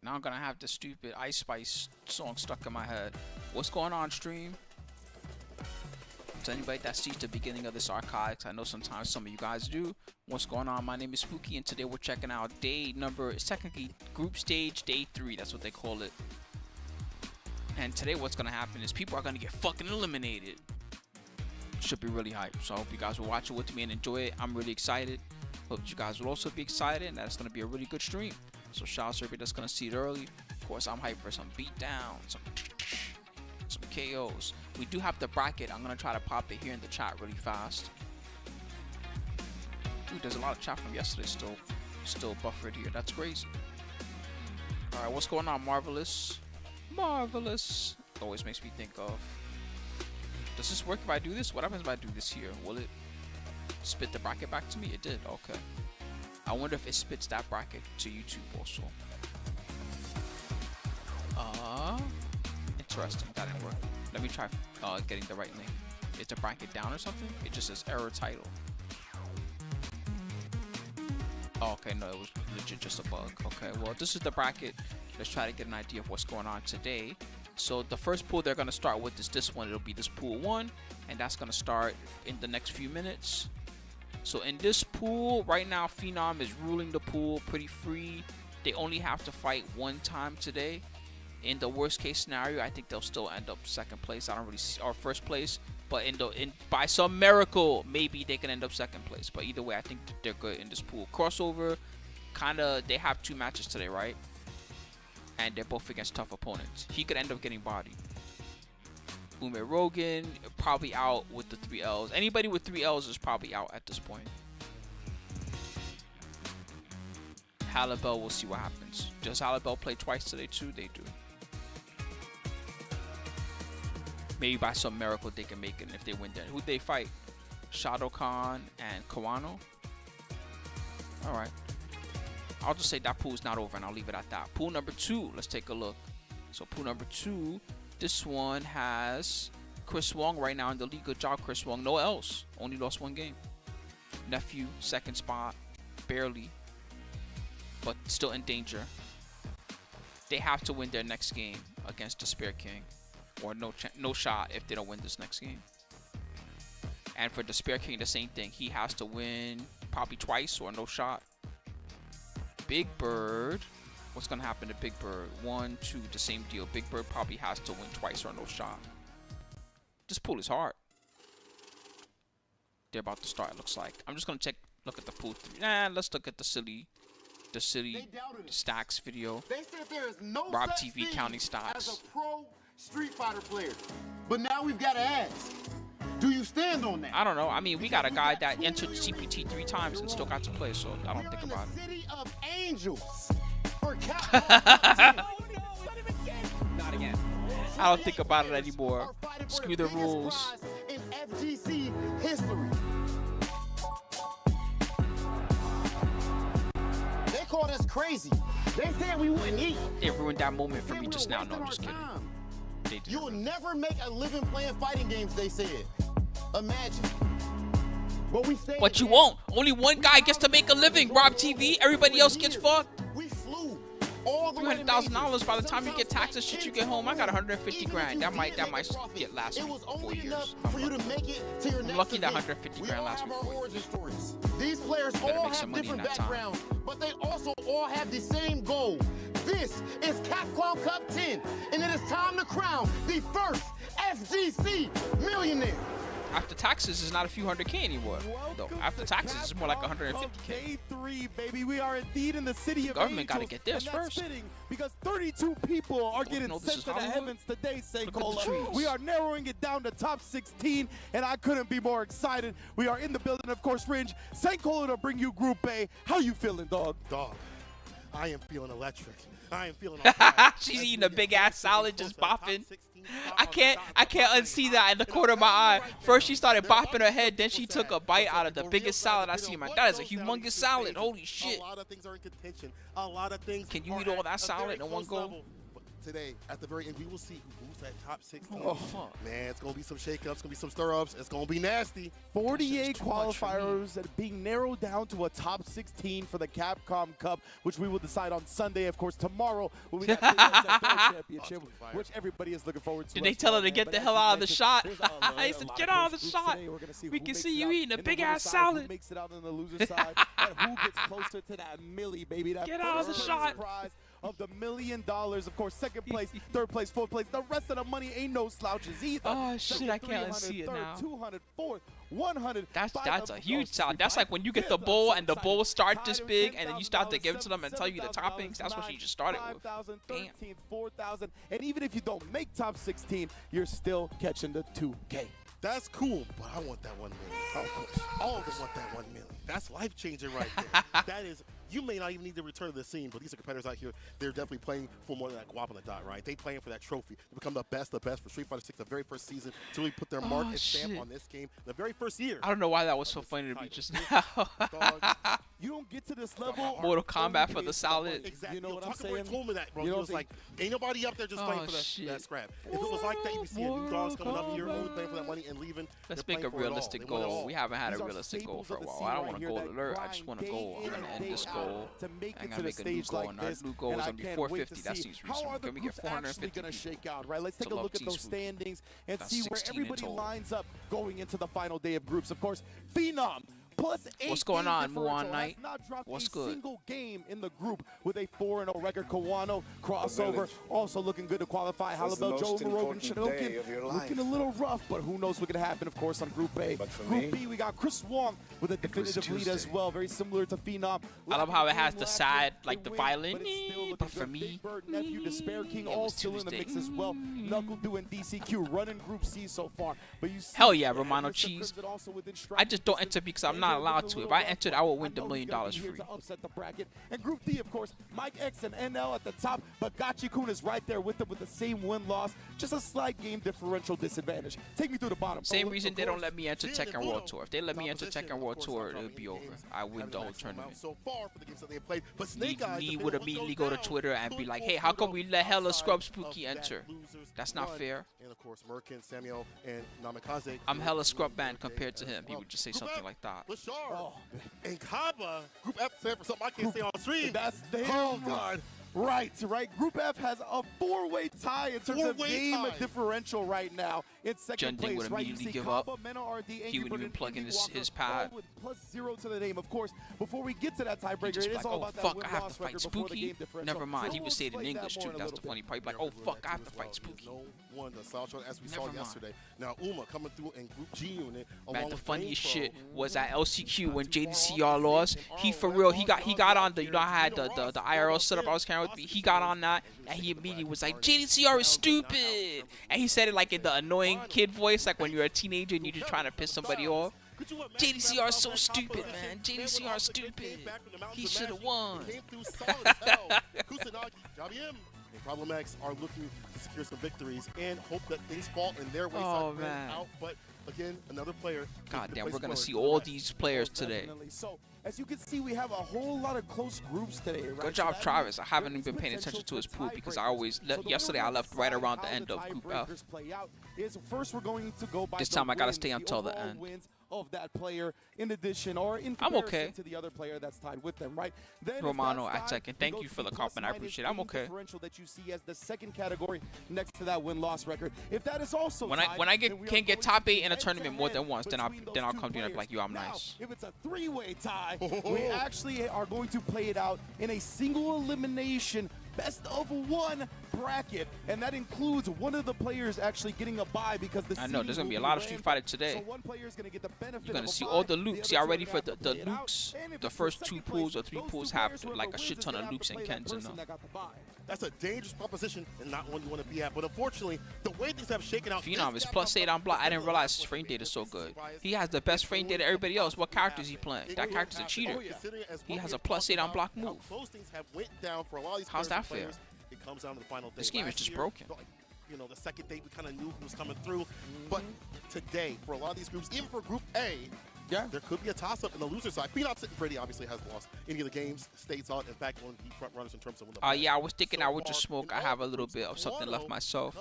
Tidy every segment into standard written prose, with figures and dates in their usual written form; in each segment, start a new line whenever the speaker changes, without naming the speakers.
Now I'm gonna have the stupid Ice Spice song stuck in my head. What's going on, stream? To anybody that sees the beginning of this archives, I know sometimes some of you guys do. What's going on? My name is Spooky, and today we're checking out day number, it's technically group stage day 3. That's what they call it. And today what's gonna happen is people are gonna get fucking eliminated. Should be really hype. So I hope you guys will watch it with me and enjoy it. I'm really excited. Hope you guys will also be excited, and that's gonna be a really good stream. So shout out to everybody that's gonna see it early. Of course, I'm hyped for some beatdowns, some KOs. We do have the bracket. I'm gonna try to pop it here in the chat really fast. Dude, there's a lot of chat from yesterday still buffered here. That's crazy. All right, what's going on, Marvelous? Marvelous. Always makes me think of. Does this work if I do this? What happens if I do this here? Will it spit the bracket back to me? It did. Okay. I wonder if it spits that bracket to YouTube also. Interesting. That didn't work. Let me try getting the right link. Is the bracket down or something? It just says error title. Oh, okay, no, it was legit just a bug. Okay, well, this is the bracket. Let's try to get an idea of what's going on today. So the first pool they're gonna start with is this one. It'll be this pool 1, and that's gonna start in the next few minutes. So in this pool right now, Phenom is ruling the pool pretty free. They only have to fight one time today. In the worst case scenario, I think they'll still end up second place. I don't really see, or first place, but by some miracle, maybe they can end up second place. But either way, I think they're good in this pool. Crossover, they have 2 matches today, right? And they're both against tough opponents. He could end up getting bodied. Ume Rogan probably out with the 3 L's. Anybody with 3 L's is probably out at this point. Halibel, we'll see what happens. Does Halibel play twice today too? They do. Maybe by some miracle they can make it if they win. Then who'd they fight? Shadow Khan and Kawano. All right. I'll just say that pool's not over, and I'll leave it at that. Pool number 2. Let's take a look. So pool number 2. This one has Chris Wong right now in the league. Good job, Chris Wong. No else. Only lost 1 game. Nephew, second spot. Barely. But still in danger. They have to win their next game against Despair King. Or no shot if they don't win this next game. And for Despair King, the same thing. He has to win probably twice or no shot. Big Bird. What's going to happen to Big Bird? 1, 2, the same deal. Big Bird probably has to win twice or no shot. This pool is hard. They're about to start, it looks like. I'm just going to look at the pool 3. Let's look at the silly stacks video.
They said there is no
Rob
such
TV
thing
counting stacks.
as a pro Street Fighter player. But now we've got to ask, do you stand on that?
I don't know. I mean, we got a guy that entered CPT 3 times and still got to play, so I don't think about it.
City of Angels for Capcom.
Not again. I don't think about it anymore. Screw the rules.
In FGC history. They called us crazy. They said we wouldn't eat.
They ruined that moment for me just now. No, I'm just kidding. They did.
You'll never make a living playing fighting games, they said. Imagine.
But you won't. Only one guy gets to make a living, Rob TV. Everybody else gets fucked.
We flew all the
$300,000 by the time you get taxes, shit, you get home. I got 150 grand. That might get last me 4 years. I'm lucky that 150 grand lasts me 4 years.
These players all have different backgrounds, but they also all have the same goal. This is Capcom Cup 10, and it is time to crown the first FGC millionaire.
After taxes, it's not a few hundred K anymore. Though after taxes, it's more like 150K.
Day 3, baby. We are indeed in the city of
Government got to
Angels,
get this
and that's
first.
fitting because 32 people are getting sent to the heavens today, Senkola. We are narrowing it down to top 16, and I couldn't be more excited. We are in the building, of course, Ringe. Senkola to bring you Group A. How you feeling, dog?
Dog, I am feeling electric. I am feeling on fire.
She's eating a big ass salad, just bopping. I can't unsee that in the corner of my eye. First she started bopping her head, then she took a bite out of the biggest salad I see in my. That is a humongous salad. Holy shit!
A lot of things are in contention. A lot of things.
Can you eat all that salad in one go?
today, at the very end, we will see who moves that top 16.
Oh, fuck.
Man, it's going to be some shakeups. It's going to be some stir-ups. It's going to be nasty.
48 qualifiers that are being narrowed down to a top 16 for the Capcom Cup, which we will decide on Sunday. Of course, tomorrow will be that championship, which everybody is looking forward to.
Did they tell her to get the hell out of the shot? He said, get out of the shot. We can see you eating a big-ass salad.
Who makes it out on the loser side, and who gets closer to that milli, baby. That
Get out of the shot.
Prize of the $1 million. Of course, second place, third place, fourth place. The rest of the money ain't no slouches either.
Oh, shit, I can't see it now.
200, 400, 100.
That's a huge salad. That's like when you get the bowl and the bowl start this big and then you start to give it to them and tell you the toppings. That's what you just started with.
5,000, 13, 4,000. And even if you don't make top 16, you're still catching the 2K.
That's cool, but I want that $1 million. All of us want that $1 million. That's life-changing right there. That is, you may not even need to return to the scene, but these are competitors out here. They're definitely playing for more than that guap on the dot, right? They playing for that trophy to become the best for Street Fighter 6, the very first season, to really put their mark and stamp on this game the very first year.
I don't know why that was so funny to me just now.
You don't get to this level.
Mortal Kombat for the salad.
Exactly.
You know what I'm saying?
Tucker told me that, bro. He was like, ain't nobody up there just playing for that scrap. If it was like that, you'd be seeing new dogs coming up here, only playing for that money and leaving.
Let's make a realistic goal. We haven't had a realistic goal for a while. I don't want a goal alert. I just want a goal. I'm going to end this goal. I'm going to make a new goal. And our new goal is going to be 450. That seems reasonable. Can we get 450
going to shake out, right? Let's take a look at those standings and see where everybody lines up going into the final day of groups. Of course, Phenom.
What's going on, Muon Knight? What's good?
Single game in the group with a 4-0 record. Kawano crossover, also looking good to qualify. Halibel, Joe Marogan, looking a little rough, but who knows what could happen, of course, on Group A. Group B, we got Chris Wong with a definitive lead as well, very similar to Phenom.
I love how it has the side, like the violin, but for me,
nephew, Despair King, all still in the mix as well. Knuckle doing DCQ, running Group C so far. But you
hell yeah, Romano Cheese. I just don't enter because I'm not allowed to. If I entered, I would win the $1 million free.
Upset the bracket. And Group D, of course, Mike X and NL at the top, but Gachi-kun is right there with them with the same win-loss. Just a slight game differential disadvantage. Take me through the bottom.
Same reason they don't let me enter Tekken World Tour. If they let me enter Tekken World Tour, it would be over. I win the whole tournament.
So far for the games that they played, but
Me would immediately go to Twitter and be like, hey, how come we let Hella Scrub Spooky enter? That's not fair.
And of course, Merkin, Samuel, and Namikaze.
I'm Hella Scrub Band compared to him. He would just say something like that.
And Kaba, Group F stand for something I can't say on stream.
That's
oh God.
Right. Group F has a 4-way tie in terms of game differential right now. In second place,
would immediately give up. He wouldn't even plug in his pad.
With +0 to the name, of course. Before we get to that tiebreaker, it is all about that
fuck, I have to fight Spooky. Never mind. He would say it in English too. That's the funny part. Like, oh fuck, I have to fight Spooky.
No one to South Shore, as we saw yesterday. Now Uma coming through in Group G unit.
Man, the funniest shit was at LCQ when JDCR lost. He for real, he got on the, you know, I had the IRL setup I was carrying with me. He got on that and he immediately was like, JDCR is stupid, and he said it like in the annoying kid voice, like when you're a teenager and you're just trying to piss somebody off. JDCR is so stupid, man. JDCR is stupid. He should have won.
And Problem X are looking to secure some victories and hope that things fall in their way.
Oh man.
But again, another player.
God damn, we're gonna see all these players today.
So as you can see, we have a whole lot of close groups today. Right?
Good job, Travis. I haven't even been paying attention to his pool because I always yesterday I left right around the end of Group F.
First, we're going to go by
this time I gotta stay until the end.
Of that player, in addition or in comparison to the other player that's tied with them, right? Then
Romano at second. Thank you for the compliment. I appreciate it. I'm okay.
Differential that you see as the second category next to that win-loss record. If that is also
when I can't get top 8 in a tournament more than once, then I'll come to you and be like, yo, I'm nice.
If it's a 3-way tie, we actually are going to play it out in a single elimination best of 1 bracket, and that includes one of the players actually getting a bye because the
I know there's gonna be a lot of Street Fighter today.
So one player is gonna get the benefit.
You're gonna see all the Lukes. Y'all ready for the Lukes? The first 2 pools or 3 pools have like a shit ton of Lukes and Kens in them.
That's a dangerous proposition and not one you want to be at. But unfortunately, the way things have shaken out.
Phenom is +8 on block. I didn't realize his frame data is so good. He has the best frame data of everybody else. What character is he playing? That character's a cheater. He has a +8 on block move. How's that fair?
It comes down to the final day.
This game is just broken.
You know, the second day we kind of knew who was coming through. But today, for a lot of these groups, even for Group A,
Yeah.
there could be a toss-up in the loser side. Queen Sitting Pretty obviously has lost any of the games. States out, in fact, one of the front runners in terms of when the
yeah, I was thinking I would just smoke. I have a little bit of something left myself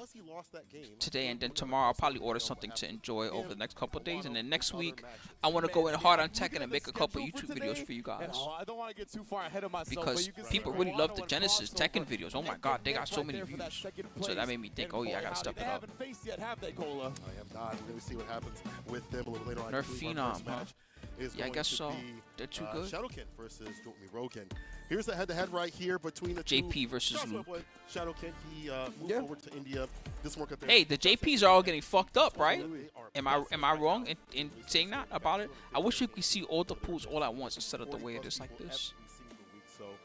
today, and then tomorrow I'll probably order something to enjoy over the next couple of days, and then next week I want to go in hard on Tekken and make a couple YouTube videos for you guys.
I don't want to get too far ahead of myself,
Because people really love the Genesis Tekken videos. Oh my God, they got so many views. So that made me think, oh yeah, I gotta step it up.
I am not. We're gonna see what happens with them a little later on.
Nerf Phenom, huh?
Yeah,
I guess so. They're too good.
Shadowkin versus Joltmy Rogan. Here's the head-to-head right here between the
JP
two.
versus Luke.
Shadowkin, he moved over to India. This work up there.
Hey, the JPs are all getting fucked up, right? Am I wrong in saying that about it? I wish we could see all the pools all at once instead of the way it is like this.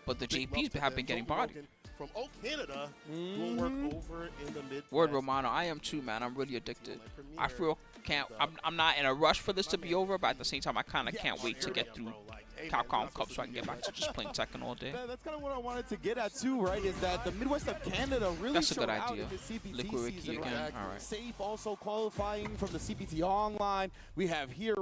But the JPs have been getting bodied.
From Canada, will work over in the mid.
Word Romano, I am too, man. I'm really addicted. I feel I'm not in a rush for this to be over, but at the same time, I kind of can't wait to get through Capcom Cup so I can get back to just playing Tekken all day.
That's kind of what I wanted to get at too, right? Is that the Midwest of Canada really
That's a good
showed out
idea.
in the CPT
Liquid Ricky
season,
again.
right?
All right.
Safe also qualifying from the CPT Online. We have here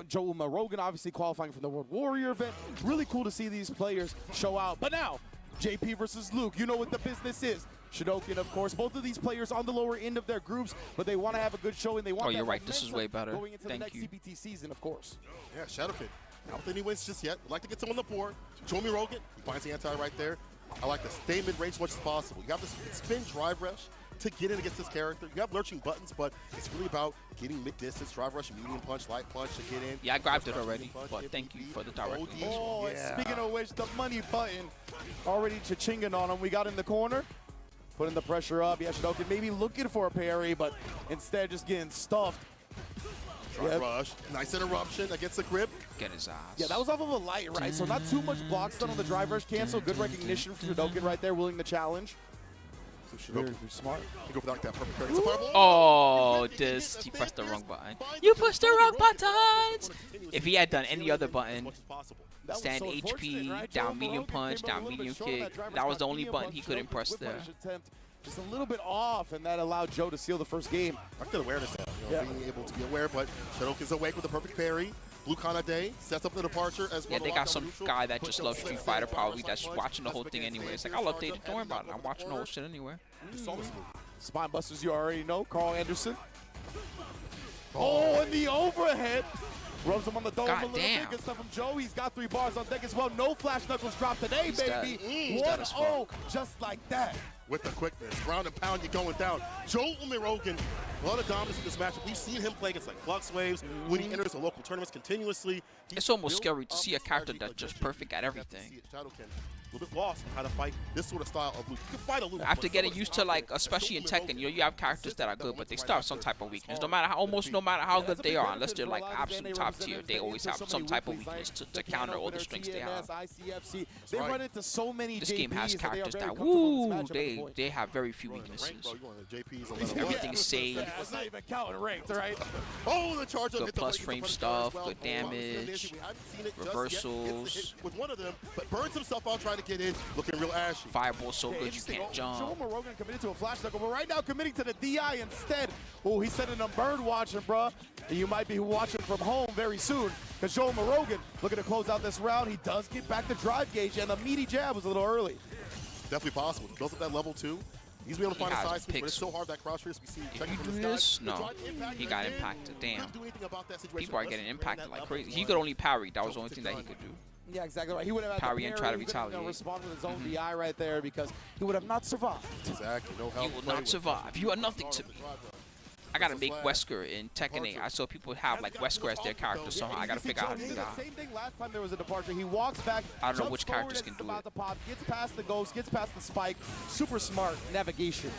Joe Rogan obviously qualifying from the World Warrior event. Really cool to see these players show out. But now, JP versus Luke, you know what the business is. Shadokin, of course, both of these players on the lower end of their groups, but they want to have a good show and they want.
Oh, you're right. This is way better.
Going into
Thank
the next
you.
CPT season, of course.
Yeah, Shadowkin. Not with any wins just yet. Would like to get someone on the board. Joltmy Rogan, he finds the anti right there. I like to stay mid-range as much as possible. You have this spin drive rush to get in against this character. You have lurching buttons, but it's really about getting mid-distance, drive rush, medium punch, light punch to get in.
Yeah, I grabbed it already, but thank you for the direct.
Oh, and
yeah.
speaking of which, the money button already cha-chinging on him. We got in the corner, putting the pressure up. Yeah, Shadokin maybe looking for a parry, but instead just getting stuffed.
Drive rush, nice interruption against the grip.
Get his ass.
Yeah, that was off of a light, right? So not too much block stun on the drive rush cancel. Good recognition from Shadokin right there, willing to challenge.
So
Very smart.
You go for that perfect parry. It's a fireball.
Oh, he pressed the wrong button. You pushed the wrong buttons! If he had done any other button, stand HP, down medium punch, down medium kick, that was the only button he couldn't press there.
Just a little bit off, and that allowed Joe to seal the first game.
I feel awareness now, being able to be aware, but Shadowkin's awake with the perfect parry. Blue Kanade sets up the departure as well.
Yeah, they got some guy that just loves Street Fighter probably that's watching the whole thing anyway. It's like, I'll update it, don't worry about it. I'm watching the whole shit anyway.
Spine busters, you already know. Carl Anderson. Oh, and the overhead. Rubs him on the dome a little bit. Good stuff from Joe. He's got 3 bars on deck as well. No flash knuckles drop today, baby. 1-0, just like that.
With the quickness, ground and pound, you're going down. Joltmy Rogan, a lot of dominance in this matchup. We've seen him play against like Flux Waves when he enters the local tournaments continuously.
It's almost scary to see a character that's just perfect at everything.
A little bit lost on how to fight this sort of style of Luke. You can fight a Luke.
After getting used to, like, especially in Tekken, you have characters that are good, but they still have some type of weakness. No matter how good they are, unless they're like absolute top tier, they always have some type of weakness to counter all the strengths they have.
They run into so many
This game has characters that, they have very few weaknesses. Everything's safe.
It's not even counting ranked, right?
Oh, the charge
good plus frame stuff, good damage, reversals.
With one of them, but burns himself out trying to get in, looking real ashy.
Fireball so good you can't jump.
Joe Rogan committed to a flash knuckle, but right now committing to the DI instead. Oh, he's sending them bird watching, bruh. And you might be watching from home very soon, because Joe Rogan looking to close out this round. He does get back the drive gauge, and the meaty jab was a little early.
Definitely possible. He goes up that level 2. He's be able to find a side switch, but it's so hard that cross race we see.
If you do this, no, he got impacted. Damn. People are getting impacted like crazy. He could only parry. That was the only thing that he could do.
Yeah, exactly right. He would have had
parry and try to
he
retaliate.
Respond with his own DI right there because he would have not survived.
Exactly. No help.
You will not survive. You are nothing to me. I gotta make Wesker in Tekken 8. I saw people have like Wesker as their character, so I gotta figure out how to do that.
Same thing last time there was a departure. He walks back.
I don't know which characters can do it.
Pop, gets past the ghost, gets past the spike. Super smart navigation.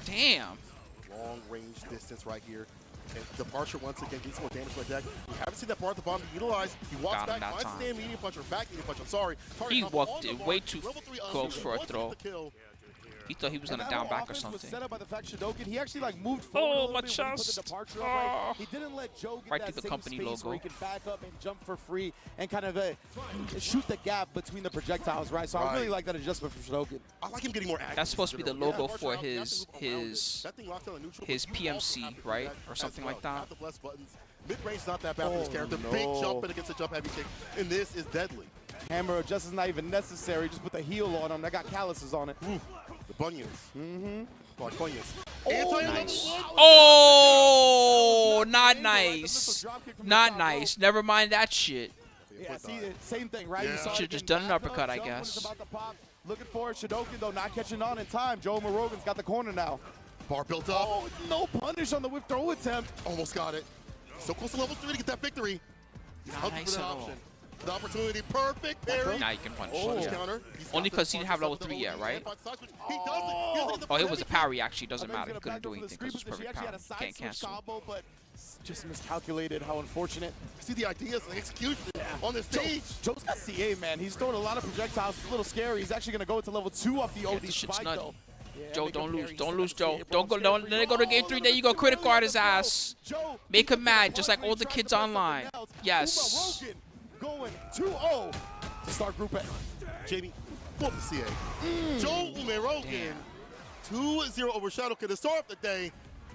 Damn.
Long range distance right here. And departure once again gets more damage to the deck. We haven't seen that part of the bomb be utilized. He walks back, finds stand medium punch or back medium punch. I'm sorry.
He walked it way too close for a throw. He thought he was gonna down back or something.
Set up by the fact Shadokin. He actually like moved forward.
Oh, my chest.
He didn't let Joe get
right
that
through the
same
company
space
logo.
where he can back up and jump for free and kind of shoot the gap between the projectiles, right? So I really like that adjustment from Shadokin.
I like him getting more active.
That's supposed to be the logo for his PMC, right, or something like that.
Mid-range is not that bad for this character.
No.
Big jump and against a jump heavy kick, and this is deadly.
Hammer just is not even necessary. Just put the heel on him. That got calluses on it.
Ooh, the bunions.
Mm-hmm.
Like bunions.
Oh,
nice. Oh, not nice. Not nice. Never mind that shit.
Yeah, see, same thing, right?
Yeah.
You saw
Should've
it
just
again.
done an
Back
uppercut,
up,
I
jump when
guess.
it's about to pop. Looking for it. Shodoken, though, not catching on in time. Joe Morogan's got the corner now.
Bar built up.
Oh, no punish on the whip throw attempt.
Almost got it. So close to level 3 to get that victory.
Nice at all.
The opportunity, perfect parry.
Now you can punish.
Oh.
Yeah.
Counter.
Only because he didn't have level 3 yet, right? Oh, it was a parry, actually. Doesn't matter. He couldn't do anything because it was perfect parry. Can't cancel.
Combo, but just miscalculated. How unfortunate.
See the ideas and execution on the stage.
Joe's got CA, man. He's throwing a lot of projectiles. It's a little scary. He's actually going to go into level 2 off the OD
this shit's
spike,
nutty.
though. Yeah,
Joe,
make
don't
him
lose.
parry.
Don't
He's
lose,
got
Joe.
CA,
Don't
bro.
go. Don't let it go to game 3. There you go. Critical guard his ass.
Joe,
Make him mad, just like all the kids online. Yes.
Going 2-0 to start Group A.
Jamie, flip the CA. Joe Umerogan, 2-0 over Shadowkin to start off the day.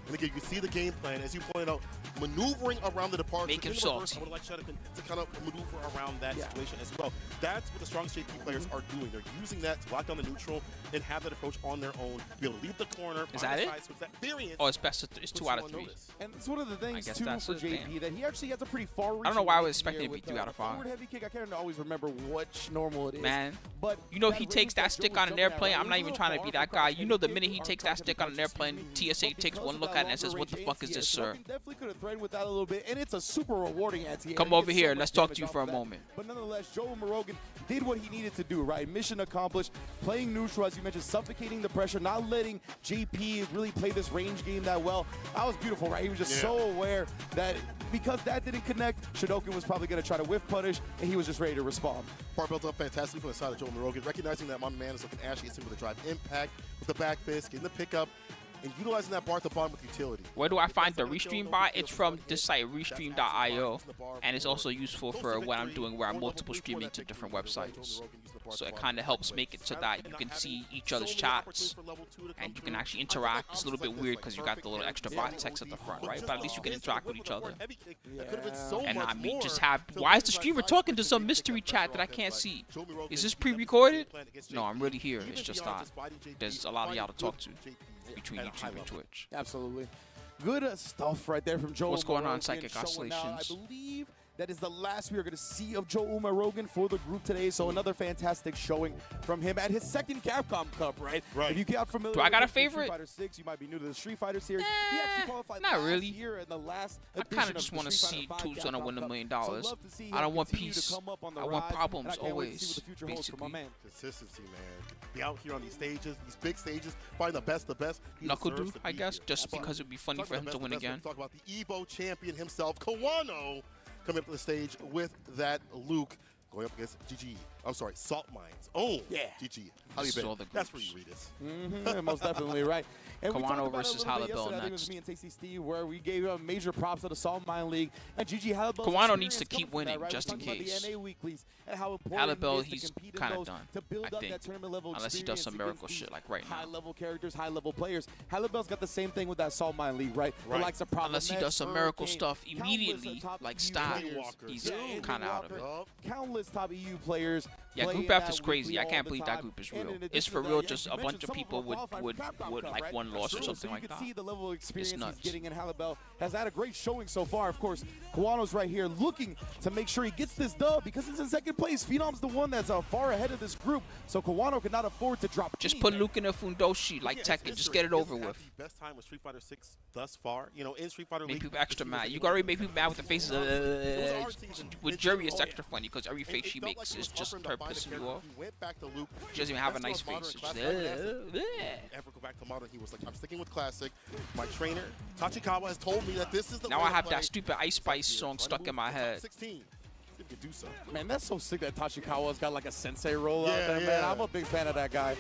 And again, you can see the game plan, as you pointed out, maneuvering around the departure.
Make him
In the reverse,
salty.
I would like Shadowkin to kind of maneuver around that situation as well. That's what the strong JP players are doing. They're using that to lock down the neutral and have that approach on their own. Be able to leave the corner.
Is that it?
Switch that variance.
Oh, it's best. It's 2 out of 3.
And it's one of the things,
guess
too,
that's
for
it,
JP,
damn.
that he actually has a pretty far reach.
I don't know why I was expecting it to be 3 out of 5.
Forward heavy kick, I can't always remember which normal it is.
Man,
But
you know
that
he takes
range
that stick
Joe
on
was
an
jumping at,
airplane.
right?
I'm
It
not
was
even
a
trying to
little
be
far
that
for
guy.
a
You know the
heavy
minute he
kick
takes
or
that stick on an
targeted
airplane,
punches.
TSA
But
takes
because
one
of
look
that
at it and says,
longer
what the
range
fuck is
anti-air,
this, sir?
Shodoken definitely could have threatened with that a little bit, and it's a super rewarding anti-air.
Come
He
over
gets
here.
so much
Let's talk to
damage
you
off
for a
of that.
moment.
But nonetheless, Joe Morogan did what he needed to do, right? Mission accomplished. Playing neutral, as you mentioned, suffocating the pressure, not letting JP really play this range game that well. That was beautiful, right? He was just so aware that because that didn't connect, Shodoken was probably going to try to whiff punish, and he was just ready to respond.
Bar built up fantastically from the side of Joe Morogan, recognizing that my man is looking ashy, it's him with a drive impact, with the back fist, getting the pickup, and utilizing that bar at the bottom with utility.
Where do I find the Restream bot? It's from this site, restream.io, and it's also useful for what I'm doing where I'm multiple streaming to different websites. So it kind of helps make it so that you can see each other's chats, and you can actually interact. It's a little bit weird because you got the little extra bot text at the front, right? But at least you can interact with each other. And I mean, just have, why is the streamer talking to some mystery chat that I can't see? Is this pre-recorded? No, I'm really here. It's just that there's a lot of y'all to talk to between YouTube and Twitch.
Absolutely. Good stuff right there from Joe.
What's going on,
Morogan,
Psychic
showing now, I
Oscillations?
believe that is the last we are going to see of Joe Morogan for the group today. So another fantastic showing from him at his second Capcom Cup, right?
Right.
If you got familiar
Do I got a
with
favorite?
Street Fighter 6, you might be new to the Street Fighter series. He actually qualified
not
last
really.
year in the last
I
edition
kind of
of
just
the
want to
Street
see
Fighter 5
who's going to
Capcom
win $1
Cup.
million.
So love to see
I don't
him
want
continue to
peace.
come up on the
I want
rise,
problems
and I can't wait to see
always,
what the future holds for my
basically.
man.
Consistency, man. Be out here on these stages, these big stages, find the best. He
Knuckle
deserves
do,
to
I
be
guess,
here.
just because it would be funny
Talk
for
about
him
the
to
best
win
of the
again.
best. Talk about the Evo champion himself, Kawano, coming up to the stage with that Luke going up against GG. I'm sorry, Salt Mines. Oh,
Yeah.
GG. How you
This is
been?
all the
That's where
groups.
you read this.
Most definitely right. And we
Kawano
talked about it a
versus
little bit
Halibel
yesterday. I think it was
next.
me and Tasty Steve where we gave major props to the Salt Mine League and Gigi Halibel.
Kawano needs to keep winning, just in case.
The NA weeklies and how important
Halibel,
it is to
he's
compete in
kind of
those,
done,
to build
I
up
think,
that tournament level
unless he does some
experience
miracle
against
shit
these
like right now.
high-level characters, high-level players. Halibel's got the same thing with that Salt Mine League, right? The
Right.
likes of
Unless he
Problem
does some
X,
miracle
Hurricane,
stuff
countless
immediately,
top
like
EU
Stat,
players.
he's
Yeah,
kind of out of it.
Yup.
Countless top EU players.
Yeah,
play
Group
in
F
that
is crazy.
weekly
I
all
can't
the
believe that
time.
group is
And
real.
in addition
It's for
to
real,
that,
just
you
a bunch
mentioned
of
some
people
them are qualified for Capcom
would
Cup,
like
right?
one loss or
True.
something
So
like
you can
that.
see the level of experience he's
nuts.
getting, and Halibel has had a great showing so far. Of course, Kawano's right here looking to make sure he gets this dub because he's in second place. Phenom's the one that's far ahead of this group, so Kawano cannot afford to drop.
Just put
anything.
Luke in a Fundoshi like
Yeah,
Tekken.
it's
Just
history.
get it over
He has
with.
had the best time with Street Fighter 6 thus far. You know, in Street Fighter
Make
League,
people extra
he was
mad.
like
You
a-
can already make people mad with the faces.
It was our season.
With
It's
Jury,
just-
it's
oh,
extra funny because every
It-
face
it
she
felt
makes
like it
is
was
just
tougher
her
to find a
pissing you
character
off.
who went back to Luke.
She doesn't even have a
That's
nice
what modern
face. It's
classic
just,
ever go back to modern, he was like, I'm sticking with classic. My trainer, Tachikawa, has told me that this is the
Now
way
I
to
have
play.
that stupid Ice Spice
Here,
song
trying to
stuck
move
in my
to the top
head.
16. If you do so.
Man, that's so sick that Tachikawa's got like a sensei roll out
Yeah,
there, man.
yeah.
I'm a big fan of that guy.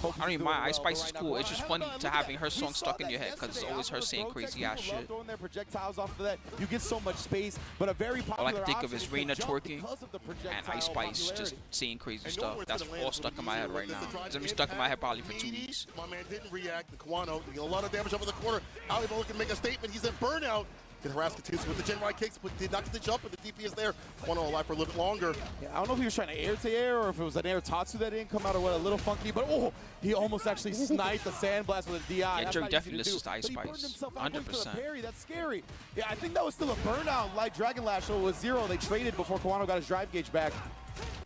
Hope
I
he's
don't even
doing
mind. Ice
well,
Spice
but
is
right now,
cool. It's
Kawano,
just funny
look
to
at
having
that.
her
We
song
saw
stuck in
that
your head because it's
yesterday.
always her
Alpha
saying
Bro
crazy
Tech,
ass
people love
shit.
throwing their projectiles off of that. You get so much space, but a very
All I
popular
can think of
option
is
the
Reina
jump
twerking
because of the
and
projectile
Ice Spice just
popularity.
saying crazy
And
stuff.
nowhere
That's
to land
all
for
stuck
the
in my head
easier
right
one.
now.
This is
It's gonna be
drive
stuck in my head
impact.
probably for 2
Maybe
weeks.
My man didn't react. The Kawano getting a lot of damage over the corner. Ali looking to make a statement. He's in burnout. Can harass continues with the gen right kicks, but did not get the jump, and the DP is there. Quano alive for a little bit longer.
Yeah, I don't know if he was trying to air or if it was an air Tatsu that didn't come out or what, a little funky, but oh, he almost actually sniped the Sandblast with a DI.
Yeah, Jerk definitely listens to Ice Spice. 100%.
Parry. That's scary. Yeah, I think that was still a burnout. Like Dragon Lash, so it was 0. They traded before Quano got his drive gauge back.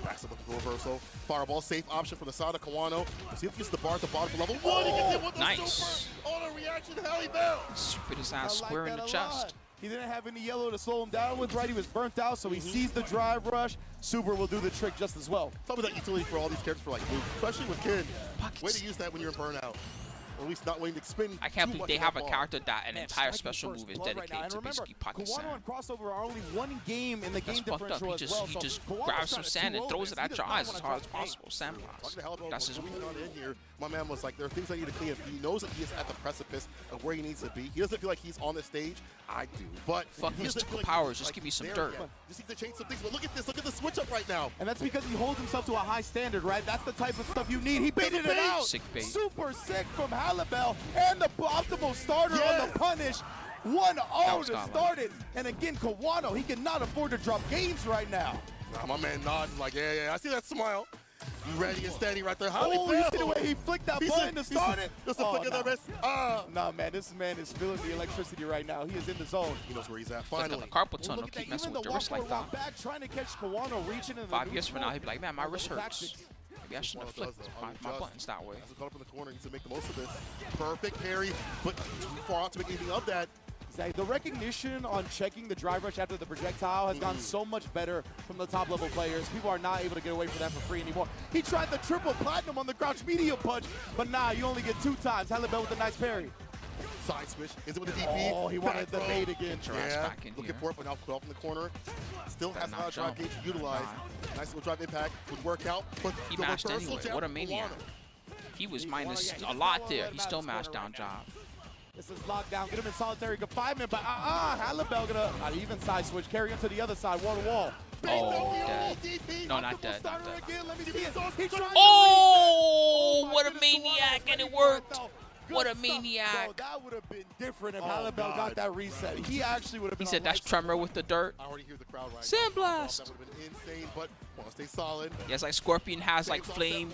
Backs up with the reversal. Fireball, safe option for the side of Quano. Let's see if he gets the bar at the bottom for level 1. He gets hit with the super auto reaction. Halle Bell.
Spit his ass square in the chest.
He didn't have any yellow to slow him down with, right? He was burnt out, so he sees the drive rush. Super will do the trick just as well.
Tell me that utility for all these characters for like Luke, especially with Kid. Way to use that when you're in burnout. Or at least not waiting to spin.
I can't believe they have a character that an entire special move is dedicated to basically pocket sand.
Quano and Crossover are only one game in the game
That's fucked up. He just grabs some sand and throws it at your eyes as hard as possible. Sandblast. That's his move.
My man was like, there are things I need to clean up. He knows that he is at the precipice of where he needs to be. He doesn't feel like he's on the stage. I do. But
fuck mystical powers. Just give me some dirt.
Just need to change some things. But look at this. Look at the switch up right now.
And that's because he holds himself to a high standard, right? That's the type of stuff you need. He baited it out.
Sick bait.
Super sick from Halle Bell. And the optimal starter on the punish. 1-0 to start it. And again, Quano, he cannot afford to drop games right now.
My man nodding like, yeah, I see that smile. You ready and steady right there.
Oh, you see the way he flicked that button to start it?
Just a flick of the wrist.
Nah, man, this man is feeling the electricity right now. He is in the zone.
He knows where he's at. Finally.
The carpal tunnel keep messing with the wrist like that.
Back, trying to catch Quano reaching in
5 years from now, he'll be like, man, my wrist hurts. Maybe I shouldn't have flicked my buttons that way.
As he caught up in the corner, he needs to make the most of this. Perfect parry, but too far out to make anything of that.
The recognition on checking the drive rush after the projectile has gone so much better from the top level players. People are not able to get away from that for free anymore. He tried the triple platinum on the crouch medium punch, but nah, you only get 2 times. Halle Bell with a nice parry.
Side switch. Is it with the DP?
Oh, he wanted the bait again.
Back in
looking for it, but now put off in the corner. Still has a lot of drive gauge to utilize. Nice little drive impact. Would work out. But
he mashed anyway. What a maniac. He was minus a lot there. He still mashed down job.
This is lockdown. Get him in solitary confinement, but Halle Bell gonna not even side switch. Carry him to the other side, wall to wall.
Oh, dead. No, not dead. Not dead.
Oh,
what a maniac, and it worked. What a maniac.
Bro, that would have been different if Halle Bell got that reset. He actually would have been.
He said that's Tremor with the dirt.
I already hear the crowd right
Sandblast.
That would have been insane, but want to stay solid.
Yes, like Scorpion has like flame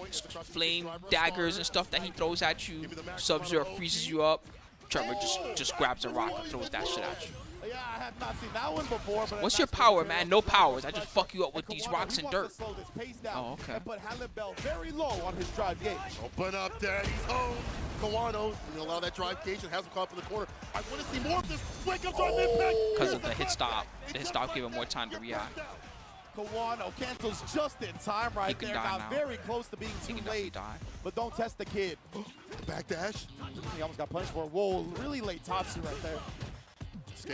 daggers and stuff that he throws at you. Sub-Zero freezes you up. Tremor just grabs a rock and throws that shit at you.
Yeah, I have not seen that one before. But
what's your power, man? No powers. I just fuck you up with these rocks and dirt.
Oh, okay. And put Halle Bell very low on his drive gauge.
Open up, Daddy's home. Quano, you allow that drive gauge and has him caught up in the corner. I want to see more of this. Wake up, drive impact.
Because of the hit stop. The hit stop gave him more time to react.
Quano cancels just in time right there. Got very close to being too late. But don't test the kid.
Backdash.
He almost got punished for it. Whoa, really late Tatsu right there.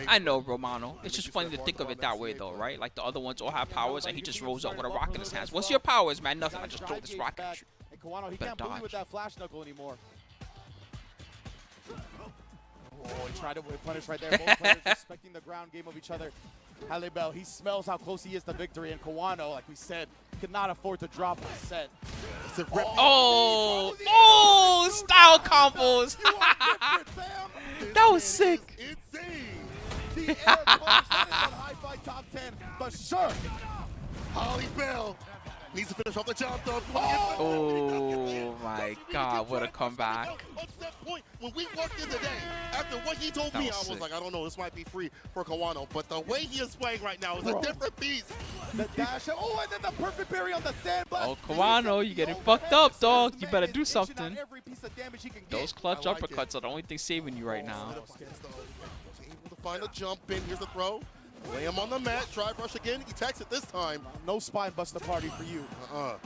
I know, Romano. It's just funny to think of it that way, though, right? Like the other ones all have powers, and he just rolls up with a rock in his hands. What's your powers, man? Nothing. I just throw this rock at you.
And Quano, he can't bully with that flash knuckle anymore. Oh, he tried to punish right there. Both players respecting the ground game of each other. Halle Bell, he smells how close he is to victory, and Quano, like we said, could not afford to drop a set.
Oh, style combos. That was sick.
Insane.
The air punch, that is on Hi-Fi Top 10, for sure.
Halle Bell needs to finish off the job, though.
Oh, my God, what a comeback.
Up to that point, when we walked in today, after what he told me, I was like, I don't know, this might be free for Quano, but the way he is playing right now is a different beast.
The dash, and then the perfect parry on the Sandblast.
Oh, Quano, you getting fucked up, dog. You better do something. Those clutch uppercuts are the only thing saving you right now.
Able to find a jump in. Here's the throw. Lay him on the mat. Drive rush again. He takes it this time.
No spine buster party for you. Oh,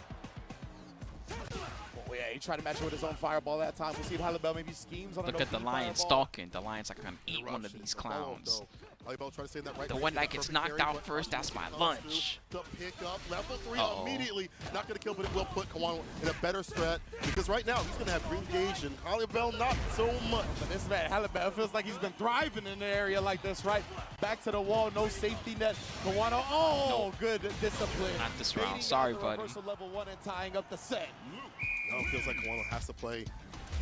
yeah, he tried to match it with his own fireball that time. We'll see if Halle Bell maybe schemes on it.
Look at the lion stalking. The lion's like, I'm gonna eat one of these clowns. The one that gets knocked out first, that's my lunch.
The pick up, level 3 immediately. Not going to kill, but it will put Quano in a better strat. Because right now, he's going to have green gauge, and Halle Bell not so much.
But this man, Halle Bell, feels like he's been thriving in an area like this, right? Back to the wall, no safety net. Quano, good discipline.
Not this round, sorry, buddy.
Level 1 and tying up the set.
It feels like Quano has to play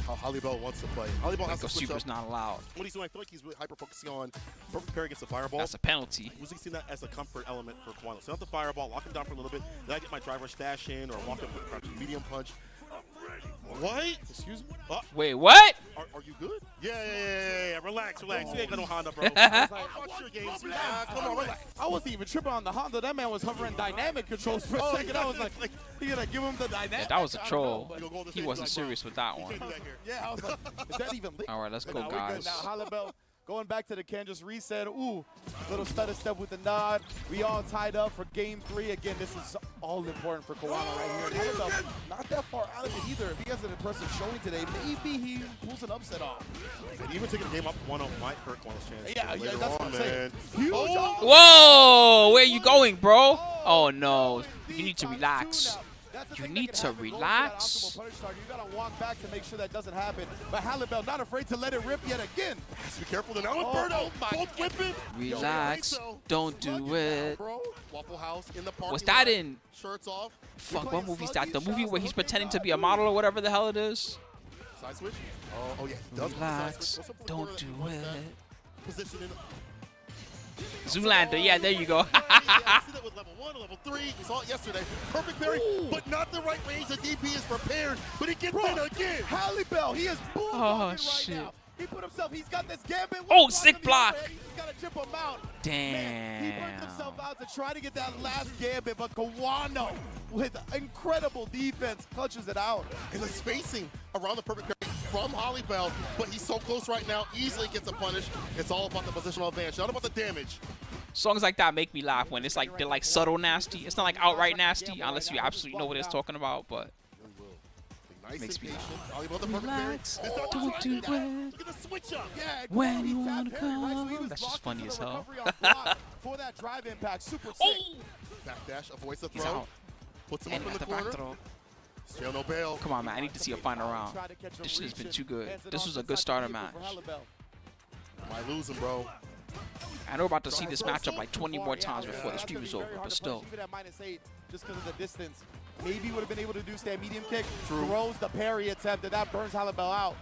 how Halibel wants to play. Halibel has to switch
Super's
up.
not allowed.
What he's doing, I feel like he's really hyper-focusing on perfect parry against the fireball.
That's a penalty.
We're seeing that as a comfort element for Quano. Set up the fireball, lock him down for a little bit, then I get my driver stash in or walk up with perhaps a medium punch. What? Excuse me?
Wait, what?
Are you good? Yeah. Relax. You ain't got no Honda, bro. Watch your games. Come on, relax.
I wasn't even tripping on the Honda. That man was hovering dynamic controls for a second. I was like, you gonna give him the dynamic?
Yeah, that was a troll. He wasn't serious with that one.
Yeah, I was like, is that even legal?
All right, let's go, guys.
Now, Halibel going back to the can, just reset. Ooh, little stutter step with the nod. We all tied up for game 3. Again, this is all important for Quano right here. And Halibel, not that far out of it either. If he has an impressive showing today, maybe he pulls an upset off.
And even taking the game up 1-0 might hurt Quano's chance.
Yeah, that's what I'm
man.
saying. Huge
Whoa, where are you going, bro? Oh, no. You need to relax. You need to relax.
You gotta walk back to make sure that doesn't happen. But Halibel not afraid to let it rip yet again.
Be careful now with Birdo. Both whipping.
Relax. Don't do it.
Waffle House in the parking
Was that
lot.
in?
Shirts off.
Fuck, what movie is that? The movie where he's pretending to be a model or whatever the hell it is?
Side switch. Oh yeah. He does
Relax. Don't do it.
Position in.
Zoolander. Yeah, there you go.
I see that with level 1, level 3. We saw it yesterday. Perfect parry, but not the right range. The DP is prepared, but he gets in again.
Halibel, he is
Oh,
right
shit.
now. He put himself, he's got this gambit.
Oh, sick block.
He's got to chip him out.
Damn.
Man, he worked himself out to try to get that last gambit, but Quano, with incredible defense, clutches it out.
And the spacing around the perfect parry from Halibel, but he's so close right now, easily gets a punish. It's all about the positional advantage, not about the damage.
Songs like that make me laugh when it's like they're like subtle nasty. It's not like outright nasty unless you absolutely know what it's talking about, but
Nice
makes me laugh.
Halibel, the perfect
Relax,
parry.
don't do it.
Look at the switch up.
Yeah,
When
he
you
tapped
wanna
parry, right? So he
come.
was
That's just
locked
funny
into
as
the
hell.
recovery on block for that drive impact. Super sick.
Oh!
Backdash, avoids the
He's
throw.
out.
Puts him
And
up in
at
the
the back
corner.
throw.
Still no bail.
Come on, man. I need to see a final round. This shit has been too good. This was a good starter match.
Might lose him, bro.
I know we're about to see this matchup like 20 more times before the stream is over, but still.
Even at -8, just because of the distance, maybe would have been able to do stand medium kick. Throws the parry attempt, and that burns Halibel out.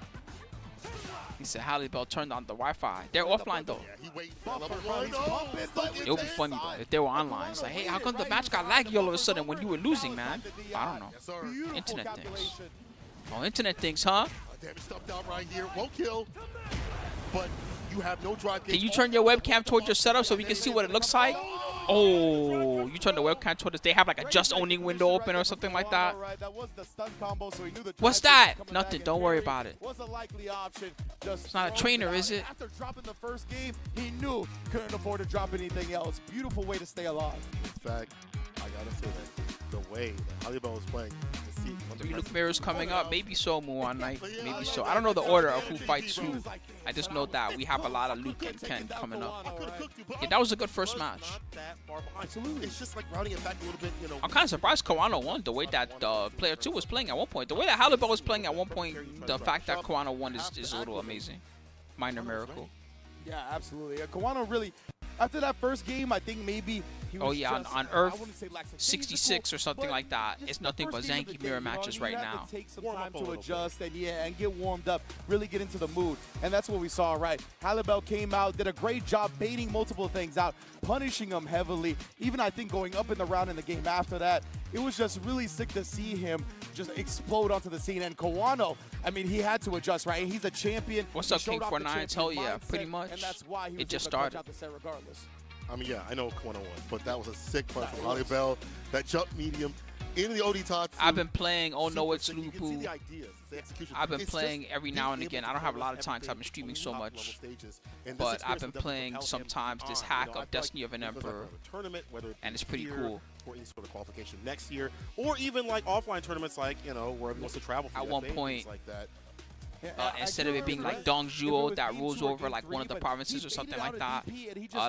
He said Halibel turned on the Wi-Fi. They're offline though.
Yeah, he waiting for level 1. Oh,
It would be funny though if they were online. It's like, hey, how come the match got laggy all of a sudden when you were losing, man? I don't know.
yes, sir.
Beautiful
Internet things.
calculation.
Oh, internet things, huh?
Damage stuffed out right here. Won't kill. But you have no drive.
Can you turn your webcam toward your setup so we can see what it looks like? Oh, you turn the webcam toward us. They have like a just owning window open or something like that.
That was the stun combo, so he knew the
What's
drive
that?
coming
Nothing.
back
Don't
and
worry
parry
about it.
Was a likely option. Just
It's not a
throws
trainer,
it
is
out.
it?
After dropping the first game, he knew couldn't afford to drop anything else. Beautiful way to stay alive.
In fact, I gotta say that the way that Halibel was playing, the seat,
3 Luke Mirrors coming up. Maybe so, Muon Night. Maybe so. I don't know the order of who fights who. I just know that we have a lot of Luke and Ken coming up. Yeah, that was a good first match.
Absolutely. It's just like rounding it back a little bit, you know.
I'm kind of surprised Quano won the way that player 2 was playing at one point. The way that Halibel was playing at one point, the fact that Quano won is a little amazing. Minor miracle.
Yeah, absolutely. Quano really, after that first game, I think maybe he was just,
on
I
Earth
wouldn't say lackadaisical,
66 or something
but
like that.
just
It's
the
nothing but
first game of the
Zanky
day,
mirror
you know,
matches
you
right
have
now.
to take some
Warm
time
up a
to
little
adjust and get warmed up, really get into the mood. And that's what we saw, right? Halibel came out, did a great job baiting multiple things out, punishing him heavily. Even I think going up in the round in the game after that, it was just really sick to see him just explode onto the scene. And Quano, I mean, he had to adjust, right? He's a champion.
What's
He
up,
showed
King
off the
49? Hell
champion
yeah,
mindset,
pretty much.
And that's why he was
It just
able to clutch
started.
out the set regardless.
I mean, yeah, I know Quano won, but that was a sick punch from Halibel. That jump medium in the Oditatsu.
I've been playing Oh No It's
You can see
Lupu.
the ideas, the execution.
I've been
It's
playing
just
every
being
now and
able
again.
to
I don't have a lot of
control
time because I've been
everything
streaming
on
so
top
much.
level stages. And this
But I've
experience
been
will definitely
playing
propel him
sometimes this
on.
hack
You know, I
of
feel like
Destiny of an
if there's like
Emperor.
a tournament, whether
And it's
this
pretty
year
cool.
Or any sort of qualification next year, or even like offline tournaments, like where everyone wants to travel. For
At
the
one
FA and
point,
things like that.
Instead of it being like Dongjuo that rules over like one of the provinces or something like that,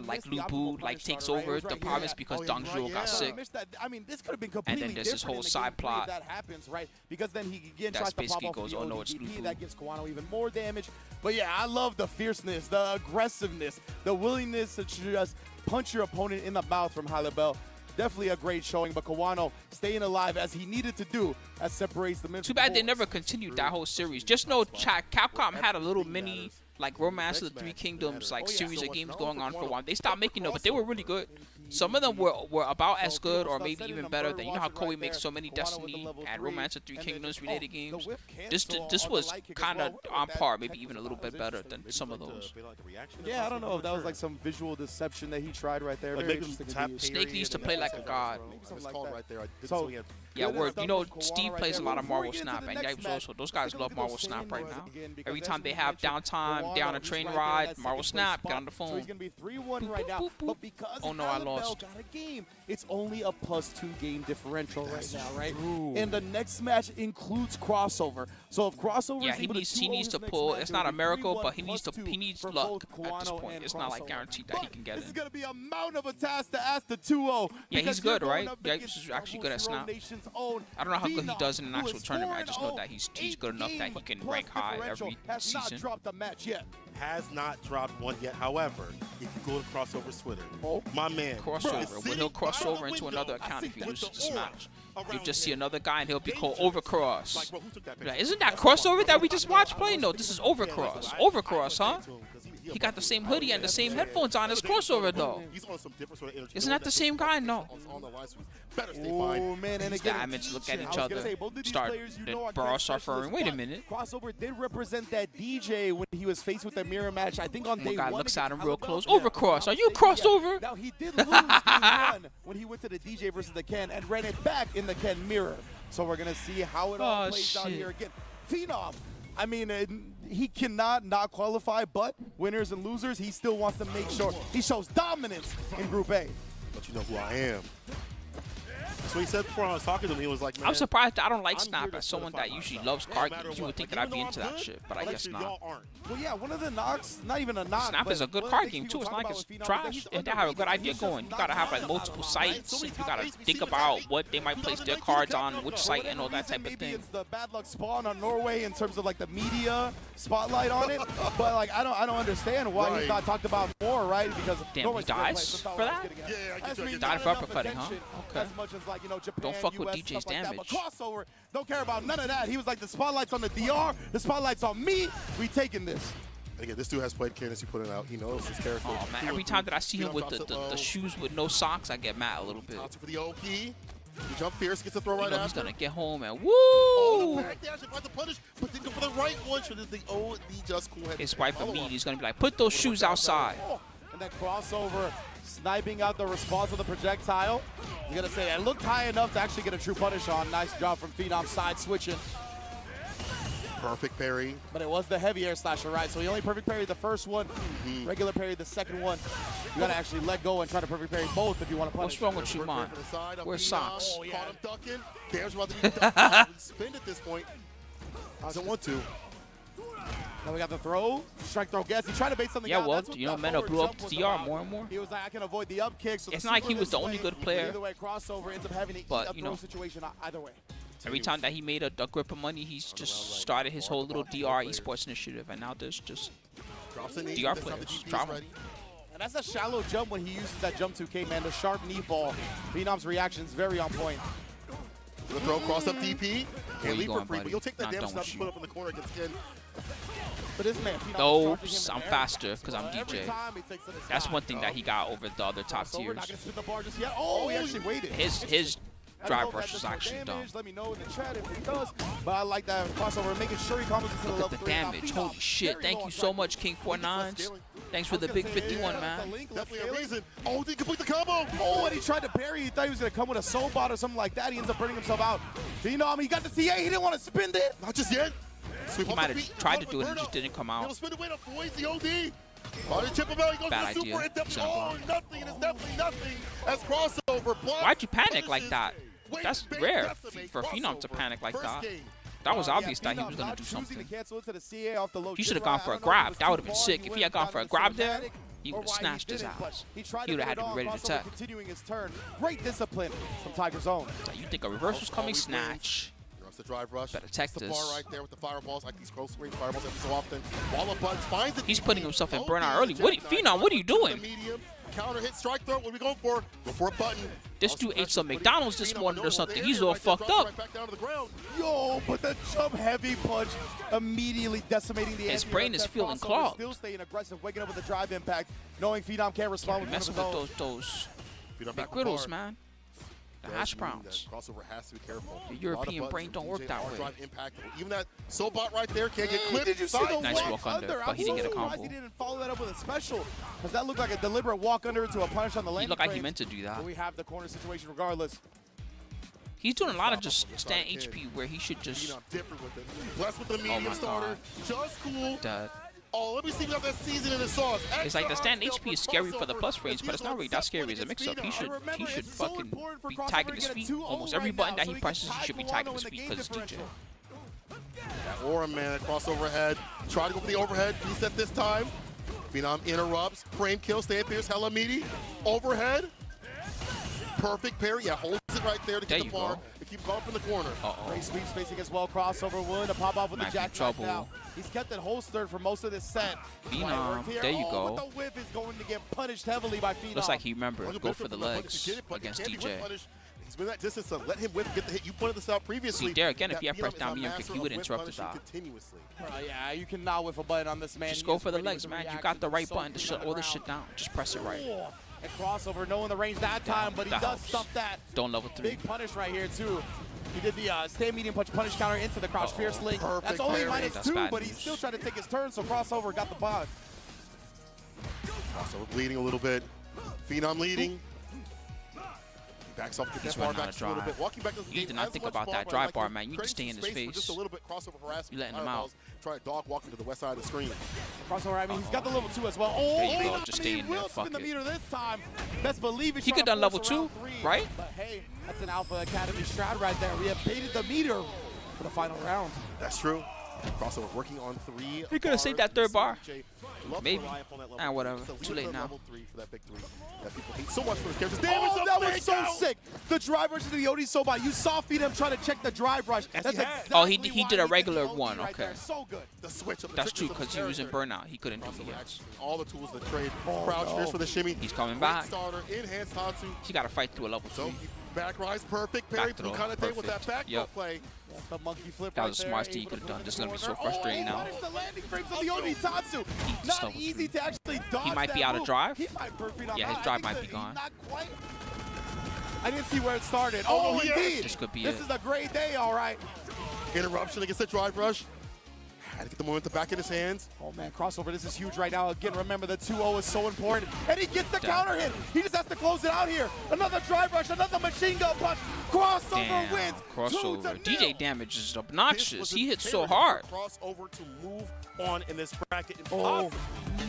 like Lubu like takes over the province because Dongjuo got sick.
I mean, this could have been completely
And then there's this
different
whole
in the
side
game three if
plot
that happens, right? Because then he again
that
tries to pop
basically
off
goes,
the
"Oh no, it's
ODDP.
Lubu."
That gives Quano even more damage. But yeah, I love the fierceness, the aggressiveness, the willingness to just punch your opponent in the mouth from Halibel. Definitely a great showing, but Kawano staying alive as he needed to do as separates the men.
Too bad they never continued that whole series. Just know Capcom had a little mini like Romance of the Three Kingdoms like series of games going on for a while. They stopped making them, but they were really good. Some of them were about as good or maybe even better than, you know how Koei makes so many Destiny and Romance of Three Kingdoms related games? This was kind of on par, maybe even a little bit better than some of those.
Yeah, I don't know if that was like some visual deception that he tried right there. Very interesting.
Snake needs to play like a god.
So,
yeah, you know, Steve plays a lot of Marvel Snap, and Yipes also. Those guys love Marvel Snap right now. Every time they have downtime, down a train ride, Marvel Snap, get on the phone.
So he's going to be 3-1 right now, but because
oh no, I lost.
Got a game, it's only a +2 game differential right now, right? And the next match includes crossover. So if crossover,
yeah, he needs to pull. It's not a miracle, but he needs luck at this point. It's not like guaranteed that he can get it.
This is gonna be a mountain of a task to ask the 2-0.
Yeah, he's good, right? Yipes is actually good at Snap. I don't know how good he does in an actual tournament. I just know that he's good enough that he can rank high every season.
Has not dropped a match yet.
Has not dropped one yet. However, if you go to Crossover's Twitter, my man,
crossover, when he'll cross over into another account if he loses this match. You'll just see another guy and he'll be called Overcross. Like, isn't that crossover that we just watched play? No, this is Overcross. Overcross, huh? He got the same hoodie and the same headphones on as crossover, though. Isn't that the same guy? No.
Oh, man, and again,
damage, look at each other. Start the bar suffering. Wait a minute.
Crossover did represent that DJ when he was faced with the mirror match. I think on day 1.
Guy looks at him real close. Overcross. Are you crossover?
Now, he did lose game 1 when he went to the DJ versus the Ken and ran it back in the Ken mirror. So we're going to see how it all plays out here again. Phenom. I mean, he cannot not qualify, but winners and losers, he still wants to make sure he shows dominance in Group A.
But you know who I am. That's what he said before I was talking to him. He was like, man,
I'm surprised I don't like Snap as someone that usually loves card games. You would think that I'd be into that shit, but I guess not.
Well, yeah, one of the knocks, not even a knock.
Snap is a good card game, too. It's not like it's trash. If they have a good idea going, you got to have like multiple sites. You got to think about what they might place their cards on, which site, and all that type of thing.
Maybe it's the bad luck spawn on Norway in terms of like the media spotlight on it, but like I don't understand why he's not talked about more, right? Because
damn, he dies for that?
Yeah,
he died for uppercutting, huh? Okay.
As much as like, you know, Japan,
don't fuck with
US,
DJ's
like
damage.
But crossover, don't care about none of that. He was like, the spotlight's on the DR, the spotlight's on me. We taking this.
Again, this dude has played Ken as he put it out. He knows his character.
Oh man, every time that I see him with the shoes with no socks, I get mad a little bit.
For the OP, he jump fierce, gets a throw right
after. He's gonna get home and woo!
Oh, the back dash, about to punish, but then go for the right one. Should the OD just cool?
His wife and me, he's gonna be like, put those shoes outside.
And that crossover, sniping out the response of the projectile. He's gonna say it looked high enough to actually get a true punish on. Nice job from Phenom, side switching.
Perfect parry.
But it was the heavy air slasher, right? So he only perfect parried the first one, regular parry the second one. You gotta actually let go and try to perfect parry both if you want to punish.
What's wrong with you, man? Where's socks?
Oh, yeah. Caught him ducking. Dare's about to be ducked. Spin at this point. Doesn't want to.
Now we got the throw. Strike throw guess. He tried to bait something out.
Yeah, well, you know, Meno blew up DR more and more.
He was like, I can avoid the up kick. So
it's not like he was the only good player.
Either way, crossover ends up having to eat a throw situation either way.
Every time that he made a grip of money, he's just started his whole little DR esports initiative, and now there's just DR players. Drama.
And that's a shallow jump when he uses that jump 2K, man. The sharp knee fall. Phenom's reaction is very on point.
The throw cross up DP.
Can't leave for free,
but you'll take that damage stuff and put up in the corner against Ken.
But this man,
Oops, I'm faster because I'm DJ. That's one thing that he got over the other top tiers.
Oh, he actually waited.
His drive rush is actually dumb.
Let me know in the chat if he does. But I like that crossover, making sure he comes into the level 3.
Look at the damage. Holy shit. Thank you so much, King49s. Thanks for the big 51, man.
Definitely a reason. Oh, did he complete the combo?
Oh, and he tried to parry. He thought he was going to come with a soul bot or something like that. He ends up burning himself out. Phenom, he got the CA. He didn't want to spin it.
Not just yet.
He might have tried to do it and just didn't come out.
Spin it, wait up, boys. The OD. Chip him out. He goes
bad
to the super.
idea.
Nothing. It is definitely nothing. As crossover.
Why'd you panic like that? That's rare for Phenom to panic like that. That was obvious that he was going to do something. He should have gone for a grab. That would have been sick. If he had gone for a grab there, he would have snatched his ass. He would have had to be ready to attack.
Great discipline from Tiger Zone.
You think a reverse was coming? Snatch.
The drive rush.
Better tech this.
Bar right there with the fireballs. Like these close range fireballs every so often. Wall of buttons finds it.
He's putting himself in burnout early. Phenom, what are you doing?
Counter hit, strike throw. What are we going for? Go for a button.
This dude ate some McDonald's this morning or something. He's all fucked up.
Right back down to the ground.
Yo, but the jump heavy punch immediately decimating the
His
anti-air.
brain is
That
feeling
crossover
clogged.
Still staying aggressive, waking up with the drive impact, knowing Phenom can't respond with
Messing with those McGriddles, man. The hash browns.
Crossover has to be careful.
The European brain don't work that way.
Impact. Even that Sobot right there can't get clipped.
Did you see the
Nice walk under, but he didn't get a combo.
He didn't follow that up with a special, because that looked like a deliberate walk under into a punish on the landing.
He looked like he
frames.
meant to do that.
But we have the corner situation regardless.
He's doing a lot of just stand HP where he should just.
Different with it. Blessed with the medium
my
starter.
God.
Just cool.
Dead.
Oh, let me see about that season in the sauce.
It's like the stand HP is scary for the plus frames, but it's not really that scary as a mix-up. He should fucking be tagging his feet. Almost every button that he presses, he should be tagging his feet because it's DJ.
That aura, man, that cross overhead. Try to go for the overhead. Reset this time. Phenom interrupts. Frame kill. Stand Pierce. Hella meaty. Overhead. Perfect parry. Yeah, holds it right there to get the bar. To keep going up in the corner.
Great sweep spacing as well. Crossover would to pop off with the jackknife now. He's kept it holstered for most of this set.
Phenom, there you go.
But the whip is going to get punished heavily by Phenom.
Looks like he remembered. Go for the legs against DJ.
He's been that distance, so let him whip, get the hit. You pointed this out previously.
See, there again, if he had pressed down medium kick, he would interrupt that.
Yeah, you cannot whip a button on this man.
Just go for the legs, man. You got the right button to shut all this shit down. Just press it right.
And crossover, knowing the range that time, but he does stuff that.
Don't level 3.
Big punish right here, too. He did the stand medium punch counter into the crouch fierce link. That's only -2, but he's still trying to take his turn, so crossover got the bond.
Crossover bleeding a little bit. Phenom leading. Backs off,
He's
that bar
running out
back
of
a little
drive.
bit. Walking back to the
You did not think about that drive bar, man. You just stay in his face.
Just a little bit crossover harassment.
You letting him out.
Try to dog walking to the west side of the screen.
Crossover, I mean, he's got the level 2 as well.
There you go,
Oh,
just stay in there, fuck
the
it.
meter this time. Best believe
He could done level 2, right?
But hey, that's an Alpha Academy strat right there. We have baited the meter for the final round.
That's true. Crossover working on 3.
He could have saved that third bar. Maybe.
Ah,
whatever. Too late now.
Level 3 for that victory that people hate so much for his characters.
Oh, that was so sick. The drive rush into the OD Sobot. You saw Phenom trying to check the drive rush. That's exactly
oh, he did a regular one.
right
Okay.
there. So good.
The switch of the
That's true
trickness of
because he was in
character.
burnout. He couldn't do it yet.
All the tools of the trade. Crouch fierce for the shimmy.
He's coming
Quick
back.
Starter, enhanced Tatsu.
He got to fight through a level 2.
So back rise, perfect parry.
Back throw,
Blue kind of thing with that
perfect.
back
Yep.
play.
The monkey flip
That
right
was the
there,
smartest thing he
able
could have
to
done.
put
This is
the
going to be so
corner.
frustrating now.
Punished the landing frames of the OD Tatsu.
Just
Not
level
easy
3.
to actually dodge.
He might be
that
out of
move.
drive.
He might burp Phenom
Yeah, his
out. I
drive
think
might
that
be
he's
gone.
Not quite. I didn't see where it started. Oh,
yes.
indeed.
This could be
This
it.
is a great day, all right.
Interruption against the drive rush. Had to get the momentum back in his hands.
Oh, man, crossover. This is huge right now. Again, remember the 2-0 is so important. And he gets the counter hit. He just has to close it out here. Another drive rush, another machine gun punch. Crossover
Damn.
wins.
Crossover.
2-0.
DJ damage is
This
obnoxious.
was
He hits so
imperative
hard.
for Crossover to move on in this bracket and
Oh,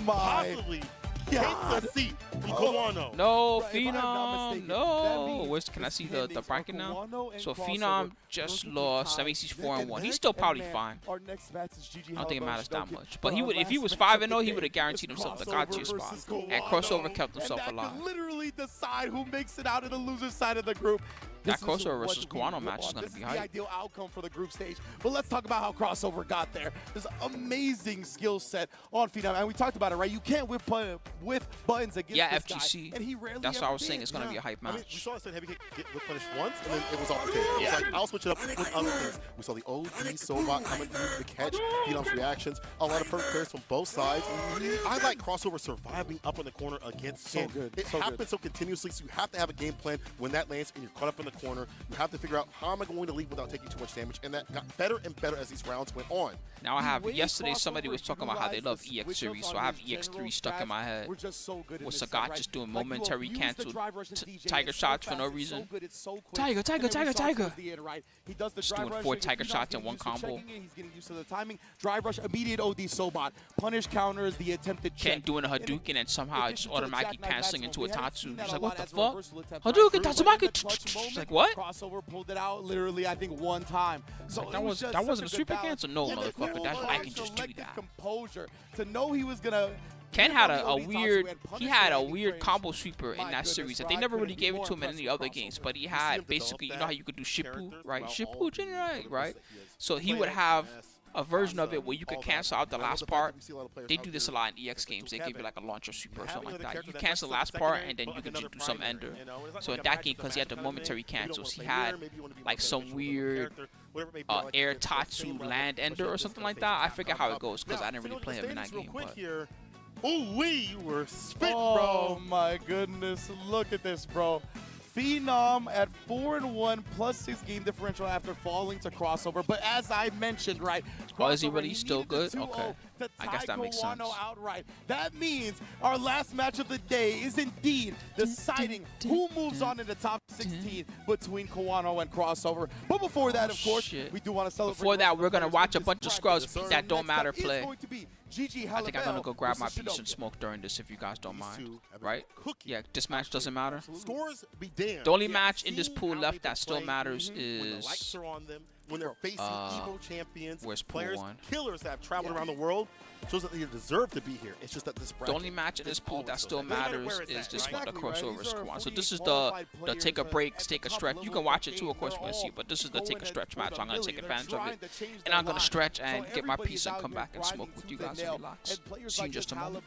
my
possibly take the seat from Kawano.
No,
If I'm not
Phenom.
mistaken, that
No.
means
Where's, can I see the
standings
bracket
for
now?
Kawano and
So
Crossover
Phenom just
versus
lost. That
Kai.
means he's
Neck
4-1.
and
He's
neck,
still
and
probably
man,
fine.
Our next match is GG
I don't think it matters that
Hellberg.
much. But he
Our
would, if he
last
was
match
5-0,
of
he
the
would have
day
guaranteed
is
himself the
Crossover
God tier spot.
versus
And
Kawano.
Crossover kept himself
And that
alive.
could literally decide who makes it out of the loser side of the group.
That
This is
Crossover
what
versus
we
Kawano match is
want.
gonna
This
be
is
hype.
the ideal outcome for the group stage. But let's talk about how Crossover got there. There's an amazing skill set on Phenom, and we talked about it, right? You can't whip buttons against
Yeah,
this
FGC.
guy, and he rarely
That's
ever
what I was
did.
saying. It's going to be a hype
I mean, we
match.
saw Stand Heavy get whip punished once, and then it was off the table. It was like, I'll switch it up with other things. We saw the OD Sobot coming through the catch, Phenom's reactions, a lot of perfect pairs from both sides. I like Crossover surviving up in the corner against
So
him.
good,
It
so
happens
good.
so continuously, so you have to have a game plan when that lands and you're caught up in the corner. You have to figure out how am I going to leave without taking too much damage, and that got better and better as these rounds went on.
Now I have,
The way
yesterday
Crossover
somebody was talking about how they love
utilized the
EX series,
switch-ups
so I
on
have
his
EX3
general
stuck in my
stats
head.
were just so good in
With
this
Sagat
set, right?
just doing
Like, you
momentary
abuse the
cancel
drive rush and DJ,
tiger
it's so
shots for no
fast, it's
reason.
so good, it's so quick.
Tiger,
And then we saw
tiger.
towards the end, right? He does the
Just
drive
doing
rush,
4
and
tiger
Phenom's
shots in
getting
one
used to
combo.
checking it, he's getting used to the timing. Drive rush, immediate OD Sobot. Punish counters, the attempted check.
Ken doing a
And
Hadouken and somehow
it
it's
gets into a
automatically
jackknife
canceling into a
maximum. We haven't
Tatsu.
seen that
She's
a
like,
lot
what the
as a
fuck?
reversal attempt,
Hadouken,
right?
Tatsumaki.
But in the clutch moment,
Like, what?
Crossover pulled it out literally, I think, one time. So
Like,
it
that
was just
wasn't a
such
super
good balance.
cancel? No,
And the
motherfucker,
cool
that's- I
part,
can just do
selective
that.
composure to know he was gonna.
Ken had a
OD
weird,
Tatsu and
he
punish
had a
landing
weird
frames.
combo sweeper in
My
that
goodness,
series that
bro,
they
I
never really
couldn't
gave
be
it to him
more
in any
impressed
other
with
games.
Crossover.
But he
him
had
develop
basically, you know
that
how you could do Shippu,
character
right?
throughout
Shippu
all
Generate,
the
right?
players that he is
So he
playing
would have
as
a version of it where you could cancel out the last part. They do this a lot in EX games. They give you like a launcher super or something like that. You cancel the last part and then you can just do some ender. So in that game, because he had the momentary cancels, he had like some weird air tatsu land ender or something like that. I forget how it goes because I didn't really play him in that game.
Oh, you were spit, bro.
Oh my goodness, look at this, bro. Phenom at 4-1 plus 6 game differential after falling to crossover. But as I mentioned, right?
Oh, is he really still good? Okay. I guess that makes sense.
Outright. That means our last match of the day is indeed deciding who moves on in the top 16 between Kawano and crossover. But before that, of course, we do want to celebrate.
Before that, we're going to watch a bunch of scrubs that don't matter play. I think I'm going to go grab my piece and smoke during this if you guys don't mind. Right? Yeah, this match doesn't matter.
Scores be damned.
The only match in this pool left that still matters is
when they're facing Evo champions,
where's pool
players,
1?
Killers that have traveled around the world, shows that they deserve to be here. It's just that this bracket,
the only match in this pool that still matters is this one, the crossover squad. So this is the take a break, take a stretch. You can watch it too, of course, when you see it, but this is the take a stretch match. I'm going to take advantage of it, and I'm going to stretch and get my piece and come back and smoke with you guys and relax. See you in just a moment.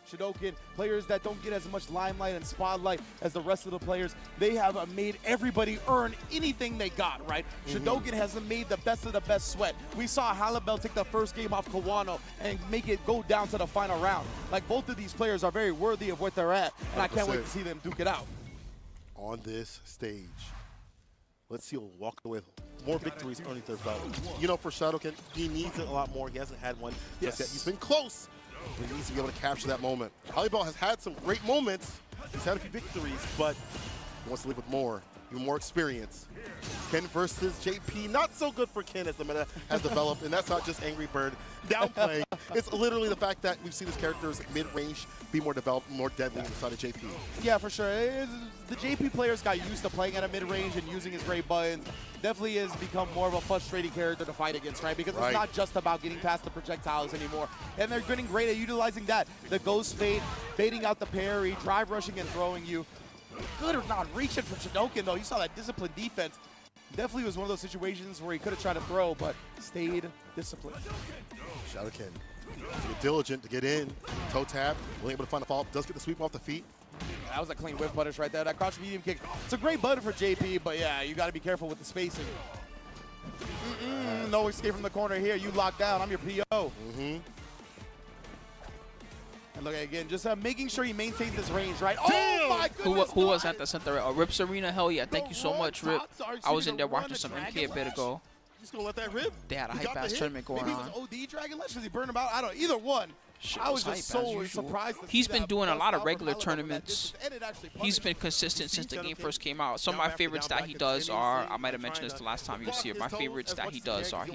Shidoken, players that don't get as much limelight and spotlight as the rest of the players, they have made everybody earn anything they got, right? Shidoken has made the best of the best sweat. We saw Halibel take the first game off Kawano and make it go down to the final round. Like, both of these players are very worthy of what they're at, and I can't wait to see them duke it out.
On this stage, let's see who'll walk away with more victories earning their belt. You know, for Shidoken, he needs it a lot more. He hasn't had one just yet. He's been close. He needs to be able to capture that moment. Halibel has had some great moments. He's had a few victories, but he wants to live with more, even more experience. Ken versus JP, not so good for Ken as the meta has developed, and that's not just Angry Bird downplaying. It's literally the fact that we've seen his characters mid-range be more developed, more deadly on the side of JP.
Yeah, for sure. The JP players got used to playing at a mid-range and using his great buttons. Definitely has become more of a frustrating character to fight against, right? Because it's not just about getting past the projectiles anymore. And they're getting great at utilizing that. The ghost fade, baiting out the parry, drive rushing and throwing you. Good or not reaching from Shidoken, though. You saw that disciplined defense. Definitely was one of those situations where he could have tried to throw, but stayed disciplined.
Shidoken, diligent to get in. Toe tap, really able to find the follow-up. Does get the sweep off the feet.
That was a clean whip punish right there. That crouch medium kick. It's a great button for JP, but yeah, you got to be careful with the spacing. No escape from the corner here. You locked down. I'm your PO. And look again, just making sure he maintains his range, right? Oh my goodness!
Who was at the center? Rip's Arena? Hell yeah! Thank you so much, Rip. I was in there watching some MK a bit ago.
He's gonna let that rip.
They had a hype-ass tournament going on.
Maybe it was OD Dragon Lash because he burned him out. I don't. Either one. I was just so surprised.
He's been doing a lot of regular tournaments. He's been consistent since the game first came out. Some of my favorites that he does are, I might have mentioned this the last time you see it, my favorites that he does are,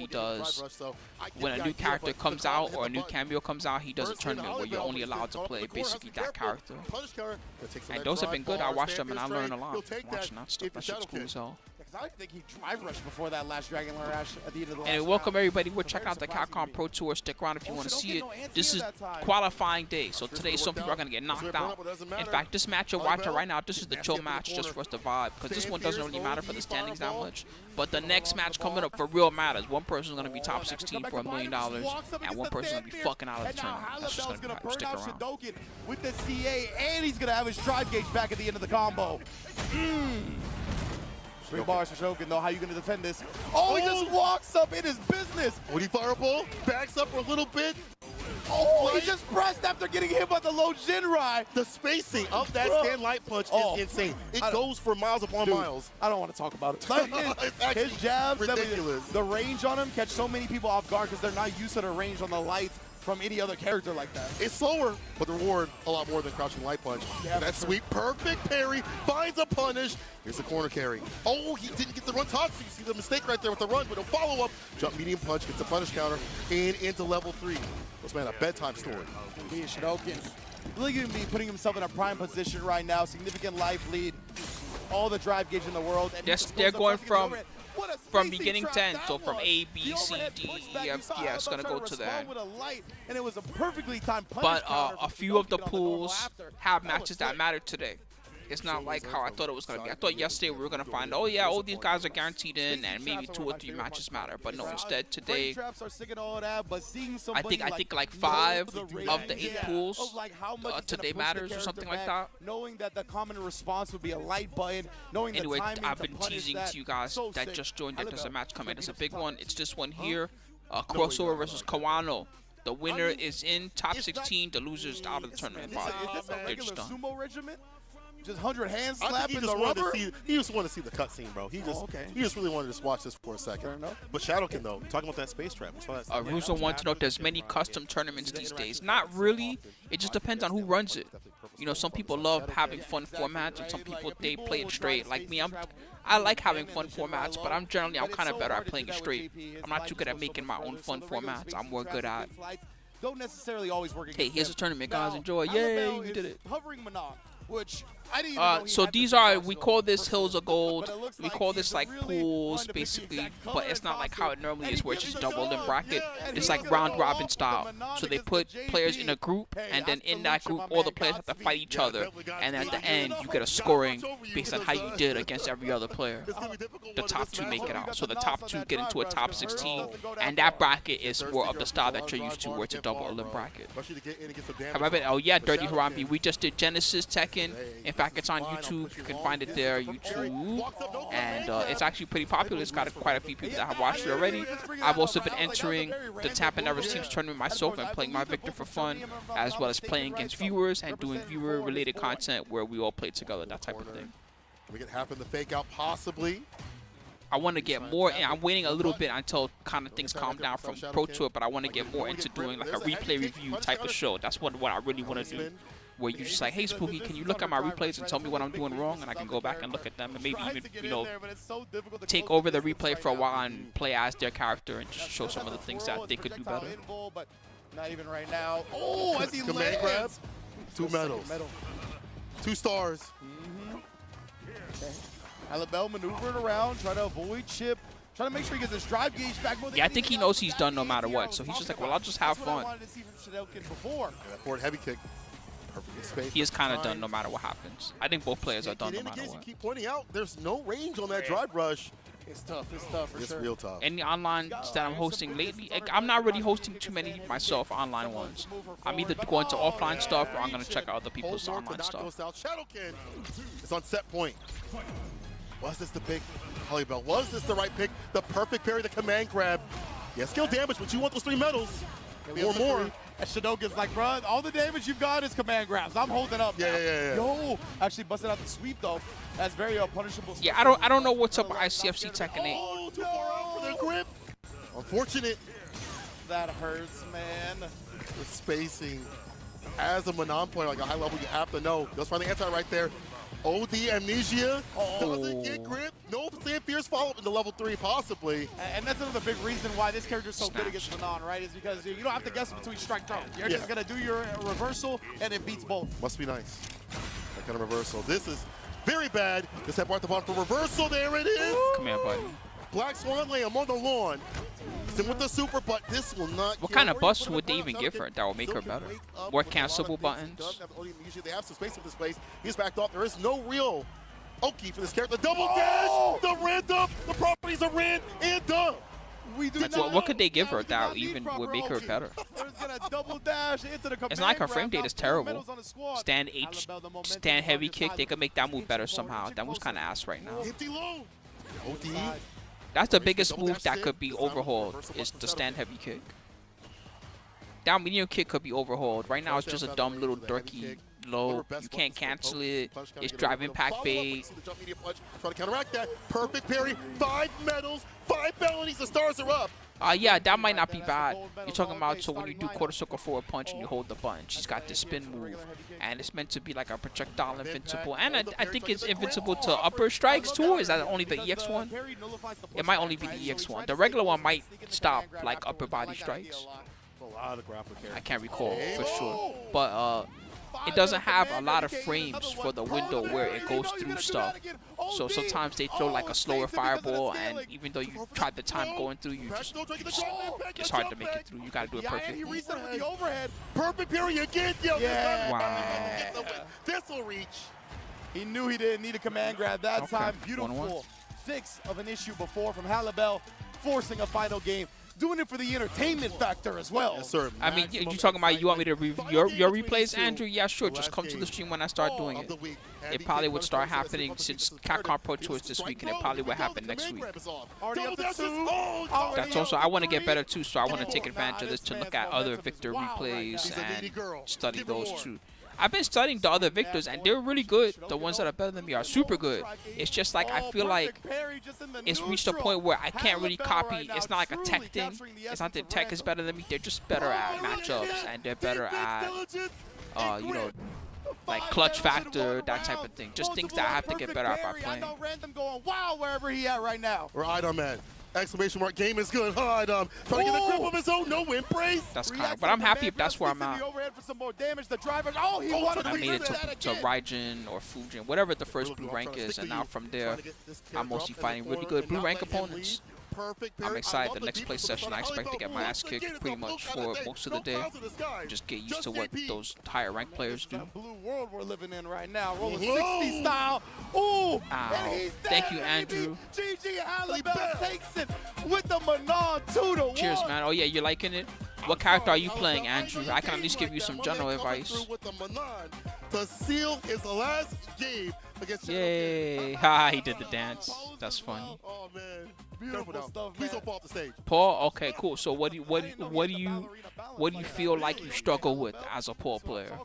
when a new character comes out or a new cameo comes out, he does a tournament where you're only allowed to play basically that character. And those have been good. I watched them and I learned a lot watching that stuff. That shit's cool as hell.
I think he drive rushed before that last Dragon Lash at the end of the last
And welcome everybody. We're checking out the Capcom Pro Tour. Stick around if you want to see it. This is qualifying day, so today some people are going to get knocked out. In fact, this match you're watching right now, this is the chill match just for us to vibe, because this one doesn't really matter for the standings that much. But the next match coming up for real matters. One person's going to be top 16 for $1 million, and one person's going to be fucking out of the tournament. That's just going to matter. Stick around.
With the CA, and he's going to have his drive gauge back at the end of the combo. 3 bars for Shogun, though. How you going to defend this? Oh, he just walks up in his business.
Would he fireball? Backs up for a little bit.
Oh, he just pressed after getting hit by the low Jinrai.
The spacing of that stand light punch is insane. It goes for miles upon miles.
I don't want to talk about it. Like, his jabs, ridiculous. The range on him catch so many people off guard because they're not used to the range on the lights from any other character like that.
It's slower, but the reward a lot more than crouching light punch. Yeah, that sweet, perfect parry, finds a punish. Here's the corner carry. Oh, he didn't get the run Tatsu. You see the mistake right there with the run, but a follow-up. Jump medium punch, gets a punish counter, and into level 3. This man, a bedtime story.
Shidoken really going to be putting himself in a prime position right now. Significant life lead. All the drive gauge in the world. And
yes, they're going from beginning to end, so from A, B, C, D, E, F, yeah, it's going to go to the end.
And it was a perfectly timed
but a few of the pools have matches that matter today. It's not like how I thought it was going to be. I thought yesterday we were going to find, oh yeah, all these guys are guaranteed in, and maybe 2 or 3 matches matter. But no, instead today, I think like 5 of the 8 pools today matters or something like that.
Knowing that the common response would be a light button. Knowing
anyway,
the timing
I've been teasing to you guys that just joined that there's a match coming. It's a big one. It's this one here, Crossover versus Kawano. The winner is in top 16. The loser is out of the tournament.
Is this a regular sumo regiment? Just 100 hands
I
slapping
think
the rubber?
he just wanted to see the cutscene, bro. He just really wanted to just watch this for a second. But Shadowkin, though, talking about that space trap.
Russo wants to know if there's many custom tournaments these days. Not really. It just depends on who runs it. You know, some people love having fun formats, and some people, they play it straight. Like me, I like having fun formats, but I'm kind of better at playing it straight. I'm not too good at making my own fun formats. I'm more good at,
don't necessarily always work.
Hey, here's a tournament, guys. Enjoy. Yay, we did it.
Hovering Manon, which I didn't even know
so these are, we call this Hills of Gold. We call this like pools, basically, but it's not like how it normally is, where it's just double in bracket. It's like round robin style. So they put players in a group, and then in that group, all the players have to fight each other. And at the end, you get a scoring based on how you did against every other player. The top 2 make it out. So the top 2 get into a top 16, and that bracket is more of the style that you're used to, where it's a double elim bracket. However, oh yeah, Dirty Harambe, we just did Genesis Tekken. In fact, it's on YouTube. You can find it there, YouTube, and it's actually pretty popular. It's got quite a few people that have watched it already. I've also been entering the Tampa Never Teams tournament myself and playing my Victor for fun, as well as playing against viewers and doing viewer-related content where we all play together, that type of thing.
We could happen the fake out possibly.
I want to get more in. I'm waiting a little bit until kind of things calm down from Pro Tour, but I want to get more into doing like a replay review type of show. That's what I really want to do. Where you're just like, hey, Spooky, can you look at my replays and tell me what I'm doing wrong? And I can go back and look at them and maybe even, you know, take over the replay for a while and play as their character and just show some of the things that they could do better.
Not even right now. Oh, as he
command grab. 2 medals. 2 stars.
Alabel maneuvering around, trying to avoid Chip. Trying to make sure he gets his drive gauge back.
Yeah, I think he knows he's done no matter what. So he's just like, well, I'll just have fun.
That forward heavy kick.
He is kind of done no matter what happens. I think both players are done no matter what.
You keep pointing out, there's no range on that drive rush.
It's tough. It's tough for sure.
It's real tough.
Any online that I'm hosting lately, I'm not really hosting too many myself online ones. I'm either going to offline stuff or I'm going to check out other people's online stuff.
Shadowkin is on set point. Was this the pick? Hollybell, was this the right pick? The perfect parry, the command grab. Yeah, skill damage, but you want those 3 medals. Or more.
And Shinoga's like, bro, all the damage you've got is command grabs. I'm holding up now.
Yeah.
Yo, actually busted out the sweep though. That's very punishable.
Yeah, I don't know what's up with ICFC Tekken 8.
Oh, too far out for the grip. Unfortunate.
That hurts, man.
The spacing. As a Manon player, like a high level, you have to know. Goes for the anti right there. OD Amnesia doesn't get grip. No Sam Fierce follow-up into level 3, possibly.
And that's another big reason why this character is so good against Manon, right? Is because you don't have to guess between strike throw. You're just going to do your reversal, and it beats both.
Must be nice. That kind of reversal. This is very bad. This had brought the ball for reversal. There it is.
Come here, buddy.
Black Swan Lamb on the lawn. Then with the super, but this will not.
What kind of buffs would they even give her that will make her better? More cancelable buttons?
Usually they have some space in this place. He's backed off. There is no real Oki for this character. The double dash, the random, the properties are ran and done.
What could they give her that even would make her better? It's not like her frame data is terrible. Stand heavy kick, they could make that move better somehow. That move's kind of ass right now. That's the biggest move that could be overhauled, is the stand heavy kick. Down medium kick could be overhauled. Right now it's just a dumb little dorky low. You can't cancel it. It's drive impact bait.
Try to counteract that. Perfect parry. 5 medals, 5 felonies. The stars are up.
Yeah, that might not be bad. You're talking about, so when you do quarter circle forward punch and you hold the button, she's got this spin move, and it's meant to be like a projectile invincible, and I think it's invincible to upper strikes too, or is that only the EX one? It might only be the EX one. The regular one might stop like upper body strikes. I can't recall for sure, but it doesn't have a lot of frames for the window where it goes through stuff. So sometimes they throw like a slower fireball, and even though you tried the time going through, it's hard to make it through. You gotta do it perfectly.
Perfect parry again.
Wow.
This will reach.
He knew he didn't need a command grab that
Okay.
time.
1-1.
Beautiful fix of an issue before from Halibel, forcing a final game. Doing it for the entertainment factor as well.
Yes, sir.
I mean, you talking about you want me to review your replays, Andrew? Yeah, sure. Just come to the stream when I start doing it. It probably would start happening since Capcom Pro Tour is this week, and it probably will happen next week.
Already up to 2.
That's also, I want to get better too, so I want to take advantage of this to look at other Victor replays and study those too. I've been studying the other Victors, and they're really good. The ones that are better than me are super good. It's just like I feel like it's reached a point where I can't really copy. It's not like a tech thing. It's not that tech is better than me. They're just better at matchups, and they're better at, you know, like clutch factor, that type of thing. Just things that I have to get better at by playing.
Random going wow wherever he at right now.
Where Idom at? Exclamation mark, game is good. Idom trying to get a grip of his own, no win brace.
That's kind of, but I'm happy if that's where I'm at. I made it to Raijin or Fujin, whatever the first blue rank is, and now from there, I'm mostly fighting really good blue rank opponents. I'm excited. The next play session, I expect to get my ass kicked pretty much for most of the day. Just get used to what those higher rank players do.
Blue world we're living in right now. Rolling 60 style. Ooh, and he's
thank you, Andrew.
GG Halibel takes it with the Manon 2-1.
Cheers, man. Oh yeah, you liking it? What character are you playing, Andrew? I can at least give you some general advice.
To seal his last game against
Yay! Ha! He did the dance. That's funny.
Oh man, beautiful stuff. Please don't fall off the stage.
Paul, okay, cool. So what do you feel like you struggle with as a Paul player?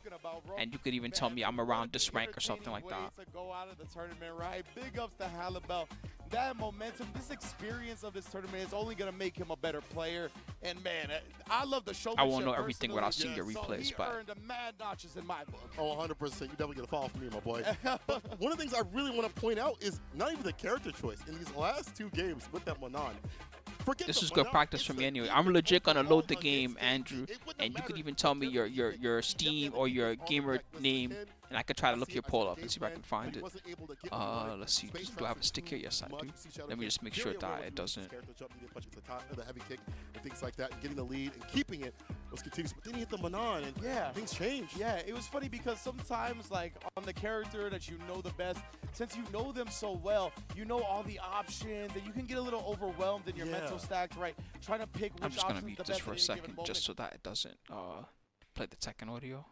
And you could even tell me I'm around this rank or something like that.
Go out of the tournament, right? Big ups to Halibel. That momentum, this experience of this tournament is only gonna make him a better player. And man, I love the showmanship.
I won't know everything without seeing your replays,
so he earned a mad notches in my book.
Oh, 100%. You definitely get a follow from me, my boy. But one of the things I really want to point out is not even the character choice in these last 2 games with that Manon.
This is good practice for me anyway. I'm legit gonna load the game, Andrew, and you could even tell me your Steam or your gamer name, and I could try to look your poll up and see if I can find it. Let's see. Do I have a stick here? Yes, I do. Let me just make sure that it doesn't.
The heavy kick and things like that, and getting the lead and keeping it was continuous. But then he hit the Manon, and things changed.
Yeah, it was funny because sometimes, like on the character that you know the best, since you know them so well, you know all the options, and you can get a little overwhelmed in your mental stacks, right? Trying to pick which
I'm just gonna
option's
mute
the
this
best
for a
at any given
second,
moment.
just so that it doesn't play the Tekken audio.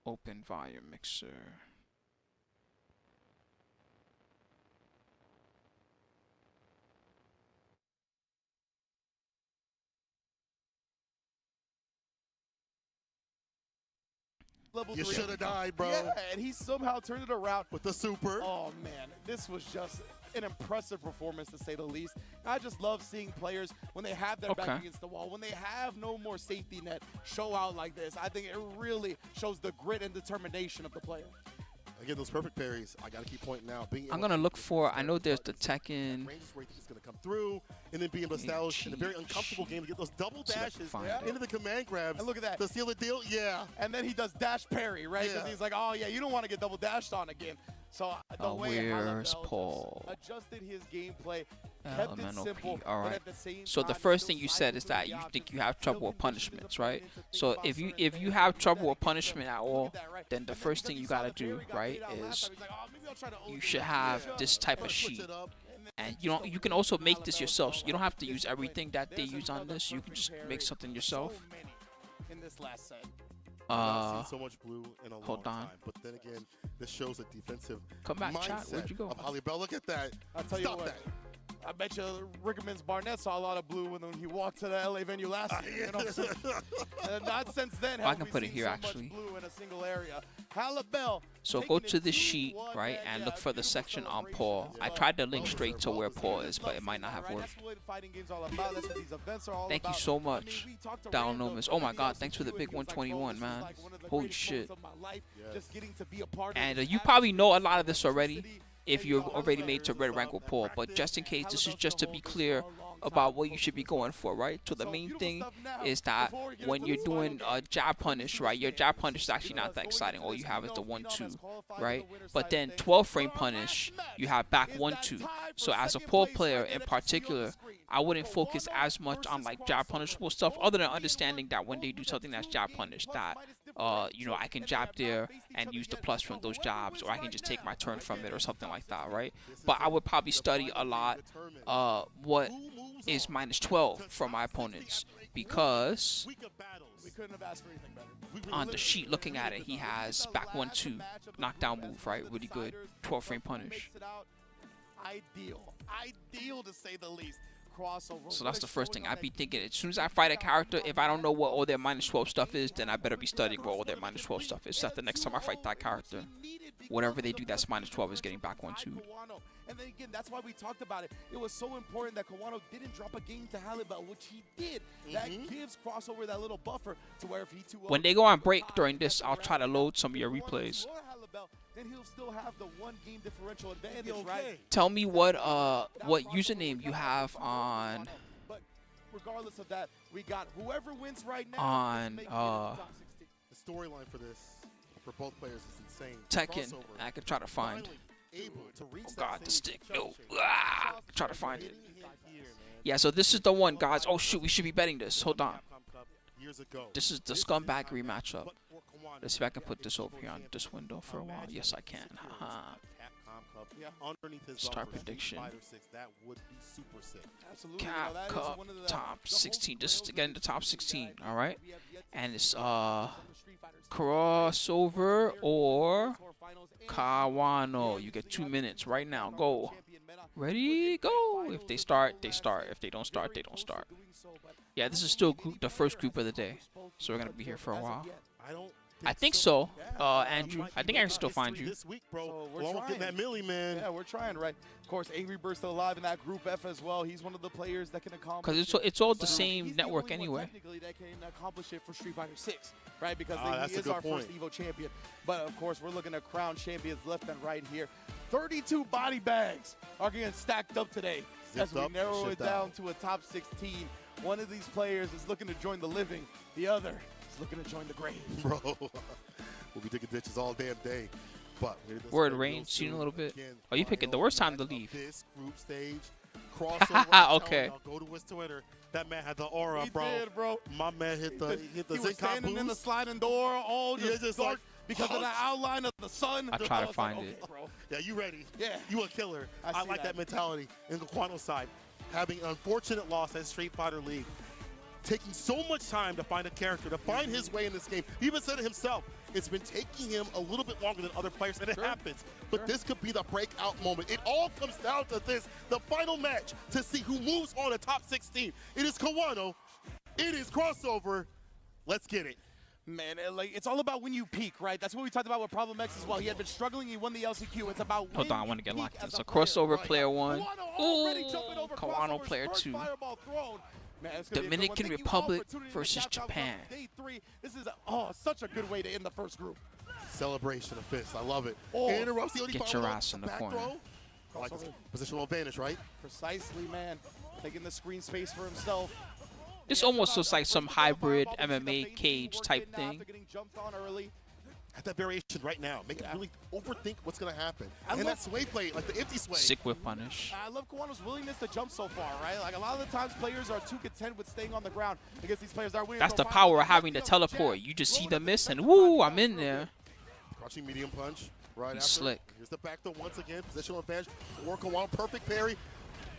Open volume mixer.
You should have died, bro.
Yeah, and he somehow turned it around
with the super.
Oh man, this was just an impressive performance to say the least. I just love seeing players when they have their back against the wall, when they have no more safety net, show out like this. I think it really shows the grit and determination of the player.
Again, those perfect parries. I gotta keep pointing now.
I'm gonna look for. I know there's the Tekken.
Ranges where he's gonna come through, and then being able to establish in a very uncomfortable game to get those double dashes into the command grabs.
And look at that.
To seal the deal,
And then he does dash parry, right? Because he's like, oh yeah, you don't want to get double dashed on again. So the way
where's Paul?
Adjusted his gameplay, kept it simple,
all right.
but at the same
So the
time,
first thing you said is that you think you have trouble with punishments, right? So if you have trouble with punishment at all, then the first thing you gotta do, right, is you should have this type of sheet. And you can also make this yourself. So you don't have to use everything that they use on this. You can just make something yourself.
In this last set.
I've seen so much blue in a
hold
long
on.
time, but then again, this shows a defensive
Come back,
mindset
chat. Where'd you go?
of Halibel. Look at that.
I'll tell you what. I bet you Rickman's Barnett saw a lot of blue when he walked to the LA venue last year. You know what I'm saying? Not since then have
I can put it here, actually.
Blue in a single area. Halibel.
So go to the sheet, right, and look for the section on Paul. I tried to link straight to where Paul is, but it might not have worked. Thank you so much, Dalnomus. Oh my God, thanks for the big 121, man. Holy shit. And you probably know a lot of this already if you're already made to red rank with Paul, but just in case, this is just to be clear about what you should be going for, right? So the main thing is that when you're doing a jab punish, right, your jab punish is actually not that exciting. All you have is the 1-2, right? But then 12 frame punish, you have back 1-2. So as a pro player in particular, I wouldn't focus as much on like jab punishable stuff, other than understanding that when they do something that's jab punish, that you know, I can jab there and use the plus from those jabs, or I can just take my turn from it or something like that, right? But I would probably study a lot what is -12 from my opponents, because on the sheet looking at it, he has back 1-2 knockdown move, right? Really good 12 frame punish.
Ideal to say the least.
So that's the first thing. I'd be thinking, as soon as I fight a character, if I don't know what all their -12 stuff is, then I better be studying what all their -12 stuff is. So that the next time I fight that character, whatever they do that's -12 is getting back 1-2.
And then again, that's why we talked about it. It was so important that Kawano didn't drop a game to Halibut, which he did. That gives Crossover that little buffer to where if he 2-0.
When they go on break during this, I'll try to load some of your replays.
Then he'll still have the 1 game differential advantage, right?
Tell me what username you have on.
But regardless of that, we got whoever wins right now
on
the storyline for this for both players is insane.
Tekken. I could try to find. Oh God, the stick. No. Try to find it. Yeah, so this is the one, guys. Oh shoot, we should be betting this. Hold on. This is the scumbaggery matchup. Let's see if I can put this over here on this window for a while. Yes, I can. Haha. Start prediction. Capcom top 16. This is to get into top 16. All right, and it's crossover or Kawano. You get 2 minutes right now. Go. Ready? Go. If they start, they start. If they don't start, they don't start. Yeah, this is still the first group of the day, so we're gonna be here for a while. I think so, Andrew. I think I can still find you.
This week, bro. We're getting that milli, man.
Yeah, we're trying, right? Of course, Angry Bird's still alive in that Group F as well. He's one of the players that can accomplish.
Because it's all the same network anyway.
Technically, that can accomplish it for Street Fighter 6, right? Because he is our first Evo champion. But of course, we're looking at crown champions left and right here. 32 body bags are getting stacked up today as we narrow it down to a top 16. One of these players is looking to join the living. The other is looking to join the grave.
Bro, we'll be digging ditches all damn day. But
word range, seen a little bit. Oh, you picking the worst time to leave.
This group stage crossover.
Okay.
Go to his Twitter. That man had the aura,
He
bro.
did, bro.
My man hit the
He was standing
boost.
in the sliding door, all just dark because of the outline of the sun.
I try to find it.
Bro.
Yeah, you ready?
Yeah.
You a killer. I like that mentality. In the Quano side, having an unfortunate loss at Street Fighter League, taking so much time to find a character, to find his way in this game. He even said it himself. It's been taking him a little bit longer than other players, and it happens. But this could be the breakout moment. It all comes down to this, the final match, to see who moves on to top 16. It is Kawano. It is crossover. Let's get it.
Man, it's all about when you peak, right? That's what we talked about with Problem X as well. He had been struggling. He won the LCQ. It's about
Hold on, I want to get locked in. So crossover player 1. Ooh, Kawano player 2.
Man,
Dominican Republic versus Japan.
Day 3. This is such a good way to end the first group.
Celebration of fists. I love it. Interrupts the
Get your ass in the corner.
I like this positional advantage, right?
Precisely, man. Taking the screen space for himself.
This almost looks like some hybrid MMA cage type thing.
At that variation right now, make it really overthink what's going to happen. And that sway play, like the empty sway.
Sick whip punish.
I love Kawano's willingness to jump so far, right? Like a lot of the times players are too content with staying on the ground against these players that are winning.
That's the power of having to teleport. You just see the miss and woo, I'm in there.
Crouching medium punch right
He's
after.
Slick.
Here's the back throw once again. Positional advantage for Kawano. Perfect parry.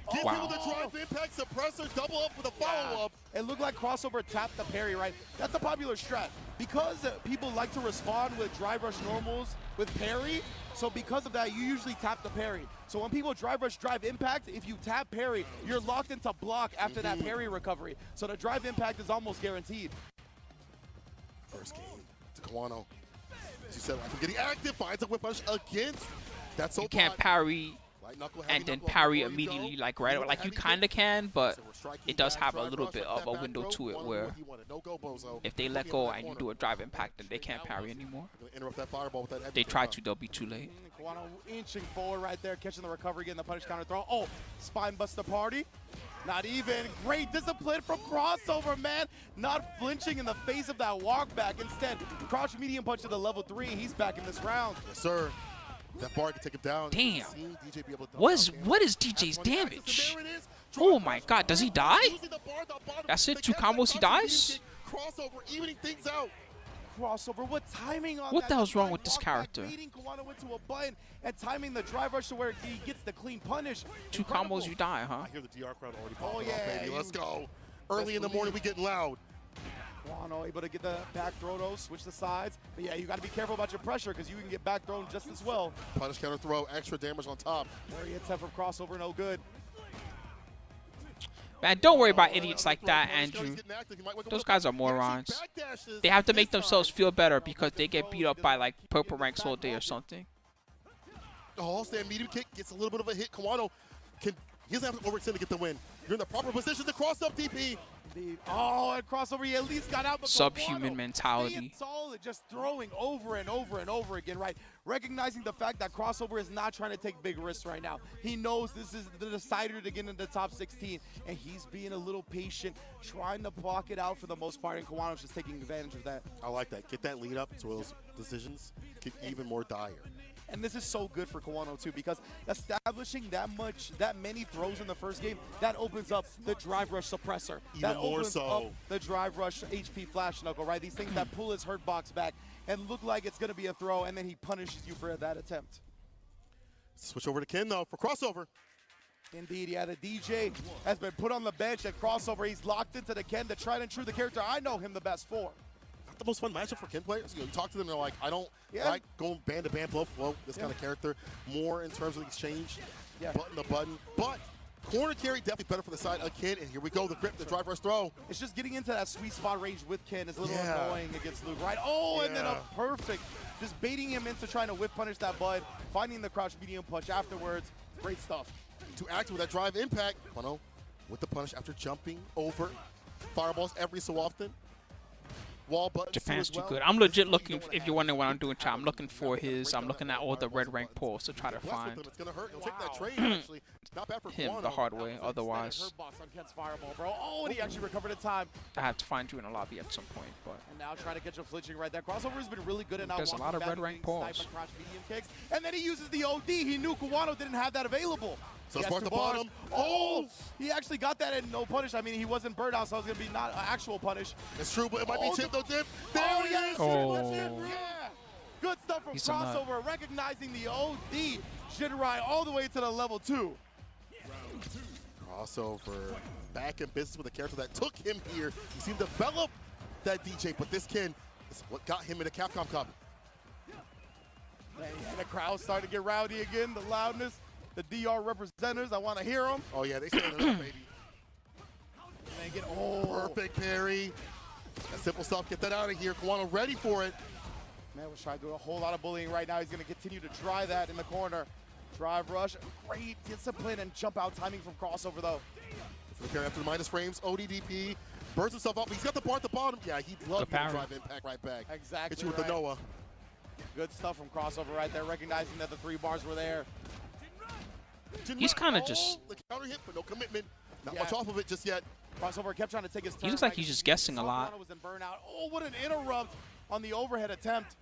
Gives him with the drive impact suppressor, double up with a follow-up.
It looked like crossover tapped the parry, right? That's a popular strat. Because people like to respond with drive rush normals with parry, so because of that, you usually tap the parry. So when people drive rush drive impact, if you tap parry, you're locked into block after that parry recovery. So the drive impact is almost guaranteed.
First game to Kawano. As you said, like getting active, finds a whip punch against. That's so
You can't parry and then parry immediately, like right, like you kind of can, but it does have a little bit of a window to it where if they let go and you do a drive impact, then they can't parry anymore. They try to, they'll be too late.
Kawano inching forward right there, catching the recovery, getting the punish counter throw. Oh, spine buster party. Not even. Great discipline from Crossover, man. Not flinching in the face of that walk back. Instead, crouch medium punch to the level 3. He's back in this round.
Yes, sir. That bar can take him down.
Damn. What is DJ's damage? Oh my god, does he die? That's it? 2 combos, he dies?
Crossover, evening things out.
Crossover, what timing on
what the hell's wrong
drive
with this
walk back,
character?
beating Kawano into a button and timing the drive rush to where he gets the clean punish.
2 combos, you die, huh?
I hear the DR crowd already popping
Oh yeah,
baby. Let's go. Early in the morning, we getting loud.
Kawano able to get the back throw though, switch the sides. But yeah, you got to be careful about your pressure because you can get back thrown just as well.
Punish counter throw, extra damage on top.
Very attempt from Crossover, no good.
Man, don't worry about idiots like that, Andrew. Those guys are morons. They have to make themselves feel better because they get beat up by like purple ranks all day or something.
Oh, stand medium kick gets a little bit of a hit. Kawano he doesn't have to overextend to get the win. You're in the proper position to cross up DP.
Oh, and Crossover, he at least got out. But
Subhuman
Kawano,
mentality.
solid, just throwing over and over and over again, right? Recognizing the fact that Crossover is not trying to take big risks right now. He knows this is the decider to get into the top 16, and he's being a little patient, trying to block it out for the most part, and Kawano's just taking advantage of that.
I like that. Get that lead up so those decisions get even more dire.
And this is so good for Kawano too, because establishing that many throws in the first game, that opens up the drive rush suppressor.
Even
that
more
opens
so.
up the drive rush HP flash knuckle, right? These things that pull his hurt box back and look like it's gonna be a throw, and then he punishes you for that attempt.
Switch over to Ken though for Crossover.
Indeed, yeah, the DJ has been put on the bench at Crossover. He's locked into the Ken, the tried and true, the character I know him the best for.
The most fun matchup for Ken players. You talk to them, they're like, I don't like going band to band, blow, this kind of character. More in terms of the exchange, button to button. But corner carry definitely better for the side of Ken. And here we go, the grip, the drive rush throw.
It's just getting into that sweet spot range with Ken is a little annoying against Luke, right? Oh, and then a perfect, just baiting him into trying to whip punish that bud, finding the crouch medium punch afterwards. Great stuff.
To act with that drive impact, Kawano with the punish after jumping over fireballs every so often. Wall buttons
Japan's too
well.
good. I'm legit looking, if you're wondering what I'm doing, chat, I'm looking at all the red rank polls to try to find
It's gonna hurt. He'll take that trade, actually. Not bad for
him
Kawano.
the hard way. Otherwise,
Box on Ken's fireball, bro. Oh, and he actually recovered in time.
I have to find you in a lobby at some point. But
And now trying to catch him flinching right there. Crossover's been really good at not
There's a lot of red rank pulls.
Medium kicks. And then he uses the OD. He knew Kawano didn't have that available.
So
He has
it's part
two
the
bars.
bottom.
Oh, he actually got that and no punish. I mean, he wasn't burned out, so it was going to be not an actual punish.
It's true, but it might be chip, no dip. There he is.
Oh.
Yeah. Good stuff from
He's a nut.
Crossover, recognizing the OD. Shinrai all the way to the level 2.
Crossover back in business with a character that took him here. You see him develop that DJ, but this Ken is what got him in the Capcom Cup.
And the crowd starting to get rowdy again, the loudness. The DR representatives, I want to hear them.
Oh yeah, they stand it up, baby.
And get
Perfect parry. That simple stuff, get that out of here. Kawano ready for it.
Man, was trying to do a whole lot of bullying right now. He's going to continue to try that in the corner. Drive rush, great discipline and jump out timing from Crossover though.
For the parry after the minus frames, ODDP burns himself up. He's got the bar at the bottom. Yeah, he'd love to drive impact right back.
Exactly.
Hit you with the Noah.
Good stuff from Crossover right there, recognizing that the 3 bars were there.
He's kind of just.
The counter hit, but no commitment. Not much off of it just yet.
Crossover kept trying to take his turn.
He looks like he's just guessing a lot.
Was in burnout. Oh, what an interrupt on the overhead attempt.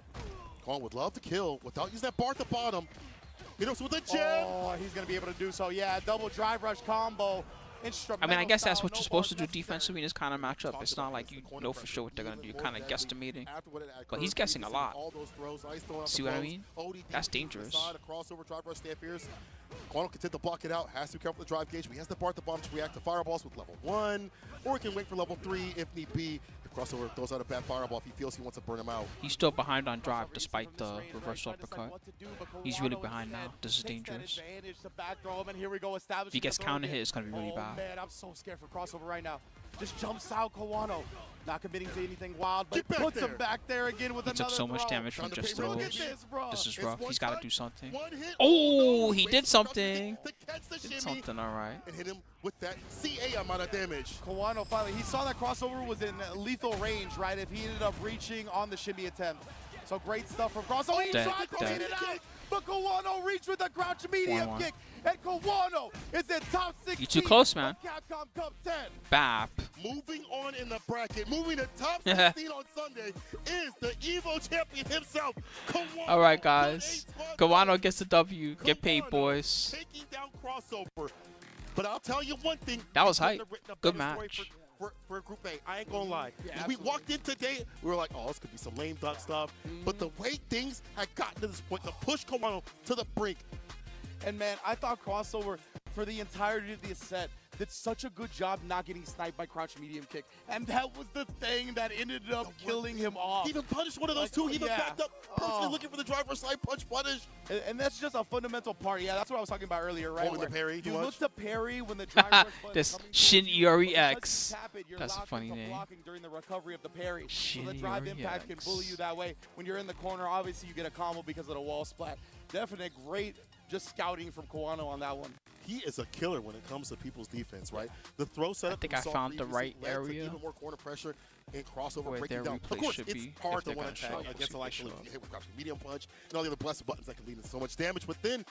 Kawano would love to kill without using that bar at the bottom. Hit us with a jab.
Oh, he's going to be able to do so. Yeah, double drive rush combo.
I mean, I guess that's what you're supposed to do defensively in this kind of matchup. It's not like you know for sure what they're going to do. You're kind of guesstimating. But he's guessing a lot. See what I mean? That's dangerous.
Kawano can take the block it out. Has to be careful with the drive gauge. But he has the bar at the bottom to react to fireballs with level 1. Or he can wait for level 3 if need be. If Crossover throws out a bad fireball if he feels he wants to burn him out.
He's still behind on drive despite the reverse uppercut. He's really behind now. This is dangerous. If he gets counter hit, it's going to be really bad.
Man, I'm so scared for Crossover right now. Just jumps out Kawano. Not committing to anything wild, but
Get back
puts him
there.
back there again with
He
another
took so much
throw.
damage from
Trying to
just
pay
Look
throws.
at this, bro.
This is
It's
rough.
one
He's got to
touch,
do something.
one hit.
Oh,
no.
he
Waits
did
for
something.
to catch the
Did
shimmy
something, all right.
and hit him with that CA amount of damage.
Kawano finally, he saw that crossover was in lethal range, right? If he ended up reaching on the shimmy attempt. So great stuff from crossover. He
Dead,
tried to
dead.
get it out, but Kawano reached with a crouch medium
1-1.
kick. And Kawano is in top 16.
You too close, man.
of Capcom Cup 10.
Bap.
Moving on in the bracket, moving to top 16 on Sunday is the Evo champion himself, Kawano.
All right, guys. Kawano gets the W. Get paid,
Kawano
boys.
Taking down crossover. But I'll tell you one thing.
That was
he couldn't
hype.
have written a
Good
better story
match.
For Group A. I ain't gonna lie.
Yeah,
When we
absolutely.
walked in today, we were like, oh, this could be some lame duck stuff. But the way things had gotten to this point, to push Kawano to the brink,
And man, I thought crossover for the entirety of the set did such a good job not getting sniped by crouch medium kick. And that was the thing that ended up killing him off.
he even punished one of those
Like,
two. He even
yeah.
backed up, personally
Oh.
looking for the driver slide punch punish.
And that's just a fundamental part. Yeah, that's what I was talking about earlier, right?
Holding the
Where
parry too
you
much.
look to parry when the driver button
This
coming
Shin
towards you,
Iori
but because you
X.
tap it, you're
That's a
locked
funny
into
name.
blocking during the recovery of the parry. So the
Shin
drive
Iori
impact can
X.
bully you that way. When you're in the corner, obviously you get a combo because of the wall splat. Definite great just scouting from Kawano on that one.
He is a killer when it comes to people's defense, right? The throw setup.
think
that we
I
saw
found the
previously
right
led to
area.
Even more corner pressure and crossover
Where
breaking
their
down.
replay
Of course,
should
it's
be,
hard
if
to
they're
one
gonna show
attack
it,
against a
so
like
they should.
hit with crouching medium punch and all the other blessed buttons that can lead to so much damage. But then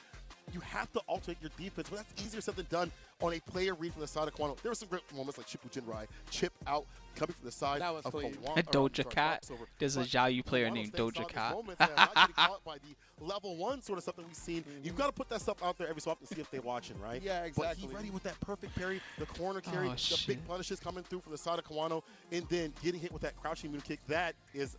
you have to alternate your defense. But that's easier said than done on a player read from the side of Kawano. There were some great moments like Shippuden Rai, chip out, coming from the side
That was
of
clean.
Kawano.
Doja Cat.
Crossover.
There's a
But
Xiaoyu player
Kawano
named
stays
Doja
solid in
Cat.
moments, man, not getting caught by the level one sort of stuff that we've seen. You've got to put that stuff out there every so often to see if they're watching, right?
Yeah, exactly.
But he ready with that perfect parry, the corner carry,
Oh,
the
shit.
big punishes coming through from the side of Kawano, and then getting hit with that crouching moon kick. That is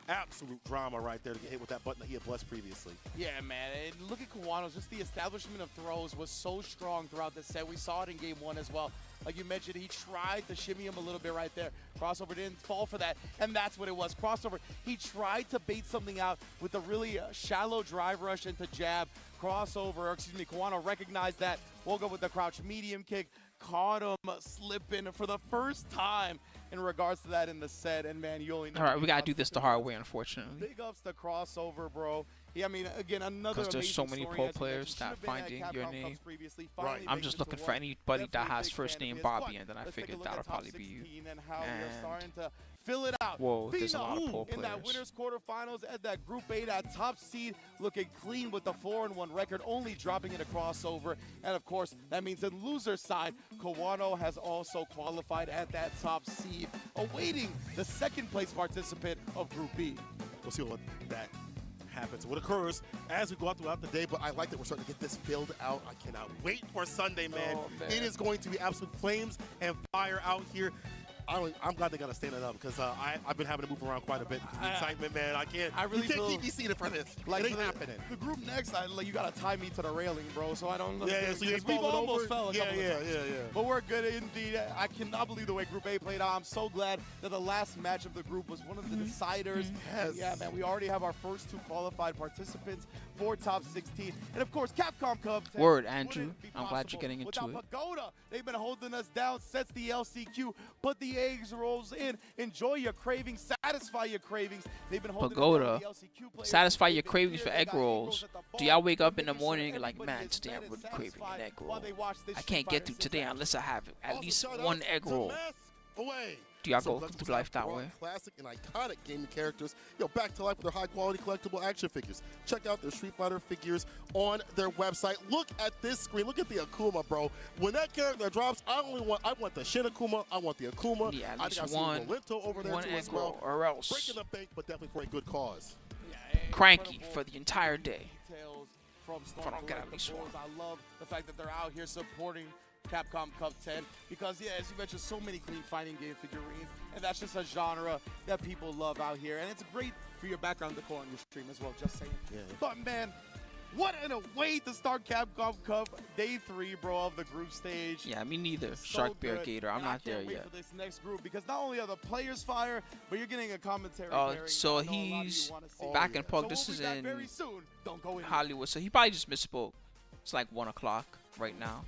absolute drama right there to get hit with that button that he had blessed previously.
Yeah, man. And look at Kawano. Just the establishment of throws was so strong throughout the set. We saw it in game one as well. Like you mentioned, he tried to shimmy him a little bit right there. Crossover didn't fall for that, and that's what it was. Crossover, he tried to bait something out with a really shallow drive rush into jab. Kawano recognized that, woke up with the crouch medium kick, caught him slipping for the first time in regards to that in the set, and man, you only know.
All right, we got to do this the hard way, unfortunately.
Big ups to Crossover, bro. Yeah, I mean, again, another
'Cause there's so
amazing
many
story,
pro
as you
players
mentioned.
not
Should've been at
finding your
Capcom
name.
Cups previously,
Right.
finally
I'm
making
just
it
looking
to
for
one.
anybody that
Definitely a
has
big
first
fan of
name
his.
Bobby,
But
and then I
let's take a
figured
look at
that'll
top
probably be you.
16 and how we're
And-
starting to fill it out.
Whoa, there's a lot of pro
in that
players.
winners quarterfinals at that Group A, that top seed, looking clean with the 4-1 record, only dropping in a crossover. And of course, that means in loser side, Kawano has also qualified at that top seed, awaiting the second place participant of Group B.
We'll see what that happens, what occurs as we go out throughout the day. But I like that we're starting to get this filled out. I cannot wait for Sunday, man.
Oh, man.
It is going to be absolute flames and fire out here. I'm glad they got to stand it up because I've been having to move around quite a bit because of the excitement, man.
I really
you can't
feel
keep me seated for this.
Like
it ain't
for the-
happening.
The group next, you gotta tie me to the railing, bro. So I don't.
Yeah, so you're
we've
falling
almost
over?
fell a
Yeah,
couple of times.
yeah.
But we're good indeed. I cannot believe the way Group A played out. I'm so glad that the last match of the group was one of the deciders.
Yes.
Yeah, man. We already have our first 2 qualified participants for top 16, and of course, Capcom Cup 10
Word, Andrew.
wouldn't be
I'm glad
possible
you're getting into
without
it.
Pagoda. They've been holding us down. Sets the LCQ. Put the eggs rolls in. Enjoy your cravings. Satisfy your cravings. They've been holding
Pagoda.
us down. The LCQ players,
Satisfy
they've
your
been
cravings
here.
for
They
egg
got
rolls.
at the bar.
Do y'all wake up in the
Making sure
morning and like,
everybody
man,
is
today
fed
I'm
and
really craving an
satisfied
egg roll.
while they watch this
I
Street
can't get
Fighter
through
6
today
action.
unless I have at
Also,
least
shout
one
out
egg
to
roll.
Mass Away.
Do y'all
So
go
let's
through life that
raw,
way?
Classic and iconic gaming characters, back to life with their high-quality collectible action figures. Check out their Street Fighter figures on their website. Look at this screen. Look at the Akuma, bro. When that character drops, I want the Shin Akuma. I want the Akuma.
Yeah, at
I
least
think I've
one-
seen Rolento over there
One
too
egg
as well.
roll, or else
Breaking the bank, but definitely for a good cause.
cranky
Incredible
for the entire day.
details from
If I don't get
Storm
at least
Bulls.
one.
I love the fact that they're out here supporting Capcom Cup 10 because, yeah, as you mentioned, so many clean fighting game figurines, and that's just a genre that people love out here, and it's great for your background decor on your stream as well, just saying.
Yeah.
But, man, what a way to start Capcom Cup Day 3, bro, of the group stage.
Yeah, me neither.
So
Shark Bear
good.
Gator. I'm
And I
not there
can't wait
yet.
for this next group because not only are the players fire, but you're getting a commentary.
Oh,
pairing
so
that I know a lot of you
he's
wanna see.
back in
So
Pug.
we'll
This
be
is
back
in
very soon. Don't go in.
Hollywood, so he probably just misspoke. It's like 1 o'clock right now,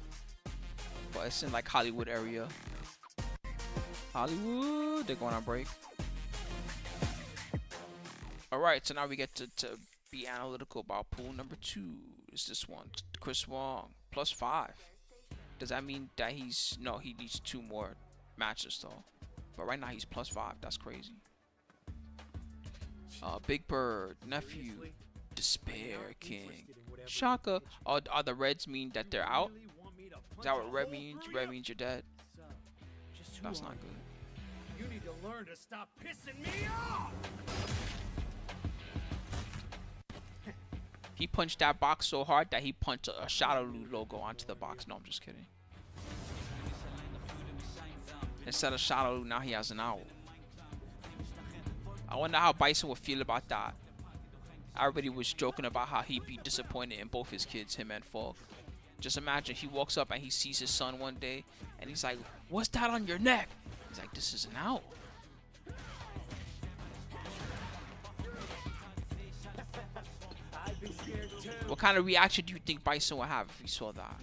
but it's in like Hollywood area. Hollywood, they're going on break. All right, so now we get to be analytical about pool number 2. Is this one? Chris Wong, +5. Does that mean that he's... No, he needs 2 more matches, though. But right now, he's +5. That's crazy. Big Bird, Nephew, Despair King, Shaka. Are the Reds mean that they're out? Is that what red means? Red means you're dead? That's not good.
You need to learn to stop pissing me off!
He punched that box so hard that he punched a Shadowloo logo onto the box. No, I'm just kidding. Instead of Shadowloo, now he has an owl. I wonder how Bison would feel about that. Everybody was joking about how he'd be disappointed in both his kids, him and Falk. Just imagine he walks up and he sees his son one day and he's like, "What's that on your neck?" He's like, "This is an owl." What kind of reaction do you think Bison would have if he saw that?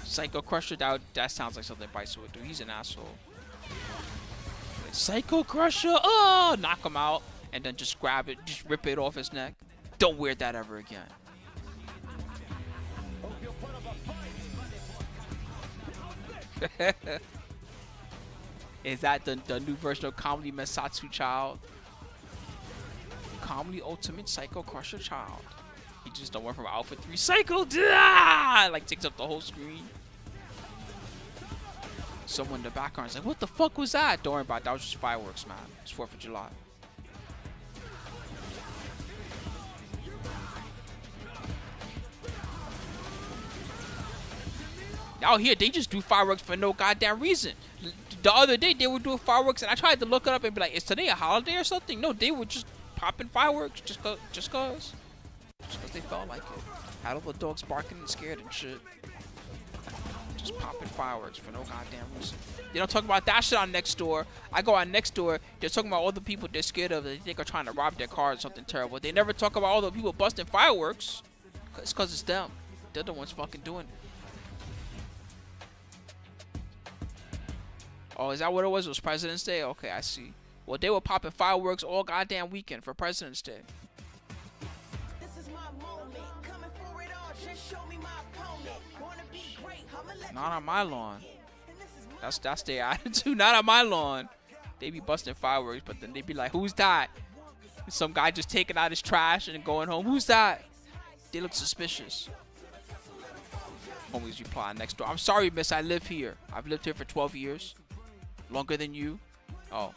Psycho Crusher, that sounds like something Bison would do. He's an asshole. Psycho Crusher, oh, knock him out, and then just grab it, just rip it off his neck. Don't wear that ever again. Is that the new version of Comedy Mensatsu Child? Comedy Ultimate Psycho Crusher Child. He just went from Alpha 3 Psycho, like takes up the whole screen. Someone in the background is like, "What the fuck was that?" Don't worry about it. That was just fireworks, man. It's 4th of July. Out here, they just do fireworks for no goddamn reason. The other day, they were doing fireworks, and I tried to look it up and be like, "Is today a holiday or something?" No, they were just popping fireworks just cause they felt like it. Had all the dogs barking and scared and shit. Just popping fireworks for no goddamn reason. They don't talk about that shit on Next Door. I go on Next Door, they're talking about all the people they're scared of that they think are trying to rob their car or something terrible. They never talk about all the people busting fireworks. It's because it's them. They're the ones fucking doing it. Oh, is that what it was? It was President's Day? Okay, I see. Well, they were popping fireworks all goddamn weekend for President's Day. Not on my lawn. That's their attitude. Not on my lawn. They be busting fireworks, but then they be like, "Who's that?" Some guy just taking out his trash and going home. "Who's that?" They look suspicious. Homies reply Next Door. "I'm sorry, miss. I live here. I've lived here for 12 years. Longer than you." Oh.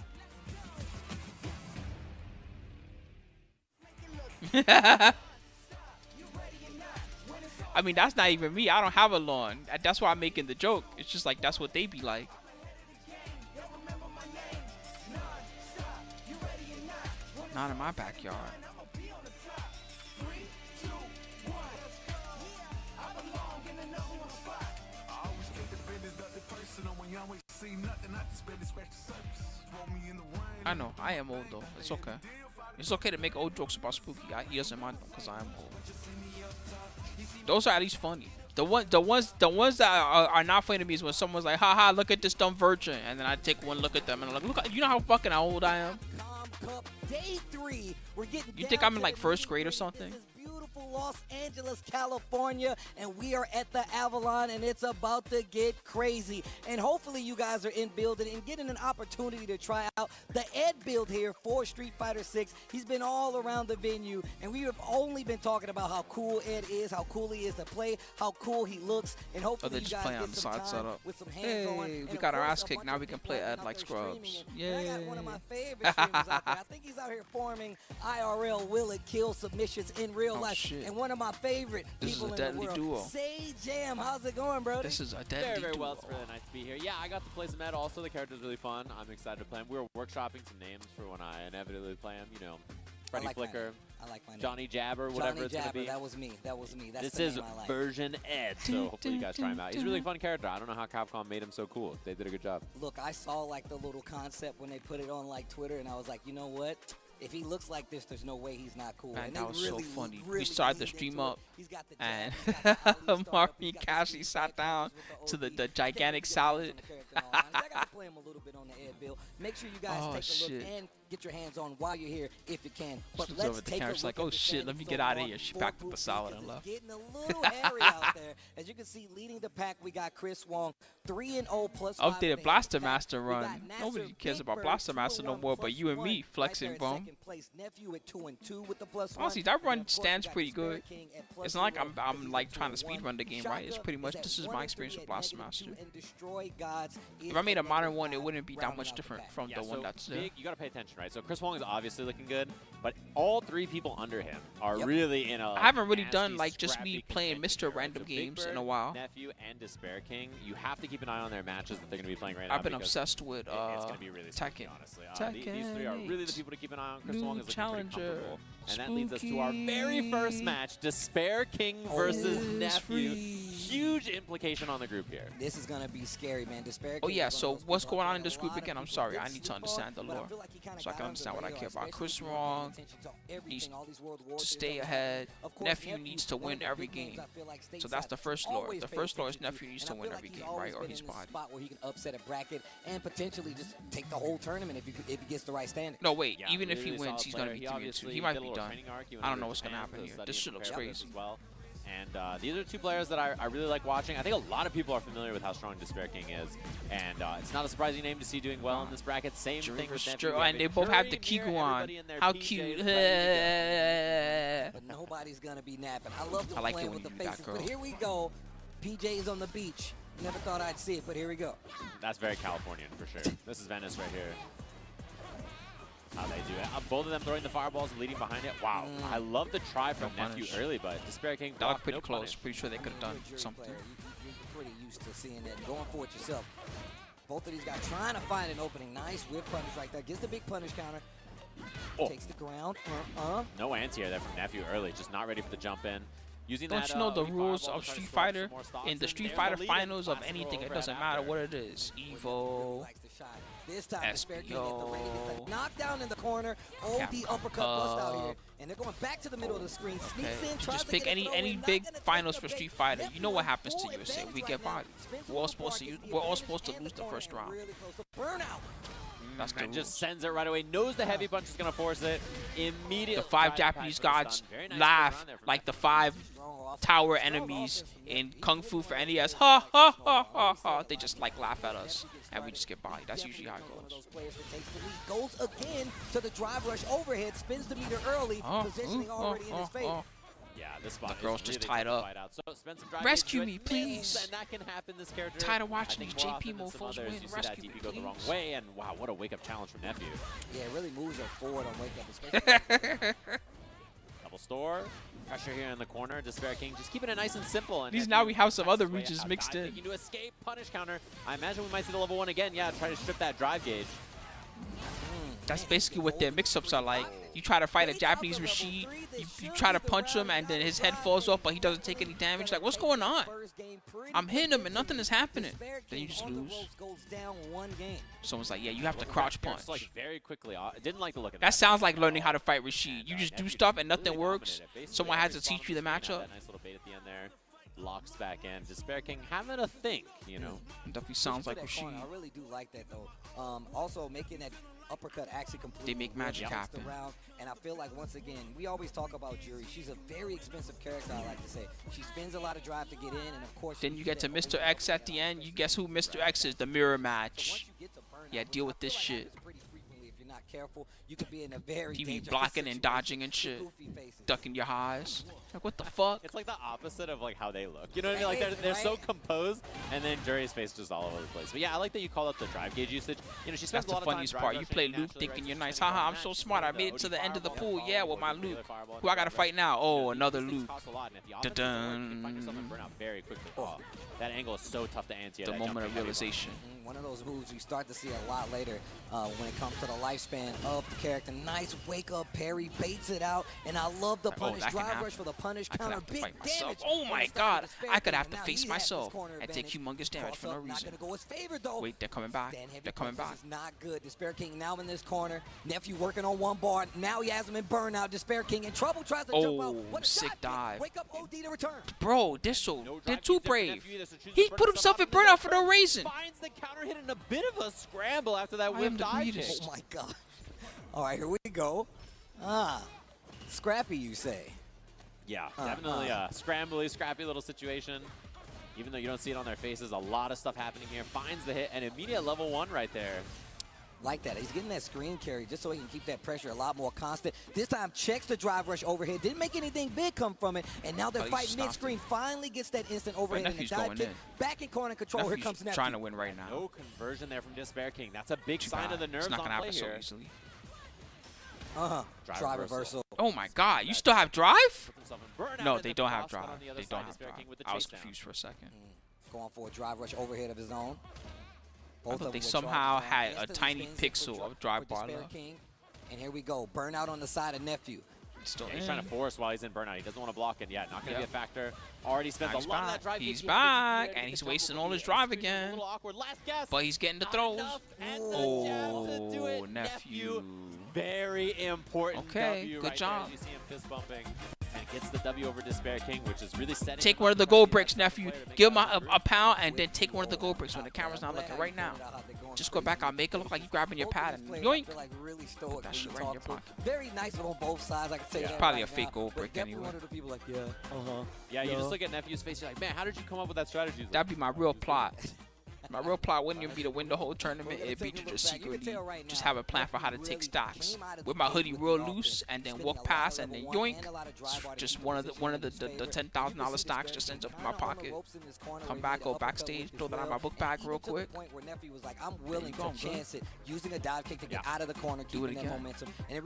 I mean, that's not even me. I don't have a lawn. That's why I'm making the joke. It's just like, that's what they be like. Not in my backyard. I know. I am old, though. It's okay. It's okay to make old jokes about Spooky. He doesn't mind them because I am old. Those are at least funny. The ones that are not funny to me is when someone's like, "Haha, look at this dumb virgin," and then I take one look at them and I'm like, "Look, you know how fucking old I am?"
Day 3. We're getting.
You think I'm in like 1st grade or something?
Los Angeles, California, and we are at the Avalon, and it's about to get crazy. And hopefully you guys are in building and getting an opportunity to try out the Ed build here for Street Fighter 6. He's been all around the venue, and we have only been talking about how cool Ed is, how cool he is to play, how cool he looks, and hopefully you guys get some time with some hands-on.
Hey, we got our ass kicked. Now we can play Ed like scrubs.
Yeah. I got one of my favorite streamers out there. I think he's out here forming IRL will it kill submissions in real life.
Shit.
And one of my favorite people in the world.
Duo.
Say Jam, how's it going, bro?
This is a deadly
very
duo.
well. It's really nice to be here. Yeah, I got to play some Ed also. The character's really fun. I'm excited to play him. We were workshopping some names for when I inevitably play him. You know, Freddy
like
Flicker,
I like my name.
Johnny Jabber, whatever
Johnny
it's going to
Jabber,
be.
that was me. That was me. That's
This
the
is
name I like.
version Ed, so hopefully you guys try him out. He's a really fun character. I don't know how Capcom made him so cool. They did a good job.
Look, I saw like the little concept when they put it on like Twitter, and I was like, you know what? If he looks like this, there's no way he's not cool.
Man,
and
that
they
was
really,
so funny.
Really
We started the
leaned
stream
into
up,
it. He's got the
and
jab, he's got the alley start up,
Marvin
he's got the
casually
big
sat
back
down
passes
to
with
the
OD.
gigantic
Can't
salad.
get the character on. I got to play him a little bit on the Ed build. Make sure you guys
Oh,
take a look
shit.
and get your hands on while you're here if you can. But
She's
let's
over the
take
camera.
a
She's
look
like,
at
oh
the
shit, let me
standings
get
so
out of
far
here. She
for
packed up
Group
the
B,
salad
'cause
and left.
it's getting a little hairy out there. As you can see, leading the pack, we got Chris Wong, 3-0 plus 5
Updated
in
Blaster
the pack.
Master
We got
run.
Nasser
Nobody cares
Big
about
Bird,
Blaster Master no
2-1
more, but
plus
you and me
1.
flexing,
Right there in
bro.
second place. Nephew at 2-2 with the plus 1.
Honestly, that
And then,
run
of course, we
stands
got
pretty
Despair
good.
King at plus
It's not like
0.
I'm like
This
trying to
is
speed
1.
run the game, right? It's
Shaka
pretty much
is
this
at
is
1
my
and
experience
3
with
at
Blaster
-2,
Master.
and Destroy Gods is
If I made a
the
modern
number
one, it
5,
wouldn't be that
rounding
much
out the
different
pack.
from
Yeah,
the
so
one that's there.
big, you got to pay attention, right? So Chris Wong is obviously looking good, but all 3 people under him are
Yep.
really in a
I haven't really
nasty,
done like just me
scrappy
playing
contention
Mr.
here.
Random
So Big
games in
Bird,
a while.
Nephew and Despair King, you have to keep an eye on their matches that they're going to be playing right now.
I've been
because
obsessed with
it's going to be really spooky,
Tekken.
honestly. These 3 are really the people to keep an eye on. Chris
New
Wong is looking pretty
challenger.
comfortable. And that leads us to our very first match, Despair King versus
Oh,
Nephew.
free.
Huge implication on the group here.
This is gonna be scary, man. Despair
Oh
King
yeah,
is one
so
of those
what's
people
going
I
on in
think
this
a
group
lot of
again? I'm
people
sorry,
did
I need to
sleep on,
understand the
but I
lore
feel like he kinda
so I
got
can
under
understand
the
what I
radar,
care about.
especially
Chris
if you're paying
Wrong
attention to everything,
needs
all these world wars
to
that
stay
they have.
ahead.
Of course,
Nephew needs to
one
win
of the
every
big names
game.
I feel like
So that's the
stateside
first lore.
always
The
pay
first lore is
attention to,
Nephew needs
and
to
I
win
feel
every
like he's
game, right?
always
Or
been
he's
in this
bodied.
spot where he can upset a bracket and potentially just take the whole tournament if he gets the right standing.
No, wait.
Yeah,
Even if he
really
wins,
solid
he's
player.
gonna be 3-2.
obviously
He might
did a
be
little
done.
training arc. He went
I don't
over
know what's
Japan
gonna happen
to
here.
study
This
and
shit looks
prepare for this
crazy.
as well. And these are 2 players that I really like watching. I think a lot of people are familiar with how strong Despair King is. And it's not a surprising name to see doing well in this bracket. Same thing with Nephew.
And they both have the
Jury
Kigu on.
here, everybody in their
How
PJs
cute.
ready to
But nobody's gonna be napping. I love the
I like it
playing
when
with
you
the
do that,
faces.
girl.
But here we go. PJ's on the beach. Never thought I'd see it, but here we go.
go. That's very Californian for sure. This is Venice right here. How they do it. Both of them throwing the fireballs and leading behind it. Wow. I love the try from
No
Nephew
punish.
early, but Despair King
That
blocked,
looked pretty
no
close.
punish.
Pretty sure they could have done
You're a jury
something.
player. You're pretty used to seeing that and going for it yourself. Both of these guys trying to find an opening. Nice whip punish right there. Gets the big punish counter.
Oh.
Takes the ground.
No anti-air there from Nephew early. Just not ready for the jump in. Using
Don't
that,
you know the
weak
rules
fireball
of
to try to
Street
score
Fighter?
some more stocks,
In the
and
Street
there's
Fighter
lead.
finals of
Classic
anything,
roll
it
right
doesn't matter
after.
what it is. Evo,
Likes the shot. This time, Despair King at the ready.
SPO.
Knockdown in the corner. OD
Capcom
uppercut bust out here.
Cup.
And they're going back to the middle of the screen. Sneaks
Okay.
in, tries
Just
to
pick
get a
any
throw in, not
big
gonna take
finals
the
for
bait.
Street Fighter. You know what
Nephew
happens to
full
USA. We
advantage
get
right now.
bodied.
Spins
We're all
on the
supposed
bar,
to
gets the
we're all
advantage
supposed to
and
lose the
corner
first
and
round.
really close to burnout.
That's the
And
rule.
just sends it right away. Knows the heavy punch is going to force it. Immediately.
The 5 Japanese gods laugh like the 5 tower enemies in Kung Fu for NES. Ha ha ha ha ha. They just like laugh at us and we just get bodied. That's usually how it
One of
goes.
those players that takes the lead. Goes again to the drive rush overhead. Spins the meter early. Positioning already in his favor.
Yeah, this spot
The girl's
is
just
really
tied
tough to
up.
fight out. So spend some drive
Rescue
into
me,
it.
please.
Misses, and that can happen this character.
Tired of watching
I think
these
more
JP
often than some
mofos
others,
win.
you see
Rescue
that
me,
DP go the wrong
please.
way, and wow, what a wake-up challenge from Nephew.
Yeah, it really moves her forward on wake up. Especially
Double store. Pressure here in the corner. Despair King just keeping it nice and simple. And
These
Nephew
now we have some
cracks
other
his way
regions
out.
mixed
Dive
in.
Taking to escape. Punish counter. I imagine we might see the level 1 again. Yeah, try to strip that drive gauge.
That's basically what their mix-ups are like. You try to fight a Japanese Rashid, you try to punch him, and then his head falls off, but he doesn't take any damage. Like, what's going on? I'm hitting him, and nothing is happening. Then you just lose. Someone's like, yeah, you have to crouch punch.
Just, like, very quickly. Didn't like the look of
That sounds like learning how to fight Rashid. You just do stuff, and nothing works. Someone has to teach you the matchup.
That nice little bait at the end there. Locks back in. Despair King having a think, you know.
Definitely sounds like Rashid.
I really do like that though. Also making that uppercut actually completely.
They make magic happen.
Around, and I feel like once again we always talk about Jury. She's a very expensive character. I like to say she spends a lot of drive to get in, and of course.
Then you get to Mr. X at the end. You guess who Mr. X is? The mirror match. Yeah, deal with this shit.
If you're not careful, you could be in a very
TV
dangerous
blocking and
situation.
dodging and shit.
Goofy faces.
Ducking your eyes. Like, what the fuck?
It's like the opposite of like how they look. You know what I mean? Like they're so composed, and then Jury's face just all over the place. But yeah, I like that you call out the drive gauge usage. You know, she spends
That's
a lot
the
of
funniest
time
part.
drive
You play
rushing,
Luke
naturally
thinking
right
you're
to
nice.
the
Haha, I'm
match.
so smart. I
The
made it to the end of the
fireball,
pool. Yeah, with my
the regular
Luke.
fireball,
Who I gotta
the
fight now? Oh, another
These things
Luke.
cost a lot, and if the offense doesn't work, you can find yourself in burnout very quickly. Oh, that angle is so tough to anti.
The moment of realization.
one of those moves you start to see a lot later when it comes to the lifespan of the character. Nice wake-up parry, baits it out, and I love the punish drive rush for the punish counter. Big damage.
Oh my God, I could have to face myself and take humongous damage for no reason.
Not gonna go his favor though.
Wait, they're coming back. They're coming back.
This is not good. Despair King now in this corner. Nephew working on one bar. Now he has him in burnout. Despair King in trouble. Tries to jump out. What a
sick
shot.
dive.
Wake up OD to return.
Bro, they're too brave. He put himself in burnout for no reason.
Finds the counter hit in a bit of a scramble after that whip dive kick.
Oh my God. All right, here we go. Scrappy, you say?
Yeah, definitely a scrappy little situation. Even though you don't see it on their faces, a lot of stuff happening here. Finds the hit, and immediate level 1 right there.
Like that. He's getting that screen carry just so he can keep that pressure a lot more constant. This time checks the drive rush overhead. Didn't make anything big come from it. And now they're fighting mid-screen. Finally gets that instant overhead and the dive kick. Back in corner control. Here comes Nephew.
Trying to win right now.
No conversion there from Despair King. That's a big sign of the nerves on play here.
So easily.
Drive reversal.
Oh my God, you still have drive? No, they don't have drive. They don't have drive. I was confused for a second.
Going for a drive rush overhead of his own.
I thought they somehow had a tiny pixel of drive bar left.
And here we go. Burnout on the side of Nephew.
He's trying to force while he's in burnout. He doesn't want to block it. Yeah, not going to be a factor. Already spent a lot of that drive.
He's back, and he's wasting all his drive again. But he's getting the throws. Oh, Nephew.
Very important.
Okay, good job.
You see him fist bumping and gets the W over Despair King, which is really setting.
Take one of the gold bricks, Nephew. Give him a pound, and then take one of the gold bricks when the camera's not looking right now. Just go back out, make it look like you're grabbing your pad, and yoink. That shit right in your pocket.
Very nice on both sides. I can say that.
Probably a fake gold brick anyway.
One of the people like,
yeah, you just look at Nephew's face. You're like, man, how did you come up with that strategy?
That'd be my real plot. My real plot wouldn't even be to win the whole tournament. It'd be to just secretly just have a plan for how to take stocks. With my hoodie real loose and then walk past and then yoink. Just one of the $10,000 stocks just ends up in my pocket. Come back, go backstage, throw that on my book bag real quick.
I'm willing to chance it, using a dive kick to get out of the corner,
do it again.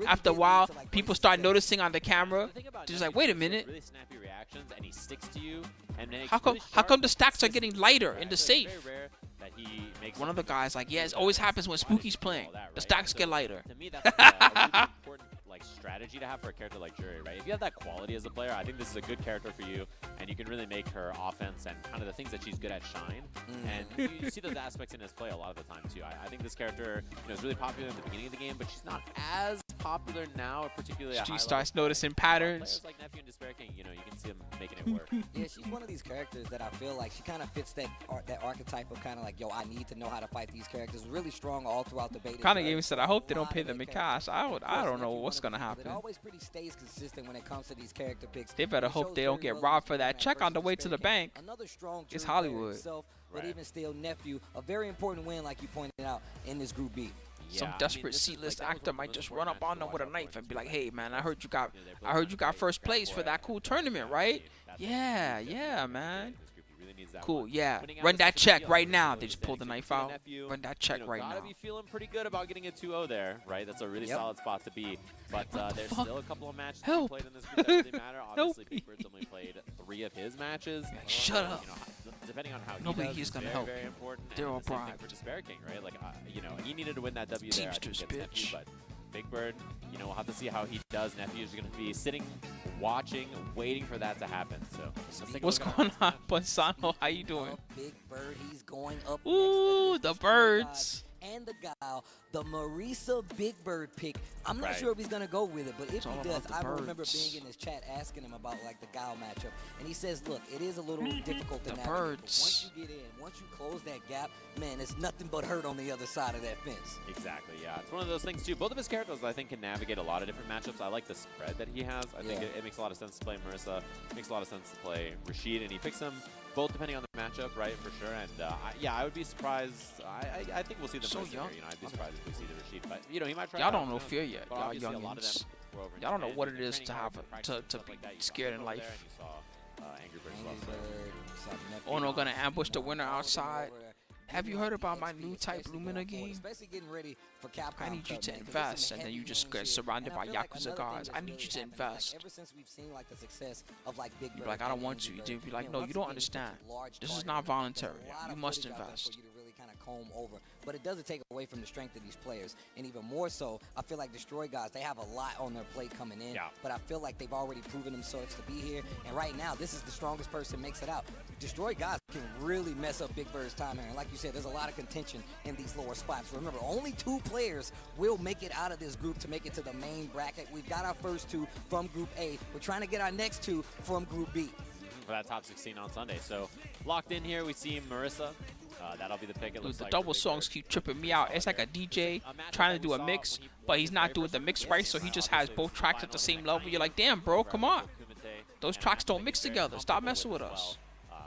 After a while, people start noticing on the camera. Just like, wait a minute.
Really snappy reactions, and he sticks to you. And
How come the stacks are getting lighter in the safe?
That he makes
one of the guys like, yeah, it always happens when Spooky's playing. The stacks get lighter.
To me, that's a really important strategy to have for a character like Jury, right? If you have that quality as a player, I think this is a good character for you, and you can really make her offense and kind of the things that she's good at shine. And you see those aspects in his play a lot of the time too. I think this character is really popular in the beginning of the game, but she's not as popular now, particularly at high level.
She starts noticing patterns.
Players like Nephew and Despair King, you can see them making it work.
Yeah, she's one of these characters that I feel like she kind of fits that archetype of kind of like, yo, I need to know how to fight these characters. Really strong all throughout the beta.
Kind of even said, I hope they don't pay them in cash. I don't know what's gonna happen.
It always pretty stays consistent when it comes to these character picks.
They better hope they don't get robbed for that check on the way to the bank.
Another strong
it's Hollywood.
But even still, Nephew, a very important win, like you pointed out, in this Group B.
Some desperate C-list actor might just run up on them with a knife and be like, "Hey, man, I heard you got first place for that cool tournament, right? Yeah, man. Cool, yeah. Run that check right now." They just pull the knife out. Run that check right now.
Gotta be feeling pretty good about getting a 2-0 there, right? That's a really solid spot to be. But there's still a couple of matches to be played in this group that really matter. Obviously, Big Bird's only played 3 of his matches.
Shut up.
Depending on how
nobody
he does,
gonna help.
Very important.
They're all
bribed. For Despair King, right? Like, he needed to win that W there.
Teamsters, bitch.
But Big Bird, we'll have to see how he does. Nephew is going to be sitting, watching, waiting for that to happen. So
what's going on, Bonsano? How you doing?
Big Bird, he's going up.
Ooh, the birds.
And the guy, the Marisa Big Bird pick. I'm not sure if he's going to go with it, but if he does, I remember being in his chat asking him about the Gao matchup. And he says, look, it is a little difficult to navigate. Once you get in, once you close that gap, man, it's nothing but hurt on the other side of that fence.
Exactly, yeah. It's one of those things, too. Both of his characters, I think, can navigate a lot of different matchups. I like the spread that he has. I think it makes a lot of sense to play Marisa. It makes a lot of sense to play Rashid, and he picks them both depending on the matchup, right, for sure. And, I would be surprised. I think we'll see them Marisa here. I'd be surprised if we see the Rashid. But, he might try.
Y'all don't know fear yet. Y'all youngins. Y'all don't know what it is to have to be scared in life. Ono gonna ambush the winner outside. Have you heard about my new type Lumina game? I need you to invest, and then you just get surrounded by Yakuza guards. I need you to invest. You'd be like, I don't want to. You'd be like, no, you don't understand. This is not voluntary. You must invest.
home over. But it doesn't take away from the strength of these players. And even more so, I feel like Destroy Gods, they have a lot on their plate coming in.
Yeah.
But I feel like they've already proven themselves to be here. And right now, this is the strongest person makes it out. Destroy Gods can really mess up Big Bird's time here. And like you said, there's a lot of contention in these lower spots. Remember, only 2 players will make it out of this group to make it to the main bracket. We've got our first 2 from Group A. We're trying to get our next 2 from Group B.
For that top 16 on Sunday. So locked in here, we see Marissa. That'll be the pick. It looks
The
like
double songs keep tripping me out. It's like a DJ trying to do a mix, but he's not doing the mix right, so he just has both tracks at the same level. You're like, damn, bro, come on. Those tracks don't mix together. Stop messing with us.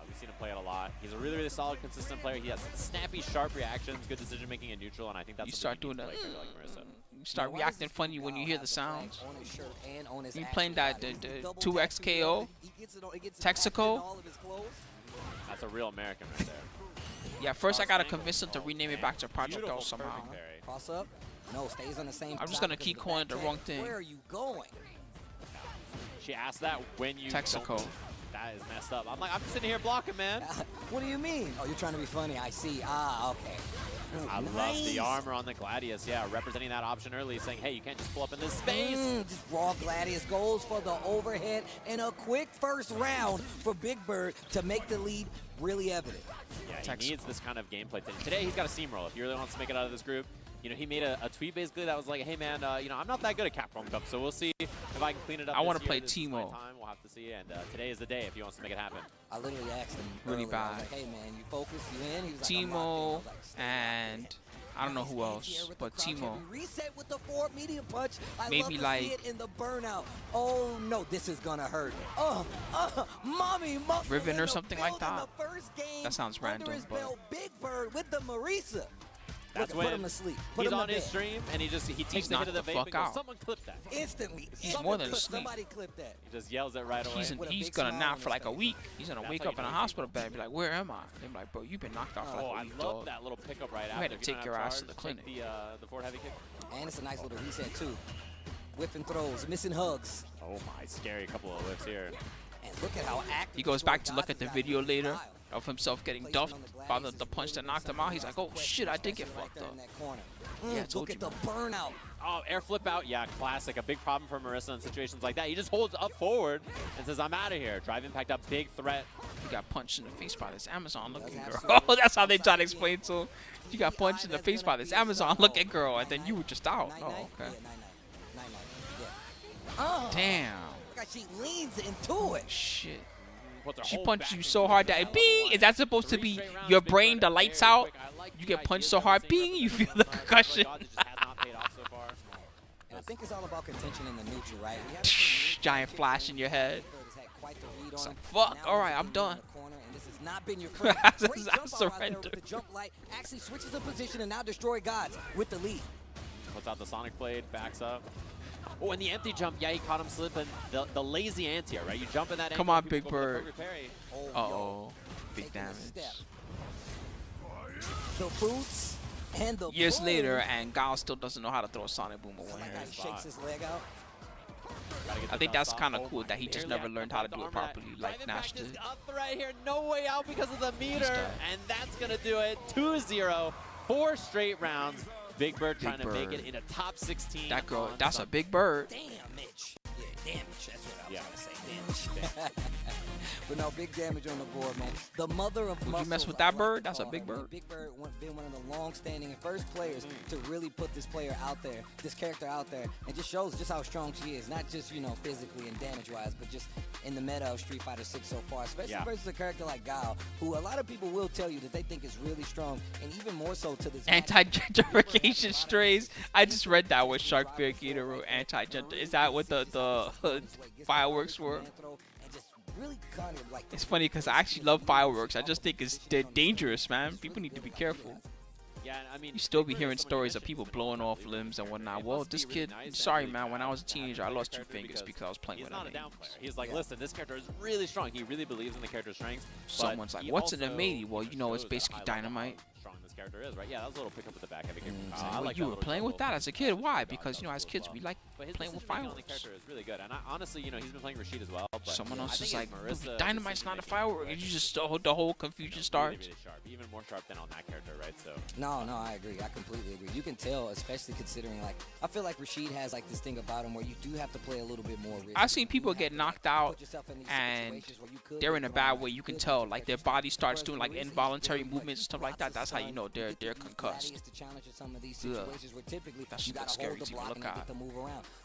We've seen him play it a lot. He's a really, really solid, consistent player. He has snappy, sharp reactions, good decision making in neutral, and I think that's
You start doing that.
like Marissa.
You start reacting funny when you hear the sounds.
On his shirt and on his
You
action
playing that
body.
the
Double
2X
tattoo
KO?
leather. He gets it on- he gets his action in
Texaco?
all of his clothes.
That's a real American right there.
Yeah, first I gotta convince him to rename it back to Project L somehow.
Perfect parry.
Cross up. No, stays on the same
I'm just
side
gonna
because
keep
of
calling it the
back
wrong
tech.
thing.
Where are you going?
She asked that when you
Texaco.
don't- That is messed up. I'm like, I'm sitting here blocking, man.
What do you mean? Oh, you're trying to be funny. I see. Ah, okay. Ooh,
I love
nice.
the armor on the Gladius. Yeah, representing that option early, saying, hey, you can't just pull up in this space.
Just raw Gladius goes for the overhead and a quick first round for Big Bird to make the lead really evident.
Yeah, he needs this kind of gameplay. Today, he's got a steamroll. If he really wants to make it out of this group, you know, he made a tweet basically that was like, hey, man, you know, I'm not that good at Capcom Cup, so we'll see if I can clean it up.
I
want
wanna play Teemo.
We'll have to see, and today is the day if he wants to make it happen.
I literally asked him
Really
earlier, I was
bad.
like, hey, man, you focus, you in? He was like, I'm locked in. I
Timo
was like, stay
and
locked in.
I don't know who
Nice
else,
anti-air with
but
the crouch
Timo.
heavy. Reset with the forward medium punch. I
Made
love
me
to
like-
see it in the burnout. Oh no, this is gonna hurt. Mommy muscle
Riven
in
or
the
something like
building.
that.
The first game
That sounds
under
random,
his
but-
belt, Big Bird with the Marisa.
That's
Put
when
him to sleep. Put
he's
him to
on his
bed.
stream, and he takes the hit
knocked
of the
the
vape
fuck
and goes,
out.
someone clip that.
Instantly.
He's
Someone
more than
clip-
asleep.
Somebody clip that.
He just yells it right away.
With a
He's
big
gonna
smile
nap
on
for like
his
a
face.
week. He's gonna
That's
wake
how
up
you
in a
know
hospital bed and be like, where am I? They're like, bro, you've been knocked out for
Oh,
like
I
a week,
love
dog.
that little pickup right
You
after.
had to
If you
take
don't
your
have
ass to
charge,
the
take
clinic.
the forward heavy kick.
And it's a nice little reset too. Whipping throws, missing hugs.
Oh my, scary couple of whips here.
And look at how active
He goes
Destroy
back to look
Gods
at the
has
video
gotten in
later
style.
of himself getting duffed by the punch that knocked him out. He's like, oh shit, I did get fucked up.
Yeah,
told
look
you,
at the
man.
burnout.
Oh, air flip out. Yeah, classic. A big problem for Marissa in situations like that. He just holds up forward and says, I'm out of here. Drive impact up, big threat.
You got punched in the face by this Amazon looking
That's
girl.
absolutely
Oh, that's how they
right.
try to explain to him. You got punched in the face by this Amazon looking girl, and then you were just out.
Night,
Oh,
night.
okay.
Yeah, night, yeah. Oh,
Damn.
look how she leans into it.
Shit.
Puts her
She
whole
punched
back
you
into
so
the
hard that
level
bing.
one.
Is that supposed to
3
be
straight rounds,
your
Big
brain,
Bird
the
very
lights out?
quick. I like
You
the
get
idea
punched
that
so
we're
hard,
seeing
bing, you feel
represented
the
by
concussion.
God, it just has not paid off so far.
And I think it's all about contention in the neutral, right? We haven't
Psh,
seen
giant flash in your head.
Bird has had quite the read
It's
on
like,
him.
fuck,
Now
all right,
he's
I'm
getting in
done.
the corner, and this has not been your friend.
That's
Great
a
jump out right there
surrender.
with the jump light. Actually switches the position and now Destroy Gods with the lead.
Puts out the Sonic Blade, backs up. Oh, and the empty jump, yeah, he caught him slipping. The lazy anti-air, right? You jump in that
Come
angle,
on,
people
Big
go for the
Bird.
poker parry.
Oh,
Uh-oh. Big
taking a
damage.
step. The boots and the
Years
boom.
later, and Gal still doesn't know how to throw a Sonic Boom
I
away.
like how he shakes his leg out.
Gotta get
I
the
think
dust
that's
off.
kind of
Oh
cool
my,
that he just
barely
never learned how to do it properly like
Drive
Nash
impact
did.
is up right here. No way out because of the meter.
dead.
And that's going to do it. 2-0. 4 straight rounds. Big Bird trying to make it
Bird.
in a top 16.
That girl,
on
that's a
Sunday.
big bird.
Damn, Mitch. Yeah, damage. That's what I was
Yeah.
trying to say. Damage. But no, big damage on the board, man. The mother of
Would you
muscles,
mess with
I
that
like
bird?
to
That's a
call
big
her, man.
bird.
Big Bird been one of the long-standing and first players to really put this player out there, this character out there, and just shows just how strong she is. Not just, you know, physically and damage-wise, but just in the meta of Street Fighter 6 so far, especially
Yeah.
versus a character like Gao, who a lot of people will tell you that they think is really strong, and even more so to this match.
Anti-gentrification strays. I just read that with Shark Bear Gator wrote anti-gentrification. Is that what the fireworks were? It's funny because I actually love fireworks. I just think they're dangerous, man. People need to be careful.
Yeah, I mean,
You still be
Big Bird
hearing
is somebody
stories of
mentioned
people
before,
blowing
like,
off
it
limbs and whatnot.
must
Well,
be
this
really
kid,
nice and
sorry
really
man, when I was a
bad to have
teenager,
this
I lost 2
character
fingers because I was playing
he's
with
not a
an
down
aim.
player. He's like,
Yeah.
listen, this character is really strong. He really believes in the character's strengths. but
Someone's like,
he
what's an
also
M80? Well, you know, it's
shows at a
basically
high level how
dynamite.
strong this this character is, right? Yeah, that was a little pickup with the back heavy kick.
I like you were playing with that as a kid. Why? Because, you know, as kids, we like playing with fireworks.
The character is really good. And honestly, you know, he's been playing Rashid as well. But
someone else is like,
Marissa,
Dynamite's not a firework. And you just, the whole confusion starts.
Really, really sharp. Even more sharp than on that character, right? So.
No, I agree. I completely agree. You can tell, especially considering, like, I feel like Rashid has, like, this thing about him where you do have to play a little bit more risky.
I've seen people get knocked out and they're in a bad way. You can tell, like, their body starts doing, like, involuntary movements and stuff like that. That's how you know they're concussed. That's super scary to look at.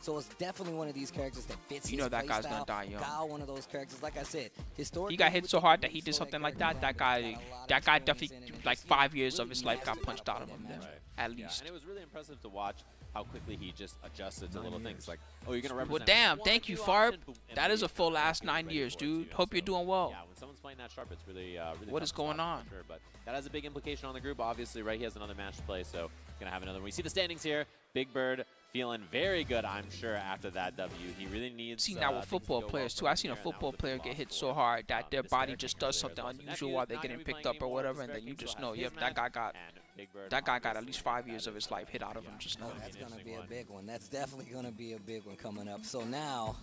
So it's definitely one of these characters that fits.
You know that guy's gonna die young.
Guile, one of those characters, like I said, historically.
He got hit so hard that he did something like that. That guy definitely, like, 5 years of his life got punched out of him. Then, at least.
And it was really impressive to watch how quickly he just adjusted to little things like, oh, you're gonna represent.
Well, damn, thank you, Farb. That is a full last 9 years, dude. Hope you're doing well.
Yeah, when someone's playing that sharp, it's really, really.
What is going on?
Sure, but that has a big implication on the group, obviously, right? He has another match to play, so gonna have another one. We see the standings here. Big Bird feeling very good, I'm sure, after that W. He really needs.
Seen that with football players too. I've seen a football player get hit so hard that their body just does something unusual while they're getting picked up or whatever, and then you just know, yep, that guy got at least 5 years of his life hit out of him just now.
That's gonna be a big one. That's definitely gonna be a big one coming up. So now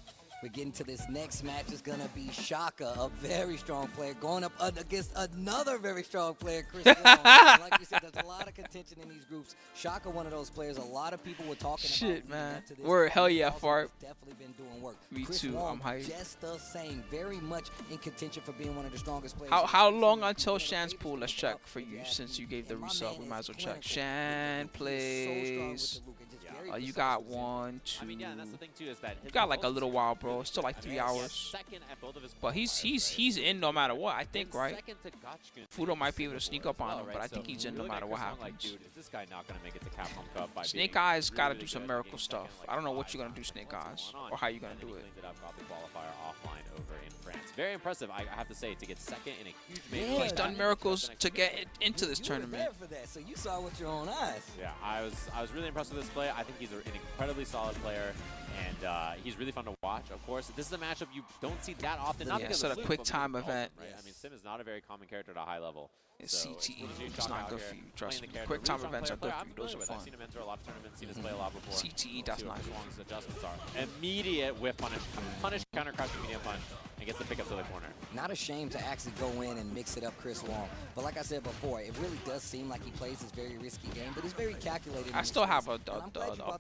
we're getting to this next match. Is going to be Shaka, a very strong player, going up against another very strong player, Chris Wong. Like you said, there's a lot of contention in these groups. Shaka, one of those players a lot of people were talking about.
Shit, man. Word, hell yeah, Fart.
Definitely been doing work.
Me
Chris
too,
Wong,
I'm hyped.
Just the same, very much in contention for being one of the strongest players.
How long until Shan's pool? Let's check for you since you gave the resub. We might as well check. Shan plays. You got 1, 2.
I mean, yeah, and that's the thing too, is that
you got like a little while, bro. It's still like 3 hours. But he's in no matter what, I think, right? Fudo might be able to sneak up on him, but I think he's in no matter what happens.
Like, dude, is this guy not gonna make it to Capcom Cup by
Snake Eyes got to do some miracle stuff. I don't know what you're gonna do, Snake Eyes, or how you're gonna do it.
Got the qualifier offline over in France. Very impressive, I have to say, to get second in a huge major.
He's done miracles to get into this tournament.
For that, so you saw with your own eyes.
Yeah, I was really impressed with this play. I think he's an incredibly solid player, and he's really fun to watch. Of course, this is a matchup you don't see that often. Not because
it's a quick time event.
Right? I mean, Sim is not a very common character at a high level.
It's CTE. It's not good for you. Trust me. Quick time events are good for you. Those are fun.
I've seen him enter a lot of tournaments. Seen us play a lot before.
CTE, that's not good.
Wong's adjustments are immediate whip punish, counter crouch, medium punch, and gets the pickup to the corner.
Not ashamed to actually go in and mix it up, Chris Wong. But like I said before, it really does seem like he plays this very risky game, but he's very calculated.
I still have a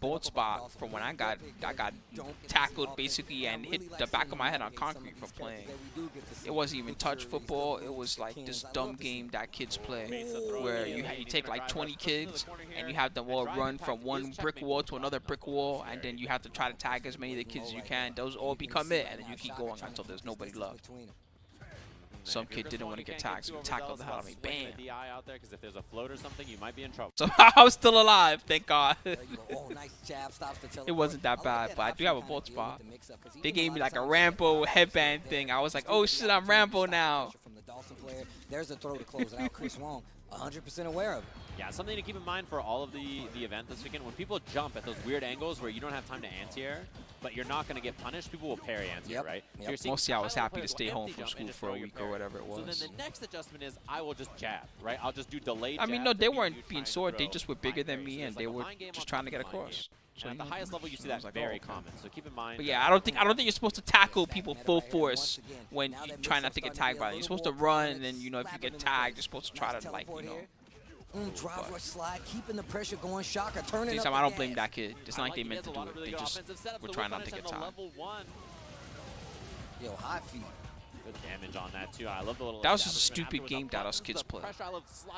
bolt spot from when I got tackled basically and hit the back of my head on concrete from playing. It wasn't even touch football. It was like this dumb game that kids play where you take like 20 kids and you have them all run from one brick wall to another brick wall, and then you have to try to tag as many of the kids as you can. Those all become it, and then you keep going until there's nobody left. Some kid didn't want to get tagged, so he tackled the hell out of me. Bam.
Out there, because if there's a float or something, you might be in trouble.
So I was still alive, thank God. It wasn't that bad, but I do have a bolt spot. They gave me like a Rambo headband thing. I was like, oh shit, I'm Rambo now.
There's a throw to close it out. Chris Wong, 100% aware of it.
Yeah, something to keep in mind for all of the event this weekend. When people jump at those weird angles where you don't have time to anti-air, but you're not going to get punished, people will parry anti-air, right?
Yep.
So
mostly I was happy to stay home from school for a week or whatever it was.
So then the next adjustment is I will just jab, right? I'll just do delayed
I mean, no, they weren't being sword. They just were bigger than me, and they were just trying to get across.
So at the highest level, you see that very common. So keep in mind.
But yeah, I don't think you're supposed to tackle people full force when you try not to get tagged by them. You're supposed to run, and then, you know, if you get tagged, you're supposed to try to, like, you know.
Drive rush slide, keeping the pressure going. Shaka turning up.
I don't blame that kid. It's not like they meant to do it. They just were trying not to get tagged.
Yo, high feet.
Good damage on that too. I love the little.
That was just a stupid game that us kids play.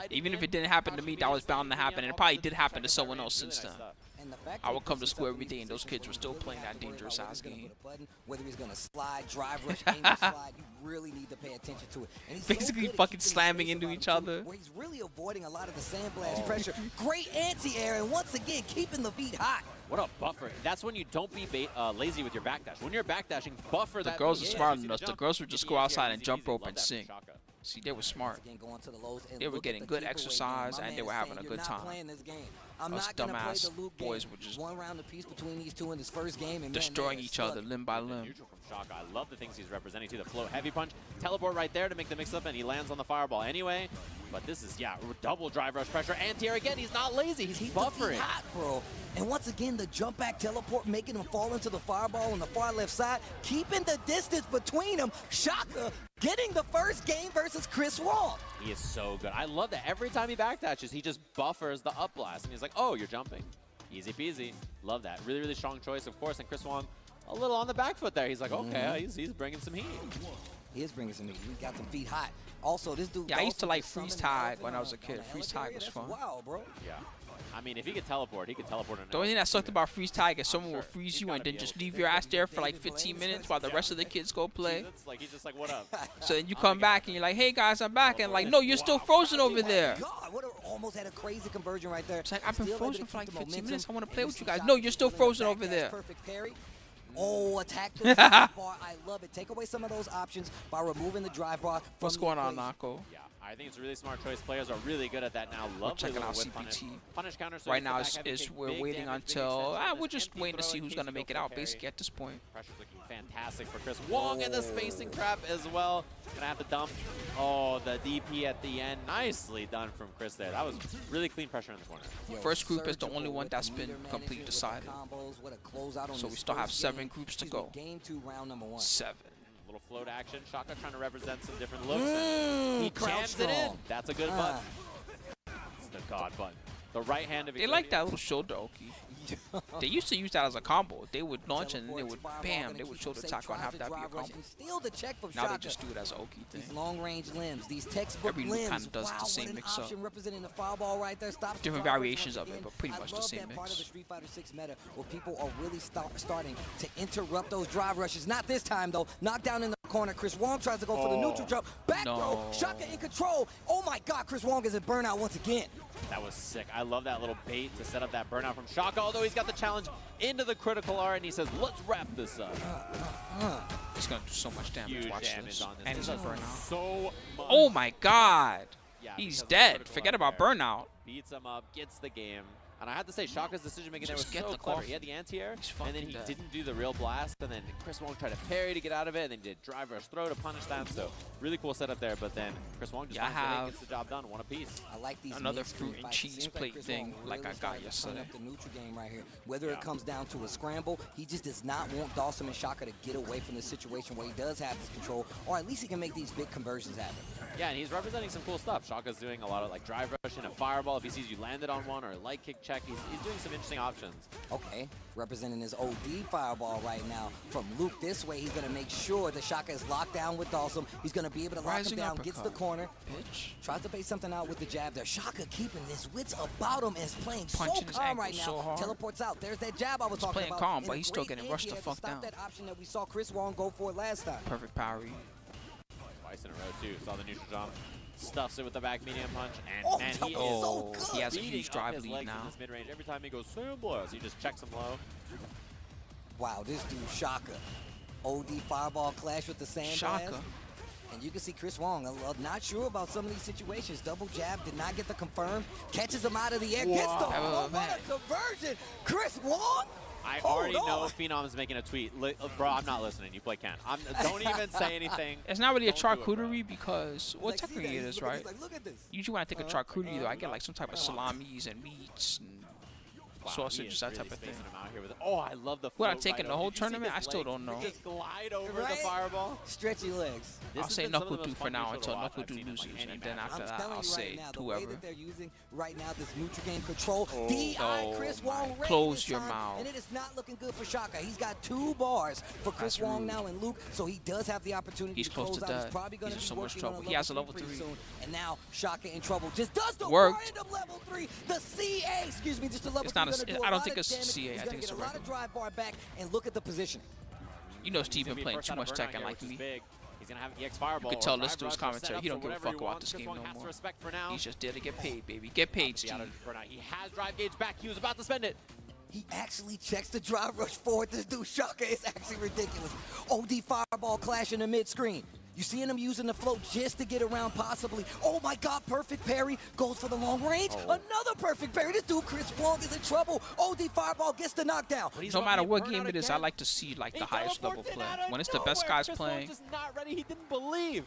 Even if it didn't happen to me, that was bound to happen, and it probably did happen to someone else since then. I would come to school every day, and those kids were still playing that dangerous ass game.
Whether he's gonna slide, drive rush, angle slide, you really need to pay attention to it. And he's
basically fucking slamming into each other.
Where he's really avoiding a lot of the sandblast pressure. Great anti-air, and once again keeping the beat hot.
What a buffer. That's when you don't be lazy with your backdash. When you're backdashing, buffer that.
The girls are smarter than us. The girls would just go outside and jump rope and sing. See, they were smart. They were getting good exercise, and they were having a good time.
I'm
Us
not going to play
dumbass
the Luke
boys
game.
were just
One round apiece between these two in this first game. And
destroying
man,
each other limb by limb.
Neutral from Shaka. I love the things he's representing too. The float heavy punch, teleport right there to make the mix up, and he lands on the fireball anyway. But this is, yeah, double drive rush pressure. Anti-air again, he's not lazy, he's buffering.
Hot, bro. And once again, the jump back teleport, making him fall into the fireball on the far left side, keeping the distance between them. Shaka getting the first game versus Chris Wong.
He is so good. I love that every time he backdashes, he just buffers the up blast. And he's like, oh, you're jumping. Easy peasy. Love that. Really, really strong choice, of course. And Chris Wong a little on the back foot there. He's like, okay, he's bringing some heat.
He is bringing some heat. He got some feet hot. Also, this dude.
Yeah, I used to like freeze tag when I was a kid. Freeze tag was fun.
Wow, bro.
Yeah. I mean, if he could teleport, he could teleport.
The only thing that sucked about freeze tag is someone will freeze you and then just leave your ass there for like 15 minutes while the rest of the kids go play.
He's just like, what up?
So then you come back and you're like, hey guys, I'm back. And like, no, you're still frozen over there.
God, almost had a crazy conversion right there.
It's like, I've been
Still able to
frozen for like
keep the
15
momentum.
minutes. I want to play
And
with you
see
guys.
Shaka
No, you're still
doing
frozen
that
over
backdash
there.
Perfect parry. Oh, attack the drive bar. I love it. Take away some of those options by removing the drive bar.
What's going on, Nako?
Yeah, I think it's a really smart choice. Players are really good at that now. Lovely
checking
little
out
whip punish.
CPT.
Punish counter. So
Right now
back heavy,
is
take
we're
big
waiting
damage, big
until
extension,
we're just
empty
waiting to
throw
see
in
who's
case
gonna
you
make
go
it
for
out.
parry.
Basically at this point.
Pressure's looking fantastic for Chris Wong, and the spacing trap as well. Gonna have to dump. Oh, the DP at the end. Nicely done from Chris there. That was really clean pressure in the corner.
First group is the only one that's been completely decided. So we still have 7 groups to go.
Game 2, round number 1.
7.
Little float action. Shaka trying to represent some different looks. And he jams it in. That's a good button. It's the God button. The right hand of
They like that little shoulder Oki. They used to use that as a combo. They would launch and then they would bam, they would shoulder attack on, have that be a combo.
Steal the check from
Now they
Shaka.
just do it as an Oki thing.
These long-range limbs, these textbook
Every loop
limbs.
kinda does the
Wow,
same
what an
mix-up.
option representing the fireball right there. Stops the
Different
drive
variations
once
of it,
again.
but pretty much the same
I love that part of the
mix.
Street Fighter 6 meta where people are really starting to interrupt those drive rushes. Not this time though. Knockdown in the corner. Chris Wong tries to go for the neutral jump. Back throw. Shaka in control. Oh my God, Chris Wong is in burnout once again.
That was sick. I love that little bait to set up that burnout from Shaka, although he's got the challenge into the critical R, and he says, let's wrap this up.
He's going to do so much damage.
Huge
Watch
damage
this.
on this.
And he's
This
in
does
burnout.
So much.
Oh my God.
Yeah,
He's
because of the
dead.
critical
Forget
R
about
there.
burnout.
Beats him up, gets the game. And I have to say, Shaka's decision making there was
Just get
so
the
clever.
coffee.
He had the anti-air,
He's
and then
fucking
he
dead.
didn't do the real blast, and then Chris Wong tried to parry to get out of it, and then did drive rush throw to punish that. So really cool setup there, but then Chris Wong just
Yeah, I
finds the way,
have
gets the job done, one apiece.
I like these
Another
mid-screen
fruit and
fights. It
cheese
seems
plate
Chris
thing
Wong
like I
really
got
started to turn
yesterday.
up the neutral game right here. Whether it comes down to a scramble, he just does not want Dawson and Shaka to get away from the situation where he does have this control, or at least he can make these big conversions happen.
Yeah, and he's representing some cool stuff. Shaka's doing a lot of like drive rush and a fireball if he sees you landed on one, or a light kick check. He's doing some interesting options.
Okay, representing his OD fireball right now from Luke this way. He's going to make sure that Shaka is locked down with Dawson. He's going to be able to lock him
Rising
down, gets the
uppercut.
corner,
Bitch.
tries to bait something out with the jab there. Shaka keeping his wits about him and is playing
Punching
so
his
calm
ankle
right now.
so hard.
Teleports out. There's that jab I was talking
playing
about.
calm,
And
but
a
he's still
great
getting rushed the
anti-air to
fuck
stop
down.
that option that we saw Chris Wong go for last time.
Perfect parry.
Twice in a row, too. Saw the neutral jump. Stuffs it with the back medium punch. And
Oh,
man,
that
he
was
is
so good.
He has a
beating
huge
up
drive
his
lead
legs
now.
in this mid-range. Every time he goes sandblast, he just checks him low.
Wow, this dude Shaka. OD fireball clash with the sandblast.
Shaka.
And you can see Chris Wong, not sure about some of these situations. Double jab, did not get the confirm. Catches him out of the air, gets the
Wow.
what a conversion. Chris Wong?
I
Hold
already know
on.
Phenom is making a tweet. Bro, I'm not listening. You play Ken. Don't even say anything.
It's not really a
Don't do it, bro.
charcuterie because, well,
Like, see
technically
that?
it
He's
is,
looking-
right?
he's like, look at this.
Usually when I think of charcuterie, though, I get like some type of salamis and meats and
Wow, he
sausages,
is
that
really
type of thing.
spacing him out here with it. Oh, I love the
Would I
float
take
right
in the
over.
whole
Did you see
tournament?
his
I still
legs
don't know.
Just glide over
Right?
the fireball.
Stretchy legs.
This
I'll
has
say
been some of the
Knuckle
most
for
fun
now
neutral
until
to watch
Knuckle
I've
do
seen in, like,
loses,
any
and then
match.
after
I'm
that,
telling
I'll
you
say
right now, the way
whoever.
that they're using right now this neutral game control,
Oh.
DI Chris
Oh
Wong
my.
ready
Close
this
your
time,
mouth.
and it is not looking good for Shaka. He's got 2 bars for Chris
That's
Wong
rude.
now and Luke, so he does have the opportunity
He's
to
close
close
to
out. He's
death.
probably going to
He's
be
in so much
working on
trouble. He has a level
pretty
3.
soon, and now Shaka in trouble. Just does the
Worked.
random level 3. The CA, excuse me, just the level
It's
3
not a-
gonna do
I don't
lot
think
of
it's a
damage.
CA.
He's
I
gonna
think it's
get
a
a lot of
regular.
drive bar back, and look at the position.
You know
He's
Steve
gonna
been
be
playing
first
too
out of
much
burnout
Tekken
here,
like
which is
me.
big. He's gonna have an EX fireball.
You could tell
or
listen to
drive
his
rush or
commentary.
setups
He don't
or
give a
whatever
fuck
you
about
want.
this
Chris
game
Wong
no
has to
more.
respect for now.
He's just there to get paid, baby. Get paid,
Be out
Steve.
of burnout. He has drive gauge back. He was about to spend it.
He actually checks the drive rush forward. This dude Shaka is actually ridiculous. OD fireball clash in the mid screen. You seeing him using the float just to get around possibly. Oh my God, perfect parry. Goes for the long range. Another perfect parry. This dude, Chris Wong, is in trouble. OD Fireball gets the knockdown.
No matter what game it is, I like to see like the highest level play. When it's the best guys playing,
just not ready. He didn't believe.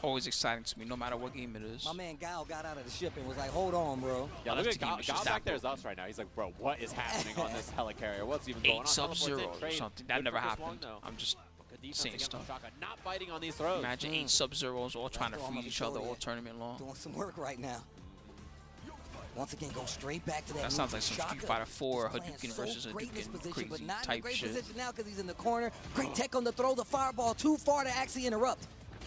Always exciting to me, no matter what game it is.
My man Gal got out of the ship and was like, hold on, bro.
Yeah,
I
look
love
at
to
Gal
keep it just
back
that
there is us right now. He's like, bro, what is happening on this helicarrier? What's even going on?
8 Sub-Zero or
Trade.
something. That
Good
never
for Chris Wong,
happened.
though.
I'm just
Good defense
saying
against
stuff.
Shaka, not biting on these throws.
Imagine 8 Sub-Zeros all trying to
That's all
feed
I'm
each other
told
all
you.
tournament long.
Doing some work right now. Once again, go straight back to that.
That sounds
move.
like some
Shaka
Street Fighter 4
is playing
Hadouken
so
versus
great in this
Hadouken
position, but
crazy
not in a
type
great
shit.
position now because he's in the corner. Great tech on the throw. The fireball too far to actually interrupt.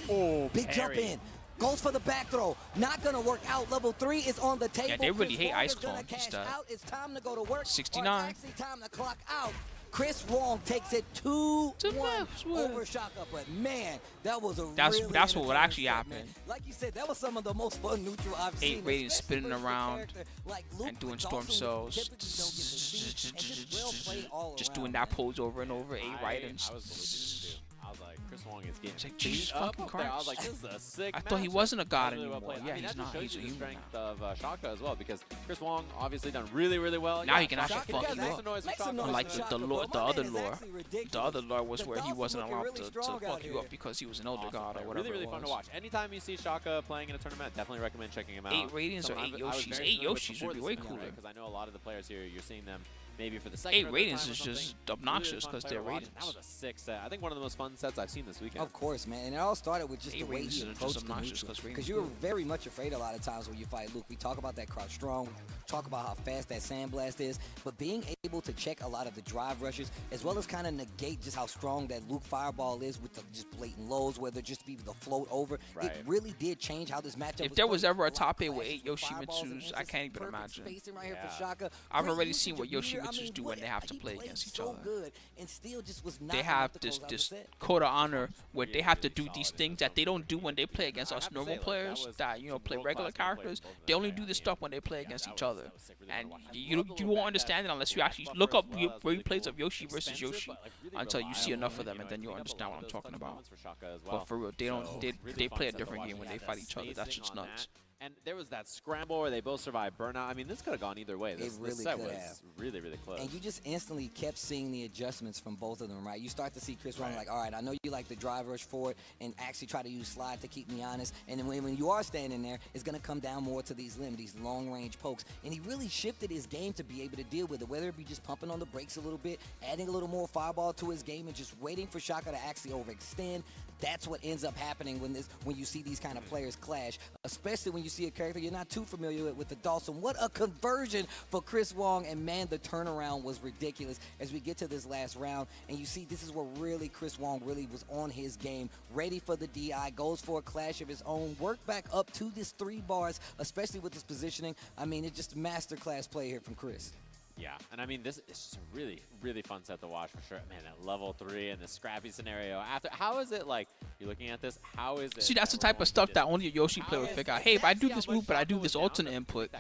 Oh,
Big jump in. Goes for the back throw. Not going to work out. Level 3 is on the table.
they really
Chris
hate
Wong
Ice
is gonna
Clone.
cash
He's dead.
out. It's time to go to work.
69.
Or it's actually time to clock out. Chris Wong takes it 2-1 over Shaka, but man, that was a
That's
really
what
entertaining
actually
set,
happened.
man. Like you said, that was some of the most fun neutral I've
8
seen.
ratings
especially
spinning
versus a
around
character like Luke,
and doing
which
storm
also
cells.
typically don't get to see, and just well played all
Just
around,
doing that
man.
pose over and over. 8 ratings.
I was believing it too. I was like, Chris Wong is getting
It's like,
beat
Jesus
up
fucking
up there. I was
Christ.
like, this is a sick
I thought he
match.
wasn't a god
Really well
anymore.
played.
Yeah,
I mean,
he's
that just
not.
shows
He's a
you the
human
strength
now.
of Shaka as well, because Chris Wong obviously done really, really well.
Now
Yeah,
he can actually
Shaka,
fuck
guys,
you
make
up.
some noise for
Make some
Shaka.
noise
Unlike
for
the
Shaka,
lore,
but
the
my
other
man is
lore.
actually
The
ridiculous.
other lore was
The
where he
Dolphins
wasn't
looking
allowed
really
to
strong out
fuck you
here.
up because he was an elder
Awesome
god or
player.
whatever
Really, really
it
fun to
was.
watch. Anytime you see Shaka playing in a tournament, definitely recommend checking him out.
8 ratings or
Someone
8
I was
Yoshis.
very
8
familiar with
Yoshis
before
would be
this
way
event,
cooler.
Because I know a lot of the players here, you're seeing them maybe for the second
8
or third
ratings
time or
is just
something.
obnoxious
Really fun
because
player
they're
to watch.
ratings.
That was a sick set. I think one of the most fun sets I've seen this weekend.
Of course, man. And it all started with just the
8
way
ratings
he
are just
approached the
obnoxious
neutral.
'cause
Because
ratings
you were
good.
very much afraid a lot of times when you fight Luke. We talk about that crouch strong, talk about how fast that sandblast is, but being able to check a lot of the drive rushes, as well as kind of negate just how strong that Luke fireball is with the just blatant lows, whether just be the float over,
Right.
it really did change how this matchup
If
was
there was
played.
ever a
lot of
top 8 with
clashes
8 Yoshimitsus,
fireballs and
I
just
can't even
perfect
imagine.
spacing right here
Yeah.
for Shaka.
I've
Great
already
usage
seen what
of meter.
Yoshimitsus do when they have to
he
play
played
against each
so
other.
good and still just was not
They
enough
have
to
this
close out the
this
set.
code of honor where they
Really,
have to
really
do
solid
these
in
things
this
that they
one.
don't do when they play against
I
us
have to
normal
say, like,
players
was
that
some
play regular
world-class gameplay
characters.
from both of
They
them
only
there.
do
I
this
mean,
stuff when they play
yeah,
against
that
each
was-
other,
that was sick, really
and
fun to watch. I
you
love the little
won't
back
understand it
dash,
unless you
little
actually
back
look
buffer
up
as well. That was really
replays
cool.
of Yoshi versus
Expensive,
Yoshi
but, like, really
until you see
reliable,
enough of
and,
them,
you
and
know,
then you
cleaned up a
understand
lot
what I'm
of those
talking
clutch
about.
moments for Shaka as
But
well.
for real, they don't
So,
they
really fun
play a
set to
different
watch.
game when
Yeah,
they
that
fight each other. That's
spacing
just
on
nuts.
that. And there was that scramble where they both survived burnout. I mean, this could have gone either way. This
really
set
could
was
have.
really, really close.
And you just instantly kept seeing the adjustments from both of them, right? You start to see Chris Wong
Right.
like, all right, I know you like the drive rush forward and actually try to use slide to keep me honest. And then when you are standing there, it's going to come down more to these these long-range pokes. And he really shifted his game to be able to deal with it, whether it be just pumping on the brakes a little bit, adding a little more fireball to his game, and just waiting for Shaka to actually overextend. That's what ends up happening when you see these kind of players clash, especially when you see a character you're not too familiar with the Dawson. What a conversion for Chris Wong, and man, the turnaround was ridiculous as we get to this last round, and you see this is where really Chris Wong really was on his game, ready for the DI, goes for a clash of his own, work back up to this 3 bars, especially with this positioning. I mean, it's just masterclass play here from Chris.
Yeah, and I mean, this is just a really, really fun set to watch for sure. Man, at level 3 and the scrappy scenario. How is it like, you're looking at this, how is it?
See, that's the
that
type
we're
of stuff
going
that
to
only a Yoshi player would figure out. Hey, if I do this move, but I do this alternate input,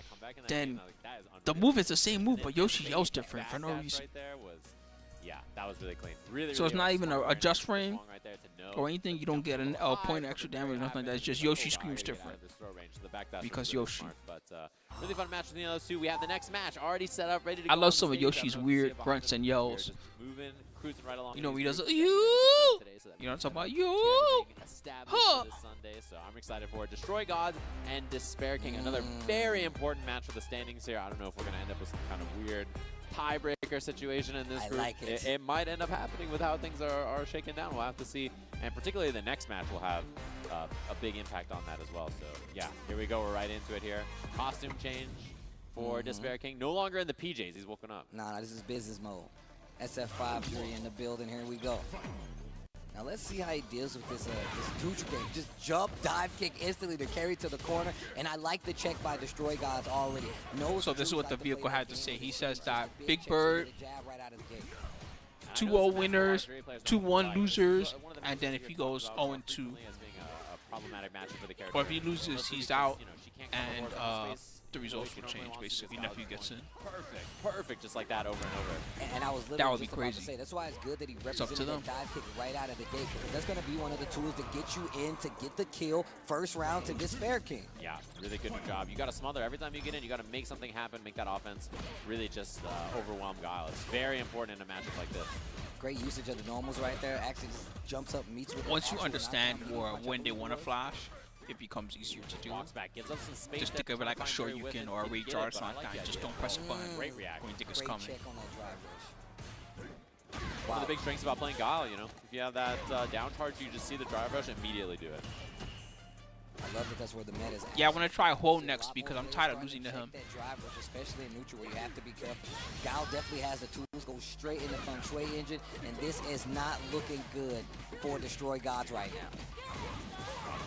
then the move is the same move, but Yoshi yells different for no reason.
Right there was, yeah, that was really clean. Really,
So it's
really
not
like
even
smart
a
learning
just
from Chris
frame
Wong right there to know
or anything. You don't get a point of extra damage or nothing like that. It's just Yoshi screams different. Because Yoshi.
But really fun match between those two. We have the next match already set up, ready to go.
I
on
love
the
some of
stage.
Yoshi's
I don't know
weird
if you
grunts and
see it behind
yells.
us. We're just moving, cruising right along.
You know,
these
he does
groups
a,
today,
you.
so that
You know what
means
I'm talking about?
everything
You.
established
Huh.
for this Sunday, so I'm excited for it. Destroy Gods and Despair King, another very important match for the standings here. I don't know if we're going to end up with some kind of weird tiebreaker situation in this
I
group.
like it.
It might end up happening with how things are shaken down. We'll have to see, and particularly the next match will have a big impact on that as well. So yeah, here we go. We're right into it here. Costume change for Despair King. No longer in the PJs. He's woken up.
Nah, this is business mode. SF5 jury in the building. Here we go. Now let's see how he deals with this neutral game. Just jump, dive kick instantly to carry to the corner. And I like the check by Destroy Gods already. Knows
So this is
Drew
what the
like to play
vehicle
that
had to
game.
say. He
He's
says
gonna
that
big
Big
checks
Bird,
with a jab right out of the gate.
2-0 winners, 2-1 losers, and then if he goes 0-2,
problematic matchup for the character.
or if he loses, he's out, and the results will change, basically. Nephew gets in.
Perfect, just like that over and over.
And I was
That
literally
would be
just about to
crazy.
say, that's why it's good that he
up
represented
to them.
that dive kick right out of the gate, because that's going to be one of the tools to get you in to get the kill first round to Despair King.
Yeah, really good job. You got to smother every time you get in. You got to make something happen, make that offense really just overwhelm Guile. It's very important in a matchup like this.
Great usage of the normals right there. Actually just jumps up, meets with
Once you
actual
understand
knockdown
or
punch
when
up
they
with
want to
the
flash, it becomes easier to do.
Walks back, gives up some space.
Just think of it like a short you can or a rage charge like that. Just don't press a button
Great react.
when you think it's
Great
coming.
check on that drive rush.
One of the big strengths about playing Guile, you know, if you have that down charge, you just see the drive rush, immediately do it.
I love that that's where the meta is.
Yeah, I want to try Hole next because I'm tired of losing to him.
That drive rush, especially in neutral, where you have to be careful. Guile definitely has the tools, go straight in the Feng Shui engine, and this is not looking good for Destroy Gods right now.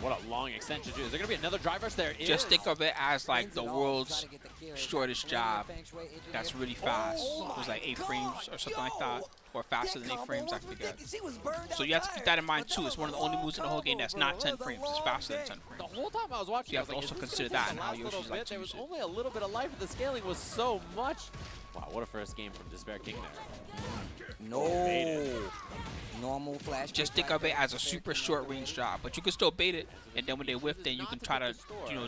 What a long extension, too. Is there going to be another drive rush? There is.
Just think of it as like the
Ends it all,
world's
try to get the kill.
shortest jab
Feng Shui engine
that's
here.
really fast.
Oh
It was like 8
my
frames
God,
or something like that. Or faster than 8
combo
frames, I
was
forget.
ridiculous. He was burned
So
out
you have to keep that in mind
tired,
too.
but
It's
that
one of the
was
only
a
moves in the whole game that's
combo,
not
bro.
10
It was a
frames. It's
long
faster than
game.
10
The
frames.
whole time I was watching,
You
I
have
was
to
like,
also
is this
consider
gonna
that
take
and
the
how
last
Yoshi's
little
like
bit?
to
There
use
was
it.
only a little bit of life, but the scaling was so much. Wow, what a first game from Despair King there.
No.
Baited.
Normal flash.
Just
kick
think
right
of it
there.
as a super short range job, but you can still bait it, and then when they whiff, then you can try to, you know,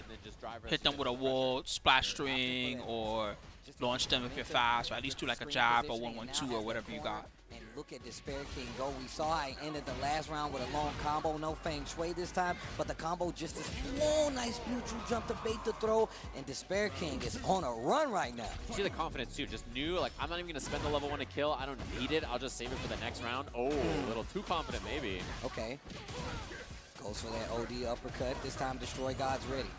hit them with a wall, splash string, or launch them if you're fast, or at least do like a jab or 1-1-2 or whatever you got.
And look at Despair King go. We saw I ended the last round with a long combo. No Feng Shui this time, but the combo just is nice neutral jump to bait the throw. And Despair King is on a run right now.
You see the confidence too, just knew, like, I'm not even going to spend the level 1 to kill. I don't need it. I'll just save it for the next round. Oh, a little too confident maybe.
Okay. Goes for that OD uppercut. This time Destroy God's ready.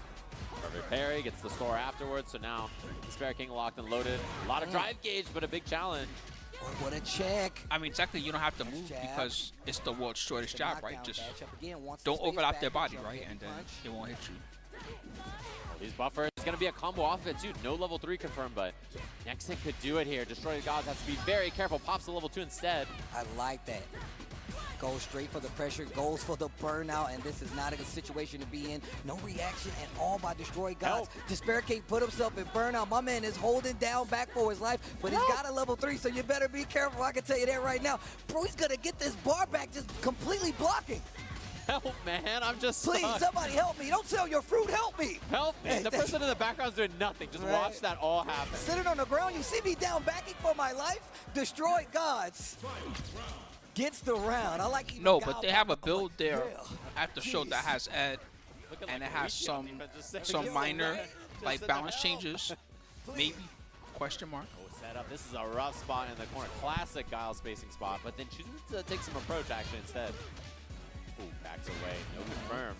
Perfect parry, gets the score afterwards. So now Despair King locked and loaded. A lot of drive gauge, but a big challenge.
Oh, what a check.
I mean, technically you don't have to move
Jab.
because it's the world's shortest
The
jab, right?
knockdown
Just
dash up again, wants the
don't
space
overlap
back,
their body,
jump
right?
hit
And then
punch.
it won't hit you.
These buffers, it's going to be a combo off of it too. No level 3 confirmed, but next hit could do it here. Destroy the Gods has to be very careful. Pops the level 2 instead.
I like that. Goes straight for the pressure, goes for the burnout, and this is not a good situation to be in. No reaction at all by Destroy Gods. Despair King put himself in burnout. My man is holding down back for his life, but he's got a level 3, so you better be careful. I can tell you that right now. Bro, he's gonna get this bar back just completely blocking.
Help, man. I'm just
Please,
stuck.
somebody help me. Don't sell your fruit, help me.
Help me.
Hey,
The person in the background's doing nothing. Just
Right.
watch that all happen.
Sitting on the ground, you see me down backing for my life? Destroy Gods gets the round. I like even
No,
Guile
but they have a
back up.
build there
Yeah.
at the show that has Ed,
Looking
and
like
it has
Luigi
some
on defense, just saying,
some
just
minor
just
like
in
balance
the
changes, maybe question mark.
Oh, set up. This is a rough spot in the corner. Classic Guile spacing spot, but then chooses to take some approach action instead. Ooh, backs away. No confirm.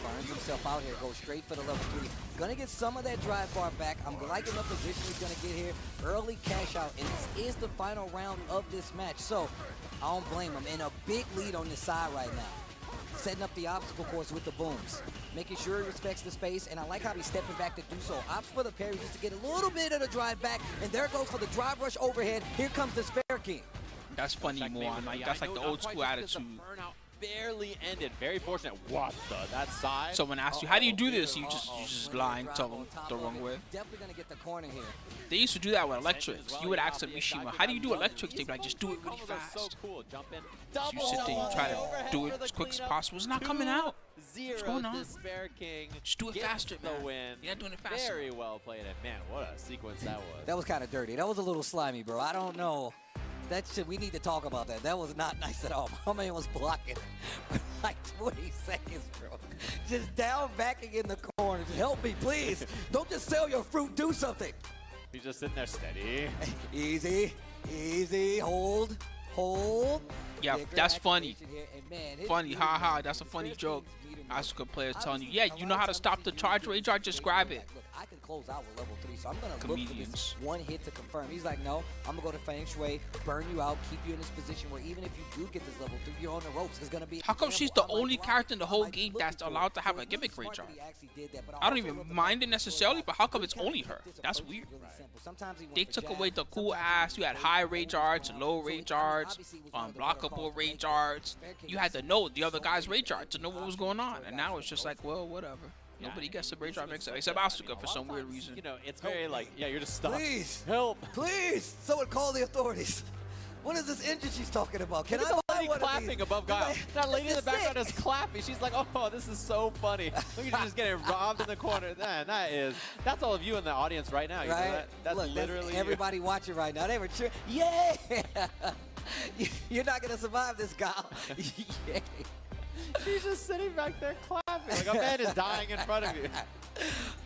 Burns himself out here, goes straight for the level 3. Gonna get some of that drive bar back. I'm liking the position he's gonna get here. Early cash out, and this is the final round of this match. So I don't blame him. In a big lead on this side right now. Setting up the obstacle course with the booms. Making sure he respects the space, and I like how he's stepping back to do so. Opts for the parry just to get a little bit of the drive back, and there goes for the drive rush overhead. Here comes the Despair King.
That's funny, Moan. Like that's like the old school attitude.
Burnout barely ended. Very fortunate. What the? That side.
Someone asks you, how do you do this? You just lie and tell them the wrong way.
Definitely gonna get the corner here.
They used to do that with electrics. You would ask them, Mishima, how do you do electrics? They'd be like, just do it really fast.
So cool. Jump in.
So you sit there, you try to do it as quick as possible. It's not coming out. What's going on?
Despair King
Just do it
gets
faster,
the
man.
win.
You're not doing it faster.
Very well played. And man, what a sequence that was.
That was kind of dirty. That was a little slimy, bro. I don't know. That shit, we need to talk about that. That was not nice at all. My man was blocking for like 20 seconds, bro. Just down backing in the corner. Just help me, please. Don't just sell your fruit. Do something.
He's just sitting there steady.
Easy, easy. Hold, hold.
Yeah,
Bigger
that's funny.
activation here. And man, his
Funny,
speed,
haha, that's a funny
Despair
joke.
King's meter
Asuka players
I
telling you,
was-
yeah,
a
you
lot
know
of
how to
times
stop
you
the
see
charge
people
range, or just grab it.
Look, I can close out with level 3, so I'm gonna look for
Comedians.
this one hit to confirm. He's like, no, I'm gonna go to Feng Shui, burn you out, keep you in this position where even if you do get this level 3, you're on the ropes. It's gonna be.
How come she's
example.
the
I like
only
blocking.
character in the whole
I like
game
looking
that's
for it.
allowed to have
So
a
it's really
gimmick
smart
range
that
on?
he actually did that, but
I don't
also
even
love the
mind it
fact
necessarily, but how come it's
that
only her?
this
That's
approach is
weird.
really simple. Sometimes he went
They
for
took
jab,
away the cool
sometimes
ass.
he
You had
went for
high
over
rage arts,
round.
low
So
rage
it
arts,
obviously was one of the better
unblockable
calls to
rage
make.
arts.
Despair King
You had to
is
know the other
so
guy's
good.
rage art to know what was going on. And now it's just like, well, whatever. Nobody gets the braid drop mix-up except Asuka for some weird reason.
You know, it's very like, yeah, you're just stuck.
Please.
Help.
Please, someone call the authorities. What is this engine she's talking about? Can
Look
I
at
buy
the lady
one
clapping
of these?
above Guile. That lady in the
This is
background
sick.
is clapping. She's like, oh, this is so funny. Look at you just getting robbed in the corner. Man, that's all of you in the audience right now. You know
Right?
that? That's
Look,
literally
everybody watching right now. They were cheering. Yeah! You're not going to survive this, Guile. Yeah.
She's just sitting back there clapping. Like a man is dying in front of you.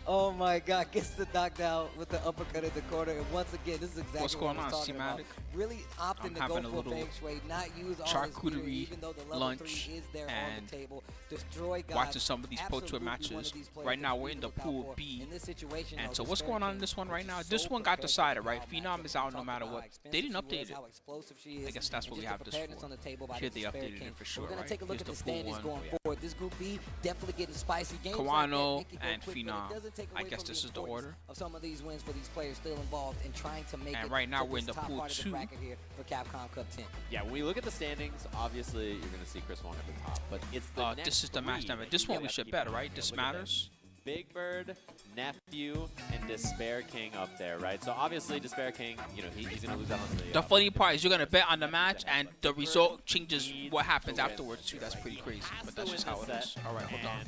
Oh my God, gets the knockdown with the uppercut in the corner. And once again, this is exactly
What's going
what I was
on,
talking about.
C-Matic?
Really opting to go
having a
for
little
feng shui, not use all his gear,
charcuterie
even though the level
lunch
3 is there on
and
the table. Destroy God.
watching some of these Pro Tour
Absolutely one
matches.
of these players
Right now,
that
we're in the
we look out
Pool
for.
B.
In this situation,
And
though,
so what's
Despair
going on in
King
this one right
is
now?
so
This one got
prepared for
decided,
the
right?
Guile
Phenom
matchup.
is out no
Talk
matter
about
what.
how expensive
They didn't
she
update
was,
it.
how explosive she is,
I guess that's
and
what we
just
have
the
this
preparedness
for.
on the table by
Here
the
they
Despair
updated
King.
it for sure,
We're going
right?
to take a look
Here's
at the
the pool
standings
one.
going forward. This Group B definitely getting spicy. Games
Kawano
like that, it can go
and
quick, but it
Phenom.
doesn't take
I
away
guess
from
this is the
importance
order.
of some of these wins for these players still involved in trying to make
And
it
right now
to
we're in
this
the
top
Pool
part of the
2.
bracket here for Capcom Cup 10.
Yeah, when we look at the standings, obviously you're going to see Chris Wong at the top. But it's the next
This is the match
three
number.
that
This
you
one
have
we
to
should
keep
bet,
in
right?
mind.
This
Look at
matters.
Big Bird, Nephew, and Despair King up there, right? So obviously Despair King, you know, he's going to lose out on the...
The funny part is you're gonna bet on the match, and the result changes what happens afterwards too. That's pretty crazy, but that's just how it is. All right, hold on.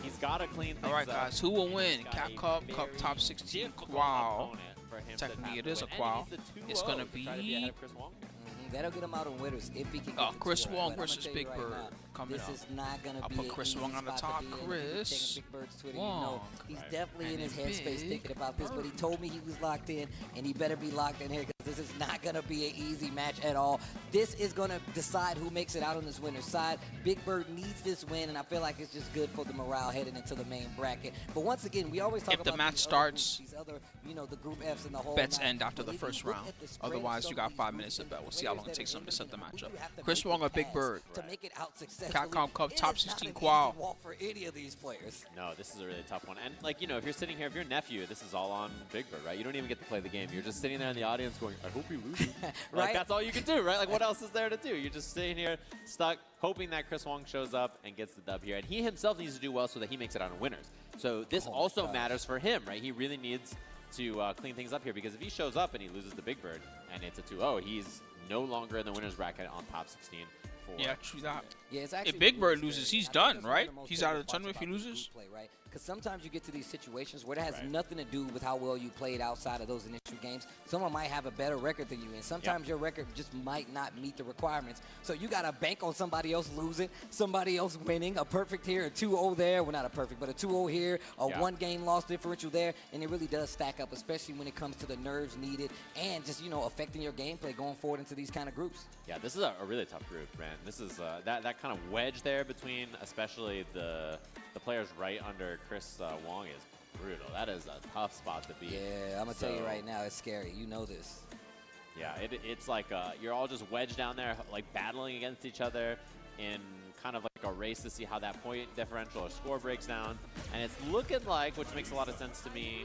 He's got to clean things
All right,
up.
guys, who will win?
He's got
Cap
a
Cup, Cup
very
Top 16,
difficult
Qual.
opponent for him to
Technically,
have
it
to
is a
win. And
qual.
he needs the 2-0
It's gonna
to try to be ahead of Chris Wong here.
That'll get him out of winners if he can.
Oh,
get
Chris
to it.
Wong
But I'ma
versus
tell you
Big
right
Bird
now,
coming
this
up.
is not gonna
I'll
be
put
an
Chris
easy
Wong on the
spot
top.
to be in.
Chris
Checking Big Bird's Twitter, you
Wong.
know he's
Right.
definitely in
And
his
it's
headspace
Big
thinking about this. But he told me he was locked in, and he better be locked in here because this is not gonna be an easy match at all. This is gonna decide who makes it out on this winner's side. Big Bird needs this win, and I feel like it's just good for the morale heading into the main bracket. But once again, we always talk
If
about
the match
these other
starts,
groups, these other, you know, the Group Fs and the whole
bets
nine.
end after
But
the
if you
first
look
round.
at the spread of
Otherwise,
some
you
of
got
these
5
groups
minutes to
and
bet.
the
We'll see how
players
long it
that
takes
are
them to
in
set the
them, who
matchup.
you have to
Chris
make
Wong
it
or Big
past
Bird?
to make it out successfully.
Capcom Cup
It
Top
is not
16
an
qual.
easy walk for any of these players.
No, this is a really tough one. And, like, you know, if you're sitting here, if you're Nephew, this is all on Big Bird, right? You don't even get to play the game. You're just sitting there in the audience going, I hope he loses.
Right?
Like, that's all you can do, right? Like, what else is there to do? You're just sitting here stuck, hoping that Chris Wong shows up and gets the dub here. And he himself needs to do well so that he makes it out on winners. So this also matters for him, right? He really needs to clean things up here because if he shows up and he loses the Big Bird and it's a 2-0, he's no longer in the winners bracket on top 16.
Yeah, true that.
Yeah, it's actually
If Big
really
Bird loses,
scary.
he's
I think
done,
that's one
right?
the most
He's out of
favorite
the tournament if he
parts about
loses.
group play, right? Because sometimes you get to these situations where it has
Right.
nothing to do with how well you played outside of those initial games. Someone might have a better record than you, and sometimes your record just might not meet the requirements. So you got to bank on somebody else losing, somebody else winning, a perfect here, a 2-0 there. Well, not a perfect, but a 2-0 here, a one-game loss differential there, and it really does stack up, especially when it comes to the nerves needed and just, you know, affecting your gameplay going forward into these kind of groups.
Yeah, this is a really tough group, man. This is that kind of wedge there between, especially the players right under Chris Wong is brutal. That is a tough spot to be.
Yeah, I'm going to tell you right now, it's scary. You know this.
Yeah, it's like you're all just wedged down there, like battling against each other in kind of like a race to see how that point differential or score breaks down. And it's looking like, which makes a lot of sense to me,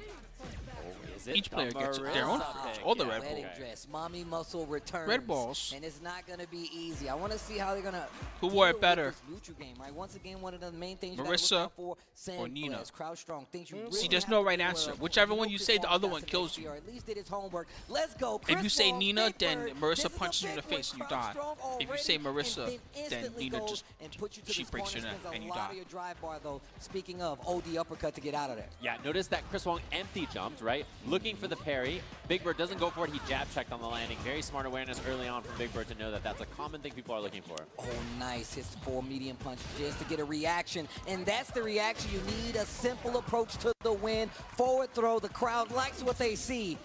is it
Each player
the
gets
Marissa
their own
pick?
first, or the
Yeah,
Red Bull.
Wedding dress, mommy muscle returns.
Red balls.
And it's not going to be easy. I want to see how they're going to
Who wore it
deal with
better?
this neutral game, right? Once again, one of the main things
Marissa
you gotta look out for, sand
or Nina?
players, crowd strong, things you
See,
really
there's
have
no
to
right
be aware
answer.
of.
Whichever
You
one
know
you
Chris
say, the
Wong
other
got
one
some
kills
XP,
you.
or at least did his homework. Let's go,
If
Chris
you say
Wong,
Nina,
Big
then
Bird.
Marissa
This is a
punches you in the
big one.
face and you
Crowd
die.
strong
If you say
already,
Marissa,
and
then
instantly
Nina
goes
just
and puts you to
she
this
breaks
corner,
your neck
spends
and
a
you
lot
die.
of your drive bar, though. Speaking of, OD uppercut to get out of there.
Yeah, notice that Chris Wong empty jumped, right? Looking for the parry. Big Bird doesn't go for it. He jab checked on the landing. Very smart awareness early on from Big Bird to know that that's a common thing people are looking for.
Oh, nice. Hits 4 medium punch just to get a reaction. And that's the reaction you need. A simple approach to the win. Forward throw. The crowd likes what they see.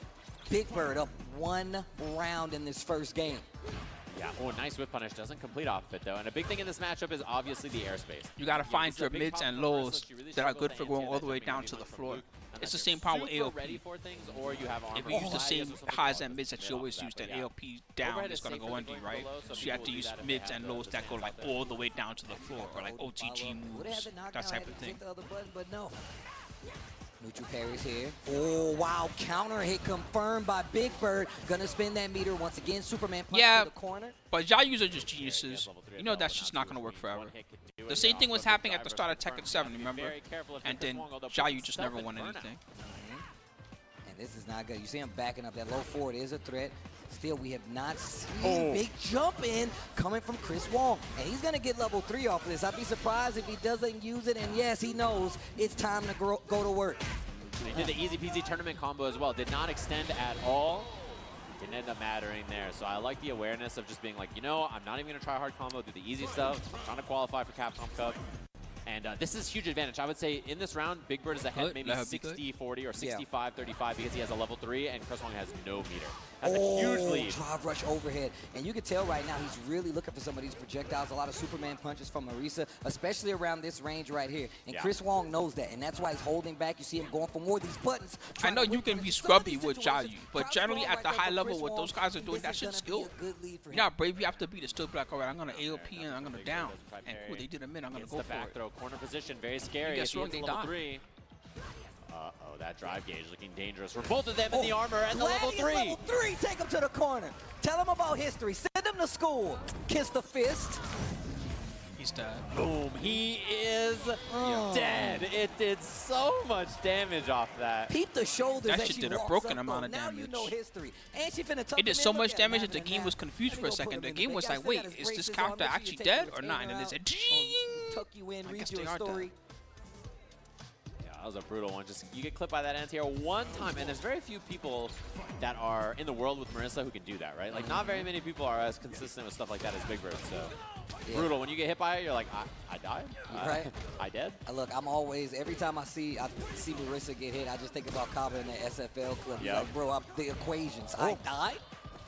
Big Bird up 1 round in this first game.
Yeah, oh, nice whip punish. Doesn't complete off of it, though. And a big thing in this matchup is obviously the airspace.
You gotta
Yeah,
find
this is a
your
big
mids
problem
and
for Marissa.
lows
She really
that are
struggles
good
to
for
answer
going all
that
the way
jumping
down
heavy
to the
punch from
floor.
Luke,
It's
unless
the
you're
same problem with
super
AOP.
ready for things, or you have armor
If you use the
flies
same
or something
highs
like
and
that,
mids that
just
you
mid
always
off
use,
of that,
then
but yeah.
AOP down
Overhead
is
is
gonna
safer
go
than
under you,
going
right?
for low, so
So you have
people
to
do
use
that if they
mids
have
and
the
lows that go
mids
like
out there.
all the way down to the floor, or like OTG
Would have
moves,
had the knockdown,
that type
had
of
to
thing.
hit the other button, but no. Neutral parries here. Oh, wow. Counter hit confirmed by Big Bird. Gonna spin that meter once again. Superman punch
Yeah,
to the corner.
But Yayus are just geniuses. You know that's just not gonna work forever. The same thing was happening at the start of Tekken 7, remember? And then Xiaoyu just never won anything.
And this is not good. You see him backing up. That low forward is a threat. Still, we have not seen big jump in coming from Chris Wong. And he's going to get level 3 off of this. I'd be surprised if he doesn't use it. And yes, he knows it's time to go to work.
He did the easy peasy tournament combo as well. Did not extend at all. Didn't end up mattering there. So I like the awareness of just being like, you know, I'm not even going to try hard combo, do the easy stuff. I'm trying to qualify for Capcom Cup. And this is huge advantage. I would say in this round, Big Bird is ahead maybe 60-40 or 65-35 because he has a level 3 and Chris Wong has no meter. That's a huge lead.
Drive rush overhead. And you can tell right now he's really looking for some of these projectiles. A lot of Superman punches from Marisa, especially around this range right here. And Chris Wong knows that, and that's why he's holding back. You see him going for more of these buttons.
I know you can be scrubby with Xiaoyu, but generally at the high level, what those guys are doing, that shit's skill. You know how brave you have to be to still be like, all right, I'm going to AOP and I'm going to down. And cool, they did a mid, I'm going to go for
back
it.
throw, corner position, very scary.
Guess what? They
level
die.
3. Uh-oh, that drive gauge looking dangerous for both of them in the armor and the level 3.
Level 3, take him to the corner. Tell him about history. Send him to school. Kiss the fist.
He's dead.
Boom, he is dead. It did so much damage off that.
Peep the shoulders
that
that
shit
she
did a
walks
broken
up
amount of
on. Now
damage.
you know history. And she finna tuck
It did
him
so
in.
much
Look at
damage
him
that the game was confused
Let
for a
me go
second.
put
The
him in
game
the
was
bag.
like,
I
wait,
still got
is
his
this
braces on.
character
Make sure you
actually
take
dead
your
or not? And then
retainer
they said,
out. Tuck you in,
I
read
guess
you
they
a
are dead.
story.
That was a brutal one. Just you get clipped by that anti-air one time, and there's very few people that are in the world with Marisa who can do that, right? Like, not very many people are as consistent with stuff like that as Big Bird, so brutal. When you get hit by it, you're like, I died?
Right.
I dead?
Look, I'm always, every time I see Marisa get hit, I just think about Kaba in the SFL clip.
Yep.
Like, bro, the equations. I died?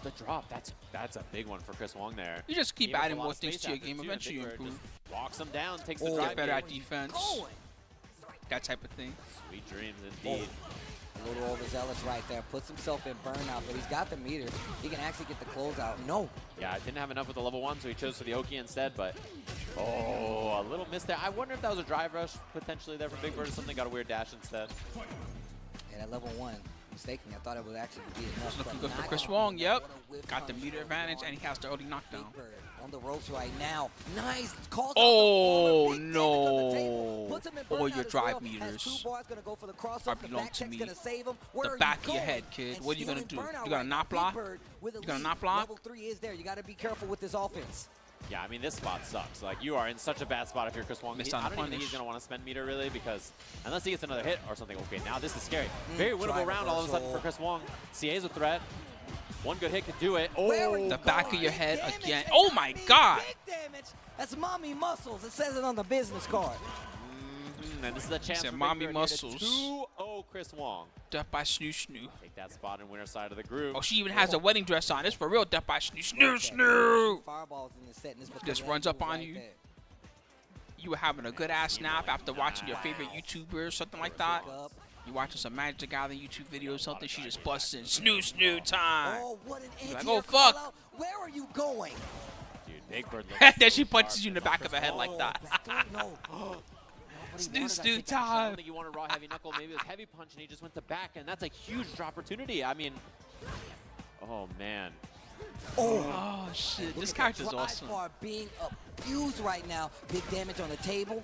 The drop, that's a big one for Chris Wong there.
you just keep
Gave up
adding
a lot
more
of
things
space
to your
after
game.
too, and
Eventually you
Big Bird
improve.
just walks him down, takes the
Get
drive.
better at
game.
defense. That type of thing.
Sweet dreams indeed.
A little overzealous right there. Puts himself in burnout, but he's got the meter. He can actually get the closeout. No.
Yeah, I didn't have enough with the level 1, so he chose for the Oki instead, but a little miss there. I wonder if that was a drive rush potentially there for Big Bird or something. Got a weird dash instead.
And at level 1, mistaken. I thought it would actually be enough.
Looking
but
good for
not
Chris
enough.
Wong. Yep.
What a whip
Got the
from
meter
Chris
advantage,
Wong.
and he has the early knockdown.
Big Bird on the ropes right now. Nice. Calls
Oh,
out the big damage on the table.
no.
Puts him in
All
burnout
your
as
drive
well. Has
meters
2 bars, gonna go for the
are
crossover. The
belong
back
to
check's
me.
gonna save him. Where
The
are
back
you
of your
going?
head, kid.
And
What are you gonna
stealing
do?
burnout
You gonna
right
not
now. Big
block?
Bird with a
You gonna
lead.
not block?
Level 3 is there. You got to be careful with this offense.
Yeah, I mean, this spot sucks. Like, you are in such a bad spot if you're Chris Wong.
Missed
I
on the
don't even think he's
punish.
going to want to spend meter, really, because unless he gets another hit or something. Okay, now this is scary. Very winnable
Drive
round all of a sudden for
reversal.
Chris Wong. CA's a threat. One good hit could do it.
Where are you
The back of
going?
your head
Big damage,
again.
and
Oh
I
my
mean
God.
Big damage. That's mommy muscles. It says it on the business card.
And this is a chance
Said
for
mommy
Big Bird here to
muscles.
2-0 Chris Wong.
Death by Snoo Snoo.
Take that spot in winner side of the group.
Oh, she even has a wedding dress on. It's for real. Death by Snoo Snoo Snoo.
Fireballs in the set, and it's because
Just
of
runs
that
up
move
on
right
you.
there.
You were having a good ass snap after watching your favorite YouTuber or something like that.
Up.
You watching some Magic the Gathering YouTube video or something. She just busts in Snoo Snoo time.
Oh, what an
You're like,
anti-air
oh, fuck.
call-out. Where are you going?
Dude, Big Bird looks
Then
so
she punches
sharp
you in the
as
back
Chris
of the head
Wong.
like that.
Backdoor, no.
Snoo
I
Snoo
think I don't
time.
think you want a raw heavy knuckle. Maybe it was heavy punch and he just went to back, and that's a huge opportunity. I mean, oh man.
Oh, shit. This character's awesome.
Are being abused right now. Big damage on the table.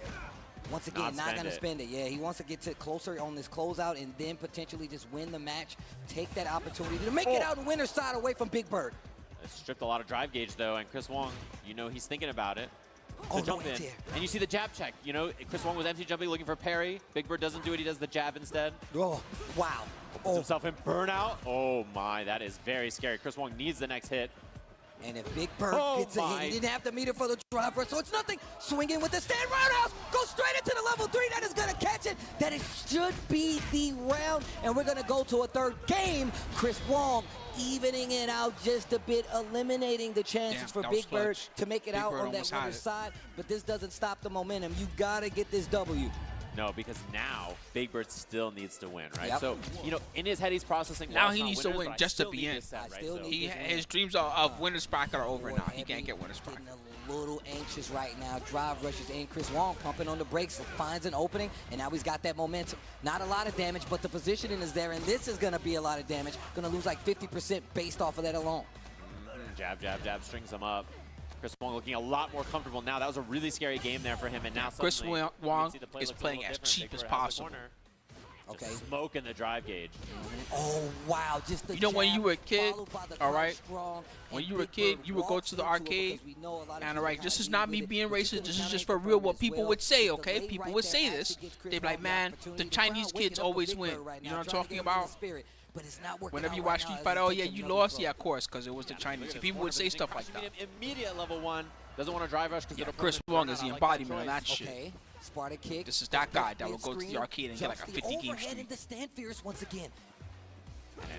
Once again, not going to spend it. Yeah, he wants to get to closer on this closeout and then potentially just win the match. Take that opportunity to make it out in winner's side away from Big Bird.
It stripped a lot of drive gauge though, and Chris Wong, you know he's thinking about it.
Oh,
To jump in, and you see the jab check. You know, Chris Wong was empty jumping, looking for parry. Big Bird doesn't do it; he does the jab instead.
Oh, wow.
Puts himself in burnout. Oh my, that is very scary. Chris Wong needs the next hit.
And if Big Bird gets a hit,
my.
he didn't have the meter for the driver, so it's nothing. Swinging with the stand roundhouse, go straight into the level 3. That is gonna catch it. That should be the round, and we're gonna go to a third game. Chris Wong evening it out just a bit, eliminating the chances for Big Bird to make it out on that winner's side. But this doesn't stop the momentum. You gotta get this W.
No, because now Big Bird still needs to win, right?
Yep.
So, you know, in his head, he's processing.
Now
well,
he
it's not
needs to
winners,
win
but I
just to
still
be
need
in.
this set, right? So-
His dreams of winner's bracket are over now. He can't get winner's bracket.
Getting a little anxious right now. Drive rushes in. Chris Wong pumping on the brakes, finds an opening, and now he's got that momentum. Not a lot of damage, but the positioning is there, and this is going to be a lot of damage. Going to lose like 50% based off of that alone.
Jab, jab, jab, strings him up. Chris Wong looking a lot more comfortable now. That was a really scary game there for him, and now
Chris
suddenly
Wong
you see the play
is
looks a
playing
little
as
different.
cheap
Big
as
Bird has the
possible.
corner.
Okay.
Just smoke in the drive gauge.
Oh, wow. Just the
You know, when
jab,
you were a kid,
followed by the
all
crouch
right,
strong,
when
and
you were a
Big
kid,
Bird
you would go
walks
to the
into it
arcade,
because we know a lot of
and
people
all right,
kinda
this is
lead
not
with
me
it,
being
but you
racist.
can
This is
kinda
just
make
for
the
real
burn
what
as
people
well.
would say,
The
okay?
delay
People
right
would
there
say
actually
this.
gives Chris
They'd be like,
Wong the
man,
opportunity
the
to
Chinese
crown,
kids
waking up a
always
Big
win.
Bird right
You
now,
know what I'm
trying to
talking
get him into
about?
the spirit, but it's not working
Whenever
out
you
right
watch
now
Street
as
Fighter,
he
oh
takes
yeah, you
another
lost.
throw.
Yeah, of course, because it was the Chinese. People would say stuff like that.
Immediate level 1. Doesn't want to drive rush because
Yeah, Chris Wong is the embodiment of that shit.
Okay, Sparta kick.
This is that guy that will go to the
Mid-screen,
arcade and get like a
jumps the
50 game
overhead
streak.
into stand fierce once again.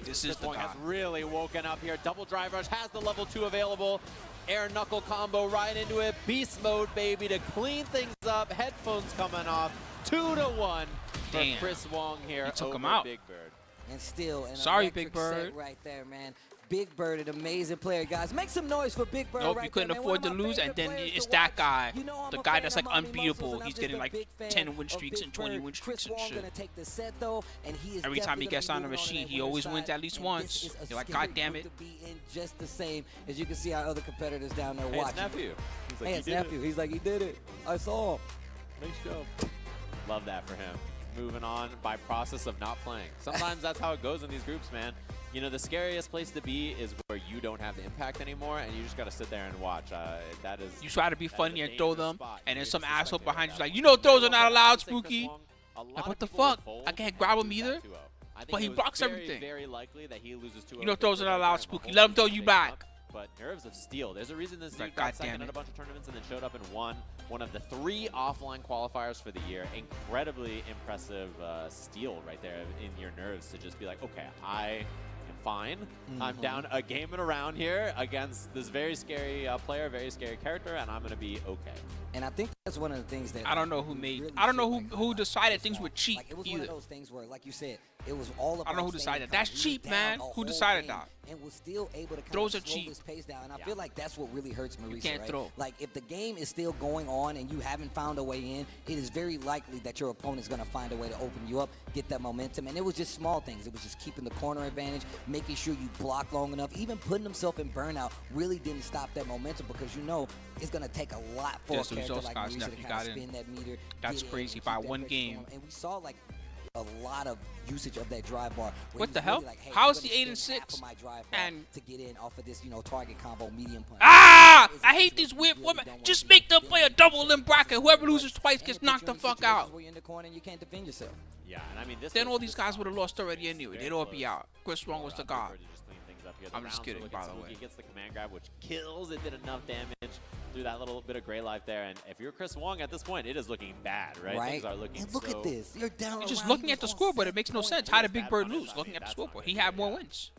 This is
Chris
the
Wong
guy.
has really woken up here. Double drive rush, has the level 2 available. Air knuckle combo right into it. Beast mode, baby, to clean things up. Headphones coming off. 2-1 for
Damn.
Chris Wong here.
He took
over
him out.
Big Bird.
And still an
Sorry,
electric
Big Bird.
set right there, man. Big Bird, an amazing player, guys. Make some noise for Big Bird
Nope,
right
you couldn't
there, man.
afford to
One of my
lose, and
favorite
then
players
it's
to
that
watch.
guy,
You know I'm
the
a
guy
fan
that's
of
like
Mommy
unbeatable.
Muscles, and
He's
I'm
getting
just a
like
big fan
10 win
of
streaks
Big
and 20
Bird.
win streaks
Chris
and
Wong
shit.
gonna take the set though, and he is
Every time he
definitely
gets
gonna
on the
be moving
machine,
that
he
winner's
always wins
side,
at least
and
once.
this is a
You're like,
scary
God damn
group
it.
to be in just the same as you can see our other competitors down there
Hey,
watching.
it's nephew. He's like,
Hey,
"You
it's
did
nephew.
it.
He's like, he did it. I saw him.
Nice job." Love that for him. Moving on by process of not playing. Sometimes that's how it goes in these groups, man. You know, the scariest place to be is where you don't have the impact anymore, and you just got to sit there and watch. That is.
You try to be
that is
funny
a
and throw
dangerous
them,
spot.
and then
You're
some
just a
asshole
spectator
behind
at
you's
that
like,
point.
you know throws are not
I
allowed,
would say Chris
Spooky.
Wong, a lot
Like,
of
what the
people would
fuck?
fold
I can't
if
grab
he
him
loses
either.
that 2-0. I think
But he
it was
blocks
very,
everything.
very likely that he loses 2-0.
You know throws are not
Big Bird
allowed,
and
Spooky.
Mahomes
Let him throw
shake
you
him
back.
up. But nerves of steel. There's a reason this
Like,
dude got
God
second
damn
in
it.
a bunch of tournaments and then showed up and won one of the 3 offline qualifiers for the year. Incredibly impressive steel right there in your nerves to just be like, okay, I am fine. I'm down a game and a round here against this very scary player, very scary character, and I'm going to be okay.
And I think that's one of the things that
I don't know who made.
really
I don't know
should,
who
like,
decided
Chris
things
Wong.
were cheap
Like, it was
either.
one of those things where, like you said, it was all about
I don't know who
staying
decided.
calm.
That's
He was
cheap,
down
man.
a
Who
whole
decided
game
that?
And was still able to kind
Throws
of
are
slow
cheap.
this pace down. And I
Yeah.
feel like that's what really hurts Marisa,
can't
right?
throw.
Like, if the game is still going on and you haven't found a way in, it is very likely that your opponent's going to find a way to open you up, get that momentum. And it was just small things. It was just keeping the corner advantage, making sure you block long enough. Even putting himself in burnout really didn't stop that momentum because you know it's going to take a lot for
Just
a
the
character
results
like
guys
Marisa to
definitely
kind of
got in.
spin that meter.
That's
get in
crazy.
and
By
keep that
one
pressure
game.
going. And we saw like a lot of usage of that drive bar. where
What
he
the
was
hell?
really like, hey,
How
I'm
is he
gonna
8 and
spend half
6?
of my drive bar
And
to get in off of this, target combo medium punch.
Ah!
It's a
I hate
situation
these
you
weird
really
women.
don't wanna
Just
be
make them
in.
play a double limb bracket. Whoever loses twice
And
gets
it puts
knocked
you
the
in
fuck
situations
out.
Where you're in the corner and you can't defend yourself.
Yeah, and I mean, this
Then
was-
all these
this
guys would
spot
have lost already
was
anyway.
very
They'd all be
close.
out. Chris Wong was the
Big
god.
Bird to just clean things up here. The
I'm just
rounds are
kidding,
looking
by the
so
way.
He gets the command grab, which kills. It did enough damage through that little bit of gray life there. And if you're Chris Wong at this point, it is looking bad, right? Things are looking
And look
so
at this. You're down
You're just
around.
looking
He
at the
was on
scoreboard. It
set
makes no
point.
sense. How did
Bad
Big Bird
punish?
lose?
I
Looking
mean,
at the
that's
scoreboard,
not
he
good,
had more
yeah.
wins.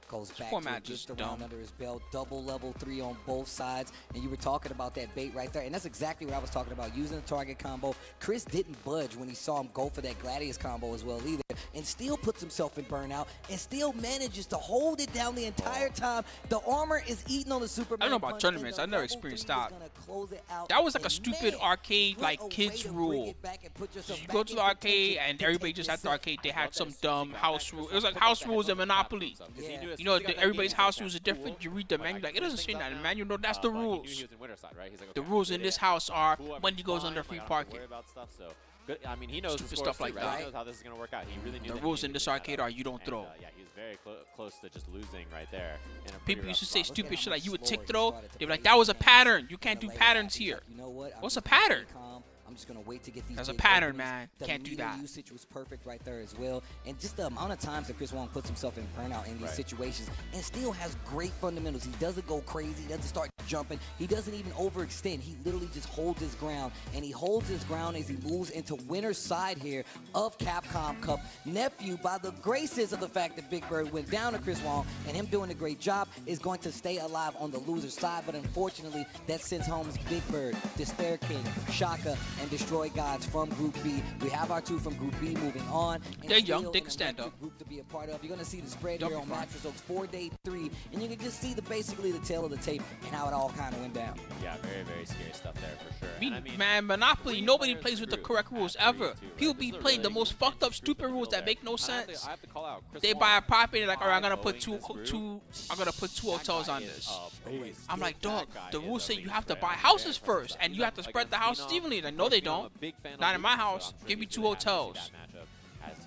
Goes back
format
to it,
just
gets the round
dumb.
under his belt, double level 3 on both sides, and you were talking about that bait right there, and that's exactly what I was talking about, using the target combo. Chris didn't budge when he saw him go for that Gladius combo as well either, and still puts himself in burnout, and still manages to hold it down the entire time. The armor is eating on the Superman
I don't know about
punch,
tournaments.
and
I
the
never
level
experienced
3 is
that.
gonna close it out.
That was like a
And
stupid
man,
arcade,
what
like
a way
kids
to bring
rule.
it back and put yourself
You
back
go to
in
the arcade
contention
and
to
everybody
take
just
this
at the
set.
arcade, they had some
Chris
dumb
Wong
house
got
rule.
back.
It was like
Chris Wong
house
got
rules
back
and
on
Monopoly.
top, 'cause he
Yeah.
knew as
You
soon
know,
as he got that
everybody's
game
house
back,
rules are
cool,
different. You read them,
like,
and you're like, it
I
doesn't
cleaned
say
things up
nothing,
now.
man. You know, that's the
But he knew
rules.
he was in winter side, right? He's like,
The
okay,
rules
I
in
did
this
it.
house are
Cool, I'm
when he goes
fine,
under
like,
free
I don't have to
parking.
worry about stuff, so good. I mean, he knows the
Stupid
scores
stuff like
too, right?
that.
He knows how this is going to work out. He really knew
The
that he
rules
needed
in
to
this
clean that
arcade
up.
are you don't
And,
throw.
yeah, he was very close to just losing right there. In a pretty
People
rough
used to say
spot.
stupid shit like you would
Slower
tick
he
throw.
started to
They'd be
play
like, that was a
defense
pattern. You
and
can't do
lay it out.
patterns
He's
here.
like, you know what? I'm
What's
just
a
gonna stay
pattern?
calm. I'm just gonna wait to get these.
That's a
big
pattern,
openings.
man.
The
Can't do
meter
that.
usage was perfect right there as well, and just the amount of times that Chris Wong puts himself in burnout in these
Right.
situations, and still has great fundamentals. He doesn't go crazy. He doesn't start jumping. He doesn't even overextend. He literally just holds his ground, and he holds his ground as he moves into winner's side here of Capcom Cup. Nephew, by the graces of the fact that Big Bird went down to Chris Wong and him doing a great job, is going to stay alive on the loser's side. But unfortunately, that sends home Big Bird, Despair King, Shaka, and destroy gods from Group B. We have our 2 from Group B moving on.
They're young. They can stand up.
Group to be a part of. You're going to see the spread here on Match Results 4-Day 3, and you can just see basically the tail of the tape and how it all kind of went down.
Yeah, very, very scary stuff there for sure.
Me,
I mean,
man, Monopoly, nobody plays with the correct rules ever. People be playing the most fucked up, stupid rules that make no sense.
I have to call out Chris
They
Wong.
buy a property, they're like, all right, I'm gonna put two hotels on this. I'm like, dog, the rules say you have to buy houses first, and you have to spread the houses evenly. Like, no, they don't. Not in my house. Give me 2 hotels.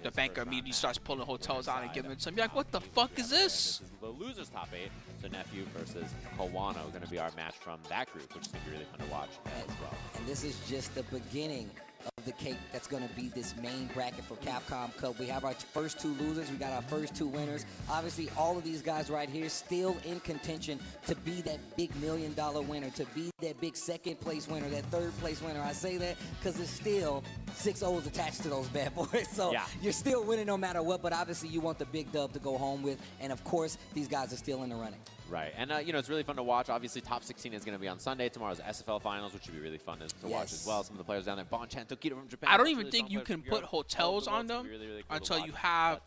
The banker immediately starts pulling hotels out and giving it to him. You're like, what the fuck is this?
This is the losers top 8. So Nephew versus Kawano going to be our match from that group, which is going to be really fun to watch as well.
And this is just the beginning of the cake that's going to be this main bracket for Capcom Cup. We have our first 2 losers. We got our first 2 winners. Obviously, all of these guys right here still in contention to be that big $1 million winner, to be that big 2nd place winner, that 3rd place winner. I say that because there's still 6 O's attached to those bad boys. So
yeah,
you're still winning no matter what, but obviously you want the big dub to go home with. And of course, these guys are still in the running.
Right, and you know, it's really fun to watch. Obviously, top 16 is going to be on Sunday. Tomorrow's SFL finals, which should be really fun to watch as well. Some of the players down there, Bonchan, Tokito from Japan.
I don't even think you can put hotels on them until you have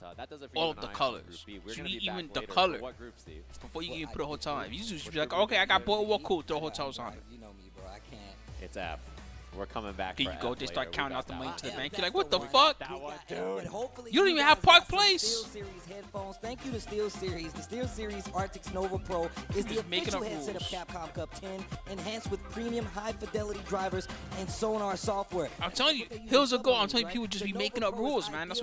all of the colors. So you need even the color before you can even put a hotel on. You just be like, okay, I got Boardwalk, cool, throw hotels on it.
You know me, bro. I can't.
It's F. We're coming back.
Here you go. They start counting out the money to the bank. You're like, what the
fuck?
You don't even have Park Place.
Steel Series headphones. Thank you to Steel Series. The Steel Series Arctic Nova Pro is the official headset of Capcom Cup 10, enhanced with premium high-fidelity drivers and sonar software.
I'm telling you, Hills of Gold. I'm telling you, people just be making up rules, man. That's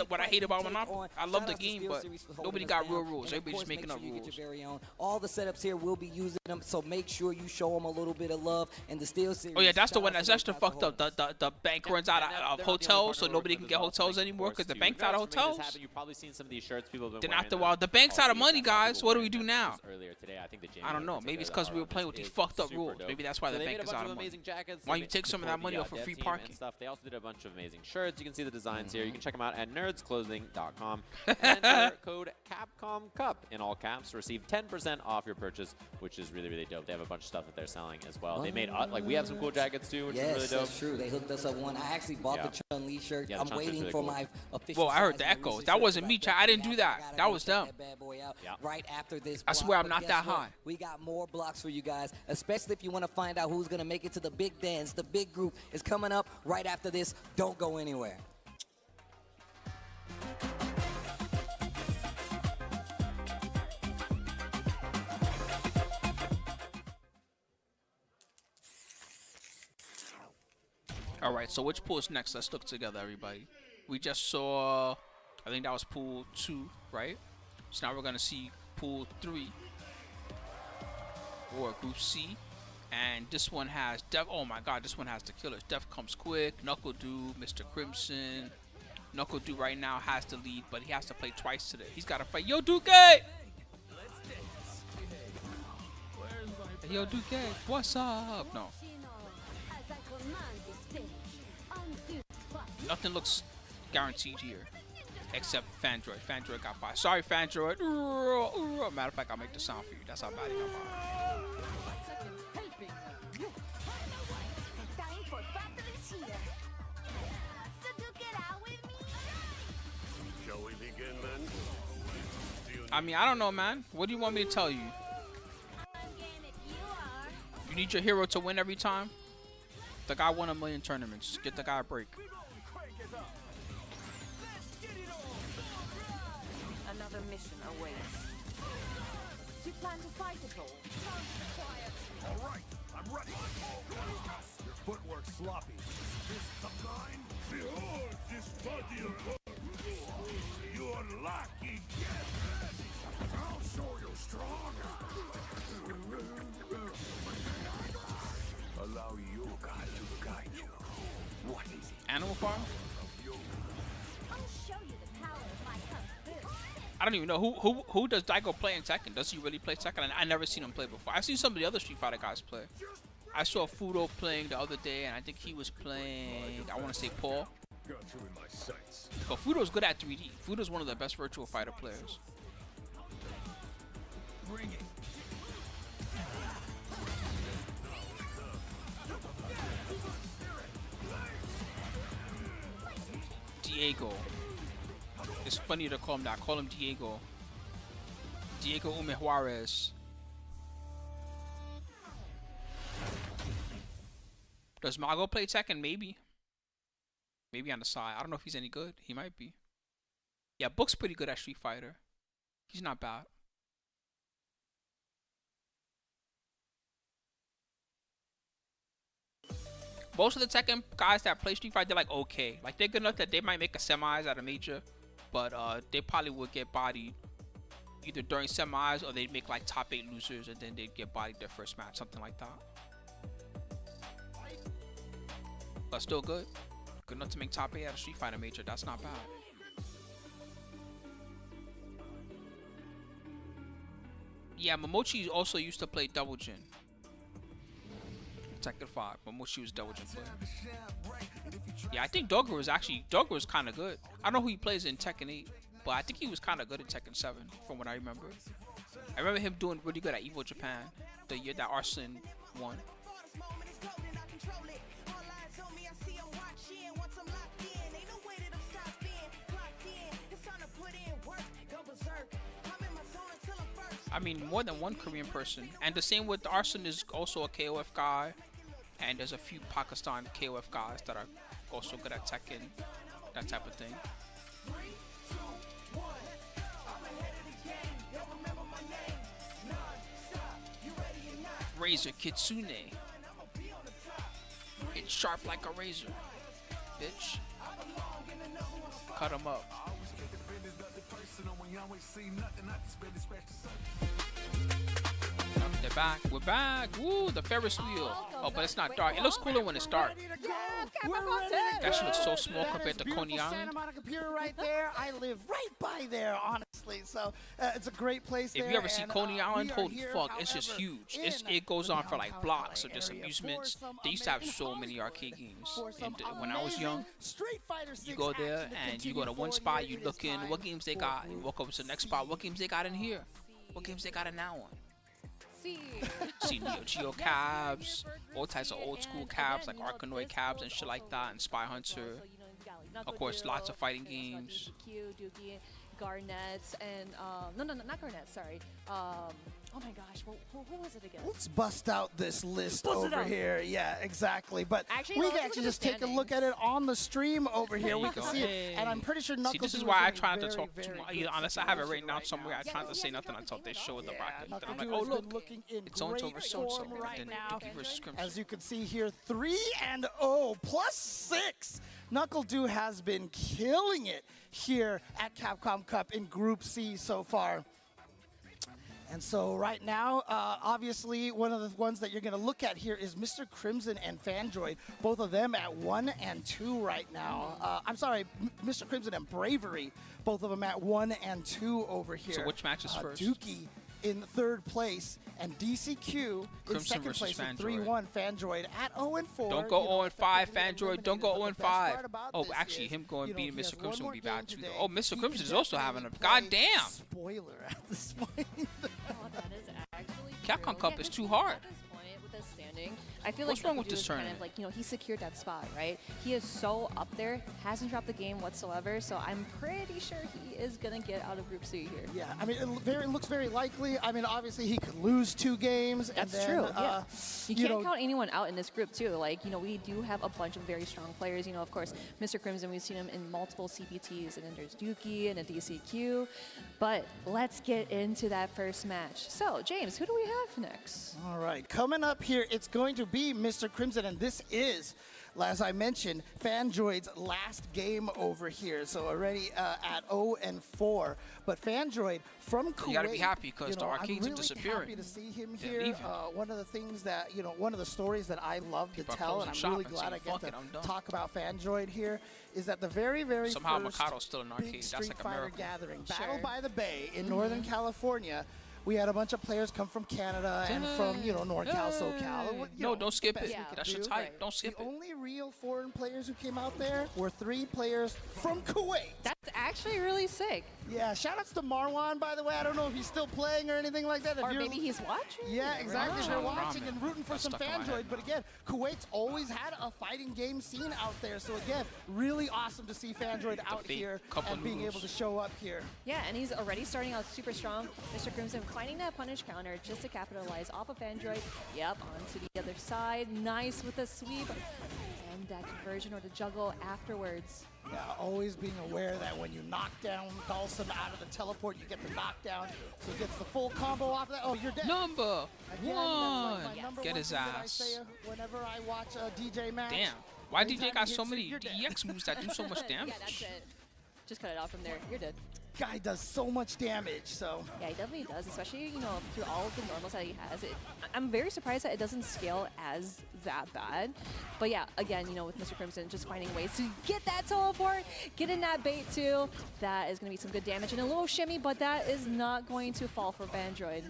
what I hate about Monopoly. I love the game, but nobody got real rules. Everybody's just making up rules.
All the setups here will be using them, so make sure you show them a little bit of love. And the Steel Series.
Oh yeah, that's the one that's extra fucked up. The bank runs out of hotels, so nobody can get hotels anymore because the bank's out of hotels.
You've probably seen some of these shirts people have been
then after a while, the bank's out of money, guys. What do we do now?
I think
I don't know. Maybe it's because we were playing with these fucked up rules. Maybe that's why the bank is out of money. Why don't you take some of that money off for free parking?
They also did a bunch of amazing shirts. You can see the designs here. You can check them out at nerdsclothing.com. And enter code Capcom Cup in all caps to receive 10% off your purchase, which is really, really dope. They have a bunch of stuff that they're selling as well. They made, like, we have some cool jackets too, which is really dope.
That's true. They hooked us up one. I actually bought the Chun-Li shirt. I'm waiting for my official.
Well, I heard the echoes. That wasn't me, chat. I didn't do that. That was them.
Right after this.
I swear I'm not that high.
We got more blocks for you guys, especially if you want to find out who's going to make it to the big dance. The big group is coming up right after this. Don't go anywhere.
All right, so which pool is next? Let's look together, everybody. We just saw, I think that was pool 2, right? So now we're going to see pool 3, or group C. And this one has Def. Oh my god, this one has the killers. Def Comes Quick, Knuckle Dude, Mr. Crimson. Knuckle Dude right now has the lead, but he has to play twice today. He's got to fight. Yo, Duke! Yo, Duke, what's up? No. Nothing looks guaranteed here, except Fandroid. Fandroid got by. Sorry, Fandroid. Matter of fact, I'll make the sound for you. That's how bad he got by. I mean, I don't know, man. What do you want me to tell you? You need your hero to win every time? The guy won 1 million tournaments. Get the guy a break.
Another mission awaits. Do you plan to fight at all?
All right, I'm ready. Your footwork's sloppy. This of mine. Behold this body of gold. You're lucky. I'll show you strong. Allow Yoga to guide you. What is it?
Animal Farm?
I'll show you the power of my cup.
I don't even know who does Daigo play in Tekken. Does he really play Tekken? I never seen him play before. I've seen some of the other Street Fighter guys play. I saw Fudo playing the other day, and I think he was playing, I want to say Paul.
Got you in my sights.
But Fudo's good at 3D. Fudo's one of the best Virtual Fighter players.
Bring it.
Diego. It's funny to call him that. Call him Diego. Diego Ume Juarez. Does Mago play Tekken? Maybe. Maybe on the side. I don't know if he's any good. He might be. Yeah, Book's pretty good at Street Fighter. He's not bad. Most of the Tekken guys that play Street Fighter, they're like okay. Like they're good enough that they might make a semis at a major, but they probably would get bodied either during semis or they'd make like top 8 losers and then they'd get bodied their first match, something like that. But still good. Good enough to make top 8 at a Street Fighter major. That's not bad. Yeah, Momochi also used to play Double Jin. Tekken 5. Momochi was Double Jin player. Yeah, I think Dogger was kind of good. I don't know who he plays in Tekken 8, but I think he was kind of good in Tekken 7 from what I remember. I remember him doing really good at Evo Japan the year that Arslan won. I mean, more than one Korean person. And the same with Arslan is also a KOF guy. And there's a few Pakistan KOF guys that are also good at Tekken, that type of thing. Razor Kitsune. It's sharp like a razor. Bitch. Cut him up. They're back. We're back. Woo, the Ferris wheel. Oh, but it's not dark. It looks cooler when it's dark. That shit looks so small compared to Coney Island.
Santa Monica Pier right there. I live right by there, honestly. So it's a great place there.
If you ever see Coney Island, holy fuck, it's just huge. It goes on for like blocks of just amusements. They used to have so many arcade games. And when I was young, you go there and you go to one spot, you look in, what games they got. You walk over to the next spot, what games they got in here? What games they got in that one? See Neo Geo cabs, all types of old school cabs like Arkanoid cabs and shit like that, and Spy Hunter. Of course, lots of fighting games.
Dookie, Garnets, and no, not Garnets. Sorry. Oh my gosh, who was it again?
Let's bust out this list over here. Yeah, exactly. But we can actually just take a look at it on the stream over here. We can see it, and I'm pretty sure Knuckles.
See, this is why I try not to talk too much. Unless I have it written down somewhere, I try not to say nothing until they show the bracket. Then I'm like, oh look, it's so-and-so versus so-and-so. And then Dookie versus Crimson.
As you can see here, 3-0 plus 6. NuckleDu has been killing it here at Capcom Cup in Group C so far. And so right now, obviously, one of the ones that you're going to look at here is Mr. Crimson and Fandroid, both of them at 1 and 2 right now. I'm sorry, Mr. Crimson and Bravery, both of them at 1 and 2 over here.
So which match is first?
Dookie in 3rd place, and DCQ
Crimson
in 2nd place with
Fandroid.
3-1. Fandroid at 0-4.
Don't go 0-5, Fandroid. Don't go 0-5. Oh, actually, him going beating Mr. Crimson would be bad too, though. Oh, Mr. Crimson is also having a goddamn.
Spoiler at this point.
Capcom Cup is too hard.
At this point, with this standing, I feel
What's
like
wrong with
NuckleDu
this
is kind of
tournament?
like, you know, he secured that spot, right? He is so up there, hasn't dropped the game whatsoever, so I'm pretty sure he is gonna get out of Group C here.
Yeah, I mean, it looks very likely. I mean, obviously he could lose 2 games.
That's
and then,
true. Yeah. You can't
know,
count anyone out in this group too. Like, you know, we do have a bunch of very strong players. You know, of course, Mr. Crimson, we've seen him in multiple CPTs, and then there's Dookie and a DCQ. But let's get into that first match. So, James, who do we have next?
All right, coming up here, it's going to be Mr. Crimson, and this is, as I mentioned, Fandroid's last game over here. So already at 0-4. But Fandroid from Kuwait.
You gotta be happy because the arcades
I'm
are disappearing.
happy to see him
They're
here.
leaving.
One of the things that, you know, one of the stories that I love
People
to
are
tell, and
closing
I'm really
shop and
glad I
saying,
get
"Fuck
to
it, I'm done."
talk about Fandroid here, is that the very
Somehow
first
Mikado's still an arcade.
big
That's
Street
like a
Fighter
miracle.
gathering,
Sure.
Battle by the Bay in Northern California. We had a bunch of players come from Canada and from, you know, NorCal, SoCal. You
No,
know,
don't skip
the
it.
best we
Yeah.
could
That shit's
do.
hype.
Right.
Don't skip
The
it.
only real foreign players who came out there were 3 players from Kuwait.
That's actually really sick.
Yeah, shoutouts to Marwan, by the way. I don't know if he's still playing or anything like that. If
Or
you're,
maybe he's watching.
Yeah, exactly. If you're
Ramen.
watching and rooting for
That's
some
stuck in my
Fandroid.
head.
But again, Kuwait's always had a fighting game scene out there. So again, really awesome to see Fandroid out
fake
here
couple
and being
noodles.
able to show up here.
Yeah, and he's already starting out super strong. Mr. Crimson finding that punish counter just to capitalize off of Android. Yep, onto the other side. Nice with the sweep. And that conversion or the juggle afterwards.
Yeah, always being aware that when you knock down Dawson out of the teleport, you get the knockdown. So he gets the full combo off that. Oh, you're dead.
Number
Again,
one.
that's like my number
Get
one
his
thing that I
ass.
say whenever I watch a DJ match.
Damn. Why
Anytime
DJ got
he
so
hits you,
many
you're dead.
EX moves that do so much damage?
Yeah, that's it. Just cut it off from there. You're dead.
Guy does so much damage, so.
Yeah, he definitely does, especially, you know, through all of the normals that he has. I'm very surprised that it doesn't scale as that bad. But yeah, again, you know, with Mr. Crimson, just finding ways to get that teleport, get in that bait too. That is going to be some good damage and a little shimmy, but that is not going to fall for Bandroid.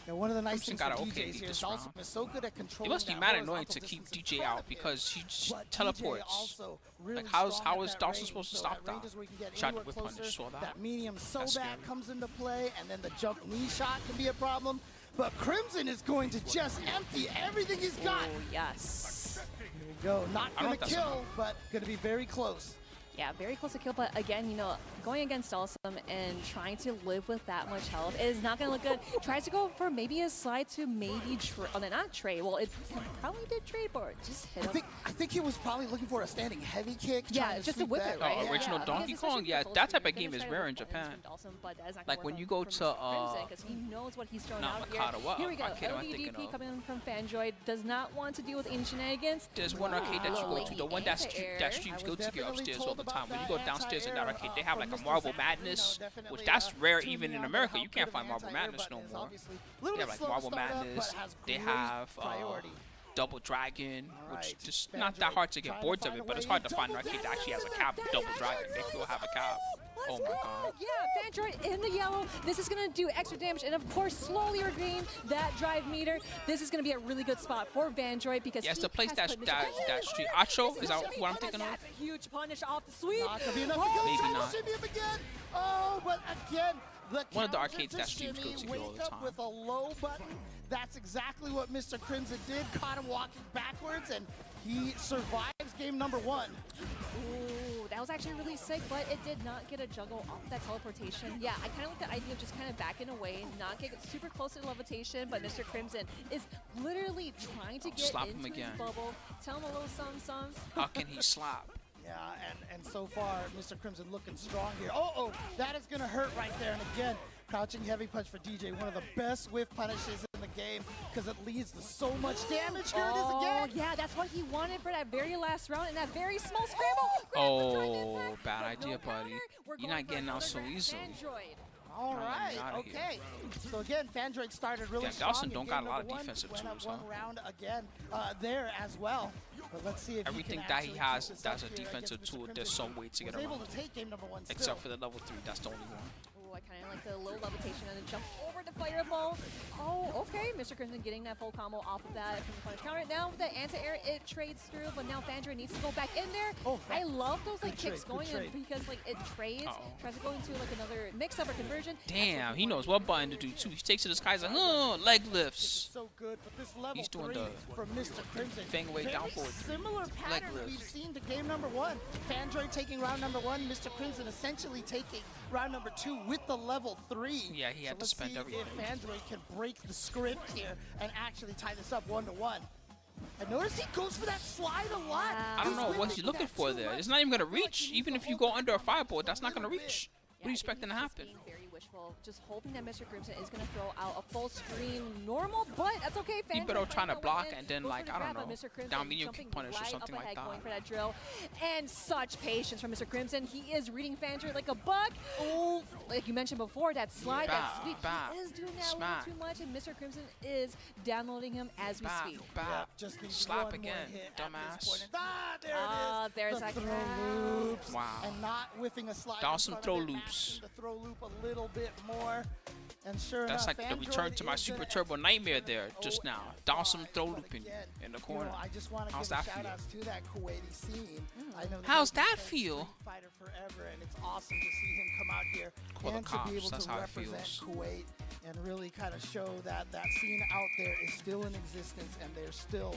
And one of the nice things
Crimson
for
got an okay
DJs
lead
here
this
is Dawson
round.
is so good at controlling.
It must be
that
mad annoying
horizontal
to keep
distance
DJ
in front
out
of him.
because he just
But DJ
teleports.
also really
Like, how
strong
is
at
Dawson
range,
supposed to
so
stop
at
that?
ranges where you can get
Tried to
anywhere
whip punish,
closer,
saw that.
that medium so
That's
bad
scary.
comes into play, and then the jump knee shot can be a problem. But Crimson is going to just empty everything he's got.
Oh, yes.
Here we go. Not
I don't know
going to
if that's
kill, but going to be very close.
Yeah, very close to kill, but again, you know, going against Dawson and trying to live with that much health is not going to look good. Tries to go for maybe a slide to maybe not trade. Well, it probably did trade, but just hit him.
I think he was probably looking for a standing heavy kick.
Yeah,
trying to
just to
sweep
whip
that.
it, right?
Oh, original
Yeah,
Donkey
because
Kong?
especially
Yeah,
with full
that
screen,
type of
you're
game
gonna
is
try to
rare
whip
in
buttons
Japan.
from Dawson, but that is not
Like,
gonna
when
work
you go
from
to,
Crimson, 'cause he knows what he's throwing
not
out
Makata,
here.
what
Here we go.
arcade am I thinking
LDDP
of?
coming in from Fandroid does not want to deal with any shenanigans.
There's one arcade that you go to, the one that streams Guilty Gear upstairs all the time. When you go downstairs in that arcade, they have like a Marble Madness, which that's rare even in America. You can't find Marble Madness no more. They have like Marble Madness. They have Double Dragon, which just not that hard to get boards of it, but it's hard to find an arcade that actually has a cap Double Dragon. They will have a cap. Oh my god.
Yeah, Fandroid in the yellow. This is going to do extra damage, and of course, slowly regain that drive meter. This is going to be a really good spot for Vandroid because
yes,
he
the place
has
that
put Mr.
that street Acho is that what I'm thinking of?
That's a huge punish off the sweep.
Not gonna be enough to
Oh,
kill.
Maybe
Trying to
not.
shimmy him again. Oh, but again,
One of the
counter
arcades
to
that streams
shimmy,
Guilty Gear all
wake
the
up
time.
with a low button. That's exactly what Mr. Crimson did. Caught him walking backwards, and he survives game number one.
Ooh, that was actually really sick, but it did not get a juggle off that teleportation. Yeah, I kind of like the idea of just kind of backing away, not get super close to the levitation, but Mr. Crimson is literally trying to get
Slap him
into his
again.
bubble. Tell him a little something.
How can he slap?
Yeah, and so far, Mr. Crimson looking strong here. Oh, that is going to hurt right there. And again, crouching heavy punch for DJ, one of the best whiff punishes in the game because it leads to so much damage. Here it is again.
Yeah, that's what he wanted for that very last round in that very small scramble.
Oh, bad idea, buddy. You're not getting out so easily.
All
Not
right,
letting him outta here.
okay. So again, Fandroid started really
Yeah,
strong.
Dawson
in
don't
game
got a lot of
number one,
defensive
went up
tools,
one
huh?
round again there as well. But let's see if
Everything
he can
that he
actually
has
keep this
that's
up
a
here
defensive
against Mr.
tool,
Crimson.
there's some way to get
Was able
around.
to take game number one still.
Except for the level 3, that's the only one.
I kind of like the low levitation and then jump over the fireball. Oh, okay. Mr. Crimson getting that full combo off of that from the punish counter. Now with the anti-air, it trades through, but now Fandroid needs to go back in there.
Oh,
I love those like
good
kicks
trade, good
going in
trade.
because like it trades, tries to go into like another mix-up or conversion.
Damn, he knows what button to do too. He takes to the skies like, leg lifts.
So good, but this level
He's doing
3
the
from Mr. Crimson.
Fang away
Very
down forward.
Similar pattern
lifts.
we've seen to game number one. Fandroid taking round number one, Mr. Crimson essentially taking round number 2 with the level 3.
Yeah, he had to
let's
spend
see
everything.
if Fandroid can break the script here and actually tie this up 1-1. I notice he goes for that slide a lot.
I don't know what he's looking for there. It's not even gonna reach. Even if you go under a fireball, that's not gonna reach. What are you expecting to happen?
Very wishful, just hoping that Mr. Crimson is going to throw out a full screen normal, but that's okay.
He
Fandroid
better trying to
finds a way
block
in,
and then
goes
like,
for the
I don't
grab, but
know,
Mr. Crimson
down medium
jumping
kick punish or
right
something
up
like
ahead, going for
that.
that drill. And such patience from Mr. Crimson. He is reading Fandroid like a bug. Oh, like you mentioned before, that slide, that sweep, he is doing that a little too much, and Mr. Crimson is downloading him as we speak.
Just needs
Slap
one
again,
more hit at this
dumbass.
point. There it is.
There's
the
that
throw
grab.
loops.
Wow.
And not whiffing a slide.
That
in
was some
front
throw
of it,
loops.
matching the throw loop a little bit more. And sure
That's
enough,
like the return to my Super Turbo Nightmare there just now. Dawson throw looping in the corner.
I just want to
How's
give
that
a shout
feel?
outs to that Kuwaiti scene. I know
How's
they've
that
been
feel?
Street Fighter forever, and it's awesome to see him come out here
Call the
and to
cops.
be able
That's
to
how it
represent
feels.
Kuwait and really kind of show that that scene out there is still in existence and they're still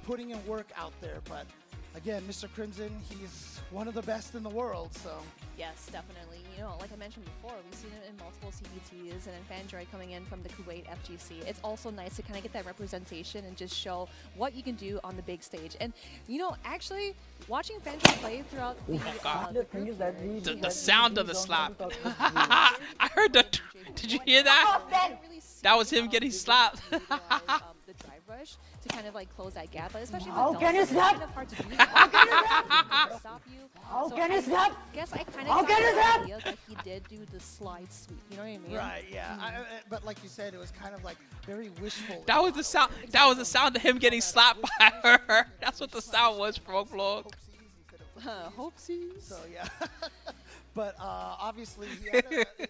putting in work out there. But again, Mr. Crimson, he's one of the best in the world. So
Yes, definitely. You know, like I mentioned before, we've seen it in multiple CBTs and in Fanjoy coming in from the Kuwait FGC. It's also nice to kind of get that representation and just show what you can do on the big stage. And, you know, actually, watching Fanjoy play throughout
The sound of the slap. I heard the. Did you hear that? That was him getting slapped.
The drive rush to kind of like close that gap, but especially with Delta, it's kind of hard to do. Stop you. So I guess I kind of got the idea that he did do the slide sweep. You know what I mean?
right, yeah. But like you said, it was kind of like very wishful.
That was the sound. That was the sound of him getting slapped by her. That's what the sound was, Frogblog.
Hopesies.
So yeah. But obviously,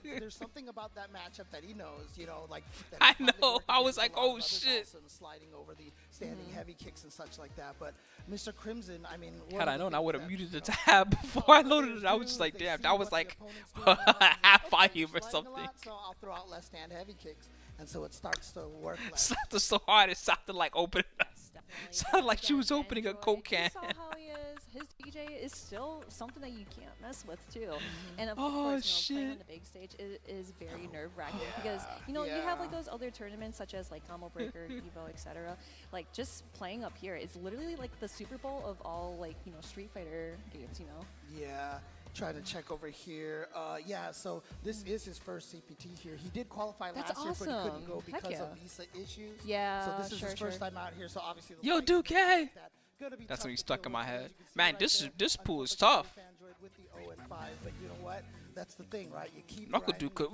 there's something about that matchup that he knows, you know, like. That
I
he's probably
know.
worked
I was
against a
like,
lot of
oh,
others
shit.
also and sliding over the standing heavy kicks and such like that. But Mr. Crimson, I mean,
Had I known, I would have muted the tab before I loaded it. I was just like, damn, that was like half volume or something.
So I'll throw out left stand heavy kicks, and so it starts to work.
Slapped her so hard it sounded like open. Sounded like she was opening a Coke can.
You saw how he is. His DJ is still something that you can't mess with too. And of course, you know, playing on the big stage is very nerve-wracking because you know you have like those other tournaments such as like Combo Breaker, Evo, etc. Like just playing up here is literally like the Super Bowl of all like you know Street Fighter games. You know.
Yeah. Trying to check over here. Yeah, so this is his first CPT here. He did qualify last year, but he couldn't go because of visa issues.
Yeah,
so this is his first time out here. So obviously,
Yo, Duke. That's when he stuck in my head. Man, this pool is tough.
With the 0 and 5, but you know what? That's the thing, right? You keep
Knuckle Duke could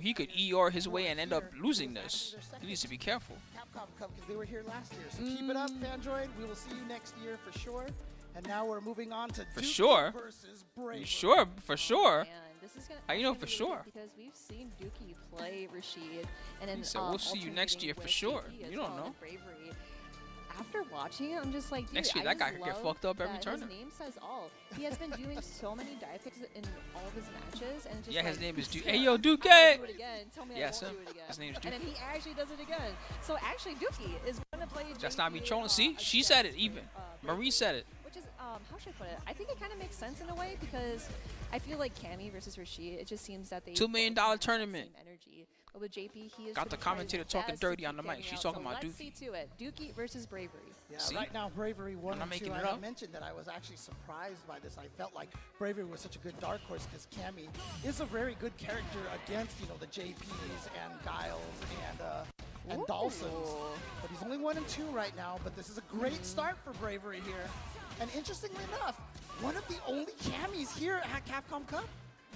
he could ER his way and end up losing this. He needs to be careful.
Capcom Cup because they were here last year. So keep it up, Fandroid. We will see you next year for sure. And now we're moving on to
For
Duke
sure.
versus Bravery.
You sure? For sure.
Man, this is gonna,
How you know for sure?
Because we've seen Dookie play Rashid, and then
So we'll see you next year for
with
sure.
JP as
You don't
well,
know.
and Bravery. After watching it, I'm just like, dude,
Next year,
I
that guy
just
could get
love
fucked up every
that
tournament.
His name says all. He has been doing so many dive kicks in all of his matches, and it's just
Yeah,
like,
his name is Duke.
yeah,
Hey, yo, Duke!
I won't do it again. Tell me
Yes,
I
him.
won't do it again.
His name's
And
Duke.
then he actually does it again. So actually, Dookie is going to play.
That's not me
JP,
trolling. See, she said it even. Marie said it.
Which is, how should I put it? I think it kind of makes sense in a way because I feel like Cammy versus Rashid, it just seems that they
$2 million
both have that
tournament.
same energy. But with JP, he is
Got the
trying to try his
commentator talking
best to
dirty
keep
on the mic.
getting
She's
out.
talking
So
about
let's
Dookie.
see to it. Dookie versus Bravery.
Yeah,
See?
right now Bravery 1
I'm not
and 2.
making it
I
up.
mentioned that I was actually surprised by this. I felt like Bravery was such a good dark horse because Cammy is a very good character against, you know, the JPs and Giles and Dawsons. But he's only 1 and 2 right now. But this is a great start for Bravery here. And interestingly enough, one of the only Cammys here at Capcom Cup.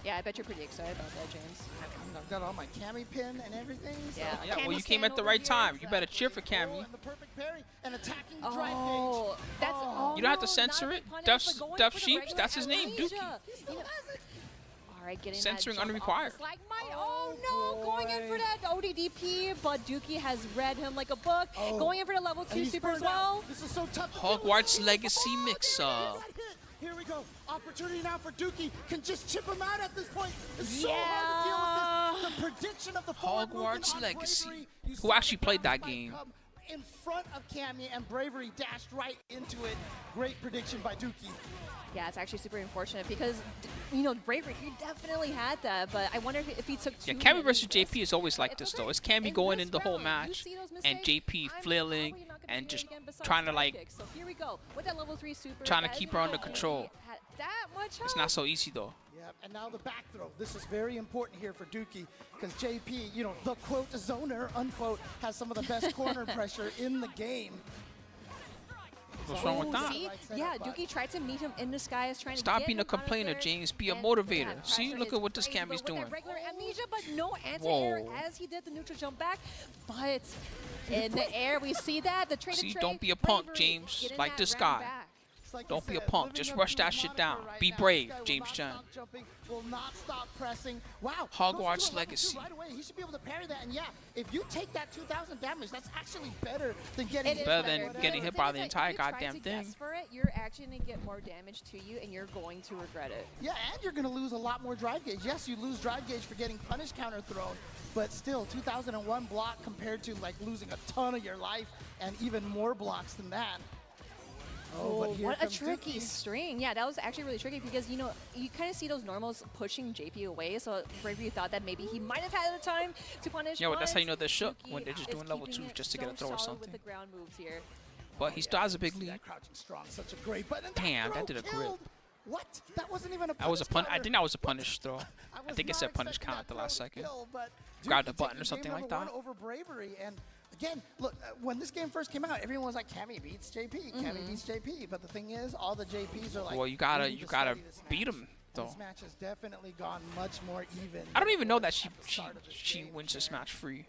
Yeah, I bet you're pretty excited about that, James.
I've got all my Cammy pin and everything. So.
Yeah, well,
Cammy
you came
stand
at the
over
right
here.
time. You better cheer for Cammy.
And the perfect parry and attacking
Oh,
drive
that's
Oh.
You don't have to
no,
censor
not
it.
a punish,
Duff-
but going
Duff
for the
Sheeps,
regular
that's his name,
amnesia.
Dookie.
You know- All right, getting
Censoring
that jump
unrequired.
off the slag. Oh no, going in for that ODDP, but Dookie has read him like a book.
Oh.
Going in for the level 2
And he's
super as
burned out.
well.
This is so tough. to deal with.
Hogwarts Legacy mix-up.
Here we go. Opportunity now for Dookie. Can just chip him out at this point. It's so hard to deal with this. The prediction of the forward
Hogwarts
movement on
Legacy.
Bravery. You
Who
saw
actually
the
played that
fight
game?
come in front of Cammy, and Bravery dashed right into it. Great prediction by Dookie.
Yeah, it's actually super unfortunate because, you know, Bravery, he definitely had that, but I wonder if he took
Yeah,
too
Cammy
many
versus
risks.
JP is always like this, though. It's Cammy
In
going
this
in the whole
round, you
match
see those
and
mistakes?
JP
I'm
flailing
probably not gonna
and
see it
just
again besides
trying to,
dive
like,
kicks. So here we go with that level 3 super.
trying to
that
keep her under
JP
control.
had that much
It's not so easy, though.
Yep, and now the back throw. This is very important here for Dookie because JP, you know, the quote zoner, unquote, has some of the best corner pressure in the game.
What's wrong with that?
See? Yeah, Dookie tried to meet him in disguise, trying to
Stop
get
being a
him out of
complainer,
there
James. Be a
and
motivator.
have
See,
pressure
look
his
at what this
praise,
Cammy's
but with
doing.
that regular amnesia, but no anti-air
Whoa.
as he did the neutral jump back. But in the air, we see that the trade
See,
and trade.
don't be a punk,
Bravery
James,
getting
like
that
this
round
guy.
back.
Like
Don't be a
said,
punk.
living
Just
up
rush
to
that
his
shit
moniker
down.
right
Be
now.
brave,
This guy will
James
not
Chan.
stop jumping, will not stop pressing. Wow.
Hogwarts
goes to a level
Legacy.
2 Right away. He should be able to parry that. And yeah, if you take that 2,000 damage, that's actually better than getting hit.
better than getting hit by the
If
entire
you try
goddamn
to
thing.
guess for it, you're actually going to get more damage to you, and you're going to regret it.
Yeah, and you're going to lose a lot more drive gauge. Yes, you lose drive gauge for getting punish counter thrown, but still, 2001 block compared to like losing a ton of your life and even more blocks than that. Oh, but here
what a
comes
tricky
Dookie.
string. Yeah, that was actually really tricky because, you know, you kind of see those normals pushing JP away, so Bravery thought that maybe he might have had the time to punish.
Yeah, well, that's how you
but
know they're shook
Dookie
when they're just
is
doing level
keeping
2
it
just to get a throw or
solid
something.
with the ground moves here.
But he still has a big lead.
That crouching strong, such a great button.
Damn, that did a grip.
Killed. What? That wasn't even a
That was a
punish
pun. I
counter.
think that was a punish throw.
I
I think it
was
said
not
punish
expecting
count at the
that
last
throw to
second.
kill, but
Grab the
Dookie
button or
taking
something
game
like
number
that.
one over Bravery. And again, look, when this game first came out, everyone was like, Cammy beats JP. Cammy beats JP. But the thing is, all the JPs are like,
Well, you
"We
gotta
need to
beat
study
him though.
This match has definitely gone much more even.
I don't even know that
than at the start of this
she
game
wins this
here.
match free.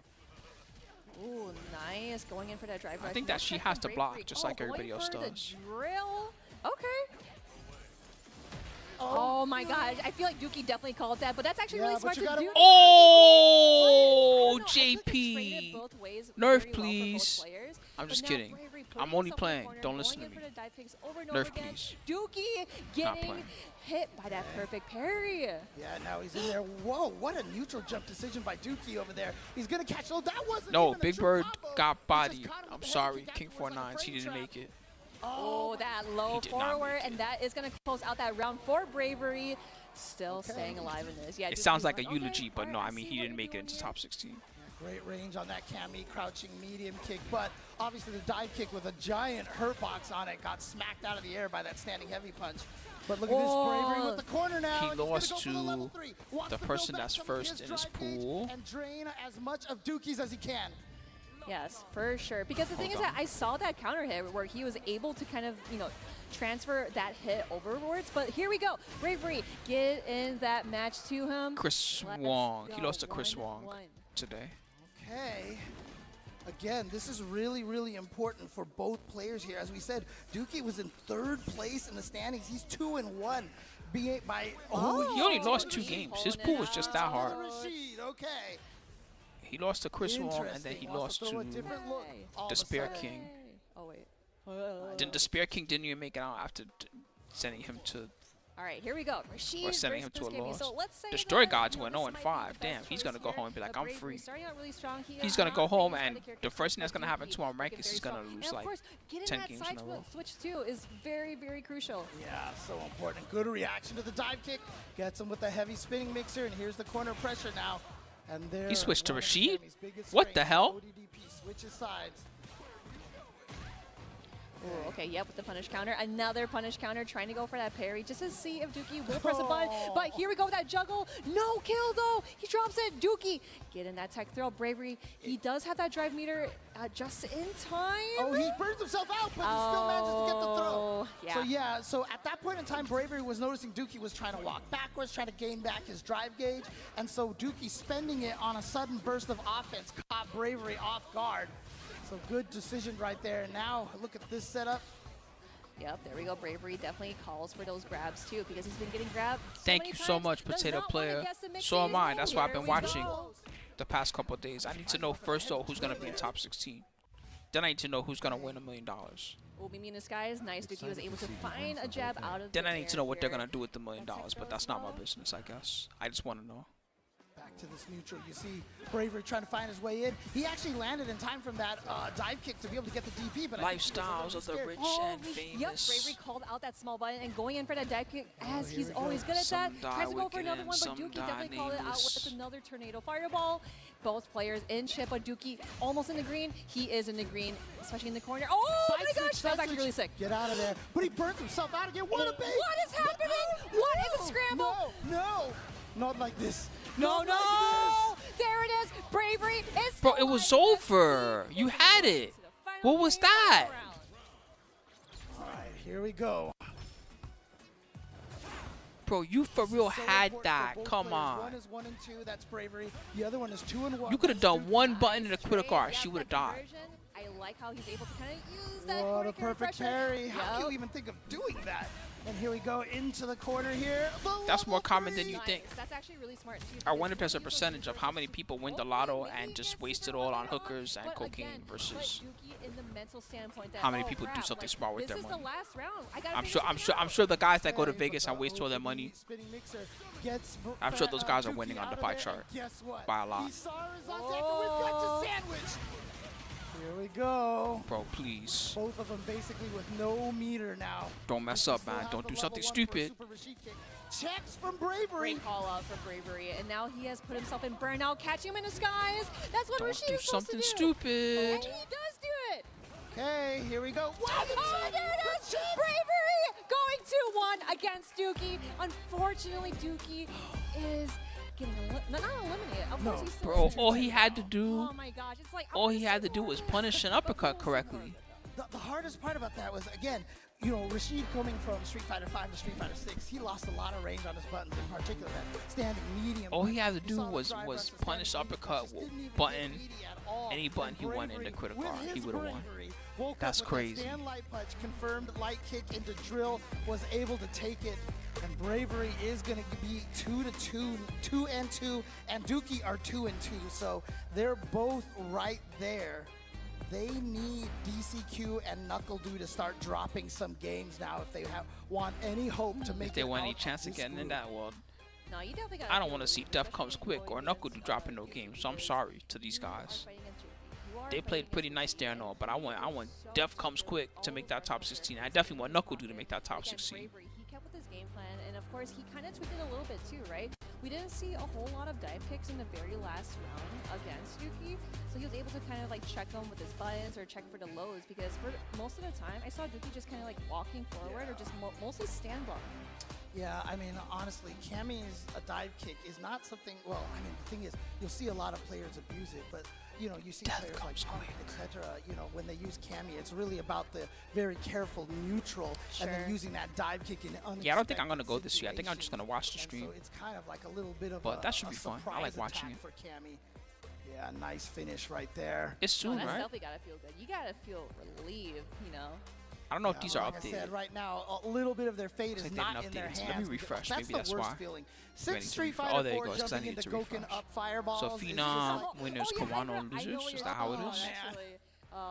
Ooh, nice. Going in for that drive.
I think that she has to block just like everybody else
going for
does.
the drill. Okay. Oh my god, I feel like Dookie definitely called that, but that's actually
Yeah,
really
but
smart
you
to
gotta-
do.
Oh,
I feel like it traded
JP.
both ways
Nerf,
very well for both
please.
players.
I'm
But
just
now
kidding.
Bravery putting
I'm only
himself in the
playing.
corner,
Don't listen
going
to
in
me.
for the dive kicks over and over
Nerf,
again.
please.
Dookie getting
playing.
hit by that perfect parry.
Yeah, now he's in there. Whoa, what a neutral jump decision by Dookie over there. He's going to catch. Oh, that wasn't
No,
even a
Big
true
Bird
combo.
got
He just
bodied.
caught him with
I'm
the head
sorry,
kick
King
afterwards on the
49s. He
frame
didn't
trap.
make it.
Oh, that low
He did not
forward,
make it.
and that is going to close out that round for Bravery. Still staying alive in this. Yeah,
It
Dookie's
sounds like a
okay,
eulogy, but no,
alright,
I mean,
see
he
what
didn't
you're
make it
doing
into
here.
top 16.
Great range on that Cammy, crouching medium kick, but obviously the dive kick with a giant hurt box on it got smacked out of the air by that standing heavy punch. But look at this Bravery with the corner now.
He
and he's gonna
lost
go for the level
to
3. Wants
the
to build
person
back
that's
some of
first in his
drive gauge
pool.
and drain as much of Dookie's as he can.
Yes, for sure. Because the thing is that I saw that counter hit where he was able to kind of, you know, transfer that hit overwards. But here we go. Bravery, get in that match to him.
Chris
Let's
Wong. He
go.
lost to Chris Wong
1-1.
today.
Okay. Again, this is really, really important for both players here. As we said, Dookie was in 3rd place in the standings. He's 2-1. By
He only lost 2 games. His pool was just that hard.
Rashid, okay.
He lost to Chris Wong, and then he
Interesting. Wants
lost
to throw a
to
different look all of a
Despair
sudden.
King.
Oh, wait.
Then Despair King didn't even make it out after sending him to
All right, here we go. Rashid
or sending him
versus
to a
Gamey.
loss.
So let's say
Destroy
that,
Gods
you know,
went
this
0-5.
might be the
Damn,
best
he's
choice
gonna go
here.
home and be like, I'm
Bravery
free.
starting out really strong. He
He's
is
gonna
not
go home,
facing
and
the character
the first thing that's
but
gonna happen
Dookie
to him,
looking
Rankis is
very
gonna
strong.
lose
And
like
of course, getting
10
that
games
side
in a row.
switch too is very, very crucial.
Yeah, so important. Good reaction to the dive kick. Gets him with the heavy spinning mixer, and here's the corner pressure now. And there.
He switched to
one of
Rashid?
Cammy's biggest
What the
strengths,
hell?
ODDP switches sides.
Ooh, okay, yep, with the punish counter. Another punish counter, trying to go for that parry just to see if Dookie will press a button. But here we go with that juggle. No kill, though. He drops it. Dookie getting that tech throw. Bravery. He does have that drive meter just in time.
Oh, he burns himself out, but he still manages to get the throw.
Yeah.
So yeah, so at that point in time, Bravery was noticing Dookie was trying to walk backwards, trying to gain back his drive gauge, and so Dookie spending it on a sudden burst of offense caught Bravery off guard. So good decision right there. Now look at this setup.
Yep, there we go. Bravery definitely calls for those grabs too because he's been getting grabbed.
Thank you so much, Potato Player. So am I. That's why I've been watching the past couple of days. I need to know first though who's gonna be in top 16. Then I need to know who's gonna win $1 million.
Will be in disguise. Nice. Dookie was able to find a jab out of
Then
the
I need to know what they're
air
gonna do with the $1 million, but that's not my business, I guess. I just want to know.
Back to this neutral. You see Bravery trying to find his way in. He actually landed in time from that dive kick to be able to get the DP, but I think he was a little
Lifestyles
bit
of the
scared.
rich
Oh,
and famous.
yep, Bravery called out that small button and going in for that dive kick as
here
he's
we go.
always good at
Some
that.
die
Tries to go for
wicked
another
and
one, but
some
Dookie
die
definitely called it out
nameless.
with another tornado fireball. Both players in chip, but Dookie almost in the green. He is in the green, especially in the corner. Oh
Side
my
switch,
gosh, that was
side
actually
switch.
really sick.
Get out of there. But he burns himself out again. What a bait!
What is happening? What is a scramble?
No, not like this.
No,
Not
no!
like this.
There it is. Bravery is
Bro,
still
it was
alive.
over. You had it.
To the final
What was
game of the
that?
round.
All right, here we go.
Bro, you for real
So
had
important
that.
for both
Come
players.
on.
One is 1 and 2. That's Bravery. The other one is 2 and 1.
You could have
That's
done
Dookie.
one button in a critical
Trey,
art. She
yeah,
would have
that
died.
conversion, I I like how he's able to kind of use that.
What a perfect parry. How do
Yep.
you even think of doing that? And here we go into the corner here.
That's more common than you think.
That's actually really smart too.
I wonder if there's a percentage of how many people win the lotto and just waste it all on hookers and cocaine versus how many people do something smart with their money.
This is the last round.
I'm sure the guys that go to Vegas and waste all their money, I'm sure those guys are winning on the pie chart by a lot.
Here we go.
Bro, please.
Both of them basically with no meter now.
Don't mess up, man. Don't do something stupid.
Checks from Bravery.
Great call out from Bravery, and now he has put himself in burnout. Catching him in disguise. That's what Rashid
Don't do
is supposed
something
to do.
stupid.
And he does do it.
Okay, here we go.
Oh, there it is! Bravery going 2-1 against Dookie. Unfortunately, Dookie is getting not eliminated. Of course, he's still
Bro,
injured,
all
but-
he had to do,
Oh my gosh, it's like
all he had to do was punish an uppercut correctly.
The hardest part about that was, again, you know, Rashid coming from Street Fighter 5 to Street Fighter 6, he lost a lot of range on his buttons, in particular that standing medium.
All he had to do was punish uppercut button, any button he wanted in the critical art, he would have won. That's crazy.
Stand light punch, confirmed light kick into drill, was able to take it, and Bravery is going to be 2-2, 2-2, and Dookie are 2-2, so they're both right there. They need DCQ and NuckleDu to start dropping some games now if they want any hope to make
If they
it
want any
out
chance
of
of
this
getting in
group.
that world,
No, you definitely gotta
I don't want to see Death Comes Quick or NuckleDu dropping no games, so I'm sorry to these guys. They played pretty nice there and all, but I want Death Comes Quick to make that top 16. I definitely want NuckleDu to make that top 16.
Bravery, he kept with his game plan, and of course, he kind of tweaked it a little bit too, right? We didn't see a whole lot of dive kicks in the very last round against Dookie, so he was able to kind of like check them with his buttons or check for the lows, because for most of the time, I saw Dookie just kind of like walking forward or just mostly stand block.
Yeah, I mean, honestly, Cammy's a dive kick is not something, well, I mean, the thing is, you'll see a lot of players abuse it, but, you know, you see players like Punk, etc., you know, when they use Cammy, it's really about the very careful neutral and then using that dive kick in unexpected
Yeah, I don't think I'm going to go this year. I think I'm just going to watch the stream.
So it's kind of like a little bit of
But that should be fun. I like
surprise
watching
attack
it.
for Cammy. Yeah, nice finish right there.
It's soon,
That's
right?
definitely gotta feel good. You gotta feel relieved, you know.
I don't know if these are
like
updated.
I said, right now, a little bit of their fate is
Looks like
not
they
in
didn't
their
update it.
hands.
So let me refresh.
That's
Maybe
the
that's
worst
why.
feeling.
Do I need
Since
to
Street
refresh?
Fighter
Oh, there you
4
go. It's 'cause I
jumping
need
into
to
Goken
refresh.
up fireballs.
So
is just
Phenom,
like,
winners,
yeah,
Kawano,
I
and
know
losers.
what
Is
you're
that how it
talking
is?
about, actually.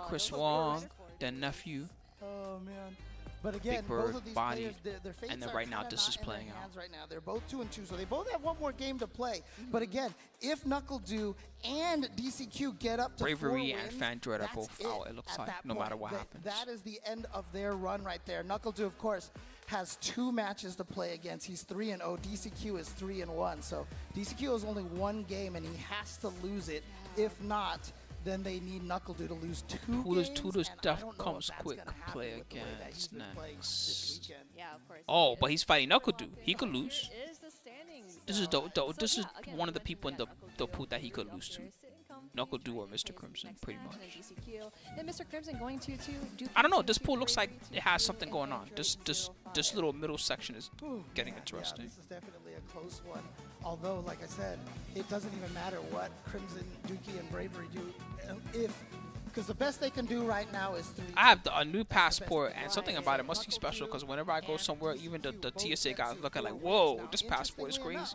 Chris
those are
Wong,
really good.
then nephew.
Oh man. But again,
Big Bird,
both of these
body,
players, their fates
and then
are
right now
kinda
this
not
is
in their
playing out.
hands right now. They're both 2-2, so they both have one more game to play. But again, if NuckleDu and DCQ get up to
Bravery
4
and
wins,
Fandroid are
that's
both out, it looks
at
like,
that
no matter
point.
what happens.
That is the end of their run right there. NuckleDu, of course, has 2 matches to play against. He's 3-0. DCQ is 3-1. So DCQ has only 1 game, and he has to lose it. If not, then they need NuckleDu to lose 2
Who does
games. and I
Death
don't know
Comes
if that's
Quick
gonna happen
play
with the way that he's
against
been playing this
next?
weekend.
Yeah, of course.
Oh, but he's fighting NuckleDu. He could lose.
Here is the standings,
This is
though.
this is
So, yeah, again,
one of the
we
people in
mentioned
the
NuckleDu
pool that he could
out
lose to.
there sitting comfy,
NuckleDu or
trying to
Mr.
play
Crimson,
next
pretty
match,
much.
and then DCQ. Then Mr. Crimson going 2-2. Dookie
I don't know.
2-2,
This pool looks like
Bravery
it has
2-2,
something
and
going on.
Fandroid
This
0-5.
little middle section is getting
Yeah,
interesting.
this is definitely a close one. Although, like I said, it doesn't even matter what Crimson, Dookie, and Bravery do. Because the best they can do right now is 3.
I have a new passport, and something about it must be special because whenever I go somewhere, even the TSA guys look at like, whoa, this passport is crazy.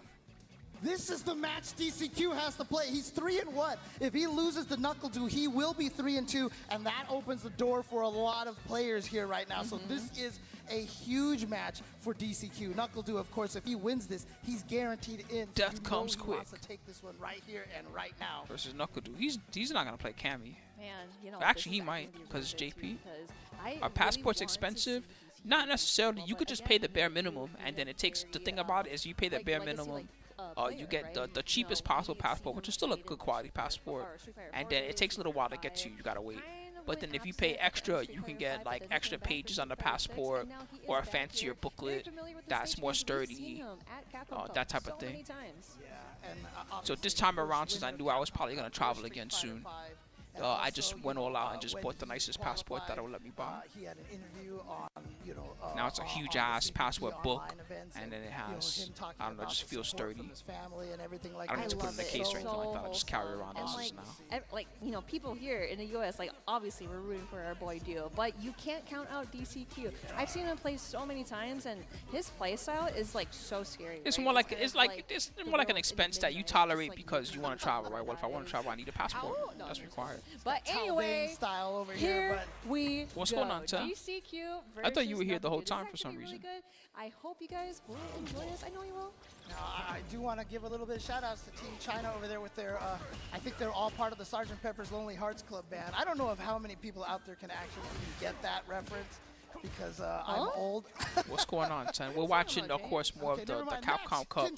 This is the match DCQ has to play. He's 3-1. If he loses the NuckleDu, he will be 3-2, and that opens the door for a lot of players here right now. So this is a huge match for DCQ. NuckleDu, of course, if he wins this, he's guaranteed in.
Death comes
he
quick.
wants to take this one right here and right now.
Versus NuckleDu. He's not gonna play Cammy.
Man, you know,
Actually, he
this is
might,
gonna be
'cause it's
really good,
JP.
too, because I
Our
really
passport's
want to see
expensive.
DCQ
Not necessarily. You
but
could just
again,
pay the bare
we
minimum,
see
and then it takes. The
very,
thing about it is you pay the bare
legacy,
minimum.
player,
You get
right?
the cheapest
You know,
possible
we see
passport,
him
which is still a
played
good
in
quality
Street Fighter
passport,
4, Street Fighter
and
4,
then it takes a little while to get to you.
Street
You gotta wait.
Fighter 5,
But then if you pay extra, you can get like extra pages on the passport, or a fancier booklet that's more sturdy, that type of thing.
Yeah, and
So this time around, since I knew I was probably gonna travel again soon, I just went all out and just bought the nicest passport that will let me buy.
He had an interview on,
Now it's a huge ass passport book, and then it has, I don't know, it just feels sturdy. I don't need to put it in the case or anything like that. I just carry around this now.
Like, people here in the U.S., like, obviously we're rooting for our boy Duo, but you can't count out DCQ. I've seen him play so many times, and his play style is like so scary.
It's
right?
more like it's more like an expense that you tolerate because you want to travel, right? Well, if I want to travel, I need a passport. That's required.
But anyway,
style over
here we
What's
go.
going on, Tim?
DCQ
I thought you were here the whole
versus
time for some
Knuckle. This
reason.
is actually really good. I hope you guys will enjoy this. I know you will.
Now, I do want to give a little bit of shout outs to Team China over there with their, I think they're all part of the Sgt. Pepper's Lonely Hearts Club band. I don't know if how many people out there can actually even get that reference because I'm old.
What's going on, son? We're watching, of course, more of the Capcom Cup.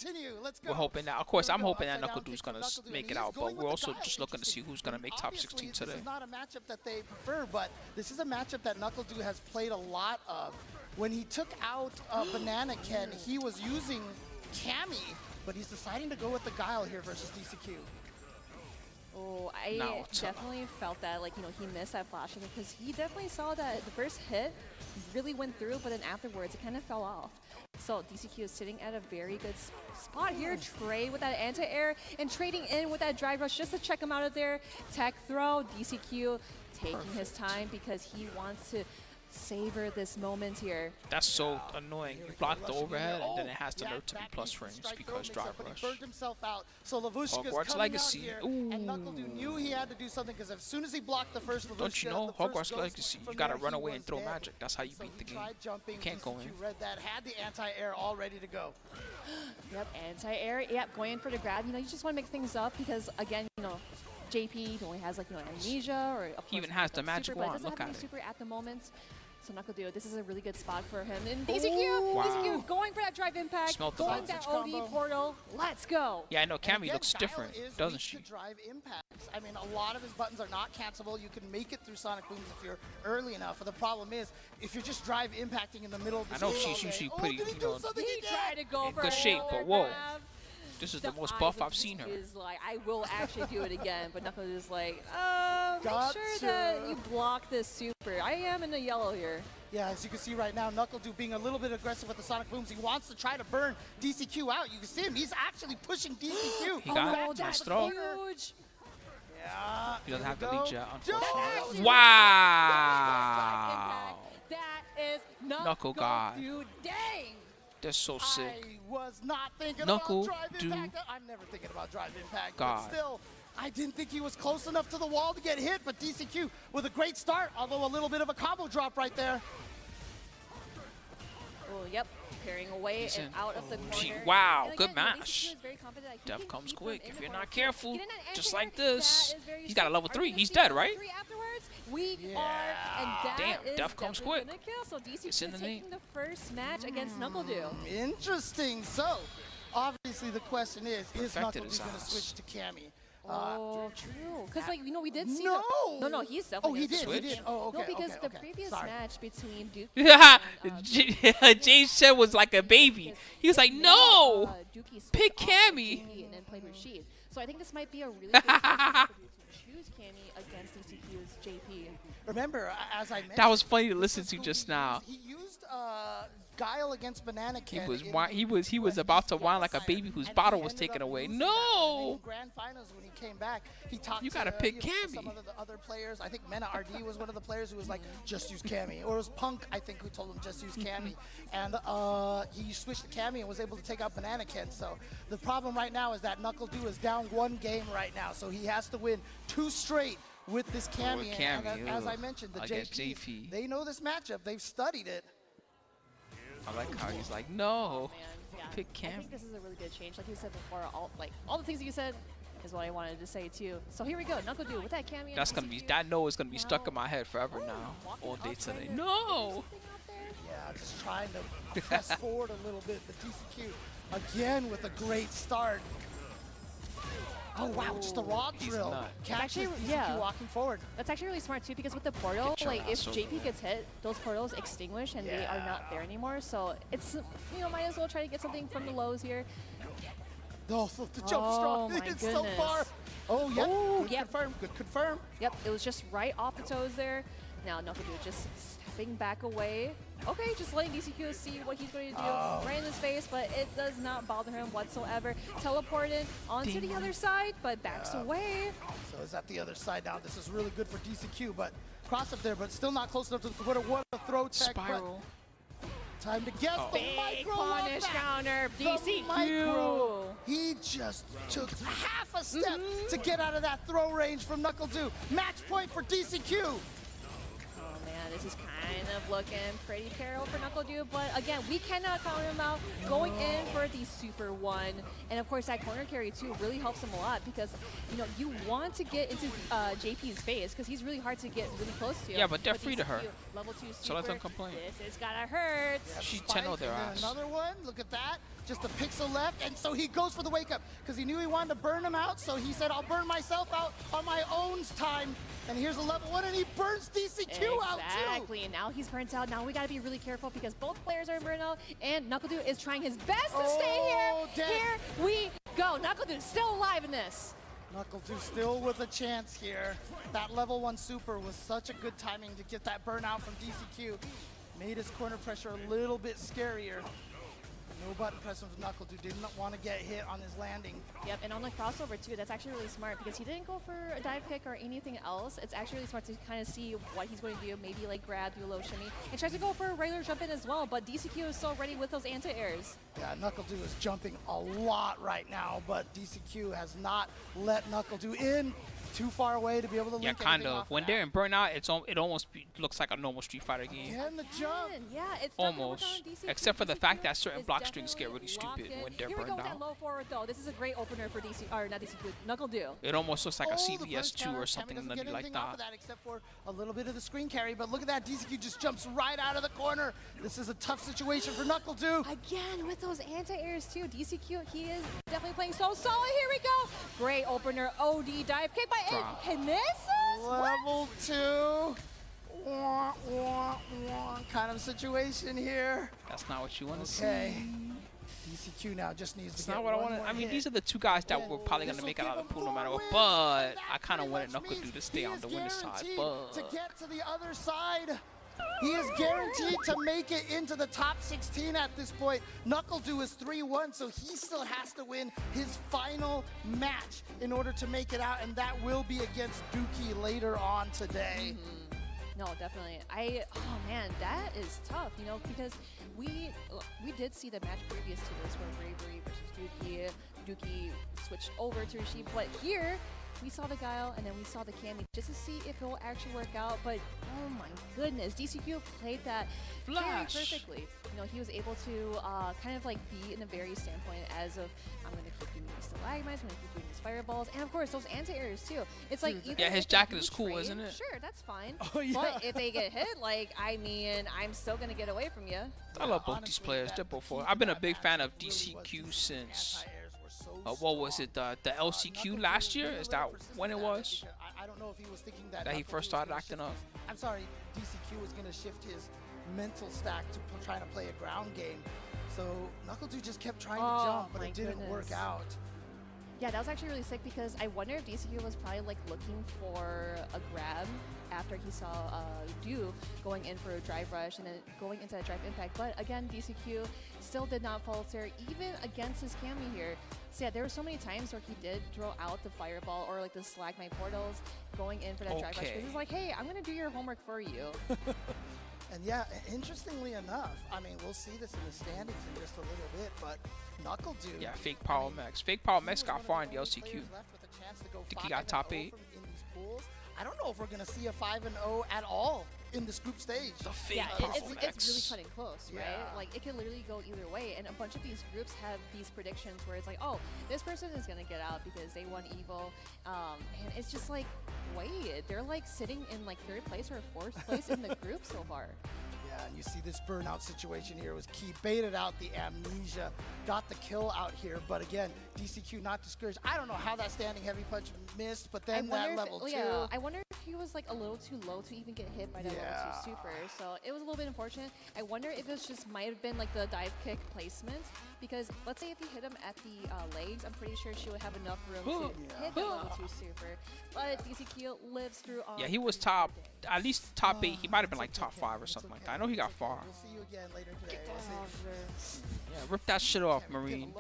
We're hoping that, of course, I'm hoping that Knuckle Dude's going to make it out, but we're also just looking to see who's going to make top 16 today.
This is not a matchup that they prefer, but this is a matchup that Knuckle Dude has played a lot of. When he took out Banana Ken, he was using Cammy, but he's deciding to go with the Guile here versus DCQ.
Oh, I definitely felt that, like, he missed that flash because he definitely saw that the first hit really went through, but then afterwards it kind of fell off. So DCQ is sitting at a very good spot here. Trey with that anti-air and trading in with that drive rush just to check him out of there. Tech throw, DCQ taking his time because he wants to savor this moment here.
That's so annoying. You block the overhead and then it has to learn to be plus frames because drive rush.
He burned himself out. So Lavushka's
Hogwarts
coming
Legacy.
out here, and Knuckle Dude knew he had to do something because as soon as he blocked the first Lavushka,
Don't you know, Hogwarts Legacy, you gotta run away and throw magic. That's how you beat the game. You can't go in.
Read that, had the anti-air all ready to go.
Yep, anti-air. Yep, going in for the grab. You just want to make things up because, again, JP only has, like, amnesia or
he even has the magic wand. Look at it.
Super at the moment. So Knuckle Dude, this is a really good spot for him. And DCQ going for that drive impact, going that OD portal. Let's go.
Yeah, I know Cammy looks different, doesn't she?
Drive impacts. I mean, a lot of his buttons are not cancelable. You can make it through Sonic Booms if you're early enough. But the problem is, if you're just drive impacting in the middle of the
I know she's usually pretty,
he tried to go
in
for
good shape, but whoa.
Grab.
This is the most buff I've seen her.
Is like, I will actually do it again, but Knuckles is like, make sure that you block this super. I am in the yellow here.
Yeah, as you can see right now, Knuckle Dude being a little bit aggressive with the Sonic Booms. He wants to try to burn DCQ out. You can see him. He's actually pushing DCQ.
He got it.
That's
throw.
huge.
Yeah.
He doesn't have the lead jet, unfortunately.
Wow. That is
Knuckle God.
Dude, dang.
That's so sick.
I was not thinking
Knuckle
about drive impact. I'm never thinking about drive impact. But still, I didn't think he was close enough to the wall to get hit, but DCQ with a great start, although a little bit of a combo drop right there.
Oh, yep. Carrying away and out of the corner.
Wow,
again,
good match. Death comes quick. If you're not careful, just like this. He's got a level 3. He's dead, right?
We are, and that
damn, Death comes quick.
So DCQ
It's in the
taking the first match against Knuckle Dude.
Interesting. So, obviously the question is Knuckle Dude going to switch to Cammy?
Oh, true. Because, like, we did see
No,
he's definitely
he did. Oh, okay.
No, because
okay,
the previous match between Duke
James said was like a baby. He was like, no, pick Cammy.
And then played Rashid. So I think this might be a really good chance for Duke to choose Cammy against DCQ's JP.
Remember, as I mentioned,
that was funny to listen to just now.
He used Guile against Banana Ken.
He was about to whine like a baby whose bottle was taken away. No.
Grand finals when he came back, he talked.
You gotta pick Cammy.
Some of the other players. I think Mena RD was one of the players who was like, just use Cammy, or it was Punk, I think, who told him just use Cammy, and he switched to Cammy and was able to take out Banana Ken. So the problem right now is that Knuckle Dude is down 1 game right now, so he has to win 2 straight with this Cammy. And as I mentioned, the JP, they know this matchup. They've studied it.
I like how he's like, no, pick Cammy.
I think this is a really good change. Like you said before, all the things you said is what I wanted to say too. So here we go, Knuckle Dude with that Cammy.
That's gonna be, that no is gonna be stuck in my head forever now, all day today. No.
Yeah, just trying to press forward a little bit. The DCQ again with a great start. Oh wow, just the raw drill.
Actually,
walking forward.
That's actually really smart too, because with the portal, like if JP gets hit, those portals extinguish and they are not there anymore. So it's, might as well try to get something from the lows here.
Oh, so the jump
Oh,
strong
my
is so
goodness.
far. Oh, yep.
Oh,
Good
yep.
confirm. Good confirm.
Yep, it was just right off the toes there. Now NuckleDude just stepping back away. Okay, just letting DCQ see what he's going to do right in his face, but it does not bother him whatsoever. Teleported onto the other side, but backs away.
So is that the other side now? This is really good for DCQ, but cross up there, but still not close enough to the Twitter. What a throw tech.
Spiral.
Time to guess the
Big
micro
punish
lockback.
counter,
The
DCQ.
micro. He just took half a step to get out of that throw range from NuckleDude. Match point for DCQ.
Oh man, this is kind of looking pretty terrible for NuckleDude, but again, we cannot count him out. Going in for the Super 1, and of course that corner carry too really helps him a lot because, you know, you want to get into JP's face because he's really hard to get really close to.
Yeah, but they're free to
DCQ,
her.
Level 2 super,
So let them complain.
This is gonna hurt.
Yeah,
She
spike,
10-0 their
and then
ass.
Another one, look at that. Just a pixel left, and so he goes for the wake up because he knew he wanted to burn him out, so he said, I'll burn myself out on my own time. And here's a level 1, and he burns DCQ out too.
Exactly, and now he's burnt out. Now we gotta be really careful because both players are in burnout, and NuckleDude is trying his best to stay here.
Dead.
Here we go. NuckleDude still alive in this.
NuckleDude still with a chance here. That level 1 super was such a good timing to get that burnout from DCQ. Made his corner pressure a little bit scarier. No button press from NuckleDude. Did not want to get hit on his landing.
Yep, and on the crossover too, that's actually really smart because he didn't go for a dive kick or anything else. It's actually really smart to kind of see what he's going to do, maybe like grab, do a low shimmy, and tries to go for a regular jump in as well, but DCQ is so ready with those anti-airs.
Yeah, NuckleDude is jumping a lot right now, but DCQ has not let NuckleDude in. Too far away to be able to link
Yeah, kind
anything
of.
off
When
that.
they're in burnout, it almost looks like a normal Street Fighter game.
Again, the jump.
Yeah, it's not gonna work
Almost.
on DCQ.
Except for the fact that certain
is
block strings get
definitely
really
locked
stupid
in.
when they're
Here we go
burned
with that
out.
low forward though. This is a great opener for not DCQ, NuckleDude.
It almost looks like a
Oh, the
CVS
burst
2
counter.
or
Kevin
something
doesn't get
like
anything off of
that.
that except for a little bit of the screen carry, but look at that. DCQ just jumps right out of the corner. This is a tough situation for NuckleDude.
Again, with those anti-airs too, DCQ, he is definitely playing so solid. Here we go. Great opener, OD dive kick by
Drop.
Kinesis.
Level 2. Wah, wah, wah, kind of situation here.
That's not what you want to
Okay.
see.
DCQ now just needs
It's
to get
not what I
one
wanted.
more
I mean,
hit.
these are the two guys that
And
were probably going to
this'll
make it out of the
give
pool no
him
matter
4
what.
wins,
But
and
I
that
kind of
pretty
wanted
much
NuckleDude
means
to stay
he
on
is
the winner's side.
guaranteed
But
to get to the other side. He is guaranteed to make it into the top 16 at this point. NuckleDude is 3-1, so he still has to win his final match in order to make it out, and that will be against Dookie later on today.
No, definitely. Oh man, that is tough, you know, because we did see the match previous to this where Bravery versus Dookie switched over to Rashid, but here we saw the Guile and then we saw the Cammy just to see if it will actually work out, but oh my goodness, DCQ played that very
Flash.
perfectly. You know, he was able to kind of like be in a very standpoint as of, I'm going to keep doing these stalagmites, I'm going to keep doing these fireballs, and of course those anti-airs too. It's like either
Yeah, his
if they
jacket
do
is cool,
trade,
isn't it?
Sure, that's fine.
Oh, yeah.
But if they get hit, like, I mean, I'm still going to get away from you.
I love both these
Honestly,
players.
that
They're both
key
for.
to
I've been a
that
big
match
fan of
really was
DCQ
these
since
anti-airs were so
what was
strong.
it? The LCQ last year? Is that when it was?
I don't know if he was thinking that
That he
NuckleDude
first
was
started
gonna
acting
shift
up?
his- I'm sorry, DCQ was going to shift his mental stack to trying to play a ground game. So NuckleDude just kept trying
Oh,
to jump, but
my
it didn't work
goodness.
out.
Yeah, that was actually really sick because I wonder if DCQ was probably like looking for a grab after he saw Duke going in for a drive rush and then going into that drive impact. But again, DCQ still did not falter even against his Cammy here. So yeah, there were so many times where he did throw out the fireball or like the stalagmite portals going in for that drive rush.
Okay.
Because it's like, hey, I'm going to do your homework for you.
And yeah, interestingly enough, I mean, we'll see this in the standings in just a little bit, but NuckleDude.
Yeah, fake Power Max. Fake Power Max got far in the LCQ.
Players left with a chance to go
Think he got top
5-0
eight.
in these pools. I don't know if we're going to see a 5-0 at all in this group stage.
The fake
Yeah,
Power
it's really
Max.
cutting close, right?
Yeah.
Like, it can literally go either way. And a bunch of these groups have these predictions where it's like, oh, this person is going to get out because they won Evo. And it's just like, wait, they're like sitting in like 3rd place or 4th place in the group so far.
Yeah, And you see this burnout situation here was key. Baited out the amnesia, got the kill out here. But again, DCQ not discouraged. I don't know how that standing heavy punch missed, but then that level 2.
Yeah, I wonder if he was like a little too low to even get hit by that level 2 super. So it was a little bit unfortunate. I wonder if it just might have been like the dive kick placement, because let's say if he hit him at the legs, I'm pretty sure she would have enough room to hit the level 2 super. But DCQ lives through on.
Yeah, he was top, at least top 8. He might have been like top 5 or something like that. I know he got far.
We'll see you again later today.
Yeah, rip that shit off, Marine.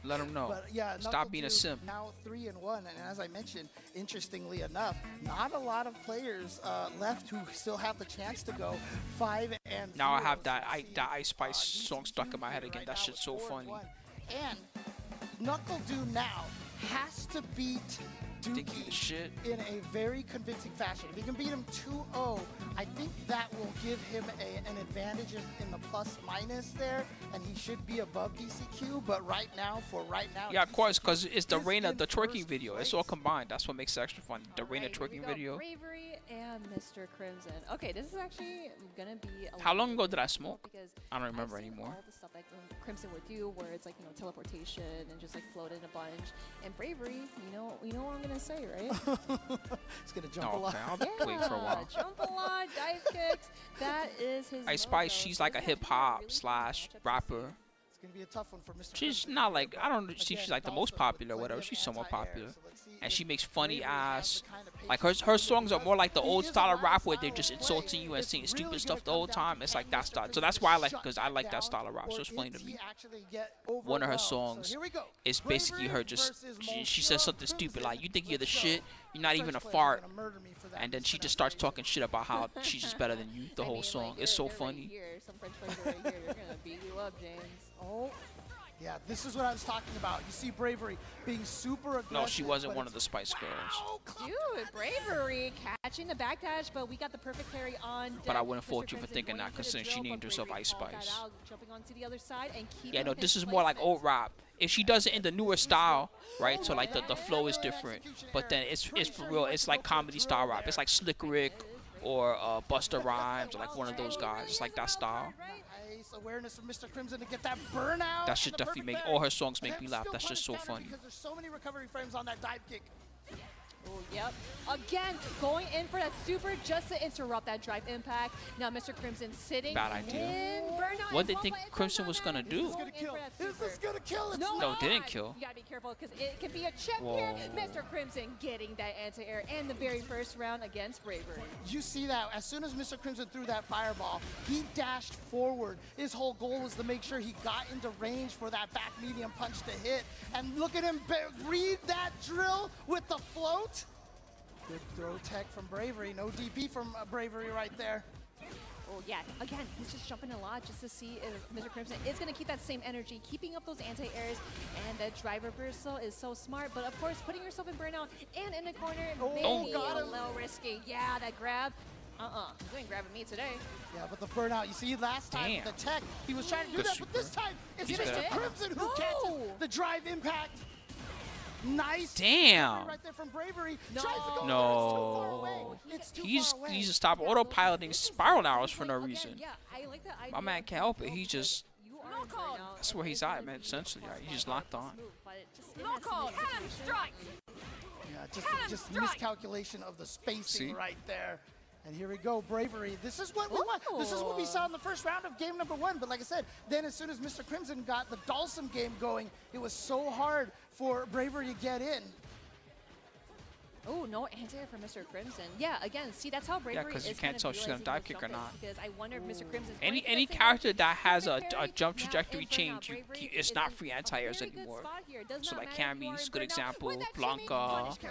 Let him know.
But yeah,
stop being a simp.
Now 3-1, and as I mentioned, interestingly enough, not a lot of players left who still have the chance to go 5 and.
Now I have that Ice Spice song stuck in my head again. That shit's so funny.
And Knuckle Do now has to beat Dookie in a very convincing fashion. If he can beat him 2-0, I think that will give him an advantage in the plus-minus there, and he should be above DCQ. But right now,
yeah, of course, because it's the Reina, the twerking video. It's all combined. That's what makes it extra fun. The Reina twerking video.
Bravery and Mr. Crimson. Okay, this is actually gonna be.
How long ago did I smoke? I don't remember anymore.
All the stuff that Crimson would do, where it's like teleportation and just like float in a bunch. And Bravery, you know what I'm gonna say, right?
It's gonna jump a lot.
I'll wait for a while.
Jump a lot, dive kicks. That is his.
Ice Spice, she's like a hip hop / rapper.
It's gonna be a tough one for Mr.
She's not like, I don't see she's like the most popular or whatever. She's somewhat popular. And she makes funny ass, like her songs are more like the old style of rap where they're just insulting you and saying stupid stuff the whole time. It's like that style. So that's why I like, because I like that style of rap. So it's funny to me. One of her songs is basically her just, she says something stupid like, you think you're the shit, you're not even a fart. And then she just starts talking shit about how she's just better than you the whole song. It's so funny.
Some French players right here, they're gonna beat you up, James.
Oh. Yeah, this is what I was talking about. You see Bravery being super aggressive.
No, she wasn't one of the Spice Girls.
Dude, Bravery catching the backdash, but we got the perfect carry on deck.
But I wouldn't fault you for thinking that, considering she named herself Ice Spice.
Jumping onto the other side and
yeah, no, this is more like old rap. If she does it in the newer style, right? So like the flow is different, but then it's for real. It's like comedy style rap. It's like Slick Rick or Busta Rhymes, or like one of those guys. It's like that style.
Nice awareness from Mr. Crimson to get that burnout.
That should definitely make all her songs make me laugh. That's just so funny.
Because there's so many recovery frames on that dive kick.
Oh, yep. Again, going in for that super just to interrupt that drive impact. Now, Mr. Crimson sitting
Bad idea.
in burnout.
What did they think Crimson was going to do?
Is this going to kill?
No,
it didn't kill.
You got to be careful because it can be a chip here. Mr. Crimson getting that anti-air in the very first round against Bravery.
You see that as soon as Mr. Crimson threw that fireball, he dashed forward. His whole goal was to make sure he got into range for that back medium punch to hit. And look at him read that drill with the float. Good throw tech from Bravery. No DP from Bravery right there.
Oh, yeah. Again, he's just jumping a lot just to see if Mr. Crimson is going to keep that same energy, keeping up those anti-airs. And that drive reversal is so smart. But, of course, putting yourself in burnout and in the corner may be a little risky. Yeah, that grab. You ain't grabbing me today.
Yeah, but the burnout, you see last time with the tech, he was trying to do that, but this time it's Mr. Crimson who catches the drive impact. Nice.
Damn.
Right there from Bravery.
No. He's to stop autopiloting spiral arrows for no reason.
Yeah, I like that idea.
My man can't help it. He just. That's where he's at, man. Essentially, right? He's just locked on.
Knockout, hand strike.
Yeah, just miscalculation of the spacing right there. And here we go, Bravery. This is what we want. This is what we saw in the first round of game number 1. But like I said, then as soon as Mr. Crimson got the Dhalsim game going, it was so hard for Bravery to get in.
Oh, no anti-air for Mr. Crimson. Yeah, again, see, that's how Bravery is.
Yeah, because you can't tell if she's going to dive kick or not.
Because I wonder if Mr. Crimson's
any character that has a jump trajectory change, it's not free anti-airs anymore. So like Cammy's a good example, Blanca.
Okay.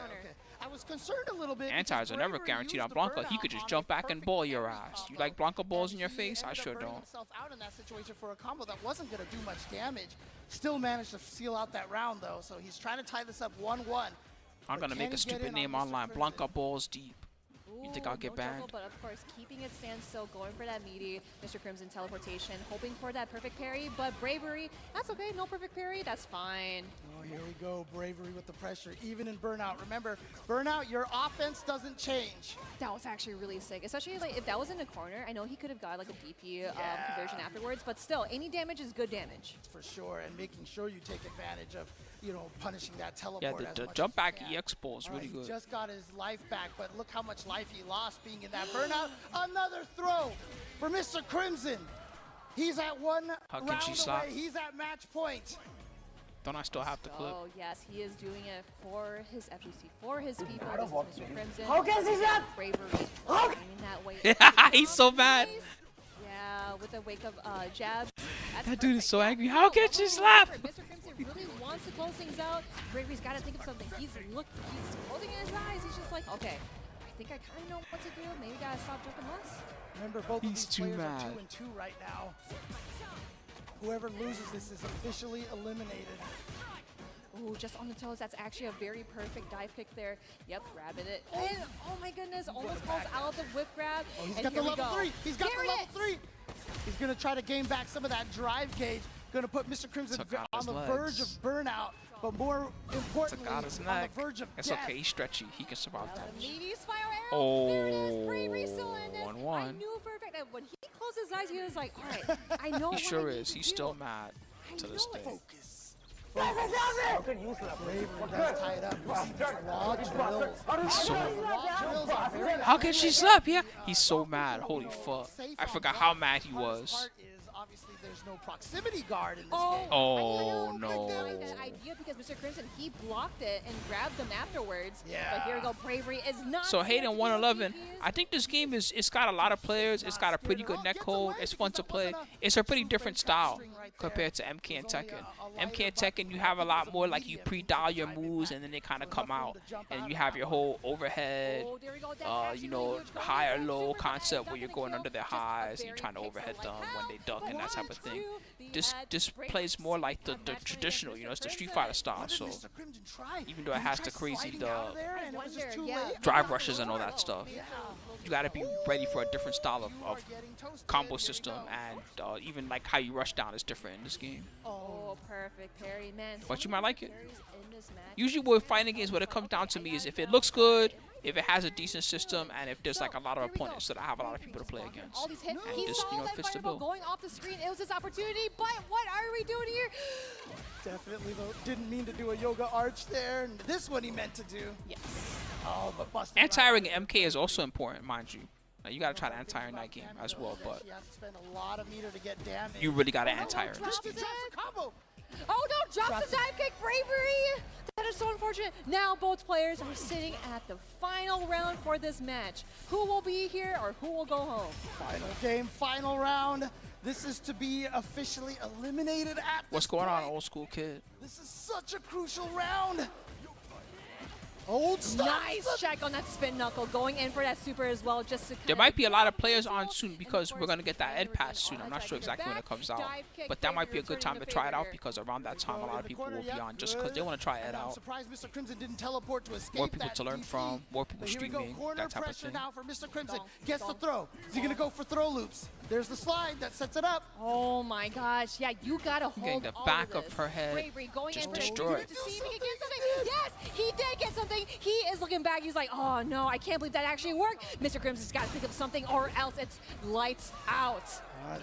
I was concerned a little bit.
Anti-airs are never guaranteed on Blanca. He could just jump back and ball your ass. You like Blanca balls in your face? I sure don't.
Himself out in that situation for a combo that wasn't going to do much damage. Still managed to seal out that round, though. So he's trying to tie this up 1-1.
I'm going to make a stupid name online. Blanca balls deep. You think I'll get
no juggle,
banned?
but of course, keeping it standstill, going for that meaty Mr. Crimson teleportation, hoping for that perfect parry, but Bravery, that's okay, no perfect parry, that's fine.
Oh, here we go, Bravery with the pressure, even in Burnout. Remember, Burnout, your offense doesn't change.
That was actually really sick, especially like if that was in a corner. I know he could have got like a DP conversion afterwards, but still, any damage is good damage.
For sure, and making sure you take advantage of, you know, punishing that teleport.
Yeah,
as
the
much
jump
as
back
you can.
EX ball is really
He
good.
just got his life back, but look how much life he lost being in that Burnout. Another throw for Mr. Crimson. He's at one
How can
round
she
away.
stop?
He's at match point.
Don't I still have the clip?
Oh yes, he is doing it for his FGC, for his people. This is Mr. Crimson. Bravery aiming that way.
He's so mad.
Yeah, with the wake of jabs. That's
That dude is
perfect.
so
Yeah,
angry.
no,
How can
level
she
one
slap?
effort. Mr. Crimson really wants to close things out. Bravery's got to think of something. He's closing his eyes. He's just like, okay, I think I kind of know what to do. Maybe gotta stop jumping less.
Remember, both of
He's
these
too
players
mad.
are 2-2 right now. Whoever loses this is officially eliminated.
Ooh, just on the toes. That's actually a very perfect dive kick there. Yep, grabbing it. And, oh my goodness, almost falls out the whip grab.
Oh, he's
and
got the
here we
level
go.
3. He's got
There
the
it
level
is.
3. He's going to try to gain back some of that drive gauge. Going to put Mr. Crimson
Took out
on
his
the
legs.
verge of burnout, but more importantly,
Took out his
on
neck.
the verge of
It's
death.
okay. He's stretchy. He can survive that.
Meaty spiral arrow. There it is. Bravery still in this.
1-1.
I knew for a fact that when he closed his eyes, he was like, all right, I know
He
what
sure
I need
is.
to
He's
do.
still mad to this
know
day.
it.
Bravery does tie it up. You see these raw drills.
He's so
Raw drills are very
How can she slap? Yeah. He's so mad. Holy fuck. I forgot how mad he was.
Part is obviously there's no proximity guard in this
Oh,
game.
Oh,
I
no.
like that idea because Mr. Crimson, he blocked it and grabbed them afterwards.
Yeah.
But here we go. Bravery is not.
So
here
Hayden
to
111.
use
I think this game it's got a lot of players. It's got a pretty good netcode. It's fun to play. It's a pretty different style compared to MK and Tekken. MK and Tekken, you have a lot more like you pre-dial your moves and then they kind of come out, and you have your whole overhead,
Oh, there we go. That's
you know, high or low concept where you're going under their highs and you're trying to overhead them when they duck and that type of thing. This plays more like the traditional, you know, it's the Street Fighter style. So even though it has the crazy drive rushes and all that stuff, you got to be ready for a different style of combo system, and even like how you rush down is different in this game.
Oh, perfect parry, man.
But
So
you might
many
like it.
parries in this match.
Usually with fighting games, what it comes down to me is if it looks good, if it has a decent system, and if there's like a lot of opponents that I have a lot of people to play against.
All these hits.
And
He
this,
saw
you know,
that
fits the
fireball
bill.
going off the screen. It was his opportunity, but what are we doing here?
Definitely though, didn't mean to do a yoga arch there. And this one he meant to do.
Yes.
Oh, but busted.
Anti-airing MK is also important, mind you. Like, you gotta try to anti-air in that game as well, but
You have to spend a lot of meter to get damage.
you really gotta anti-air in this
Drops
game.
it.
Combo.
Oh no, drops the dive kick, Bravery! That is so unfortunate. Now both players are sitting at the final round for this match. Who will be here or who will go home?
Final game, final round. This is to be officially eliminated at
What's
this
going on,
point.
old school kid?
This is such a crucial round. Old stuff.
Nice check on that spin knuckle, going in for that super as well, just to
There might be a lot of players on soon because we're gonna get that Ed patch soon. I'm not sure exactly when it comes out, but that might be a good time to try it out because around that time a lot of people will be on just because they want to try Ed
I'm
out.
surprised Mr. Crimson didn't teleport to escape
More people
that
to learn
DP.
from, more people
But here we go,
streaming,
corner
that type of
pressure
thing.
now for Mr. Crimson. Gets the throw. Is he gonna go for throw loops? There's the slide that sets it up.
Oh my gosh, yeah, you gotta hold
Getting the
all
back
of
of her head
Bravery going
just
in for
destroyed.
to see if he can get something. Yes, he did get something. He is looking back. He's like, oh no, I can't believe that actually worked. Mr. Crimson's got to think of something or else it's lights out.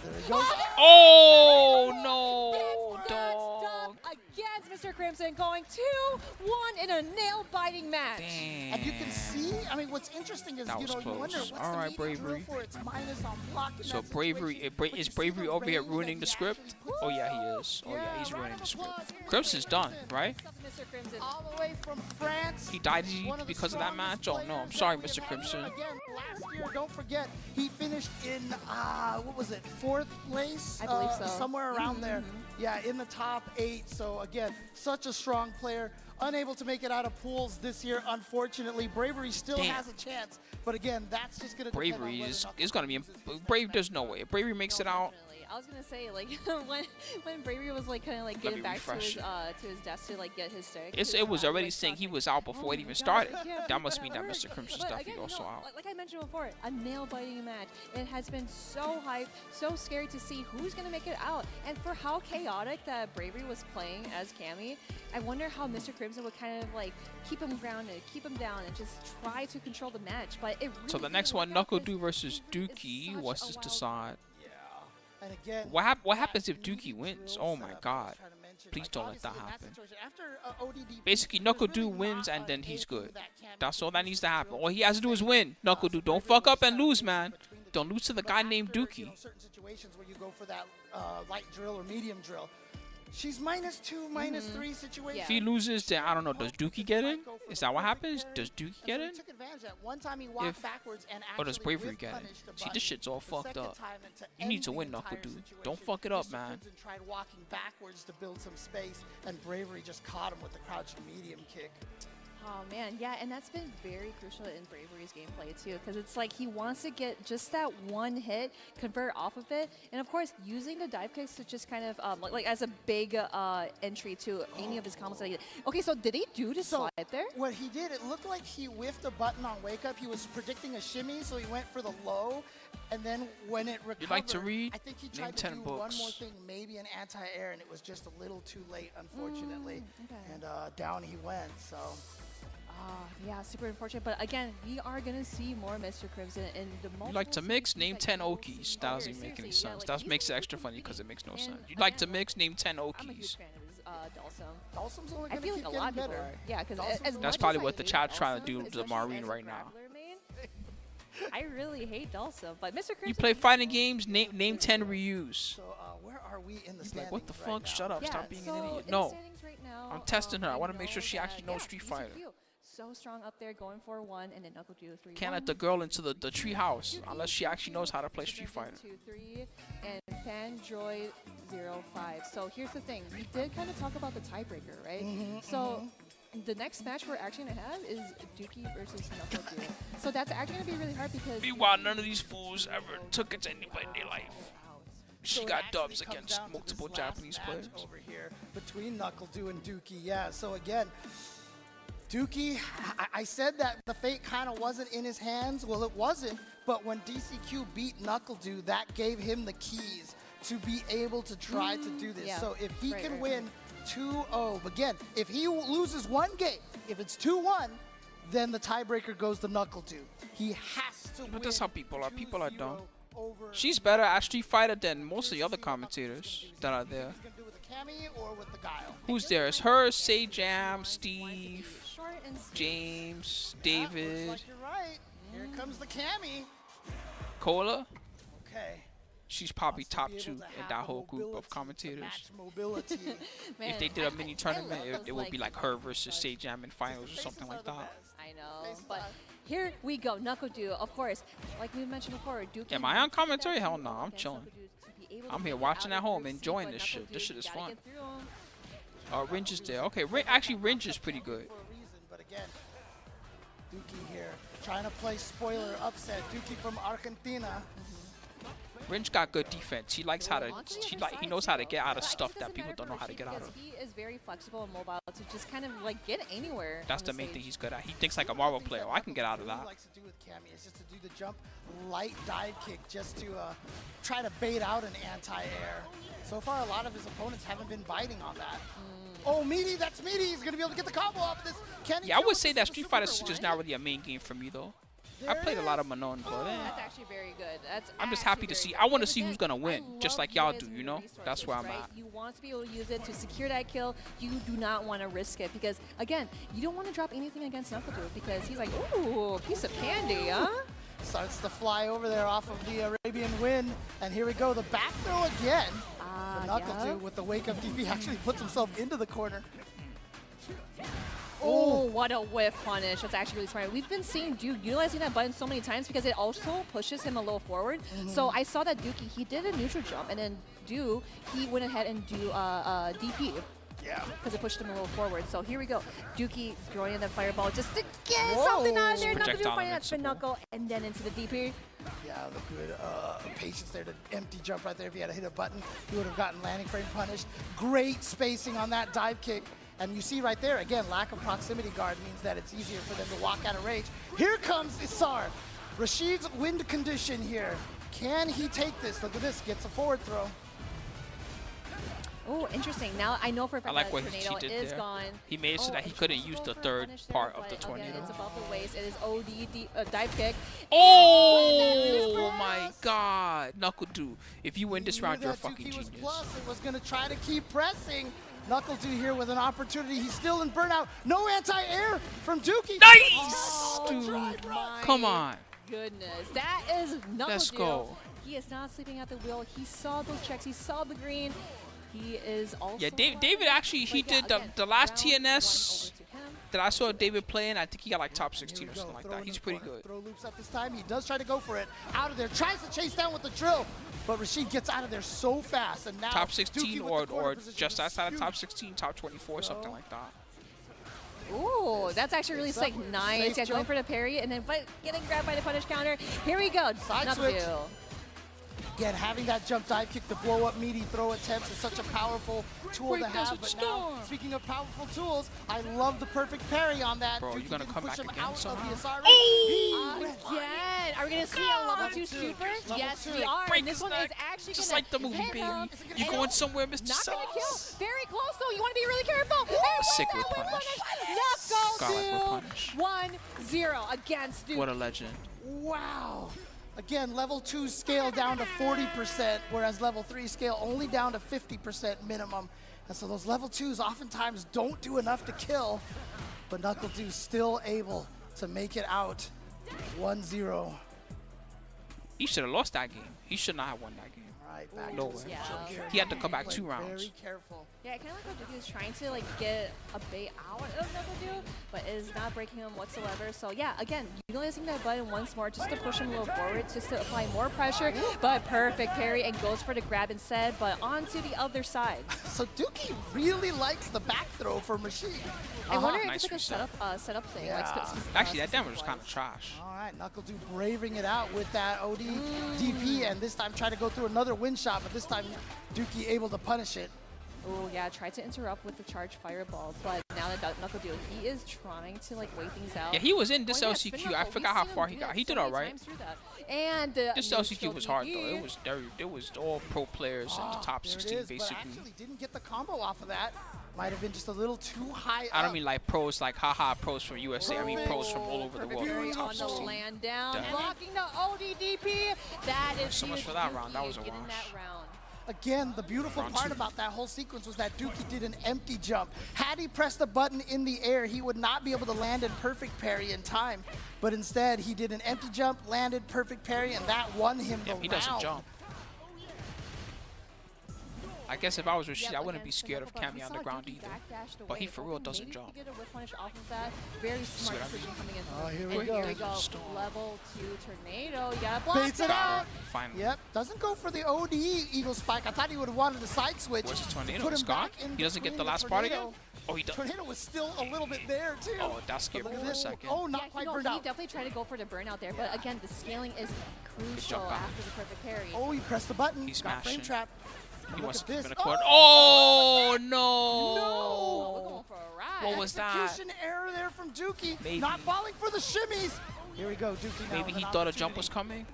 There he goes.
Oh no,
It's
dog!
matched up against Mr. Crimson, going 2-1 in a nail-biting match.
And you can see, I mean, what's interesting is,
That
you
was
know, you wonder
close.
what's
All
the
right,
media drill
Bravery.
for? It's minus on block in
So
that
Bravery,
situation. But you
is
see
Bravery
the
over here
range
ruining
that
the
he
script?
actually
Oh yeah,
puts.
he is. Oh yeah, he's
round
ruining
of
the script.
applause here for
Crimson's
Mr.
done,
Crimson.
right?
Mr. Crimson.
All the way from France.
He died
One of the
because of that
strongest
match? Oh no, I'm
players
sorry,
that we
Mr.
have had
Crimson.
here. Again, last year, don't forget, he finished in, what was it, 4th place?
I believe so.
Somewhere around there. Yeah, in the top 8. So again, such a strong player. Unable to make it out of pools this year, unfortunately. Bravery still
Damn.
has a chance. But again, that's just going to
Bravery is gonna be Brave. There's no way if Bravery makes it out.
I was gonna say like when Bravery was like kind of like getting back to his desk to like get his stick.
It was already saying he was out before it even started. That must mean that Mr. Crimson's definitely also out.
Like I mentioned before, a nail-biting match. It has been so hyped, so scary to see who's gonna make it out, and for how chaotic that Bravery was playing as Cammy, I wonder how Mr. Crimson would kind of like keep him grounded, keep him down, and just try to control the match. But it really
so the next one, NuckleDu versus Dookie. What's this decide?
And again,
What happens if Dookie wins? Oh my God. Please don't let that happen. Basically, NuckleDu wins and then he's good. That's all that needs to happen. All he has to do is win. NuckleDu, don't fuck up and lose, man. Don't lose to the guy named Dookie.
Certain situations where you go for that light drill or medium drill. She's -2, -3 situation.
If he loses, then I don't know. Does Dookie get in? Is that what happens? Does Dookie get in?
One time he walked backwards and
or does Bravery get in? See, this shit's all fucked up. You need to win, NuckleDu. Don't fuck it up, man.
Tried walking backwards to build some space, and Bravery just caught him with the crouching medium kick.
Oh man, yeah, and that's been very crucial in Bravery's gameplay too, because it's like he wants to get just that one hit, convert off of it, and of course using the dive kicks to just kind of like as a big entry to any of his combos. Okay, so did he do to slide there?
What he did, it looked like he whiffed a button on wake up. He was predicting a shimmy, so he went for the low, and then when it recovered,
you like to read?
I think he tried to do one more thing, maybe an anti-air, and it was just a little too late, unfortunately. And down he went. So.
Yeah, super unfortunate. But again, we are going to see more Mr. Crimson in the multiple.
You like to mix? Name 10 Okies. That doesn't make any sense. That makes it extra funny because it makes no sense. You like to mix? Name 10 Okies.
I'm a huge fan of his Dulcim.
Dulcim's only
I feel like a lot of people are. Yeah, because
that's probably what the chat's trying to do to Maureen right now.
I really hate Dulcim, but Mr. Crimson.
You play fighting games? Name 10 Ryus.
So where are we in the standings?
Like, what the fuck?
Right
Shut up.
Yeah,
Stop being
so
an idiot.
in
No.
the standings right now,
I'm testing her. I want to make sure she actually knows Street Fighter.
So strong up there, going for 1, and then NuckleDu 3.
Can't let the girl into the tree house unless she actually knows how to play Street Fighter.
2, 3, and Fandroid 05. So here's the thing: we did kind of talk about the tiebreaker, right? So the next match we're actually gonna have is Dookie versus NuckleDu. So that's actually gonna be really hard because.
Meanwhile, none of these fools ever took it to anybody in their life. She got dubs against multiple Japanese players.
Over here between NuckleDu and Dookie, yeah. So again. Dookie, I said that the fate kind of wasn't in his hands. Well, it wasn't, but when DCQ beat NuckleDu, that gave him the keys to be able to try to do this.
Yeah.
So if he can win 2-0, again, if he loses one game, if it's 2-1, then the tiebreaker goes to NuckleDu. He has to win.
But that's how people are. People are dumb. She's better at Street Fighter than most of the other commentators that are there.
Or with the Guile?
Who's there? It's her, Sajam, Steve, James, David.
Like you're right. Here comes the Cammy.
Cola.
Okay.
She's probably top 2 in that whole group of commentators. If they did a mini tournament, it would be like her versus Sajam in finals or something like that.
I know, but here we go. NuckleDu, of course, like we mentioned before. Dookie.
Am I on commentary? Hell no, I'm chilling. I'm here watching at home, enjoying this shit. This shit is fun. Ringe is there. Okay, actually, Ringe is pretty good.
But again, Dookie here trying to play spoiler upset. Dookie from Argentina.
Ringe got good defense. He likes how to. He knows how to get out of stuff that people don't know how to get out of.
He is very flexible and mobile to just kind of like get anywhere.
That's the main thing he's good at. He thinks like a Marvel player. Oh, I can get out of that.
What he likes to do with Cammy is just to do the jump light dive kick just to try to bait out an anti-air. So far, a lot of his opponents haven't been biting on that. Oh, Meaty, that's Meaty. He's going to be able to get the combo off this.
Yeah, I would say that Street Fighter 6 is not really a main game for me, though. I played a lot of Manon, but
that's actually very good.
I'm just happy to see. I want to see who's gonna win, just like y'all do. You know, that's where I'm at.
You want to be able to use it to secure that kill. You do not want to risk it because, again, you don't want to drop anything against NuckleDu because he's like, ooh, piece of candy, huh?
Starts to fly over there off of the Arabian Wind, and here we go, the back throw again. NuckleDu with the wake up DP actually puts himself into the corner.
Oh, what a whiff punish. That's actually really smart. We've been seeing Duke utilizing that button so many times because it also pushes him a little forward. So I saw that Dookie, he did a neutral jump, and then Duke, he went ahead and do DP.
Yeah.
Because it pushed him a little forward. So here we go. Dookie throwing in the fireball just to get something out of there. Knuckle do finding that spin knuckle and then into the DP.
Yeah, the good patience there to empty jump right there. If he had hit a button, he would have gotten landing frame punished. Great spacing on that dive kick. And you see right there, again, lack of proximity guard means that it's easier for them to walk out of range. Here comes Isar. Rashid's wind condition here. Can he take this? Look at this, gets a forward throw.
Oh, interesting. Now I know for a fact
like
that
what
tornado
he did
is
there.
gone.
He made it so that he couldn't use the third part of the tornado.
Again, it's above the waist. It is OD dive kick.
Oh my God, Knuckle Do! If you win this round, you're a fucking genius.
It was going to try to keep pressing. Knuckle Do here with an opportunity. He's still in burnout. No anti-air from Dookie.
Nice, dude. Come on.
Goodness, that is Knuckle
Let's
Do.
go.
He is not sleeping at the wheel. He saw those checks. He saw the green. He is also.
Yeah, David actually, he did the last TNS that I saw David playing. I think he got like top 16 or something like that. He's pretty good.
Throw loops at this time. He does try to go for it. Out of there. Tries to chase down with the drill. But Rashid gets out of there so fast. And now
top 16 or just
that's
outside of top 16, top 24, something like that.
Ooh, that's actually really sick. Nice. Yeah, going for the parry and then getting grabbed by the punish counter. Here we go.
Side switch. Again, having that jump dive kick to blow up meaty throw attempts is such a powerful tool to have. But now, speaking of powerful tools, I love the perfect parry on that.
Bro, you're going to come back again somehow?
Again! Are we going to see a level 2 super? Yes, we are. And this one is actually
just like the movie, baby. You going somewhere, Mr.
Not going to kill.
Sauce.
Very close, though. You want to be really careful.
Sick with punish.
Knuckle do 1-0 against Duke.
What a legend.
Wow. Again, level 2 scale down to 40%, whereas level 3 scale only down to 50% minimum. And so those level 2s oftentimes don't do enough to kill, but Knuckle Do still able to make it out 1-0.
He should have lost that game. He should not have won that game.
Right, back
no
to
way.
Yeah.
He had to come back 2 rounds.
Very careful.
Yeah, kind of like what Duke is trying to get a bait out of Knuckle Do, but is not breaking him whatsoever. So yeah, again, utilizing that button once more just to push him a little forward, just to apply more pressure, but perfect parry and goes for the grab instead, but onto the other side.
So Dookie really likes the back throw from Rashid.
I wonder if
Nice
it's like a setup thing.
Yeah.
Actually, that damage was kind of trash.
All right, Knuckle Do braving it out with that OD DP, and this time try to go through another wind shot, but this time Dookie able to punish it.
Oh yeah, tried to interrupt with the charged fireball, but now that Knuckle Do, he is trying to wait things out.
Yeah, he was in this LCQ. I forgot how far he got. He did all right.
And
this LCQ was hard though. It was all pro players in the top 16 basically.
But actually didn't get the combo off of that. Might have been just a little too high.
I don't mean like pros, like haha pros from USA. I mean pros from all over the world.
On the land down, blocking the ODDP. That is
so much for that round. That was a wash.
Again, the beautiful part about that whole sequence was that Dookie did an empty jump. Had he pressed the button in the air, he would not be able to land in perfect parry in time. But instead, he did an empty jump, landed perfect parry, and that won him the round.
He doesn't jump. I guess if I was Rashid, I wouldn't be scared of Cammy on the ground either. But he for real doesn't jump.
Very smart decision coming in.
Oh, here we go.
Level 2 tornado. You gotta block
Baits it out.
Finally.
Yep. Doesn't go for the OD Eagle Spike. I thought he would have wanted the side switch.
Where's the tornado? It's gone? He doesn't get the last part again? Oh, he does.
Tornado was still a little bit there, too.
Oh, that scared me for a second.
Oh, not quite burned out.
He definitely tried to go for the burnout there, but again, the scaling is crucial after the perfect parry.
Oh, he pressed the button.
He's
got frame trap.
He wants to keep in a corner. Oh, no!
No!
What was that?
Execution error there from Dookie.
Maybe.
Not falling for the shimmies. Here we go, Dookie now.
Maybe he thought a jump was coming.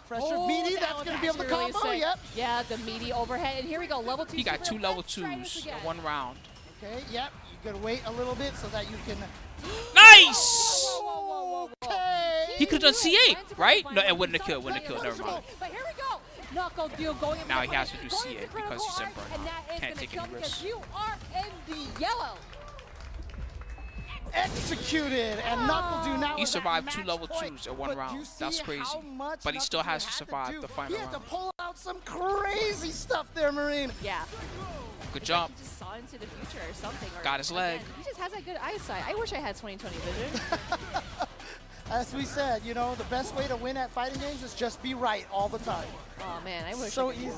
Pressure meaty, that's going to be able to combo, yep.
Yeah, the meaty overhead. And here we go, level 2.
He got 2 level 2s in 1 round.
Okay, yep. You got to wait a little bit so that you can...
Nice!
Okay.
He could have done C8, right? No, it wouldn't have killed. Never mind.
But here we go. Knuckle Do going in.
Now he has to do C8 because he's in burnout. Can't take any risks.
You are in the yellow.
Executed, and Knuckle Do now.
He survived 2 level 2s in 1 round. That's crazy. But he still has to survive the final round.
He had to pull out some crazy stuff there, Marine.
Yeah.
Good job.
He just saw into the future or something.
Got his leg.
He just has that good eyesight. I wish I had 20/20 vision.
As we said, you know, the best way to win at fighting games is just be right all the time.
Oh man, I wish.
So easy.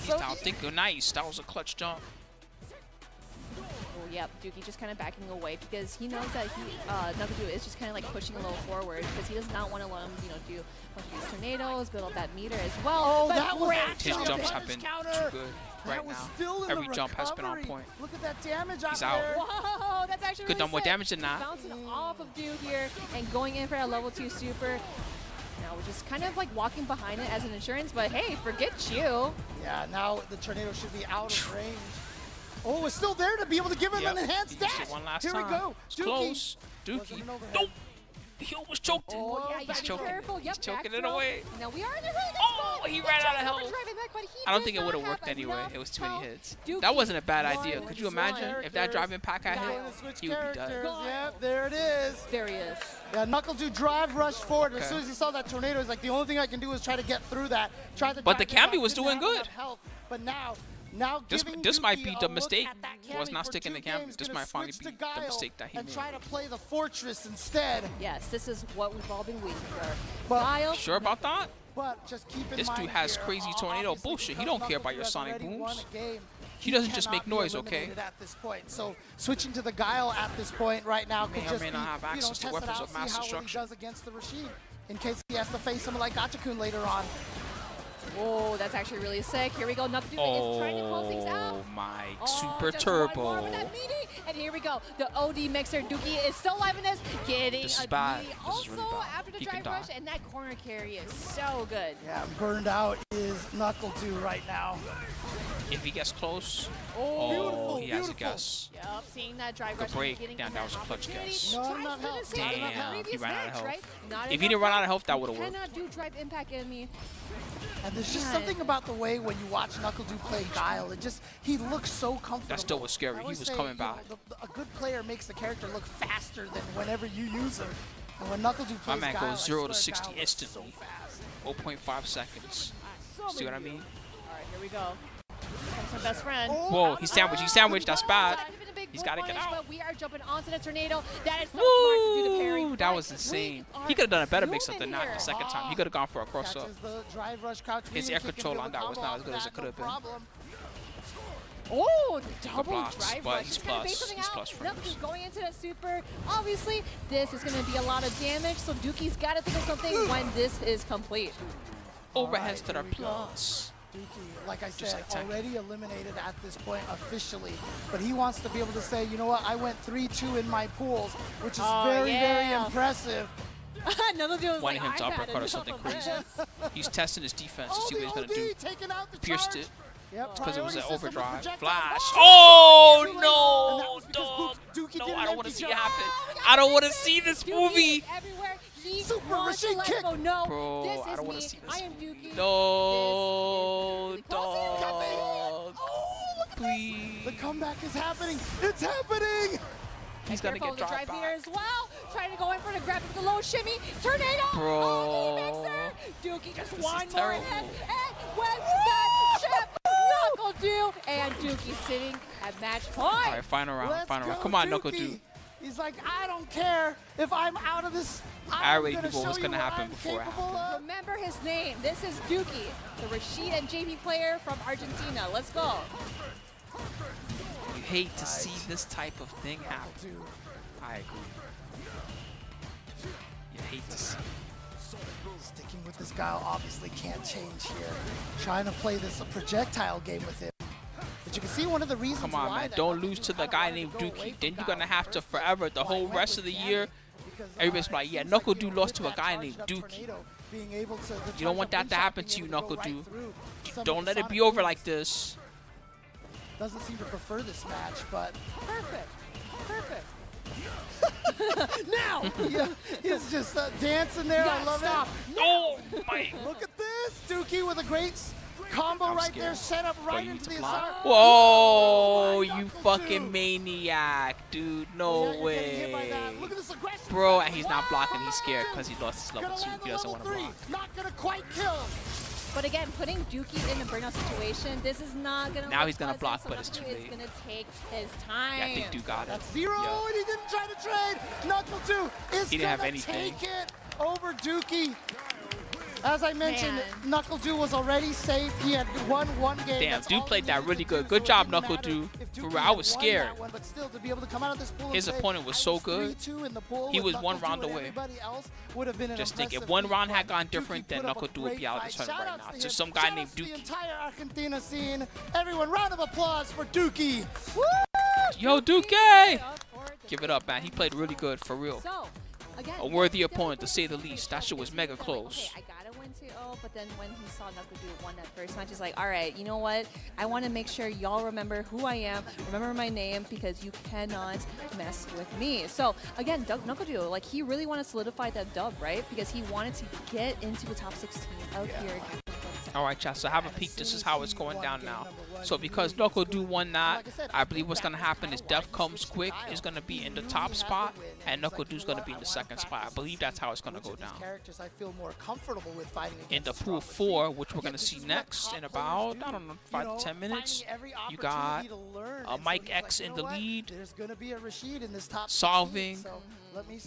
He's now thinking nice. That was a clutch jump.
Yep, Dookie just kind of backing away because he knows that Knuckle is just kind of like pushing a little forward because he does not want to let him, do a bunch of these tornadoes, build up that meter as well.
Oh,
but
that was
His
actually
jumps
a
have been
counter.
too good right
That was
now.
still in
Every
the
jump has been on
recovery.
point.
Look at that damage
He's
out
out.
there.
Whoa, that's actually
Could've
really
done more
sick.
damage than that.
Bouncing off of Duke here and going in for a level 2 super. Now we're just kind of like walking behind it as an insurance, but hey, forget you.
Yeah, now the tornado should be out of range. Oh, it's still there to be able to give him an enhanced
He used
dash.
it one last
Here
time.
we go.
It's close. Dookie. Nope. He almost choked it.
Oh, yeah, you
He's
gotta be
choking.
careful. Yep,
He's choking
back
it
throw.
away.
Now we are in a really good
Oh,
spot.
he
Good
ran
job
out of
for
health.
driving back, but he
I don't
did
think it
not
would have
have
worked anyway.
enough
It was too many
health.
hits.
Dookie
That wasn't a bad
One
idea. Could you imagine if that
characters.
driving pack had
Guile.
hit?
Switch
He would be dead.
characters. Yep, there it is.
There he is.
Yeah, Knuckle do drive rush forward. As
Okay.
soon as he saw that tornado, he's like, the only thing I can do is try to get through that.
But the Camby was doing good.
But now
This might be the mistake. Was not
for
sticking the
2
Camby.
games,
This
gonna
might finally
switch
be
to
the
Guile
mistake that he
and
made.
try to play the Fortress instead.
Yes, this is what we've all been waiting for.
But-
Guile.
Sure about that?
But just keep in
This
mind
dude has
here,
crazy tornado
obviously,
bullshit. He
because
don't care about
Knuckle
your
has
sonic
already won
booms.
a game,
He doesn't just make
cannot be
noise, okay?
eliminated at this point. So switching to the Guile at this point right now could
May or
just
may
be,
not have access to
test it
weapons
out,
of
see
mass
how well he
destruction.
does against the Rashid in case he has to face someone like Gachakun later on.
Oh, that's actually really sick. Here we go. Nothing to do is trying to close things out.
Oh my,
Oh,
super
just one more
turbo.
with that meaty. And here we go. The OD mixer. Dookie is still alive in this. Getting
This is
a
bad.
meaty.
This is really
Also,
bad.
after the
He can
drive rush,
die.
and that corner carry is so good.
Yeah, burned out is Knuckle do right now.
If he gets close,
Beautiful,
he has a
beautiful.
guess.
Yep, seeing that drive
Good
rush.
break.
Getting
Damn,
in
that was a clutch
opportunity.
guess.
Not
Tries
enough
to
health,
the same
not
as
enough
the
health.
He
previous
ran out of
match,
health.
right? Not
If he
enough
didn't run out of
health.
health, that
You
would've worked.
cannot do drive impact enemy.
And there's just
Yeah.
something about the way when you watch Knuckle do play Guile, he looks so comfortable.
That still was scary.
I
He
always
was
say,
coming
you know,
back.
a good player makes the character look faster than whenever you use him. And when Knuckle do plays
My man
Guile,
goes
I
0 to
swear
60
Guile looks
instantly.
So fast.
0.5 seconds. See what I mean?
All right, here we go. Here comes my best friend.
Whoa, he's sandwiched. He's sandwiched. That's bad.
Not even a big
He's got to get
punish,
out.
But we are jumping onto the tornado. That is so smart to do the parry.
Woo! That
but
was insane.
we
He could have done a better
are
mix-up than that
zooming
the second time. He
here.
could have gone for a cross-up.
Catches the drive rush crouch.
His
medium
air
kick and
control
build
on
a
that was
combo
not as
off
good as
that,
it could
no
have been.
problem.
Oh, double
blocks,
drive
but
rush.
he's
Just kinda
plus.
bait something
He's
out.
plus
Nope,
frames.
just going into the super. Obviously, this is going to be a lot of damage, so Dookie's got to think of something when this is complete.
Overheads
Alright,
that are
here we go.
plus.
Dookie, like I
Just
said,
like Tekken.
already eliminated at this point officially. But he wants to be able to say, you know what, I went 3-2 in my pools, which is
Oh,
very, very
yeah.
impressive.
Another deal was
Wanting
like,
him to
I've had
uppercut or
enough
something
of
crazy.
this.
He's testing his defense to
Oh,
see what
the
he's going to
OD
do.
taking out the
Pierced
charge.
it.
Yep,
Because it was
priority
an
system with
overdrive.
projectile.
Flash.
Oh,
Oh,
too late. And that
no,
was because
dog.
Dookie
No,
didn't
I don't want to
empty
see it
jump.
happen.
Oh, we got
I don't want to
mixes.
see this
Dookie
movie.
is everywhere. He
Super
wants to
Rashid
let
kick.
people know
Bro,
this
I
is
don't want
me.
to see this.
I am Dookie.
No,
This is really
dog.
Oh, look at this.
Please.
The comeback is happening. It's happening.
He's going to
Careful
get
of the drive
dropped
here
back.
as well. Trying to go in for the grab with the low shimmy. Tornado.
Bro.
Oh, mixer. Dookie just
This is
one more
terrible.
hit. And with that chip, Knuckle do. And Dookie sitting at match point.
All right, final round.
Let's
Final round.
go,
Come on, Knuckle
Dookie.
Dude.
He's like, I don't care if I'm out of this.
I already
I'm
knew
gonna
what was
show
gonna
you
happen
I'm
before it
capable of.
Remember his name. This is Dookie, the Rashid and JP player from Argentina. Let's go.
You hate to see this type of thing happen.
Dude.
I agree. You hate to see.
Sticking with this guy obviously can't change here. Trying to play this projectile game with him. But you can see one of the reasons
Come on,
why
man.
that
Don't
Knuckle
lose
Dude
to the
kinda
guy
wanted
named
to go away
Dookie.
from
Then you're
Guile.
going to have to forever, the
Why
whole
he went
rest
with
of the
Cammy,
year.
because,
Everybody's like, yeah,
seems
Knuckle
he
Dude
was
lost
with
to a
that
guy
charged
named
up
Dookie.
tornado, being able to, the
You don't
charged
want
up
that to
reach
happen
out,
to
being
you,
able to
Knuckle
go
Dude.
right through some of
Don't
the
let it
Sonic
be over
moves.
like this.
Doesn't seem to prefer this match, but
Perfect. Perfect.
now yeah, he's just dancing there. I love
Stop.
it.
Oh, my.
Look at this, Dookie with a great combo
I'm
right there,
scared.
set up
Bro,
right
you need
into
to
the
block.
assault.
Whoa, you
Knuckle
fucking
Dude.
maniac, dude.
Yeah,
No
you're getting hit by that.
way.
Look at this aggression.
Bro, and he's not blocking. He's scared because he lost his
Gonna
level 2.
land
He
the
doesn't
level
want to
3.
block.
Not gonna quite kill.
But again, putting Dookie in a burnout situation, this is not going to
Now he's gonna block, but it's too
It's
late.
going to take his time.
Yeah, I think Duke got it.
That's 0,
Yeah.
and he didn't try to trade. Knuckle 2 is
He didn't have
gonna
anything.
take it over Dookie. As I mentioned,
Man.
Knuckle 2 was already safe. He had won one game.
Damn,
That's
Duke
all he
played that
needed
really
to
good.
do,
Good
so it
job,
didn't
Knuckle
matter
Dude.
if
For real, I was scared.
One, but still, to be able to come out of this pool
His opponent was so good. He was one round away. Just think, if one round had gone different, then Knuckle Dude would be out of this tournament right now. So some guy named
The
Dookie.
entire Argentina scene. Everyone, round of applause for Dookie.
Yo, Dookie! Give it up, man. He played really good, for real.
So, again,
A worthy opponent, to say the least. That shit was mega
like,
close.
okay, I gotta win 2-0, but then when he saw Knuckle Dude won that first match, he's like, all right, you know what? I want to make sure y'all remember who I am, remember my name, because you cannot mess with me. So, again, Knuckle Dude, like, he really wanted to solidify that dub, right? Because he wanted to get into the top 16 out here at Capcom.
All right, chat. So have a peek. This is how it's going down now. So because Knuckle Dude won that, I believe what's gonna happen is Death Comes Quick is gonna be in the top spot, and Knuckle Dude's gonna be in the second spot. I believe that's how it's gonna go down. In the pool 4, which we're gonna see next in about, I don't know, 5 to 10 minutes, you got Mike X in the lead, Solving,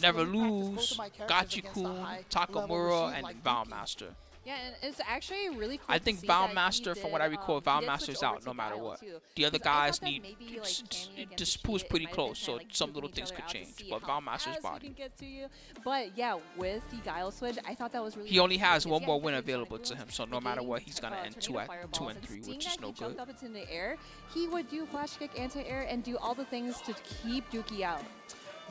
Never Lose, Gachi-kun, Takamura, and Valmaster.
Yeah, and it's actually really cool.
I think Valmaster, from what I recall, Valmaster's out no matter what. The other guys need. This pool's pretty close, so some little things could change. But Valmaster's body.
But yeah, with the Guile switch, I thought that was really.
He only has one more win available to him, so no matter what, he's gonna end 2 and 3, which is no good.
Jumped up into the air, he would do flash kick, anti-air, and do all the things to keep Dookie out.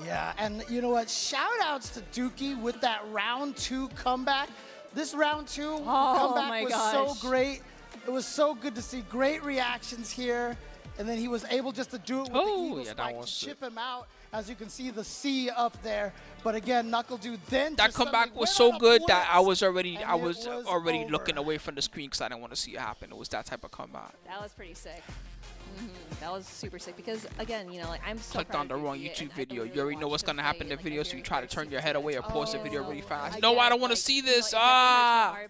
Yeah, and you know what? Shout outs to Dookie with that round 2 comeback. This round 2 comeback was so great. It was so good to see great reactions here. And then he was able just to do it with the Eagle Spike to chip him out. As you can see, the C up there. But again, Knuckle Dude then
that comeback was so good that I was already looking away from the screen because I didn't want to see it happen. It was that type of comeback.
That was pretty sick. That was super sick because, again, you know, like, I'm so
clicked on the wrong YouTube video. You already know what's going to happen in the video, so you try to turn your head away or pause the video really fast. No, I don't want to see this.
But I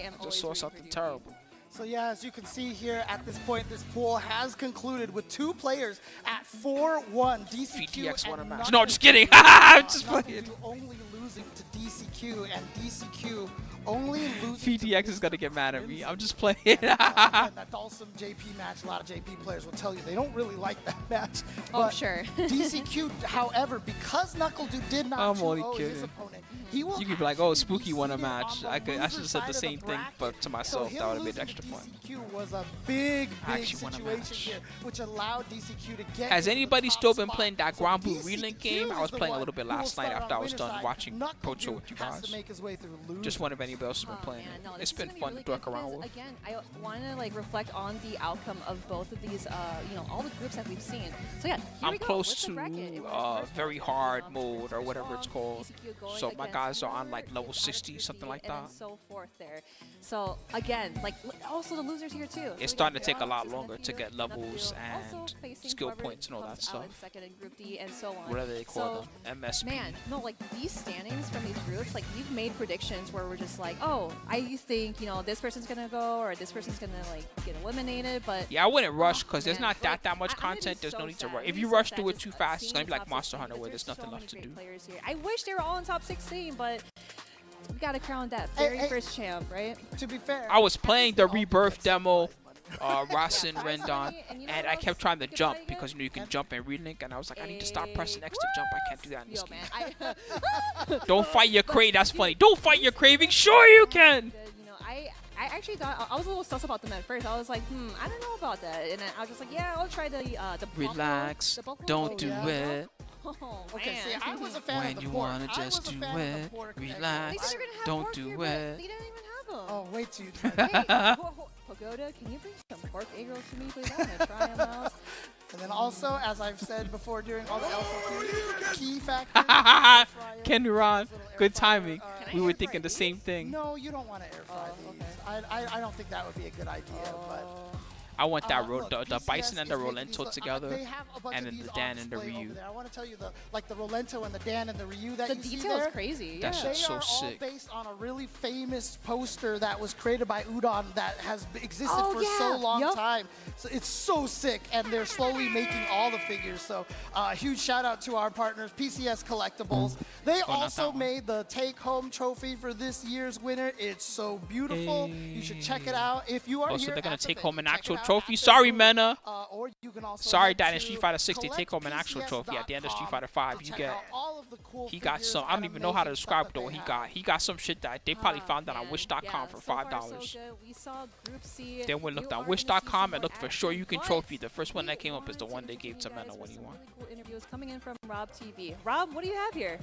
am
just saw something terrible.
So yeah, as you can see here at this point, this pool has concluded with 2 players at 4-1.
DCQ won a match. No, just kidding. I'm just playing.
Only losing to DCQ, and DCQ only losing.
PDX is gonna get mad at me. I'm just playing.
That Dawson JP match, a lot of JP players will tell you they don't really like that match.
Oh, sure.
DCQ, however, because Knuckle Dude did not 2-0 his opponent, he will.
You could be like, oh, Spooky won a match. I should have said the same thing, but to myself, that would have made extra fun.
DCQ was a big situation here, which allowed DCQ to get.
Has anybody still been playing that Grand Blue Relink game? I was playing a little bit last night after I was done watching Pro Tour with you guys. Just wonder if anybody else has been playing it.
No,
it's been fun to duck around with.
Again, I want to like reflect on the outcome of both of these, you know, all the groups that we've seen. So yeah,
I'm close to very hard mode or whatever it's called. So my guys are on like level 60, something like that.
And so forth there. So again, like also the losers here too.
It's starting to take a lot longer to get levels and skill points and all that stuff.
Second in Group D and so on.
Whatever they call them, MSP.
Man, no, like these standings from these groups, like we've made predictions where we're just like, oh, I think, you know, this person's gonna go or this person's gonna like get eliminated, but
yeah, I wouldn't rush because there's not that much content. There's no need to rush. If you rush through it too fast, it's gonna be like Monster Hunter where there's nothing left to do.
I wish they were all in top 16, but we gotta crown that very first champ, right?
To be fair,
I was playing the Rebirth demo, Rasen Rendon, and I kept trying to jump because, you know, you can jump in Relink, and I was like, I need to stop pressing X to jump. I can't do that in this game. Don't fight your craving. That's funny. Don't fight your craving. Sure you can.
You know, I actually thought I was a little sus about them at first. I was like, I don't know about that, and then I was just like, yeah, I'll try the
relax.
Buffalo.
Don't do it.
Oh,
okay, see, I was a fan
when
of the
you
pork.
wanna just do it, relax. Don't do it.
They didn't even have them.
Oh, wait till you try.
Hey, Pagoda, can you bring some pork egg rolls to me, please? I want to try them out.
And then also, as I've said before during all the LCQ, key factor.
Ken Duran, good timing. We were thinking the same thing.
No, you don't want to air fry these. I don't think that would be a good idea, but.
I want that the Bison and the Rolento together, and then the Dan and the Ryu.
I want to tell you the Rolento and the Dan and the Ryu that you see there.
The detail is crazy.
That shit's so sick.
They are all based on a really famous poster that was created by Udon that has existed for so long time. So it's so sick, and they're slowly making all the figures. So huge shout out to our partners, PCS Collectibles. They also made the take-home trophy for this year's winner. It's so beautiful. You should check it out if you are here.
So they're gonna take home an actual trophy. Sorry, Mena.
Or you can also
Sorry,
head
that in
to
Street Fighter 6 they take home an actual trophy. At the end of Street Fighter 5, you get. He got some. I don't even know how to describe though. He got some shit that they probably found that on Wish.com for $5.
We saw Group C.
Then we looked on Wish.com and looked for Sure You Can trophy. The first one that came up is the one they gave to Mena when he won.
Really cool interviews coming in from Rob TV. Rob, what do you have here?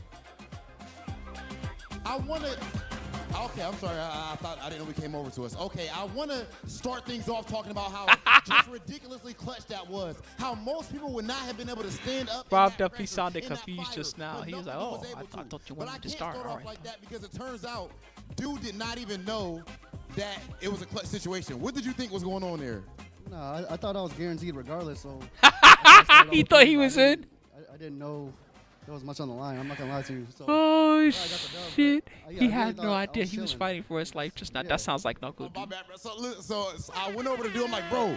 I want to. Okay, I'm sorry. I thought I didn't know we came over to us. Okay, I want to start things off talking about how just ridiculously clutch that was. How most people would not have been able to stand up.
Rob definitely sounded confused just now. He was like, "Oh, I thought you wanted to start."
All right. Like that because it turns out, dude did not even know that it was a clutch situation. What did you think was going on there?
No, I thought I was guaranteed regardless. So
he thought he was in.
I didn't know there was much on the line. I'm not gonna lie to you. So,
oh shit! He
I
had
really
no
thought
idea
I
he was
chilling.
fighting for his life just now.
Yeah.
That sounds like Knuckle.
My bad, bro. So I went over to do. I'm like, bro,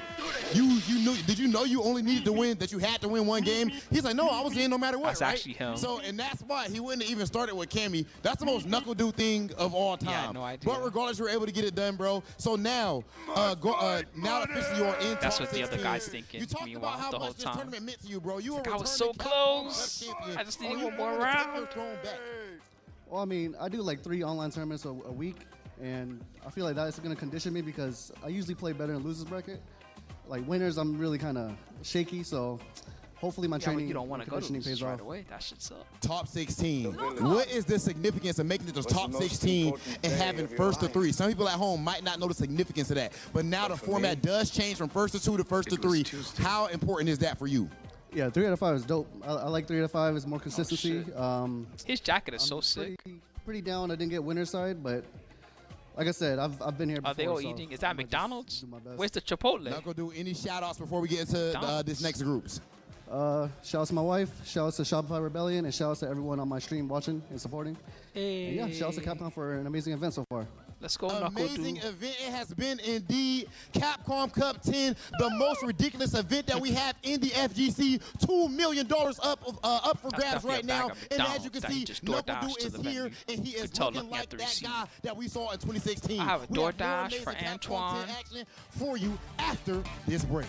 you knew? Did you know you only needed to win? That you had to win one game? He's like, no, I was in no matter what.
That's
right?
actually him.
So and that's why he wouldn't have even started with Cammy. That's the most knuckle do thing of all time.
Yeah, no idea.
But regardless, you were able to get it done, bro. So now, now officially you're in.
That's
top
what the other
16.
guy's thinking.
You talked
Meanwhile,
about how
the whole
much this
time.
tournament meant to you, bro. You were
I was
returning
so
Capcom
close.
Cup champion.
I just needed
You
one more
wanted to take
round.
your throne back.
Well, I mean, I do like 3 online tournaments a week, and I feel like that's going to condition me because I usually play better in losers bracket. Like winners, I'm really kind of shaky, so hopefully my
Yeah, but
training
you don't want
and
to go to
conditioning
losers
pays
right
off.
away. That shit suck.
Top 16. What is the significance of making it to top 16 and having first to 3? Some people at home might not know the significance of that, but now the format does change from first to 2 to first to 3. How important is that for you?
Yeah, 3 out of 5 is dope. I like 3 out of 5. It's more consistency.
His jacket is so
I'm
sick.
Pretty down. I didn't get winner's side, but like I said, I've been here before.
Are they all
so
eating? Is that
I'm gonna just
McDonald's?
do my best.
Where's the Chipotle?
Not gonna do any shout outs before we get into this next groups.
Shout out to my wife, shout out to Shopify Rebellion, and shout out to everyone on my stream watching and supporting.
Hey.
And yeah, shout out to Capcom for an amazing event so far.
Let's go, Knuckle
Amazing
Dude.
event it has been indeed. Capcom Cup 10, the most ridiculous event that we have in the FGC. $2 million up for grabs right now. And as you can see, Knuckle Dude is here, and he is looking like that guy that we saw in 2016.
I have a
We more
DoorDash for
amazing Capcom
Antoine.
10 action for you after this break.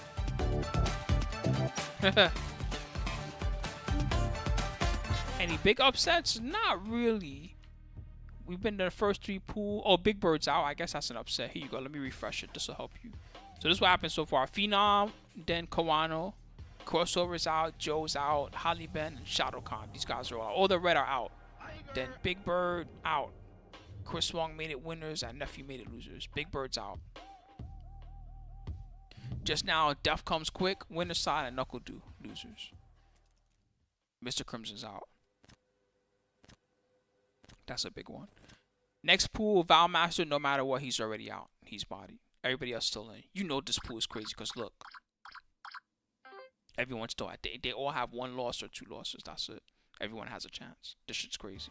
Any big upsets? Not really. We've been to the first 3 pool. Oh, Big Bird's out. I guess that's an upset. Here you go. Let me refresh it. This will help you. So this is what happened so far. Phenom, then Kawano. Crossover's out. Joe's out. Holly Ben and Shadow Khan. These guys are all out. All the red are out. Then Big Bird out. Chris Wong made it winners and Nephew made it losers. Big Bird's out. Just now, Death Comes Quick, winner side, and Knuckle Do, losers. Mr. Crimson's out. That's a big one. Next pool, Valmaster, no matter what, he's already out. He's bodied. Everybody else still in. You know this pool is crazy because look. Everyone's still out. They all have 1 loss or 2 losses. That's it. Everyone has a chance. This shit's crazy.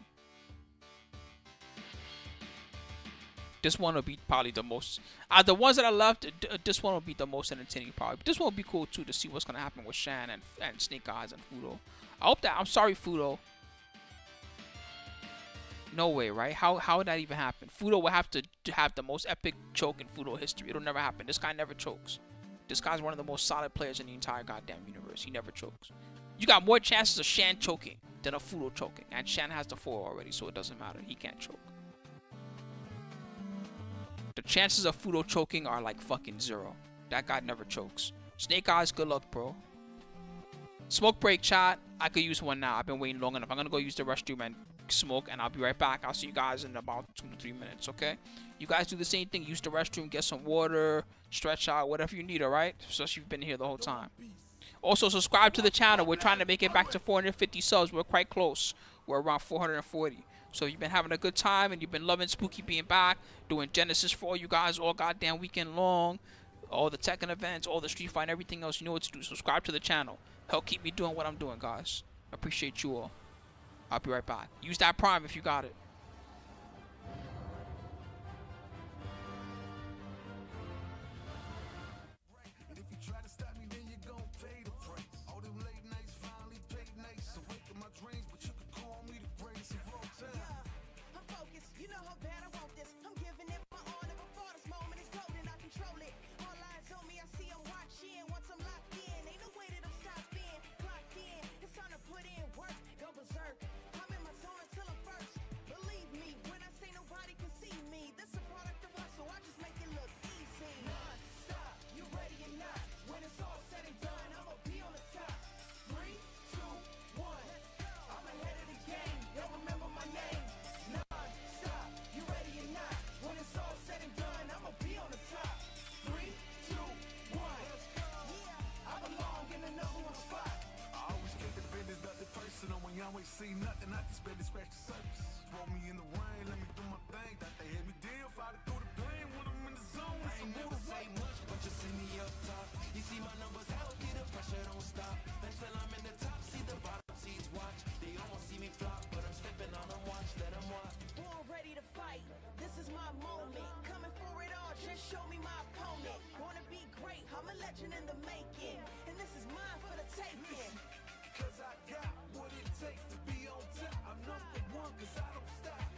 This one will be probably the most. The ones that I left, this one will be the most entertaining probably. But this one will be cool too to see what's gonna happen with Shan and Snake Eyes and Fudo. I hope that. I'm sorry, Fudo. No way, right? How would that even happen? Fudo will have to have the most epic choke in Fudo history. It'll never happen. This guy never chokes. This guy's one of the most solid players in the entire goddamn universe. He never chokes. You got more chances of Shan choking than of Fudo choking. And Shan has the 4 already, so it doesn't matter. He can't choke. The chances of Fudo choking are like fucking 0. That guy never chokes. Snake Eyes, good luck, bro. Smoke break, chat. I could use one now. I've been waiting long enough. I'm gonna go use the restroom and smoke, and I'll be right back. I'll see you guys in about 2 to 3 minutes, okay? You guys do the same thing. Use the restroom, get some water, stretch out, whatever you need, alright? Especially if you've been here the whole time. Also, subscribe to the channel. We're trying to make it back to 450 subs. We're quite close. We're around 440. So if you've been having a good time and you've been loving Spooky being back, doing Genesis for all you guys all goddamn weekend long, all the Tekken events, all the Street Fight, and everything else, you know what to do. Subscribe to the channel. Help keep me doing what I'm doing, guys. I appreciate you all. I'll be right back. Use that Prime if you got it.
I'm giving it my all, never fought this moment is golden, I control it. All eyes on me, I see I'm watching. Born ready to fight. This is my moment. Coming for it all. Just show me my opponent. Gonna be great. I'm a legend in the making. And this is mine for the taking.
Cause I got what it takes to be on top. I'm number one cause I don't stop.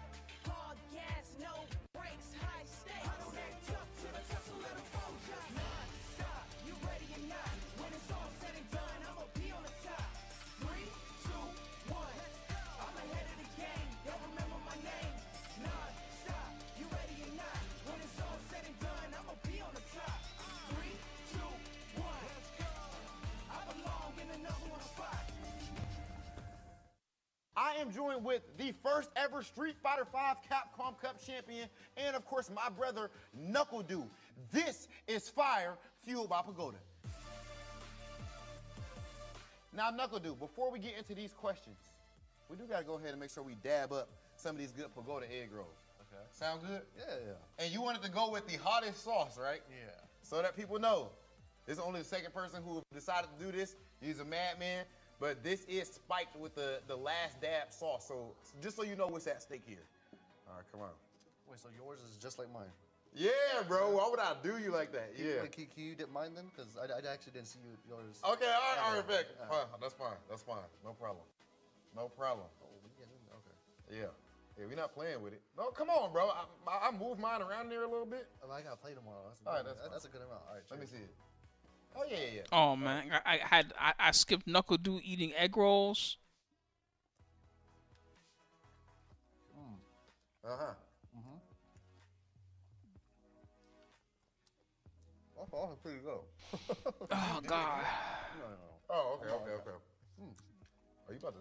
Hard gas, no brakes, high stakes. I don't act tough till the tussle let them fold ya. Non-stop, you ready or not? When it's all said and done, I'ma be on the top. 3, 2, 1. I'm ahead of the game. Y'all remember my name. Non-stop, you ready or not? When it's all said and done, I'ma be on the top. 3, 2, 1. I belong in the number one spot.
I am joined with the first ever Street Fighter V Capcom Cup champion, and of course my brother Knuckle Dew. This is Fire fueled by Pagoda. Now Knuckle Dew, before we get into these questions, we do gotta go ahead and make sure we dab up some of these good Pagoda egg rolls. Okay. Sound good?
Yeah.
And you wanted to go with the hottest sauce, right?
Yeah.
So that people know. This is only the second person who decided to do this. He's a madman. But this is spiked with the last dab sauce. So just so you know what's at stake here. All right, come on.
Wait, so yours is just like mine?
Yeah, bro. Why would I do you like that? Yeah.
Can you dip mine then? Because I actually didn't see yours.
Okay, all right, Vic. That's fine. No problem. No problem.
Oh, we get in? Okay.
Yeah, we're not playing with it. No, come on, bro. I moved mine around there a little bit.
Oh, I got to play tomorrow.
All right,
that's a good amount. All right,
let me see it. Oh, yeah.
Oh, man. I skipped Knuckle Dew eating egg rolls.
Uh-huh.
Oh, that's pretty good.
Oh, God.
Oh, okay. Are you about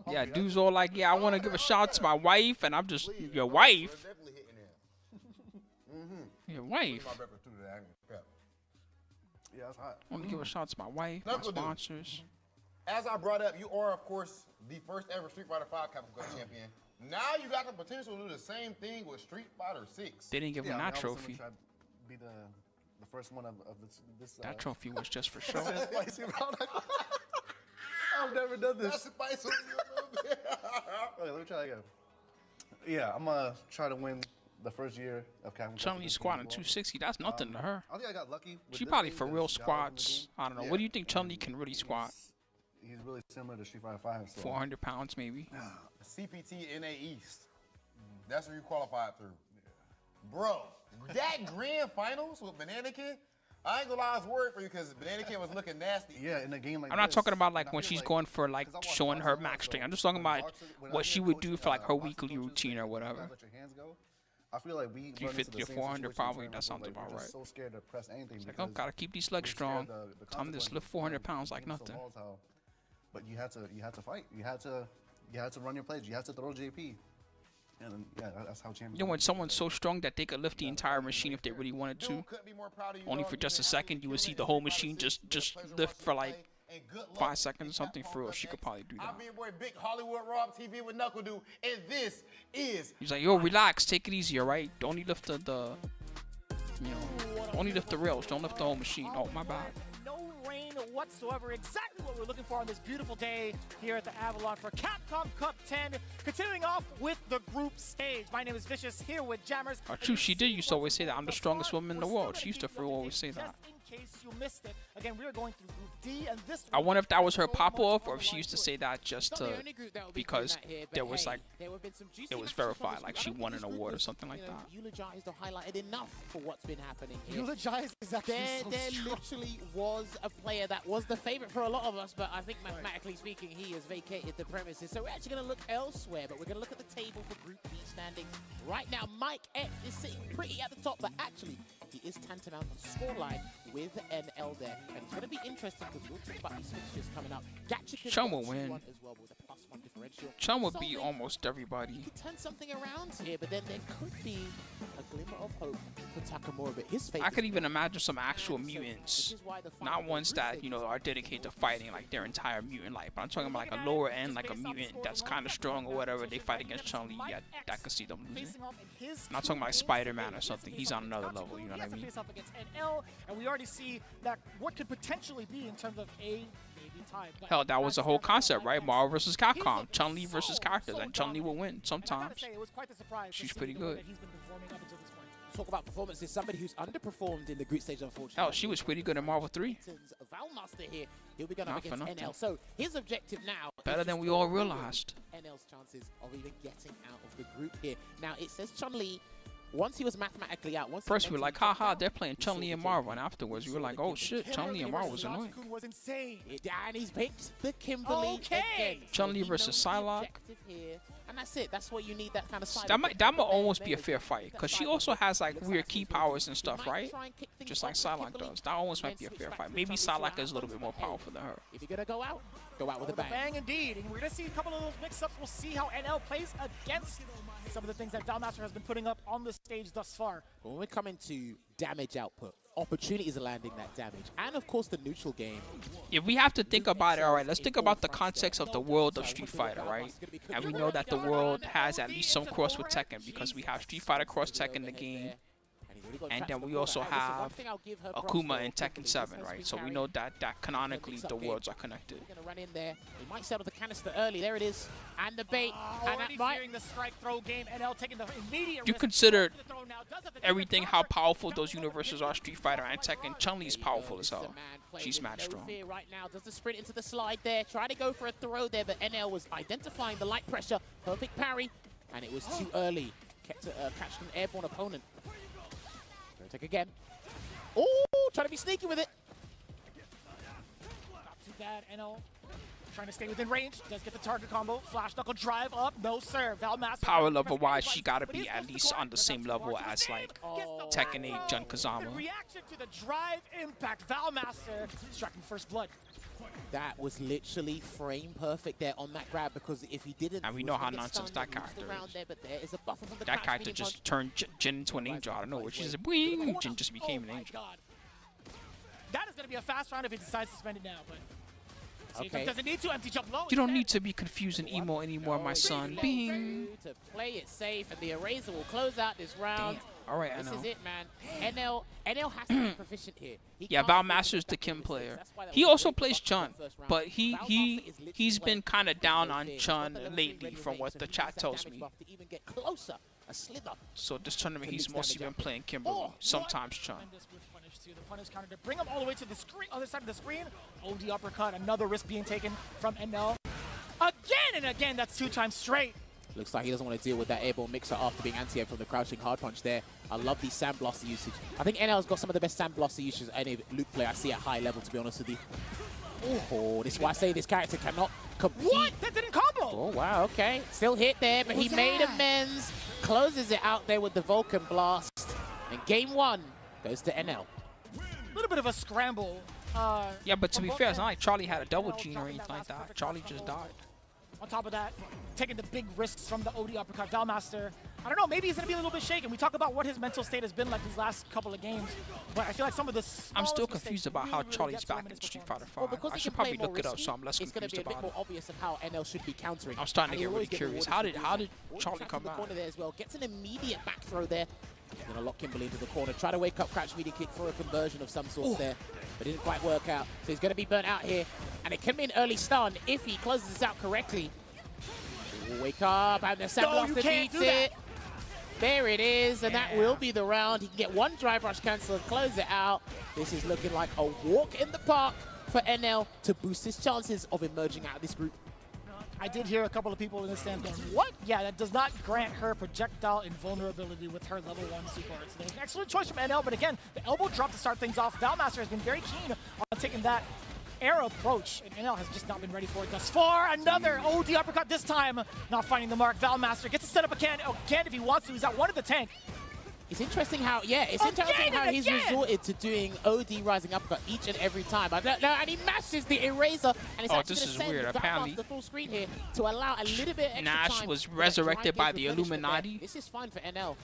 to...
Yeah, dude's all like, yeah, I want to give a shout out to my wife, and I'm just, your wife?
Definitely hitting there.
Your wife?
My breakfast too today.
Yeah, it's hot.
I want to give a shout out to my wife, my
Knuckle Dew.
sponsors.
As I brought up, you are, of course, the first ever Street Fighter V Capcom Cup champion. Now you got the potential to do the same thing with Street Fighter 6.
They didn't give him that trophy.
Try to be the first one of this.
That trophy was just for show.
Spicy, bro. I've never done this.
That's spicy on you a little bit.
Okay, let me try again. Yeah, I'm gonna try to win the first year of Capcom.
Chun-Li squatting 260, that's nothing to her.
I think I got lucky.
She probably for real squats. I don't know. What do you think Chun-Li can really squat?
He's really similar to Street Fighter 5. So.
400 pounds maybe.
CPT NA East. That's where you qualified through. Bro, that grand finals with Banana Kid, I ain't gonna lie, I was worried for you because Banana Kid was looking nasty.
Yeah, in a game like
I'm not talking about like when she's going for like showing her max strength. I'm just talking about what she would do for like her weekly routine or whatever.
Let your hands go. I feel like we
350 or 400 probably, that sounds about right.
So scared to press anything.
It's like, oh, gotta keep these legs strong. Time to just lift 400 pounds like nothing.
But you had to fight. You had to run your plays. You had to throw JP. And yeah, that's how champions.
You know, when someone's so strong that they could lift the entire machine if they really wanted to, only for just a second, you would see the whole machine just lift for like 5 seconds or something. For real, she could probably do that.
I'm your boy Big Hollywood Rob TV with Knuckle Dew, and this is.
He's like, yo, relax, take it easy, alright? Don't only lift only lift the rails, don't lift the whole machine. Oh, my bad.
No rain whatsoever. Exactly what we're looking for on this beautiful day here at the Avalon for Capcom Cup 10. Continuing off with the group stage. My name is Vicious, here with Jammers.
Oh, true, she did used to always say that. I'm the strongest woman in the world. She used to always say that.
In case you missed it, again, we are going through Group D, and this.
I wonder if that was her pop-off, or if she used to say that just to because there was like it was verified, like she won an award or something like that.
Eulogized or highlighted enough for what's been happening here.
Eulogized is actually
there literally was a player that was the favorite for a lot of us, but I think mathematically speaking, he has vacated the premises. So we're actually going to look elsewhere, but we're going to look at the table for Group B standings right now. Mike X is sitting pretty at the top, but actually he is tantamount on scoreline with an L there. And it's going to be interesting because we'll talk about these fixtures coming up.
Chun will win.
As well with a +1 differential.
Chun would beat almost everybody.
He could turn something around here, but then there could be a glimmer of hope for Takamura. But his fate
I could even imagine some actual mutants, not ones that, you know, are dedicated to fighting like their entire mutant life. But I'm talking about like a lower end, like a mutant that's kind of strong or whatever. They fight against Chun-Li. Yeah, I could see them losing. Not talking about like Spider-Man or something. He's on another level, you know. what I
has to
mean?
face off against NL, and we already see that what could potentially be in terms of a maybe tie. But
Hell, that was the whole concept, right? Marvel versus Capcom, Chun-Li versus characters, and Chun-Li will win
And I
sometimes.
gotta say, it was quite a surprise. to
She's
see
pretty
the way
good.
that he's been performing up until this point.
Talk about performances. Somebody who's underperformed in the group stage, unfortunately.
Hell, she was pretty good in Marvel 3.
Valmaster here. He'll be going up
Not for
against
nothing.
NL. So his objective now.
Better
is
than
just
we
to
all
ruin
realized.
NL's chances of even getting out of the group here. Now it says Chun-Li. Once he was mathematically out.
First, we were like, haha, they're playing Chun-Li and Marvel. And afterwards, we were like, oh shit, Chun-Li and Marvel was annoying.
was insane.
And he's picked the Kimberly again.
Chun-Li versus Psylocke.
Here. And that's it. That's what you need, that kind of side.
That might almost be a fair fight. Because she also has like weird key powers and stuff, right? Just like Psylocke does. That almost might be a fair fight. Maybe Psylocke is a little bit more powerful than her.
If you're going to go out with a bang.
Bang indeed. And we're going to see a couple of those mix-ups. We'll see how NL plays against some of the things that Valmaster has been putting up on the stage thus far.
When we come into damage output, opportunities are landing that damage. And of course the neutral game.
If we have to think about it, all right, let's think about the context of the world of Street Fighter, right? And we know that the world has at least some cross with Tekken because we have Street Fighter cross Tekken the game. And then we also have Akuma in Tekken 7, right? So we know that canonically the worlds are connected.
Going to run in there. He might settle the canister early. There it is. And the bait. And
Already
that might...
fearing the strike throw game. NL taking the immediate
You
risk.
consider everything how powerful those universes are, Street Fighter and Tekken. Chun-Li's powerful as hell. She's mad strong.
Fear right now. Does the sprint into the slide there. Try to go for a throw there, but NL was identifying the light pressure. Perfect parry. And it was too early. Kept catching an airborne opponent. Take again. Oh, trying to be sneaky with it.
Not too bad. NL trying to stay within range. Does get the target combo. Flash knuckle drive up. No sir. Valmaster.
Power level wise, she gotta be at least on the same level as like Tekken 8 Jun Kazama.
Reaction to the drive impact. Valmaster striking first blood.
That was literally frame perfect there on that grab, because if he didn't,
And we know how nonsense that character is.
there, but there is a buffer from the
That
crouch
character
medium
just
punch.
turned Jin into an angel out of nowhere. She just boing, Jin just became an angel.
God. That is going to be a fast round if he decides to spend it now, but see if he
Okay.
doesn't need to. Empty jump low.
You don't need to be confused and emo anymore, my son. Bing.
To play it safe, and the Eraser will close out this round.
All right,
This
NL.
is it, man. NL has to be proficient here. He
Yeah,
can't
Valmaster's the Kim player. He also plays Chun, but he's been kind of down on Chun lately, from what the chat tells me.
To even get closer, a slither.
So this tournament, he's mostly been playing Kimberly, sometimes Chun.
The punish counter to bring him all the way to the screen, other side of the screen. OD uppercut, another risk being taken from NL. Again and again, that's 2 times straight.
Looks like he doesn't want to deal with that airborne mixer after being anti-air from the crouching hard punch there. I love the sandblaster usage. I think NL's got some of the best sandblaster usage of any Luke player I see at high level, to be honest with you. Oh, this is why I say this character cannot compete.
What? That didn't combo!
Oh, wow, okay. Still hit there, but he made amends. Closes it out there with the Vulcan Blast. And game 1 goes to NL.
A little bit of a scramble.
Yeah, but to be fair, it's not like Charlie had a double gene or anything like that. Charlie just died.
On top of that, taking the big risks from the OD uppercut. Valmaster, I don't know, maybe he's going to be a little bit shaken. We talk about what his mental state has been like these last couple of games, but I feel like some of the
I'm still confused about how Charlie's back in Street Fighter 5. I should probably look it up, so I'm less
it's going to
confused
be a bit
about
more
it.
obvious of how NL should be countering.
I'm starting to
And
get
he'll
really
always
curious.
rewarded
How
for
did
it.
Charlie
Tracks
come
to the
back?
corner there as well. Gets an immediate back throw there. Going to lock Kimberly into the corner. Try to wake up crouch media kick for a conversion of some sort there, but it didn't quite work out. So he's going to be burnt out here, and it can be an early stun if he closes this out correctly. Wake up, and the Sandblaster beats it. There it is, and that will be the round. He can get one drive rush cancel and close it out. This is looking like a walk in the park for NL to boost his chances of emerging out of this group.
I did hear a couple of people in the stand going, what? Yeah, that does not grant her projectile invulnerability with her level 1 super arts. So an excellent choice from NL, but again, the elbow drop to start things off. Valmaster has been very keen on taking that air approach, and NL has just not been ready for it thus far. Another OD uppercut this time, not finding the mark. Valmaster gets to set up again if he wants to. He's at one of the tank.
It's interesting how, interesting how he's resorted to doing OD rising uppercut each and every time. I don't know, and he mashes the Eraser, and it's actually
this
going
is
to send
weird.
the
Apparently,
the full screen here to allow a little bit extra
Nash
time
was
for that
resurrected by
drive
the
gauge replenishment
Illuminati.
there. This is fine for NL.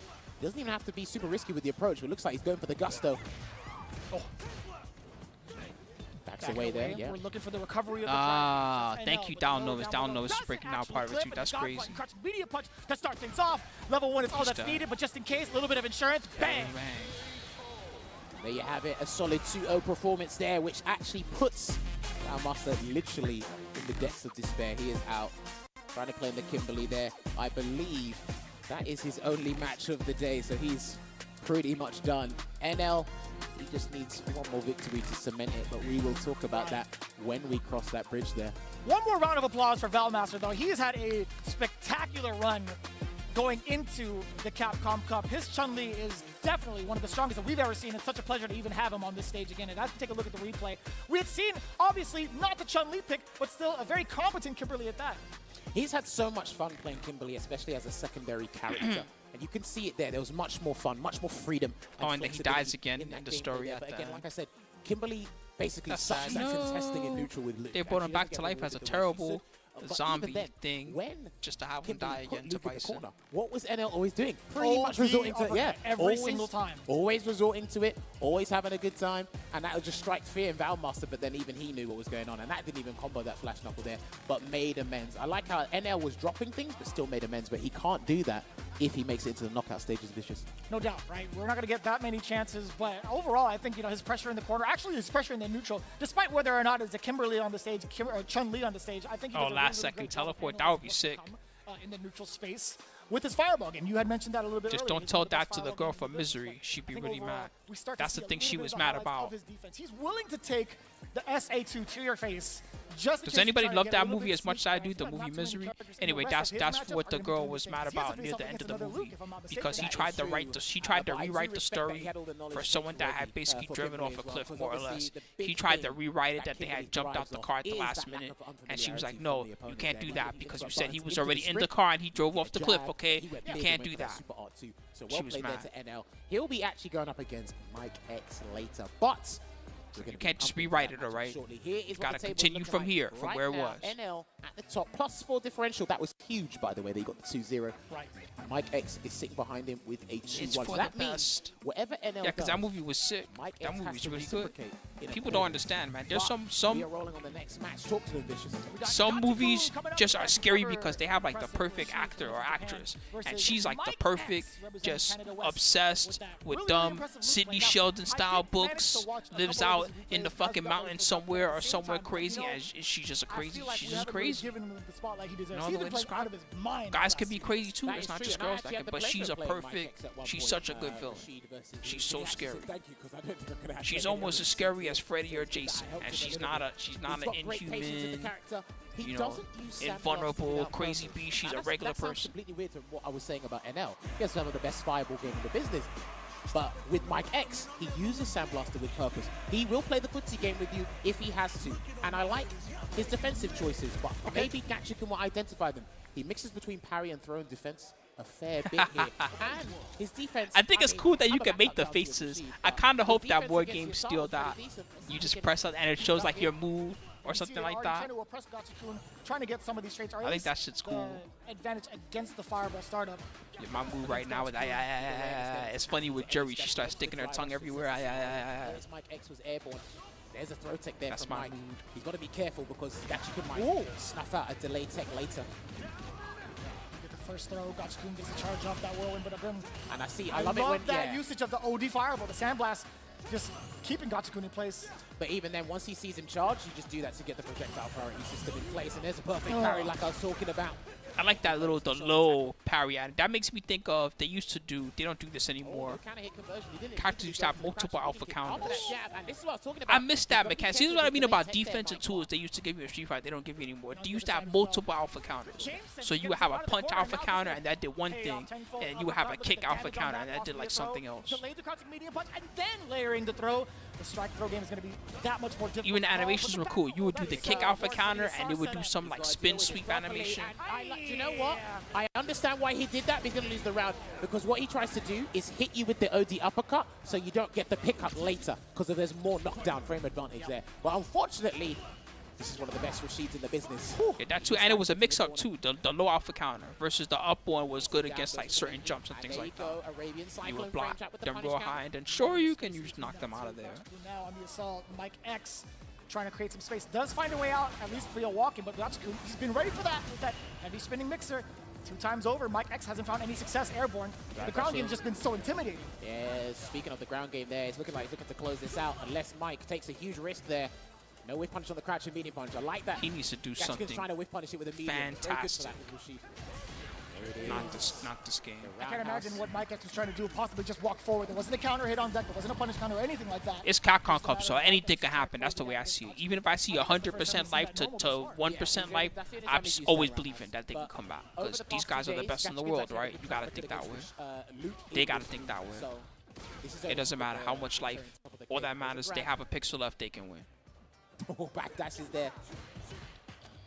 Doesn't even have to be super risky with the approach, but it looks like he's going for the gusto. Backs away there, yeah.
We're looking for the recovery of the
thank you, Down Novice. Down Novice is breaking down part of it too. That's crazy.
Media punch to start things off. Level 1 is all that's
Touchdown.
needed, but just in case, a little bit of insurance. Bang!
There you have it, a solid 2-0 performance there, which actually puts Master literally in the depths of despair. He is out, trying to play in the Kimberly there. I believe that is his only match of the day, so he's pretty much done. NL, he just needs one more victory to cement it, but we will talk about that when we cross that bridge there.
One more round of applause for Valmaster, though. He has had a spectacular run going into the Capcom Cup. His Chun-Li is definitely one of the strongest that we've ever seen. It's such a pleasure to even have him on this stage again. And as we take a look at the replay, we had seen, obviously, not the Chun-Li pick, but still a very competent Kimberly at that.
He's had so much fun playing Kimberly, especially as a secondary character. And you can see it there. There was much more fun, much more freedom.
And then he dies again in the story.
But again, like I said, Kimberly basically sucks at contesting in neutral with Luke.
They brought him back to life as a terrible zombie thing, just to have him die again to Bison.
What was NL always doing? Pretty much resorting to it,
every single time.
Always resorting to it, always having a good time, and that would just strike fear in Valmaster, but then even he knew what was going on, and that didn't even combo that flash knuckle there, but made amends. I like how NL was dropping things, but still made amends, but he can't do that if he makes it into the knockout stages vicious.
No doubt, right? We're not going to get that many chances, but overall, I think, his pressure in the corner, actually his pressure in the neutral, despite whether or not it's a Kimberly on the stage, or Chun-Li on the stage, I think he does a
last second teleport, that would be sick.
In the neutral space with his fireball game. You had mentioned that a little bit
Just
earlier.
don't tell that to the girl from Misery. She'd be really mad. That's the thing she was mad about.
He's willing to take the SA2 to your face.
Does anybody love that movie as much as I do, the movie Misery? Anyway, that's what the girl was mad about near the end of the movie, because he tried to rewrite the story for someone that had basically driven off a cliff, more or less. He tried to rewrite it that they had jumped out the car at the last minute, and she was like, no, you can't do that because you said he was already in the car and he drove off the cliff, okay? You can't do that.
So well played there to NL. He'll be actually going up against Mike X later, but
you can't just rewrite it, all right? You gotta continue from here, from where it was.
NL at the top, +4 differential. That was huge, by the way. They got the 2-0.
Right.
Mike X is sitting behind him with a 2-1.
It's for
So that
the
means
best.
whatever NL
Yeah, because that movie was sick.
Mike
That
X
movie
has
was
to
really good.
reciprocate in a
People
corner.
don't understand, man. There's
But
some
we are rolling on the next match. Talk to them, Vicious.
some movies just are scary because they have like the perfect actor or actress, and she's like the perfect, just obsessed with dumb Sidney Sheldon style books, lives out in the fucking mountains somewhere or somewhere crazy, and she's just crazy. She's just crazy. No other way to describe it. Guys can be crazy too. It's not just girls that can, but she's a perfect. She's such a good villain. She's so scary. She's almost as scary as Freddy or Jason, and she's not an inhuman, invulnerable, crazy beast. She's a regular
that sounds
person.
completely weird from what I was saying about NL. He has some of the best fireball game in the business. But with Mike X, he uses Sandblaster with purpose. He will play the footsie game with you if he has to. And I like his defensive choices, but maybe Gatchikin will identify them. He mixes between parry and throw and defense a fair bit here. And his defense...
I think it's cool that you can make the faces. I kind of hope that board games steal that. You just press it and it shows like your move or something like that.
Trying to get some of these traits.
I think that shit's cool.
Advantage against the fireball startup.
Yeah, my move right now is it's funny with Jerry. She starts sticking her tongue everywhere.
Mike X was airborne. There's a throw tech there.
That's
from
my
Mike.
mood.
He's got to be careful because Gatchikin might snuff out a delay tech later.
Get the first throw. Gatchikin gets the charge off that whirlwind, but again,
I love it when
that usage of the OD fireball, the Sandblast, just keeping Gatchikin in place.
But even then, once he sees him charge, you just do that to get the projectile priority system in place, and there's a perfect parry like I was talking about.
I like that the low parry. And that makes me think of, they don't do this anymore. Characters used to have multiple alpha counters. I miss that mechanic. See, this is what I mean about defensive tools they used to give you in Street Fighter. They don't give you anymore. They used to have multiple alpha counters. So you would have a punch alpha counter and that did one thing, and you would have a kick alpha counter and that did like something else.
Delayed the crouching medium punch and then layering the throw. The strike throw game is going to be that much more difficult.
Even the animations were cool. You would do the kick alpha counter and it would do some like spin sweep animation.
You know what? I understand why he did that, but he's going to lose the round. Because what he tries to do is hit you with the OD uppercut so you don't get the pickup later because there's more knockdown frame advantage there. But unfortunately, this is one of the best Rashids in the business.
Yeah, that too, and it was a mix-up too. The low alpha counter versus the up one was good against like certain jumps and things like that. You would block them real high, and then sure you can just knock them out of there.
Now on the assault, Mike X trying to create some space. Does find a way out, at least via walking, but Gatchikin, he's been ready for that with that heavy spinning mixer. 2 times over, Mike X hasn't found any success airborne. The ground game's just been so intimidating.
Yeah, speaking of the ground game there, it's looking like he's looking to close this out unless Mike takes a huge risk there. No whiff punch on the crouch and medium punch. I like that.
He needs to do something
trying to whiff punish it with a medium.
fantastic. Not this game.
I can't imagine what Mike X was trying to do, possibly just walk forward. There wasn't a counter hit on deck. There wasn't a punish counter or anything like that.
It's Capcom Cup, so anything can happen. That's the way I see it. Even if I see 100% life to 1% life, I'm always believing that they can come back. Because these guys are the best in the world, right? You got to think that way. They got to think that way. It doesn't matter how much life. All that matters, they have a pixel left, they can win.
Oh, backdash is there.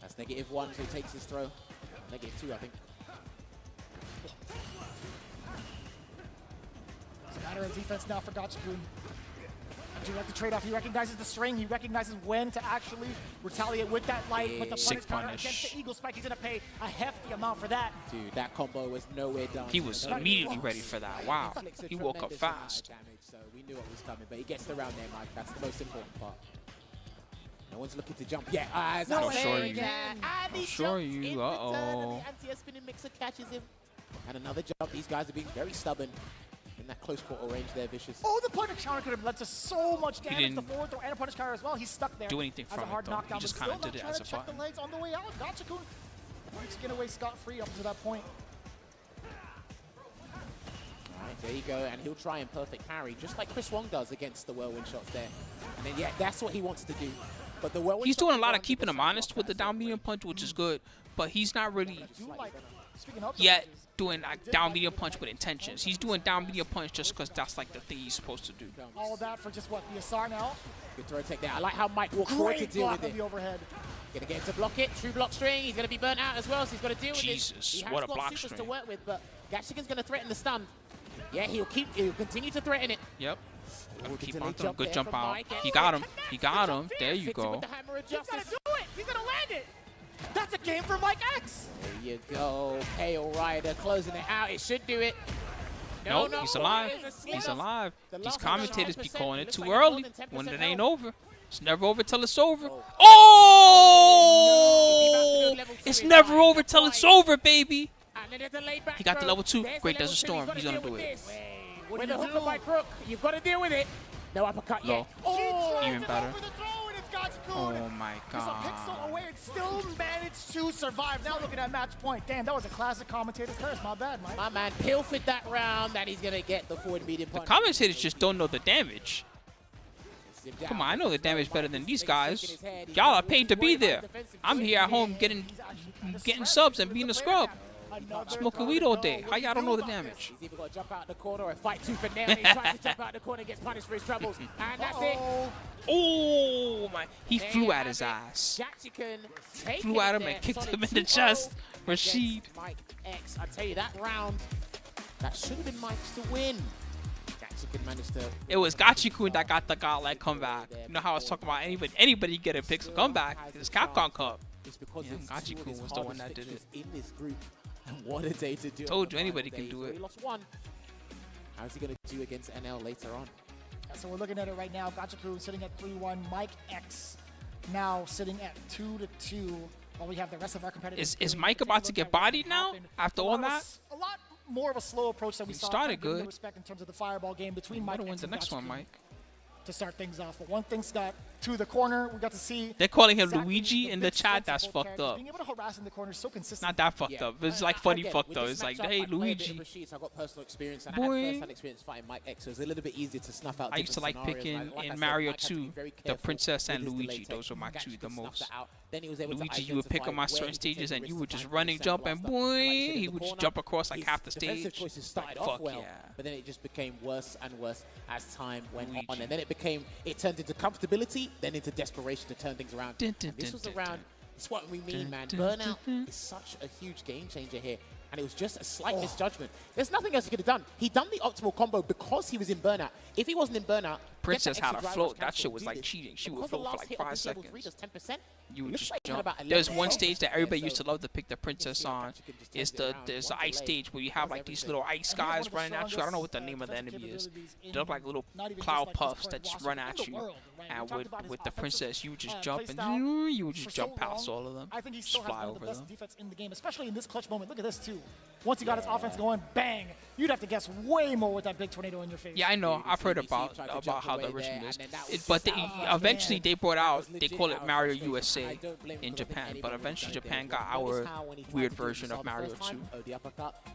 That's -1, so he takes his throw. -2, I think.
It's a matter of defense now for Gachikun. I do like the trade-off. He recognizes the string. He recognizes when to actually retaliate with that light. But the punish against the Eagle Spike, he's going to pay a hefty amount for that.
Dude, that combo was nowhere done.
He was immediately ready for that. Wow. He woke up fast.
So we knew what was coming, but he gets the round there, Mike. That's the most important part. No one's looking to jump yet.
I'll show you. I'll show you. Uh-oh.
The anti-air spinning mixer catches him. And another jump. These guys are being very stubborn in that close quarter range there, Vicious.
Oh, the punish counter could have led to so much damage. The forward throw and a punish counter as well. He's stuck there.
Do anything from it, though. He just kind of did it as a
check
button.
the legs on the way out. Gachikun might get away scot-free up to that point.
Alright, there you go. And he'll try and perfect parry, just like Chris Wong does against the whirlwind shots there. And then, yeah, that's what he wants to do. But the whirlwind
He's doing a lot of keeping him honest with the down medium punch, which is good. But he's not really yet doing like down medium punch with intentions. He's doing down medium punch just because that's like the thing he's supposed to do.
All that for just what, the SR now?
Good throw take there. I like how Mike walked forward to deal with it.
The overhead.
Gonna get to block it. True block string. He's gonna be burnt out as well, so he's got to deal with
Jesus,
this. He
what
has
a block
got supers
string.
to work with, but Gachikun's gonna threaten the stun. Yeah, he'll continue to threaten it.
Yep. Keep on
jump
good
there
jump
from
out.
Mike.
He got him. He got him. There you
Hits him
go.
with the hammer of
He's gonna
justice.
do it! He's gonna land it! That's a game for Mike X!
There you go. Pale Rider closing it out. It should do it.
Nope, he's alive. He's alive. These commentators be calling it too early when it ain't over. It's never over till it's over. Oh! It's never over till it's over, baby. He got the level 2. Great Desert Storm. He's gonna do it.
With the hook by Crook, you've got to deal with it. No uppercut yet.
Oh, even better.
Oh
my
Just a pixel away, it still managed to survive. Now looking at match point. Damn, that was a classic commentator's curse. My bad, Mike.
My man pilfered that round, and he's gonna get the forward medium punch.
The commentators just don't know the damage. Come on, I know the damage better than these guys. Y'all are paid to be there. I'm here at home getting subs and being a scrub. Smoking weed all day. How y'all don't know the damage?
He's either got to jump out the corner or fight tooth and nail. He tries to jump out the corner and gets punished for his troubles. And that's it.
Oh my! He flew at his ass. Flew at him and kicked him in the chest. Rashid.
Mike X. I tell you, that round, that should have been Mike's to win. Gachikan managed to.
It was Gachikun that got the godlike comeback. You know how I was talking about anybody get a pixel comeback. It's Capcom Cup.
It's because
Gachikun was the one that did it.
In this group. And what a day to do it.
Told you anybody can do it.
He lost 1. How's he going to do against NL later on?
So we're looking at it right now. Gachikun sitting at 3-1. Mike X now sitting at 2-2. While we have the rest of our competitors.
Is Mike about to get bodied now after all that?
A lot more of a slow approach that we saw.
Started good.
Respect in terms of the fireball game between Mike
wins the next one, Mike.
To start things off, but one thing's got to the corner. We got to see.
They're calling him Luigi in the chat. That's fucked up.
Being able to harass in the corner is so consistent.
Not that fucked up. It's like funny fucked up. It's like, hey, Luigi.
I got personal experience and
Boy.
I had first-hand experience fighting Mike X, so it was a little bit easier to snuff out.
I used to like picking in Mario 2 the Princess and Luigi. Those were my two the most. Luigi, you would pick on my certain stages and you would just running, jump, and boy, he would just jump across like half the stage.
Started off well, but then it just became worse and worse as time went on, and then it turned into comfortability, then into desperation to turn things around. This was around. It's what we mean, man. Burnout is such a huge game changer here. And it was just a slight misjudgment. There's nothing else he could have done. He done the optimal combo because he was in burnout. If he wasn't in burnout,
Princess had a float. That shit was like cheating. She would float for like 5 seconds. You would just jump. There's one stage that everybody used to love to pick the Princess on. There's the ice stage where you have like these little ice guys running at you. I don't know what the name of the enemy is. They look like little cloud puffs that just run at you. And with the Princess, you would just jump and you would just jump past all of them.
I think he
just
still has
fly
one of the
over
best
them.
defense in the game, especially in this clutch moment. Look at this too. too. Once he got his offense going, bang. You'd have to guess way more with that big tornado in your face.
Yeah, I know. I've heard about how the original is. But eventually they brought out, they call it Mario USA in Japan. But eventually Japan got our weird version of Mario 2.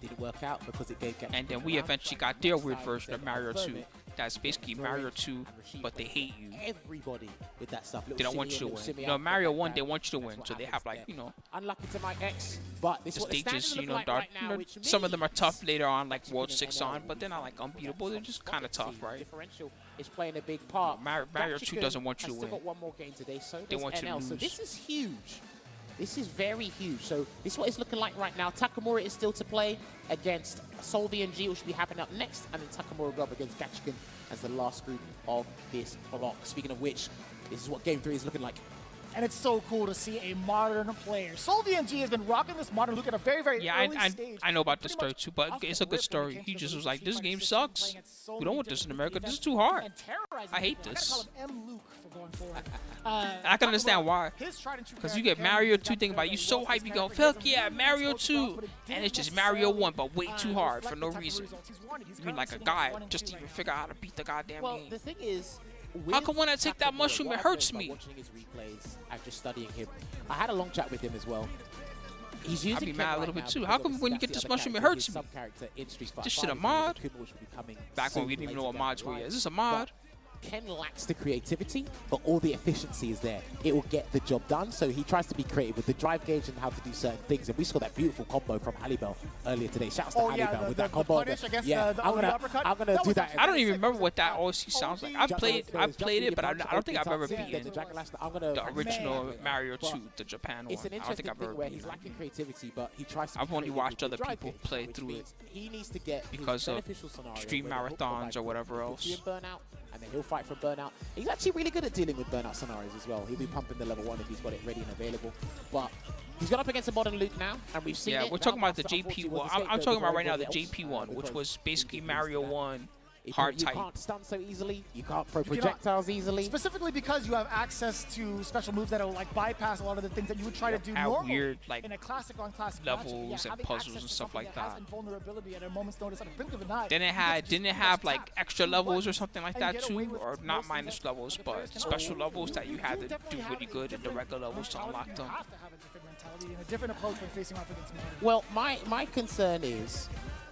Didn't work out because it gave
And then we eventually got their weird version of Mario 2. That's basically Mario 2, but they hate you.
Everybody with that stuff.
They don't want you to win. You know, Mario 1, they want you to win. So they have, like, you know,
unlucky to my ex, but this
the
is what the
stages,
standards
you know,
look like right now, which
some of them are tough later on, like World 6 on, but they're not like unbeatable. They're just kind of tough, right?
Differential is playing a big part.
Mario 2 doesn't want you to
still
win.
got one more game today, so
They
does
want you to
NL. So
lose.
this is huge. This is very huge. So this is what it's looking like right now. Takamura is still to play against Solvi and G, which will be happening up next, and then Takamura will go up against Gachikin as the last group of this block. Speaking of which, this is what Game 3 is looking like.
And it's so cool to see a modern player. Solvi and G has been rocking this modern look at a very, very early stage.
I know about the story too, but it's a good story. He just was like, this game sucks. We don't want this in America. This is too hard. I hate this. I can understand why. Because you get Mario 2, think about it, you so hyped, you go, fuck yeah, Mario 2. And it's just Mario 1, but way too hard for no reason. You mean like a guy just to even figure out how to beat the goddamn game.
The thing is,
how come when I take that mushroom, it hurts me?
Watching his replays and just studying him. I had a long chat with him as well. He's using
I'd be mad a little bit too. How come when you get this mushroom, it hurts me? This shit a mod? Back when we didn't even know what mods were yet. Is this a mod?
Ken lacks the creativity, but all the efficiency is there. It will get the job done, so he tries to be creative with the drive gauge and how to do certain things. And we saw that beautiful combo from Halibel earlier today. Shouts to Halibel with that combo. I'm gonna do that.
I don't even remember what that OC sounds like. I've played it, but I don't think I've ever beaten the original Mario 2, the Japan one.
It's an interesting thing where he's lacking creativity, but he tries to.
I've only watched other people play through it
he needs to get
because of stream marathons or whatever else.
And then he'll fight for burnout. He's actually really good at dealing with burnout scenarios as well. He'll be pumping the level 1 if he's got it ready and available. But he's gone up against a modern Luke now, and we've seen it.
Yeah, we're talking about the JP one. I'm talking about right now the JP one, which was basically Mario 1 hard type.
You can't stun so easily. You can't throw projectiles easily.
Specifically because you have access to special moves that'll like bypass a lot of the things that you would try to do normally
weird like
in a classic on classic
levels and puzzles and stuff like that.
Vulnerability at a moment's notice at a blink of an eye.
Didn't it have like extra levels or something like that too, or not minus levels, but special levels that you had to do really good in the regular levels to unlock them.
A different approach when facing off against modern.
Well, my concern is,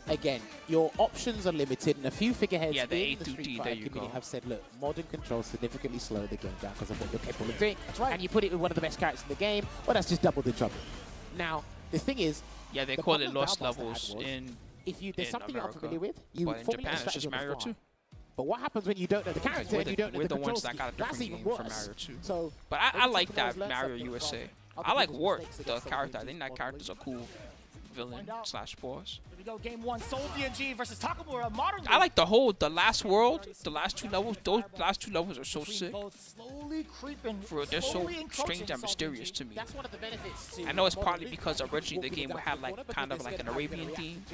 again, your options are limited, and a few figureheads
in the
Street Fighter community have said, look, modern controls significantly slow the game down because of what you're capable of doing. And you put it with one of the best characters in the game, well, that's just double the trouble. Now, the thing is...
Yeah, they call it lost levels in
there's something you're unfamiliar with, you
but in Japan, it's just Mario 2.
But what happens when you don't know the character and you don't know the controls?
We're the ones that got a different game from Mario 2.
So,
but I like that Mario USA. I like Wart, the character. I think that character's a cool villain / boss.
Here we go, game 1, Solvi and G versus Takamura, modern.
I like the last world, the last 2 levels. Those last 2 levels are so sick.
Slowly creeping,
they're so strange and mysterious to me.
That's one of the benefits to
I know it's partly because originally the game had like kind of like an Arabian theme,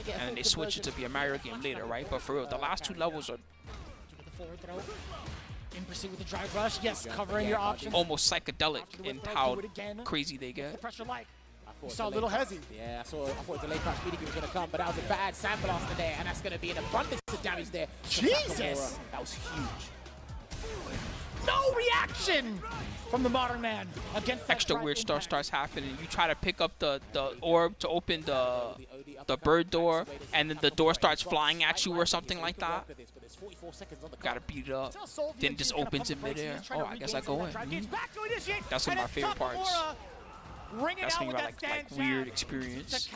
and then they switched it to be a Mario game later, right? But for real, the last 2 levels are
in pursuit with the drive rush. Yes, covering your options.
Almost psychedelic in how crazy they get.
Pressure like. You saw a little hezzy.
Yeah, I thought the late crash meeting was going to come, but that was a bad sandblaster there, and that's going to be an abundance of damage there.
Jesus!
That was huge.
No reaction from the modern man against that
extra weird stuff starts happening. You try to pick up the orb to open the bird door, and then the door starts flying at you or something like that. Gotta beat it up. Then it just opens in midair. Oh, I guess I go in. That's one of my favorite parts. That's when you got like weird experience.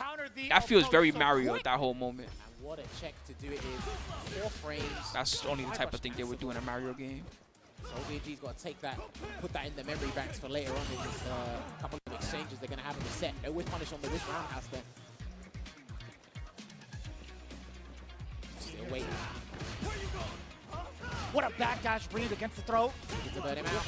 That feels very Mario, that whole moment.
What a check to do it in 4 frames.
That's only the type of thing they would do in a Mario game.
So BG's got to take that, put that in the memory banks for later on in this couple of exchanges they're going to have in the set. No whiff punish on the wrist roundhouse there. Still waiting.
What a backdash read against the throat.
Get to burn him out.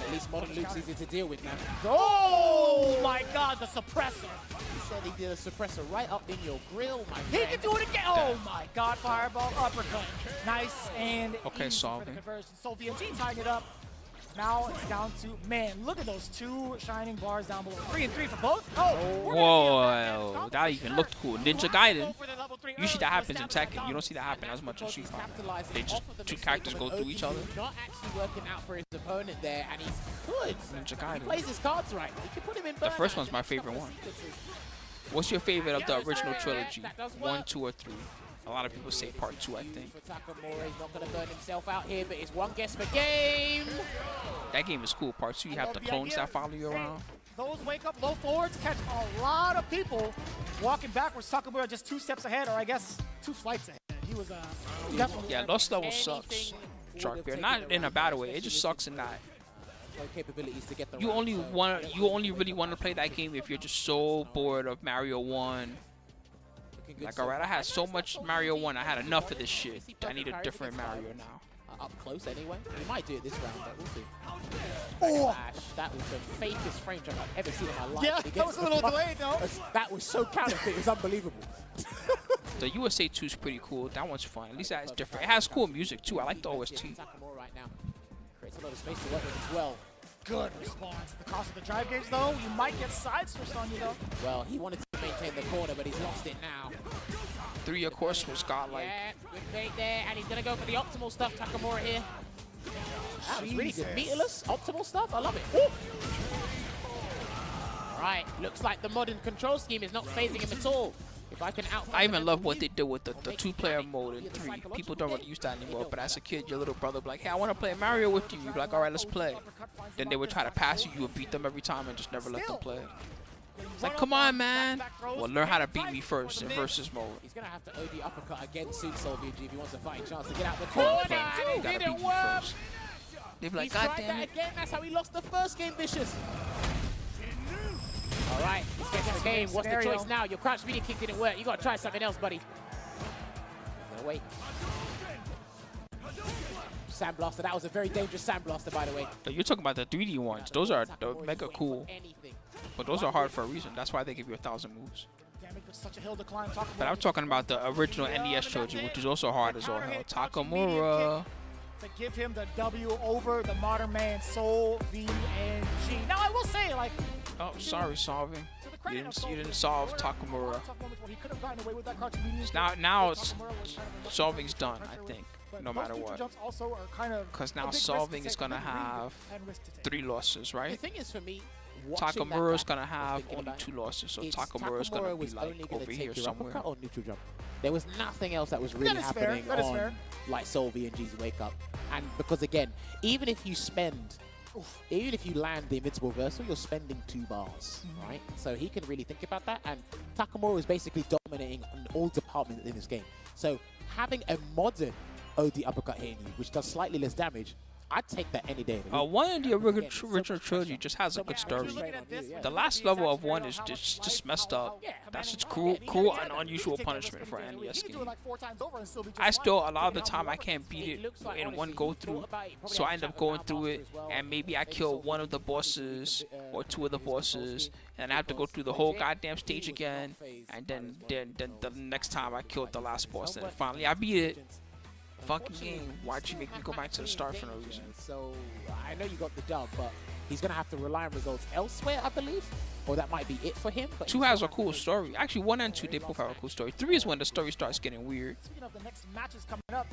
At least modern Luke's easy to deal with now.
Oh my god, the suppressor.
He said he did a suppressor right up in your grill, my
friend. He can do it again. Oh my god, fireball uppercut. Nice and
okay, solving.
Solvi and G tying it up. Now it's down to, man, look at those two shining bars down below. 3 and 3 for both. Oh,
Whoa, that even looked cool. Ninja Gaiden. Usually that happens in Tekken. You don't see that happen as much in Street Fighter. They just two characters go through each other.
Not actually working out for his opponent there, and he's good.
Ninja
He
Gaiden.
plays his cards right. He can put him in
The first
burnout.
one's my favorite one. What's your favorite of the original trilogy? 1, 2, or 3? A lot of people say part 2, I think.
Takamura, he's not going to burn himself out here, but it's one guess per game.
That game is cool. Part 2, you have the clones that follow you around.
Those wake up low forwards catch a lot of people walking backwards. Takamura just 2 steps ahead, or I guess 2 flights ahead. He was definitely.
Yeah, Lost Level sucks. Sharkbeard, not in a bad way. It just sucks in that.
No capabilities to get the
You only really want to play that game if you're just so bored of Mario 1. Like, alright, I had so much Mario 1, I had enough of this shit. I need a different Mario now.
Up close anyway. He might do it this round, but we'll see. Oh! That was the fakest frame drop I've ever seen in my life.
Yeah, that was a little delayed, though.
That was so counterfeit, it was unbelievable.
The USA 2 is pretty cool. That one's fun. At least that is different. It has cool music too. I like the OST.
Takamura right now creates a lot of space to work with as well.
Good response. At the cost of the drive gauge, though, you might get side switched on you, though.
Well, he wanted to maintain the corner, but he's lost it now.
3, of course, was godlike.
Yeah, good bait there, and he's going to go for the optimal stuff, Takamura here. That was really good. Meterless, optimal stuff, I love it. Ooh. All right, looks like the modern control scheme is not phasing him at all. If I can out.
I even love what they did with the 2-player mode in 3. People don't really use that anymore, but as a kid, your little brother would be like, hey, I want to play Mario with you. You'd be like, all right, let's play. Then they would try to pass you. You would beat them every time and just never let them play. It's like, come on, man. Well, learn how to beat me first in versus mode.
He's going to have to OD uppercut again soon, SpookyVision, if he wants a fighting chance to get out the corner.
You gotta beat me first. They'd be like,
He's
God
tried
damn
that
it.
again. That's how he lost the first game, Vicious. All right, let's get to the game. What's the choice now? Your crouch media kick didn't work. You got to try something else, buddy. Gonna wait. Sandblaster. That was a very dangerous Sandblaster, by the way.
You're talking about the 3D ones. Those are mega cool. But those are hard for a reason. That's why they give you 1,000 moves. But I'm talking about the original NES trilogy, which is also hard as all hell. Takamura.
To give him the W over the modern man Soul V and G. Now I will say, like,
oh, sorry, solving. You didn't solve Takamura. Now solving's done, I think, no matter what. Because now solving is gonna have 3 losses, right?
The thing is, for me,
Takamura's gonna have only 2 losses, so Takamura's gonna be like over here somewhere.
Or neutral jump. There was nothing else that was really happening on like Soul V and G's wake up. And because again, even if you land the invincible versal, you're spending 2 bars, right? So he can really think about that. And Takamura is basically dominating in all departments in this game. So having a modern OD uppercut hitting you, which does slightly less damage, I'd take that any day.
One in the original trilogy just has a good story. The last level of 1 is just messed up. That's just cruel and unusual punishment for an NES game. I still, a lot of the time, I can't beat it in one go through, so I end up going through it, and maybe I kill one of the bosses or 2 of the bosses, and I have to go through the whole goddamn stage again, and then the next time I killed the last boss, and finally I beat it. Fucking game. Why'd you make me go back to the start for no reason?
So I know you got the dub, but he's gonna have to rely on results elsewhere, I believe, or that might be it for him. But
2 has a cool story. Actually, 1 and 2 they both have a cool story. 3 is when the story starts getting weird.
Speaking of the next matches coming up,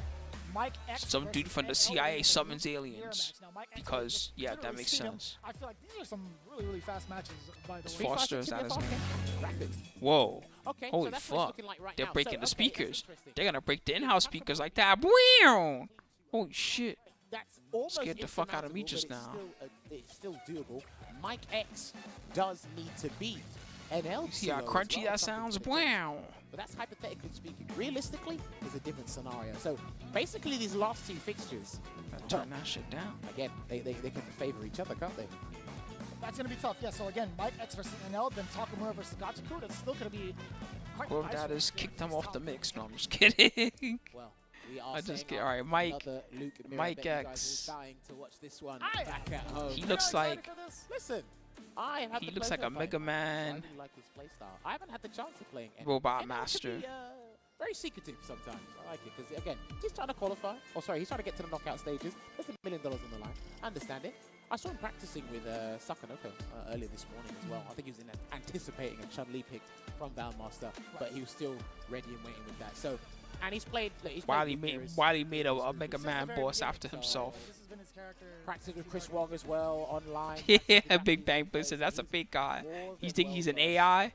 Mike X
Some dude from the CIA summons aliens. Because, yeah, that makes sense.
I feel like these are some really fast matches, by the way.
Foster, is that his name? Whoa. Holy fuck. They're breaking the speakers. They're gonna break the in-house speakers like that. Wow. Holy shit. Scared the fuck out of me just now.
It's still doable. Mike X does need to beat NL.
See how crunchy that sounds? Wow.
But that's hypothetically speaking. Realistically, it's a different scenario. So basically, these last 2 fixtures.
Turn that shit down.
Again, they can favor each other, can't they?
That's going to be tough. Yeah, so again, Mike X versus NL, then Takamura versus Gachiku. That's still going to be quite
Whoever that is, kick them off the mix. No, I'm just kidding.
Well, we are
I just get all right, Mike X. He looks like.
Listen,
he looks like a Mega Man.
I haven't had the chance of playing
Robot Master.
very secretive sometimes. I like it because, again, he's trying to qualify. Oh, sorry, he's trying to get to the knockout stages. There's $1 million on the line. I understand it. I saw him practicing with Sakanoko earlier this morning as well. I think he was anticipating a Chun-Li pick from Valmaster, but he was still ready and waiting with that. So, and he's played.
Wiley made a Mega Man boss after himself.
Practicing with Chris Wong as well online.
Yeah, Big Bang Blizzard. That's a fake guy. You think he's an AI?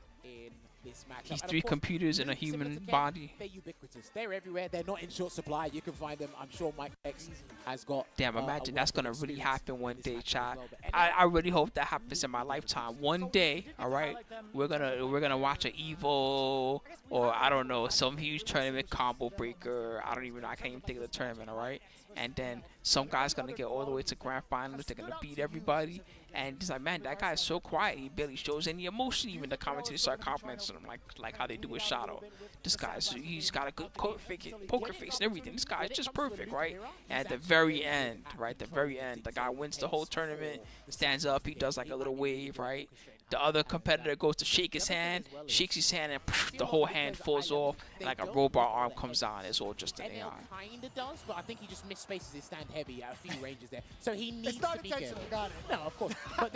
He's 3 computers in a human body.
They're ubiquitous. They're everywhere. They're not in short supply. You can find them. I'm sure Mike X has got.
Damn, imagine that's gonna really happen one day, chat. I really hope that happens in my lifetime. One day, all right, we're gonna watch an Evo or I don't know, some huge tournament combo breaker. I can't even think of the tournament, all right. And then some guy's gonna get all the way to grand finals. They're gonna beat everybody. And it's like, man, that guy is so quiet. He barely shows any emotion. Even the commentators start complimenting him, like how they do with Shadow. This guy's, he's got a good poker face and everything. This guy's just perfect, right? And at the very end, right, the guy wins the whole tournament, stands up, he does like a little wave, right? The other competitor goes to shake his hand, shakes his hand, and the whole hand falls off, and like a robot arm comes out. It's all just an AI.
Kinda does, but I think he just misspaces his stand heavy at a few ranges there. So he needs to be careful. No, of course. But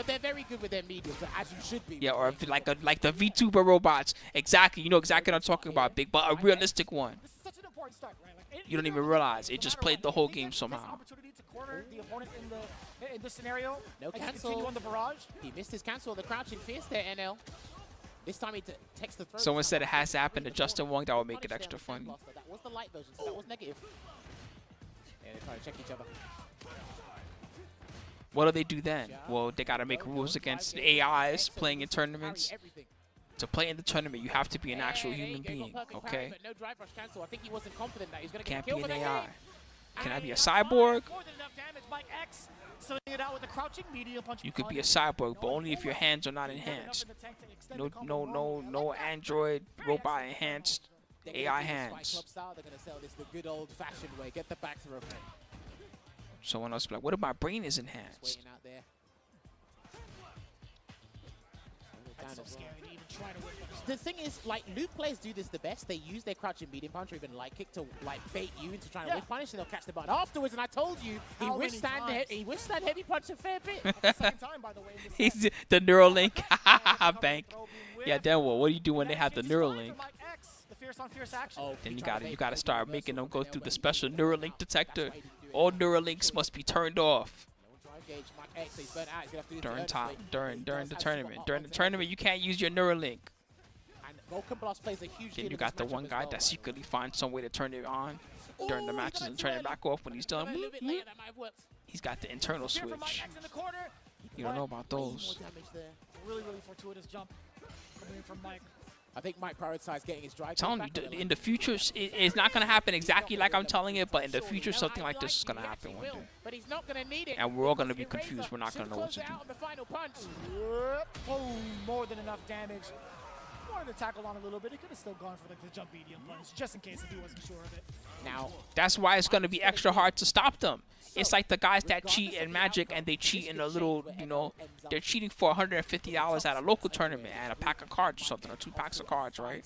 they're very good with their mediums, as you should be.
Yeah, or if like the VTuber robots. Exactly, you know exactly what I'm talking about, Big, but a realistic one. You don't even realize it just played the whole game somehow.
The opponent in this scenario.
No cancel.
Continue on the barrage.
He missed his cancel. The crouching fierce there, NL. This time he takes the throw.
Someone said it has to happen to Justin Wong. That would make it extra funny.
That was the light version, so that was negative. Yeah, they're trying to check each other.
What do they do then? Well, they gotta make rules against AIs playing in tournaments. To play in the tournament, you have to be an actual human being, okay? Can't be an AI. Can I be a cyborg? You could be a cyborg, but only if your hands are not enhanced. No Android robot enhanced AI hands. Someone else be like, what if my brain is enhanced?
The thing is, like, Luke players do this the best. They use their crouching medium punch or even light kick to, like, bait you into trying to whiff punish, and they'll catch the button afterwards. And I told you, he withstand heavy punch a fair bit.
He's the Neuralink bank. Yeah, then what? What do you do when they have the Neuralink? Then you gotta start making them go through the special Neuralink detector. All Neuralinks must be turned off. During the tournament. During the tournament, you can't use your Neuralink. Then you got the one guy that secretly finds some way to turn it on during the matches and turn it back off when he's done. He's got the internal switch. You don't know about those.
Really fortuitous jump coming in from Mike.
I think Mike prioritized getting his drive.
Telling you, in the future, it's not going to happen exactly like I'm telling it, but in the future, something like this is going to happen one day.
But he's not going to need it.
And we're all going to be confused. We're not going to know what to do.
Boom, more than enough damage. Wanted to tackle on a little bit. He could have still gone for the jump medium punch, just in case if he wasn't sure of it.
Now,
that's why it's going to be extra hard to stop them. It's like the guys that cheat in Magic and they cheat in a little, you know, they're cheating for $150 at a local tournament and a pack of cards or something, or 2 packs of cards, right?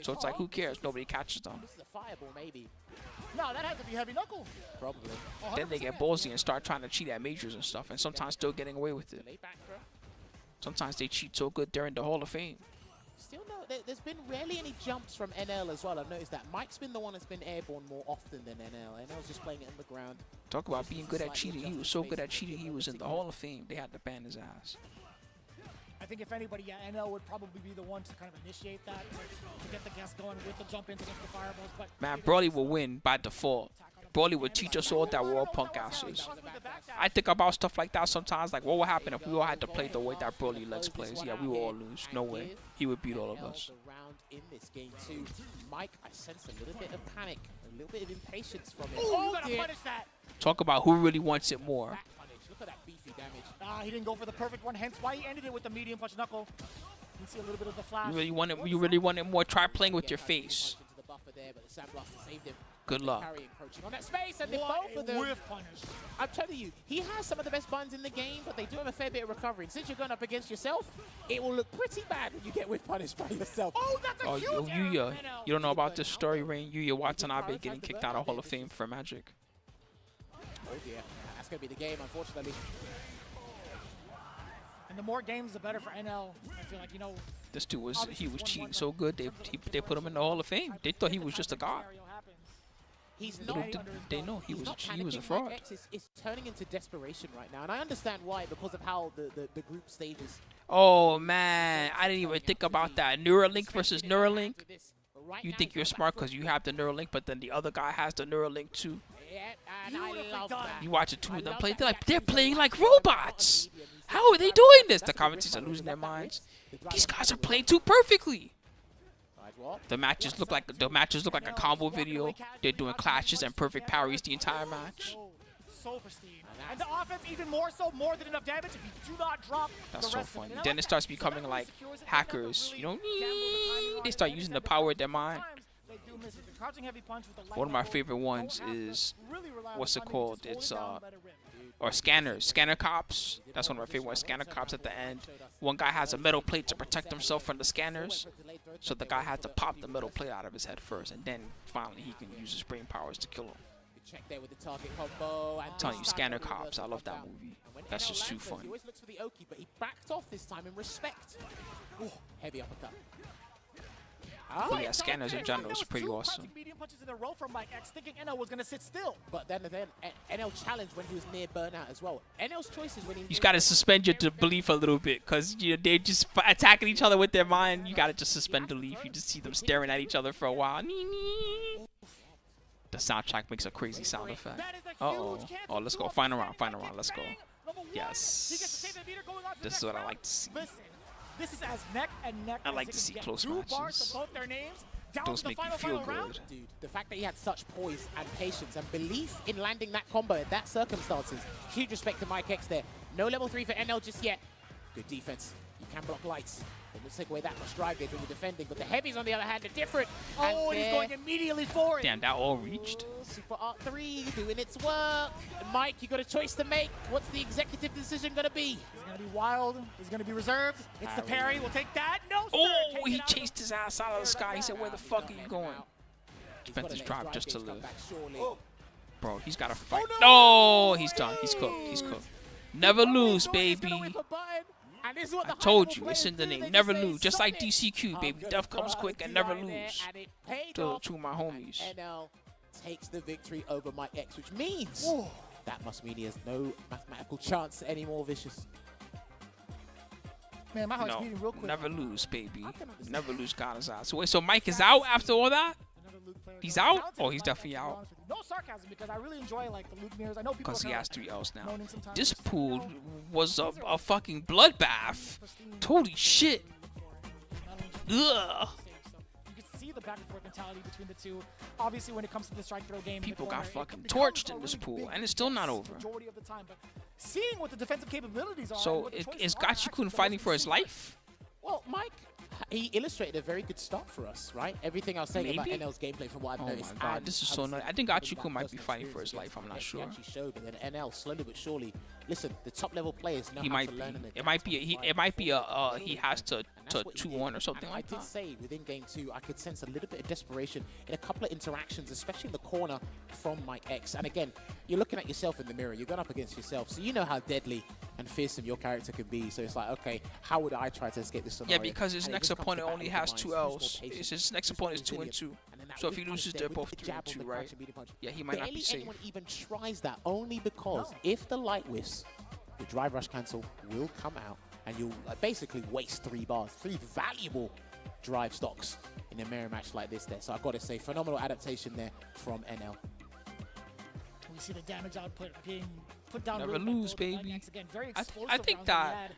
So it's like, who cares? Nobody catches them.
This is a fireball, maybe.
No, that had to be heavy knuckle.
Probably.
Then they get ballsy and start trying to cheat at majors and stuff, and sometimes still getting away with it. Sometimes they cheat so good they're in the Hall of Fame.
Still no, there's been rarely any jumps from NL as well. I've noticed that. Mike's been the one that's been airborne more often than NL. NL's just playing it on the ground.
Talk about being good at cheating. He was so good at cheating, he was in the Hall of Fame. They had to ban his ass.
I think if anybody, NL would probably be the one to kind of initiate that, to get the guests going with the jump-ins against the fireballs. But
man, Broly will win by default. Broly would teach us all that we're all punk asses. I think about stuff like that sometimes, like what would happen if we all had to play the way that Broly Legs plays? Yeah, we would all lose. No way. He would beat all of us.
In this game too. Mike, I sense a little bit of panic, a little bit of impatience from him.
Oh, you gotta punish that.
Talk about who really wants it more.
Look at that beefy damage.
He didn't go for the perfect one, hence why he ended it with the medium punch knuckle. You can see a little bit of the flash.
You really want it more. Try playing with your face. Good luck.
Carry encroaching on that space, and
What
both of
a
them.
whiff punish.
I'm telling you, he has some of the best buns in the game, but they do have a fair bit of recovery. And since you're going up against yourself, it will look pretty bad when you get whiff punished by yourself.
Oh, that's a
Oh,
huge
Yuya. You don't know about this story, Rain? Yuya Watanabe getting kicked out of Hall of Fame for Magic.
Oh dear, that's going to be the game, unfortunately.
And the more games, the better for NL. I feel like, you know,
This dude was cheating so good they put him in the Hall of Fame. They thought he was just a god.
He's
Little
not.
did they know he was a
panicking.
fraud.
Mike X is turning into desperation right now, and I understand why, because of how the group stages.
Oh man, I didn't even think about that. Neuralink versus Neuralink. You think you're smart because you have the Neuralink, but then the other guy has the Neuralink too.
Yeah, and I love that.
You watch the two of them play. They're playing like robots. How are they doing this? The commentators are losing their minds. These guys are playing too perfectly. The matches look like a combo video. They're doing clashes and perfect parries the entire match.
so pristine. And the offense even more so, more than enough damage if you do not drop
That's
the
so
rest
funny.
of it.
Then it starts becoming like hackers. You know, they start using the power of their mind. One of my favorite ones is, what's it called? It's or scanners, scanner cops. That's one of my favorite ones. Scanner cops at the end. One guy has a metal plate to protect himself from the scanners, so the guy had to pop the metal plate out of his head first, and then finally he can use his brain powers to kill him.
Check there with the target combo.
I'm telling you, Scanner Cops. I love that movie. That's just too fun.
He always looks for the Oki, but he backed off this time in respect. Ooh, heavy uppercut.
But yeah, Scanners in general is pretty awesome.
Medium punches in a row from Mike X, thinking NL was going to sit still.
But then NL challenged when he was near burnout as well. NL's choices when he.
You got to suspend your belief a little bit, because they're just attacking each other with their mind. You got to just suspend belief. You just see them staring at each other for a while. The soundtrack makes a crazy sound effect. Uh-oh. Oh, let's go. Final round. Final round. Let's go. Yes. This is what I like to see.
This is as neck and neck.
I like to see close matches. Those make you feel good.
Dude, the fact that he had such poise and patience and belief in landing that combo in that circumstances. Huge respect to Mike X there. No level 3 for NL just yet. Good defense. You can block lights. It looks take away that much drive there when you're defending, but the heavies on the other hand are different.
Oh, and he's going immediately for it.
Damn, that all reached.
Super Art 3 doing its work. And Mike, you got a choice to make. What's the executive decision going to be?
Is it going to be wild? Is it going to be reserved? It's the parry. We'll take that. No, sir.
Oh, he chased his ass out of the sky. He said, where the fuck are you going? Spent his drive just to live. Bro, he's got to fight. Oh, he's done. He's cooked. He's cooked. Never lose, baby. I told you, it's in the name. Never lose. Just like DCQ, baby. Death comes quick and never lose. To my homies.
NL takes the victory over Mike X, which means that must mean he has no mathematical chance anymore, Vicious.
Man, my heart's beating real quick.
Never lose, baby. Never lose Ghana's eyes. So wait, so Mike is out after all that? He's out? Oh, he's definitely out.
No sarcasm, because I really enjoy like the Luke mirrors. I know people.
Because he has 3 L's now. This pool was a fucking bloodbath. Holy shit. Ugh.
You can see the back and forth mentality between the two. Obviously, when it comes to the strike throw game,
People got fucking torched in this pool, and it's still not over.
Majority of the time, but seeing what the defensive capabilities are.
So is Gachikun fighting for his life?
Well, Mike, he illustrated a very good start for us, right? Everything I was saying about NL's gameplay from what I've noticed.
Oh my god, this is so nice. I think Gachikun might be fighting for his life. I'm not sure.
He actually showed, but then NL slowly but surely. Listen, the top level players know
He
how
might
to
be.
learn.
It might be. He has to 2-1 or something like that.
I did say within game 2, I could sense a little bit of desperation in a couple of interactions, especially in the corner from Mike X. And again, you're looking at yourself in the mirror. You're going up against yourself, so you know how deadly and fearsome your character can be. So it's like, okay, how would I try to escape this scenario?
Yeah, because his next opponent only has 2 L's. His next opponent is 2-2. So if he loses, they're both 3-2, right? Yeah, he might not be safe.
Anyone even tries that only because if the light whiffs, the drive rush cancel will come out, and you'll basically waste 3 bars, 3 valuable drive stocks in a mirror match like this there. So I've got to say, phenomenal adaptation there from NL.
We see the damage output being put down.
Never
really
lose,
quick.
baby.
Again, very
I think
rounds
that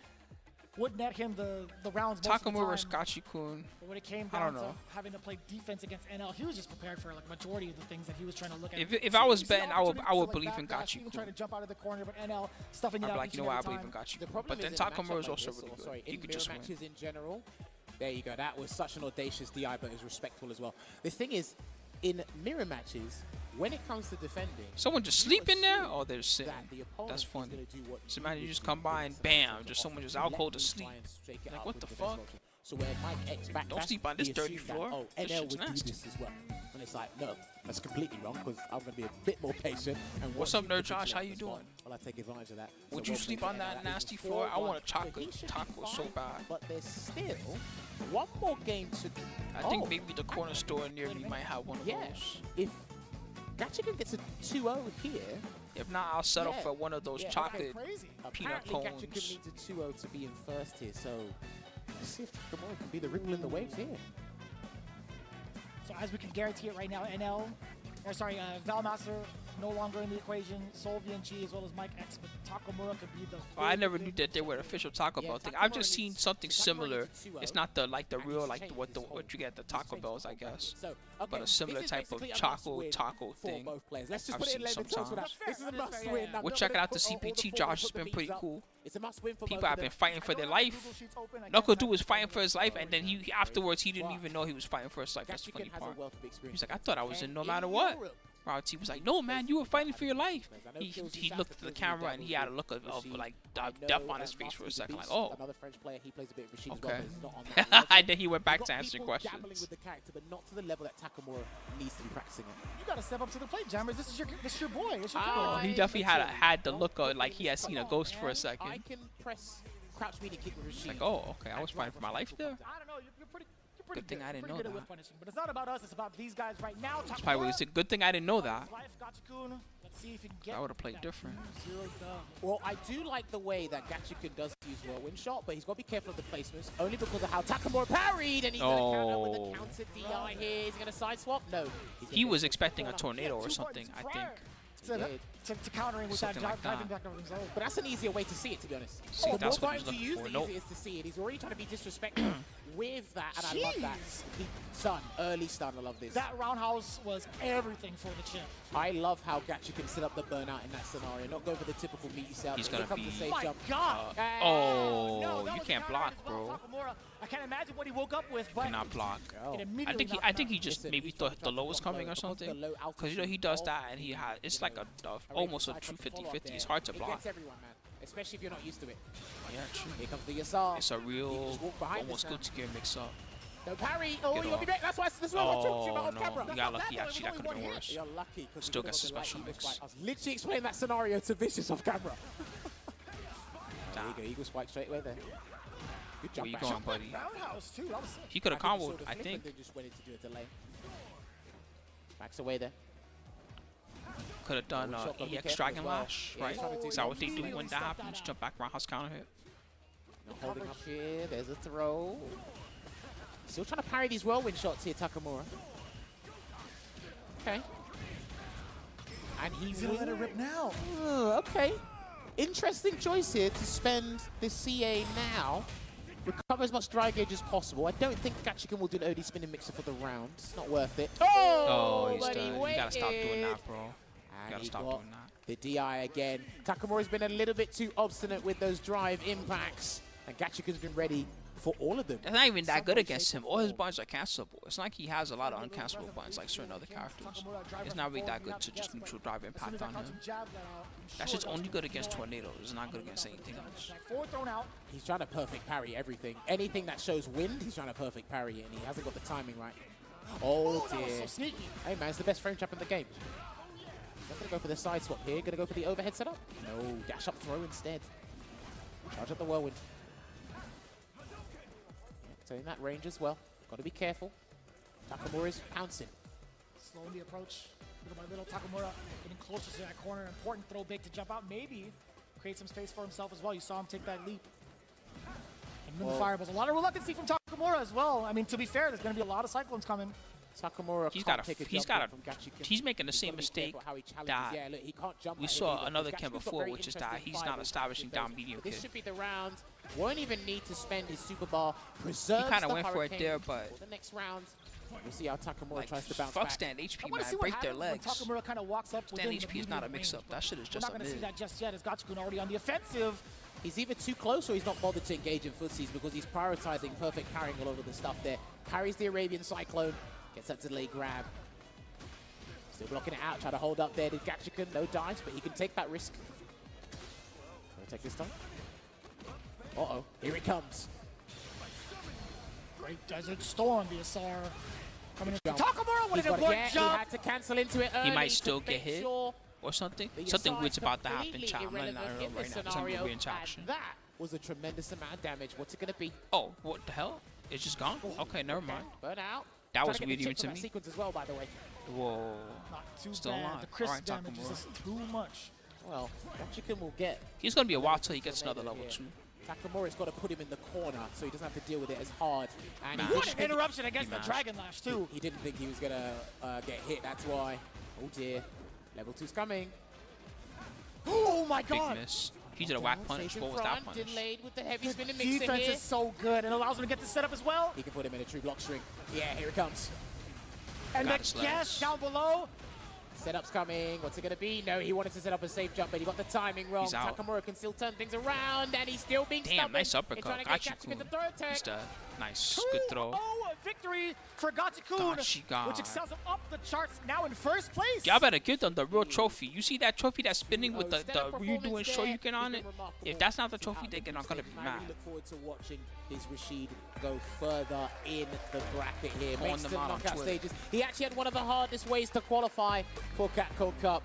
would net him the rounds most of the
Takamura
time.
Gachikun.
But when it came
I
down
don't
to
know.
having to play defense against NL, he was just prepared for like majority of the things that he was trying to look at.
If I was betting, I would believe in Gachikun.
Trying to jump out of the corner, but NL stuffing it
I'd
out.
be like,
each
you know
and
what, I
every
believe in
time.
Gachikun. But then Takamura is also really good. He could just win.
Matches in general, there you go. That was such an audacious DI, but it was respectful as well. The thing is, in mirror matches, when it comes to defending,
Someone just sleeping there? Oh, they're sitting.
that the opponent
That's
is
funny.
gonna do what
So
you
man, you
would
just
do
come by and
against
bam,
someone
just someone just
let
out cold
me
to sleep.
try and shake it
Like
up
what
with
the
defense
fuck?
option. So where Mike X back
Don't
dash,
sleep on this
he
dirty
assumed that,
floor.
oh,
This
NL
shit's
would do
nasty.
this as well. And it's like, no, that's completely wrong because I'm going to be a bit more patient. And
What's
watch
up,
you
Nerd
put
Josh?
your
How
left
you
as well.
doing?
Well, I take advantage of that.
Would
So
you
well
sleep
played
on
there.
that
is
nasty
4-1.
floor? I want a
So he should be
taco so
fine,
bad.
But there's still one more game to do.
I think maybe the corner store near me might have one of those.
If Gachigan gets a 2-0 here,
If not, I'll settle
yeah,
for one of those
yeah,
chocolate
Apparently,
cones.
Gachigan needs a 2-0 to be in first here. So let's see if Takamura can be the ripple in the waves here.
So as we can guarantee it right now, Valmaster no longer in the equation. Solvi and G as well as Mike X, but Takamura could be the.
Oh, I never knew that they were official Taco Bell thing. I've just seen something similar. It's not the real what you get at the Taco Bells, I guess, but a similar type of taco thing.
Let's just
I've
put it
seen
in layman's terms for that.
sometimes.
This is a must win.
We'll check it out. The CPT Josh has been pretty cool.
It's a must win for
People
both
have
of
been
them.
fighting for their life. Knuckle Dude was fighting for his life, and then afterwards he didn't even know he was fighting for his life. That's the funny part. He was like, I thought I was in no matter what. T was like, no man, you were fighting for your life. He looked at the camera and he had a look of like death on his face for a second, like, oh.
Another French player, he plays a bit of Rashid as well,
Okay.
but he's not on that level.
And then he went back to answering
Got people dabbling
questions.
with the character, but not to the level that Takamura needs to be practicing it.
You gotta step up to the plate, Jammers. This is your boy. It's your
Oh,
boy.
he definitely had the look of like he had seen a ghost for a
I
second.
can press crouch medium kick with Rashid.
Like, oh, okay, I was fighting for my life there.
I don't know. You're pretty
Good thing I didn't know
pretty good at
that.
whiff punishing, but it's not about us. It's about these guys right now.
It's probably what he said. Good thing I didn't know that.
Let's see if he can get
I would have played different.
Well, I do like the way that Gachikan does use whirlwind shot, but he's got to be careful of the placements, only because of how Takamura parried, and he's going to counter with a counter DI here. He's going to side swap? No.
He was expecting a tornado or something, I think.
To countering with
Something
that
like
driving
that.
back over himself.
But that's an easier way to see it, to be honest.
See,
the
that's
more
what he was
times you use,
looking
the
for.
easier it is to see it. He's already trying to be disrespectful with that, and I love that. The stun, early stun, I love this.
That roundhouse was everything for the chip.
I love how Gachi can set up the burnout in that scenario, not go for the typical meat yourself.
He's
Here
gonna
comes
be-
the safe
My
jump.
God!
Oh,
No, that
you
was
can't
a
block,
counter as well.
bro.
Takamura, I can't imagine what he woke up with, but
Cannot block.
it immediately knocked
I
him
think he
out.
just
Listen,
maybe
he's
thought
trying
the
to
low was
block
coming
low,
or
because the
something.
low
Because he does
altitude
that and he had it's like a almost a true 50-50. It's hard to
It
block.
gets everyone, man, especially if you're not used to it.
Yeah, true.
Here comes the Yasar.
It's a
He
real
just walked behind
almost
this now.
good gear mix up.
No parry. Oh,
Get
you'll be
off.
back. That's why I talked to you about
Oh
off camera.
no, you got lucky. Actually, that could have been worse.
You're lucky because
Still gets a special mix.
I was literally explaining that scenario to Vicious off camera. There you
Damn.
go. Eagle spike straight away there. Good jump
Where you
back.
going, buddy?
Roundhouse too. That was sick.
He could have
I think he saw
comboed,
the
I
flip
think.
and then just went in to do a delay. Backs away there.
Could have done
Shot gotta be
EX
careful
Dragon
as well.
Lash,
Yeah,
right?
he's trying to do
Is that what they
something.
do when that happens? Jump back roundhouse counter hit.
Not holding up here. There's a throw. Still trying to parry these whirlwind shots here, Takamura. Okay. And he's
gonna let it rip now.
Okay. Interesting choice here to spend the CA now. Recover as much dry gauge as possible. I don't think Gachikan will do an OD spinning mixer for the round. It's not worth it.
Oh, he's
but he
done. You gotta stop doing
waited.
that, bro. You
And
gotta
he
stop
got
doing that.
the DI again. Takamura's been a little bit too obstinate with those drive impacts. And Gachikan's been ready for all of them.
That's not even that good against him. All his buttons are cancelable. It's not like he has a lot of uncancelable buttons like certain other characters. It's not really that good to just neutral drive impact on him. That's just only good against tornadoes. It's not good against anything else.
Four thrown out.
He's trying to perfect parry everything. Anything that shows wind, he's trying to perfect parry it, and he hasn't got the timing right. Oh
That was
dear.
so sneaky.
Hey man, it's the best frame trap in the game. Not gonna go for the side swap here. Gonna go for the overhead setup. No, dash up throw instead. Charge up the whirlwind. So in that range as well. Got to be careful. Takamura's pouncing.
Slowing the approach. Little by little, Takamura getting closer to that corner. Important throw big to jump out. Maybe create some space for himself as well. You saw him take that leap. And then the fireballs. A lot of reluctancy from Takamura as well. I mean, to be fair, there's going to be a lot of cyclones coming.
Takamura
He's
can't
got
take
a.
a
He's
jump
got
from
a.
Gachikan.
He's making the
He's
same
gotta be
mistake
careful how he challenges.
that
Yeah, look, he can't jump
we
that
saw
heavy,
another
but
Ken
Gachikan's got
before,
very
which is that
interesting
he's not
fibers
establishing
with
down
those.
medium
But this
kick.
should be the round. Won't even need to spend his super bar. Preserves
He kind
the
of went for it
hurricane
there, but
for the next round. We'll see how Takamura
like,
tries to bounce
fuck
back.
stand HP,
I want to see
man.
what
Break their
happens
legs.
when Takamura kind of walks up
Stand
within the
HP is not a
medium
mix-up.
range.
That shit is
We're
just
not
a
going to see
mid.
that just yet as Gachikun already on the offensive.
He's either too close or he's not bothered to engage in footsies because he's prioritizing perfect parrying all over the stuff there. Parries the Arabian Cyclone, gets that delay grab. Still blocking it out, try to hold up there. Did Gachikan, no dives, but he can take that risk. Gonna take this time. Uh-oh, here it comes.
Great Desert Storm, the SR coming in.
Jump.
Takamura with
He's
an
got it.
important
Yeah, he
jump.
had to cancel into it early.
He might still
to
get
make
hit
sure
or something.
that your
Something
side's
weird's about to happen,
completely
chat. I'm not
irrelevant
know
in
right
this
now. Something
scenario,
weird interaction.
and that was a tremendous amount of damage. What's it going to be?
Oh, what the hell? It's just gone? Okay, never mind.
Burn out.
That was
Trying to get
weird
the
even
chip
to
from that
me.
sequence as well, by the way.
Whoa.
Not too
Still
bad.
alive.
The crisp
Alright,
damage is
Takamura.
just too much.
Well, Gachikan will get.
He's going to be a while till he gets another level
here.
2.
Takamura's got to put him in the corner so he doesn't have to deal with it as hard. And he
What
didn't
an
think-
interruption against the
mashed.
Dragon Lash, too.
He didn't think he was going to get hit, that's why. Oh dear. Level 2's coming.
Oh my
Big
god.
miss. He did a whack punish.
Stays in
What was that
front,
punish?
Delayed with the heavy
The
spinning mixer
defense
here.
is so good and allows him to get the setup as well.
He can put him in a true block string. Yeah, here it comes.
And
Got
the
slash.
guess down below.
Setup's coming. What's it going to be? No, he wanted to set up a safe jump, but he got the timing wrong.
He's out.
Takamura can still turn things around, and he's still being
Damn,
stubborn.
nice
He's
uppercut.
trying to
Got
get
you,
Gachikan to
Kun.
throw attack.
Just a nice, good throw.
Oh, a victory for Gachikun,
Gachigan.
which excels him up the charts now in first place.
Y'all better give them the real trophy. You see that trophy that's spinning with the
stellar
redoing
performance
Shoryuken
there.
on
He's
it?
been remarkable.
If that's not the trophy, they're not going to be
I
mad.
really look forward to watching his Rashid go further in the bracket here.
Calling
Makes
them
the
out on
knockout
Twitter.
stages. He actually had one of the hardest ways to qualify for Capcom Cup,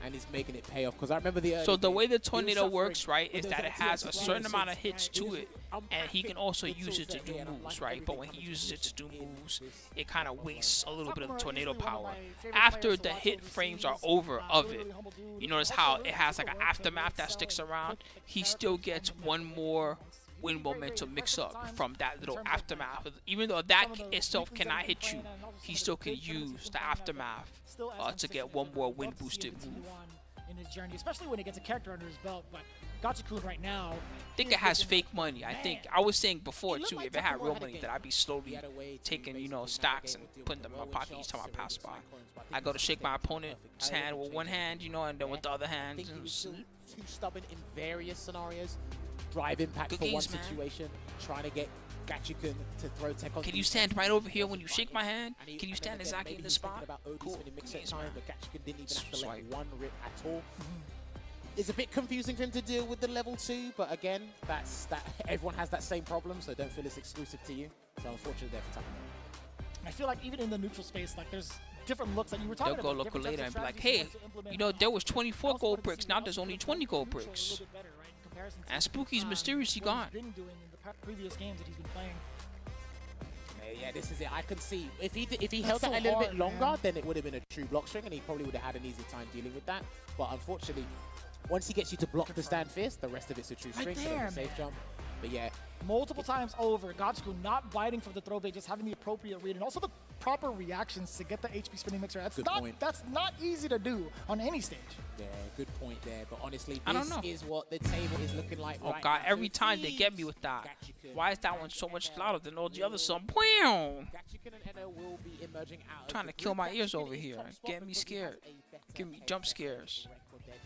and he's making it pay off. Because I remember the early
So the
days,
way the
he was
tornado
suffering
works, right,
with
is
those
that it
empty
has a
explosives,
certain amount of hits
and
to
was
it, and he can also
unpacking
use
the
it to
toolset
do
here, and I
moves,
like
right? But when
everything
he
that
uses it to do
in
moves,
this
it kind of wastes a little bit of the tornado
Takamura is
power.
one of my favorite
After
players to
the
watch
hit frames are
overseas.
over of
Really,
it,
really humble dude.
you notice
Also
how
really
it has like an
difficult work to
aftermath that
excel
sticks
and
around.
put the
He
character
still
in
gets
the
one
best
more
balance.
win
Very,
momentum
very
mix
perfect
up
time
from that
in
little
terms of
aftermath. Even though that
some of the
itself
weaknesses
cannot
that
hit
he's
you,
playing and also
he
some
still
of the
can
good things
use
he's
the
playing as
aftermath
still has some
to get
significant
one more
love
wind
to see
boosted
him continue
move.
on in his journey, especially when he gets a character under his belt. But Gachikun right now,
I think it has fake money. I think I was saying before too, if it had real money, that I'd be slowly taking, you know, stocks and putting them in my pocket each time I pass by. I go to shake my opponent's hand with one hand, you know, and then with the other
I
hand.
think he was still too stubborn in various scenarios. Drive impact
Good
for one
games, man.
situation, trying to get Gachikan to throw tech on.
Can you stand right over here when you shake my hand? Can you stand exactly in the spot? Cool.
Mix
Games,
time,
man.
but Gachikan didn't even have to
Swipe.
let one rip at all. It's a bit confusing for him to deal with the level 2, but again, that's that. Everyone has that same problem, so don't feel it's exclusive to you. So unfortunately, there for Takamura.
I feel like even in the neutral space, like there's different looks that you were talking
They'll go
about.
look
different
later
types
and
of
be like,
strategies he
hey,
wants to implement
you know,
on
there
top.
was 24
I also
gold
wanted to
bricks.
see
Now
how
there's only
neutral
20 gold
looks a
bricks.
little bit better, right, in comparison to
And Spooky's mysteriously
what
gone.
he's been doing in the previous games that he's been playing.
Yeah, this is it. I can see if he
That's
held that
so
a little
hard,
bit longer,
man.
then it would have been a true block string, and he probably would have had an easy time dealing with that. But unfortunately, once he gets you to block the stand fist, the rest of it's a true
Right
string, so
there,
there's a safe
man.
jump. But yeah,
Multiple times over, Gachikun not biting from the throw bait, just having the appropriate read, and also the proper reactions to get the HP spinning mixer. That's
Good
not
point.
that's not easy to do on any stage.
yeah, good point there. But honestly,
I don't
this
know.
is what the table is looking like
Oh
right
God!
now.
Every
So
time they get me
please,
with that.
Gachikan
Why is that one so much louder than all the other songs? Bam!
Gachikan and Eno will be emerging out.
Trying to kill my ears over here. Get me scared. Give me jump scares.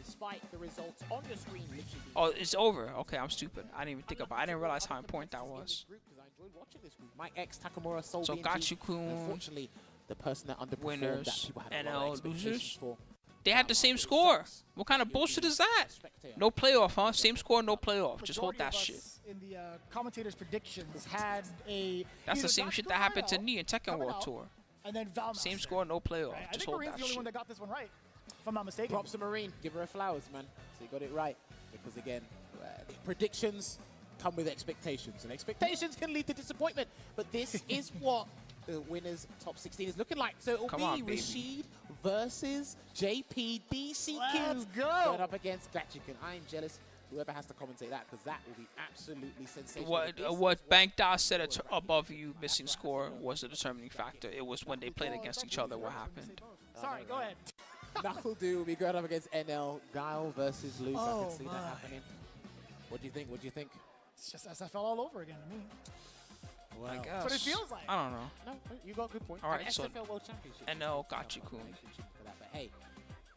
Despite the results on your screen, literally being
Oh, it's over. Okay, I'm stupid. I didn't even think about. I didn't realize how important that was.
I enjoyed watching this group. My ex Takamura, Soul
So
BNG,
Gachikun,
unfortunately, the person that underperformed that
winners,
people had a lot
NL
of expectations
losers.
for.
They had the same score. What kind of bullshit is that? No playoff, huh? Same score, no playoff. Just hold that
Majority
shit.
of us in the commentators' predictions had a
That's
either
the same shit that
Gachikun
happened to
Rhino
me in Tekken
coming
World
out,
Tour.
and then Valmaster.
Same score, no playoff.
Right? I
Just
think
hold
Marine's
that
the only
shit.
one that got this one right, if I'm not mistaken.
Props to Marine. Give her a flowers, man. So you got it right. Because again, predictions come with expectations, and expectations can lead to disappointment. But this is what the winners top 16 is looking like. So it will
Come
be
on, baby.
Rashid versus JP DCQ.
Let's go.
Going up against Gachikan. I'm jealous. Whoever has to commentate that, because that will be absolutely sensational.
What Bank Dot said above you missing score was the determining factor. It was when they played against each other what happened.
Sorry, go ahead.
Knuckle Do will be going up against NL. Guile versus Luke. I
Oh,
can see
my.
that happening. What do you think? What do you think?
It's just SFL all over again to me.
Well,
I guess.
That's what it feels like.
I don't know.
No, you got a good point.
All right,
An
so
SFL World Championship.
NL Gachikun.
For that. But hey,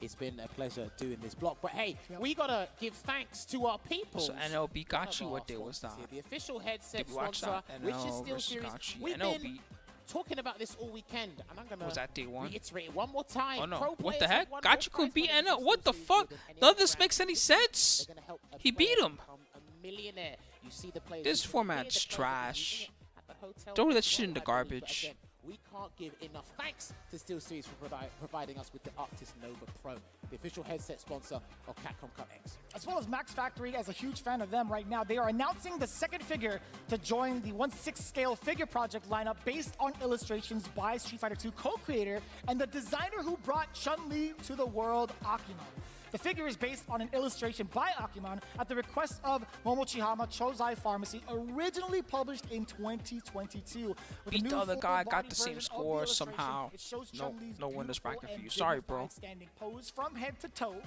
it's been a pleasure doing this block. But hey, we gotta give thanks to our people.
So NL beat Gachi. What day was that?
The official headset
Did we watch
sponsor,
that?
which is
NL
still
versus
series.
Gachi.
We've
NL
been
beat
talking about this all weekend, and I'm gonna
Was that day one?
reiterate it one more time.
Oh no!
Pro
What the
players
heck?
have won more
Gotcha
prize
beat
money
NL.
this
What the
season
fuck?
than any
None of
other
this
brand.
makes any sense.
They're gonna help a
He
player
beat him.
become a millionaire. You see the players.
This
you can
format's
hear the players
trash.
using it at the hotel
Throw that
as
shit
well,
in the
I believe, but
garbage.
again, we can't give enough thanks to SteelSeries for providing us with the Arctis Nova Pro, the official headset sponsor of Capcom Cup X.
As well as Max Factory, as a huge fan of them right now, they are announcing the second figure to join the 1/6 scale figure project lineup based on illustrations by Street Fighter II co-creator and the designer who brought Chun-Li to the world, Akiman. The figure is based on an illustration by Akiman at the request of Momochihama Chozai Pharmacy, originally published in 2022. With a
Beat
new
the other
full
guy,
body
got the same
version of
score
illustration,
somehow.
it shows
No,
Chun-Li's
no winner's
beautiful
bracket for
and
you. Sorry, bro.
dignified standing pose from head to toe,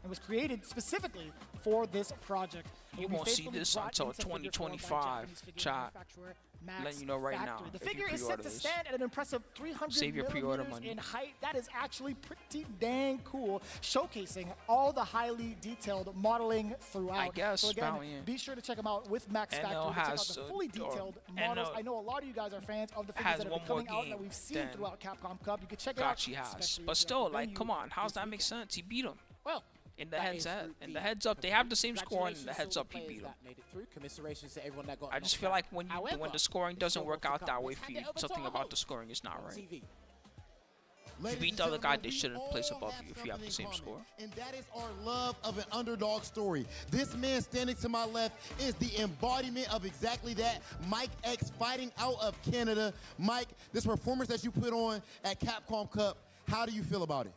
and was created specifically for this project. It
You
will be
won't see
faithfully
this
brought
until
into figure form by
2025,
Japanese figure
chat.
manufacturer Max
Letting you know right now.
Factory. The
if you
figure is set
pre-order
to
this.
stand at an impressive 300
Save your pre-order
millimeters
money.
in height. That is actually pretty dang cool, showcasing all the highly detailed modeling throughout.
I guess
so again,
Valiant.
be sure to check them out with Max
NL
Factory to check out
has
the
a-
fully
or
detailed
NL
models. I know a lot of you guys are fans of the figures
has
that have
one
been
more
coming out and that
game
we've seen
than
throughout Capcom Cup. You can check it
Gotchi
out.
has.
especially
But
if you're
still,
at the
like,
venue
come on. How's
this
that
weekend.
make sense? He beat him.
Well,
In the
that
heads
is
up.
Group
In
D.
the heads up. They have the same score, and in the
Congratulations
heads
to all
up, he
the
beat
players
him.
that made it through. Commiserations to everyone that got
I just
knocked
feel
out.
like when
However,
the scoring
there's
doesn't
still
work
more to
out
come.
that way
Let's
for
hand
you,
it over to
something
our
about the
host
scoring is not
on
right.
TV.
If you
Ladies
beat
and
the other guy,
gentlemen,
they
we
shouldn't place
all
above
have
you if you have
something
the
in
same
common,
score.
And that is our love of an underdog story. This man standing to my left is the embodiment of exactly that. Mike X fighting out of Canada. Mike, this performance that you put on at Capcom Cup, how do you feel about it?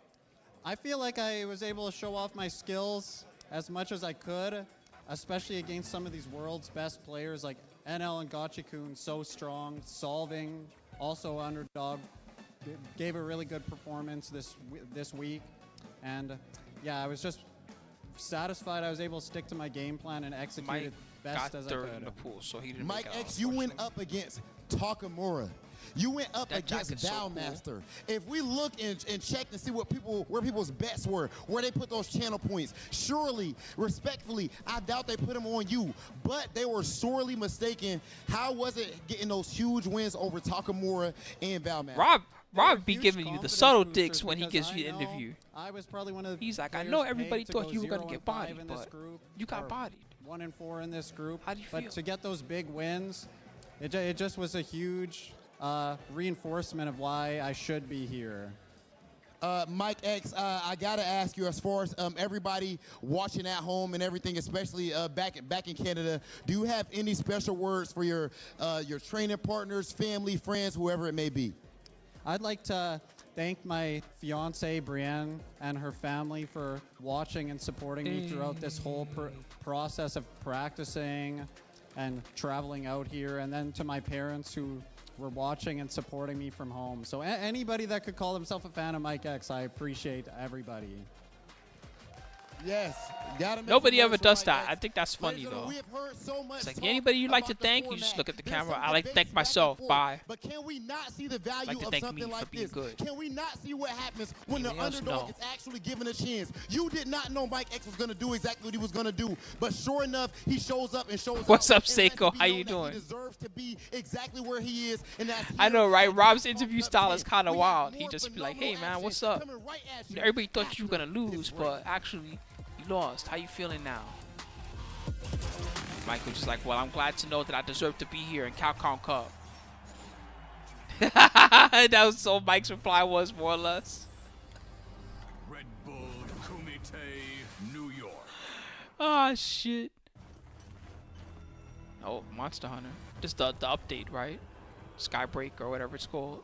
I feel like I was able to show off my skills as much as I could, especially against some of these world's best players like NL and Gotchi-kun, so strong, solving, also underdog, gave a really good performance this week. And yeah, I was just satisfied I was able to stick to my game plan and execute
Mike
it best
got
as I
third
could.
in the pool, so he didn't
Mike
make it out,
X, you went up against Takamura. You went up
That
against
jacket's so cool.
Valmaster. If we look and check to see where people's bets were, where they put those channel points, surely, respectfully, I doubt they put them on you. But they were sorely mistaken. How was it getting those huge wins over Takamura and Valmaster?
Rob be giving you the subtle
boosters
dicks when he
because
gives you
I
an
know
interview.
I was probably one of the
He's like, I
players
know everybody
pegged to
thought
go
you were going to
0
get
and 5
bodied,
in this
but
group,
you got
or
bodied.
1 and 4 in this group.
How do you
but
feel?
to get those big wins, it just was a huge reinforcement of why I should be here.
Mike X, I gotta ask you, as far as everybody watching at home and everything, especially back in Canada, do you have any special words for your training partners, family, friends, whoever it may be?
I'd like to thank my fiance Brienne and her family for watching and supporting me throughout this whole process of practicing and traveling out here, and then to my parents who were watching and supporting me from home. So anybody that could call themselves a fan of Mike X, I appreciate everybody.
Yes.
Nobody ever does that. I think that's funny, though.
We have heard so much
It's like,
talk
anybody you'd like to
about the
thank, you just
format.
look at the
There's
camera.
some
I like to
debates
thank
back and
myself.
forth,
Bye.
But can we not see the value
Like to
of
thank
something
me for
like
being
this?
good.
Can we not see what happens when the
Anybody else?
underdog
No.
is actually given a chance? You did not know Mike X was going to do exactly what he was going to do, but sure enough, he shows up and shows
What's
out
up,
and lets
Seiko?
it be
How
known
you
that
doing?
He deserves to be exactly where he is, and that's
I
here
know, right?
at
Rob's
Capcom
interview
Cup
style is
10.
kind of
We have
wild. He
more
just be like,
phenomenal
hey, man,
action
what's up?
coming right at
You
you
know, everybody thought you were going to
after
lose,
this break.
but actually, you lost. How you feeling now? Mike was just like, well, I'm glad to know that I deserve to be here in Capcom Cup. That was so Mike's reply was, more or less.
Red Bull Kumite, New York.
Oh, shit. Oh, Monster Hunter. Just the update, right? Skybreak or whatever it's called.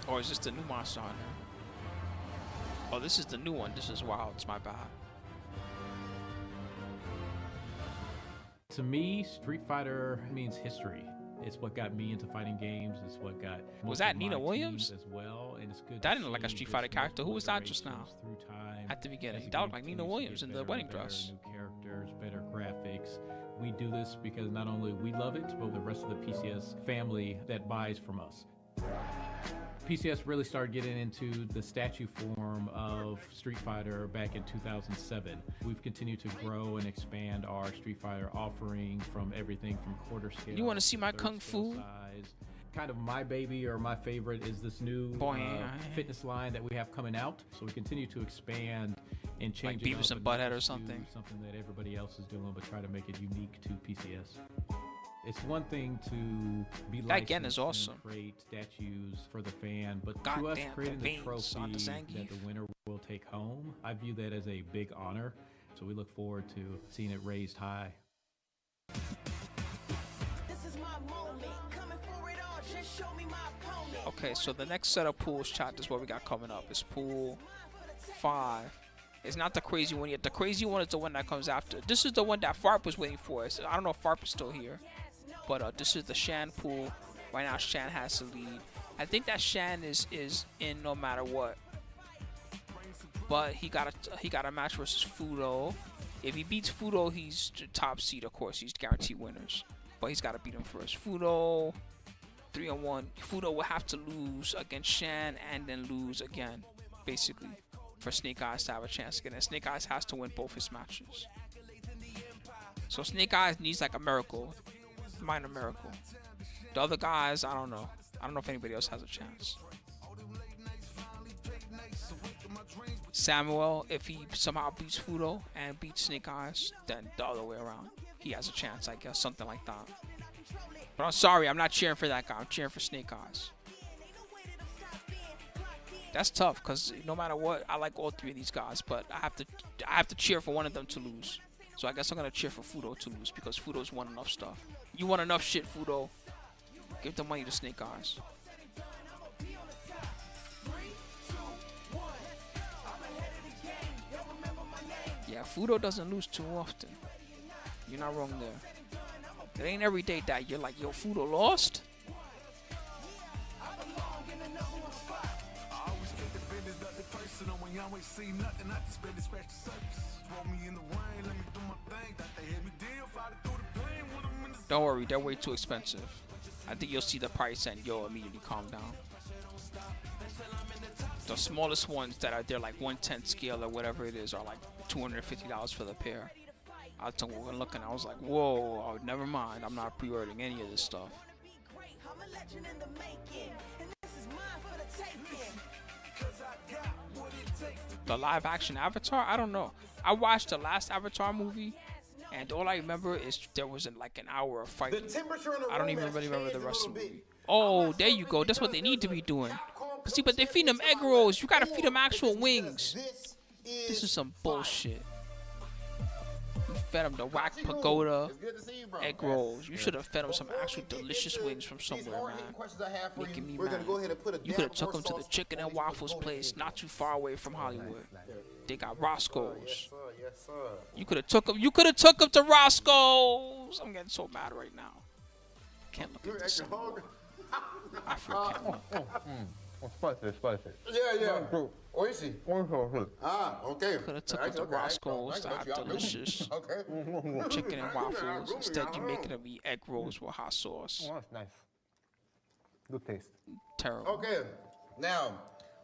Or is this the new Monster Hunter? Oh, this is the new one. This is wild. It's my bad.
To me, Street Fighter means history. It's what got me into fighting games. It's what got
Was
most
that
of
Nina
my
Williams?
teams as well. And it's good.
That
to
didn't look like a
see
Street
this
Fighter character. Who was that
iterations
just now?
through time
At the beginning.
as the
That looked
game
like Nina
continues to
Williams
get
in the
better
wedding
and better,
dress.
New characters, better graphics. We do this because not only we love it, but the rest of the PCS family that buys from us. PCS really started getting into the statue form of Street Fighter back in 2007. We've continued to grow and expand our Street Fighter offering from everything from quarter scale.
You want to see my
third
kung
scale
fu?
size. Kind of my baby or my favorite is this new fitness line that we have coming out. So we continue to expand and change
Like
it
Beavis
up
and
not
Butthead or
just do
something.
Something that everybody else is doing, but try to make it unique to PCS. It's one thing to be
That again
licensed
is awesome.
and create statues for the fan, but to
Goddamn,
us creating the
veins
trophy
on the
that the winner will take home, I view that as a big honor. So we look forward to seeing it raised high.
Okay, so the next set of pools, chat, is what we got coming up. It's pool 5. It's not the crazy one yet. The crazy one is the one that comes after. This is the one that Farp was waiting for. So I don't know if Farp is still here. But this is the Shan pool. Right now, Shan has the lead. I think that Shan is in no matter what. But he got a match versus Fudo. If he beats Fudo, he's the top seed, of course. He's guaranteed winners. But he's got to beat him first. Fudo, 3-1. Fudo will have to lose against Shan and then lose again, basically, for Snake Eyes to have a chance again. And Snake Eyes has to win both his matches. So Snake Eyes needs like a miracle. Minor miracle. The other guys, I don't know. I don't know if anybody else has a chance. Samuel, if he somehow beats Fudo and beats Snake Eyes, then the other way around. He has a chance, I guess. Something like that. But I'm sorry, I'm not cheering for that guy. I'm cheering for Snake Eyes. That's tough because no matter what, I like all three of these guys, but I have to cheer for one of them to lose. So I guess I'm gonna cheer for Fudo to lose because Fudo's won enough stuff. You won enough shit, Fudo. Give the money to Snake Eyes. Yeah, Fudo doesn't lose too often. You're not wrong there. It ain't every day that you're like, yo, Fudo lost. Don't worry, they're way too expensive. I think you'll see the price and you'll immediately calm down. The smallest ones that are there, like 1/10 scale or whatever it is, are like $250 for the pair. I took one look and I was like, whoa, oh, never mind. I'm not pre-ordering any of this stuff. The live action Avatar? I don't know. I watched the last Avatar movie and all I remember is there was like an hour of fighting. I don't even really remember the rest of the movie. Oh, there you go. That's what they need to be doing. See, but they feed them egg rolls. You gotta feed them actual wings. This is some bullshit. You fed them the whack pagoda egg rolls. You should have fed them some actual delicious wings from somewhere, man. Making me mad. You could have took them to the chicken and waffles place not too far away from Hollywood. They got Roscoe's. You could have took them. You could have took them to Roscoe's. I'm getting so mad right now. Can't look at this anymore. I forget.
Spicy. Yeah. Oishi. Okay.
Could have took them to Roscoe's to have delicious chicken and waffles. Instead, you making them eat egg rolls with hot sauce.
Oh, that's nice. Good taste.
Terrible.
Okay. Now,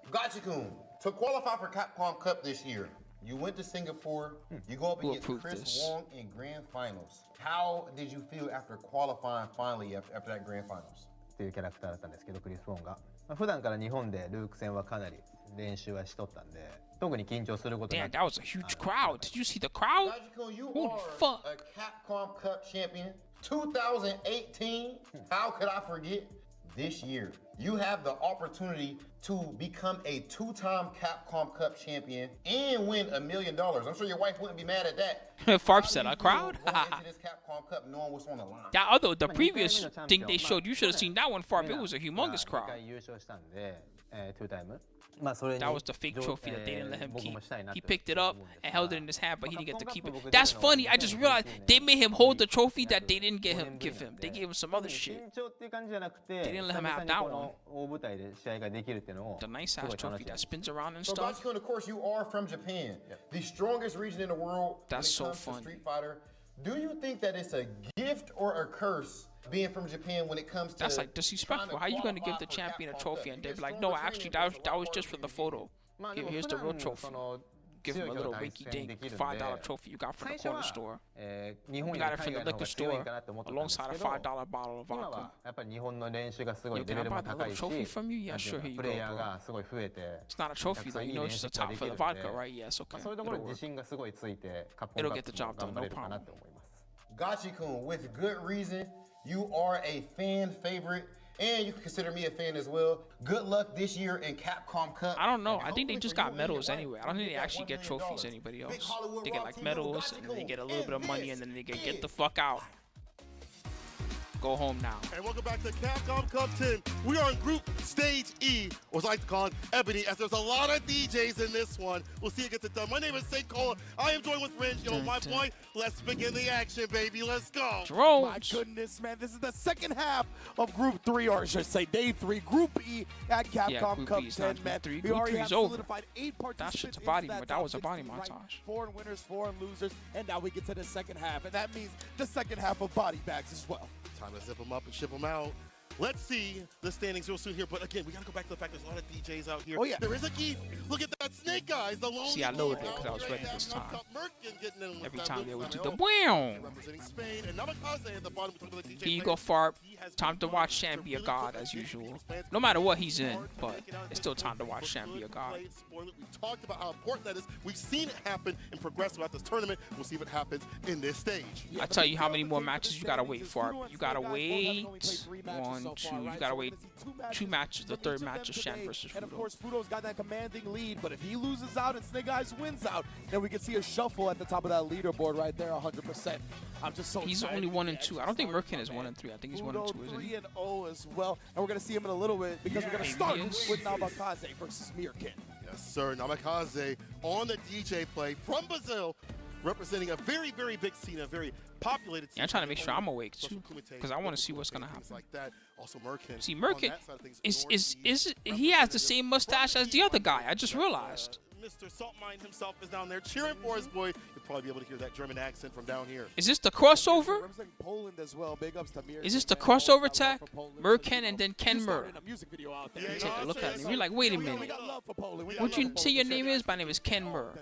Gachikun, to qualify for Capcom Cup this year, you went to Singapore. You go up against Chris Wong in Grand Finals. How did you feel after qualifying finally after that Grand Finals?
っていうキャラクターだったんですけど、クリス・ウォンが。普段から日本でルーク戦はかなり練習はしとったんで、特に緊張することなく。
Damn, that was a huge crowd. Did you see the crowd? Holy fuck.
A Capcom Cup champion, 2018. How could I forget? This year, you have the opportunity to become a 2-time Capcom Cup champion and win $1 million. I'm sure your wife wouldn't be mad at that.
Farp said a crowd?
This Capcom Cup knowing what's on the line.
That other, the previous thing they showed, you should have seen that one, Farp. It was a humongous crowd. That was the fake trophy that they didn't let him keep. He picked it up and held it in his hand, but he didn't get to keep it. That's funny. I just realized they made him hold the trophy that they didn't give him. They gave him some other shit. They didn't let him have that one. The nice ass trophy that spins around and stuff.
So, of course, you are from Japan, the strongest region in the world.
That's so
when it comes
funny.
to Street Fighter. Do you think that it's a gift or a curse being from Japan when it comes to
That's like disrespectful. How you gonna give the champion a trophy and they'd be like, no, actually that was just for the photo. Here's the real trophy. Give him a little winky dink $5 trophy you got from the corner store. You got it from the liquor store alongside a $5 bottle of vodka. Yo, can I buy that little trophy from you? Yeah, sure, here you go, bro. It's not a trophy though, you know it's just a top for the vodka, right? Yes, okay. It'll get the job done, no problem.
Gachi-kun, with good reason, you are a fan favorite, and you can consider me a fan as well. Good luck this year in Capcom Cup.
I don't know. I think they just got medals anyway. I don't think they actually get trophies anybody else. They get like medals, and then they get a little bit of money, and then they get the fuck out. Go home now.
And welcome back to Capcom Cup 10. We are in Group Stage E, or as I like to call it, Ebony, as there's a lot of DJs in this one. We'll see who gets it done. My name is St. Cola. I am joined with Ringe. Yo, my boy, let's begin the action, baby. Let's go.
My goodness, man. This is the second half of Group 3, or I should say Day 3, Group E at Capcom Cup 10, man. We already have solidified 8 participants.
That shit's a body, but that was a body montage.
4 winners, 4 losers, and now we get to the second half, and that means the second half of body bags as well.
Time to zip them up and ship them out. Let's see the standings real soon here. But again, we got to go back to the fact there's a lot of DJs out here.
Oh, yeah.
There is a key. Look at that Snake Eyes, the lonely.
See, I loaded it because I was ready this time. Every time they would do the wham.
Representing Spain and Namikaze at the bottom.
Here you go, Farp. Time to watch Sham be a god as usual. No matter what he's in, but it's still time to watch Sham be a god.
We talked about how important that is. We've seen it happen and progress throughout this tournament. We'll see if it happens in this stage.
I tell you how many more matches you gotta wait for. You gotta wait 1, 2. You gotta wait 2 matches. The third match is Shan versus Fudo.
And of course, Fudo's got that commanding lead, but if he loses out and Snake Eyes wins out, then we can see a shuffle at the top of that leaderboard right there, 100%. I'm just so
He's
excited.
only 1 and 2. I don't think Merkin is 1 and 3. I think he's 1 and 2, isn't he?
3-0 as well, and we're gonna see him in a little bit because we're gonna start with Namikaze versus Mirkin.
Yes, sir. Namikaze on the DJ play from Brazil, representing a very, very big scene, a very populated scene.
Yeah, I'm trying to make sure I'm awake too, because I want to see what's gonna happen.
Like that. Also, Merkin.
See, Merkin is he has the same mustache as the other guy. I just realized.
Mr. Saltmine himself is down there cheering for his boy. You'll probably be able to hear that German accent from down here.
Is this the crossover?
Representing Poland as well. Big ups to Mirkin.
Is this the crossover tag? Merkin and then Ken Mer. Take a look at him. You're like, wait a minute. What you say your name is? My name is Ken Mer.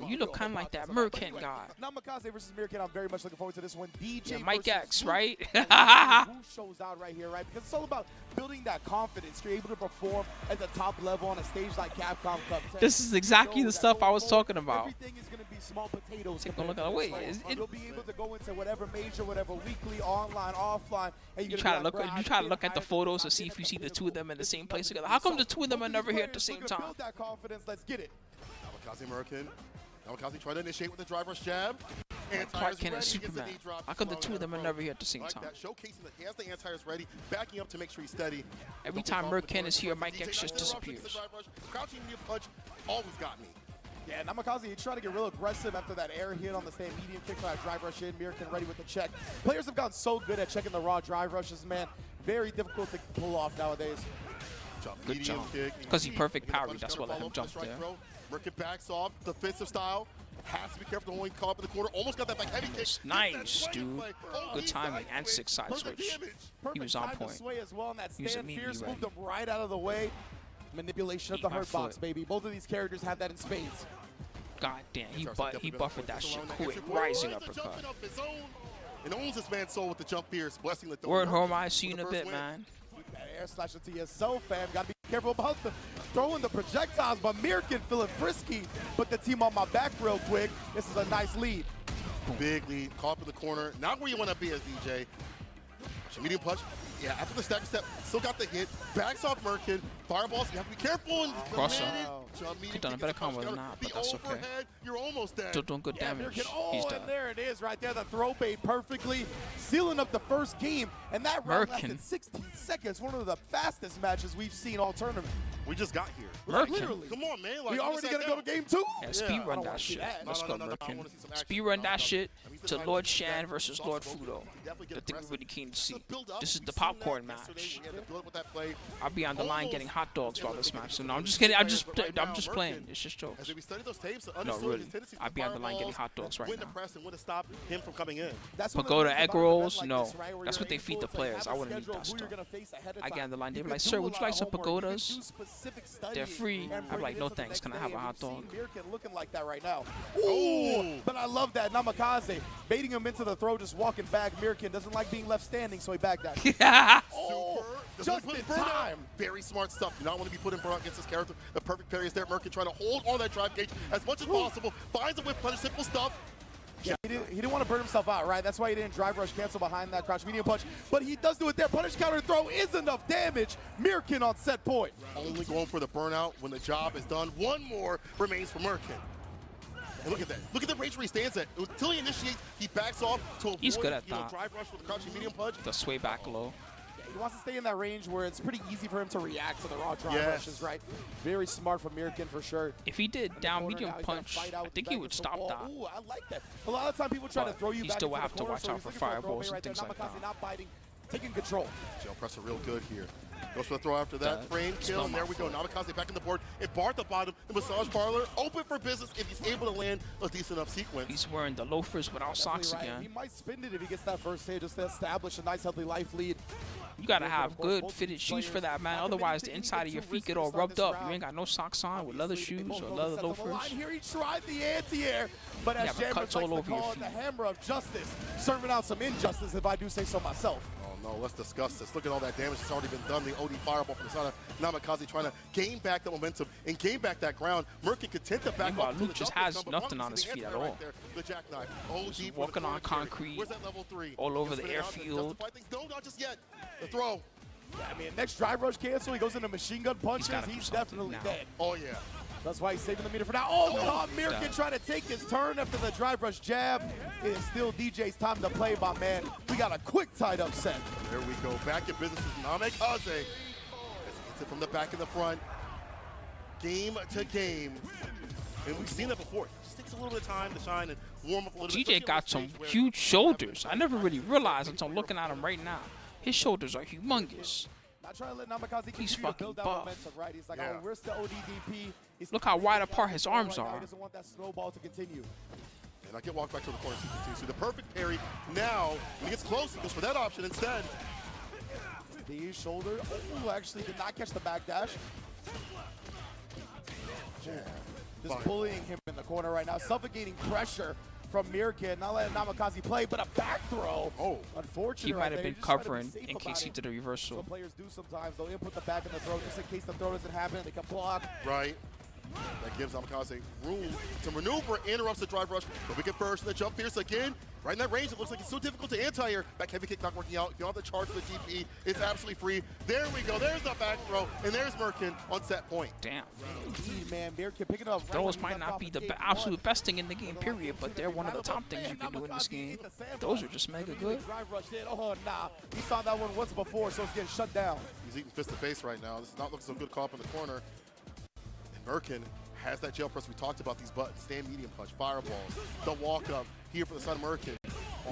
You look kind of like that Merkin guy.
Namikaze versus Mirkin. I'm very much looking forward to this one. DJ
Yeah, Mike X, right?
Who shows out right here, right? Because it's all about building that confidence. You're able to perform at the top level on a stage like Capcom Cup 10.
This is exactly the stuff I was talking about.
Everything is going to be small potatoes.
Take a look at the way.
You'll be able to go into whatever major, whatever weekly, online, offline. And
You try to look at the photos to see if you see the two of them in the same place together. How come the two of them are never here at the same time?
Build that confidence. Let's get it.
Namikaze Merkin. Namikaze trying to initiate with the driver's jab.
Clark Kent and Superman. How come the two of them are never here at the same time?
That, showcasing that he has the anti-airs ready, backing up to make sure he's steady.
Every time Merkin is here, Mike X just disappears.
Crouching knee punch always got me.
Yeah, Namikaze, he's trying to get real aggressive after that air hit on the stand medium kick for that drive rush in. Mirkin ready with the check. Players have gotten so good at checking the raw drive rushes, man. Very difficult to pull off nowadays.
Good jump. Because he perfect parry. That's what let him jump there.
Merkin backs off, defensive style. Has to be careful when he caught up in the corner. Almost got that back heavy kick.
Nice, dude. Good timing and 6 side switch. He was on point. He was immediately ready.
Moved him right out of the way. Manipulation of the hurt box, baby. Both of these characters have that in spades.
God damn, he buffered that shit quick. Rising uppercut.
And owns this man's soul with the jump fierce, blessing the
Word home, I see you in a bit, man.
That air slash into yourself, fam. Gotta be careful about throwing the projectiles, but Mirkin feeling frisky. Put the team on my back real quick. This is a nice lead.
Big lead, caught up in the corner. Not where you want to be as DJ. Medium punch. Yeah, after the step, still got the hit. Backs off Merkin. Fireballs, you have to be careful. And
Cross up. Could have done a better combo than that, but that's okay.
You're almost dead.
Still doing good damage. He's dead.
And there it is right there. The throw bait perfectly. Sealing up the first game. And that round lasted 16 seconds. One of the fastest matches we've seen all tournament.
We just got here.
Literally.
Come on, man. Like,
we already going to go to game 2?
Yeah, speed run that shit. Let's go, Merkin. Speed run that shit to Lord Shan versus Lord Fudo. The thing we're really keen to see. This is the popcorn match. I'll be on the line getting hot. hot dogs while this match. So no, I'm just kidding. I'm just playing. It's just jokes.
As we study those tapes,
No, really. I'd be on the line getting hot dogs right
when to
now.
press and when to stop him from coming in.
Pagoda egg rolls? No. That's what they feed the players. I wouldn't eat that stuff. I get on the line. They'd be like, sir, would you like some pagodas? They're free. I'm like, no thanks. Can I have a hot dog?
Looking like that right now. Ooh, but I love that. Namikaze baiting him into the throw, just walking back. Mirkin doesn't like being left standing, so he backed that.
Oh, just in time. Very smart stuff. You not want to be put in burnout against this character. The perfect parry is there. Mirkin trying to hold on that drive gauge as much as possible. Finds a whip punish, simple stuff.
Yeah, he didn't want to burn himself out, right? That's why he didn't drive rush cancel behind that crouch medium punch. But he does do it there. Punish counter throw is enough damage. Mirkin on set point.
Only going for the burnout when the job is done. One more remains for Mirkin. And look at that. Look at the range where he stands at. Until he initiates, he backs off to avoid,
He's good at that.
drive rush with the crouching medium punch.
The sway back low.
He wants to stay in that range where it's pretty easy for him to react to the raw drive rushes, right? Very smart from Mirkin for sure.
If he did down medium punch, I think he would stop that.
Ooh, I like that. A lot of time people try to throw you
he
back
still
into
have
the
to
corner,
watch
so
out
he's
for
looking a
fireballs
throwaway
and things like
Namikaze
that.
not biting, taking control.
Gel presser real good here. Goes for the throw after that. Frame kill, and there we go. Namikaze back in the board. And Bar at the bottom. The massage parlor open for business if he's able to land a decent enough sequence.
He's wearing the loafers without socks
Right.
again.
He might spin it if he gets that first hit just to establish a nice healthy life lead.
You gotta have good fitted shoes for that, man. Otherwise, the inside of your feet get all rubbed up. You ain't got no socks on with leather shoes or leather loafers.
Here he tried the anti-air, but as
Yeah, but cuts all over your
the hammer of justice, serving out some injustice, if I do say so myself.
Oh no, let's discuss this. Look at all that damage that's already been done. The OD fireball from the side of Namikaze trying to gain back the momentum and gain back that ground. Mirkin content to back
Meanwhile,
up.
Luke just has nothing on his feet at all.
The jackknife. OD
Walking on concrete, all over the airfield.
No, not just yet. The throw.
Yeah, I mean, next drive rush cancel, he goes into machine gun punches. He's definitely dead.
Oh, yeah.
That's why he's saving the meter for now. Oh, caught Mirkin trying to take his turn after the drive rush jab. It is still DJ's time to play, my man. We got a quick tied up set.
There we go. Back in business with Namikaze. As he hits it from the back and the front. Game to game. And we've seen that before. It just takes a little bit of time to shine and warm up a little bit.
GJ got some huge shoulders. I never really realized until looking at him right now. His shoulders are humongous.
Not trying to let Namikaze
He's
continue to
fucking
build that
buff.
momentum, right? He's like, oh, where's the ODDP? He's
Look how wide apart his arms
right now.
are.
He doesn't want that snowball to continue.
And I get walked back to the corner too. So the perfect parry. Now, when he gets close, he goes for that option instead.
The shoulder. Oh, actually did not catch the back dash. Just bullying him in the corner right now. Suffocating pressure from Mirkin. Not letting Namikaze play, but a back throw.
Oh.
Unfortunate.
He might
right
have
there.
been
Just trying to be
covering
safe
in
about
case he
it.
did a reversal.
So players do sometimes. They'll input the back in the throw just in case the throw doesn't happen. They can block.
Right. That gives Namikaze room to maneuver, interrupts the drive rush. But we get first, the jump fierce again. Right in that range, it looks like it's so difficult to anti-air. Back heavy kick not working out. Beyond the charge for the DP, it's absolutely free. There we go. There's the back throw, and there's Mirkin on set point.
Damn.
Indeed, man. Mirkin picking up.
Those might not be the absolute best thing in the game, period, but they're one of the top things you can do in this game. Those are just mega good.
Drive rush did. Oh, nah. He saw that one once before, so it's getting shut down.
He's eating fist to face right now. This is not looking so good. Caught up in the corner. And Mirkin has that jail press. We talked about these buttons. Stand medium punch, fireballs, the walk up here for the side of Mirkin.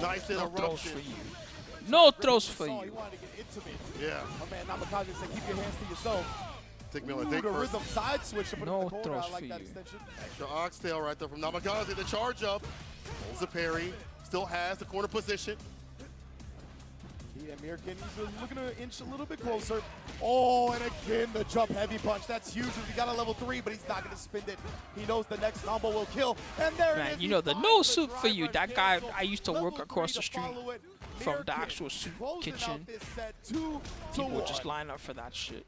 Nice
No
interruption.
throws for you. No throws for
He
you.
wanted to get intimate.
Yeah.
My man Namikaze said, keep your hands to yourself.
Take me on a
Ooh,
date
the
first.
rhythm side switch to put
No
in the corner.
throws
I like
for
that
you.
extension.
Extra oxtail right there from Namikaze. The charge up. Holds the parry. Still has the corner position.
Yeah, Mirkin, he's looking to inch a little bit closer. Oh, and again, the jump heavy punch. That's huge. He got a level 3, but he's not going to spin it. He knows the next combo will kill. And there it
Man,
is.
you
He
know, the
finds
no soup for
drive
you.
rush
That guy,
cancel.
I used to
Level
work across
3
the
to
street
follow it.
from the
Mirkin
actual soup
closing
kitchen.
out this set 2 to
People would
1.
just line up for that shit.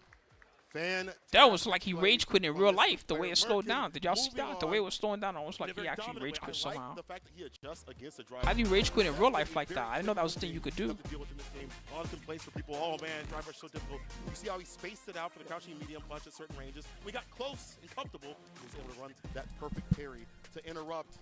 Fan.
That was like he rage quit in real life, the way it slowed down. Did y'all see that? The way it was slowing down, almost like he actually rage quit somehow.
The fact that he adjusts against the drive.
How do you rage quit in real life like that? I didn't know that was a thing you could do.
To deal with in this game. A lot of complaints for people. Oh man, drive rush so difficult. You see how he spaced it out for the crouching medium punch at certain ranges. We got close and comfortable. He was able to run that perfect parry to interrupt.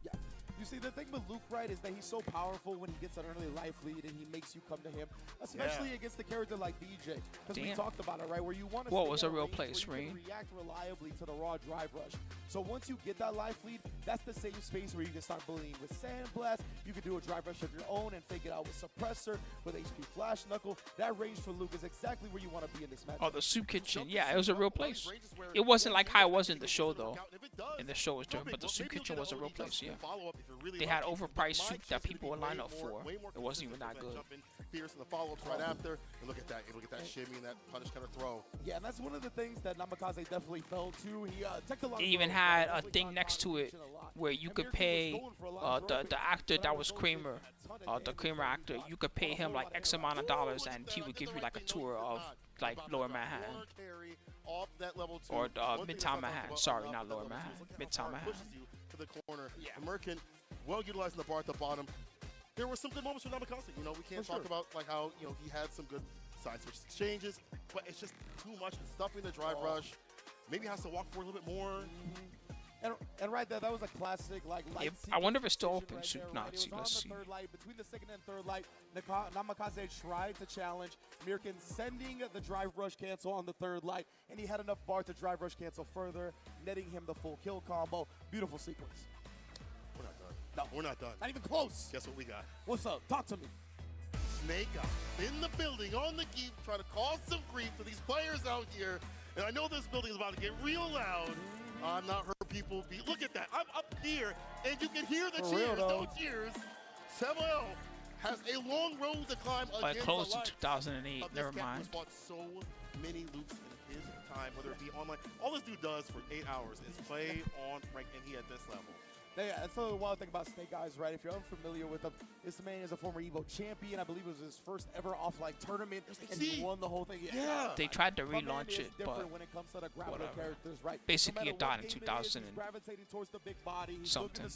Yeah. You see, the thing with Luke, right, is that he's so powerful when he gets an early life lead and he makes you come to him, especially against a character like DJ. Because we
Damn.
talked about it, right, where you want to
What
stay
was
in
a real
range where
place,
you can
Rain?
react reliably to the raw drive rush. So once you get that life lead, that's the safe space where you can start bullying with Sandblast. You can do a drive rush of your own and fake it out with Suppressor, with HP Flash Knuckle. That range for Luke is exactly where you want to be in this match.
Oh, the soup kitchen. Yeah, it was a real place. It wasn't like how it was in the show, though. In the show it was different, but the soup kitchen was a real place, yeah. They had overpriced soup that people would line up for. It wasn't even that good.
Fierce in the follow-ups right after, and look at that, shimmy and that punish kind of throw.
Yeah, and that's one of the things that Namikaze definitely fell to. He took a lot.
It even had a thing next to it where you could pay the actor that was Kramer, the Kramer actor. You could pay him like X amount of dollars, and he would give you like a tour of like Lower Manhattan or Midtown Manhattan. Sorry, not Lower Manhattan, Midtown Manhattan.
To the corner. American, well utilizing the bar at the bottom. There were some good moments for Namikaze. You know, we can't talk about like how he had some good side switch exchanges, but it's just too much stuffing the drive rush. Maybe has to walk for a little bit more.
And right there, that was a classic light.
I wonder if it's still open. Soup Nazi. Let's see.
Between the second and third light, Namikaze tried to challenge Mirkin, sending the drive rush cancel on the third light, and he had enough bar to drive rush cancel further, netting him the full kill combo. Beautiful sequence.
We're not done.
No,
we're not done.
Not even close.
Guess what we got?
What's up? Talk to me.
Snake Eyes in the building on the geek, trying to cause some grief to these players out here. And I know this building is about to get real loud. I'm not heard people be. Look at that. I'm up here, and you can hear the cheers. No cheers. Samuel has a long road to climb against
close
the
to 2008. Never mind.
He's bought so many loops in his time, whether it be online. All this dude does for 8 hours is play on rank, and he at this level.
Yeah, that's the wild thing about Snake Eyes, right? If you're unfamiliar with him, this man is a former EVO champion. I believe it was his first ever offline tournament, and he won the whole thing. Yeah.
They tried to relaunch it, but
when it comes to the grappler characters, right?
Basically, it died in 2000 and something.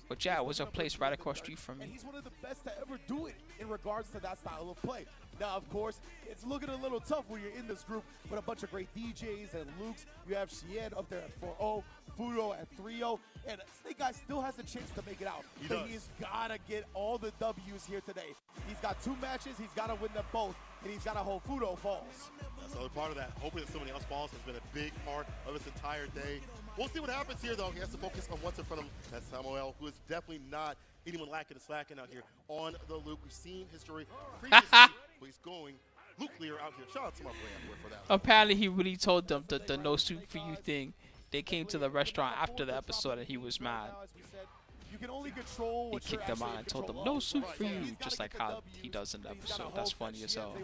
But yeah, it was a place right across the street from me.
And he's one of the best to ever do it in regards to that style of play. Now, of course, it's looking a little tough when you're in this group with a bunch of great DJs and Lukes. You have Shien up there at 4-0, Fudo at 3-0, and Snake Eyes still has a chance to make it out. He's got to get all the W's here today. He's got 2 matches. He's got to win them both, and he's got to hope Fudo falls.
That's the other part of that. Hoping that somebody else falls has been a big part of this entire day. We'll see what happens here, though. He has to focus on what's in front of him. That's Samuel, who is definitely not anyone lacking and slacking out here on the loop. We've seen history previously, but he's going nuclear out here. Shout out to my boy out here for that.
Apparently, he really told them the no soup for you thing. They came to the restaurant after the episode, and he was mad.
You can only control
he kicked them out and told them, no soup for you, just like how he does in the episode. That's funny as hell.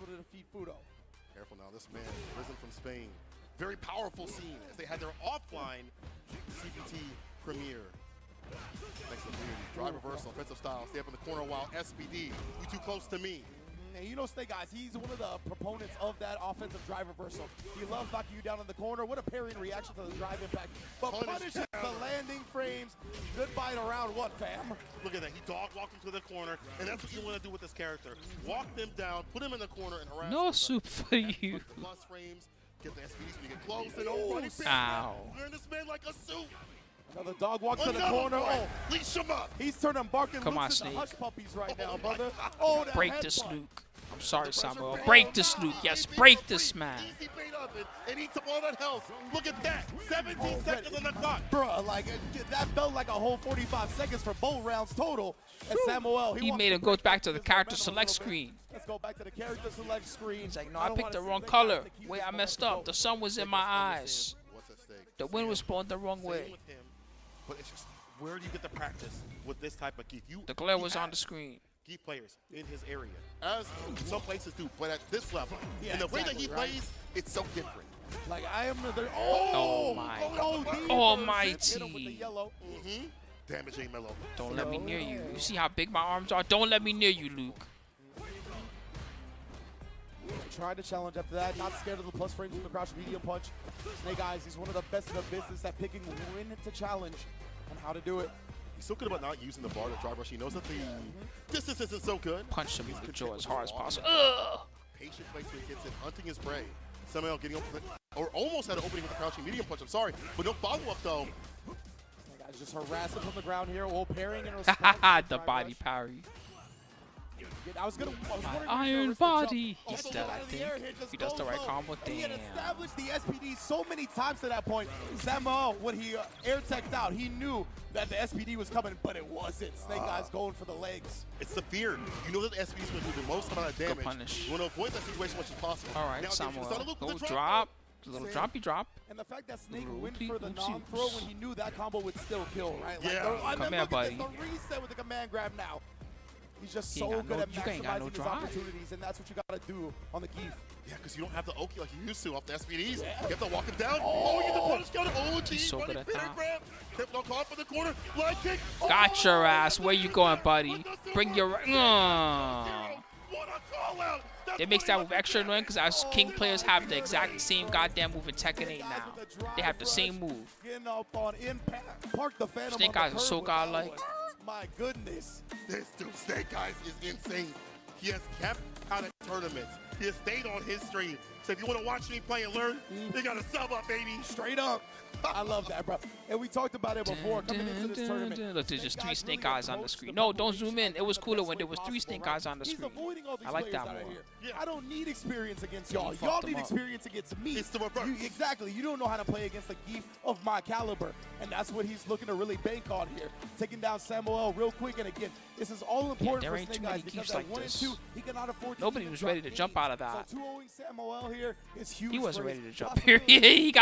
Careful now, this man, risen from Spain. Very powerful scene as they had their offline CPT premiere. Thanks to the community. Drive reversal, offensive style. Stay up in the corner while SBD, you too close to me.
And you know, Snake Eyes, he's one of the proponents of that offensive drive reversal. He loves knocking you down in the corner. What a parrying reaction to the drive impact. But punishes the landing frames. Goodbye to round 1, fam.
Look at that. He dog walked him to the corner, and that's what you want to do with this character. Walk them down, put him in the corner, and harass
No soup for you.
Plus frames, get the SBDs when you get close, and oh,
ow.
Learn this man like a soup.
Another dog walks to the corner. Oh,
leash him up.
He's turning barking
Come on,
Luke into
Snake.
hush puppies right now, brother. Oh, that
break this, Luke. I'm sorry, Samuel. Break this, Luke. Yes, break this, man.
Easy bait up and eats up all that health. Look at that. 17 seconds on the clock.
Bruh, like, that felt like a whole 45 seconds for both rounds total. And Samuel,
he made him go back to the character select screen.
Let's go back to the character select screen.
He's like, no, I picked the wrong color. Wait, I messed up. The sun was in my eyes. The wind was blowing the wrong way.
But it's just, where do you get the practice with this type of geek?
The glare was on the screen.
Geek players in his area, as some places do, but at this level, and the way that he plays, it's so different.
Like, I am the
almighty.
Damaging Mellow.
Don't let me near you. You see how big my arms are? Don't let me near you, Luke.
Trying to challenge after that, not scared of the plus frames from the crouch medium punch. Snake Eyes, he's one of the best in the business at picking when to challenge and how to do it.
He's so good about not using the bar to drive rush. He knows that the distance isn't so good.
Punch him in the jaw as hard as possible.
Patient place where he gets it, hunting his prey. Samuel getting open, or almost had an opening with the crouching medium punch. I'm sorry, but no follow-up though.
Snake Eyes just harassing from the ground here, while parrying in response.
The body parry.
I was wondering if he was gonna
Iron
risk the jump.
body. He's
Also,
dead,
out
I
of the air
think.
hit just
He does the
goes
right
low.
combo.
And he had
Damn.
established the SPD so many times to that point. Samuel, when he air teched out, he knew that the SPD was coming, but it wasn't. Snake Eyes going for the legs.
It's the fear. You know that the SPD is going to do the most amount of damage.
punish.
You want to avoid that situation as much as possible.
All right,
now,
Samuel.
Go
Drop. Little droppy drop.
And the fact that Snake
Little
went
oopsie
for the
oopsie
non-throw
oops.
when he knew that combo would still kill, right? Like,
Yeah.
and then
Come here,
look
buddy.
at this, the reset with the command grab now. He's just
He ain't
so
got
good
no-
at
you ain't got no
maximizing his
drive.
opportunities, and that's what you got to do on the Geef.
Yeah, because you don't have the Oki like you used to off the SPDs. You have to walk him down. Oh, you get the punish counter. Oh, geez.
He's so good at that.
Grab. Kept on call for the corner. Leg kick.
Got your ass. Where you going, buddy? Bring your.
What a call out.
It makes that move extra annoying because as King players have the exact same goddamn move in Tekken 8 now. They have the same move.
Getting up on impact. Park the Phantom
Snake
on
Eyes
the
is so
curb with that
godlike.
one. My goodness.
This dude, Snake Eyes, is insane. He has kept out of tournaments. He has stayed on his stream. So if you want to watch me play and learn, you got to sub up, baby.
Straight up. I love that, bro. And we talked about it before coming into this tournament.
Look, there's just 3 Snake Eyes on the screen. No, don't zoom in. It was cooler when there was 3 Snake Eyes on the screen. I like that more.
I don't need experience against y'all.
He
Y'all
fucked
need
him up.
experience against me.
It's the reverse.
Exactly. You don't know how to play against a Geef of my caliber. And that's what he's looking to really bank on here. Taking down Samuel real quick. And again, this is all important
there
for
ain't
Snake
too many
Eyes because
Geefs
at
like
1 and
this.
2, he cannot afford to
Nobody
even
was
drop
ready to jump
games.
out of that.
So 2-0ing Samuel here is huge.
He wasn't
for
ready
his
to jump.
possibility.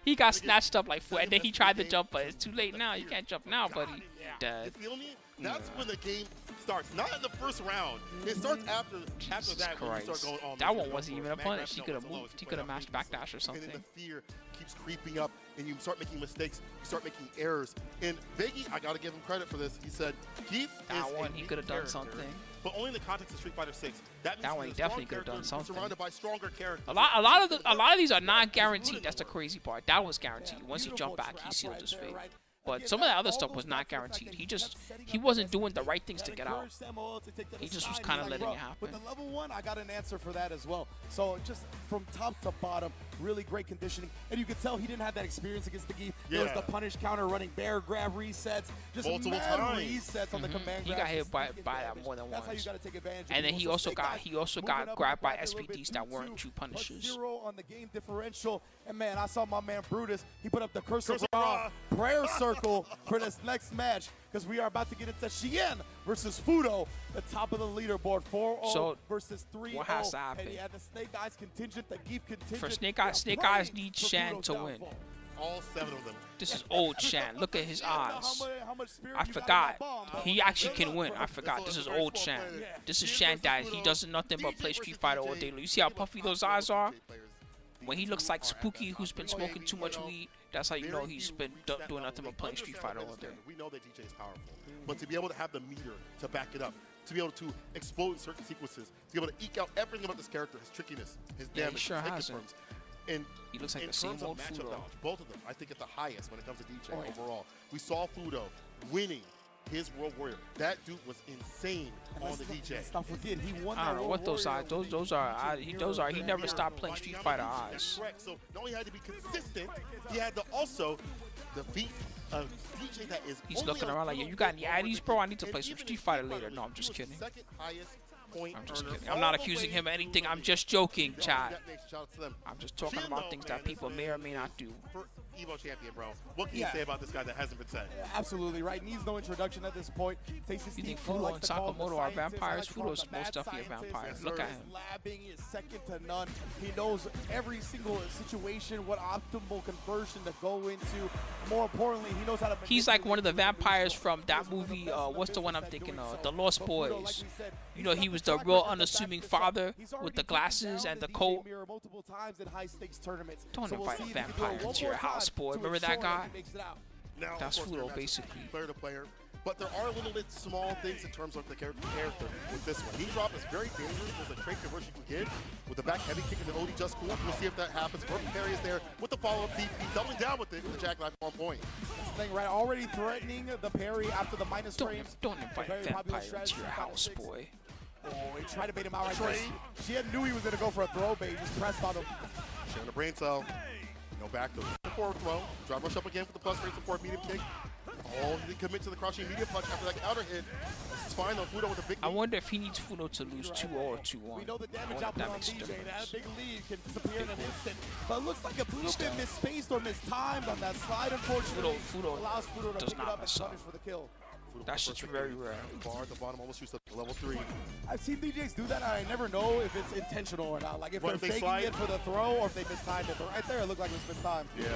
he got snatched up like 4, and then he tried to jump, but it's too late now. You can't jump now, buddy. Dead.
You feel me? That's when the game starts. Not in the first round. It starts after that when you start going, oh,
That one wasn't even a punish. He could have moved. He could have mashed backdash or
And
something.
then the fear keeps creeping up, and you start making mistakes. You start making errors. And Veggie, I got to give him credit for this. He said, Keith
That
is
one,
a
he
weak
could have done
character,
something.
but only in the context of Street Fighter 6. That means
That one,
he's
he
a
definitely
strong
could have done
character
something.
surrounded by stronger characters.
A lot of these are not guaranteed. That's the crazy part. That was guaranteed. Once he jumped back, he sealed his fate. But some of that other stuff was not guaranteed. He wasn't doing the right things to get out. He just was kind of letting it happen.
With the level 1, I got an answer for that as well. So just from top to bottom, really great conditioning. And you could tell he didn't have that experience against the Geef. There was the punish counter running bear grab resets. Just
Multiple
mad
times.
resets on the command
He
grab.
got hit by that more than
That's how you
once.
got to take advantage of
And then
people.
he
So
also
Snake
got
Eyes
grabbed by
moving up a little bit,
SPDs that weren't true
plus
punishes.
0 on the game differential. And man, I saw my man Brutus. He put up the Curse of
Curse of
Ra
Ra.
prayer circle for this next match because we are about to get into Shien versus Fudo, the top of the leaderboard. 4-0
So,
versus 3-0.
what has to happen?
And he had the Snake Eyes contingent, the Geef contingent.
For Snake
They are
Eyes, Snake
praying
Eyes need
for
Shan
Fudo's
to win.
downfall.
All 7 of them.
This is old Shan. Look at his eyes.
How much spirit
I
you got in
forgot.
that bomb, bro.
He actually can win. I forgot. This is old Shan. This is Shan that he does nothing but play Street Fighter all day. You see how puffy those eyes are? When he looks like Spooky, who's been smoking too much weed, that's how you know he's been doing nothing but playing Street Fighter all day.
We know that DJ is powerful, but to be able to have the meter to back it up, to be able to explode in certain sequences, to be able to eke out everything about this character, his trickiness, his
Yeah, he
damage,
sure
his hit
has it.
confirms. And
He looks like
in
the same
terms of
old
matchup
Fudo.
knowledge, both of them, I think at the highest when it comes to DJ overall. We saw Fudo winning his World Warrior. That dude was insane on the DJ.
Let's not forget, he won
I
that
don't know
World
what those
Warrior
eyes. Those are. He never stopped playing Street Fighter eyes.
Correct. So not only had to be consistent, he had to also defeat a DJ that is.
He's
only
looking
on
around like, yo, you got any addies, bro? I need to play some Street Fighter later. No, I'm just kidding.
Second highest point
I'm just
earner
kidding. I'm not
all the
accusing
way
him of anything. I'm just joking,
to
Chad.
that makes shout out to them.
I'm just talking
Chill
about
though,
things
man.
that people may or may not do.
For Evo champion, bro. What can
Yeah.
you say about this guy that hasn't been said?
Absolutely right. Needs no introduction at this point. Takes his
You think
team,
Fudo
like
and
to call him the
Sakamoto are
scientist. I
vampires?
like to call him
Fudo's
the
most
mad
definitely a
scientist.
vampire.
Yes,
Look
sir.
at
His
him.
labbing is second to none. He knows every single situation, what optimal conversion to go into. More importantly, he knows how to.
He's like one of the vampires from that movie. What's the one I'm thinking of? The Lost Boys. You know, he was the real unassuming father with the glasses and the coat.
Multiple times in high stakes tournaments.
Don't
So we'll
invite
see
a
if he can do it
vampire
one
into your
more time
house, boy.
to
Remember that
ensure
guy?
he makes it out.
Now, of
That's
course,
Fudo,
we're matching
basically.
Player to player. But there are little bit small things in terms of the character with this one. Knee drop is very dangerous. There's a trait conversion you can get with the back heavy kick and the OD just cool. We'll see if that happens. Perfect parry is there with the follow-up DP, doubling down with it with the jackknife on point.
Thing right, already threatening the parry after the minus frames.
Don't invite a
Very popular
vampire into
strategy
your
in
house,
Fighter 6.
boy.
Oh, he tried to bait him out right there. She knew he was going to go for a throw bait. He just pressed on him.
Sharing the brain cell. No back to the forward throw. Drive rush up again for the plus rate support medium kick. Oh, he didn't commit to the crouching media punch after that counter hit. This is fine though. Fudo with a big
I
lead.
wonder if he needs Fudo to lose 2-0 or 2-1.
We know the
I
damage
wonder if
output
that
on
makes a
DJ.
difference.
That big lead can disappear in an instant. But it looks like a little bit misspaced or mistimed on that slide, unfortunately.
Fudo
allows Fudo to
does
pick it
not
up and
mess up.
punish for the kill.
That shit's very rare.
Bar at the bottom almost shoots up to level 3.
I've seen DJs do that, and I never know if it's intentional or not. Like if
But
they're
if they
faking
slide-
it for the throw or if they mistimed it. But right there, it looked like it was mistimed.
Yeah.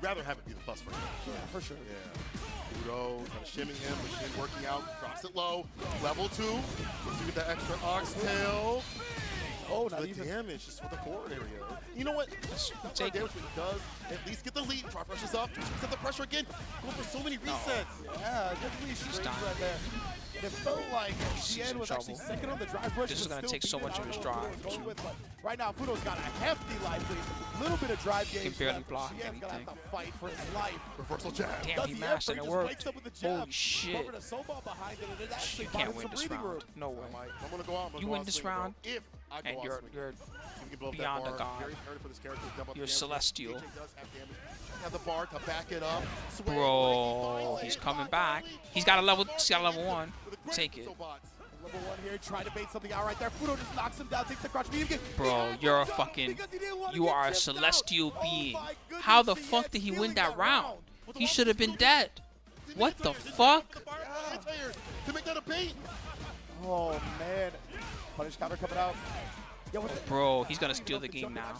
Rather have it be the plus for him.
Yeah, for sure.
Yeah. Fudo kind of shimming him, machine working out, drops it low. Level 2. Do that extra oxtail.
Oh, not
the
even.
damage just with the forward area. You know what? That's what damage he does. At least get the lead. Drop rushes up. Set the pressure again. Go for so many resets.
Yeah, definitely strange right there. And it felt like Xian was actually second on the drive rush.
This is going to take so much of his drive.
Right now, Fudo's got a hefty life lead. A little bit of drive
He
gauge.
can barely
left.
block
Xian's
anything.
going to have to fight for his life.
Reversal jab.
Damn,
Does
he
the
mashed and
effort,
it
just
worked.
wakes up with the jab.
Holy shit.
Covered a soul ball behind it, and it actually
You can't
provided
win
some
this
breathing room.
round. No way.
I'm going to go out.
You win this round,
If I go
and
out
you're
swinging. He can blow up that
beyond a
bar.
god.
Very imperative for this character to double up
You're
the damage.
celestial.
DJ does have damage. Have the bar to back it up. Sway
Bro, he's coming back. He's got a level 1. Take it.
Level 1 here, trying to bait something out right there. Fudo just knocks him down, takes the crouch medium kick.
Bro, you're a fucking, you are a celestial being. How the fuck did he win that round? He should have been dead. What the fuck?
To make that a bait.
Oh, man. Punish counter coming out. Yeah, what the
Bro, he's gonna steal the game now.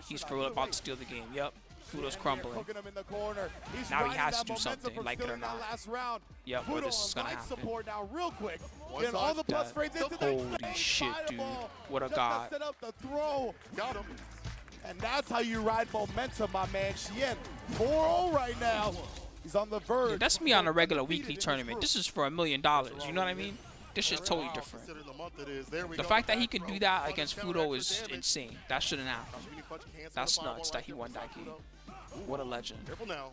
He's for real about to steal the game. Yep. Fudo's crumbling.
Hooking him in the corner. He's
Now he
riding
has
that
to do
momentum
something,
from
like it or
stealing that
not.
last round.
Yep, or
Fudo
this is
on
gonna
life
happen.
support now, real quick.
One
Getting all the
touch,
plus
that-
frames into
Holy
that
shit, dude.
fireball.
What a
Just to
god.
set up the throw.
Got him.
And that's how you ride momentum, my man. Xian 4-0 right now. He's on the verge.
Dude, that's me on a regular weekly tournament. This is for $1 million. You know what I mean? This shit's totally different.
Considering the month it is. There we
The
go.
fact that he could do that against Fudo is insane. That shouldn't happen. That's nuts that he won that game. What a legend.
Careful now.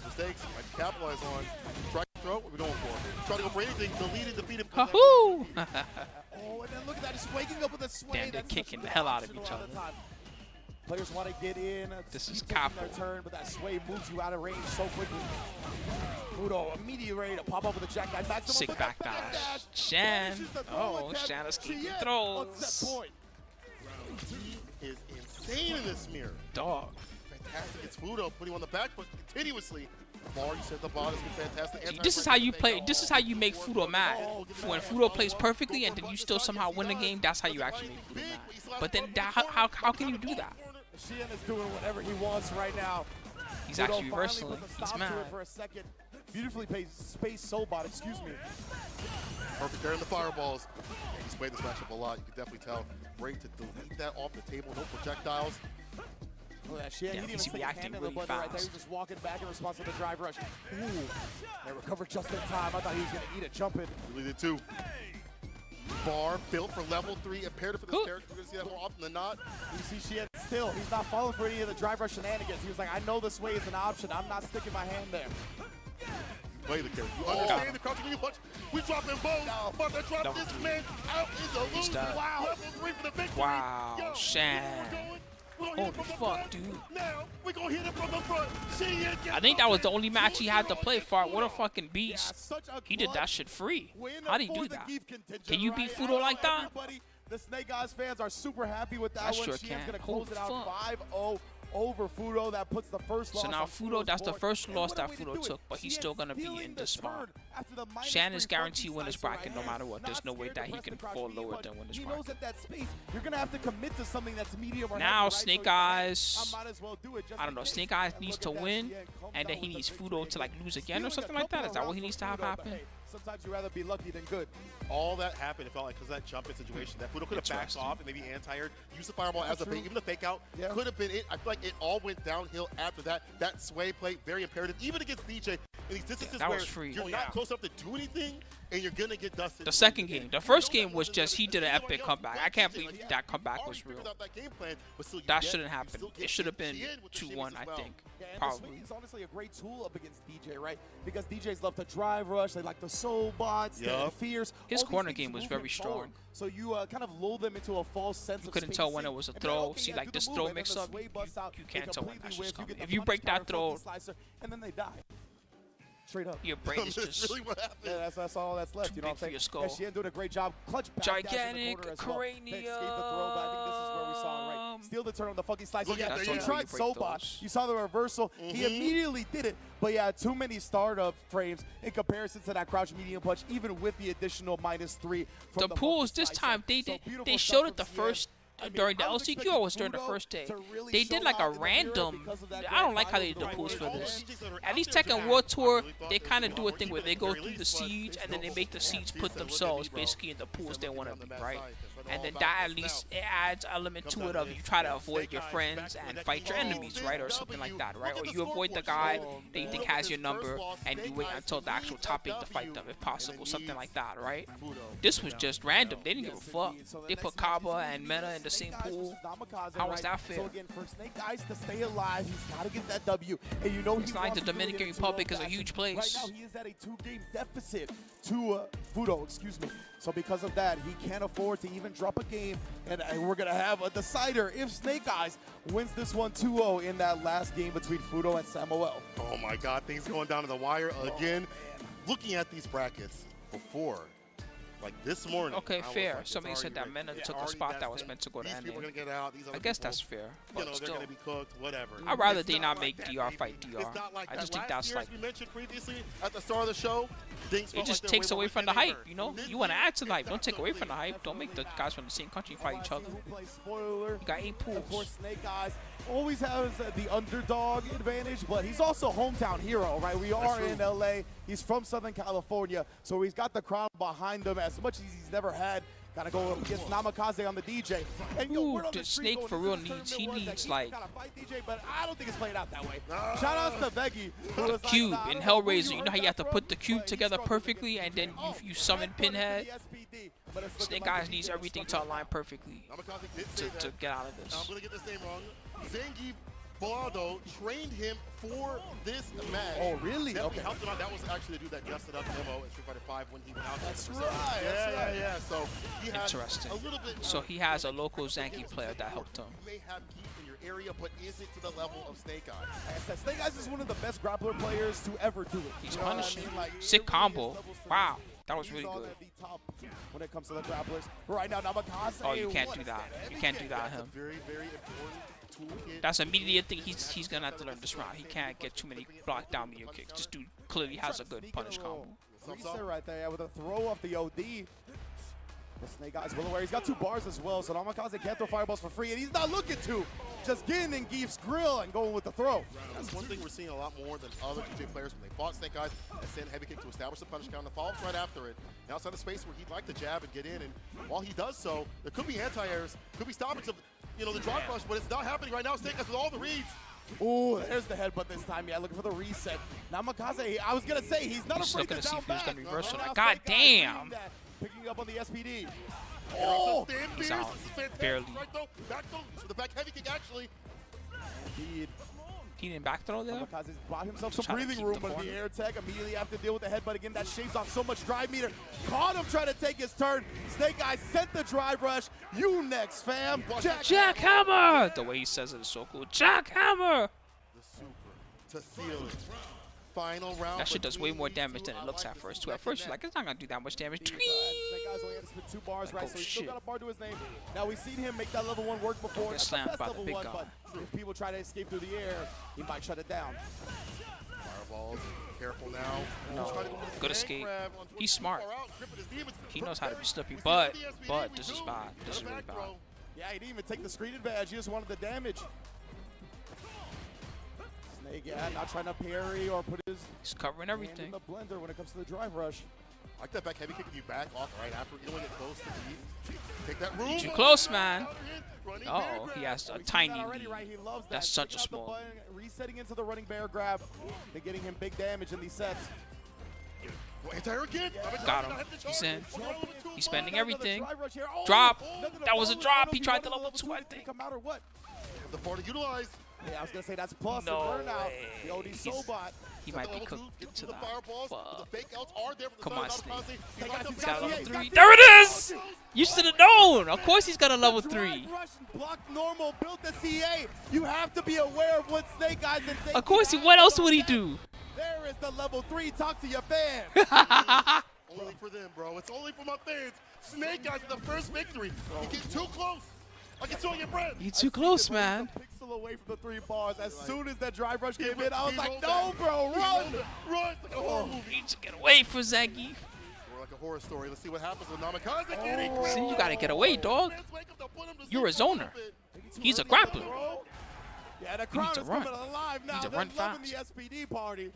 Mistakes. Might capitalize on. Try to throw. What are we going for? Try to go for anything. Delete it, defeat him.
Hahoo!
Oh, and then look at that. Just waking up with a sway.
Damn, they're
That's
kicking
such
the hell out of
option
each
a lot
other.
the time. Players want to get in.
This is
keep taking their
Capo.
turn, but that sway moves you out of range so quickly. Udo immediately ready to pop up with a jackknife. Maximum
Sick
with
back
that
dash. Shan.
Finishes the throw
Oh,
attempt.
Shan escaping
Xian
throws.
on set point.
He is insane in this mirror.
Dog.
Fantastic. It's Fudo putting him on the back foot continuously. Bar, you said the ball has been fantastic.
See, this is how you play. This is how you make Fudo mad. When Fudo plays perfectly and then you still somehow win the game, that's how you actually make Fudo mad. But then how can you do that?
Xian is doing whatever he wants right now.
He's
Udo
actually
finally
reversing.
puts a
He's
stop to it
mad.
for a second. Beautifully spaced Soulbot, excuse me.
Perfect there in the fireballs. He's played this matchup a lot. You can definitely tell. Great to delete that off the table. No projectiles.
Look at that. Xian,
Yeah,
he didn't
he's
even stick his
reacting
hand in the
really
blender right there. He
fast.
was just walking back in response to the drive rush. Ooh. They recovered just in time. I thought he was going to eat a jump in.
Really did too. Bar built for level 3. Imperative for this character. We're going to see that more often than not.
You see Xian still. He's not falling for any of the drive rush shenanigans. He was like, I know this way is an option. I'm not sticking my hand there.
Play the character. You understand the crouching medium punch. We drop them both. But they drop this man out in the loser.
done.
Wow. Level 3 for the victory.
Wow,
Yo,
Shan. Holy fuck, dude.
Now, we're going to hit it from the front. Xian
I think that was the only match he had to play for. What a fucking beast. He did that shit free. How'd he do that? Can you beat Fudo like that?
Everybody, the Snake Eyes fans are super happy with that
I
one.
sure
Xian's
can.
going to close
Holy
it out
fuck.
5-0 over Fudo. That puts the first loss
So now
on
Fudo,
Fudo's
that's the
board.
first
And
loss
what a
that
way to
Fudo
do it.
took, but he's
Xian
still going to be
stealing
in
the
this spot.
turn after the -3
Shan is guaranteed
funky
win this
slicer
bracket no
right
matter
hand.
what. There's
Not
no way
scared
that
to
he
press
can
the crouch
fall
medium
lower
punch.
than win this
He
bracket.
knows that that space, you're going to have to commit to something that's medium or
Now
heavy, right? So
Snake
he's like,
Eyes,
I might as well do it just
I don't
in
know,
case.
Snake Eyes
And
needs
look
to
at that,
win,
Xian comes
and then
down
he
with
needs
the
Fudo to like lose again or
Stealing a
something like that.
couple
Is that what
of
he
rounds
needs to
from
have
Fudo, but
happen?
hey, sometimes you'd rather be lucky than good.
All that happened, it felt like, because that jump in situation. That Fudo could have backed
Interesting.
off and maybe anti-aired, used the fireball as a
True.
bait, even the fake out.
Yeah.
Could have been it. I feel like it all went downhill after that. That sway play, very imperative, even against DJ. In these distances
that
where
was free.
you're not close enough to do anything, and you're going to get dusted.
The second game. The first game was just he did an epic comeback. I can't believe that comeback was real. That shouldn't happen. It should have been 2-1, I think.
Yeah, and the
Probably.
swing is honestly a great tool up against DJ, right? Because DJs love to drive rush, they like the soul bots, the
Yup.
fears.
His
all these
corner
things
game was
move
very
him forward.
strong.
So you kind of lull them into a false sense
You
of
couldn't tell when
spacing,
it was a
and they're like,
throw.
okay,
See,
yeah,
like
do
this
the
throw
move, and then
mix
the
up,
sway busts out,
you
they
can't tell when
completely
that's
whiff,
just
you get
coming.
the
If you
punish
break that
counter, funky
throw,
slicer, and then they die. Straight up.
Your brain is just
really what happened.
Yeah, that's all that's left.
too
You know
big
what I'm
for your
saying?
skull.
Etienne doing a great job. Clutch back dash in the
Gigantic
corner as well.
cranium.
To escape the throw, but I think this is where we saw him right. Steal the turn on the funky slice.
Look
Yeah,
at that,
he
yeah.
tried
Break
Sobot.
those.
You saw the reversal. He immediately did it. But yeah, too many startup frames in comparison to that crouch medium punch, even with the additional -3 from
The
the
pools
funky
this
slice.
time they
So
did.
beautiful
They
stuff
showed
from
it the
Cien.
first
I mean,
during the
I was
LCQ
expecting
or was during the
Fudo
first day.
to really
They
show
did like a
out in the mirror
random.
because of that
I
grand
don't like how they
finals
did the
right
pools for
there.
this. At least Tekken World Tour, they kind of do a thing where they go through the siege and then they make the siege put themselves basically in the pools they want to be, right? And then that at least it adds element to it of you try to avoid your friends and fight your enemies, right, or something like that, right? Or you avoid the guy that you think has your number and you wait until the actual top 8 to fight them if possible, something like that, right? This was just random. They didn't give a fuck. They put Kaba and Meta in the same pool. How was that fair?
So again, for Snake Eyes to stay alive, he's got to get that W. And you know
It's like the Dominican Republic is a huge place.
Right now, he is at a 2-game deficit to Fudo, excuse me. So because of that, he can't afford to even drop a game. And we're going to have a decider if Snake Eyes wins this one 2-0 in that last game between Fudo and Samuel.
Oh my God, things going down to the wire again. Looking at these brackets before, like this morning.
Okay,
I was
fair.
like,
Somebody
it's
said that
already
Mena
ready.
took a
Already
spot that
that's
was
it.
meant to go to
These people are
NA.
gonna get out. These
I
other
guess
people,
that's fair,
You
but
know,
still.
they're gonna be cooked, whatever.
I'd rather
It's
they not make
that,
DR
baby.
fight DR.
It's not like
I
that.
just think
Last
that's
year,
like
as we mentioned previously at the start of the show, things
it
felt
just
like
takes
they were
away
way
from
more
the hype,
than
you know?
they
You
were.
want to add to the hype. Don't take away from the hype. Don't make the guys from the same country fight each other.
Spoiler.
You got 8
Of
pools.
course, Snake Eyes always has the underdog advantage, but he's also hometown hero, right? We are in LA. He's from Southern California, so he's got the crowd behind him as much as he's never had. Gotta go up against Namikaze on the DJ. And yo,
Ooh,
word on
the
street
Snake
going
for
into
real
this
needs, he
tournament was that
needs
he's
like
gotta fight DJ, but I don't think it's played out that way. Shout outs to Veggie, who was
a cube
like, nah, I
in
don't know who
Hellraiser. You know how you have to
heard
put the
that
cube
from, but
together
he struggled
perfectly and then you summon Pinhead? Snake Eyes needs everything to align perfectly to get out of
I'm
this.
gonna get this name wrong. Zangief Balado trained him for this match.
Oh, really?
Definitely
Okay.
helped him out. That was actually the dude that dressed it up demo in Street Fighter 5 when he went out there.
That's
for
right,
some-
that's right.
Yeah. So he had
Interesting.
a little bit.
So he has a local Zangief player that helped him.
You may have Geef in your area, but is it to the level of Snake Eyes?
Like I said, Snake Eyes is one of the best grappler players to ever do it.
He's
You know what I
punishing.
mean? Like,
Sick
he really
combo.
is levels to
Wow,
this.
that was
He's
really
on
good.
at the top when it comes to the grapplers. But right now, Namikaze.
Oh, you can't
what
do
a
that.
stand.
You can't do that
That's a
him.
very, very important toolkit.
That's an immediate thing he's gonna have to learn this round. He can't get too many block down media kicks. This dude clearly has a good punish combo.
Reset right there, yeah, with a throw off the OD. The Snake Eyes well aware. He's got 2 bars as well, so Namikaze can't throw fireballs for free, and he's not looking to. Just getting in Geef's grill and going with the throw.
That's one thing we're seeing a lot more than other DJ players when they fought Snake Eyes and send heavy kick to establish the punish counter. Follows right after it. Now outside the space where he'd like to jab and get in, and while he does so, there could be anti-airs, could be stoppage of the drive rush, but it's not happening right now. Snake Eyes with all the reads.
Ooh, there's the headbutt this time. Yeah, looking for the reset. Namikaze, I was gonna say he's not
He's
afraid
looking
to
to see
down
if he was
back.
gonna reverse it.
And now
God
Snake Eyes
damn.
doing that, picking up on the SPD.
Oh,
He's out. Barely.
Right though, back though, for the back heavy kick actually.
Indeed.
He didn't back throw there?
Namikaze's bought himself
Just
some
trying to
breathing
keep
room,
the
but the
corner.
air tag immediately have to deal with the headbutt again. That shaves off so much drive meter. Caught him trying to take his turn. Snake Eyes sent the drive rush. You next, fam.
Jackhammer! The way he says it is so cool. Jackhammer!
The super to seal it. Final round.
That shit does way more damage than it looks at first, too. At first, you're like, it's not gonna do that much damage.
Snake Eyes only had to spit 2 bars, right?
Oh,
So he's
shit.
still got a bar to his name. Now we've seen him make that level 1 work before.
Get
That's the
slammed
best
by the
level
big
1,
guy.
but if people try to escape through the air, he might shut it down.
Fireballs. Careful now.
No.
Try to go for the
Good
bank
escape.
grab on
He's smart.
far out, gripping his demons.
He knows how to be slippy,
We see
but
the SPD,
this
we
is
do.
bad. This is
Got a
really
back
bad.
throw.
Yeah, he didn't even take the screen advantage. He just wanted the damage. Snake, yeah, not trying to parry or put his
He's covering
hand in
everything.
the blender when it comes to the drive rush.
I like that back heavy kicking you back off right after. You don't want to get close to the lead. Take that room.
Too close, man.
Running
Uh
bear
oh, he
grab.
has a
We've seen
tiny
that already,
lead.
right? He loves that.
That's such a
Taking out the
small.
button, resetting into the running bear grab. They're getting him big damage in these sets.
Anti-air again.
Got him. He's in. He's spending
Another
everything.
drive rush here. Oh,
Drop.
nothing to
That was a
follow.
drop.
I don't
He
know
tried
if
the
he wanted
level 2, I
Did it
think.
come out or what?
The bar to utilize.
Yeah, I was gonna say that's plus
No
and burnout.
way.
The OD Sobot.
He might be cooked to
the
that.
fireballs.
Fuck.
The fake outs are there for the
Come
side
on,
of
Snake.
Namikaze.
Snake Eyes,
He's got a level
he's
3.
got
There
the-
it is! You should have known. Of course he's got a level 3.
Drive rush and block normal. Built the CA. You have to be aware of what Snake Eyes and Snake
Of course, what else would he do?
There is the level 3. Talk to your fans.
Only for them, bro. It's only for my fans. Snake Eyes with the first victory. You get too close. I can see on your breath.
You too close, man.
Pixel away from the 3 bars. As soon as that drive rush came in, I was like, no, bro, run.
Run. It's like a horror movie.
Need to get away from Zangief.
Or like a horror story. Let's see what happens with Namikaze getting.
See, you gotta get away, dog. You're a zoner. He's a grappler.
Yeah, the
He needs
crowd
to
is
run.
coming alive now.
He needs to
They're
run
loving
fast.
the SPD party.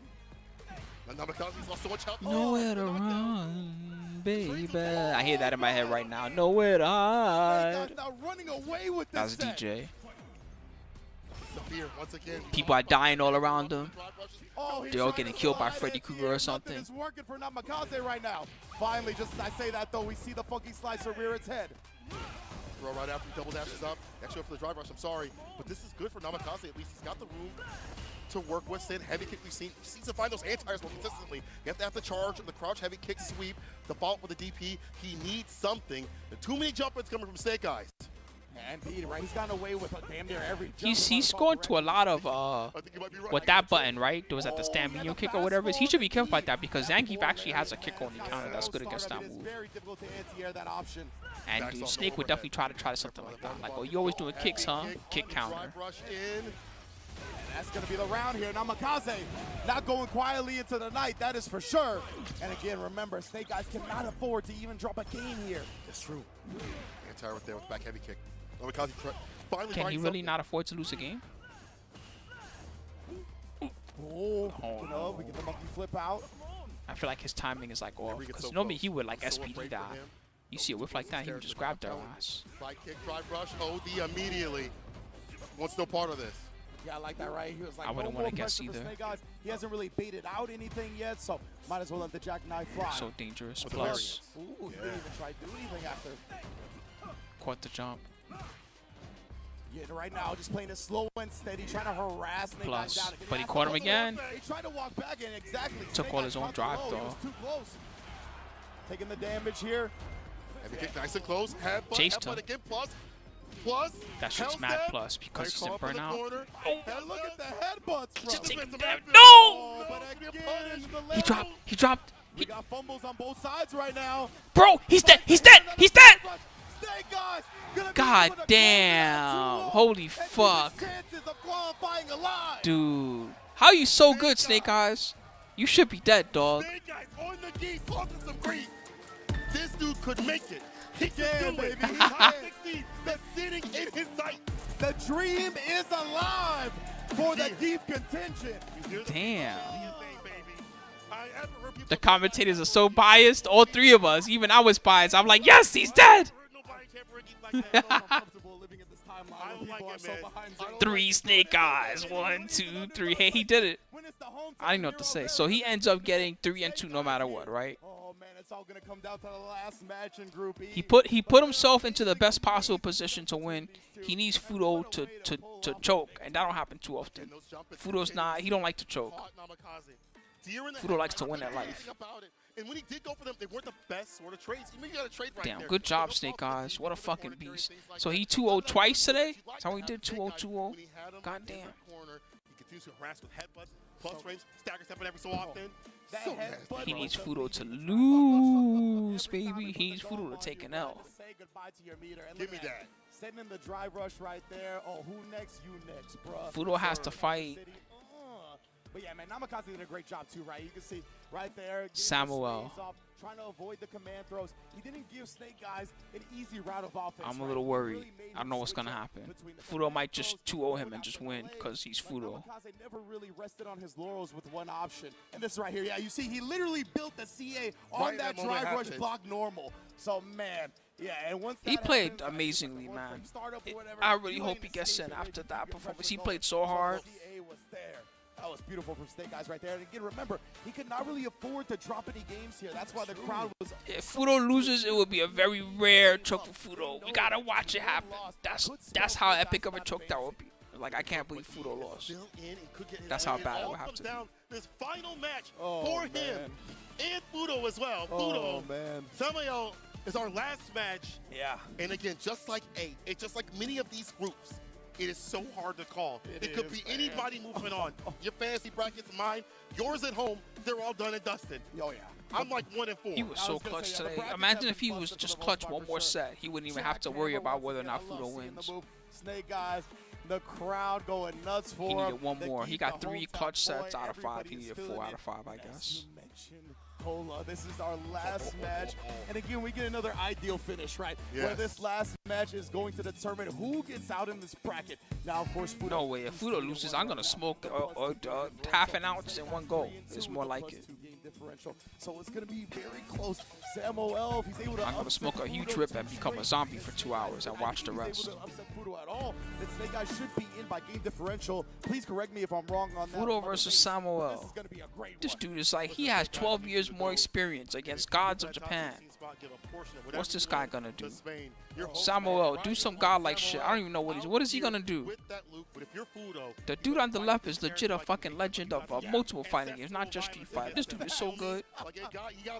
And Namikaze's lost so much health.
Nowhere to run, baby. I hear that in my head right now. Nowhere to hide.
Now running away with
That's
this
a DJ.
Severe once again.
People are dying all around them.
Oh, he's
They're all
trying
getting
to
killed by
slide
Freddy
it
Krueger or
here.
something.
Nothing is working for Namikaze right now. Finally, just as I say that, though, we see the funky slicer rear its head.
Throw right after he double dashes up. Actually, for the drive rush, I'm sorry. But this is good for Namikaze. At least he's got the room to work with. Send heavy kick. We've seen he needs to find those anti-airs more consistently. You have to have the charge and the crouch heavy kick sweep. The fault with the DP. He needs something. There are too many jump ins coming from Snake Eyes.
Indeed, right? He's gotten away with damn near every jump.
He's going to a lot of with that button, right? There was at the stand medium kick or whatever it is. He should be careful about that because Zangief actually has a kick only counter that's good against that move.
Very difficult to anti-air that option.
And dude, Snake would definitely try something like that. Like, oh, you always doing kicks, huh? Kick counter.
That's going to be the round here. Namikaze not going quietly into the night, that is for sure. And again, remember, Snake Eyes cannot afford to even drop a game here.
That's true. Anti-air with there with the back heavy kick. Namikaze finally
Can he really not afford to lose a game?
Oh, no, we get the monkey flip out.
I feel like his timing is like off. Because normally he would like SPD that. You see a whiff like that, he would just grab their ass.
Side kick, drive rush, OD immediately. What's no part of this?
Yeah, I like that, right? He was like,
I wouldn't
no
want to
more
guess
pressure for
either.
Snake Eyes. He hasn't really baited out anything yet, so might as well let the jackknife fly.
So dangerous.
With
Plus,
Ooh, he didn't even try to do anything after.
caught the jump.
Yeah, right now, just playing it slow and steady, trying to harass Snake Eyes
Plus,
down.
but he caught him again.
He tried to walk back and exactly.
Took
Snake
all
Eyes
his own
caught the
drive,
low. He
though.
was too close. Taking the damage here.
Heavy kick nice and close. Headbutt,
Chased
headbutt
him.
again. Plus.
That shit's
hell's
mad
dead.
plus because
Nice
he's in
call up in the
burnout.
corner.
And look at the headbutts from
No!
but again, the
He dropped.
We got fumbles on both sides right now.
Bro, he's dead. He's dead. He's dead.
Snake Eyes gonna be
God
able to
damn. Holy fuck.
chances of qualifying alive.
Dude. How you so good, Snake Eyes? You should be dead, dog.
Snake Eyes on the key, causing some grief. This dude could make it. He
can,
can do it.
baby. He
Top
can.
16 that's sitting in his sight.
The dream is alive for the deep contention.
Damn. The commentators are so biased. All three of us. Even I was biased. I'm like, yes, he's dead. Three Snake Eyes. 1, 2, 3. Hey, he did it. I didn't know what to say. So he ends up getting 3 and 2 no matter what, right?
Oh man, it's all gonna come down to the last match in Group E.
He put himself into the best possible position to win. He needs Fudo to choke, and that don't happen too often. Fudo's not. He don't like to choke. Fudo likes to win at life.
And when he did go for them, they weren't the best sort of trades. You got to trade right
Damn,
there.
good job, Snake Eyes. What a fucking beast. So he 2-0 twice today? That's how he did 2-0, 2-0. God damn.
He continues to harass with headbutts, plus frames, stagger stepping every so often. So nasty.
He needs Fudo to lose, baby. He needs Fudo to take an L.
Say goodbye to your meter. And
Give
look
me
at
that.
Sending in the drive rush right there. Oh, who next? You next, bruh.
Fudo has to fight
But yeah, man, Namikaze did a great job too, right? You can see right there.
Samuel.
Off, trying to avoid the command throws. He didn't give Snake Eyes an easy route of offense.
I'm a little worried. I don't know what's going to happen. Fudo might just 2-0 him and just win because he's Fudo.
Namikaze never really rested on his laurels with one option. And this right here, yeah, you see he literally built the CA on
Right
that
that moment
drive rush
happened.
block normal. So, man, yeah, and once
He
that
played
happens,
amazingly, man.
startup or whatever,
I really
you
hope
ain't
he gets
escaping
sent
it.
after
You
that
get
performance.
pressure
He
going.
played so hard.
CA was there. That was beautiful from Snake Eyes right there. And again, remember, he could not really afford to drop any games here. That's why the crowd was...
If Fudo loses, it would be a very rare choke for Fudo. We gotta watch it happen. That's how epic of a choke that would be. Like, I can't believe Fudo lost. That's how bad it would have to be.
This final match
Oh,
for
man.
him and Fudo as well.
Oh,
Fudo,
man.
Samuel is our last match.
Yeah.
And again, just like many of these groups, it is so hard to call. It could be anybody moving on. Your fantasy brackets, mine, yours at home, they're all done and dusted.
Oh, yeah.
I'm like 1-4.
He was so clutch today. Imagine if he was just clutch one more set. He wouldn't even have to worry about whether or not Fudo wins.
Snake guys, the crowd going nuts for him.
He needed one more. He got 3 clutch sets out of 5. He needed 4 out of 5, I guess.
Cola. This is our last match. And again, we get another ideal finish, right? Where this last match is going to determine who gets out in this bracket. Now, of course, Fudo.
No way. If Fudo loses, I'm going to smoke half an ounce in one go. It's more like it.
Differential. So it's going to be very close. Samuel, if he's able to
I'm going to smoke a huge rip and become a zombie for 2 hours and watch the rest.
Upset Fudo at all. Then Snake Eyes should be in by game differential. Please correct me if I'm wrong on that.
Fudo versus Samuel. This dude is like, he has 12 years more experience against gods of Japan. What's this guy gonna do? Samuel, do some godlike shit. I don't even know what is he gonna do? The dude on the left is legit a fucking legend of multiple fighting games, not just Street Fighter. This dude is so good.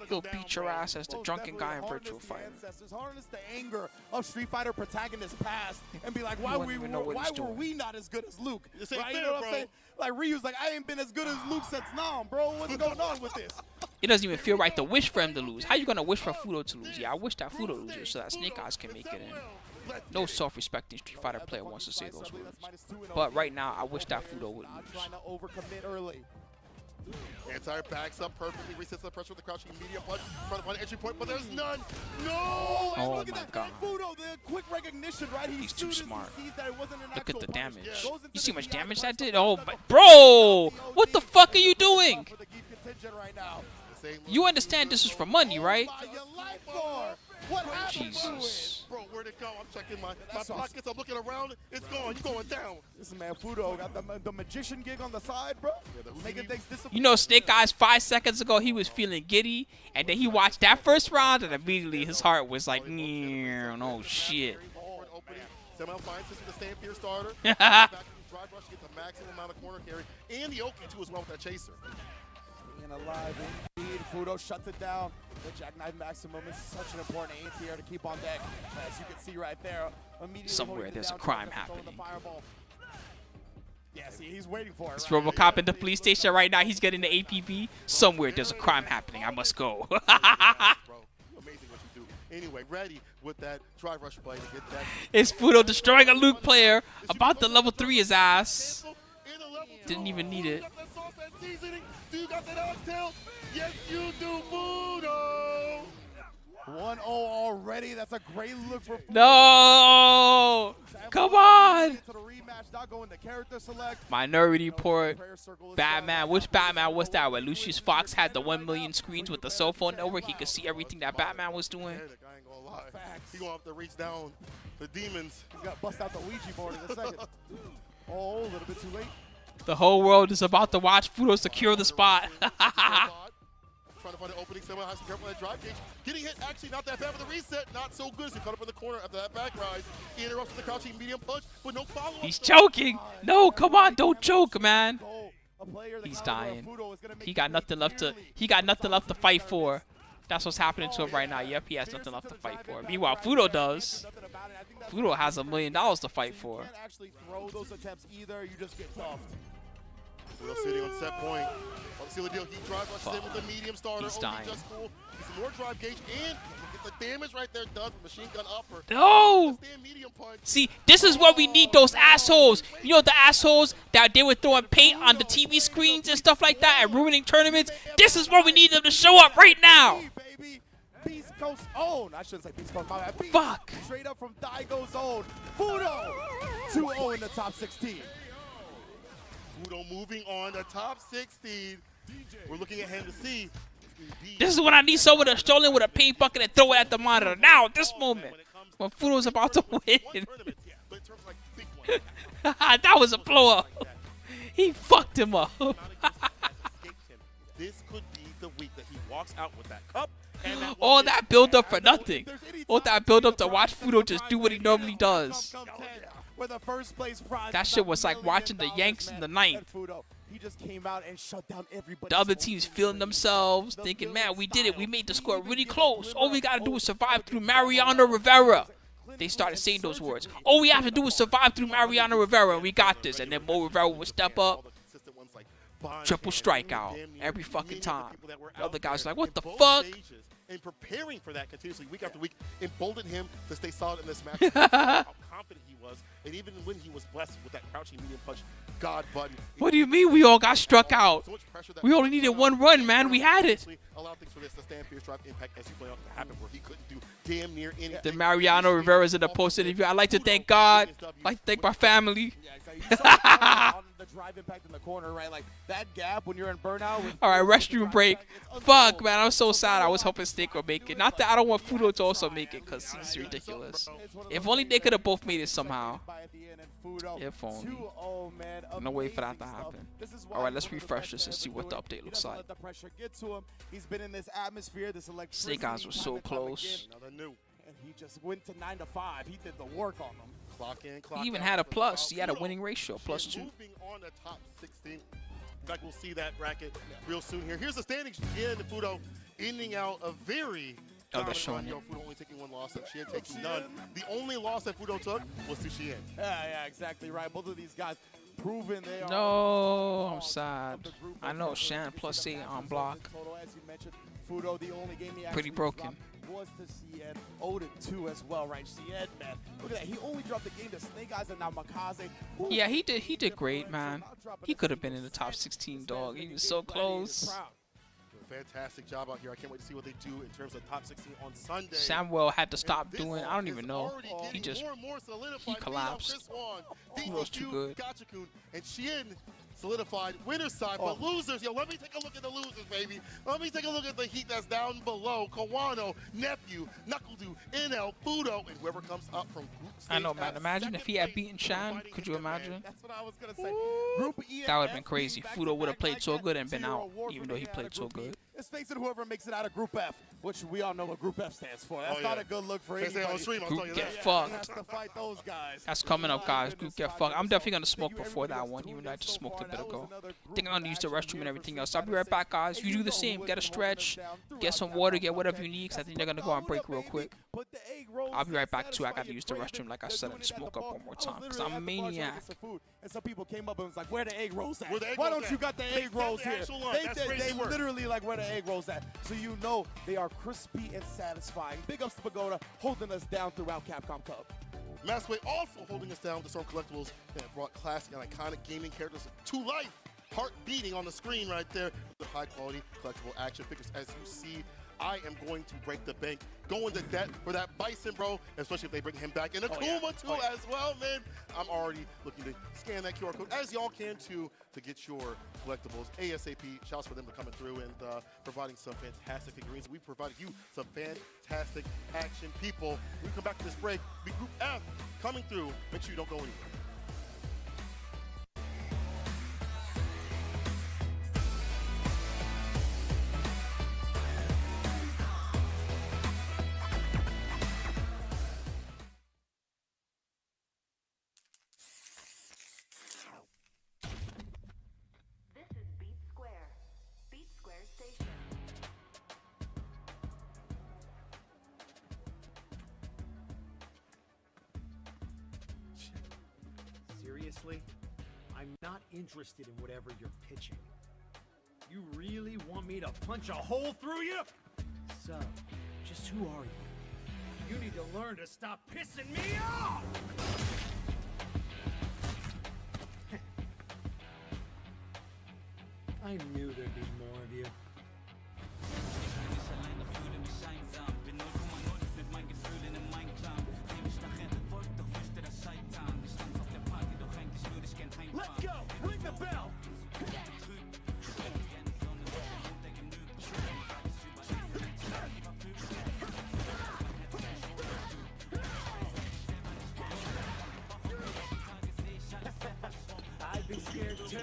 He'll beat your ass as the drunken guy in Virtual Fighter.
Harness the anger of Street Fighter protagonists past and be like, why were we not as good as Luke? Right? You know what I'm saying? Like Ryu's like, I ain't been as good as Luke since Nam, bro. What's going on with this?
It doesn't even feel right to wish for him to lose. How you gonna wish for Fudo to lose? Yeah, I wish that Fudo loses so that Snake Eyes can make it in. No self-respecting Street Fighter player wants to say those words. But right now, I wish that Fudo would lose.
Trying to overcommit early.
Anti backs up perfectly, resets the pressure with the crouching medium punch, trying to find an entry point, but there's none. No!
Oh
my God.
Fudo, the quick recognition, right?
He's too smart. Look at the damage.
Goes
You see how much damage that did? Oh, my, bro! What the fuck are you doing? You understand this is for money, right?
What happened?
Jesus.
Bro, where'd it go? I'm checking my pockets. I'm looking around. It's gone. You're going down.
This man Fudo got the magician gig on the side, bro. Making things disappear.
You know, Snake Eyes 5 seconds ago, he was feeling giddy, and then he watched that first round, and immediately his heart was like, oh shit.
Somehow finds this with the stand fear starter. Back to the drive rush, get the maximum amount of corner carry, and the Oki too as well with that chaser.
Being alive indeed. Fudo shuts it down. The Jackknife Maximum is such an important ATR to keep on deck. As you can see right there.
Somewhere there's a crime happening.
Yeah, see, he's waiting for it.
It's Robocop in the police station right now. He's getting the APB. Somewhere there's a crime happening. I must go.
Bro, amazing what you do. Anyway, ready with that drive rush play to get that.
It's Fudo destroying a Luke player. About to level 3 his ass. Didn't even need it.
Do you got that oxtail? Yes, you do, Fudo.
1-0 already. That's a great look for Fudo.
No! Come on!
Not going to character select.
Minority Report. Batman. Which Batman was that? Where Lucius Fox had the 1 million screens with the cell phone network. He could see everything that Batman was doing.
I ain't gonna lie. He gonna have to reach down the demons.
He's got to bust out the Ouija board in a second. Oh, a little bit too late.
The whole world is about to watch Fudo secure the spot.
Trying to find an opening somewhere, has to be careful with that drive gauge. Getting hit, actually not that bad with the reset. Not so good as he caught up in the corner after that back rise. He interrupts with the crouching medium punch, but no follow-up.
He's choking. No, come on, don't choke, man. He's dying. He got nothing left to fight for. That's what's happening to him right now. Yep, he has nothing left to fight for. Meanwhile, Fudo does. Fudo has $1 million to fight for.
You can't actually throw those attempts either. You just get toughed.
Fudo sitting on set point. Let's see the deal. He drive rushes in with the medium starter.
He's dying.
Just cool. He's some more drive gauge, and look at the damage right there done from machine gun upper.
No! See, this is what we need, those assholes. You know the assholes that they were throwing paint on the TV screens and stuff like that and ruining tournaments? This is what we need them to show up right now.
Beast Coast own. I shouldn't say Beast Coast.
Fuck.
Straight up from Daigo's own. Fudo 2-0 in the top 16.
Fudo moving on the top 16. We're looking at him to see.
This is when I need someone to stroll in with a paint bucket and throw it at the monitor. Now, at this moment, when Fudo's about to win. That was a blow up. He fucked him up.
This could be the week that he walks out with that cup.
All that build up for nothing. All that build up to watch Fudo just do what he normally does. That shit was like watching the Yanks in the ninth.
He just came out and shut down everybody.
The other teams feeling themselves, thinking, man, we did it. We made the score really close. All we got to do is survive through Mariano Rivera. they started saying those words. All we have to do is survive through Mariano Rivera, and we got this. And then Mo Rivera would step up, triple strikeout every fucking time. The other guys like, what the fuck?
And preparing for that continuously week after week emboldened him to stay solid in this match. How confident he was, and even when he was blessed with that crouching medium punch God button.
What do you mean we all got struck out? We only needed one run, man. We had it.
Allow things for this to stand fierce drive impact as you point out to happen where he couldn't do damn near anything.
The Mariano Rivera's in the post interview. I'd like to thank God. I'd like to thank my family.
The drive impact in the corner, right? Like that gap when you're in burnout.
All right, restroom break. Fuck, man, I'm so sad. I was hoping Snake would make it. Not that I don't want Fudo to also make it, because he's ridiculous. If only they could have both made it somehow. If only. No way for that to happen. All right, let's refresh this and see what the update looks like.
He's been in this atmosphere, this electricity.
Snake Eyes was so close.
And he just went to 9 to 5. He did the work on them.
Clock in, clock
He even
out.
had a plus. He had a winning ratio, +2.
Moving on to top 16. In fact, we'll see that bracket real soon here. Here's the standings. Shien and Fudo ending out a very
they're showing
run. Fudo only taking one loss, and Shien taking none. The only loss that Fudo took was to Shien.
Yeah, exactly right. Both of these guys proven they are.
No, I'm sad. I know Shan +8 on block.
As you mentioned, Fudo, the only game he
Pretty broken.
was to Cien, 0-2 as well, right? Cien, man, look at that. He only dropped the game to Snake Eyes and now Makaze.
Yeah, he did great, man. He could have been in the top 16, dog. He was so close.
Fantastic job out here. I can't wait to see what they do in terms of top 16 on Sunday.
Samuel had to stop doing. I don't even know. He just he collapsed. He was too good.
Gachikun and Shien solidified winner's side, but losers, yo, let me take a look at the losers, baby. Let me take a look at the heat that's down below. Kawano, Nephew, Knuckledo, NL, Fudo, and whoever comes up from group stage.
I know, man. Imagine if he had beaten Shan. Could you imagine?
That's what I was going to say. Group E
that would have been crazy. Fudo would have played so good and been out, even though he played so good.
Let's face it, whoever makes it out of Group F, which we all know what Group F stands for. That's not a good look for anybody.
Group get fucked.
He has to fight those guys.
That's coming up, guys. Group get fucked. I'm definitely going to smoke before that one, even though I just smoked a bit ago. I think I'm going to use the restroom and everything else. I'll be right back, guys. You do the same. Get a stretch, get some water, get whatever you need, because I think they're going to go on break real quick. I'll be right back, too. I got to use the restroom, like I said, and smoke up one more time, because I'm a maniac.
And some people came up and was like, where the egg rolls at? Why don't you got the egg rolls here? They literally like, where the egg rolls at? So you know they are crispy and satisfying. Big ups to Pagoda holding us down throughout Capcom Cup.
Massway also holding us down with the Storm Collectibles that brought classic and iconic gaming characters to life. Heart beating on the screen right there. The high quality collectible action figures. As you see, I am going to break the bank, going to debt for that Bison, bro, especially if they bring him back. And Akuma, too, as well, man. I'm already looking to scan that QR code, as y'all can, too, to get your collectibles ASAP. Shouts for them to coming through and providing some fantastic figurines. We've provided you some fantastic action, people. We come back to this break. Be Group F coming through. Make sure you don't go anywhere.
Seriously? I'm not interested in whatever you're pitching. You really want me to punch a hole through you? So, just who are you? You need to learn to stop pissing me off! I knew there'd be more of you. Let's go! Ring the bell! I'd be scared too.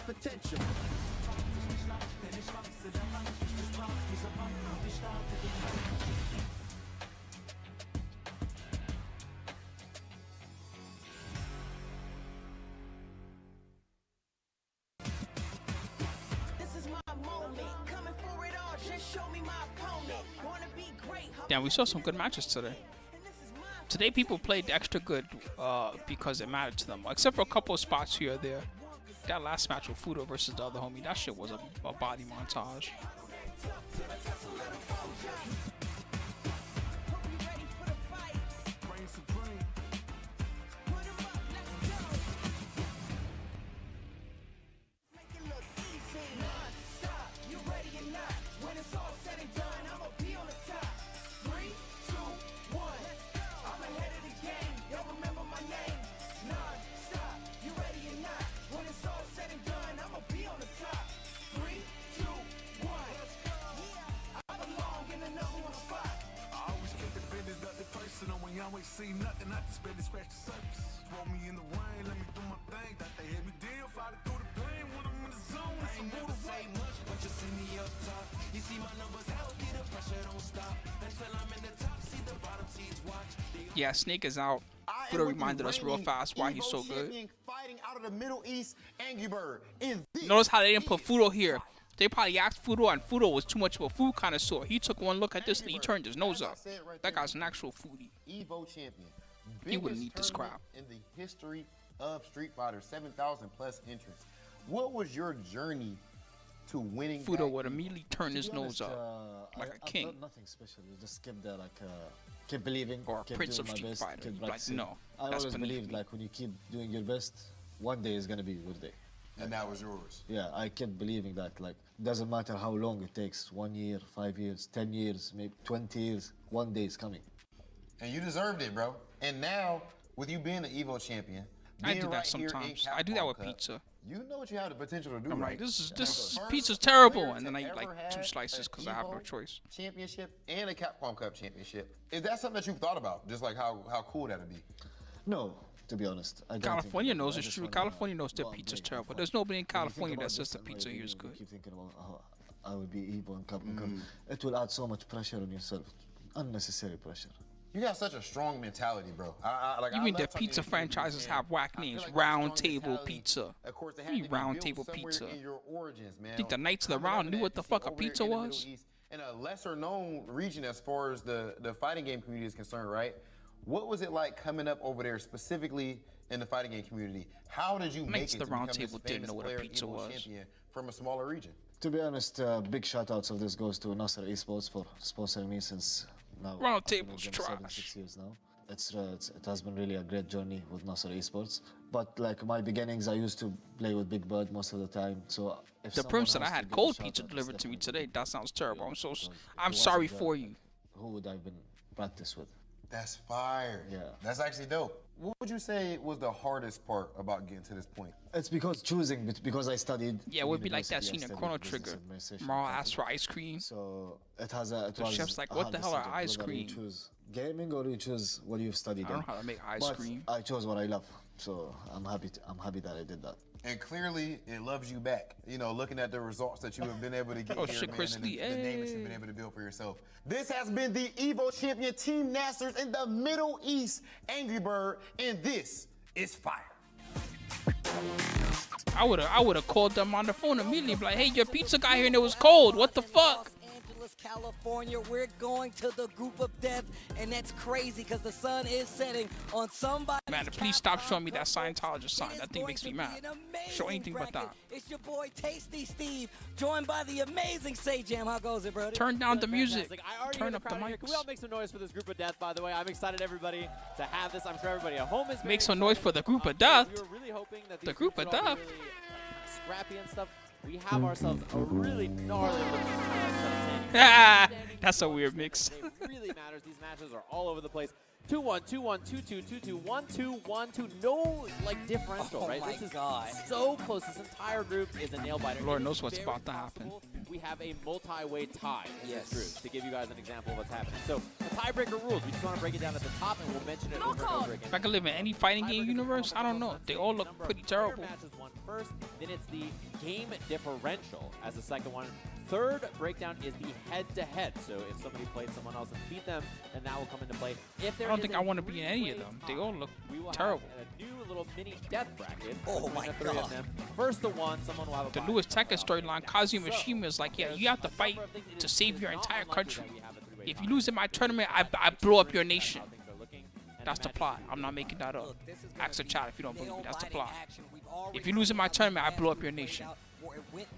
potential.
This is my moment. Coming for it all. Just show me my opponent. Wanna be great.
Damn, we saw some good matches today. Today people played extra good because it mattered to them, except for a couple of spots here or there. That last match with Fudo versus the other homie, that shit was a body montage.
Always see nothing, I just barely scratch the surface. Throw me in the rain, let me do my thing. Got the heavy deal, fight through the pain when I'm in the zone. I ain't never say much, but you see me up top. You see my numbers healthy, the pressure don't stop. Until I'm in the top, see the bottom seeds watch.
Yeah, Snake is out. Fudo reminded us real fast why he's so good.
Fighting out of the Middle East, Angry Bird.
Notice how they didn't put Fudo here. They probably asked Fudo, and Fudo was too much of a food connoisseur. He took one look at this and he turned his nose up. That guy's an actual foodie.
Evo champion.
He wouldn't eat this crap.
In the history of Street Fighter, 7,000 plus entrants. What was your journey to winning?
Fudo would immediately turn his nose up like a king.
I've done nothing special. You just keep there, like, keep believing.
Or
keep
Prince
doing
of
my
Street
best,
Fighter.
keep
Like,
practicing.
no,
I
that's
always
beneath
believed,
me.
like, when you keep doing your best, one day is gonna be your day.
And that was yours.
Yeah, I kept believing that. Like, doesn't matter how long it takes. 1 year, 5 years, 10 years, maybe 20 years. One day is coming.
And you deserved it, bro. And now, with you being the Evo champion,
I
being
do that
right here in
sometimes. I do that
Capcom
with
Cup,
pizza.
You know what you have the potential to do.
I'm
right?
like, this
First
pizza's
player
terrible,
to
and then I eat
ever
like 2
have
slices
a
because I have no
Evo
choice.
Championship and a Capcom Cup championship. Is that something that you've thought about? Just like how cool that'd be?
No, to be honest. I don't
California
think
knows
I
it's
just
true.
wanna
California knows their
go out and
pizza's
break
terrible.
my
There's nobody in
When you think
California
about
that says
this
the
and
pizza
like,
here is
you
good.
keep thinking about how I would be Evo and Capcom Cup. It will add so much pressure on yourself. Unnecessary pressure.
You got such a strong mentality, bro.
You mean the pizza franchises have whack names? Round Table Pizza.
Of course, they
What do you
had to be
Round
built
Table
somewhere
Pizza?
in your origins, man.
Think the Knights of the
Coming up
Round
in
knew
that
what the
scene
fuck a
over there
pizza
in the Middle
was?
East, in a lesser known region as far as the fighting game community is concerned, right? What was it like coming up over there specifically in the fighting game community? How did you make
Knights
it
of
to
the Round
become this
Table didn't
famous
know what a
player,
pizza
Evo
was.
champion from a smaller region?
To be honest, big shout outs of this goes to Nasser Esports for sponsoring me since now.
Round
I think
Table's
it's been 7,
trash.
6 years now. It has been really a great journey with Nasser Esports. But like my beginnings, I used to play with Big Bird most of the time. So if
The
someone
Prim said I
has to
had
give a
cold
shout
pizza
out, it's
delivered to me
definitely
today. That sounds terrible. I'm
wasn't
sorry
there,
for you.
Who would I've been practice with?
That's fire.
Yeah.
That's actually dope. What would you say was the hardest part about getting to this point?
It's because because I studied.
Yeah, it would be like that
university,
scene
I
in
studied
Chrono
business
Trigger.
administration,
Marl
Capcom.
asked for ice cream.
So it
The
was
chef's like,
a
what the
hard
hell are
decision,
ice
whether you
cream?
choose gaming or you choose what you've studied.
I don't
in.
know how to make ice
But
cream.
I chose what I love, so I'm happy that I did that.
And clearly, it loves you back. You know, looking at the results that you have been able to get
Oh,
here,
shit,
man,
Chris
and
Lee,
the name that you've
hey.
been able to build for yourself. This has been the Evo champion, Team Nasters in the Middle East, Angry Bird, and this is fire.
I would have called them on the phone immediately, be like, hey, your pizza got here and it was cold. What the fuck?
California, we're going to the group of death, and that's crazy because the sun is setting on somebody.
Man, please stop showing me that Scientologist sign. That thing makes me mad. Show anything but that.
It's your boy Tasty Steve, joined by the amazing Say Jam. How goes it, brother?
Turn down the music.
Fantastic. I already
Turn
hear
up the
crowd here. Can we all
mics.
make some noise for this group of death, by the way? I'm excited, everybody, to have this. I'm sure everybody at home is very
Make some noise for the group of
excited.
death.
We were really hoping that
The
these
group
groups
of
would all
death.
be really scrappy and stuff. We have ourselves a really gnarly looking
Ah, that's a weird mix.
It really matters. These matches are all over the place. 2-1, 2-1, 2-2, 2-2, 1-2, 1-2. No like differential,
Oh
right?
my
This is
God.
so close. This entire group is a nail biter.
Lord
It is
knows what's
very
about to happen.
possible We have a multi-way tie in
Yes.
this group to give you guys an example of what's happening. So the tiebreaker rules. We just want to break it down at the top, and we'll mention it over and over again.
If I could live in any fighting game universe, I don't know. They all look pretty terrible.
first. Then it's the game differential as the second one. Third breakdown is the head-to-head. So if somebody played someone else and beat them, then that will come into play. If there
I don't think I want to be in any of them. They all look terrible.
A new little mini death bracket.
Oh my
the three
God.
of them. First to one, someone will have a
The
bye.
newest Tekken storyline, Kazuya Mishima is like, yeah, you have to fight to save your entire country. If you lose in my tournament, I blow up your nation. That's the plot. I'm not making that up. Ask the chat if you don't believe me. That's the plot. If you lose in my tournament, I blow up your nation.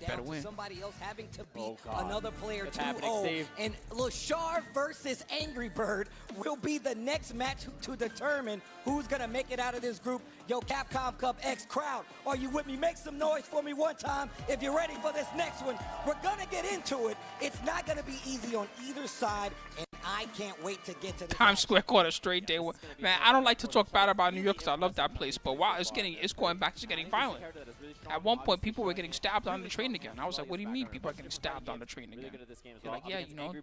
Better win.
Somebody else having to beat
God.
another player
It's
2-0.
happening, Steve.
And Lashar versus Angry Bird will be the next match to determine who's going to make it out of this group. Yo, Capcom Cup X crowd, are you with me? Make some noise for me one time if you're ready for this next one. We're going to get into it. It's not going to be easy on either side, and I can't wait to get to this.
Times Square caught a straight day. Man, I don't like to talk bad about New York because I love that place, but wow, it's going back to getting violent. At one point, people were getting stabbed on the train again. I was like, what do you mean people are getting stabbed on the train again? You're like, yeah, you know,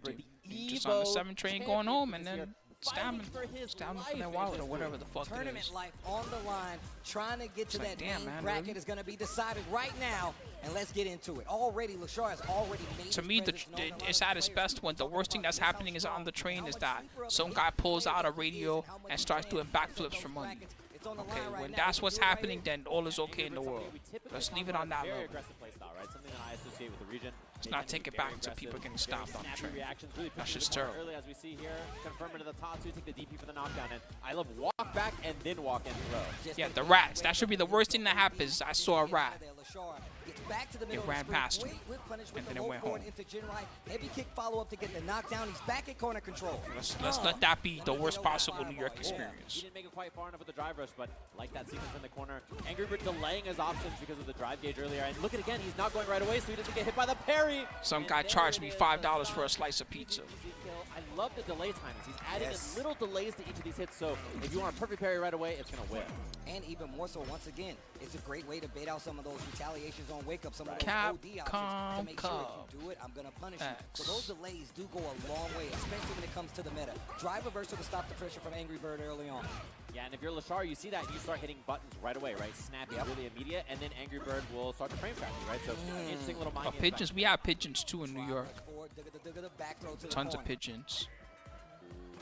just on the 7 train going home and then stabbing from their wallet or whatever the fuck it
Tournament
is.
life on the line, trying to get to
It's like,
that
damn,
main
man,
bracket
really?
is going to be decided right now, and let's get into it. Already, Lashar has already made
To
his
me,
presence known to
it's
other
at its
players.
best when the worst thing that's happening is on the train is that some guy pulls out a radio and starts doing backflips for money. Okay, when that's what's happening, then all is okay in the world. Let's leave it on that
Very
level.
aggressive play style, right? Something that I associate with the region.
Let's not take it back to people getting stopped on the train. That's just terrible.
Early as we see here, confirm into the top two, take the DP for the knockdown, and I love walk back and then walk and throw.
Yeah, the rats. That should be the worst thing that happens. I saw a rat.
Back to the middle
It ran
of the screen.
past me,
Great whip punish with
and
the
then it
low
went
forward
home.
into Jinrai. Heavy kick follow-up to get the knockdown. He's back at corner control.
Let's let that be the worst possible New York
He
experience.
didn't make it quite far enough with the drive rush, but like that sequence in the corner. Angry Bird delaying his options because of the drive gauge earlier. And look at it again, he's not going right away, so he doesn't get hit by the parry.
Some guy charged me $5 for a slice of pizza.
I love the delay timings. He's adding
Yes.
in little delays to each of these hits, so if you want a perfect parry right away, it's going to whip.
And even more so, once again, it's a great way to bait out some of those retaliations on wake up, some of those
Capcom
OD options to make sure
Cup
if you do it, I'm going to punish you.
X.
So those delays do go a long way, especially when it comes to the meta. Drive reversal to stop the pressure from Angry Bird early on.
Yeah, and if you're Lashar, you see that, you start hitting buttons right away, right? Snappy, really immediate, and then Angry Bird will start to frame trap you, right? So interesting little mind games.
Pigeons, we have pigeons too in New York.
Back throw to the
Tons of
corner.
pigeons.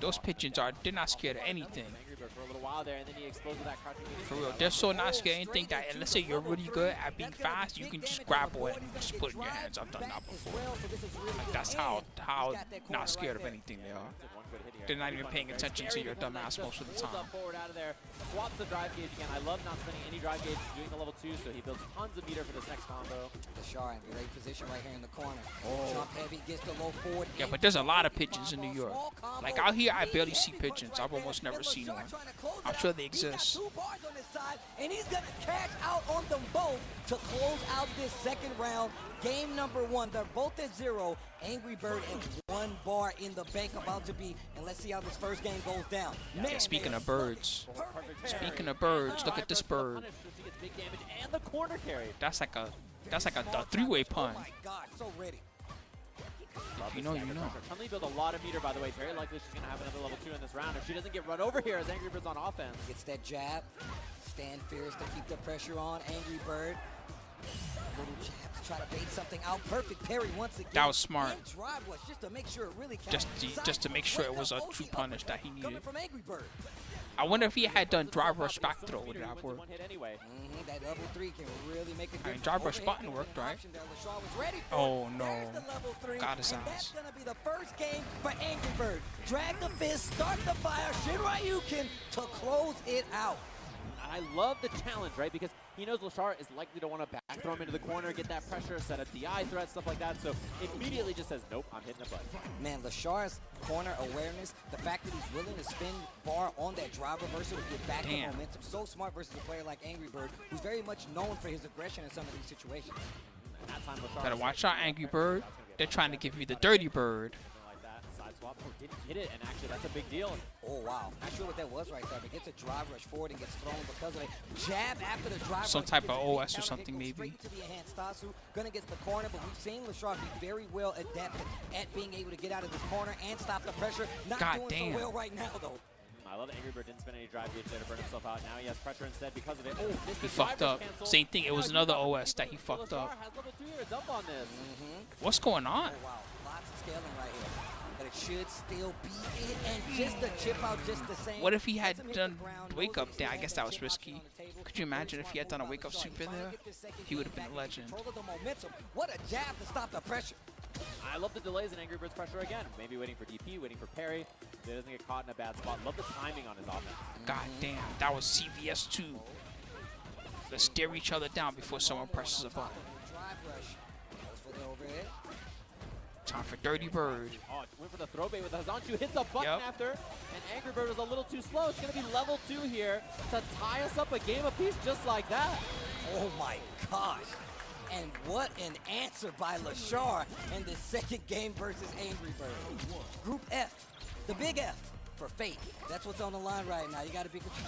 Those pigeons they're not scared of anything.
Angry Bird for a little while there, and then he explodes with that crouching kick.
For real, they're so not scared of anything that let's say you're really good at being fast, you can just grab it and just put it in your hands. I've done that before. Like that's how not scared of anything they are. They're not even paying attention to your dumb ass most of the time.
Forward out of there, swaps the drive gauge again. I love not spending any drive gauge, doing the level 2, so he builds tons of meter for this next combo.
Lashar in great position right here in the corner. Jump heavy, gets the low forward.
Yeah, but there's a lot of pigeons in New York. Like out here, I barely see pigeons. I've almost never seen one. I'm sure they exist.
Two bars on his side, and he's going to cash out on them both to close out this second round. Game number 1. They're both at 0. Angry Bird and 1 bar in the bank about to be. And let's see how this first game goes down.
Yeah, speaking of birds, look at this bird.
Big damage and the corner carry.
That's like a 3-way pun.
Oh my God, so ready.
If you know, you know.
Chun-Li built a lot of meter, by the way. Very likely she's going to have another level 2 in this round if she doesn't get run over here as Angry Bird's on offense.
Gets that jab. Stand fierce to keep the pressure on. Angry Bird. Little jab to try to bait something out. Perfect parry once again.
That was smart.
And drive rush just to make sure it really counts.
Just to make sure it was a true punish that he needed.
Coming from Angry Bird.
I wonder if he had done drive rush back throw, would it have worked?
That level 3 can really make a difference.
I mean, drive rush button worked, right? Oh no, got his
And
ass.
that's going to be the first game for Angry Bird. Drag the fist, start the fire, Shinryuken to close it out.
I love the challenge, right? Because he knows Lashar is likely to want to back throw him into the corner, get that pressure, set up DI threat, stuff like that. So immediately just says, nope, I'm hitting the button.
Man, Lashar's corner awareness, the fact that he's willing to spin bar on that drive reversal to get back the
Damn.
momentum, so smart versus a player like Angry Bird, who's very much known for his aggression in some of these situations.
And that time Lashar
Better watch out, Angry Bird. They're trying to give you the dirty bird.
like that. Side swap, oh, didn't hit it, and actually that's a big deal.
Oh, wow. Not sure what that was right there, but gets a drive rush forward and gets thrown because of a jab after the drive
Some
rush.
type
Gets
of
a
OS or
counter hit,
something,
goes
maybe.
straight to the enhanced Tasu. Gonna get the corner, but we've seen Lashar be very well adapted at being able to get out of this corner and stop the pressure. Not
God
doing
damn.
so well right now, though.
I love that Angry Bird didn't spend any drive gauge there to burn himself out. Now he has pressure instead because of it. Oh, missed
He
the
fucked
drive
up.
rush cancel.
Same thing. It was
Now
another
he's
OS that he fucked up.
Has level 2 here. Dump on this.
What's going on?
Oh, wow. Lots of scaling right here. But it should still be it. And just a chip out just the same.
What if he had done wake up there? I guess that was risky. Could you imagine if he had done a wake up super there? He would have been a legend.
Control of the momentum. What a jab to stop the pressure.
I love the delays in Angry Bird's pressure again. Maybe waiting for DP, waiting for parry. So he doesn't get caught in a bad spot. Love the timing on his offense.
God damn, that was CVS 2. Let's stare each other down before someone presses a button.
Drive rush. Goes for the overhead.
Time for Dirty Bird.
Oh, went for the throw bait with Hazanchu. Hits a button after. And Angry Bird was a little too slow. It's going to be level 2 here to tie us up a game apiece just like that.
Oh my gosh. And what an answer by Lashar in the second game versus Angry Bird. Group F, the big F for Fate. That's what's on the line right now. You got to be control.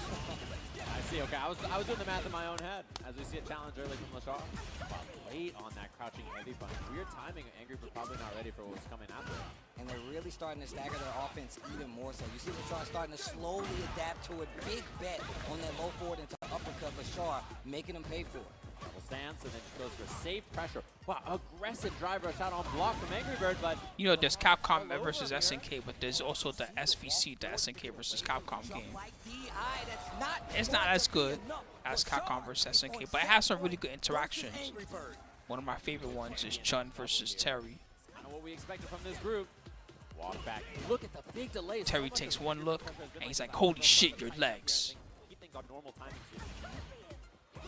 I see. Okay, I was doing the math in my own head as we see a challenge early from Lashar. Wow, late on that crouching heavy punch. Weird timing. Angry Bird probably not ready for what's coming after.
And they're really starting to stagger their offense even more so. You see Lashar starting to slowly adapt to a big bet on that low forward into uppercut. Lashar making him pay for it.
Double stance and then just goes for safe pressure. Wow, aggressive drive rush out on block from Angry Bird, but
You know, there's Capcom versus SNK, but there's also the SVC, the SNK versus Capcom game. It's not as good as Capcom versus SNK, but it has some really good interactions. One of my favorite ones is Chun versus Terry.
kind of what we expected from this group. Walk back. Look at the big delays.
Terry takes one look, and he's like, holy shit, your legs.
Keep things on normal timing.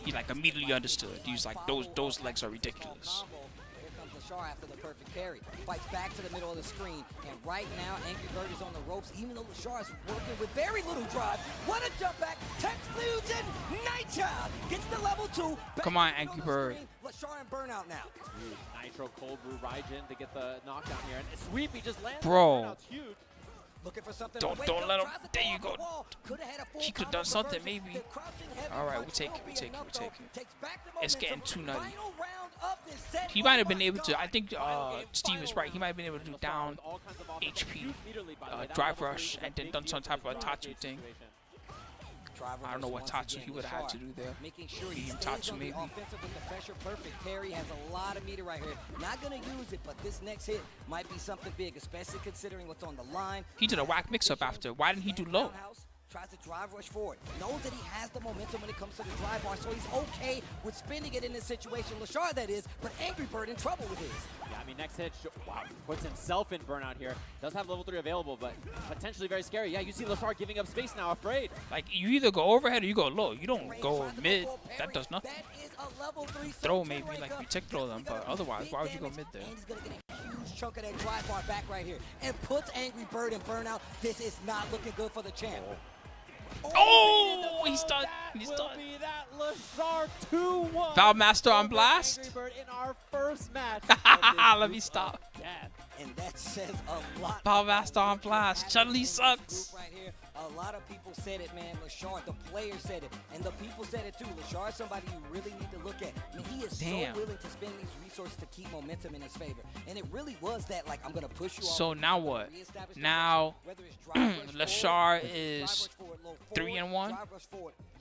He like immediately understood. He was like, those legs are ridiculous.
Here comes Lashar after the perfect parry. Fights back to the middle of the screen. And right now, Angry Bird is on the ropes, even though Lashar is working with very little drive. What a jump back. Tex Fusion. Nightchild gets the level 2.
Come on, Angry Bird.
Lashar and Burnout now.
Nitro Cold Brew Raijin to get the knockdown here. And Sweep, he just lands.
Bro.
Burnout's huge.
Looking for something.
Don't let him. There you go. He could have done something, maybe. All right, we take it. It's getting too nutty. He might have been able to. I think Steve is right. He might have been able to do down HP, drive rush, and then done some type of Tatsu thing. I don't know what Tatsu he would have had to do there.
Making sure
Medium
he
Tatsu
stays on the
maybe.
offensive with the pressure perfect. Terry has a lot of meter right here. Not going to use it, but this next hit might be something big, especially considering what's on the line.
He did a whack mix-up after. Why didn't he do low?
Tries to drive rush forward. Knows that he has the momentum when it comes to the drive bar, so he's okay with spinning it in this situation. Lashar, that is, but Angry Bird in trouble with his.
Yeah, I mean, next hit, wow, puts himself in Burnout here. Does have level 3 available, but potentially very scary. Yeah, you see Lashar giving up space now, afraid.
Like, you either go overhead or you go low. You don't go mid. That does nothing. Throw maybe, like you tick throw them, but otherwise, why would you go mid there?
Huge chunk of that drive bar back right here and puts Angry Bird in Burnout. This is not looking good for the champ.
Oh, he's done. He's done.
Be that Lashar 2-1.
Valmaster on blast.
Angry Bird in our first match.
Let me stop.
And that says a lot.
Valmaster on blast. Chun-Li sucks.
Right here, a lot of people said it, man. Lashar, the players said it, and the people said it too. Lashar is somebody you really need to look at. I mean, he is so willing to spend these resources to keep momentum in his favor. And it really was that, like, I'm going to push you off.
So now what? Now, Lashar is 3-1.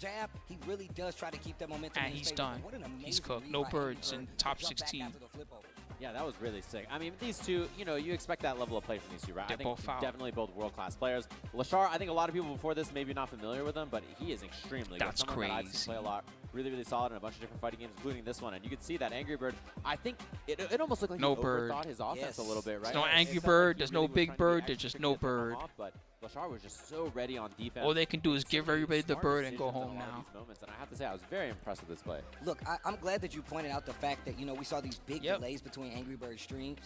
Jab, he really does try to keep that momentum
And
in his
he's
favor.
done.
What an
He's
amazing
cooked.
read
No
by Angry
birds
Bird.
in top
Jump back
16.
after the flip over.
Yeah, that was really sick. I mean, these two, you know, you expect that level of play from these two, right?
They're
I think
both foul.
definitely both world-class players. Lashar, I think a lot of people before this maybe not familiar with him, but he is extremely
That's
good. Someone that I've
crazy.
seen play a lot, really solid in a bunch of different fighting games, including this one. And you can see that Angry Bird, I think it almost looked like
No
he
bird.
overthought his offense a little bit, right?
There's no
It
Angry
felt like
Bird.
he
There's
really
no
was
Big
trying to be
Bird.
extra
There's just
tricky
no
to throw him
bird.
off, but Lashar was just so ready on defense.
All they can do is give everybody the
Smart
bird and go
decisions in
home
a lot of
now.
these moments, and I have to say, I was very impressed with this play.
Look, I'm glad that you pointed out the fact that, you know, we saw these big delays between Angry Bird strings,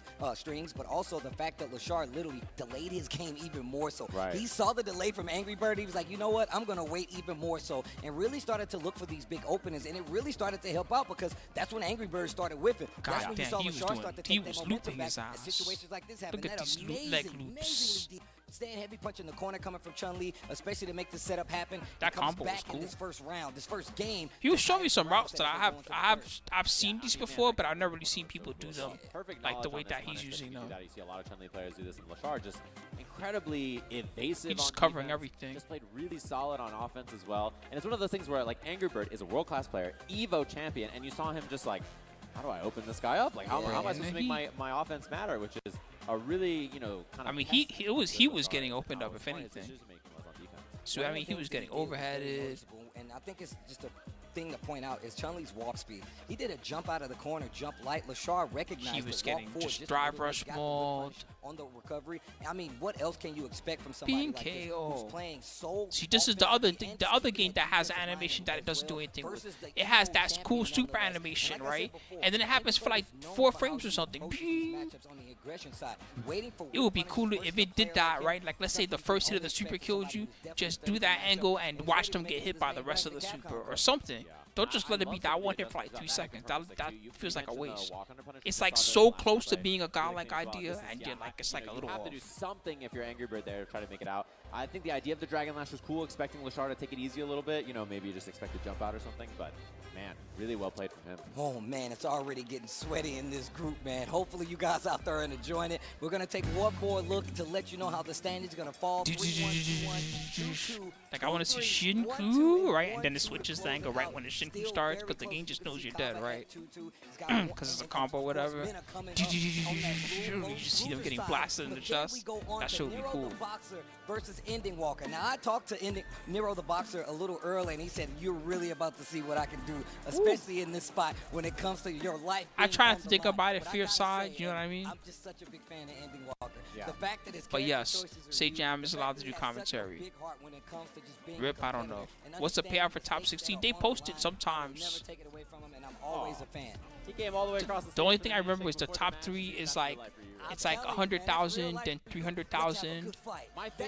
but also the fact that Lashar literally delayed his game even more so.
Right.
He saw the delay from Angry Bird. He was like, you know what? I'm going to wait even more so, and really started to look for these big openings, and it really started to help out because that's when Angry Bird started whipping. That's when you
Goddamn,
saw
he was
Lashar
doing-
start to
he
take
was
that momentum
looping
back
his
as
ass.
situations like this happen.
Look at
That
these leg loops.
amazingly deep staying heavy punch in the corner coming from Chun-Li, especially to make the setup happen.
That
He comes
combo was
back
cool.
in this first round, this first game.
He was showing me some routes that I've seen these before, but I've never really seen people do them like the way that he's using them.
You see a lot of Chun-Li players do this, and Lashar just incredibly evasive.
He's just
on
covering
defense,
everything.
Just played really solid on offense as well. And it's one of those things where, like, Angry Bird is a world-class player, Evo champion, and you saw him just like, how do I open this guy up? Like, how am I supposed to make my offense matter? Which is a really, you know, kind of.
I mean, he was getting opened up, if anything. So I mean, he was getting overheaded.
And I think it's just a thing to point out is Chun-Li's warp speed. He did a jump out of the corner, jump light. Lashar recognized
He was
the walk
getting
forward
just drive rush
got the
mode.
on the recovery. I mean, what else can you expect from somebody
Being
like this
KO.
who's playing so?
See, this is the other game that has an animation that it doesn't do anything with. It has that cool super animation, right? And then it happens for like 4 frames or something. It would be cool if it did that, right? Like, let's say the first hit of the super killed you, just do that angle and watch them get hit by the rest of the super or something. Don't just let it be that one hit for like 3 seconds. That feels like a waste. It's like so close to being a godlike idea, and you're like, it's like a little
You have
off.
to do something if you're Angry Bird there to try to make it out. I think the idea of the Dragon Lash was cool, expecting Lashar to take it easy a little bit. You know, maybe you just expect to jump out or something, but man, really well played from him.
Oh man, it's already getting sweaty in this group, man. Hopefully you guys out there are enjoying it. We're gonna take one more look to let you know how the standings gonna fall. 3-1-2-1, 2-2.
Like, I want to see Shinku, right? And then it switches the angle right when the Shinku starts, because the game just knows you're dead, right? Because it's a combo, whatever. You just see them getting blasted in the chest. That should be cool.
Boxer versus Ending Walker. Now I talked to Nero the Boxer a little early, and he said you're really about to see what I can do, especially in this spot when it comes to your life.
I try not to think about it fierce side, you know what I mean?
I'm just such a big fan of Ending Walker. The fact that his
But
character
yes,
choices are
Say
unique,
Jam is
the
allowed
fact
to do
that he has such a
commentary.
big heart when it comes to just being a
Rip, I don't know.
competitor and
What's the payout for
understanding
top
the stakes
16?
that
They
are on the
post it
line.
sometimes.
Never take it away from him, and I'm always a fan.
He came all the way across
The only thing I remember is the top 3 is like, it's like 100,000, then 300,000,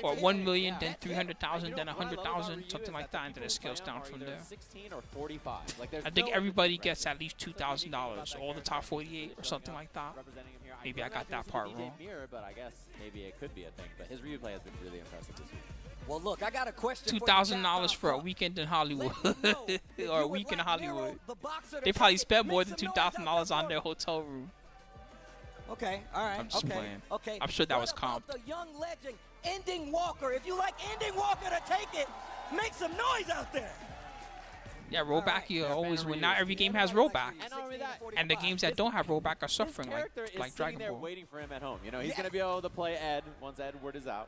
or 1 million, then 300,000, then 100,000, something like that, and then it scales down from there.
16 or 45. Like, there's
I think
no
everybody gets at least $2,000, all the top 48 or something like that.
representing him here.
Maybe I
don't
got
know if
that part
it's a DJ
wrong.
Mirror, but I guess maybe it could be a thing. But his review play has been really impressive this week.
Well, look, I got a question.
$2,000 for a weekend in Hollywood, or a week in Hollywood. They probably spent more than $2,000 on their hotel room.
Okay, all right.
I'm just
okay,
playing.
Okay.
I'm sure that
What
was
about
comped.
the young legend, Ending Walker. If you like Ending Walker to take it, make some noise out there.
Yeah, rollback, you always win. Not every game has rollback.
And not only that,
And the games that don't have rollback are
his
suffering,
character is
like
sitting
Dragon
there
Ball.
waiting for him at home. You know, he's going to be able to play Ed once Edward is out.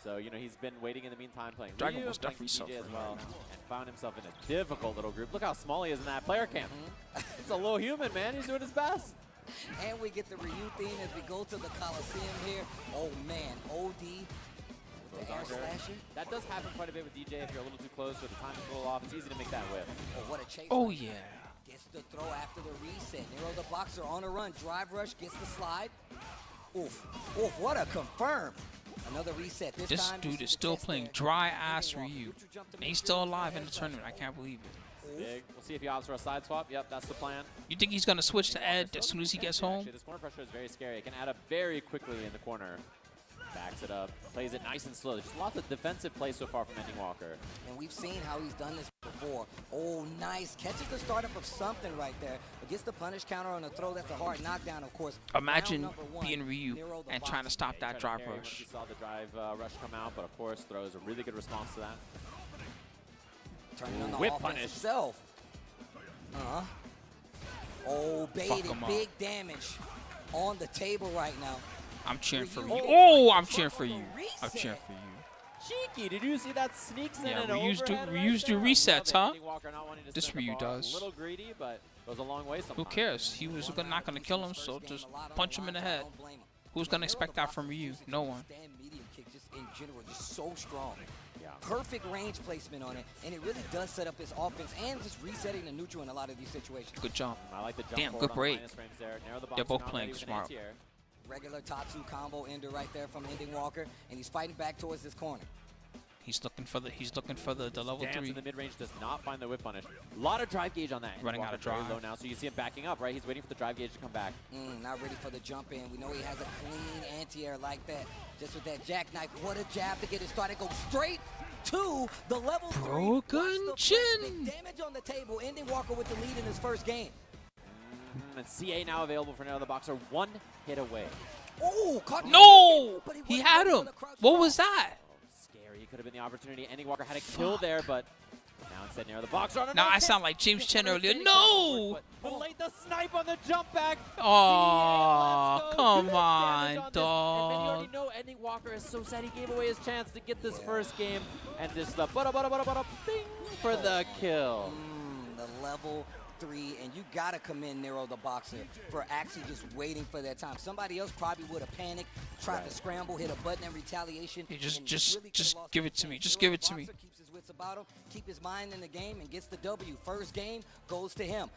So, you know, he's been waiting in the meantime playing
Dragon
Ryu
Ball's
and playing
definitely
DJ as
suffering
well,
right now.
and found himself in a difficult little group. Look how small he is in that player camp. It's a little human, man. He's doing his best.
And we get the Ryu theme as we go to the Coliseum here. Oh, man. OD with the air slasher.
That does happen quite a bit with DJ if you're a little too close or the timing's a little off. It's easy to make that whip.
Oh, what a chase.
Oh, yeah.
Gets the throw after the reset. Nero the Boxer on a run. Drive rush, gets the slide. Oof. Oof, what a confirm. Another reset.
This
time,
dude is still playing dry-ass Ryu. And he's still alive in the tournament. I can't believe it.
Big. We'll see if he opts for a side swap. Yep, that's the plan.
You think he's going to switch to Ed as soon as he gets home?
Actually, this corner pressure is very scary. It can add up very quickly in the corner. Backs it up, plays it nice and slow. There's just lots of defensive play so far from Ending Walker.
And we've seen how he's done this before. Oh, nice. Catches the startup of something right there. But gets the punish counter on the throw. That's a hard knockdown, of course.
Imagine
Round number 1,
being Ryu
Nero the
and trying to
Boxer.
stop that drive
Once
rush.
you saw the drive rush come out, but of course throws a really good response to that.
Turning on the
Whip
offense
punish.
itself. Oh, baited.
him up.
Big damage on the table right now.
I'm cheering for
Ryu.
you. Oh, I'm cheering for you. I'm cheering for you.
Cheeky, did you see that sneaks in
Yeah,
an
Ryu's do
overhead
Ryu's
right
do
there? I
resets,
love it.
huh?
Ending Walker not wanting to
This
spend the
Ryu
bar.
does.
A little greedy, but goes a long way sometimes.
Who cares? He was not going to kill him, so just punch him in the head. Who's going to expect that from Ryu? No one.
Stand medium kick just in general, just so strong.
Yeah.
Perfect range placement on it, and it really does set up his offense and just resetting the neutral in a lot of these situations.
Good jump.
I like the jump
Damn,
forward
good
on the
break.
minus frames there. Narrow the
They're
box,
both
not
playing
ready with an
smart.
anti-air.
Regular Tatsu combo ender right there from Ending Walker, and he's fighting back towards this corner.
He's looking for the level
Dance
3.
in the mid-range does not find the whip punish. A lot of drive gauge on that.
Running out of
Very
drive.
low now, so you see him backing up, right? He's waiting for the drive gauge to come back.
Not ready for the jump in. We know he has a clean anti-air like that. Just with that jackknife. What a jab to get it started. Go straight to the level 3.
Broken chin.
Damage on the table. Ending Walker with the lead in his first game.
And CA now available for Nero the Boxer. 1 hit away.
Oh, caught
No! He had him. What was that?
Scary. Could have been the opportunity. Ending Walker had a kill there, but now instead Nero the Boxer on
Now I sound like James Chen earlier. No!
Delayed the snipe on the jump back.
Oh, come on,
And you
dog.
already know Ending Walker is so sad he gave away his chance to get this first game. And just the bing for the kill.
The level 3, and you gotta commend Nero the Boxer for actually just waiting for that time. Somebody else probably would have panicked, tried to scramble, hit a button in retaliation.
Hey, just give it to me. Just give it to me.
Keeps his wits about him, keep his mind in the game, and gets the W. First game goes to him.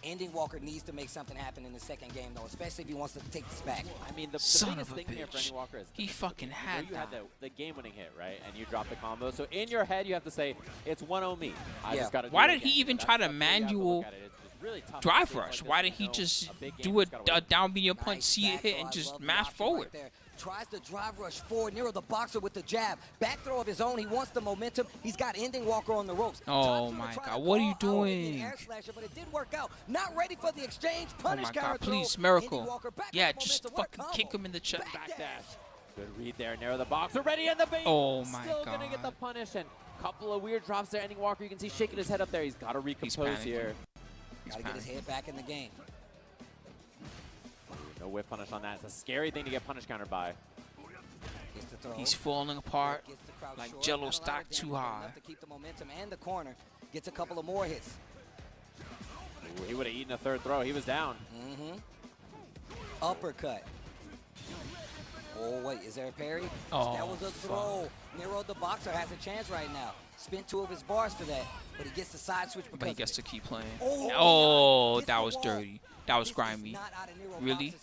Ending Walker needs to make something happen in the second game, though, especially if he wants to take this back.
I mean, the
Son
biggest
of a
thing here for
bitch.
Ending Walker is
He fucking had
you
that.
had the game-winning hit, right? And you dropped the combo. So in your head, you have to say, it's 1-0 me. I just gotta
Why
do it
did he
again.
even
That's
try to
the way you have to
manual
look at it. It's just really tough to
drive
say
rush?
like
Why
this,
didn't he
you know,
just
a big game
do
just gotta
a
work.
down medium punch, see it hit, and just mash forward?
Tries to drive rush forward. Nero the Boxer with the jab. Back throw of his own. He wants the momentum. He's got Ending Walker on the ropes.
Oh my God, what are you doing?
Air slasher, but it did work out. Not ready for the exchange.
Oh
Punish
my
counter
God, please,
throw.
miracle.
Ending Walker back
Yeah,
with
just
momentum. What a
fucking kick
combo.
him in the chest.
Backdash.
Good read there. Nero the Boxer ready in the bait.
Oh my
Still gonna get the
God.
punish, and a couple of weird drops there. Ending Walker, you can see shaking his head up there. He's got to recompose
panicking.
here.
Gotta get his head back in the game.
No whip punish on that. It's a scary thing to get punish countered by.
Gets the throw.
He's falling apart
Gets the crowd
like
short.
Jello
Not a lot of
stacked
damage,
too
but
high.
enough to keep the momentum and the corner. Gets a couple of more hits.
Ooh, he would have eaten a third throw. He was down.
Uppercut. Oh, wait, is there a parry?
Oh,
That was a throw. Nero the Boxer has a chance right now. Spent 2 of his bars for that, but he gets the side switch because
But he
of
gets
it.
to keep playing.
Oh,
that was dirty. That was grimy. Really?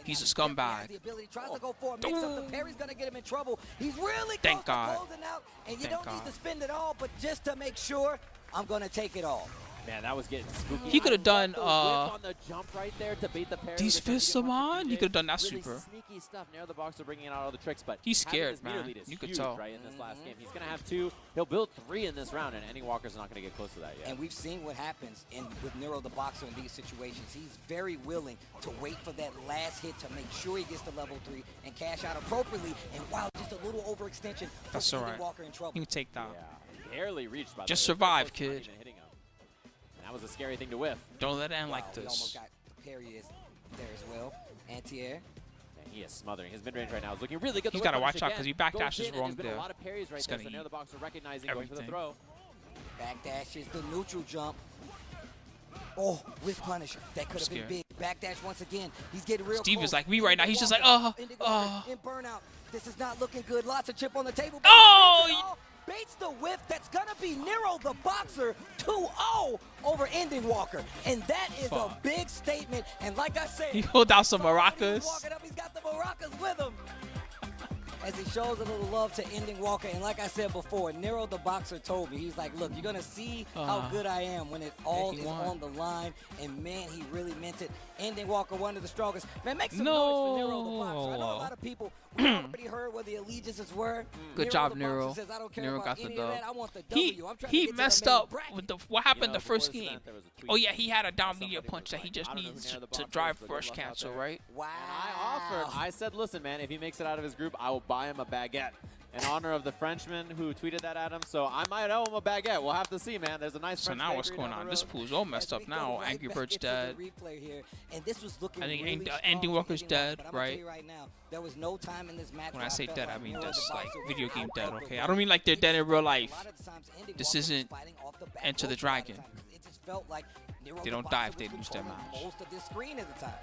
He's a scumbag.
The ability tries to go for it, mix up the parry's gonna get him in trouble. He's really
Thank
close
God.
to closing out, and you
Thank
don't need
God.
to spend it all, but just to make sure, I'm gonna take it all.
Man, that was getting spooky.
He could have done
The whip on the jump right there to bait the parry.
these
They're trying to
fists
get
of
one for
mine. He
DJ.
could have done that
Really
super.
sneaky stuff. Nero the Boxer bringing out all the tricks, but
He's
having
scared,
his meter
man.
lead is
You could
huge,
tell.
right, in this last game. He's going to have 2. He'll build 3 in this round, and Ending Walker's not going to get close to that yet.
And we've seen what happens with Nero the Boxer in these situations. He's very willing to wait for that last hit to make sure he gets to level 3 and cash out appropriately. And wow, just a little overextension puts
That's all
Ending
right.
Walker in trouble.
You can take that.
Yeah, barely reached by the
Just
way.
survive,
Close to not
kid.
even hitting him. And that was a scary thing to whiff.
Don't let it end
Wow,
like
he almost
this.
got the parry is there as well. Anti-air.
And he is smothering. His mid-range right now is looking really good.
He's
The
gotta
whip punish
watch out 'cause
again.
he backdashes
Goes in, and
wrong
there's been
there.
a lot of parries right
He's
there,
gonna
so Nero
eat
the Boxer recognizing going for the
everything.
throw.
Backdash is the neutral jump. Oh, with punish. That could have been
Scared.
big. Backdash once again. He's getting real
Steve
close.
is like me right now. He's just like,
Ending Walker in burnout. This is not looking good. Lots of chip on the table.
Oh!
Baits the whiff. That's going to be Nero the Boxer 2-0 over Ending Walker. And that is a
Fuck.
big statement. And like I said,
He pulled out some
he's
maracas.
walking up. He's got the maracas with him. As he shows a little love to Ending Walker. And like I said before, Nero the Boxer told me, he's like, look, you're going to see how good I am when it all
he
is
won.
on the line. And man, he really meant it. Ending Walker, one of the strongest. Man, make some noise for Nero the Boxer. I know a lot of people we already heard what the allegiances were.
Good job,
the
Nero.
Boxer says, I don't care
Nero
about
got the
any of
dub.
that. I want the W. I'm trying to
He
get to the
messed
main
up
bracket.
with the what happened
You know,
the first
before this
game.
event, there was a tweet
Oh yeah, he had a down
somebody
medium
was
punch that
like,
he just
I don't know
needs
who Nero the
to
Boxer
drive
is, but
first
good luck out
cancel,
there.
right?
Wow.
I offered. I said, listen, man, if he makes it out of his group, I will buy him a baguette in honor of the Frenchman who tweeted that at him. So I might owe him a baguette. We'll have to see, man. There's a nice
So
French
now what's
bakery
going
down
on?
the
This
road.
pool's all messed up
As we go
now.
right
Angry
back
Bird's
into
dead.
the replay here, and this was looking
I think
really
Ending
strong
Walker's
for Ending Walker,
dead,
but I'm gonna tell
right?
you right now, there was no time in this match
When
where
I say
felt
dead,
like
I mean
Nero the
just like
Boxer was
video game dead,
out
okay? I don't mean like they're dead in real life.
A lot of the times, Ending
This
Walker was
isn't
fighting off the back
Enter the
rope a lot of
Dragon.
times. It just felt like Nero
They
the
don't
Boxer
die if they
was
lose their
controlling
match.
most of this screen at the time.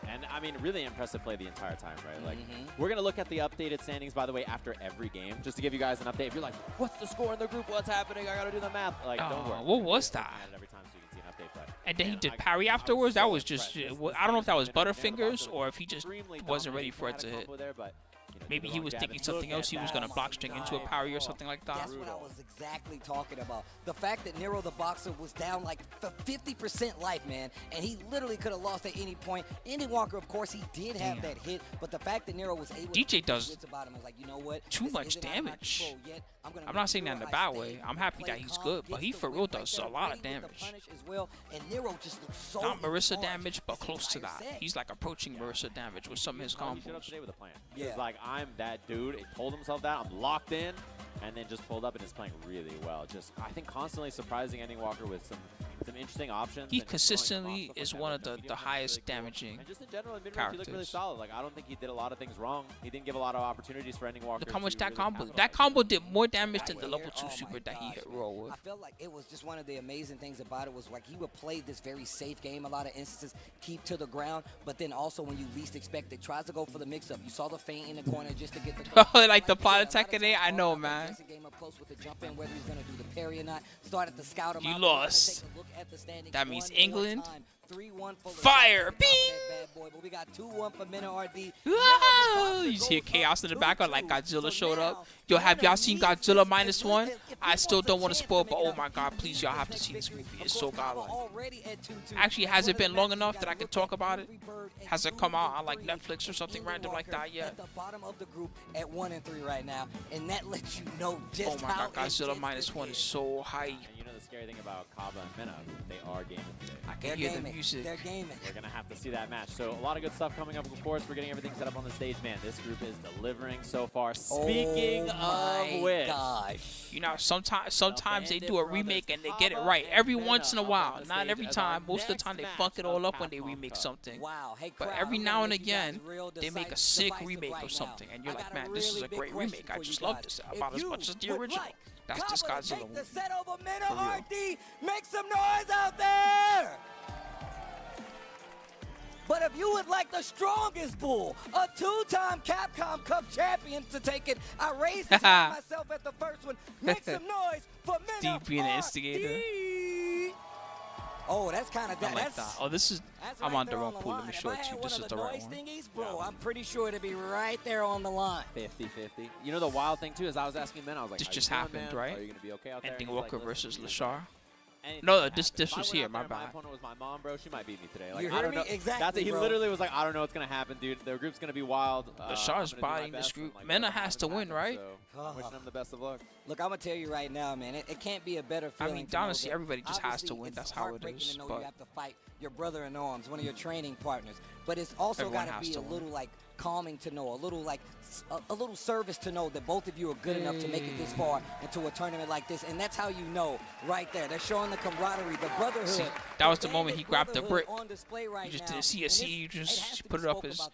And I mean, really impressive play the entire time, right? Like, we're gonna look at the updated standings, by the way, after every game, just to give you guys an update. If you're like, what's the score in the group? What's happening? I gotta do the math. Like, don't worry.
What was that?
Every time so you can see an update. But
And then he
man,
did
I
parry
was
afterwards.
so
That was just
impressed.
I don't know if that was
Nero the Boxer
Butterfingers or if he just
extremely
wasn't ready
dominating,
for it
had
to
a
hit.
combo there, but, you know,
Maybe he was thinking something else. He was going to block string into a parry or something like that.
That's what I was exactly talking about. The fact that Nero the Boxer was down like 50% life, man, and he literally could have lost at any point. Andy Walker, of course, he did have that hit, but the fact that Nero was able
DJ
to
does
about him, I was like, you know what?
too much damage. I'm not saying that in a bad way. I'm happy that he's good, but he for real does a lot of damage.
As well, and Nero just looks so
Not Marissa damage, but close to that. He's like approaching Marissa damage with some of his combos.
Today with a plan. He was like, I'm that dude. He told himself that. I'm locked in. And then just pulled up and is playing really well. Just, I think, constantly surprising Ending Walker with some interesting options.
He consistently is one of the highest damaging
and just in general, in mid-range,
characters.
he looked really solid. Like, I don't think he did a lot of things wrong. He didn't give a lot of opportunities for Ending Walker.
Look how much that
really
combo. That combo did more damage than the level 2 super that he hit roll with.
I felt like it was just one of the amazing things about it was like he would play this very safe game. A lot of instances, keep to the ground, but then also when you least expect it, tries to go for the mix-up. You saw the feint in the corner just to get the.
Like the plot attack in there. I know, man.
Game up close with the jump in, whether he's gonna do the parry or not. Started to scout him
You
out.
lost. That means England.
3-1 for
Fire! Bing!
But we got 2-1 for Mena RD.
Whoa! You hear chaos in the background like Godzilla showed up. Yo, have y'all seen Godzilla -1? I still don't want to spoil, but oh my god, please, y'all have to see this movie. It's so godlike. Actually, has it been long enough that I can talk about it? Has it come out on like Netflix or something random like that yet?
At the bottom of the group at 1 and 3 right now, and that lets you know just
oh my
how
god, Godzilla -1 is so hype.
And you know the scary thing about Kaba and Mena, they are gaming today.
I can hear the music.
They're gaming.
We're going to have to see that match. So a lot of good stuff coming up, of course. We're getting everything set up on the stage. Man, this group is delivering so far. Speaking of which.
You know, sometimes they do a remake and they get it right. Every once in a while. Not every time. Most of the time they fuck it all up when they remake something.
Wow. Hey,
but every now and again, they make a sick remake of something. And you're like, man, this is a great remake. I just love this about as much as the original. That's this Godzilla movie.
Set over Mena RD. Make some noise out there. But if you would like the strongest bull, a 2-time Capcom Cup champion to take it, I raised this one myself at the first one. Make some noise for Mena
Deep being an instigator.
Oh, that's kind of
I like that. Oh, this is. I'm on the wrong pool. Let me show it to you. This is the right one.
Bro, I'm pretty sure it'll be right there on the line.
50-50. You know the wild thing too is I was asking Mena, I was like,
this just happened, right?
Are you gonna be okay out there?
Ending Walker versus Lashar. No, this was here. My bad.
My opponent was my mom, bro. She might beat me today. Like,
You
I
heard
don't
me?
know.
Exactly,
That's it. He
bro.
literally was like, I don't know what's gonna happen, dude. Their group's gonna be wild.
Lashar's buying this group. Mena has to win, right?
So wishing him the best of luck.
Look, I'm gonna tell you right now, man. It can't be a better
I
feeling.
mean,
to know
honestly,
that
everybody just has to
obviously
win.
it's
That's how it
heartbreaking
is.
to know
But
you have to fight your brother in arms, one of your training partners. But it's also
Everyone
got to
has
be
to
a
win.
little like calming to know, a little like a little service to know that both of you are good enough to make it this far into a tournament like this. And that's how you know right there. They're showing the camaraderie, the brotherhood.
see, that was the moment he grabbed the brick.
On display right
You just
now.
didn't see it. See, you just put it up as.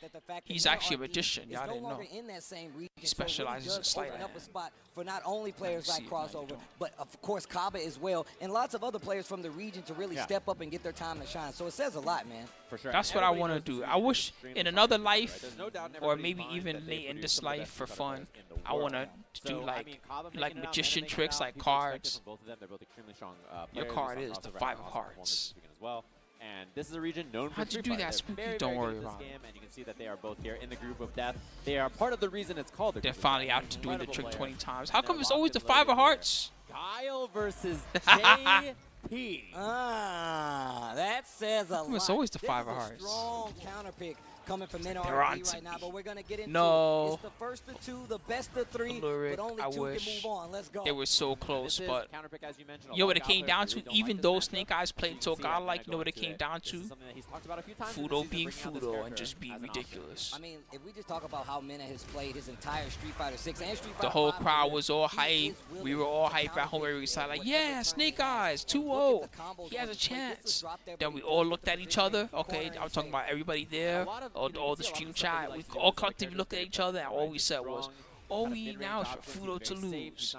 He's actually a magician. Y'all didn't know.
In that same region,
He specializes in sleight of
open up a
hand.
spot for not only players like
see it,
Crossover, but of course Kaba as well, and lots of other players from the region to really step up and get their time to shine. So it says a lot, man.
For sure.
That's what I want to do. I wish in another life,
There's no doubt in
or
everybody's
maybe
mind
even
that they
late in
produce
this
some of the
life
best
for
competitors
fun.
in the
I want to
world.
do
So, I
like
mean, Kaba making
like
it out,
magician
Mena making it
tricks
out.
like
People expect it
cards.
from both of them. They're both extremely strong
Your
players.
card
We saw
is the
Crossover
5
have
of
an awesome
hearts.
performance this weekend as well. And this is a region known for
How'd you
Street
do
Fighter.
that,
They're
Spooky?
very,
Don't
very
worry
good at
about
this
it.
game, and you can see that they are both here in the group of death. They are part of the reason it's called the
They're
group of
finally
death.
out to doing the
Incredible
trick
player.
20 times. How come
They're
it's always the
locked and
5 of
loaded
hearts?
Guile versus JP.
That says a lot.
It's always the
This
5
is
of
a
hearts.
strong counter pick coming from Mena
They're on
RD
to
right now,
me.
but we're gonna get into
No.
it. It's the first of 2, the best of 3,
Lyric,
but only
I
2
wish.
can move on. Let's go.
They were so close,
This is
but
counter pick, as you mentioned, a
you know what
lot
it
of
came
players
down
really
to?
don't like
Even
this
though
matchup.
Snake Eyes
You
played
can
so
see that
godlike,
kinda
you know what
going
it came
into
down
This
to?
is something that he's talked about a few times in
Fudo
the
being
season, bringing out this
Fudo and
character
just being
as an option.
ridiculous.
I mean, if we just talk about how Mena has played his entire Street Fighter 6 and Street Fighter
The whole
5
crowd
career,
was all
he
hype.
is willing
We were all
to
hype at home. Everybody was like, yeah, Snake Eyes, 2-0. He has a chance. Then we all looked at each other. Okay, I'm talking about everybody there, all the stream chat. We all collectively looked at each other, and all we said was, all we need now is for Fudo to lose.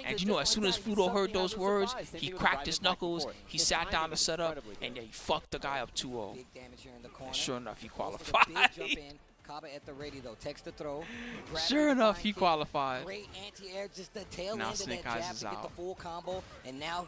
And you know, as soon as Fudo heard those words, he cracked his knuckles, he sat down to set up, and then he fucked the guy up 2-0.
Big damage here in the corner.
And sure enough, he
Big
qualified.
jump in. Kaba at the ready though. Text to throw.
Sure enough, he qualified.
Great anti-air, just the tail
Now
end of
Snake
that
Eyes
jab
is
to get the
out.
full combo, and now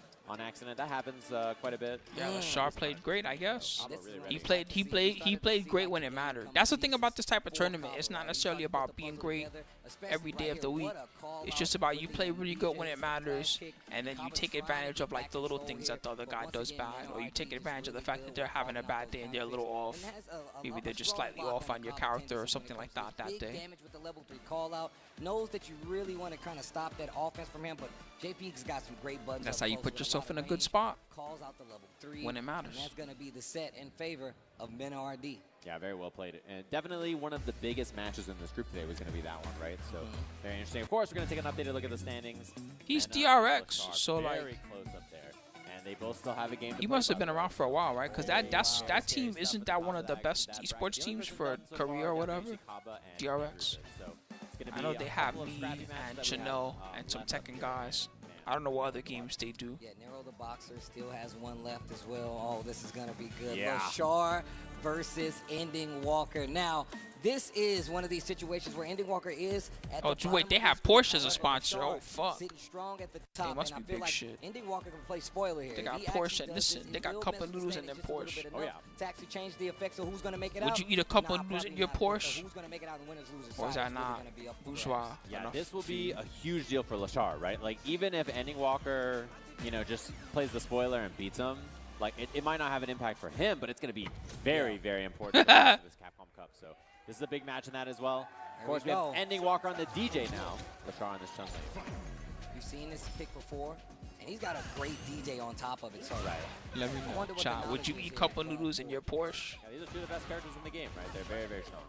Yep.
On accident. That happens quite a bit.
Yeah, Lashar played great, I guess.
Really
He played great when it mattered. That's the thing about this type of tournament. It's not necessarily about being great every day of the week. It's just about you play really good when it matters, and then you take advantage of like the little things that the other guy does bad, or you take advantage of the fact that they're having a bad day and they're a little off. Maybe they're just slightly off on your character or something like that day.
Damage with the level 3 call out. Knows that you really want to kind of stop that offense from him, but JP's got some great buttons.
That's how you put yourself in a good spot
Calls out the level 3
when it matters.
And that's going to be the set in favor of MenRD.
Yeah, very well played. And definitely one of the biggest matches in this group today was going to be that one, right? So very interesting. Of course, we're going to take an updated look at the standings.
He's
and,
DRX, so
very
like
close up there. And they both still have a game to
he
play,
must have
by
been
the way.
around for a while, right? Because that team, isn't that one of the best esports teams for Korea or whatever? DRX. I know they have me and Chanel and some Tekken guys. I don't know what other games they do.
Yeah, Nero the Boxer still has one left as well. Oh, this is going to be good.
Yeah.
Lashar versus Ending Walker. Now, this is one of these situations where Ending Walker is at
Oh,
the
wait, they have Porsche as a sponsor. Oh, fuck.
sitting strong at the top.
They must
and
be
I feel
big
like
shit.
Ending Walker can play spoiler here.
They got
He
Porsche.
actually does
Listen,
this.
they
He
got
will
cup of
mess with
noodles
the
in their
standings just a little
Porsche.
bit enough to actually change the effects of who's going to make it
Would
out.
you eat a cup
Nah,
of noodles in
probably
your
not, because
Porsche?
Who's going to make it out and winners losers
Or is
side
that
really
not
gonna be up for
bourgeois?
Yeah,
enough
this will
for
be
you?
a huge deal for Lashar, right? Like, even if Ending Walker, you know, just plays the spoiler and beats him, like, it might not have an impact for him, but it's going to be very, very important for the rest of this Capcom Cup. So this is a big match, and that as well. Of course, we have Ending Walker on the DJ now. Lashar on this Chun Li.
You've seen this pick before, and he's got a great DJ on top of it. So
Let me
I
know,
wonder what the
child. Would
knowledge
you
is
eat
here.
cup of noodles in your Porsche?
Yeah, these are two of the best characters in the game, right? They're very, very strong.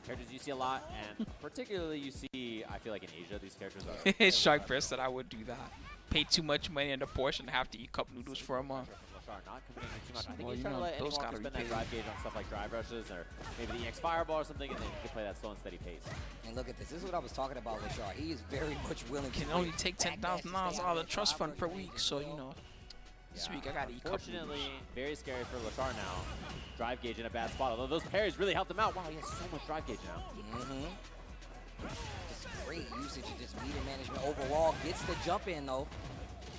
Characters you see a lot, and particularly you see, I feel like in Asia, these characters are...
Shark Press said I would do that. Pay too much money in the Porsche and have to eat cup noodles for a month.
Lashar not committing too much. I think
Well,
he's
you
trying to
know,
let Ending
those
Walker
gotta be
spend that
paid.
drive gauge on stuff like drive rushes, or maybe the EX Fireball or something, and then you can play that slow and steady pace.
And look at this. This is what I was talking about with Lashar. He is very much willing to
Can only take $10,000 out of the trust fund per week, so you know. This week I gotta eat cup
Unfortunately,
noodles.
very scary for Lashar now. Drive gauge in a bad spot, although those parries really helped him out. Wow, he has so much drive gauge now.
Just great usage of just meter management overall. Gets the jump in though.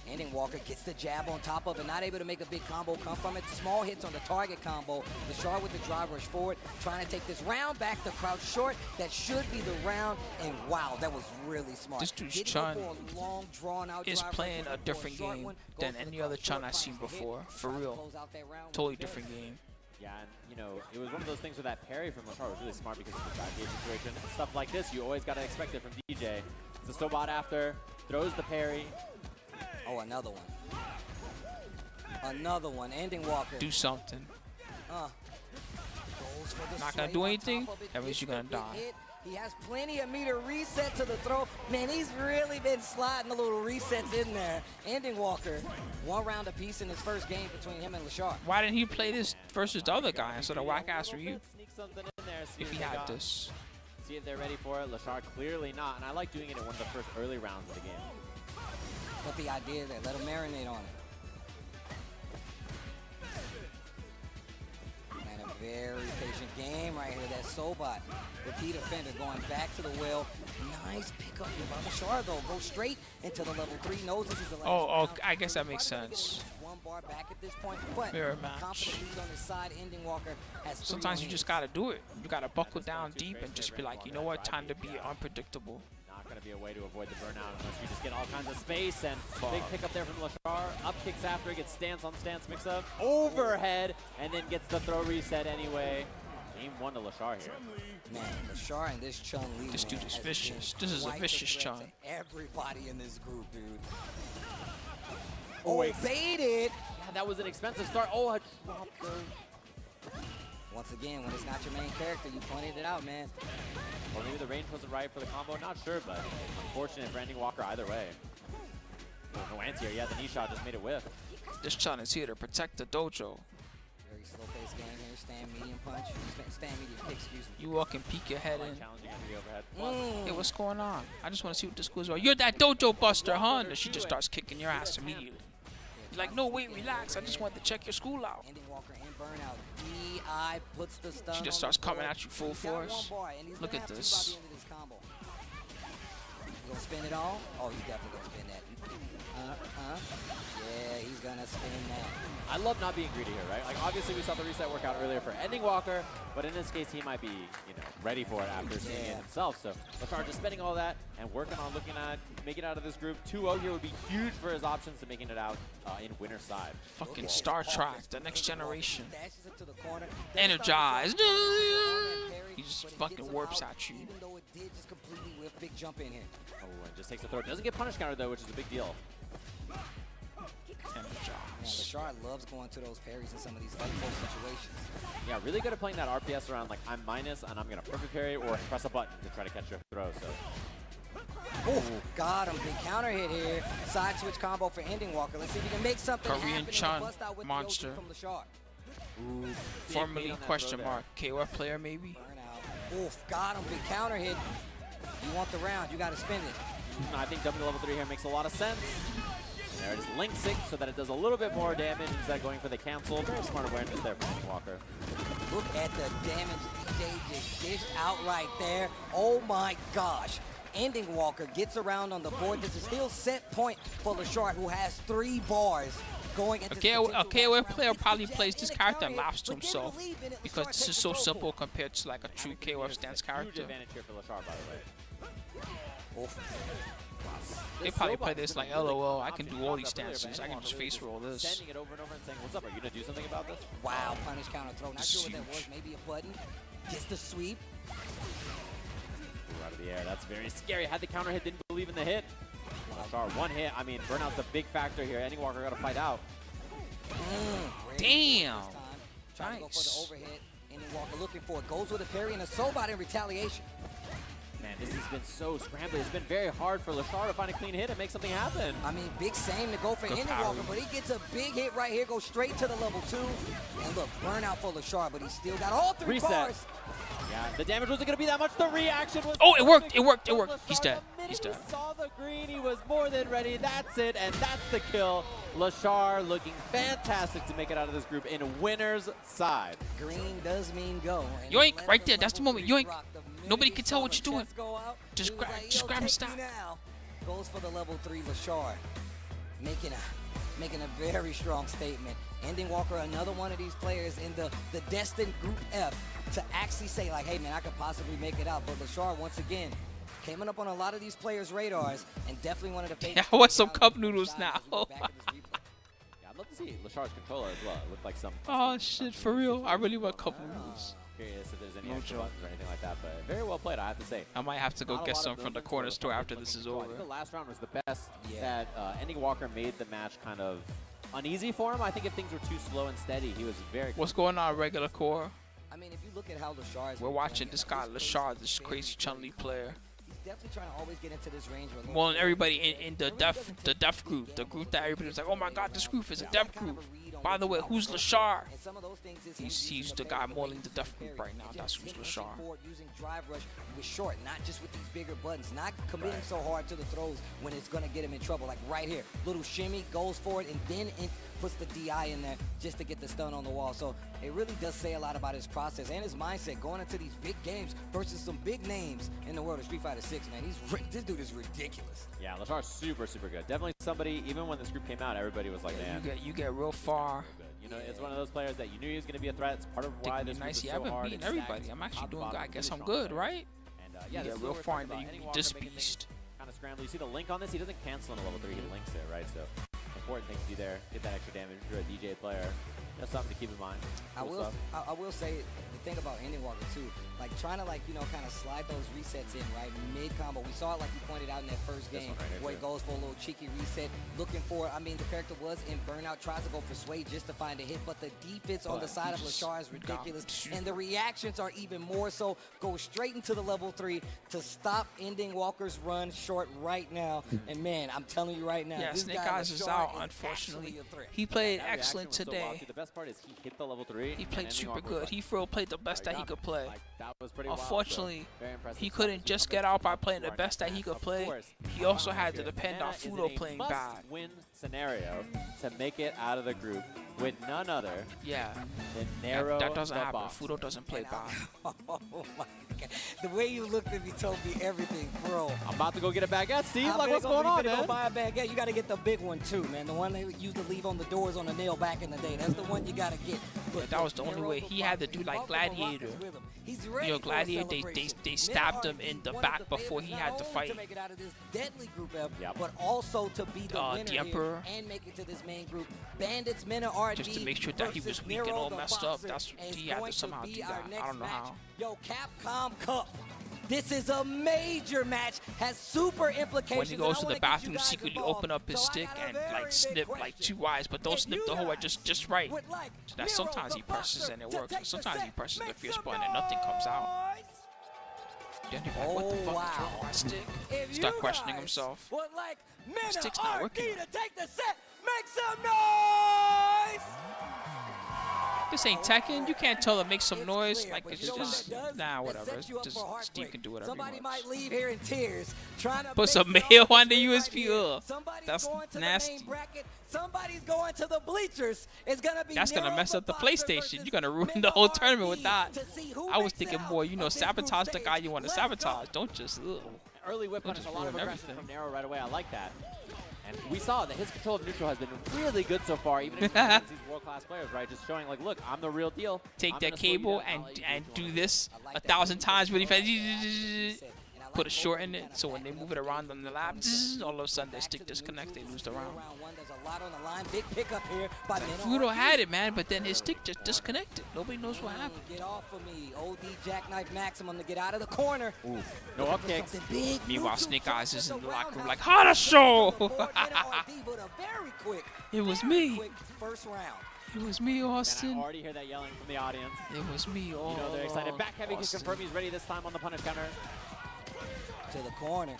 Ending Walker gets the jab on top of it, not able to make a big combo come from it. Small hits on the target combo. Lashar with the drive rush forward, trying to take this round back to crouch short. That should be the round, and wow, that was really smart.
This dude's
Didn't go
Chun
for a long, drawn-out
is
drive rush,
playing a
went for
different
short
game
one,
than
goes for
any
the
other
crouch
Chun
short,
I've seen
finds the hit,
before. For
tries to
real.
close out that round with
Totally
a
different
very
game.
Yeah, and you know, it was one of those things where that parry from Lashar was really smart because of the drive gauge situation. And stuff like this, you always got to expect it from DJ. It's a Sobot after, throws the parry.
Oh, another one. Another one. Ending Walker.
Do something.
Goes for the
Not gonna
slave
do
on
anything?
top of it,
That means
gets
you're
the
gonna
big
die.
hit. He has plenty of meter reset to the throw. Man, he's really been sliding the little resets in there. Ending Walker, one round apiece in his first game between him and Lashar.
Why didn't he play this versus the other guy instead of whack ass Ryu?
Sneak something in there. See
If he
they
had
got.
this.
See if they're ready for it. Lashar clearly not, and I like doing it in one of the first early rounds of the game.
But the idea there, let him marinate on it. And a very patient game right here. That Sobot, repeat offender, going back to the well. Nice pickup here by Lashar though. Go straight into the level 3. Knows this is the last
Oh,
round.
I guess that makes sense.
One bar back at this point, but
Mirror match.
confident lead on his side. Ending Walker has 3
Sometimes you
on
just
his.
gotta do it. You gotta buckle down deep and just be like, you know what, time to be unpredictable.
Not going to be a way to avoid the burnout unless you just get all kinds of space. And
Fuck.
big pickup there from Lashar. Up kicks after, gets stance on stance mix up. Overhead, and then gets the throw reset anyway. Game 1 to Lashar here.
Man, Lashar and this Chun Li.
This dude
man,
is
has
vicious.
been
This is a
quite the
vicious
threat
Chun.
to everybody in this group, dude.
Oh, wait.
Baited.
Yeah, that was an expensive start. Oh, I dropped the...
Once again, when it's not your main character, you pointed it out, man.
Or maybe the range wasn't right for the combo. Not sure, but unfortunate for Ending Walker either way. Oh, no anti-air. Yeah, the knee shot just made it whiff.
This Chun is here to protect the dojo.
Very slow-paced game here. Stand medium punch. Stand medium kick, excuse me.
You walk and peek your head in.
Challenging under the overhead.
Hey, what's going on? I just want to see what this school is about. You're that dojo buster, huh? And she just starts kicking your ass immediately. You're like, no, wait, relax. I just wanted to check your school out.
Ending Walker in burnout. DI puts the stun
She just
on
starts
the
coming
board.
at you full
He's got
force.
one bar, and he's
Look
gonna
at
have
this.
two by the end of this combo. gonna spin it all? Oh, he's definitely gonna spin that. Yeah, he's gonna spin that.
I love not being greedy here, right? Like, obviously, we saw the reset work out earlier for Ending Walker, but in this case, he might be, ready for it after seeing it himself. So, LaChar just spending all that and working on looking at making it out of this group. 2-0 here would be huge for his options to making it out in winner's side.
Fucking Star Trek, the next generation.
Dashes it to the corner.
Energized. He just fucking warps at you.
Even though it did just completely whiff, big jump in here.
Oh, and just takes the throw. Doesn't get punish counter, though, which is a big deal.
Man, LaChar loves going to those parries in some of these up close situations.
Yeah, really good at playing that RPS around, like, I'm minus, and I'm going to perfect parry or press a button to try to catch your throw, so.
Oh, got him. Big counter hit here. Side switch combo for Ending Walker. Let's see if we can make something
Korean
happen.
Chun
Bust out with
monster.
the OG from LaChar.
Ooh, formerly question mark. KOF player maybe?
Oof, got him. Big counter hit. You want the round, you got to spend it.
I think jumping to level 3 here makes a lot of sense. There it is, links it so that it does a little bit more damage instead of going for the cancel. Very smart awareness there from Ending Walker.
Look at the damage DJ just dished out right there. Oh my gosh. Ending Walker gets around on the board. This is still set point for LaChar, who has 3 bars going into
a KOF player probably plays this character and laughs to himself because this is so simple compared to like a true KOF stance character.
Huge advantage here for LaChar, by the way.
Oof.
They probably play this like, LOL, I can do all these stances. I can just face roll this.
Sending it over and over and saying, what's up, are you going to do something about this?
Wow, punish counter throw. Not sure what that was. Maybe a button. Gets the sweep.
Out of the air. That's very scary. Had the counter hit, didn't believe in the hit. LaChar, one hit. I mean, burnout's a big factor here. Ending Walker got to fight out.
Damn.
Trying to go for the overhit. Ending Walker looking for it. Goes with a parry and a Sobot in retaliation.
Man, this has been so scrambly. It's been very hard for LaChar to find a clean hit and make something happen.
I mean, big same to go for Ending Walker, but he gets a big hit right here, goes straight to the level 2. And look, burnout for LaChar, but he's still got all 3 bars.
Yeah, the damage wasn't going to be that much. The reaction was...
Oh, it worked. It worked. It worked. He's dead. He's dead.
He saw the green. He was more than ready. That's it, and that's the kill. LaChar looking fantastic to make it out of this group in winner's side.
Green does mean go.
Yoink, right there. That's the moment. Yoink. Nobody can tell what you're doing. Just grab and stop.
Goes for the level 3 LaChar. Making a very strong statement. Ending Walker, another one of these players in the destined Group F to actually say, like, hey, man, I could possibly make it out. But LaChar, once again, came up on a lot of these players' radars and definitely one of the favorites.
I want some cup noodles now.
Yeah, I'd love to see LaChar's controller as well. It looked like some...
Oh, shit, for real? I really want cup noodles.
Curious if there's any extra buttons or anything like that, but very well played, I have to say.
I might have to go get some from the corner store after this is over.
I think the last round was the best that Ending Walker made the match kind of uneasy for him. I think if things were too slow and steady, he was very...
What's going on, regular core?
I mean, if you look at how LaChar is...
We're watching this guy, LaChar, this crazy Chun-Li player.
He's definitely trying to always get into this range.
Well, and everybody in the deaf group, the group that everybody was like, oh my god, this group is a deaf group. By the way, who's LaChar? He's the guy modeling the deaf group right now. That's who's LaChar.
Using drive rush with short, not just with these bigger buttons, not committing so hard to the throws when it's going to get him in trouble. Like right here, little shimmy, goes for it, and then puts the DI in there just to get the stun on the wall. So it really does say a lot about his process and his mindset going into these big games versus some big names in the world of Street Fighter 6, man. This dude is ridiculous.
Yeah, LaChar's super, super good. Definitely somebody, even when this group came out, everybody was like, man.
You get real far.
You know, it's one of those players that you knew he was going to be a threat. It's part of why this group is so hard.
I've been beating everybody. I'm actually doing good. I guess I'm good, right?
And
yeah, you get real far and then you beat this beast.
Kind of scramble. You see the link on this? He doesn't cancel on a level 3. He links it, right? So important thing to do there. Get that extra damage if you're a DJ player. That's something to keep in mind.
I will say the thing about Ending Walker too, like trying to kind of slide those resets in right mid combo. We saw it like you pointed out in that first game where he goes for a little cheeky reset, looking for. I mean, the character was in burnout, tries to go for sway just to find a hit, but the defense on the side of LaChar is ridiculous, and the reactions are even more so. Go straight into the level 3 to stop Ending Walker's run short right now. And man, I'm telling you right now,
yeah,
this
Snake
guy
Eyes is out, unfortunately. He played excellent today.
The best part is he hit the level 3.
He played super good. He played the best that he could play.
That was pretty
Unfortunately, he couldn't just get out by playing the best that he could play. He also had to depend on Fudo playing bad.
Win scenario to make it out of the group with none other
Yeah.
than Nero
That doesn't
the
happen.
Box.
Fudo doesn't play by.
Oh my God. The way you looked at me told me everything, bro.
I'm about to go get a baguette, Steve.
I'm
Like, what's
gonna
going on,
be finna
man?
Go buy a baguette. You got to get the big one too, man. The one they used to leave on the doors on the nail back in the day. That's the one you got to get.
Yeah, that was the only way. He had to do like Gladiator. You know, Gladiator, they stabbed him in the back before he had to fight.
To make it out of this deadly group F, but also to be the winner
the Emperor.
here and make it to this main group. Bandits, Mena, RD
Just to make sure that he was weak and all messed up. That's he had to somehow do that. I don't know how.
Yo, Capcom Cup. This is a major match. Has super implications.
When he goes to the bathroom, secretly open up his stick and like snip like 2 eyes, but don't snip the whole way, just right. So that sometimes he presses and it works. And sometimes he presses the fierce button and nothing comes out. Then he's like, what the fuck is wrong with my stick? Start questioning himself.
My
stick's not working.
to take the set. Make some noise.
This ain't Tekken. You can't tell it makes some noise. Like it's just nah, whatever. It's just Steve can do whatever he
Somebody
wants.
might leave here in tears trying to
Put some
make
mayo
noise
on the USB.
right
Ugh.
Somebody's
That's
going to
nasty.
The main bracket. Somebody's going to the bleachers. It's gonna be
That's gonna
Nero
mess
the
up the
Boxer
PlayStation.
versus
You're gonna ruin the whole tournament with that.
to see who
I was
makes it
thinking
out
more, you know,
of this group
sabotage the guy
stage.
you want to
Let's
sabotage. Don't just ugh.
Early whip
Don't
punish, a
just
lot of
ruin
aggression
everything.
from Nero right away. I like that. And we saw that his control of neutral has been really good so far, even against these world-class players, right? Just showing, like, look, I'm the real deal.
Take
I'm
that
gonna slow you
cable
down,
and
I'll let you
and
do
do this 1,000 times really fast. Put a short in it, so when they move it around on the lap, all of a sudden their stick disconnects, they lose the round.
There's a lot on the line. Big pickup here by
Fudo had it, man, but then his stick just disconnected. Nobody knows what happened.
Get off of me. OD Jackknife Maximum to get out of the corner.
No up kicks.
Meanwhile, Snake Eyes is in the locker room like, Hana show!
Very quick.
It was me.
First round.
It was me, Austin.
And I already hear that yelling from the audience.
It was me,
You know they're excited. Back heavy can
Austin.
confirm he's ready this time on the punish counter.
To the corner.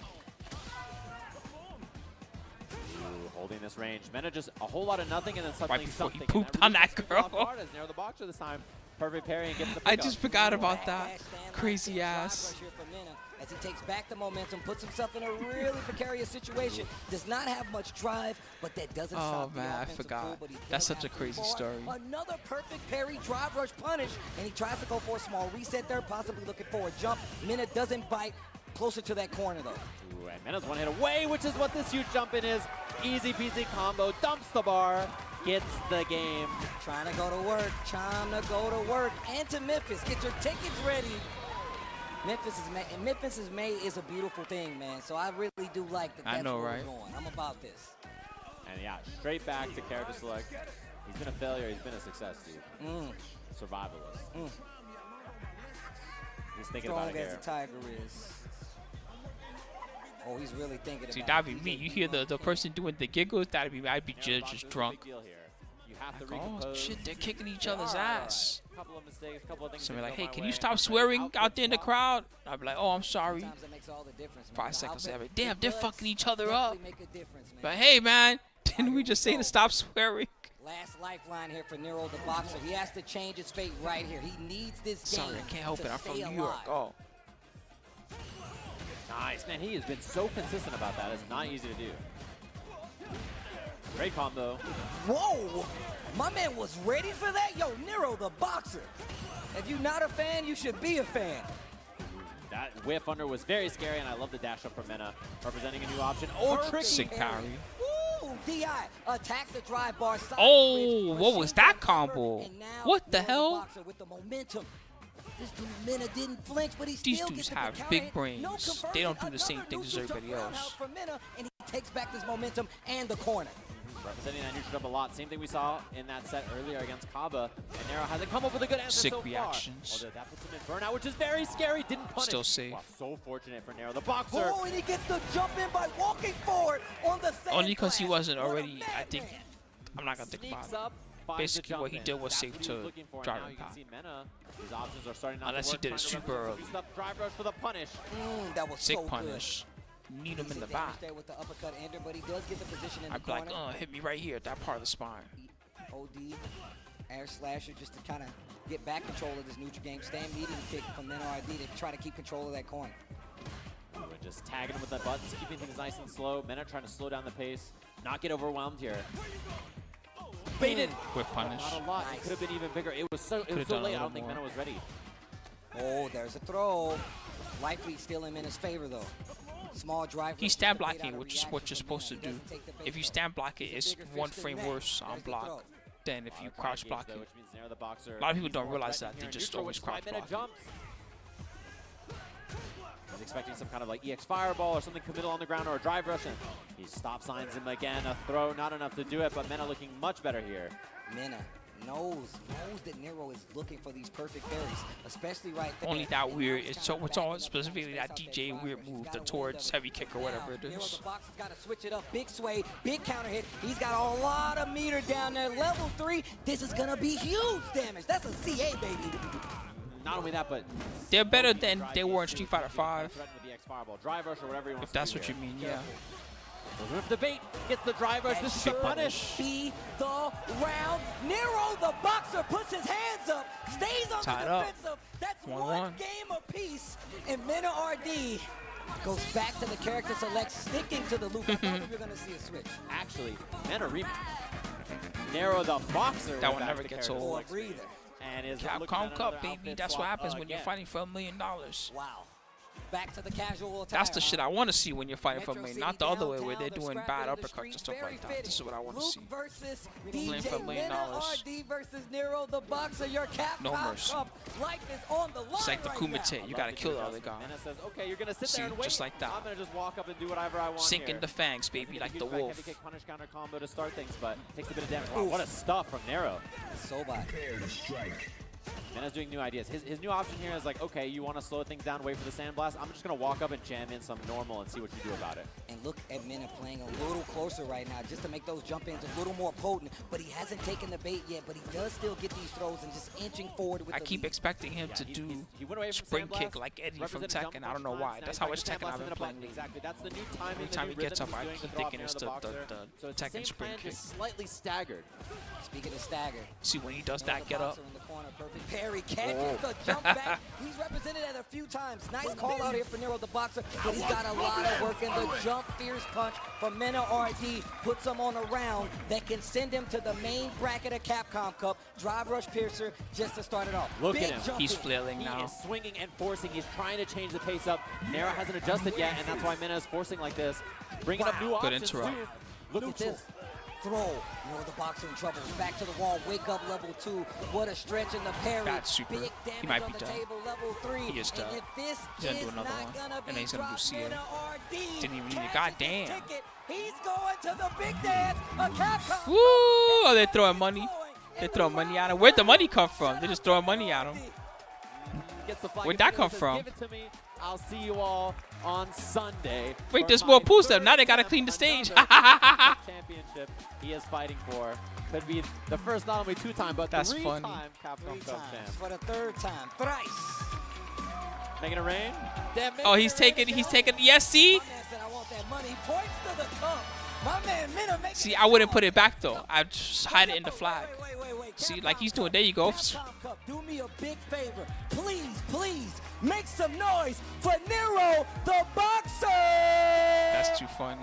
Ooh, holding this range. Mena just a whole lot of nothing and then suddenly
Right before he
something.
pooped on that
really
girl.
off guard as Nero the Boxer this time. Perfect parry and gets the
I
pickup.
just forgot about that. Crazy ass.
As he takes back the momentum, puts himself in a really precarious situation. Does not have much drive, but that doesn't stop the
Oh man, I
offensive
forgot.
pull, but he
That's
does
such a
have
crazy
bar.
story.
Another perfect parry, drive rush punish, and he tries to go for a small reset there, possibly looking for a jump. Minute doesn't bite. Closer to that corner though.
Ooh, and Mena's one hit away, which is what this huge jump in is. Easy peasy combo, dumps the bar, gets the game.
Trying to go to work, trying to go to work. And to Memphis, get your tickets ready. Memphis is May is a beautiful thing, man. So I really do like that.
I know,
where
right?
we're going. I'm about this.
And yeah, straight back to character select. He's been a failure, he's been a success, Steve. Survivalist. He's thinking
Strong
about it
as
here.
the Tiger is. Oh, he's really thinking
See,
about
that'd be me. You hear the person doing the giggles, that'd be me. I'd be just drunk.
Big deal here. You have to
Like, oh
recompose.
shit, they're kicking each
They
other's
are,
ass.
A couple of mistakes, couple of things.
So we're
didn't
like,
go
hey,
my
can
way.
you stop swearing out there in the crowd? I'd be like, oh, I'm sorry.
Sometimes it makes all the difference, man.
5
The
seconds
outfit,
later, damn, they're
it does
fucking each other
definitely
up.
make a difference, man.
But hey, man, didn't we just say to stop swearing?
Last lifeline here for Nero the Boxer. He has to change his fate right here. He needs this game.
Sorry, I can't help
to
it. I'm from
stay
New York.
alive.
Oh.
Nice, man. He has been so consistent about that. It's not easy to do. Great combo.
Whoa! My man was ready for that? Yo, Nero the Boxer. If you're not a fan, you should be a fan.
That whiff under was very scary, and I love the dash up from Mena, representing a new option. Oh,
Perfect
tricky.
Sick parry.
Woo! DI, attack the drive bar. Side
Oh,
switch,
what was
machine
that
gun cover,
combo?
and now
What the
Nero
hell?
Boxer with the momentum. This dude Mena didn't flinch, but he
These
still
dudes
gets the
have
counter
big
hit.
brains.
No
They don't do
conversion.
the same
Another
things as
neutral
everybody
jump
else.
roundhouse from Mena, and he takes back this momentum and the corner.
Representing that neutral jump a lot. Same thing we saw in that set earlier against Kaba. And Nero hasn't come up with a good answer
Sick
so far.
reactions.
Although that puts him in burnout, which is very scary. Didn't punish.
Still safe.
Wow, so fortunate for Nero the Boxer.
Oh, and he gets the jump in by walking forward on the sand
Only because he
glass.
wasn't
What a
already, I
madman.
think, I'm not going to think
Sneaks
about
up,
it.
finds the
Basically,
jump
what he
in.
did was
That's
safe
what he was
to
looking for.
drive
Now
him
you can
back.
see Mena, his options are starting not
Unless
to
he
work.
did it
Trying to
super
represent
early.
some stuff. Drive rush for the punish.
That was
Sick
so
punish. Need him in the
Decent damage
back.
there with the uppercut ender, but he does get the position in
I'd
the
be like,
corner.
hit me right here at that part of the spine.
OD, air slasher just to kind of get back control of this neutral game. Stand medium kick from Mena RD to try to keep control of that corner.
Ooh, and just tagging him with the buttons, keeping things nice and slow. Mena trying to slow down the pace, not get overwhelmed here.
Baited.
Quick punish.
Not a lot. It could have been even bigger. It was so late. I don't think Mena was ready.
Oh, there's a throw. Likely still in Mena's favor, though. Small drive.
He's stab blocking, which is what you're supposed to do. If you stab block it, it's 1 frame worse on block than if you crouch block it. A lot of people don't realize that. They just always crouch block.
He's expecting some kind of like EX fireball or something committal on the ground or a drive rush, and he stop signs him again. A throw, not enough to do it, but Mena looking much better here.
Mena knows that Nero is looking for these perfect parries, especially right there.
Only that weird. It's all specifically that DJ weird move, the towards heavy kick or whatever it
Nero
is.
the box has got to switch it up. Big sway, big counter hit. He's got a lot of meter down there. Level 3. This is gonna be huge damage. That's a CA, baby.
Not only that, but
They're better than they were in Street Fighter 5.
Drive rush or whatever you want
If that's what you mean, yeah.
With the bait, gets the drive rush. This is the punish.
Be the round. Nero the boxer puts his hands up, stays on
Tied
the
up.
defensive. That's
1-1.
one game apiece. And Mena RD goes back to the character select, sticking to the loop. I thought we were going to see a switch.
Actually, Mena rematch. Nero the boxer.
That one never gets old.
And is
Capcom Cup, baby. That's what happens when you're fighting for $1 million.
Wow. Back to the casual attire.
That's the shit I want to see when you're fighting for $1 million, not the other way where they're doing bad uppercuts and stuff like that. This is what I want to see.
Versus
Playing for $1 million.
RD versus Nero the boxer. Your Capcom
No mercy.
Cup. Life is on the line.
It's like the
right
Kumite.
now.
You got to kill the other guy.
Mena says, okay, you're going to sit
See,
there and wait.
just like that.
I'm going to just walk up and do whatever I want
Sink
here.
in the fangs, baby, like the wolf.
Heavy kick, punish, counter combo to start things, but takes a bit of damage. Wow, what a stuff from Nero.
So bad.
Mena's doing new ideas. His new option here is like, okay, you want to slow things down, wait for the sandblast. I'm just going to walk up and jam in some normal and see what you do about it.
And look at Mena playing a little closer right now just to make those jump ins a little more potent. But he hasn't taken the bait yet, but he does still get these throws and just inching forward with
I
the
keep
lead.
expecting him to do spring kick like Eddie from Tekken. I don't know why. That's how much Tekken I've been playing lately.
Exactly. That's the new timing.
Every time he gets up, I keep thinking it's the
So it's the
Tekken
same
spring
plan,
kick.
just slightly staggered.
Speaking of stagger.
See, when he does that, get up.
In the corner, perfect parry, catches the jump back. He's represented it a few times. Nice call out here for Nero the boxer, but he's got a lot of work in the jump fierce punch from Mena RD. Puts him on a round that can send him to the main bracket of Capcom Cup. Drive rush piercer just to start it off.
Look
Big
at him.
jump
He's
in.
flailing
He
now.
is swinging and forcing. He's trying to change the pace up. Nero hasn't adjusted yet, and that's why Mena is forcing like this. Bringing up new
Good
options,
interrupt.
too. Look at this.
Throw. Nero the boxer in trouble. Back to the wall. Wake up level 2. What a stretch in the parry.
That's super.
Big
He
damage
might
on
be
the
done.
table. Level 3.
He is done.
And if this
He's gonna do
is
another
not
one.
gonna
And then
be
he's gonna do
dropped,
CA.
Mena RD
Didn't even need it.
catches
Goddamn.
the ticket. He's going to the big dance of Capcom.
Woo! Oh, they're throwing money. They're throwing money at him. Where'd the money come from? They're just throwing money at him.
Gets the flag
Where'd
and
that come
says,
from?
Give it to me. I'll see you all on Sunday.
Wait,
for
there's
my
more pools there.
third
Now they gotta
attempt,
clean the stage.
another championship he is fighting for. Could be the first, not only 2-time, but
That's
3-time
funny.
Capcom Cup champ.
For the 3rd time. Thrice.
Making it rain. Damn,
Oh, he's taking. Yes, see?
My man said, I want that money. He points to the cup. My man Mena makes
See, I wouldn't put it back though. I'd just hide it in the flag. See, like he's doing. There you go.
Capcom Cup, do me a big favor. Please, make some noise for Nero the boxer.
That's too funny.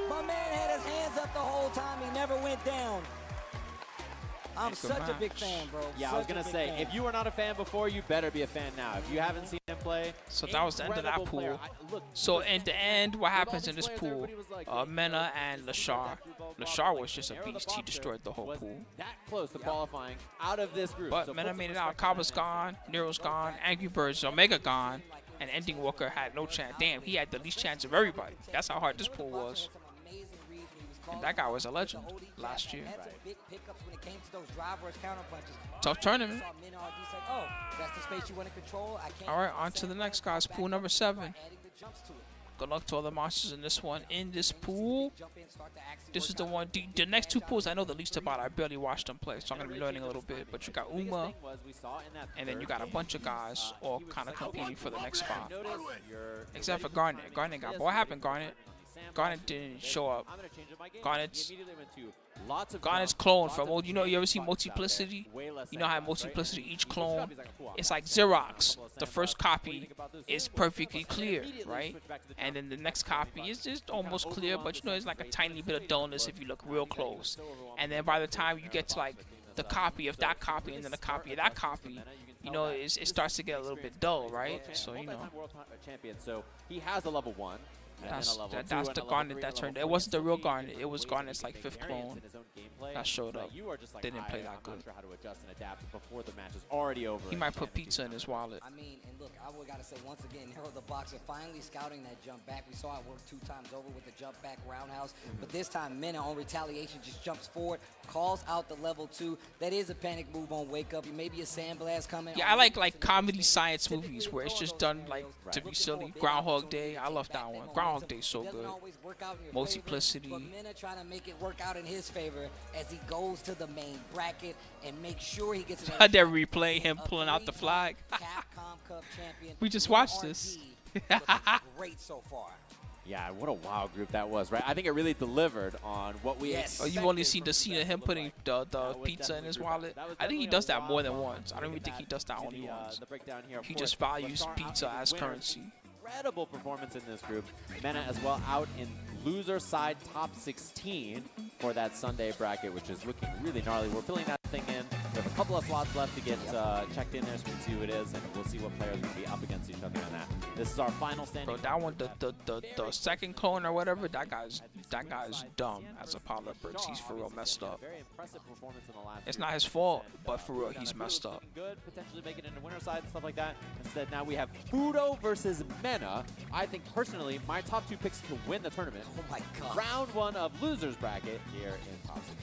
My man had his hands up the whole time. He never went down. I'm
Good
such a big
match.
fan, bro.
Yeah, I was going to say, if you were not a fan before, you better be a fan now. If you haven't seen him play,
So that was the end of that
incredible player.
pool.
Look,
So in the end, what happens in this pool? Mena and Lashar. Lashar was just a beast. He destroyed the whole pool.
that close to qualifying out of this group.
But
So
Mena
put
made
some
it out.
respect on
Kaba's
his name.
gone. Nero's gone. Angry Birds, Omega gone. And Ending Walker had no chance. Damn, he had the least chance of everybody. That's how hard this pool was. And that guy was a legend last year.
Had some big pickups when it came to those drive rush counter punches.
Tough tournament.
Saw Mena RD say, oh, that's the space you want to control. I can't.
All right, on to the next guys. Pool number 7.
Adding the jumps to it.
Good luck to all the monsters in this one. In this pool,
Jump in, start to actually
this
work
is the
out.
one. The next 2 pools I know the least about. I barely watched them play, so I'm going to be learning a little bit. But you got Uma, and then you got a bunch of guys all kind of competing for the next spot. Except for Garnet. Garnet got. What happened, Garnet? Garnet didn't show up.
I'm gonna change up my game.
Garnet's
He immediately went to lots of
Garnet's
jump,
clone
lots
from
of
you know, you ever see
buttons out there,
Multiplicity?
way less
You know how
sandbags, right?
Multiplicity,
And
each
he switched it
clone,
up, he's like, "Cool,
it's
I'm
like
back in,
Xerox.
couple of
The first
sandbags. What do you
copy
think about this
is
sandwich?"
perfectly
And then
clear,
immediately
right?
switched back to the
And then the next copy is just almost clear, but you know, it's like a tiny bit of dullness if you look real close. And then by the time you get to like the copy of that copy and then the copy of that copy, you know, it starts to get a little bit dull, right? So, you know.
Multi-time world champion, so he has a level 1.
That's the Garnet that turned. It wasn't the real Garnet. It was Garnet's like 5th clone that showed up. They didn't play that good.
I'm not sure how to adjust and adapt before the match is already over.
He might put pizza in his wallet.
I mean, and look, I would gotta say once again, Harold the Boxer finally scouting that jump back. We saw it work 2 times over with the jump back roundhouse, but this time Mena on retaliation just jumps forward, calls out the level 2. That is a panic move on Wake Up. Maybe a sandblast coming.
Yeah, I like comedy science movies where it's just done like to be silly. Groundhog Day, I love that one. Groundhog Day is so good. Multiplicity.
But Mena trying to make it work out in his favor as he goes to the main bracket and make sure he gets
Had that replay him pulling out the flag.
Capcom Cup champion.
We just watched this.
Great so far.
Yeah, what a wild group that was, right? I think it really delivered on what we expected.
Oh, you've only seen the scene of him putting the pizza in his wallet. I think he does that more than once. I don't even think he does that only once. He just values pizza as currency.
Incredible performance in this group. Mena as well out in loser side top 16 for that Sunday bracket, which is looking really gnarly. We're filling that thing in. We have a couple of slots left to get checked in there, so we can see who it is, and we'll see what players will be up against each other on that. This is our final standing.
Bro, that one, the second clone or whatever, that guy's dumb as a pilot bricks. He's for real messed up.
Very impressive performance in the last
It's not his fault, but for real, he's messed up.
Good, potentially make it into winner side and stuff like that. Instead, now we have Fudo versus Mena. I think personally, my top 2 picks to win the tournament.
Oh my god.
Round 1 of losers bracket here in top 16.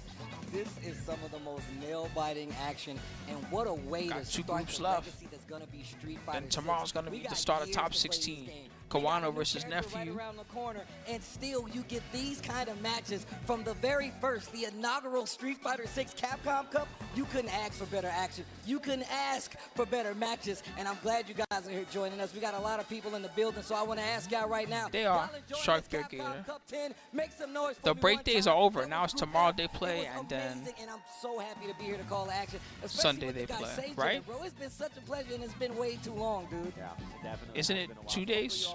This is some of the most nail-biting action, and what a way
Got
to
2
start
groups
the
left.
legacy that's gonna be Street Fighter.
Then tomorrow's gonna be the start of top 16. Kawano versus Nephew.
Right around the corner, and still you get these kind of matches from the very first, the inaugural Street Fighter 6 Capcom Cup. You couldn't ask for better action. You couldn't ask for better matches, and I'm glad you guys are here joining us. We got a lot of people in the building, so I want to ask y'all right now.
They are. Shark Bear Gator.
Cup 10, make some noise for
The
me
break
one
days
time.
are over. Now it's tomorrow they play, and then
Amazing, and I'm so happy to be here to call action. especially
Sunday
with
they
you guys
play,
saying
right?
today, bro. It's been such a pleasure, and it's been way too long, dude.
Yeah, definitely.
Isn't it 2 days?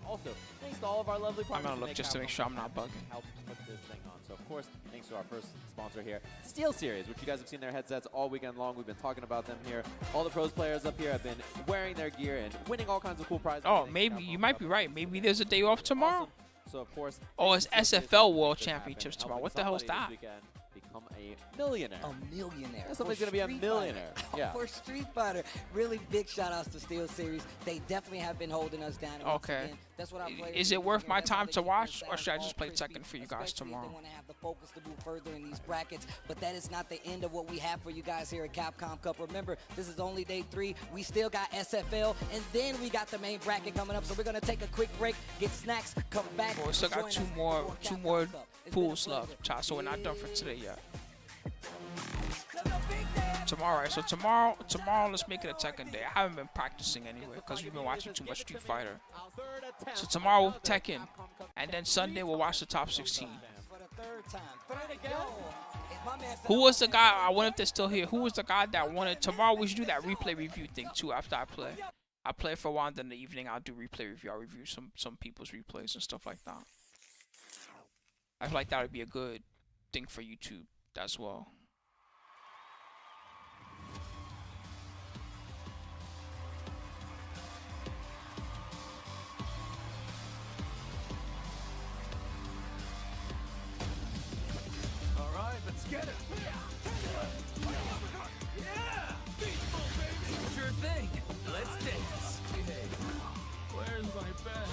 Also, thanks to all of our lovely partners.
I'm gonna
who
look
make
just to make
Capcom
sure I'm not bugging.
help put this thing on. So, of course, thanks to our first sponsor here, Steel Series, which you guys have seen their headsets all weekend long. We've been talking about them here. All the pros players up here have been wearing their gear and winning all kinds of cool prizes.
Oh, maybe you might be right. Maybe there's a day off tomorrow.
So, of course,
Oh, it's
thanks to Steel
SFL
Series
World
to make this
Championships
happen,
tomorrow. What the
helping
hell's
somebody
that?
this weekend become a millionaire.
A millionaire.
Yeah, somebody's
For
gonna be a
Street
millionaire.
Fighter.
Yeah.
For Street Fighter. Really big shout outs to Steel Series. They definitely have been holding us down. And once
Okay.
again, that's what I play.
Is it worth my time to watch, or should I just play Tekken for you guys tomorrow?
They want to have the focus to move further in these brackets, but that is not the end of what we have for you guys here at Capcom Cup. Remember, this is only day 3. We still got SFL, and then we got the main bracket coming up. So we're gonna take a quick break, get snacks, come back.
Well, we still got
join us
two
for
more
Capcom Cup.
pools left, child. So we're not done for today yet. Tomorrow, right? So tomorrow, let's make it a Tekken day. I haven't been practicing anyway because we've been watching too much Street Fighter. So tomorrow, Tekken, and then Sunday we'll watch the top 16.
For the 3rd time.
Who was the guy? I wonder if they're still here. Who was the guy that wanted? Tomorrow we should do that replay review thing too. After I play, I play for a while. Then in the evening I'll do replay review. I'll review some people's replays and stuff like that. I feel like that would be a good thing for YouTube as well.
All right, let's get it. Yeah! Sure thing. Let's dance. Hey, where's my bed?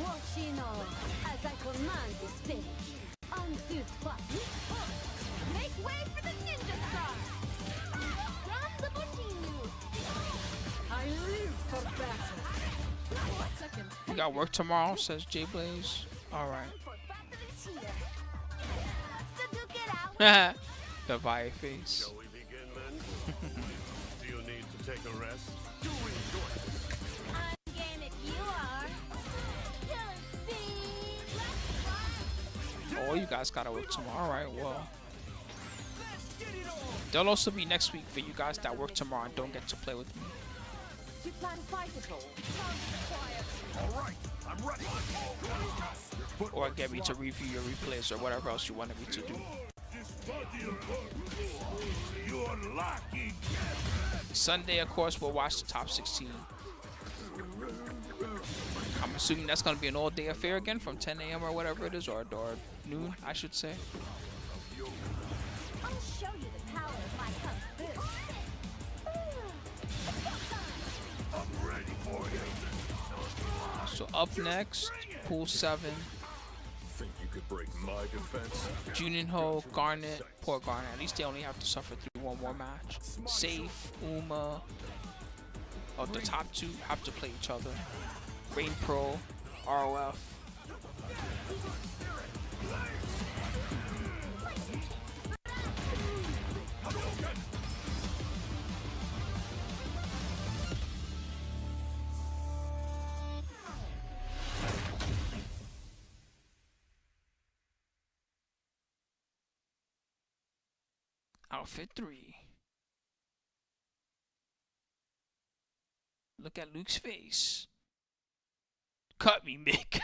Watching on as I command the stage. 1, 2, 3. Make way for the ninja star. From the Botinu. I live for battle. 1 second.
You got work tomorrow, says J Blaze. All right. The vie face.
Shall we begin then? Do you need to take a rest? Do enjoy this.
I'm game if you are. Don't be
all you guys gotta work tomorrow. All right, well. There'll also be next week for you guys that work tomorrow and don't get to play with me.
You plan to fight at all?
All right, I'm ready.
Or get me to review your replays or whatever else you wanted me to do. Sunday, of course, we'll watch the top 16. I'm assuming that's going to be an all-day affair again from 10 a.m. or whatever it is, or noon, I should say.
I'll show you the power of my kung fu.
I'm ready for you.
So up next, Pool 7.
Think you could break my defense?
Juninho, Garnet, poor Garnet. At least they only have to suffer through one more match. Safe, Uma. Oh, the top two have to play each other. Rain Pro, ROF. Outfit 3. Look at Luke's face. Cut me, Mick.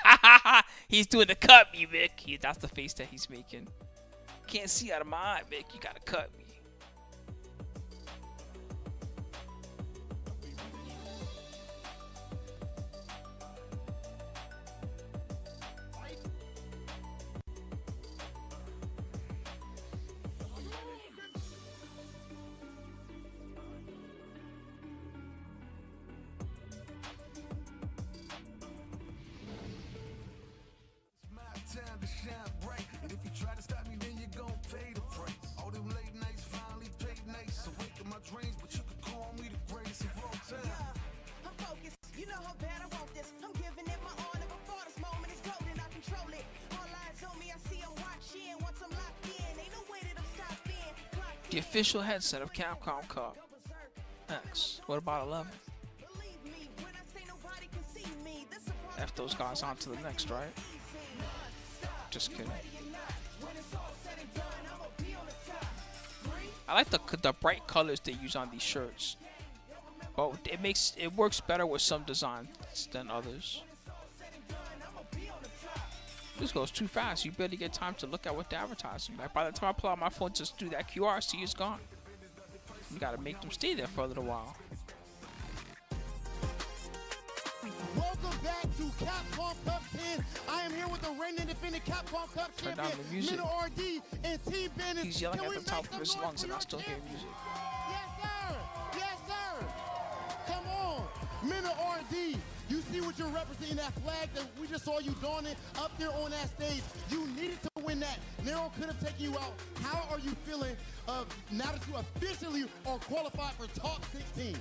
He's doing the cut me, Mick. That's the face that he's making. Can't see out of my eye, Mick. You gotta cut me.
Time to shine bright, and if you try to stop me, then you're gonna pay the price. All them late nights finally paid nice. Awaken my dreams, but you could call me the greatest of all time.
Yeah, I'm focused. You know how bad I want this. I'm giving it my all, never before this moment is golden. I control it. All eyes on me, I see I'm watching. Once I'm locked in, ain't no way that I'm stopping.
The official headset of Capcom Cup X. What about 11? F those guys on to the next, right? Just kidding. I like the bright colors they use on these shirts, but it works better with some designs than others. This goes too fast. You barely get time to look at what they're advertising. Like by the time I pull out my phone to do that QR, see it's gone. You gotta make them stay there for a little while.
Welcome back to Capcom Cup 10. I am here with the reigning and defending Capcom Cup champion, Minna RD and Team Bandit.
He's yelling at the top of his lungs and I still hear music.
Yes, sir. Yes, sir. Come on. Minna RD, you see what you're representing, that flag that we just saw you donning up there on that stage. You needed to win that. Nero could have taken you out. How are you feeling now that you officially are qualified for top 16?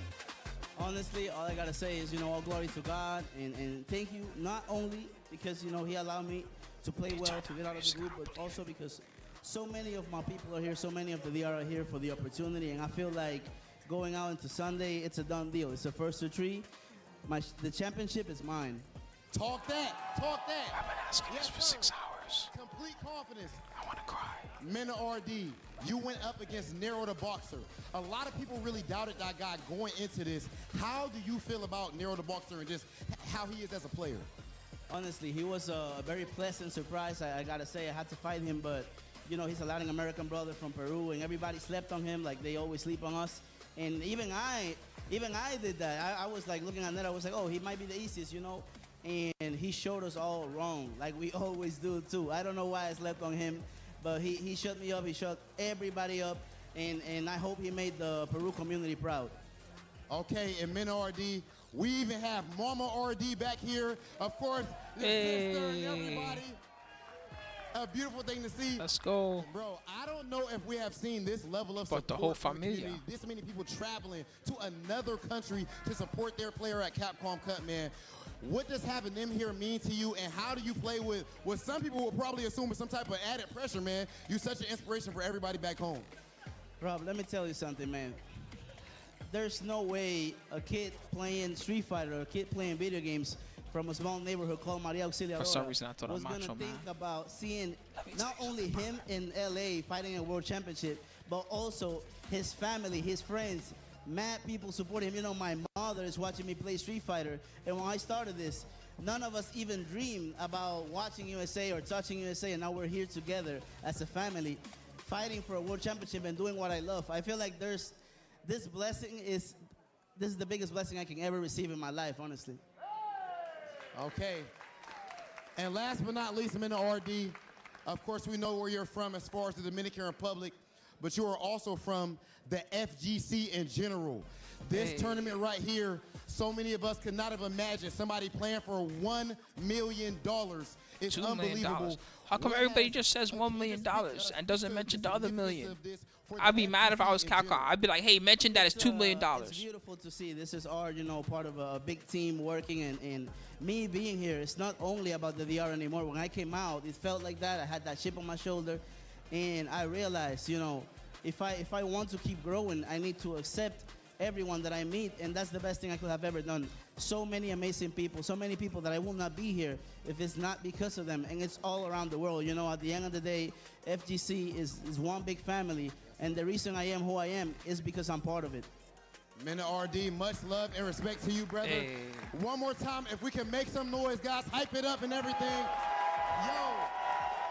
Honestly, all I gotta say is, all glory to God, and thank you, not only because, He allowed me to play well, to get out of the group, but also because so many of my people are here, so many of the VR are here for the opportunity, and I feel like going out into Sunday, it's a done deal. It's a first to three. The championship is mine.
Talk that. Talk that.
I've been asking this for 6 hours.
Complete confidence.
I want to cry.
Minna RD, you went up against Nero the Boxer. A lot of people really doubted that guy going into this. How do you feel about Nero the Boxer and just how he is as a player?
Honestly, he was a very pleasant surprise. I gotta say, I had to fight him, but he's a Latin American brother from Peru, and everybody slept on him like they always sleep on us. And even I did that. I was like looking at Nero, I was like, oh, he might be the easiest, And he showed us all wrong, like we always do too. I don't know why I slept on him, but he shut me up. He shut everybody up, and I hope he made the Peru community proud.
Okay, and Minna RD, we even have Mama RD back here. Of course, the sister and everybody. A beautiful thing to see.
Let's go.
Bro, I don't know if we have seen this level of support.
But the whole
from the
familia.
community. This many people traveling to another country to support their player at Capcom Cup, man. What does having them here mean to you, and how do you play with what some people will probably assume is some type of added pressure, man? You're such an inspiration for everybody back home.
Rob, let me tell you something, man. There's no way a kid playing Street Fighter or a kid playing video games from a small neighborhood called Maria Auxiliadora
For some reason, I thought
was
I'm
going to
Macho
think
Man.
about seeing not only him in LA fighting a world championship, but also his family, his friends, mad people supporting him. You know, my mother is watching me play Street Fighter, and when I started this, none of us even dreamed about watching USA or touching USA, and now we're here together as a family, fighting for a world championship and doing what I love. I feel like this is the biggest blessing I can ever receive in my life, honestly.
Okay. And last but not least, Amanda RD, of course, we know where you're from as far as the Dominican Republic, but you are also from the FGC in general. This tournament right here, so many of us could not have imagined somebody playing for $1 million. It's
$2 million.
unbelievable.
How come everybody just says $1 million and doesn't mention the other million? I'd be mad if I was Capcom. I'd be like, hey, mention that it's $2 million.
It's beautiful to see. This is our, part of a big team working, and me being here, it's not only about the VR anymore. When I came out, it felt like that. I had that chip on my shoulder, and I realized, if I want to keep growing, I need to accept everyone that I meet, and that's the best thing I could have ever done. So many amazing people, so many people that I will not be here if it's not because of them, and it's all around the world. At the end of the day, FGC is one big family, and the reason I am who I am is because I'm part of it.
Amanda RD, much love and respect to you, brother.
Hey.
One more time, if we can make some noise, guys, hype it up and everything. Yo,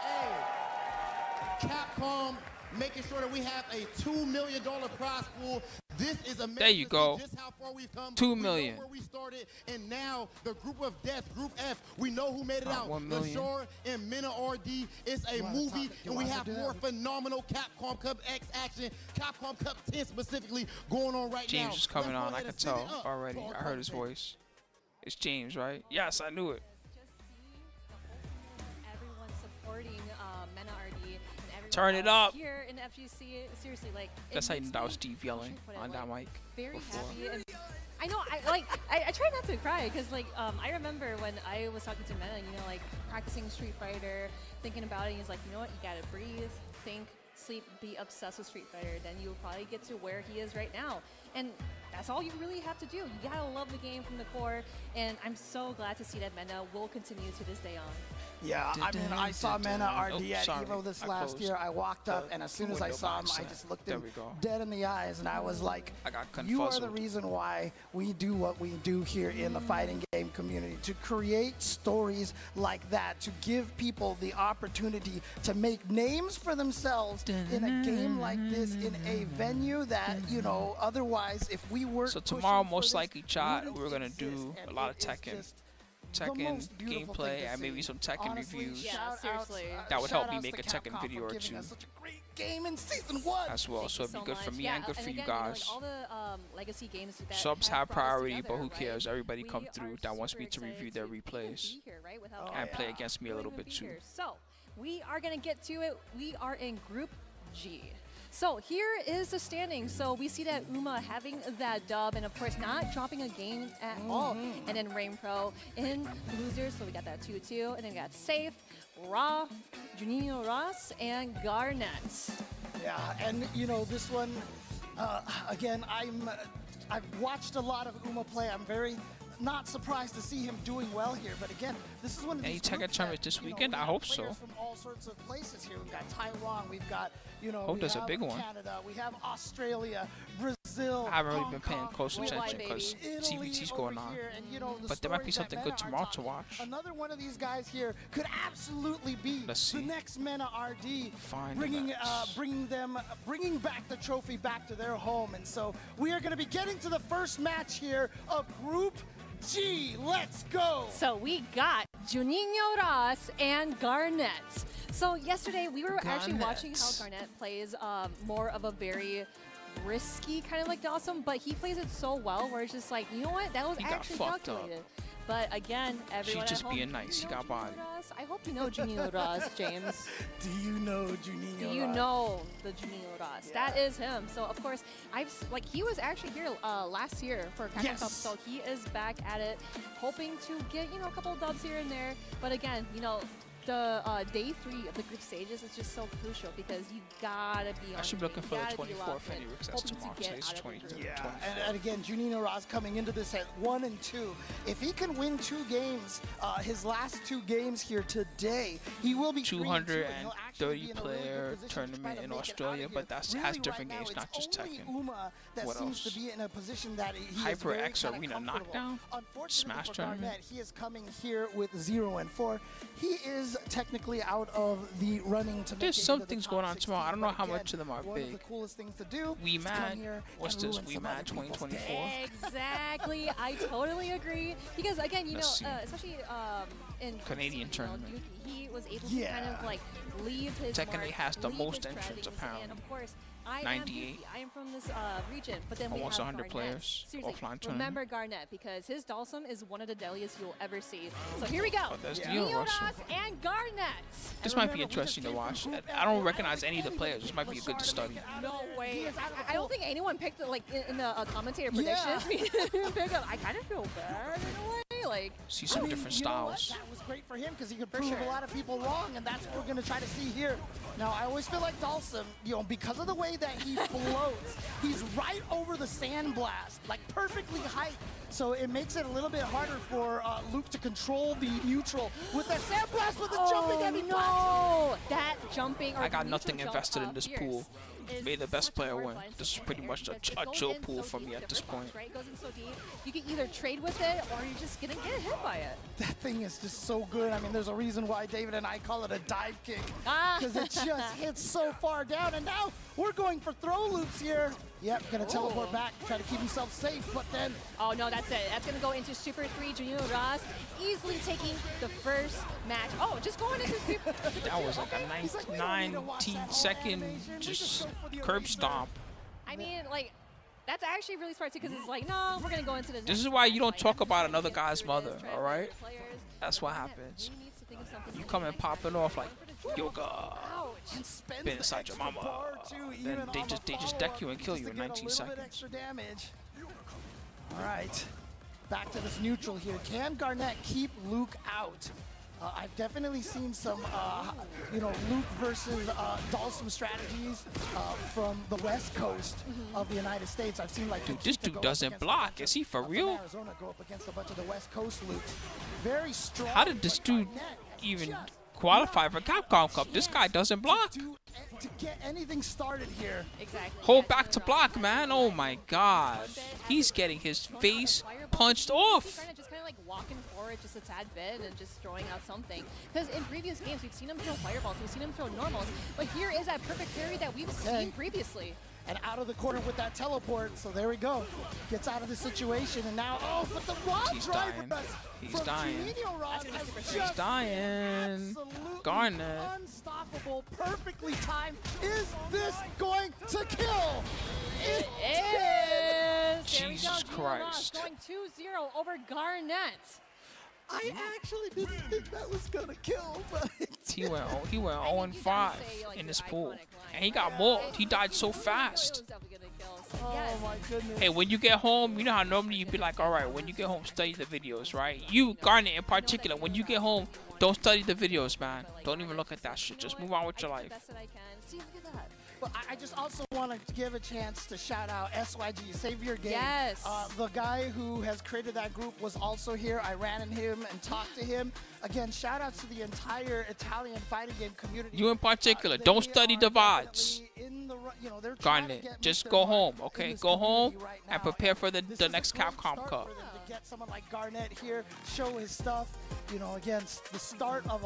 hey, Capcom, making sure that we have a $2 million prize pool. This is amazing.
There you go.
Just how far we've come.
$2 million.
We know where we started, and now the group of death, Group F, we know who made it out.
$1 million.
Lashore and Minna RD. It's a movie, and we have more phenomenal Capcom Cup X action, Capcom Cup 10 specifically, going on right now.
James is coming
Let's
on.
go
I
ahead
can
and send it
tell
up
already.
to our
I heard his
commentator.
voice. It's James, right? Yes, I knew it.
Everyone supporting Mena RD and everyone
Turn it
else
up.
here in FGC. Seriously, like
That's
it
how you
makes
know that
me
was Steve yelling
emotionally
on that mic.
very
before.
happy. And I know, I try not to cry because I remember when I was talking to Mena, practicing Street Fighter, thinking about it, and he's like, you know what, you gotta breathe, think, sleep, be obsessed with Street Fighter, then you'll probably get to where he is right now. And that's all you really have to do. You gotta love the game from the core, and I'm so glad to see that Mena will continue to this day on.
Yeah, I mean, I saw Mena RD at
sorry.
EVO this
I
last
closed
year. I walked up, and as soon as I
window
saw him,
box
I
set.
just looked
There
him
we go.
dead in the eyes, and I was like,
I got
you are the
confuzzled.
reason why we do what we do here in the fighting game community, to create stories like that, to give people the opportunity to make names for themselves in a game like this, in a venue that, otherwise, if we weren't
So tomorrow,
pushing for
most
this,
likely, chat,
wouldn't
we're gonna
exist,
do a
and
lot of
it is
Tekken.
just
Tekken
most beautiful thing
gameplay
to
and maybe
see.
some Tekken
Honestly,
reviews.
Yeah,
shout
seriously.
outs,
That would help
shout
me
outs
make
to
a Tekken
Capcom
video
for
or
giving
two
us such a great game in season 1.
as well. So it'd be good for me and good for you
again,
guys.
all the legacy games that
Subs have
brought us
priority,
together,
but who
right?
cares? Everybody
We
come
are
through that wants
super
me to
excited
review their
to
replays
be here, right? Without
and play
Capcom.
against me a little bit
Be
too.
here. So we are gonna get to it. We are in Group G. So here is the standing. So we see that Uma having that dub, and of course not dropping a game at all. And then Rain Pro in losers. So we got that 2-2, and then we got Safe, Raw, Juninho Ross, and Garnet.
Yeah, and this one, again, I've watched a lot of Uma play. I'm very not surprised to see him doing well here. But again, this is one of
Any
these
Tekken
groups
tournament
that,
this
we
weekend? I
have
hope so.
players from all sorts of places here. We've got Taiwan, we've got
Hope
we
there's a
have
big one.
Canada, we have Australia, Brazil.
I haven't really
Hong
been paying
Kong,
close
we have
attention because
Italy
CBT's
over
going on.
here, and, the
But there might be
stories that
something
Mena
good
are
tomorrow to
talking.
watch.
Another one of these guys here could absolutely be
Let's see.
the next Mena RD,
Find
bringing
match.
bringing back the trophy back to their home. And so we are going to be getting to the first match here of Group G. Let's go.
So we got Juninho Ross and Garnet. So yesterday we were actually watching how Garnet plays more of a very risky kind of like Dawson, but he plays it so well where it's just like, you know what, that was
He got
actually
fucked up.
calculated. But again, everyone
She's just
at home,
being nice. He got bodied.
I hope you know Juninho Ross, James.
Do you know Juninho
Do you
Ross?
know the Juninho Ross? That is him. So of course, he was actually here last year for Capcom
Yes.
Cup, so he is back at it, hoping to get a couple of dubs here and there. But again, the day 3 of the group stages is just so crucial because you gotta be on.
I should be looking for the 24th Phoenix. That's tomorrow. Today's 23rd.
Yeah, and again, Juninho Ross coming into this at 1-2. If he can win 2 games, his last 2 games here today, he will be
230 player tournament in Australia, but that has different games, not just Tekken.
That
What
seems
else?
to be in a position that he
HyperX
is very
Arena
kinda
Knockdown?
Unfortunately
Smash
for
tournament?
Garnett, he is coming here with 0-4. He is technically out of the running to make
There's
it
some
into the
things
top
going on
16,
tomorrow. I don't know
but
how
again,
much of them are
one of the
big.
coolest things to do
We
is come
Mad.
here
What's
and
this?
ruin
We
some
Mad
other people's
2024?
Exactly. I totally agree. Because again, you
Let's
know,
see.
especially in
Canadian tournament.
he was able to kind of like leave his
Tekken
mark,
has the
leave
most
his
entrants,
strategies,
apparently.
And of course, I
98.
I am from this region, but then
Almost
we
100
have Garnett.
players,
Seriously,
offline tournament.
remember Garnett because his Dhalsim is one of the deadliest you'll ever see. So here we go.
Oh, there's
Neo
Neo Russell.
Ross and Garnett.
This might be interesting to watch. I don't recognize any of the players. This might be a good to study.
No way. I don't think anyone picked it like in the commentator predictions. I kind of feel bad in a way. Like,
See some different
you know what?
styles.
That was great for him because he could prove a lot of people wrong, and that's what we're going to try to see here. Now, I always feel like Dhalsim, you know, because of the way that he floats, he's right over the sandblast, like perfectly height. So it makes it a little bit harder for Luke to control the neutral with that sandblast with the jumping heavy
no! That jumping. Or
I got
neutral
nothing
jump,
invested in this
fierce
pool.
is
May the best
such a
player
hard
win.
line to
This is
get
pretty
right
much
because
a
it goes
chill
in
pool
so
for
deep,
me at this
different
point.
box, right? It goes in so deep. You can either trade with it or you're just gonna get hit by it.
That thing is just so good. I mean, there's a reason why David and I call it a dive kick. Because it just hits so far down. And now we're going for throw loops here. Yep, gonna teleport back, try to keep himself safe, but then...
Oh, no, that's it. That's gonna go into Super 3. Juninho Ross easily taking the first match. Oh, just going into Super...
That was like a 19-second just curb stomp.
I mean, like, that's actually really smart too, because it's like, no, we're gonna go into the next
This is why you don't talk about another guy's mother, all right? That's what happens. You come in popping off like yoga, been inside your mama. Then they just deck you and kill you in 19 seconds.
Extra damage. All right, back to this neutral here. Can Garnett keep Luke out? I've definitely seen some, you know, Luke versus Dhalsim strategies from the West Coast of the United States. I've seen like
Dude, this dude doesn't block. Is he for real?
Arizona go up against a bunch of the West Coast Lukes. Very strong.
How did this dude even qualify for Capcom Cup? This guy doesn't block.
To get anything started here.
Exactly.
Hold back to block, man. Oh my god. He's getting his face punched off.
Just kind of like walking forward just a tad bit and just throwing out something. Because in previous games, we've seen him throw fireballs, we've seen him throw normals, but here is that perfect parry that we've seen previously.
And out of the corner with that teleport, so there we go. Gets out of the situation, and now, oh, but the Rod driver
He's dying.
Juninho Ross has
He's
just
dying. Garnett.
unstoppable, perfectly timed. Is this going to kill? It
is.
Jesus Christ.
Going 2-0 over Garnett.
I actually didn't think that was gonna kill, but
He went 0-5 in this pool, and he got mauled. He died so fast.
oh my goodness.
Hey, when you get home, you know how normally you'd be like, all right, when you get home, study the videos, right? You, Garnet in particular, when you get home, don't study the videos, man. Don't even look at that shit. Just move on with your life.
See, look at that.
But I just also want to give a chance to shout out SYG, Save Your Game.
Yes.
The guy who has created that group was also here. I ran into him and talked to him. Again, shout out to the entire Italian fighting game community.
You in particular, don't study the VODs. Garnet, just go home, okay? Go home and prepare for the next Capcom Cup.
To get someone like Garnett here, show his stuff, you know, against the start of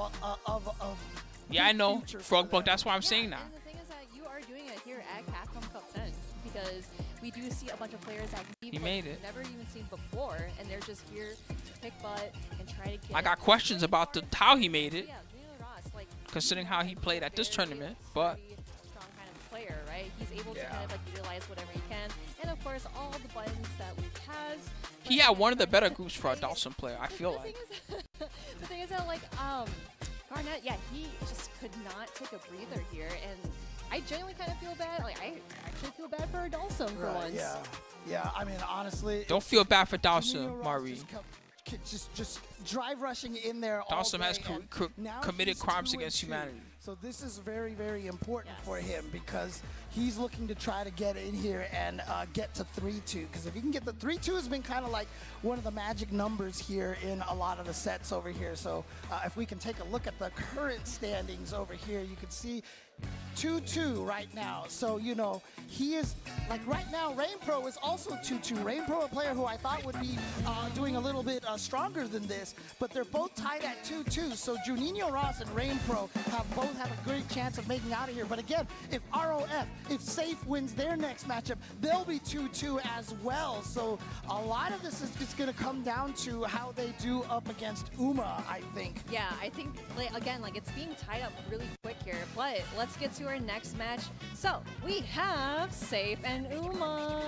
Yeah, I know. Frogbug, that's why I'm saying that.
And the thing is that you are doing it here at Capcom Cup 10 because we do see a bunch of players that we've never even seen before, and they're just here to pick butt and try to get.
I got questions about how he made it,
Yeah, Juninho Ross, like,
considering how he played at this tournament, but
strong kind of player, right? He's able to kind of like utilize whatever he can, and of course all the buttons that Luke has.
he had one of the better groups for a Dhalsim player, I feel like.
The thing is that like Garnett, yeah, he just could not take a breather here, and I genuinely kind of feel bad. Like I actually feel bad for Dhalsim for once.
Yeah, yeah. I mean, honestly,
Don't feel bad for Dhalsim, Marie.
Just drive rushing in there all
Dawson has
day, now
committed
he's
crimes
2-2.
against humanity.
So this is very, very important for him because he's looking to try to get in here and get to 3-2. Because if he can get the 3-2, has been kind of like one of the magic numbers here in a lot of the sets over here. So if we can take a look at the current standings over here, you can see 2-2 right now. So, you know, he is, like right now, RainPro is also 2-2. RainPro, a player who I thought would be doing a little bit stronger than this, but they're both tied at 2-2. So Juninho Ross and RainPro both have a great chance of making out of here. But again, if ROF, if Safe wins their next matchup, they'll be 2-2 as well. So a lot of this is just going to come down to how they do up against Uma, I think.
Yeah, I think, like, again, like it's being tied up really quick here, but let's get to our next match. So we have Safe and Uma.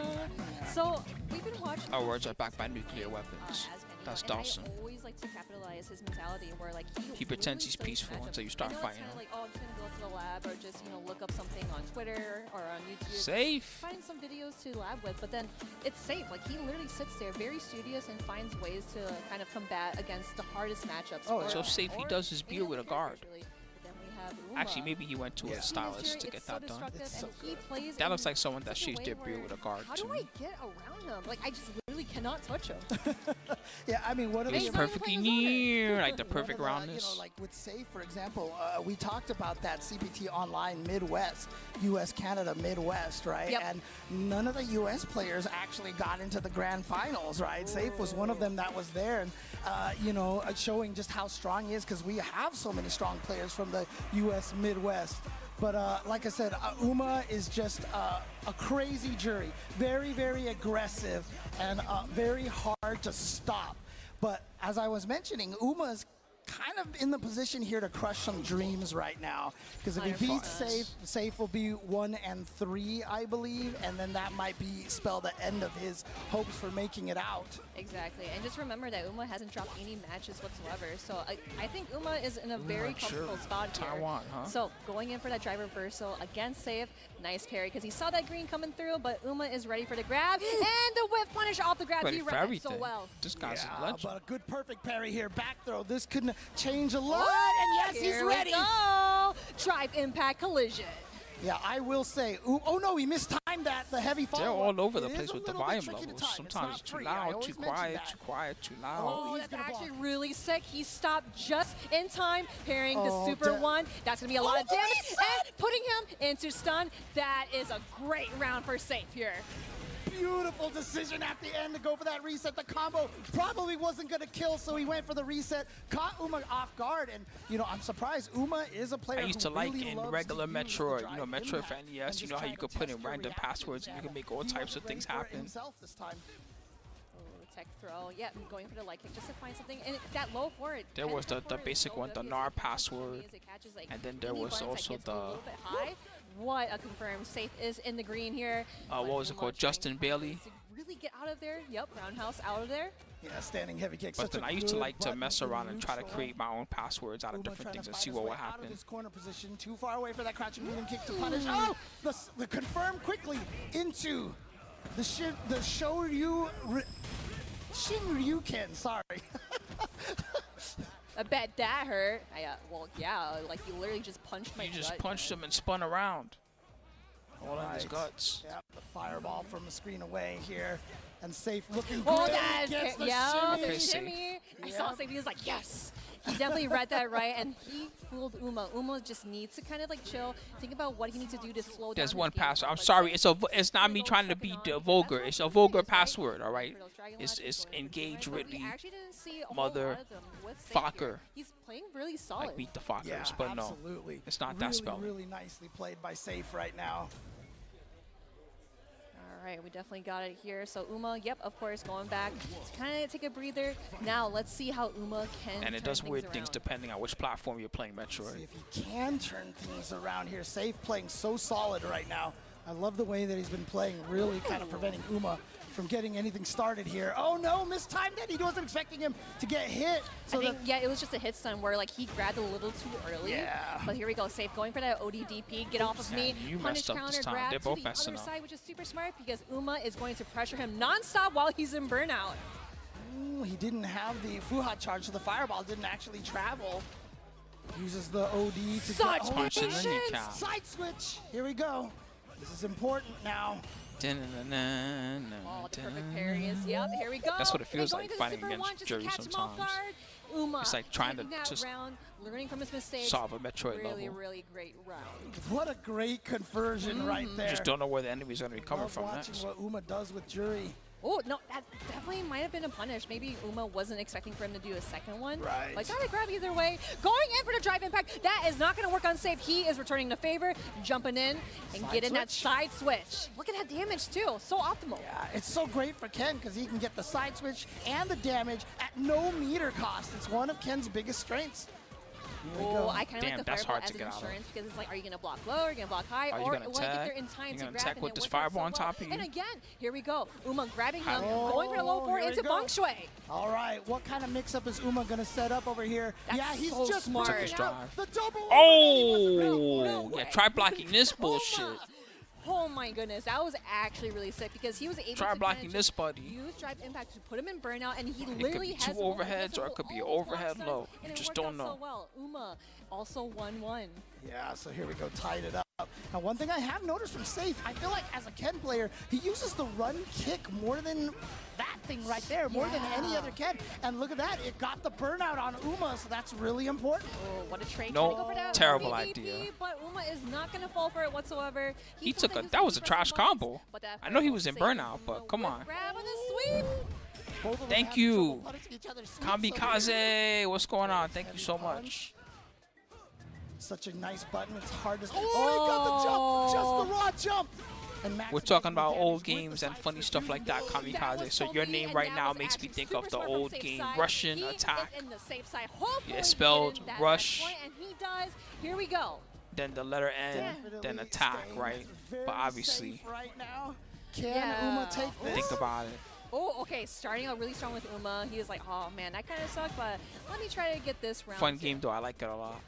So we've been watching.
Our words are backed by nuclear weapons. That's Dawson.
I always like to capitalize his mentality where like
he pretends he's peaceful until you start fighting him.
Like, oh, I'm just gonna go to the lab or just, you know, look up something on Twitter or on YouTube.
Safe.
Find some videos to lab with, but then it's Safe. Like he literally sits there very studious and finds ways to kind of combat against the hardest matchups.
Oh, so Safe he does his beard with a guard. Actually, maybe he went to a stylist to get that done. That looks like someone that shaves their beard with a guard.
How do I get around him? Like I just literally cannot touch him.
Yeah, I mean, one of
It's perfectly near, like the perfect roundness.
You know, like with Safe, for example, we talked about that CPT Online Midwest, U.S. Canada Midwest, right?
Yep.
And none of the U.S. players actually got into the grand finals, right? Safe was one of them that was there, and you know, showing just how strong he is because we have so many strong players from the U.S. Midwest. But like I said, Uma is just a crazy jury. Very, very aggressive and very hard to stop. But as I was mentioning, Uma's kind of in the position here to crush some dreams right now. Because if he beats Safe, Safe will be 1-3, I believe. And then that might spell the end of his hopes for making it out.
Exactly. And just remember that Uma hasn't dropped any matches whatsoever. So I think Uma is in a very comfortable spot here.
Taiwan, huh?
So going in for that drive reversal against Safe, nice parry because he saw that green coming through, but Uma is ready for the grab. And the whip punish off the grab. He read it so well.
This guy's
Yeah,
a legend.
but a good perfect parry here. Back throw. This could change a lot. And yes, he's ready.
We go. Drive impact collision.
Yeah, I will say. Oh no, he mistimed that. The heavy follow.
They're all over the place with the volume levels. Sometimes it's too loud, too quiet, too loud.
Oh, that's actually really sick. He stopped just in time, parrying the Super 1. That's going to be a lot of damage. And putting him into stun. That is a great round for Safe here.
Beautiful decision at the end to go for that reset. The combo probably wasn't going to kill, so he went for the reset. Caught Uma off guard, and you know, I'm surprised. Uma is a player
I used
who
to like
really
in
loves
regular
to use
Metroid,
the
you know,
drive
Metroid for
impact
NES, you know how you could put in random passwords and you can make all types of things happen.
Himself this time.
Tech throw. Yeah, going for the light kick just to find something. And that low forward.
There was the basic one, the NAR password, and then there was also the
What a confirmed. Safe is in the green here.
what was it called, Justin Bailey.
Really get out of there. Yep, roundhouse out of there.
Yeah, standing heavy kick.
But
such
then
a
I used to
good
like to
button
mess around and try to
neutral.
create my own passwords out of
Uma
different
trying
things
to
and
fight
see
his
what
way
would
out of
happen.
this corner position, too far away for that crouching medium kick to punish. Oh, the confirm quickly into the Shinryuken. Sorry.
I bet that hurt. Well, yeah, like you literally just punched my
You just
gut.
punched him and spun around. All in his guts.
Yep, the fireball from the screen away here. And Safe looking
Oh,
good.
that
Gets the
yeah,
shimmy.
the shimmy. I saw Safe. He was like, yes. He definitely read that right, and he fooled Uma. Uma just needs to kind of like chill, think about what he needs to do to slow down.
There's
his
one
game.
password. I'm sorry. It's not me trying to be vulgar. It's a vulgar password. All right. It's engage Ridley, mother, Fokker.
He's playing really solid.
Like beat the Fockers,
Yeah,
but no,
absolutely.
it's not
really,
that spelling.
Really nicely played by Safe right now.
All right, we definitely got it here. So Uma, yep, of course, going back to kind of take a breather. Now let's see how Uma can.
And it
turn
does weird
around.
things depending on which platform you're playing Metroid.
See if he can turn things around here. Safe playing so solid right now. I love the way that he's been playing, really kind of preventing Uma from getting anything started here. Oh no, mistimed it. He wasn't expecting him to get hit. So
I think, yeah, it was just a hit stun where like he grabbed a little too early.
Yeah.
But here we go, Safe going for that ODDP. Get off of me.
You
Punish
messed up
counter
this time.
grab
They're
to
both
the
messing
other
up.
side, which is super smart because Uma is going to pressure him nonstop while he's in burnout.
He didn't have the Fuha charge, so the fireball didn't actually travel. Uses the OD to
Such
get
patience.
Side switch. Here we go. This is important now.
Oh, the perfect parry is, yep, here we go.
That's what it feels
And
like
going to the
fighting
super
against
one just to
Jury
catch him off
sometimes.
guard. Uma
It's like trying to
taking that
just
round, learning from his mistakes.
solve a Metroid
really,
level.
really great round.
What a great conversion right there.
You just don't know where the enemy's going to be coming
Love
from
watching
next.
what Uma does with Jury.
Oh, no, that definitely might have been a punish. Maybe Uma wasn't expecting for him to do a second one.
Right.
Like, got to grab either way. Going in for the drive impact. That is not going to work on safe. He is returning the favor, jumping in, and
Side
getting that
switch.
side switch. Look at that damage, too. So optimal.
Yeah, it's so great for Ken because he can get the side switch and the damage at no meter cost. It's one of Ken's biggest strengths. Here we
Oh,
go.
I kind of like the
that's
fireball
hard
as
to
an
get out of.
insurance because it's like, are you going to block low, are you going to block high,
Are you
or
gonna
like if
tag?
they're in time
You
to
gonna
grab
tag
and
with
it
this
works out
fireball
so
on top
well.
of you?
And again, here we go. Uma grabbing him,
Oh,
going for the low four
here we
into
go.
feng shui.
All right, what kind of mix-up is Uma going to set up over here?
That's
yeah, he's
so
just
smart.
working
Took his
out
drive.
the double.
Oh! Yeah, try blocking this bullshit.
Oh my goodness, that was actually really sick because he was able
Try
to
blocking
kinda
this
just
buddy.
use drive impact to put him in burnout, and he
It could
literally
be two
has the whole-
overheads or it could be an
all the
overhead
block
low.
stuns, and
You
it
just
worked
don't
out
know.
So well. Uma also 1-1.
Yeah, so here we go, tied it up. Now, one thing I have noticed from Safe, I feel like as a Ken player, he uses the run kick more than that thing right there, more than any other Ken. And look at that, it got the burnout on Uma, so that's really important.
Oh, what a trade.
No,
trying to go for that
terrible
PvP,
idea.
But Uma is not going to fall for it whatsoever.
He
thought
took a
was
that
gonna
was a
be
trash
pressing buttons,
combo.
but that
I know he
fireball
was in
saved
burnout,
Uma
but come
with
on.
Grab with a sweep.
Both of them
Thank
having
you.
trouble punishing each other's sweeps over here.
Kamikaze, what's going on? Thank you so much.
Such a nice button, it's hard to... Oh, he got the jump, just the raw jump. And Max
We're talking about old games and funny stuff like that, Kamikaze. So your name right now makes me think of the old game Russian Attack.
In the safe side. Hopefully
It's spelled
getting that
Rush,
point, and he does. Here we go.
then the letter N, then attack, right? But obviously,
Safe right now. Can Uma take this?
think about it.
Oh, okay. Starting out really strong with Uma. He was like, oh, man, that kind of sucked, but let me try to get this round.
Fun game though, I like it a lot.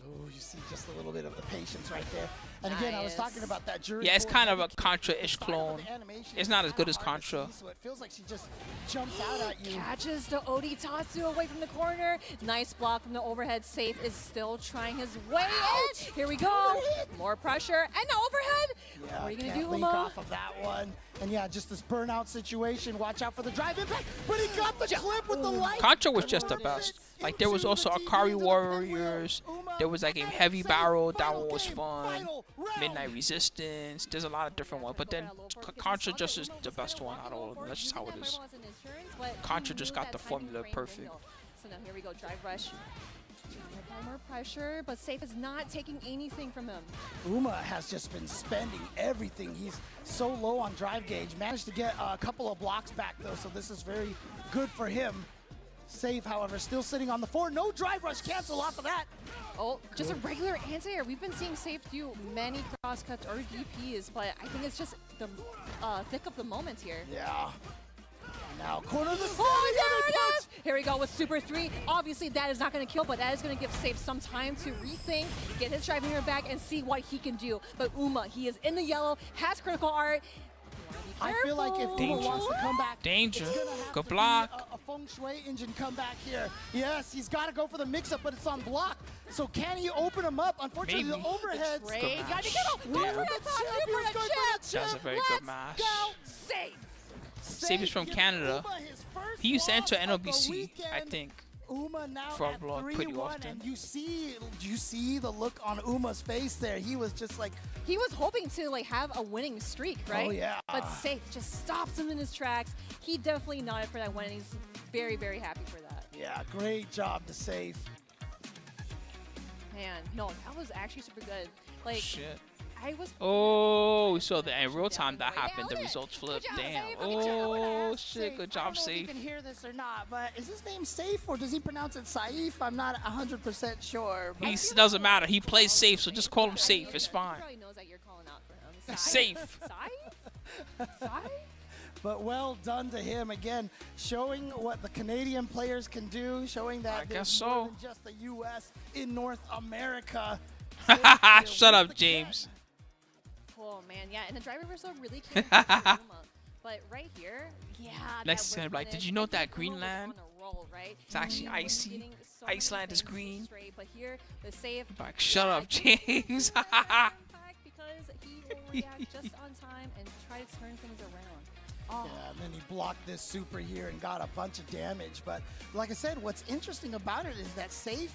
Oh, you see just a little bit of the patience right there. And again, I was talking about that jury.
Yeah, it's
board
kind of a
heavy kick.
Contra-ish
The style of
clone.
the animation
It's
is
not as good
kinda
as
hard to
Contra.
see, so it feels like she just jumps out at you.
Catches the OD Tatsu away from the corner. Nice block from the overhead. Safe is still trying his way in. Here we go. More pressure and the overhead.
Yeah,
what are you going to
can't
do,
leak
Uma?
off of that one. And yeah, just this burnout situation. Watch out for the drive impact. But he got the clip with the light.
Contra was just the best. Like there was also Akari Warriors. There was like a Heavy Barrel. That one was fun. Midnight Resistance. There's a lot of different ones, but then Contra just is the best one out of all of them. That's just how it is. Contra just got the formula perfect.
So now here we go, drive rush. More pressure, but Safe is not taking anything from him.
Uma has just been spending everything. He's so low on drive gauge. Managed to get a couple of blocks back though, so this is very good for him. Safe, however, still sitting on the 4. No drive rush cancel off of that.
Oh, just a regular anti-air. We've been seeing Safe do many crosscuts or DPs, but I think it's just the thick of the moment here.
Yeah. Now corner the
Oh, there it is! Here we go with Super 3. Obviously, that is not going to kill, but that is going to give Safe some time to rethink, get his driving gear back, and see what he can do. But Uma, he is in the yellow, has critical art.
I feel like if Uma
Danger.
wants to come back,
Danger.
it's gonna have
Good
to be
block.
a feng shui engine comeback here. Yes, he's got to go for the mix-up, but it's on block. So can he open him up? Unfortunately,
Maybe.
the overheads.
Trade. Got to get him.
Yeah.
Go for the top,
Champions
for the
going for
chip.
the
That's a very
Let's
good match.
go, Safe.
Safe is from
giving
Canada.
Uma his first
He used to enter
loss of the
NOBC, I
weekend.
think.
Uma now
For
at
Blood pretty
3-1,
often.
and you see the look on Uma's face there. He was just like,
He was hoping to like have a winning streak, right?
Oh, yeah.
But Safe just stops him in his tracks. He definitely nodded for that win, and he's very, very happy for that.
yeah, great job to save.
Man, no, that was actually super good. Like,
Shit.
I was.
Oh, we saw that in real time that happened. The
look at it.
results flipped.
job,
Damn.
Safe. Look at you.
Oh, shit. Good
I
job,
don't know if
Safe.
you can hear this or not, but is his name Safe or does he pronounce it Saif? I'm not 100% sure. but-
He doesn't matter. He plays safe, so just call him Safe. It's fine.
He probably knows that you're calling out for him.
Safe.
Safe?
But well done to him again, showing what the Canadian players can do, showing that
I
there's
guess
more
so.
than just the U.S. in North America.
Shut up, James.
Oh man, yeah, and the driver reversal really came from Uma. But right here, yeah.
Next
that
time, like, did you know that Greenland? It's actually icy. Iceland is green.
Straight, but here, the save.
Like, shut up, James.
Because he will react just on time and try to turn things around. Oh.
Yeah, and then he blocked this super here and got a bunch of damage. But like I said, what's interesting about it is that Safe,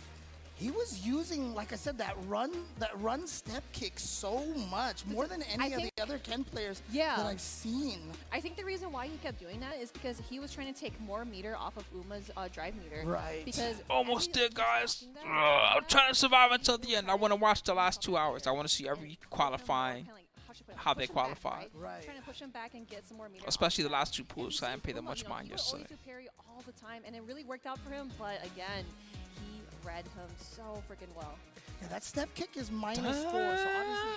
he was using, like I said, that run step kick so much, more than any of the other Ken players that I've seen.
I think the reason why he kept doing that is because he was trying to take more meter off of Uma's drive meter.
Right.
Because
almost did, guys. I'm trying to survive until the end. I want to watch the last 2 hours. I want to see every qualifying, how they qualify.
Right. Trying to push him back and get some more meter.
Especially the last 2 pools, so I didn't pay them much mind yesterday.
He would always do parry all the time, and it really worked out for him. But again, he read him so freaking well.
Yeah, that step kick is -4, so obviously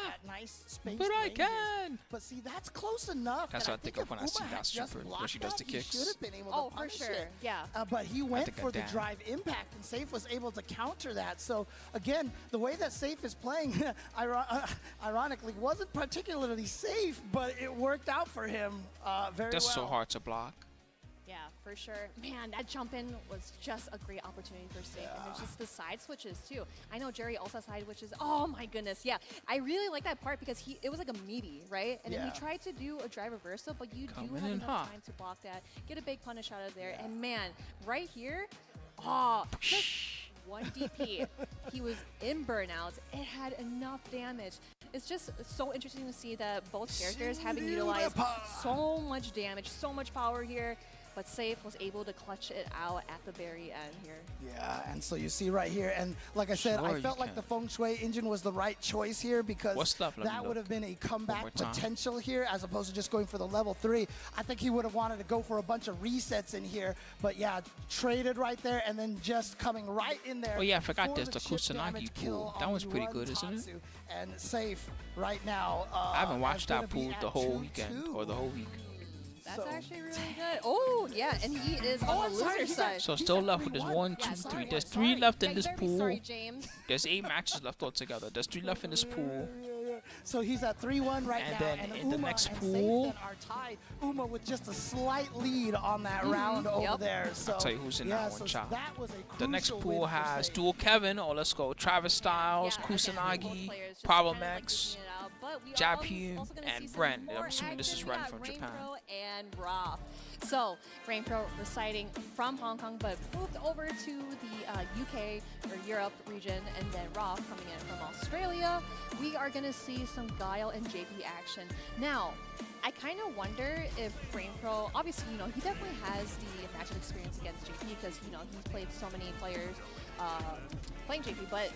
at nice space.
But I
ranges.
can.
But see, that's close enough.
That's what I think of when I see that super, when she does the kicks.
He should have been able
Oh,
to
for
punish
sure.
it.
Yeah.
But he went for the
damn.
drive impact, and Safe was able to counter that. So again, the way that Safe is playing, ironically, wasn't particularly safe, but it worked out for him very
That's
well.
so hard to block.
Yeah, for sure. Man, that jump in was just a great opportunity for Safe. And there's just the side switches too. I know Jerry also side switches. Oh my goodness, yeah. I really like that part because it was like a meaty, right? And then he tried to do a drive reversal, but you do have enough time to block that, get a big punish out of there. And man, right here, just 1 DP. He was in burnout. It had enough damage. It's just so interesting to see that both characters having utilized so much damage, so much power here. But Safe was able to clutch it out at the very end here.
Yeah, and so you see right here, and like I said, I felt like the Feng Shui engine was the right choice here because that would have been a comeback potential here as opposed to just going for the level 3. I think he would have wanted to go for a bunch of resets in here, but yeah, traded right there and then just coming right in there.
Oh yeah, I forgot there's the Kusanagi pool. That one's pretty good, isn't it?
And Safe right now.
I haven't watched that pool the whole weekend or the whole week.
That's actually really good. Oh, yeah, and he is on the loser side.
So still left with this 1, 2, 3. There's 3 left in this pool.
Sorry, James.
There's 8 matches left altogether. There's 3 left in this pool.
So he's at 3-1 right now.
Then
and
in the
Uma
next
and
pool,
Safe are tied. Uma with just a slight lead on that round over there. So
I'll tell you who's in that one, child.
That was a
The next
crucial
pool
win for
has
Safe.
Dual Kevin, or let's go Travis Styles, Kusanagi, Problem X, Japu, and Brent. I'm assuming this is Ren from Japan.
And Roth. So, Rainpro residing from Hong Kong, but moved over to the UK or Europe region, and then Roth coming in from Australia. We are going to see some Guile and JP action. Now, I kind of wonder if Rainpro, obviously, you know, he definitely has the matchup experience against JP because, you know, he's played so many players playing JP, but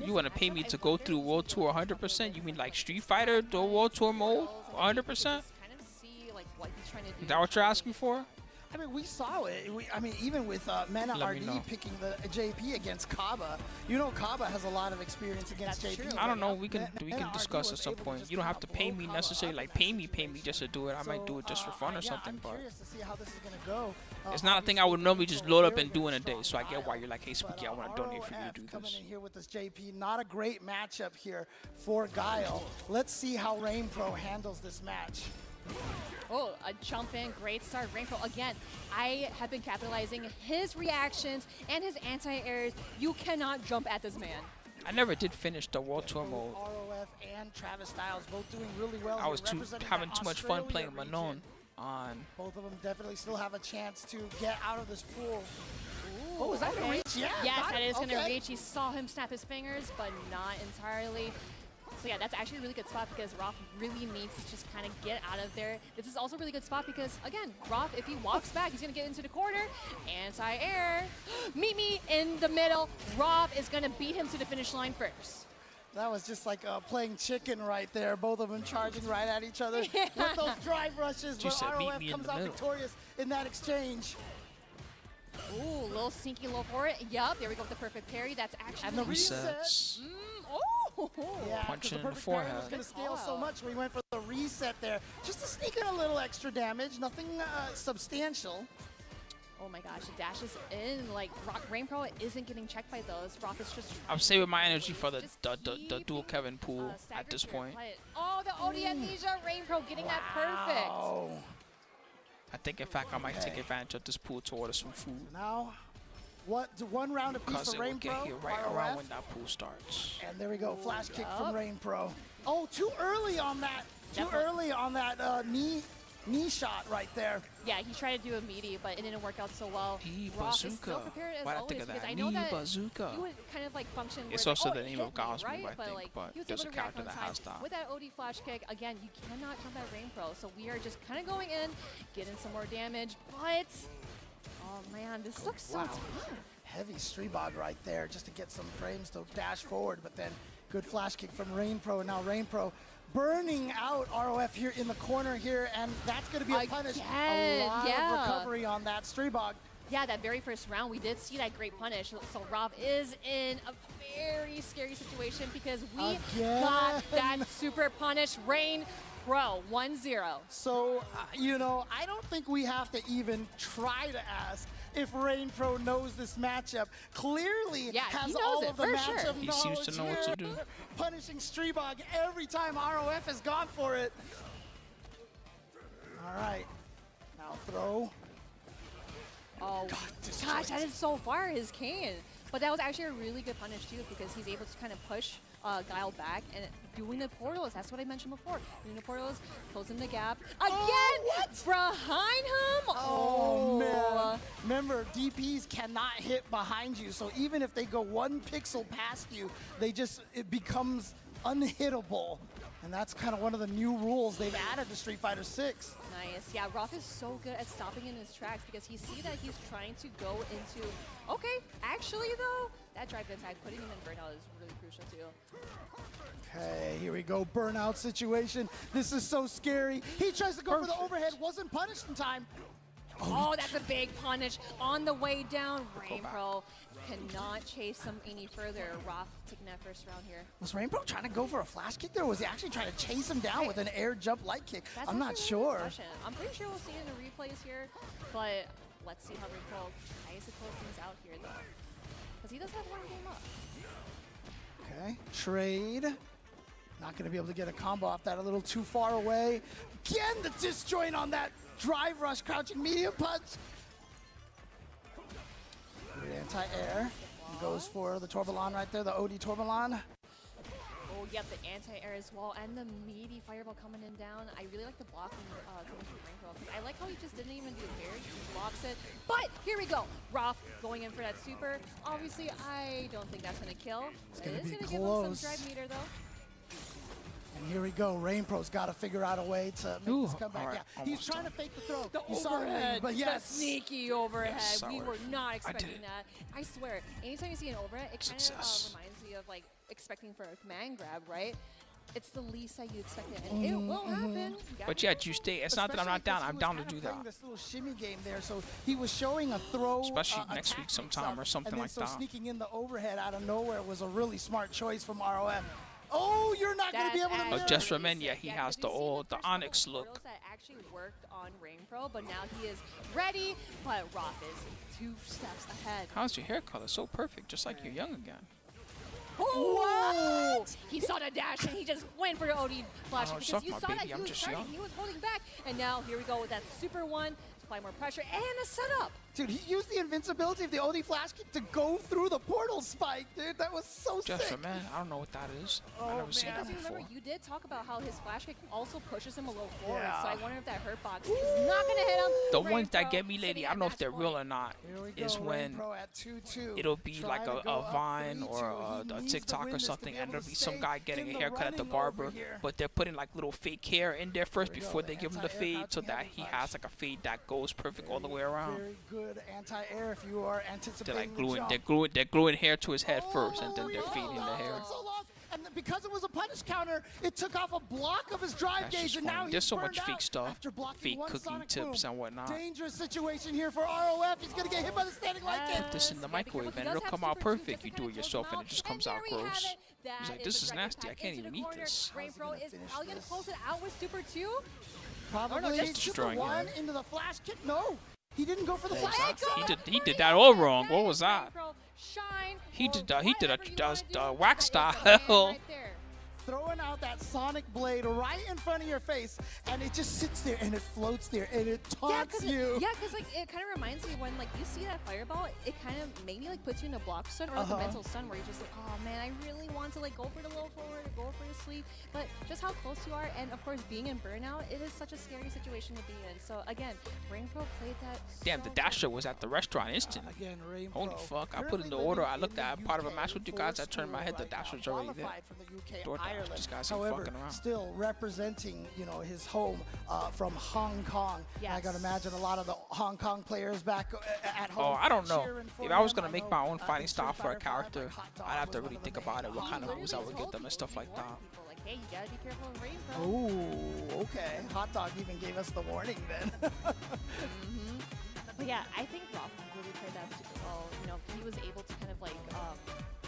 you want to pay me to go through World Tour 100%? You mean like Street Fighter, the World Tour mode 100%?
What he's trying to do.
Is that what you're asking for?
I mean, we saw it. I mean, even with Mena RD picking the JP against Kaba, you know Kaba has a lot of experience against JP.
I don't know. We can discuss at some point. You don't have to pay me necessarily, like pay me just to do it. I might do it just for fun or something. But
curious to see how this is gonna go.
It's not a thing I would normally just load up and do in a day. So I get why you're like, hey, Spooky, I want to donate for you to do
coming
this.
in here with this JP, not a great matchup here for Guile. Let's see how Rainpro handles this match.
Oh, a jump in, great start. Rainpro again. I have been capitalizing his reactions and his anti-airs. You cannot jump at this man.
I never did finish the World Tour mode.
ROF and Travis Styles both doing really well.
I was having too much fun playing Manon on.
Both of them definitely still have a chance to get out of this pool.
Ooh,
oh, is that gonna reach? Yeah.
Yes, that is gonna reach. You saw him snap his fingers, but not entirely. So yeah, that's actually a really good spot because Roth really needs to just kind of get out of there. This is also a really good spot because, again, Roth, if he walks back, he's going to get into the corner. Anti-air. Meet me in the middle. Roth is going to beat him to the finish line first.
That was just like playing chicken right there. Both of them charging right at each other with those drive rushes. But ROF comes out victorious in that exchange.
Ooh, little sneaky low for it. Yup, there we go with the perfect parry. That's actually
and the reset. Yeah,
punch
the
in the forehead.
Was going to scale so much. We went for the reset there, just to sneak in a little extra damage. Nothing substantial.
Oh my gosh, the dash is in. Like, Rainpro isn't getting checked by those. Roth is just.
I'm saving my energy for the dual Kevin pool at this point.
Oh, the OD amnesia. Rainpro getting that perfect.
I think, in fact, I might take advantage of this pool to order some food.
Now, one round apiece
Because
for
it will
Rain
get
Pro.
here right
ROF.
around when that pool starts.
And there we go, flash kick from Rain Pro. Oh, too early on that. Too
Definitely.
early on that knee shot right there.
Yeah, he tried to do a meaty, but it didn't work out so well. Roth is still prepared as
Why'd I
always
think of
because
that?
I know that
Bazooka.
he would kind of like function.
It's
where,
also
like,
the
oh,
name
it
of
hit me,
God's
right?
move, I think,
like,
but
he was
there's
able
a
to react
character
on
that
time.
has that.
With that OD flash kick, again, you cannot jump at Rain Pro, so we are just kind of going in, getting some more damage, but oh man, this looks so tough.
Heavy Streebog right there just to get some frames to dash forward, but then good flash kick from Rain Pro, and now Rain Pro burning out ROF here in the corner here, and that's going to be a punish. A lot of recovery on that Streebog.
Yeah, that very first round, we did see that great punish. So Rob is in a very scary situation because we got that super punish. Rain Pro, 1-0.
So, you know, I don't think we have to even try to ask if Rain Pro knows this matchup. Clearly has all of the matchup
He
knowledge
seems to know what to do.
Punishing Streebog every time ROF has gone for it. All right, now throw.
Oh, gosh, that is so far his cane. But that was actually a really good punish, too, because he's able to kind of push Guile back and doing the portals. That's what I mentioned before. Doing the portals, closing the gap. Again, behind him.
Oh, man. Remember, DPs cannot hit behind you, so even if they go 1 pixel past you, it becomes unhittable. And that's kind of one of the new rules they've added to Street Fighter 6.
Nice. Yeah, Roth is so good at stopping in his tracks because he see that he's trying to go into, okay, actually though, that drive attack, putting him in burnout is really crucial too.
Okay, here we go, burnout situation. This is so scary. He tries to go for the overhead, wasn't punished in time.
Oh, that's a big punish on the way down. Rain Pro cannot chase him any further. Roth taking that first round here.
Was Rain Pro trying to go for a flash kick there, or was he actually trying to chase him down with an air jump light kick?
That's
I'm not
actually a really
sure.
good question. I'm pretty sure we'll see it in the replays here, but let's see how Rain Pro tries to close things out here though. Because he does have one game up.
Okay, trade. Not going to be able to get a combo off that, a little too far away. Again, the disjoint on that drive rush, crouching medium punch. Good anti-air. Goes for the Torbalon right there, the OD Torbalon.
Oh, yep, the anti-air as well, and the meaty fireball coming in down. I really like the blocking coming from Rain Pro, because I like how he just didn't even do parry, he just blocks it. But here we go, Roth going in for that super. Obviously, I don't think that's going to kill. It is going to give him some drive meter, though.
And here we go. Rain Pro's got to figure out a way to make this comeback.
right,
Yeah, he's trying to fake the throw.
The
You saw it,
overhead,
but yes.
the sneaky overhead.
Yes,
We
sour.
were not
I
expecting
did it.
that. I swear, anytime you see an overhead, it kind of
Success.
reminds me of like expecting for a command grab, right? It's the least that you expect it, and it will happen. You gotta
But
be
yeah, you stay. It's not that I'm not down. I'm down to do that.
This little shimmy game there, so he was showing a throw,
Especially next
attack
week sometime or something
and then
like
so
that.
sneaking in the overhead out of nowhere was a really smart choice from ROF. Oh, you're not going to be able to.
But just for men, yeah, he has the Onyx look.
that actually worked on Rain Pro, but now he is ready. But Roth is 2 steps ahead.
How's your hair color? So perfect, just like you're young again.
What? He saw the dash and he just went for the OD flash
Oh,
because
suck
you
my
saw
baby,
that he
I'm
was
just
trying,
young.
he was holding back, and now here we go with that super one to apply more pressure and a setup.
Dude, he used the invincibility of the OD flash kick to go through the portal spike, dude. That was so
Just
sick.
for men, I don't know what that is.
Oh,
I've never seen
because
that
you
before.
remember, you did talk about how his flash kick also pushes him a little forward,
Yeah.
so I wonder if that hurt box is not going to hit him.
The
Rain
ones that
Pro
get me, lady, I don't know if they're real or not, is
Rain
when
Pro at 2-2.
it'll be
Try
like
to
a
go up
Vine
3-2.
or
He
a
needs to
TikTok
win
or
this to
something,
be
and
able
there'll
to
be some
stay
guy getting
in
a
the
haircut at the
running over
barber,
here.
but they're putting like little fake hair in there first
Here we
before
go,
they
the
give him the
anti-air
fade, so
crouching
that
heavy
he
punch.
has like a fade that goes perfect all the way around.
Very good anti-air if you are
They're
anticipating
like
the
gluing,
jump.
they're gluing hair to his head first, and then they're fading the hair.
So long. And because it was a punish counter, it took off a block of his drive
That's
gauge,
just
and now
funny.
he's
There's so
burned
much fake
out
stuff,
after blocking
fake
one
cooking
Sonic
tips
boom.
and whatnot.
Dangerous situation here for ROF. He's going to get hit by the standing light kick.
Put this in the microwave and it'll come out perfect. You do it yourself and it just comes out gross. He's like, this is nasty. I can't even eat this.
Rain Pro is probably going to close it out with Super 2.
Probably
just
super
destroying
one
him.
into the flash kick. No, he didn't go for the flash kick.
He did that all wrong. What was that?
Shine.
He did a wax style.
Right there.
throwing out that sonic blade right in front of your face, and it just sits there and it floats there and it taunts you.
Yeah, because like it kind of reminds me when like you see that fireball, it kind of maybe like puts you in a block stun or like a mental stun where you're just like, oh man, I really want to like go for the low forward or go for the sweep, but just how close you are, and of course being in burnout, it is such a scary situation to be in. So again, Rainpro played that.
Damn, the dasher was at the restaurant instantly.
Again, Rainpro.
Holy fuck! I put in the order. I looked at part of a match with you guys. I turned my head. The dasher's already there.
From the UK,
DoorDash.
Ireland.
These guys ain't
However,
fucking around.
still representing, you know, his home from Hong Kong.
Yes.
I gotta imagine a lot of the Hong Kong players back at home.
Oh, I don't know.
cheering for
If I was
him.
gonna make my own fighting style for a
Street
character,
Fighter
I'd have to
was
really
one of
think
the
about it. What kind of
He
moves I would
literally
get them and
told
stuff like that.
people, like, hey, you gotta be careful of Rainpro.
Oh, okay. Hot Dog even gave us the warning then.
But yeah, I think Roth really played that super well. You know, he was able to kind of like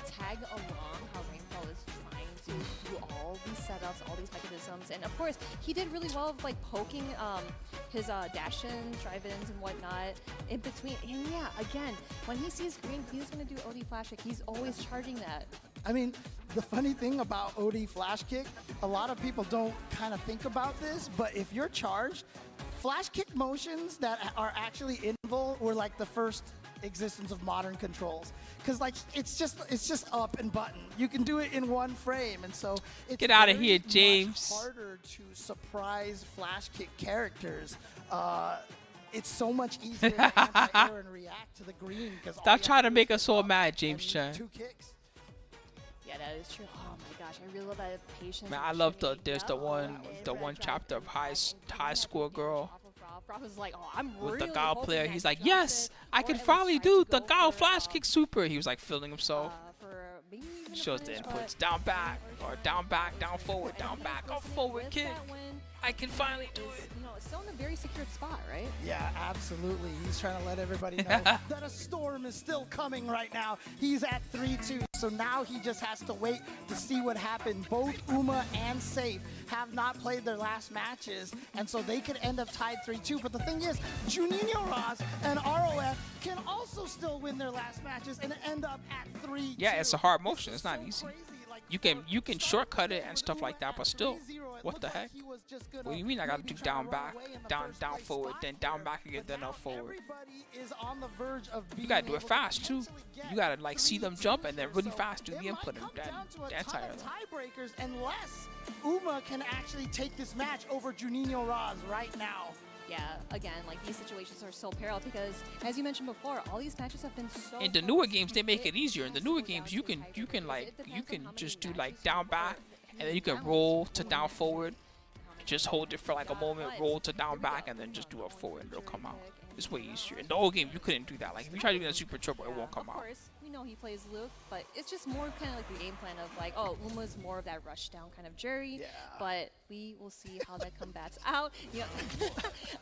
tag along how Rainfall is trying to do all these setups, all these mechanisms, and of course he did really well of like poking his dash-ins, drive-ins, and whatnot in between. And yeah, again, when he sees green, he's gonna do OD flash kick. He's always charging that.
I mean, the funny thing about OD flash kick, a lot of people don't kind of think about this, but if you're charged, flash kick motions that are actually invul were like the first existence of modern controls, because like it's just up and button. You can do it in one frame, and so it's
Get outta
very
here,
much
James.
harder to surprise flash kick characters. It's so much easier to anti-air and react to the green.
Stop trying to make us all mad, James Chan.
2 kicks.
Yeah, that is true. Oh my gosh, I really love that patience.
Man, I love there's the one chapter of high score girl
Roth was like, oh, I'm
with
really
the Gao
hoping
player.
that
He's
he
like,
drops
yes,
it,
I
or
can
at least
finally
tries
do
to
the
go
Gao
for,
flash kick super. He was like feeling himself.
for maybe even a
Shows the
punish,
inputs.
but
Down back or down back, down forward, down back, up forward
with
kick.
that win
I can finally do
is,
it.
you know, it's still in a very secured spot, right?
Yeah, absolutely. He's trying to let everybody know that a storm is still coming right now. He's at 3-2, so now he just has to wait to see what happened. Both Uma and Safe have not played their last matches, and so they could end up tied 3-2. But the thing is, Juninho Ross and ROF can also still win their last matches and end up at 3-2.
Yeah, it's a hard motion. It's not easy. You can shortcut it and stuff like that, but still, what the heck? What do you mean I gotta do down back, down forward, then down back again, then up forward?
Is on the verge of
You gotta do it fast too. You gotta like see them jump and then really fast do the input and anti-air.
Tiebreakers unless Uma can actually take this match over Juninho Ross right now.
Yeah, again, like these situations are so parallel because, as you mentioned before, all these matches have been so.
In the newer games, they make it easier. In the newer games, you can just do like down back, and then you can roll to down forward. Just hold it for like a moment, roll to down back, and then just do up forward, and it'll come out. It's way easier. In the old game, you couldn't do that. Like if you try to do that super triple, it won't come out.
Of course, we know he plays Luke, but it's just more kind of like the game plan of like, oh, Uma's more of that rush down kind of jury. Yeah. But we will see how that combats out. Yeah,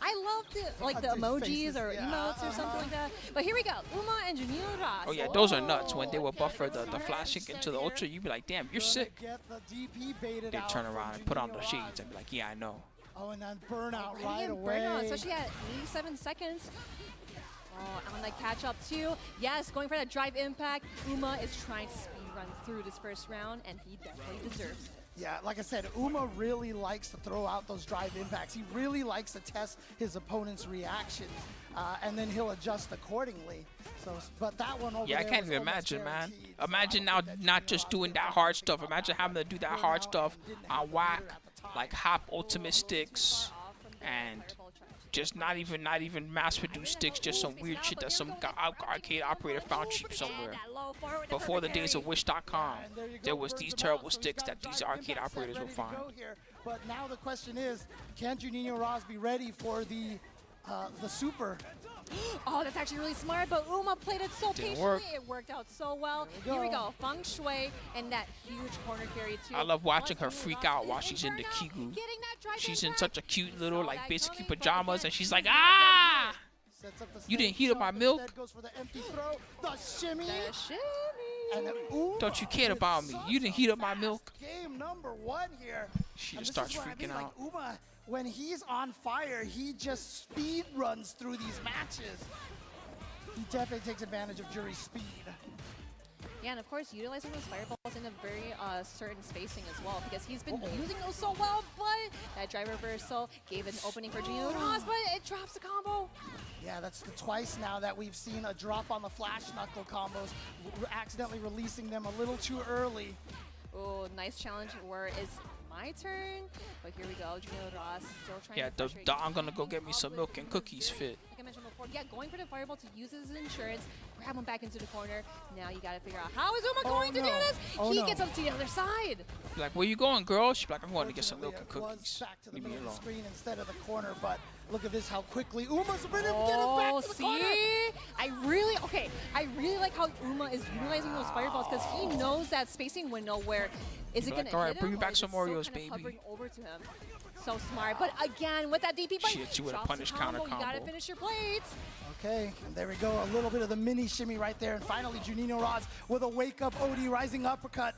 I love the emojis or emotes or something like that. But here we go, Uma and Juninho Ross.
Oh yeah, those are nuts. When they would buffer the flash kick into the ultra, you'd be like, damn, you're sick. They turn around and put on the shades and be like, yeah, I know.
Oh, and then burnout
Oh,
right
and
away.
Burnout, especially at 87 seconds. Oh, on the catch up too. Yes, going for that drive impact. Uma is trying to speed run through this first round, and he definitely deserves it.
Yeah, like I said, Uma really likes to throw out those drive impacts. He really likes to test his opponent's reactions, and then he'll adjust accordingly. So, but that one over
Yeah, I
there
can't
was
even
almost
imagine, man.
guaranteed.
Imagine now not just doing that hard stuff. Imagine having to do that hard stuff on whack, like hop ultimate sticks, and just not even mass produced sticks, just some weird shit that some arcade operator found cheap somewhere. Before the days of Wish.com, there was these terrible sticks that these arcade operators would find.
But now the question is, can Juninho Ross be ready for the super?
Oh, that's actually really smart, but Uma played it so
Didn't
patiently.
work.
It worked out so well. Here we go. Feng Shui and that huge corner carry too.
I love watching her freak out while she's in the Kigu. She's in such a cute little, like, basically pajamas, and she's like, ah! You didn't heat up my milk?
The shimmy.
And
Don't you care about me? You didn't heat up my milk?
Game number 1 here.
She
And
just
this is
starts
what I
freaking
mean,
out.
Like Uma, when he's on fire, he just speed runs through these matches. He definitely takes advantage of Jury's speed.
Yeah, and of course, utilizing those fireballs in a very certain spacing as well, because he's been using those so well, but that drive reversal gave an opening for Junior Ross, but it drops the combo.
Yeah, that's the twice now that we've seen a drop on the flash knuckle combos, accidentally releasing them a little too early.
Oh, nice challenge. Where is my turn? But here we go. Junior Ross still trying to pressure.
Yeah, I'm gonna go get me some milk and cookies fit.
Like I mentioned before, yeah, going for the fireball to use his insurance, grab him back into the corner. Now you gotta figure out how is Uma going to do this? He gets up to the other side.
Be like, where you going, girl? She's like, I'm going to get some milk and cookies.
Back to the
Leave me
middle of
alone.
the screen instead of the corner, but look at this, how quickly Uma's been able to get him back to the corner.
I really like how Uma is utilizing those fireballs, because he knows that spacing window where is it going to
all right,
hit
bring
him,
me back
or is
some
it still
Oreos,
kinda
baby.
hovering over to him? So smart, but again, with that DP bite,
Shit, you with a
drops the
punish counter
You gotta
combo.
finish your plates.
Okay, and there we go, a little bit of the mini shimmy right there, and finally Juninho Ross with a wake-up OD rising uppercut.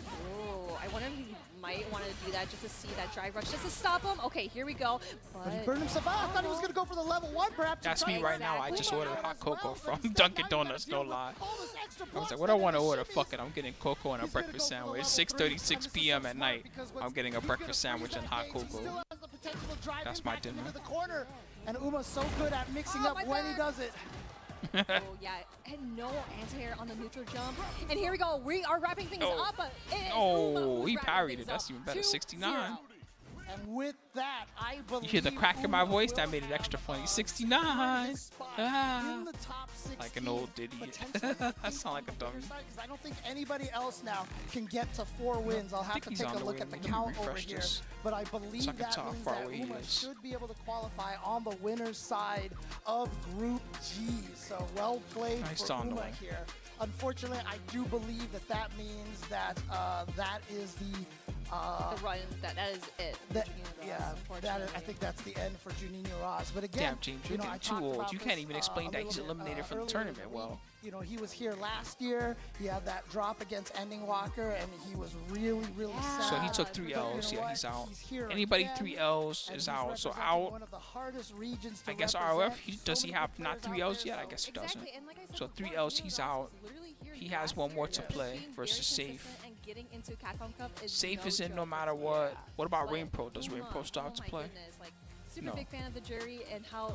Oh, I wonder if he might want to do that just to see that drive rush, just to stop him. Okay, here we go.
But he burned himself out. I thought he was going to go for the level 1 perhaps.
That's me right now. I just ordered hot cocoa from Dunkin' Donuts, no lie. I was like, what do I want to order? Fuck it, I'm getting cocoa and a breakfast sandwich. 6:36 p.m. at night. I'm getting a breakfast sandwich and hot cocoa. That's my dinner.
And Uma's so good at mixing up when he does it.
Oh, yeah, and no anti-air on the neutral jump. And here we go. We are wrapping things up, but it is Uma
Oh,
who's
he
wrapping
parried it.
things
That's
up.
even better.
2-0.
69.
And with that, I believe
You hear the crack in my voice? That made it extra funny. 69. Ah. Like an old ditty. That sound like a dummy.
I don't think anybody else now can get to 4 wins. I'll have to
he's
take
on
a
the
look
way.
at the
Let me
count over
refresh
here.
this.
But I believe
So I can
that
tell how
means
far
that
away he
Uma
is.
should be able to qualify on the winner's side of Group G. So well played
Nice
for
on the
Uma
way.
here. Unfortunately, I do believe that that means that that is the
run. That is it.
I think that's the end for Juninho Ross. But again,
Damn, James, you're
I
getting too
talked
old.
about
You
this,
can't even explain
a
that he's
little bit,
eliminated from the
earlier in
tournament
week.
well.
You know, he was here last year. He had that drop against Ending Walker, and he was really, really sad.
So he took 3
But you know
L's. Yeah,
what?
he's out.
He's here
Anybody
again,
3 L's
and
is
he's
out. So
representing
out.
one of the hardest regions to
I guess
represent.
ROF, does he have not 3 L's yet? I guess he doesn't. So 3 L's, he's out. He has one more to play versus Safe.
And getting into Capcom Cup is
Safe
no
is in
joke.
no matter what. What about Rain Pro? Does Rain Pro still have to play?
Like, super
No.
big fan of the jury and how,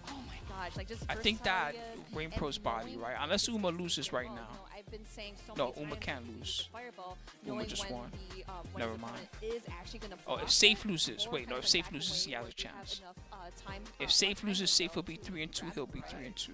oh my gosh, like just
I think that
versatility is,
Rain
and
Pro's body,
knowing-
right? Unless Uma loses right now.
No, I've been saying so
No,
many
Uma
times
can't
with the
lose.
Fireball,
Uma
knowing
just
when
won.
the, when
Never
his
mind.
opponent is actually gonna
Oh, if
block
Safe loses,
or
wait, no,
kind
if
of
Safe
back
loses, he
away
has
or
a chance.
enough, time,
If Safe loses, Safe will be 3-2. He'll be 3-2.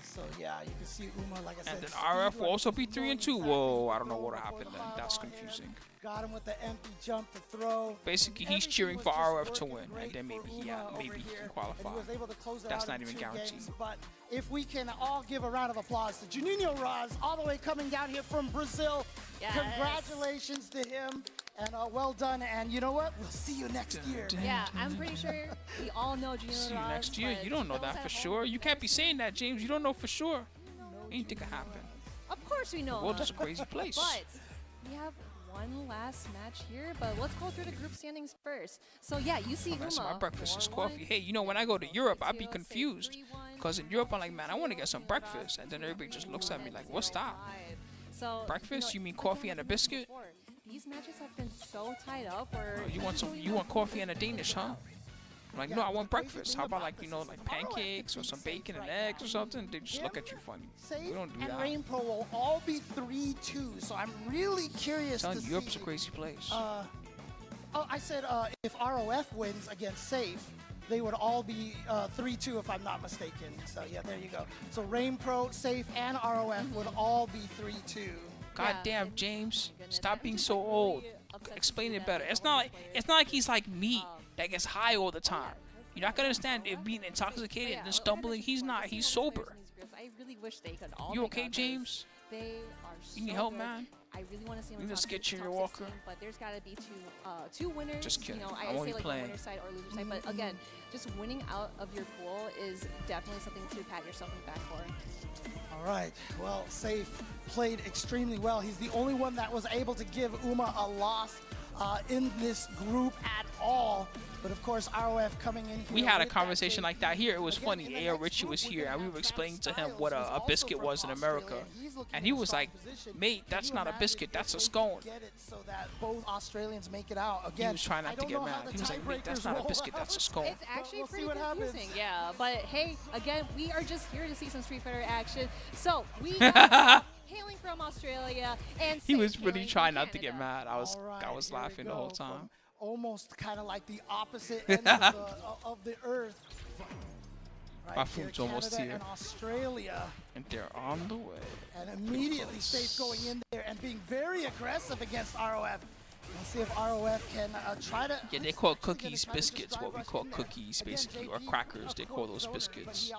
So yeah, you can see Uma, like I said.
And then
speed
RF will
run,
also be 3-2. Whoa, I don't know what happened then. That's confusing.
Got him with the empty jump to throw.
Basically, he's cheering for RF to win, and then maybe he can qualify.
And he was able to close it
That's
out
not
in
even
2
guaranteed.
games. But if we can all give a round of applause to Juninho Ross, all the way coming down here from Brazil.
Yes.
Congratulations to him, and well done. And you know what? We'll see you next year.
Yeah, I'm pretty sure we all know Junior
See you
Ross,
next year.
but
You don't know
those
that
at
for
home,
sure. You can't be saying that, James. You don't know for sure. Anything can happen.
Of course we know.
The world
him.
is a crazy place.
But we have one last match here, but let's go through the group standings first. So yeah, you see
That's
Uma,
my breakfast is
4-1.
coffee. Hey, you know, when I go to Europe, I'd be confused. Because in Europe, I'm like, man, I want to get some breakfast. And then everybody just looks at me like, what's that?
So
Breakfast? You mean
like I
coffee and a biscuit?
before, these matches have been so tied up where
You want coffee and a Danish, huh? I'm like, no, I want breakfast. How about like pancakes or some bacon and eggs or something? They just look at you funny. We don't do
and
that.
Rain Pro will all be 3-2. So I'm really curious
I'm
to
telling you,
see.
Europe's a crazy place.
I said if ROF wins against Safe, they would all be 3-2 if I'm not mistaken. So yeah, there you go. So Rain Pro, Safe, and ROF would all be 3-2.
God damn, James, stop being so old. Explain it better. It's not like he's like me that gets high all the time. You're not gonna understand if being intoxicated and stumbling. He's not. He's sober.
I really wish they could all
You
make
okay,
up
James?
They are
You need
so
help,
good.
man?
I really want to see them
You
in
just
top
get
six,
you
top
your walker.
16, but there's got to be two winners.
Just kidding.
You know,
I'm
I
only
say like
playing.
the winner's side or loser's side, but again, just winning out of your pool is definitely something to pat yourself in the back for.
All right. Well, Safe played extremely well. He's the only one that was able to give Uma a loss in this group at all. But of course, ROF coming in here.
We had a conversation like that here. It was funny. A.O. Richie was here, and we were explaining to him what a biscuit was in America. And he was like, mate, that's not a biscuit. That's a scone.
So that both Australians make it out. Again,
he was trying not to get mad. He was like, mate, that's not a biscuit. That's a scone.
It's actually pretty confusing, yeah. But hey, again, we are just here to see some Street Fighter action. So we are hailing from Australia, and
he was really trying not to get mad. I was laughing the whole time.
Almost kind of like the opposite end of the earth. Right,
my food's almost here.
And Australia.
And they're on the way.
And immediately Safe going in there and being very aggressive against ROF. Let's see if ROF can try to...
Yeah, they call cookies biscuits, what we call cookies, basically, or crackers, they call those biscuits.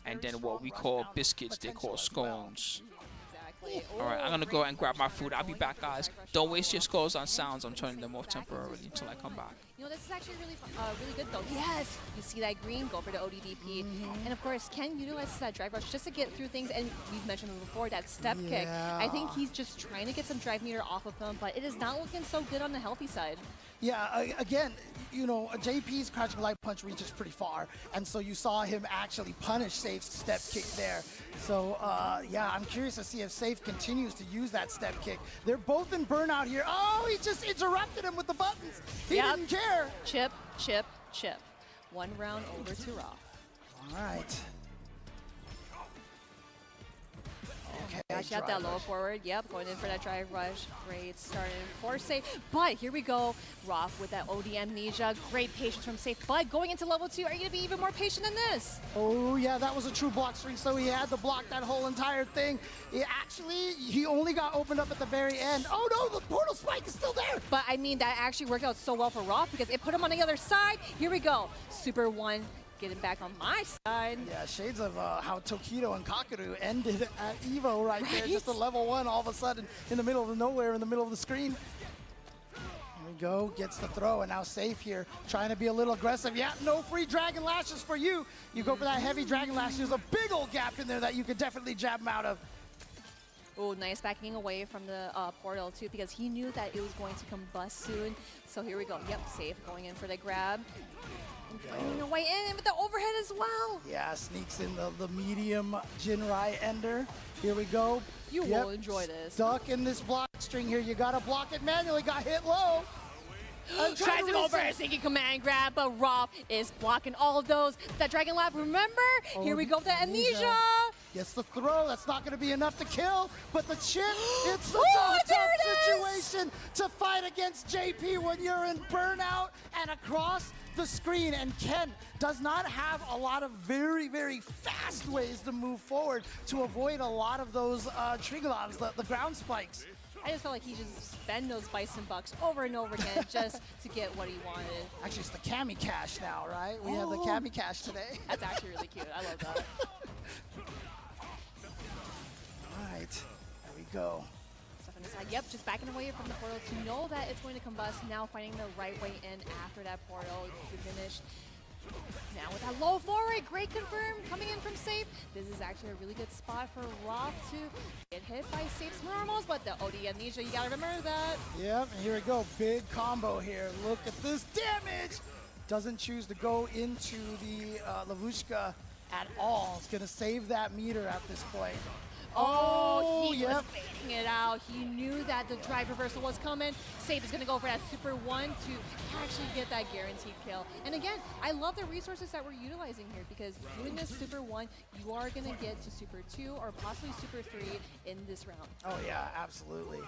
And then what we call biscuits, they call scones. All right, I'm going to go and grab my food. I'll be back, guys. Don't waste your scores on sounds. I'm turning them off temporarily until I come back.
You know, this is actually really really good, though. Yes! You see that green, go for the ODDP. And, of course, Ken utilizes that drive rush just to get through things. And we've mentioned before, that step kick. I think he's just trying to get some drive meter off of him, but it is not looking so good on the healthy side.
Yeah, again, you know, JP's crouching light punch reaches pretty far, and so you saw him actually punish Safe's step kick there. So, yeah, I'm curious to see if Safe continues to use that step kick. They're both in burnout here. Oh, he just interrupted him with the buttons. He didn't care.
Chip, chip, chip. One round over to Raw.
All right. Okay,
Gosh, got that low forward. Yep, going in for that drive rush. Great starting for Safe. But here we go. Roth with that OD amnesia. Great patience from Safe. But going into level 2, are you going to be even more patient than this?
Oh, yeah, that was a true block string. So he had to block that whole entire thing. He only got opened up at the very end. Oh, no, the portal spike is still there.
But, I mean, that actually worked out so well for Roth because it put him on the other side. Here we go. Super 1. Getting back on my side.
Yeah, shades of how Tokido and Kakaru ended at Evo right there. Just a level 1 all of a sudden in the middle of nowhere, in the middle of the screen. Here we go, gets the throw, and now Safe here, trying to be a little aggressive. Yeah, no free Dragon Lashes for you. You go for that heavy Dragon Lash. There's a big old gap in there that you could definitely jab him out of.
Oh, nice backing away from the portal, too, because he knew that it was going to combust soon. So here we go. Yep, Safe going in for the grab. Finding a way in with the overhead as well.
Yeah, sneaks in the medium Jinrai Ender. Here we go.
You will enjoy this.
Stuck in this block string here. You got to block it manually. Got hit low.
Tries to go for a sneaky command grab, but Roth is blocking all of those. That Dragon Lab, remember? Here we go with the amnesia.
Gets the throw. That's not going to be enough to kill, but the chin, it's a tough situation to fight against JP when you're in burnout and across the screen. And Ken does not have a lot of very, very fast ways to move forward to avoid a lot of those Trigolons, the ground spikes.
I just felt like he just spent those Bison Bucks over and over again just to get what he wanted.
Actually, it's the Kami Cash now, right? We have the Kami Cash today.
That's actually really cute. I love that.
All right, there we go.
Stuff on the side. Yep, just backing away from the portal to know that it's going to combust. Now finding the right way in after that portal. You finish. Now with that low forward, great confirm coming in from Safe. This is actually a really good spot for Roth to get hit by Safe's normals, but the OD amnesia, you gotta remember that.
Yep, and here we go, big combo here. Look at this damage. Doesn't choose to go into the Lavushka at all. It's gonna save that meter at this point.
Oh, he was baiting it out. He knew that the drive reversal was coming. Safe is going to go for that Super 1 to actually get that guaranteed kill. And again, I love the resources that we're utilizing here because doing this Super 1, you are going to get to Super 2 or possibly Super 3 in this round.
Oh yeah, absolutely.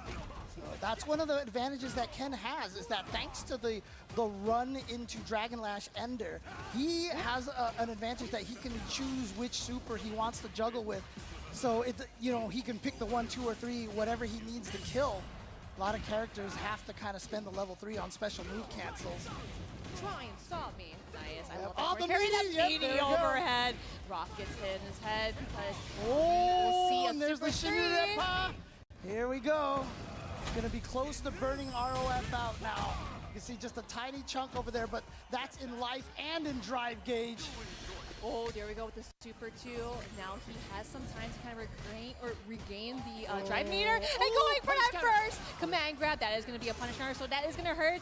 So that's one of the advantages that Ken has is that thanks to the run into Dragon Lash Ender, he has an advantage that he can choose which super he wants to juggle with. So, he can pick the 1, 2, or 3, whatever he needs to kill. A lot of characters have to kind of spend the level 3 on special move cancels.
Try and stop me. Nice. I love
Oh,
that.
the
Carry that
meaty,
meaty overhead. Roth gets hit in his head because
Oh,
we'll see
and there's the Shinrepa. Here we go. Going to be close to burning ROF out now. You can see just a tiny chunk over there, but that's in life and in drive gauge.
Oh, there we go with the super 2. Now he has some time to kind of regain the drive meter. And going for that first command grab. That is going to be a punish counter, so that is going to hurt.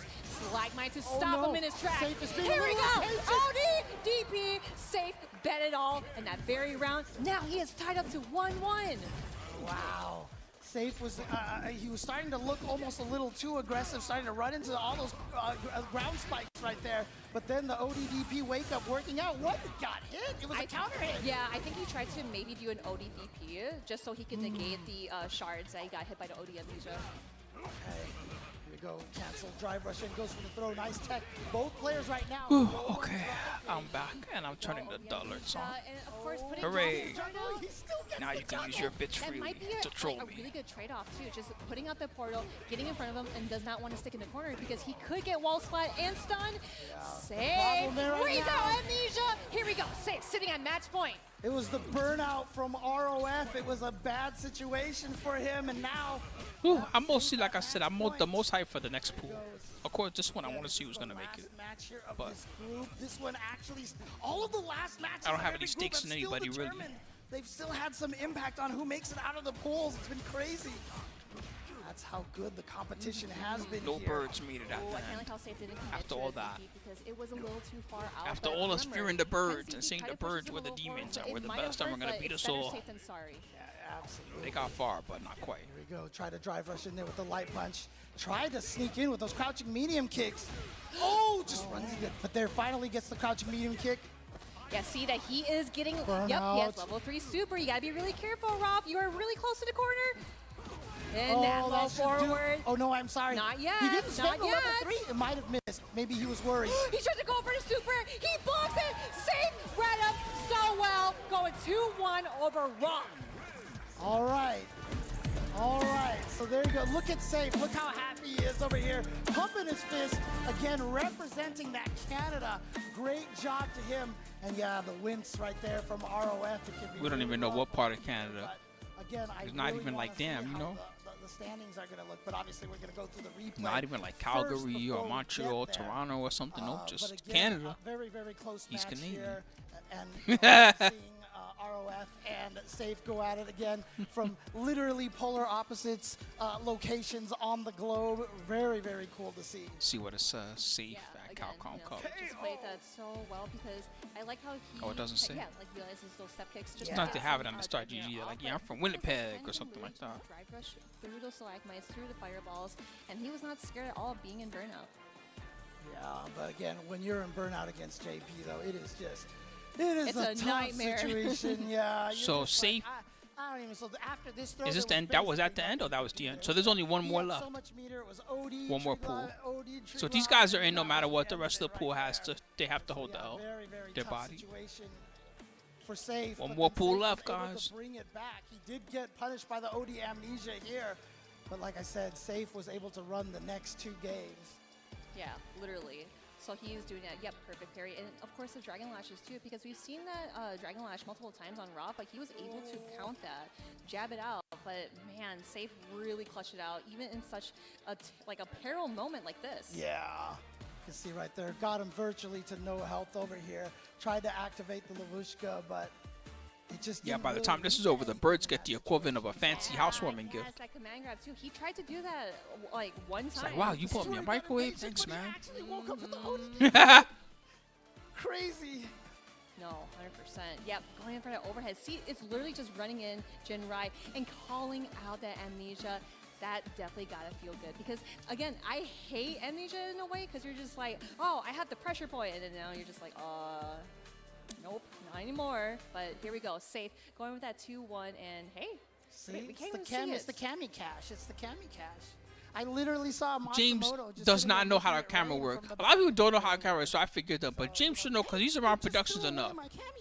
Slagmite to stop him in his tracks. Here we go. OD, DP, safe, bet it all. And that very round, now he is tied up to 1-1.
Wow. Safe was, he was starting to look almost a little too aggressive, starting to run into all those ground spikes right there. But then the ODDP wake up working out. What? Got hit? It was a counter hit.
Yeah, I think he tried to maybe do an ODDP just so he can negate the shards that he got hit by the OD amnesia.
Okay. Here we go. Cancel drive rush in, goes for the throw. Nice tech. Both players right now.
Okay, I'm back and I'm turning the alerts on.
And of course, putting
Hooray!
He still gets
Now you can use your bits
that
freely
might be
to troll
a
me.
really good trade-off too. Just putting out the portal, getting in front of him, and does not want to stick in the corner because he could get wall splat and stun. Save. Breathe out amnesia. Here we go. Save. Sitting at match point.
It was the burnout from ROF. It was a bad situation for him, and now...
Ooh, I'm mostly, like I said, I'm the most hyped for the next pool. Of course, this one I want to see who's going to make it. But
this group, this one actually, all of the last matches
I don't have
of
any
every
stakes
group
in
have still
anybody, really.
determined. They've still had some impact on who makes it out of the pools. It's been crazy. That's how good the competition has been
no
here.
birds made it at
Oh,
the
I kind of
end.
like how Safe didn't commit
After
to
all
the
that.
DP because it was a little too far out.
After
but
all us
remember,
fearing the birds
Kenzie
and saying
tried
the
to push
birds
us a
were the
little forward,
demons
so
and we're
it
the
might have
best and we're
hurt,
going to
but
beat us
it's better
all.
safe than sorry.
Absolutely.
They got far, but not quite.
Here we go. Try to drive rush in there with the light punch. Try to sneak in with those crouching medium kicks. Oh, just runs it. But there finally gets the crouching medium kick.
Yeah, see that he is getting,
Burn
yep, he has
out.
level 3 super. You gotta be really careful, Rob. You are really close to the corner. And
Oh,
that low
that should do-
forward.
Oh, no, I'm sorry.
Not yet,
He didn't spend
not
the level
yet.
3. It might have missed. Maybe he was worried.
He tried to go for the super. He blocks it. Safe, right up so well. Going 2-1 over Rob.
All right. All right. So there you go. Look at Safe. Look how happy he is over here. Pumping his fist. Again, representing that Canada. Great job to him. And yeah, the wince right there from ROF. It can be
We don't even know what part of Canada.
Again, I
It's not
really
even
wanna
like
see
them, you
how
know?
The standings are going to look, but obviously we're going to go through the replay.
Not even like
first
Calgary
before
or
we
Montreal,
get there.
Toronto or something. Nope,
But
just
again,
Canada.
a very, very close
He's
match
Canadian.
here. And seeing ROF and Safe go at it again from literally polar opposites locations on the globe. Very, very cool to see.
See what it's safe at Capcom Cup.
Just played that so well because I like how he
Oh, it doesn't say?
Yeah, like realizes those step kicks. Just
It's not to
gets
have it
some,
on the start
drive
GG. They're
off,
like, yeah, I'm
but
from
then
Winnipeg
he
or something like that.
Drive rush through those stalagmites, through the fireballs, and he was not scared at all of being in burnout.
Yeah, but again, when you're in burnout against JP, though, it is just, it is
It's
a
a
tough
nightmare.
situation. Yeah. you're
So
just like,
Safe.
I don't even. So after this throw,
Is this the
there
end? That was at the end or that was the end? So there's only one
he
more
had
left.
So much meter, it was OD,
One more
tree
pool.
line, OD, tree
So if these
line,
guys are in, no
that
matter
was
what,
the
the
end
rest
of
of the
it
pool
right
has
there.
to. They have to hold the
Yeah,
L.
very, very
Their
tough
body.
situation for Safe.
One
but
more
then
pool
Safe was
left,
able to
guys.
Bring it back. He did get punished by the OD amnesia here, but like I said, Safe was able to run the next 2 games.
Yeah, literally. So he's doing that. Yep, perfect parry. And of course the Dragon Lashes too, because we've seen that Dragon Lash multiple times on Rob, but he was able to count that, jab it out. But man, Safe really clutched it out, even in such a peril moment like this.
Yeah. You can see right there, got him virtually to no health over here. Tried to activate the Lavushka, but it just
Yeah,
didn't
by the
really
time this is over, the birds get the equivalent of a fancy housewarming
Yes,
gift.
that command grab too. He tried to do that like one
It's
time.
like, wow, you bought me a microwave? Thanks, man.
actually woke up with the OD. Crazy.
No, 100%. Yep, going in for that overhead. See, it's literally just running in Jinrai and calling out that amnesia. That definitely gotta feel good because again, I hate amnesia in a way because you're just like, oh, I have the pressure point, and then now you're just like, nope, not anymore. But here we go, Safe going with that 2-1, and hey,
See,
we can't even see
it's the
it.
Kami cash. It's the Kami cash. I literally saw Matsumoto
James
just
does
sitting
not
there
know how
looking
the
at
camera
Rain
works.
from
A lot of people don't know how the camera works, so I figured that. But James should know because he's around productions enough.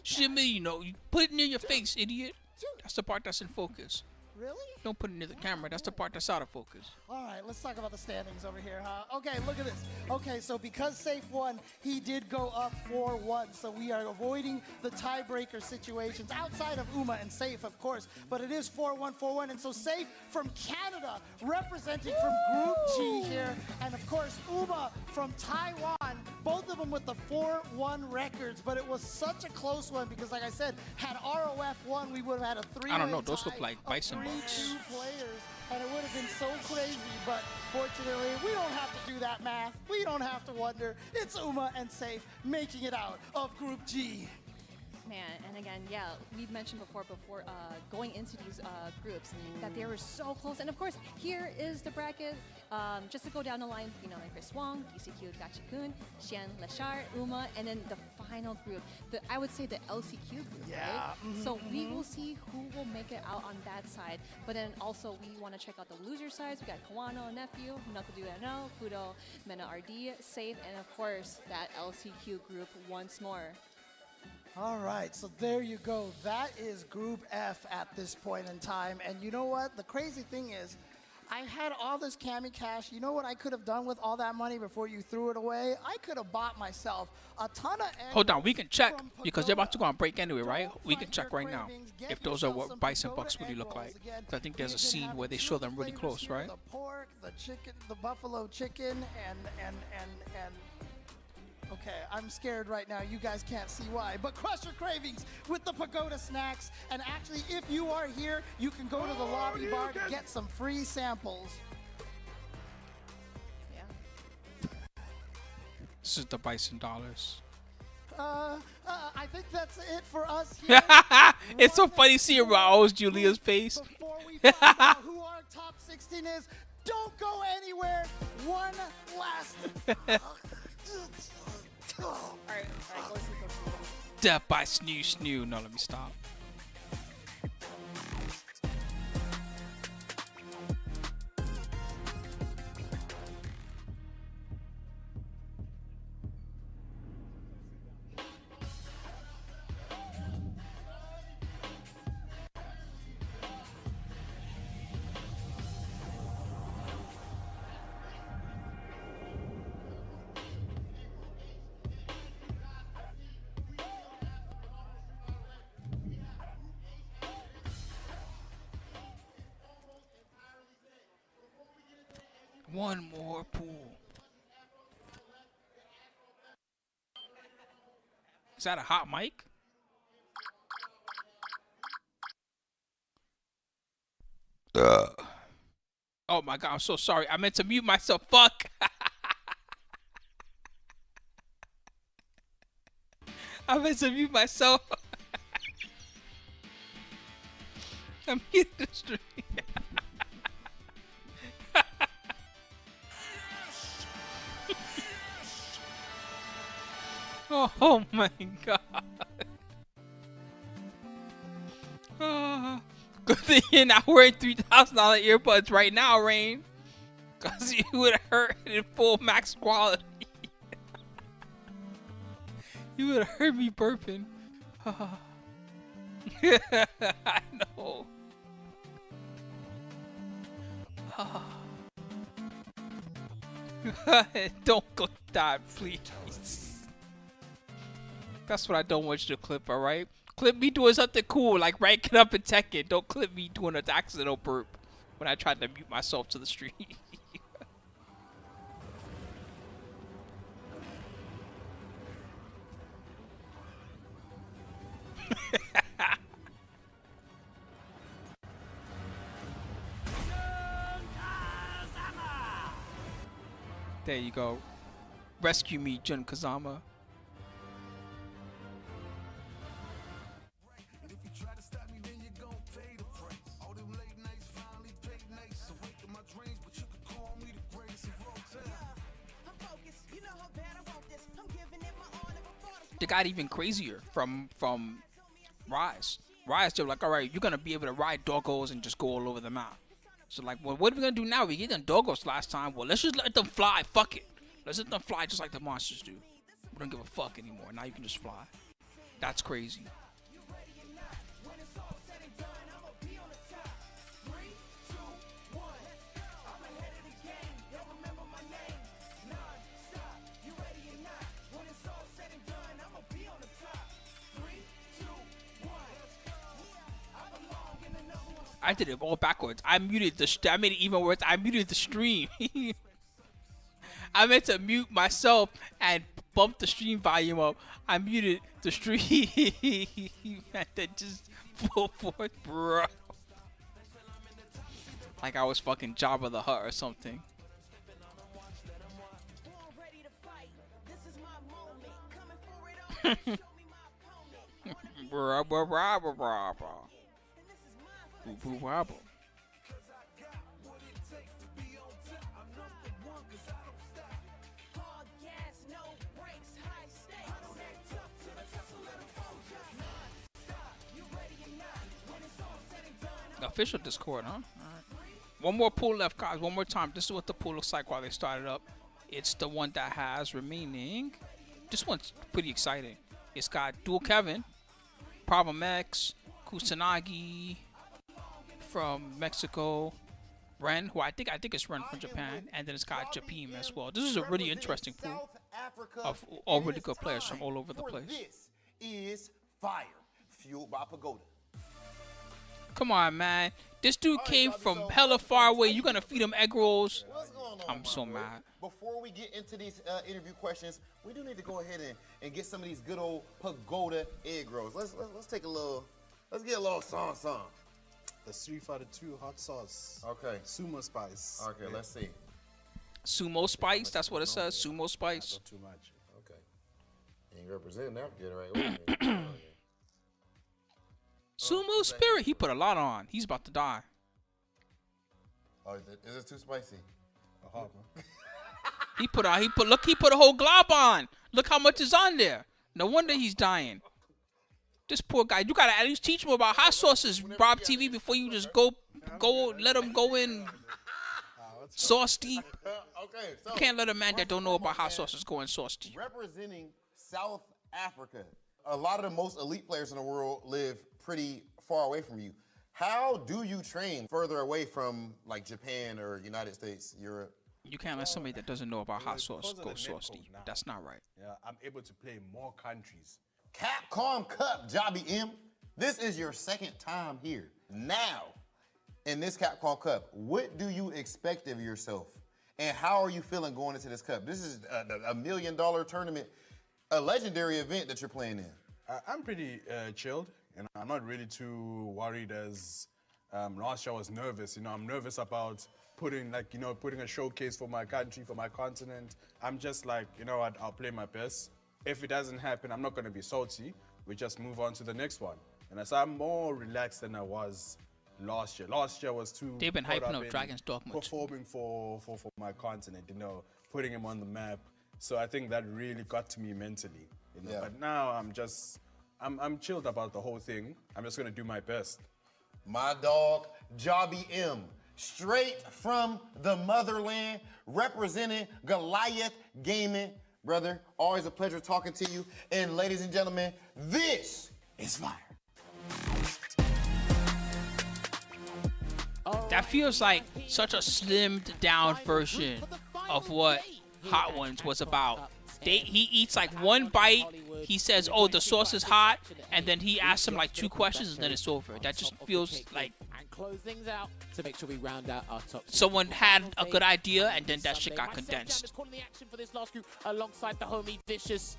Should me, you put it near your face, idiot. That's the part that's in focus.
Really?
Don't put it near the camera. That's the part that's out of focus.
All right, let's talk about the standings over here, huh? Okay, look at this. Okay, so because Safe won, he did go up 4-1. So we are avoiding the tiebreaker situations outside of Uma and Safe, of course. But it is 4-1, 4-1. And so Safe from Canada, representing from Group G here. And of course, Uma from Taiwan. Both of them with the 4-1 records, but it was such a close one because, like I said, had ROF won, we would have had a 3-way
I don't know. Those
tie
look like Bison
of
Bucks.
3-2 players, and it would have been so crazy. But fortunately, we don't have to do that math. We don't have to wonder. It's Uma and Safe making it out of Group G.
Man, and again, yeah, we've mentioned before going into these groups that they were so close. And of course, here is the bracket. Just to go down the line, you know, like Chris Wong, DCQ Gachikun, Xian Leshar, Uma, and then the final group. I would say the LCQ group, right? So we will see who will make it out on that side. But then also we want to check out the loser sides. We got Kawano, Nephew, Nakadu NL, Kudo, Mena RD, Safe, and of course that LCQ group once more.
All right, so there you go. That is Group F at this point in time. And you know what? The crazy thing is, I had all this Kami cash. You know what I could have done with all that money before you threw it away? I could have bought myself a ton of eggs.
Hold on, we can check because they're about to go on break anyway, right? We can check right now if those are what Bison Bucks really look like. 'Cause I think there's a scene where they show them really close, right?
The pork, the chicken, the buffalo chicken, and okay, I'm scared right now. You guys can't see why. But crush your cravings with the Pagoda snacks. And actually, if you are here, you can go to the lobby bar to get some free samples.
Yeah.
This is the Bison dollars.
I think that's it for us here.
It's so funny seeing Raul's Julia's face.
Before we find out who our top 16 is, don't go anywhere. One last...
Alright, go see.
Death by Snoo. No, let me stop. One more pool. Is that a hot mic? Oh my god, I'm so sorry. I meant to mute myself. Fuck. I meant to mute myself. I muted the stream. Oh my god. Good thing you're not wearing $3,000 earbuds right now, Rain. Cause you would have heard it in full max quality. You would have heard me burping. I know. Don't clip that, please. That's what I don't want you to clip, alright? Clip me doing something cool, like ranking up in Tekken. Don't clip me doing an accidental burp when I tried to mute myself to the stream. There you go. Rescue me, Jun Kazama. They got even crazier from Rise. Rise, they were like, all right, you're gonna be able to ride doggos and just go all over the map. So like, well, what are we gonna do now? We get them doggos last time. Well, let's just let them fly. Fuck it. Let's let them fly just like the monsters do. We don't give a fuck anymore. Now you can just fly. That's crazy. I did it all backwards. I muted I made it even worse. I muted the stream. I meant to mute myself and bumped the stream volume up. I muted the stream and then just pull forth, bro. Like I was fucking Jabba the Hutt or something. Bro, bro, bro, bro, bro, bro. Boo, boo, wobble. Official Discord, huh? All right. One more pool left, guys. One more time. This is what the pool looks like while they started up. It's the one that has remaining. This one's pretty exciting. It's got Dual Kevin, Problem X, Kusanagi from Mexico, Ren, who I think it's Ren from Japan, and then it's got Japim as well. This is a really interesting pool of all really good players from all over the place.
This is fire, fueled by Pagoda.
Come on, man. This dude came from hella far away. You gonna feed him egg rolls? I'm so mad.
Before we get into these interview questions, we do need to go ahead and get some of these good old Pagoda egg rolls. Let's take a little. Let's get a little song.
The Street Fighter 2 hot sauce.
Okay.
Sumo spice.
Okay, let's see.
Sumo spice. That's what it says. Sumo spice.
Not too much.
Okay. And you represent that good, right?
Sumo Spirit. He put a lot on. He's about to die.
Oh, is it too spicy?
He put a whole glob on. Look how much is on there. No wonder he's dying. This poor guy. You gotta at least teach him about hot sauces, Rob TV, before you just go let him go in sauce deep.
Okay, so
You can't let a man that don't know about hot sauces go in sauce deep.
representing South Africa, a lot of the most elite players in the world live pretty far away from you. How do you train further away from like Japan or United States, Europe?
You can't let somebody that doesn't know about hot sauce go sauce deep. That's not right.
Yeah, I'm able to play more countries.
Capcom Cup, Jobby M. This is your second time here. Now, in this Capcom Cup, what do you expect of yourself? And how are you feeling going into this cup? This is a $1 million tournament, a legendary event that you're playing in.
I'm pretty chilled, and I'm not really too worried as last year I was nervous. You know, I'm nervous about putting a showcase for my country, for my continent. I'm just like, you know what, I'll play my best. If it doesn't happen, I'm not going to be salty. We just move on to the next one. And so I'm more relaxed than I was last year. Last year was too.
They've been hyping up Dragon's Dogma.
Performing for my continent, you know, putting him on the map. So I think that really got to me mentally. You know?
Yeah.
But now I'm chilled about the whole thing. I'm just going to do my best.
My dog, Jobby M. Straight from the motherland, representing Goliath Gaming. Brother, always a pleasure talking to you. And ladies and gentlemen, this is fire.
That feels like such a slimmed down version of what Hot Ones was about. He eats like one bite, he says, oh, the sauce is hot, and then he asks him like 2 questions and then it's over. That just feels like
Close things out to make sure we round out our top.
someone had a good idea and then that shit got condensed.
Calling the action for this last group alongside the homie Vicious.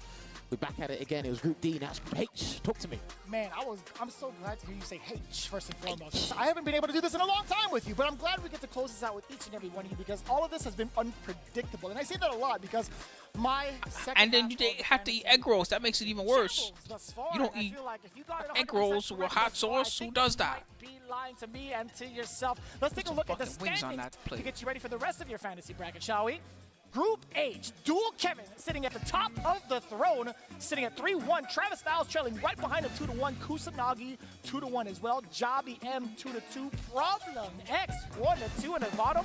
We're back at it again. It was Group D. Now it's Group H. Talk to me.
Man, I'm so glad to hear you say H first and foremost. I haven't been able to do this in a long time with you, but I'm glad we get to close this out with each and every one of you because all of this has been unpredictable. And I say that a lot because my second
And then they have to eat egg rolls. That makes it even worse. You don't eat egg rolls with hot sauce. Who does that?
Be lying to me and to yourself. Let's take a look at the
wings on
standings
that plate.
to get you ready for the rest of your fantasy bracket, shall we? Group H, Dual Kevin sitting at the top of the throne, sitting at 3-1. Travis Styles trailing right behind him 2-1. Kusanagi 2-1 as well. Jobby M 2-2. Problem X 1-2 in the bottom.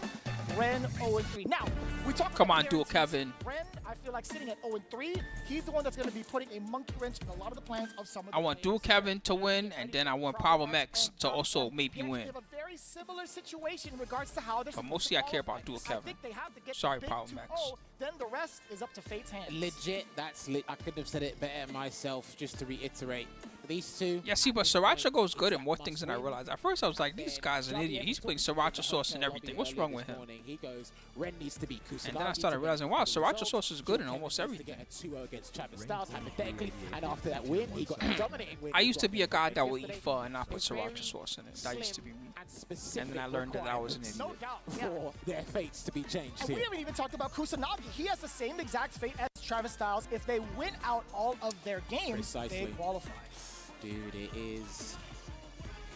Ren 0-3. Now, we talked
Come
about
on, Dual
guarantees.
Kevin.
Ren, I feel like sitting at 0-3. He's the one that's going to be putting a monkey wrench in a lot of the plans of some of the
I want Dual Kevin to win, and then I want Problem X to also maybe win.
They have a very similar situation in regards to how they're
But mostly I care about Dual
I
Kevin.
think they have to get
Sorry,
the big
Problem X.
2-0, then the rest is up to fate's hands.
Legit, I couldn't have said it better myself, just to reiterate. These two.
Yeah, see, but Sriracha goes good in more things than I realized. At first, I was like, this guy's an idiot. He's putting Sriracha sauce in everything. What's wrong with him?
He goes, Ren needs to be
And then I started realizing, wow, Sriracha sauce is good in almost everything.
Get a 2-0 against Travis Styles, hypothetically, and after that win, he got a dominating win.
I used to be a guy that would eat pho and not put Sriracha sauce in it. That used to be me. And then I learned that I was an idiot.
No doubt.
For their fates to be changed
And
here.
we haven't even talked about Kusanagi. He has the same exact fate as Travis Styles. If they win out all of their games, they qualify.
Dude, it is.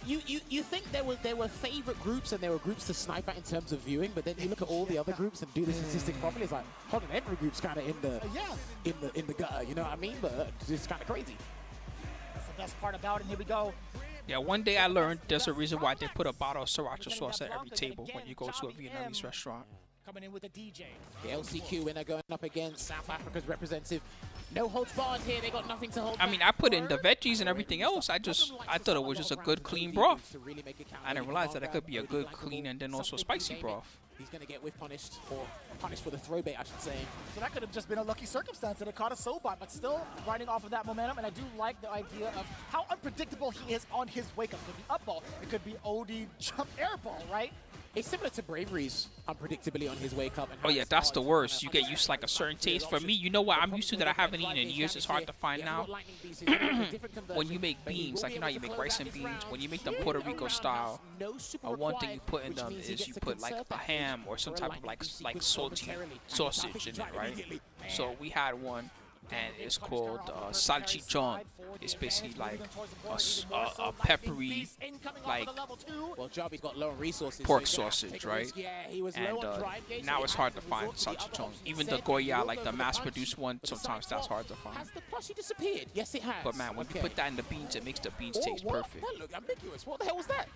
You think there were favorite groups and there were groups to snipe at in terms of viewing, but then you look at all the other groups and do the statistics properly. It's like, hold on, every group's kind of in the gutter. You know what I mean? But it's kind of crazy.
That's the best part about it. And here we go.
Yeah, one day I learned there's a reason why they put a bottle of Sriracha sauce at every table when you go to a Vietnamese restaurant.
Coming in with a DJ.
The LCQ winner going up against South Africa's representative. No holds barred here. They got nothing to hold
I mean, I put in the veggies and everything else. I thought it was just a good, clean broth. I didn't realize that it could be a good, clean, and then also spicy broth.
He's going to get whiff punished, or punished for the throw bait, I should say.
So that could have just been a lucky circumstance that it caught a Sobot, but still riding off of that momentum. And I do like the idea of how unpredictable he is on his wake-up. It could be up ball. It could be OD jump air ball, right?
It's similar to Bravery's unpredictably on his wake up. And
Oh yeah, that's the worst. You get used to like a certain taste. For me, you know what I'm used to that I haven't eaten in years. It's hard to find now. When you make beans, like you know how you make rice and beans, when you make them Puerto Rico style, one thing you put in them is you put like a ham or some type of like salty sausage in it, right? So we had one, and it's called salchichon. It's basically like a peppery, like
well, Javi's got low on resources,
pork sausage, right?
Yeah, he was
And
low on drive gauge,
now
so
it's hard to find salchichon. Even the Goya, like the mass-produced one, sometimes that's hard to find.
Has the plushie disappeared? Yes, it has.
But man, when you put that in the beans, it makes the beans taste
what?
perfect.
That looked ambiguous. What the hell was that?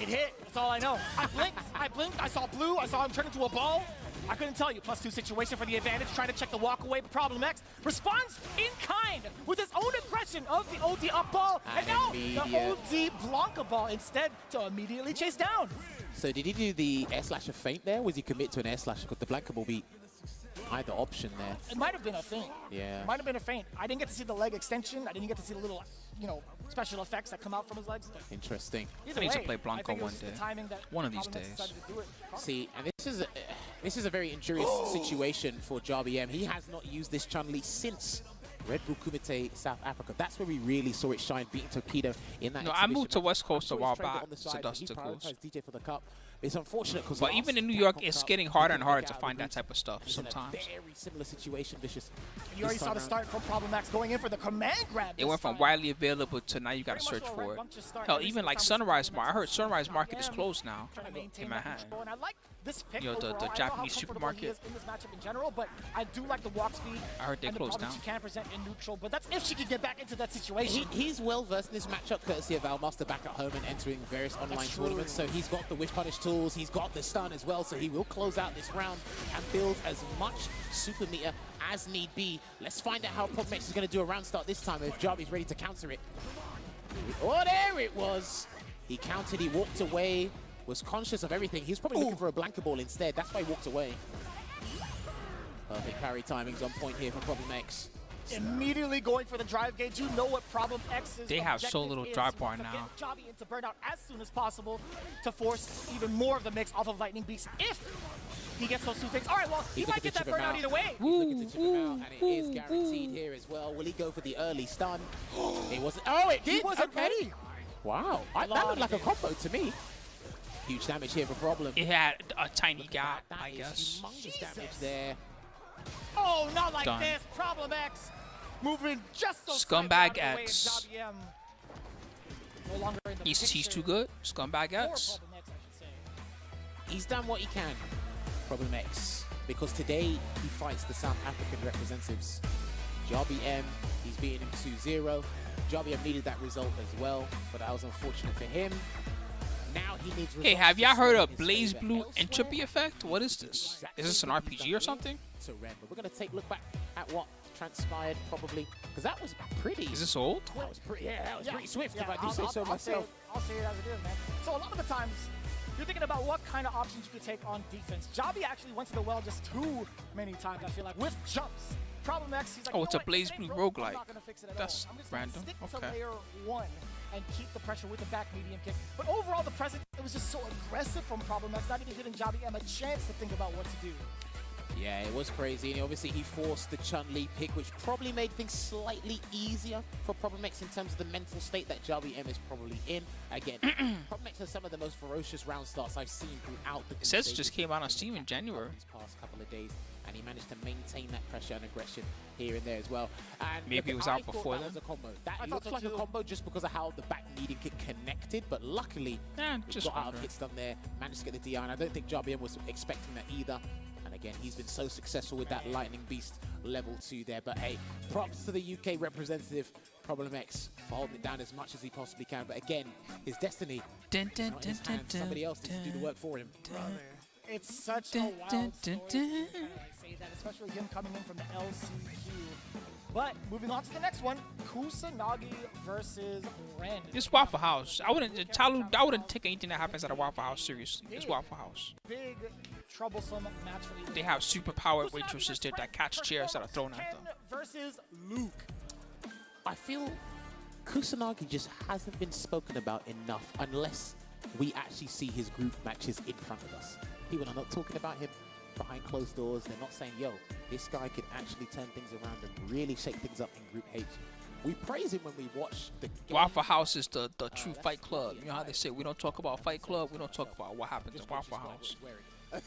It hit. That's all I know. I blinked. I saw blue. I saw him turn into a ball. I couldn't tell you. +2 situation for the advantage. Trying to check the walk away. Problem X responds in kind with his own aggression of the OD up ball. And now the OD Blanca ball instead to immediately chase down.
So did he do the air slasher feint there? Was he commit to an air slasher? Could the Blanca ball be either option there?
It might have been a feint.
Yeah.
It might have been a feint. I didn't get to see the leg extension. I didn't get to see the little, special effects that come out from his legs.
Interesting.
I need to play Blanco one day. One of these days.
See, and this is a very injurious situation for Javi M. He has not used this Chun-Li since Red Bull Kumite South Africa. That's where we really saw it shine, beating Torpedo in that.
No, I moved to West Coast a while back, so that's the goals.
DJ for the cup. It's unfortunate because.
But even in New York, it's getting harder and harder to find that type of stuff sometimes.
Very similar situation, Vicious.
You already saw the start from Problem X going in for the command grab.
It went from widely available to now you got to search for it. Hell, even like Sunrise Market. I heard Sunrise Market is closed now in Manhattan.
And I like this pick
The
overall.
Japanese
I don't know how comfortable he
supermarket.
is in this matchup in general, but I do like the walk speed.
I heard they
and the
closed
problems
down.
she can present in neutral, but that's if she can get back into that situation.
He's well versed in this matchup, courtesy of Almaster back at home and entering various online tournaments. So he's got the whiff punish tools, he's got the stun as well. So he will close out this round and build as much super meter as need be. Let's find out how Problem X is going to do a round start this time. If Javi's ready to counter it. Oh, there it was. He countered. He walked away. Was conscious of everything. He was probably looking for a Blanca ball instead. That's why he walked away. Perfect parry timing's on point here for Problem X.
Immediately going for the drive gauge. You know what Problem X is.
They have so little drive bar
to
now.
Get Javi into burnout as soon as possible to force even more of the mix off of Lightning Beast if he gets those two things. All right, well, he might get that burnout either way.
And it is guaranteed here as well. Will he go for the early stun? It wasn't. Oh, it did.
He wasn't ready.
Wow. That looked like a combo to me. Huge damage here for Problem.
It had a tiny gap, I guess.
Humongous damage there.
Oh, not like
Done.
this. Problem X moving just so
Scumbag
slightly out of the way,
X.
and Javi M no longer in the
He's
picture.
too good. Scumbag X.
Problem X, I should say.
He's done what he can, Problem X, because today he fights the South African representatives. Javi M, he's beating him 2-0. Javi M needed that result as well, but that was unfortunate for him. Now he needs
Hey,
results
have y'all
to
heard
sway
of
in his
Blaze
favor
Blue
elsewhere.
Entropy Effect? What is this? Is this an RPG or something?
To Red, but we're going to take a look back at what transpired probably, because that was pretty.
Is this old?
That was pretty. Yeah, that was pretty swift.
Yeah,
if I do say so myself.
I'll say it as it is, man. So a lot of the times, you're thinking about what kind of options you could take on defense. Javi actually went to the well just too many times, I feel like, with jumps. Problem Problem X, he's like,
Oh, it's a
what?
Blaze
It
Blue
ain't broke. I'm
roguelike.
not gonna fix it at
That's
all. I'm just gonna
random.
stick to
Okay.
layer 1 and keep the pressure with the back medium kick. But overall, the present, it was just so aggressive from Problem X, not even giving Jabby M a chance to think about what to do.
Yeah, it was crazy, and obviously he forced the Chun-Li pick, which probably made things slightly easier for Problem X in terms of the mental state that Jabby M is probably in. Again, Problem X has some of the most ferocious round starts I've seen throughout the
Sets
stages
just came out on Steam in January.
these past couple of days, and he managed to maintain that pressure and aggression here and there as well. And
Maybe it was
I
out
thought
before
that
then.
was a combo. That
I
looked
thought
like
so
a
too.
combo just because of how the back medium kick connected, but luckily
just
got out of
wondering.
hits done there, managed to get the DI, and I don't think Jabby M was expecting that either. And again, he's been so successful with that Lightning Beast level 2 there. But hey, props to the UK representative, Problem X, for holding it down as much as he possibly can. But again, his destiny is not in his hands. Somebody else needs to do the work for him.
Brother, it's such a wild story to say that, especially him coming in from the LCQ. But moving on to the next one, Kusanagi versus Ren.
It's Waffle House. I wouldn't take anything that happens at a Waffle House seriously. It's Waffle House.
Big, troublesome match for either.
They have superpowered waitresses there that catch chairs that are thrown at them.
Versus Luke.
I feel Kusanagi just hasn't been spoken about enough unless we actually see his group matches in front of us. People are not talking about him behind closed doors. They're not saying, yo, this guy can actually turn things around and really shake things up in Group H. We praise him when we watch the game.
Waffle House is the true Fight Club. You know how they say we don't talk about Fight Club, we don't talk about what happens at Waffle House.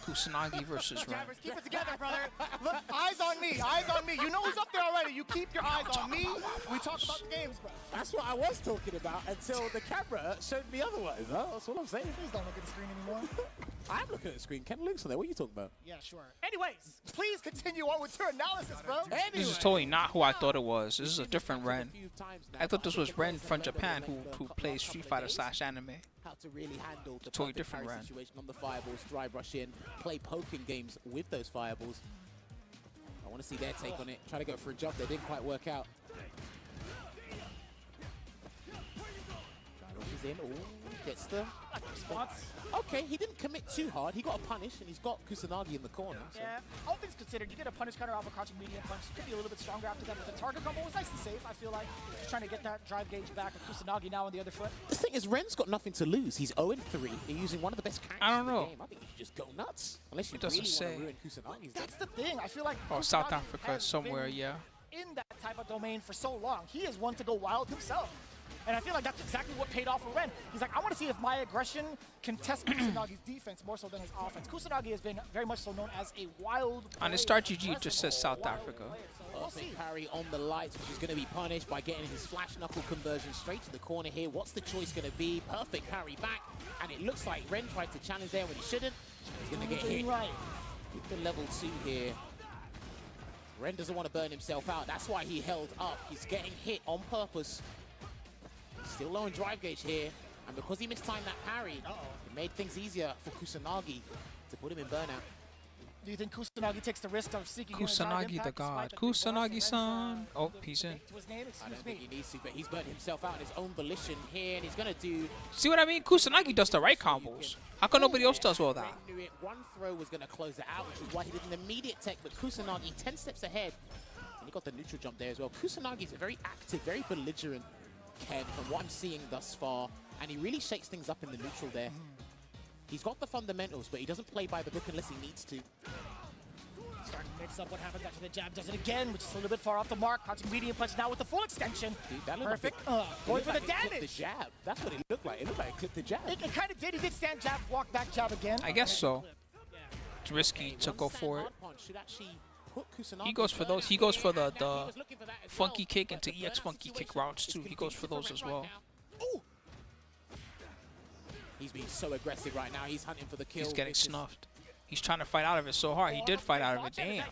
Kusanagi versus Ren.
Jabbers, keep it together, brother. Look, eyes on me, eyes on me. You know who's up there already. You keep your eyes on me. We talk about the games, bro.
That's what I was talking about until the camera showed me otherwise. Huh? That's what I'm saying.
Please don't look at the screen anymore.
I'm looking at the screen. Ken Luke's on there. What are you talking about?
Yeah, sure. Anyways, please continue on with your analysis, bro.
This is totally not who I thought it was. This is a different Ren. I thought this was Ren from Japan who plays Street Fighter / anime.
How to really handle the
Totally
perfect
different
parry
Ren.
situation on the fireballs, drive rush in, play poking games with those fireballs. I want to see their take on it. Try to go for a jump. They didn't quite work out. Rushes in. Ooh, gets the
response.
Okay, he didn't commit too hard. He got a punish, and he's got Kusanagi in the corner. So.
Yeah, all things considered, you get a punish counter off a crouching medium punch. Could be a little bit stronger after that, but the target combo was nice and safe. I feel like just trying to get that drive gauge back with Kusanagi now on the other foot.
The thing is, Ren's got nothing to lose. He's 0-3. He's using one of the best characters
I don't
in the
know.
game. I think you should just go nuts. Unless you
It doesn't
really
say.
want to ruin Kusanagi's day.
That's the thing. I feel like
Oh, South
Kusanagi
Africa
has
somewhere,
been
yeah.
in that type of domain for so long. He is one to go wild himself. And I feel like that's exactly what paid off for Ren. He's like, I want to see if my aggression can test Kusanagi's defense more so than his offense. Kusanagi has been very much so known as a wild
On the
player,
Start GG, it just says South Africa.
Perfect parry on the lights, which is going to be punished by getting his flash knuckle conversion straight to the corner here. What's the choice going to be? Perfect parry back, and it looks like Ren tried to challenge there when he shouldn't. He's going to get hit.
Right.
With the level 2 here. Ren doesn't want to burn himself out. That's why he held up. He's getting hit on purpose. Still low on drive gauge here, and because he mistimed that parry, it made things easier for Kusanagi to put him in burnout.
Do you think Kusanagi takes the risk of seeking in a drive
Kusanagi the
impact
god.
despite the big boss and
Kusanagi-san. Oh, he's in.
to his name?
I
Excuse
don't
me.
think he needs to, but he's burnt himself out on his own volition here, and he's going to do...
See what I mean? Kusanagi does the right combos. How come nobody else does all that?
Ren knew it. One throw was going to close it out, which is why he did an immediate tech, but Kusanagi 10 steps ahead. And he got the neutral jump there as well. Kusanagi's a very active, very belligerent Ken from what I'm seeing thus far, and he really shakes things up in the neutral there. He's got the fundamentals, but he doesn't play by the book unless he needs to.
Starting to mix up what happens after the jab. Does it again, which is a little bit far off the mark. Crouching medium punch now with the full extension.
Dude, that looked
Perfect.
Like
Going for the
it clipped
damage.
The jab. That's what it looked like. It looked like it clipped the jab.
It kind of did. He did stand jab, walk back jab again.
I guess so. It's risky to go for it. He goes for those. He goes for the funky kick into EX funky kick routes too. He goes for those as well.
He's being so aggressive right now. He's hunting for the kill.
He's getting snuffed. He's trying to fight out of it so hard. He did fight out of it. Damn.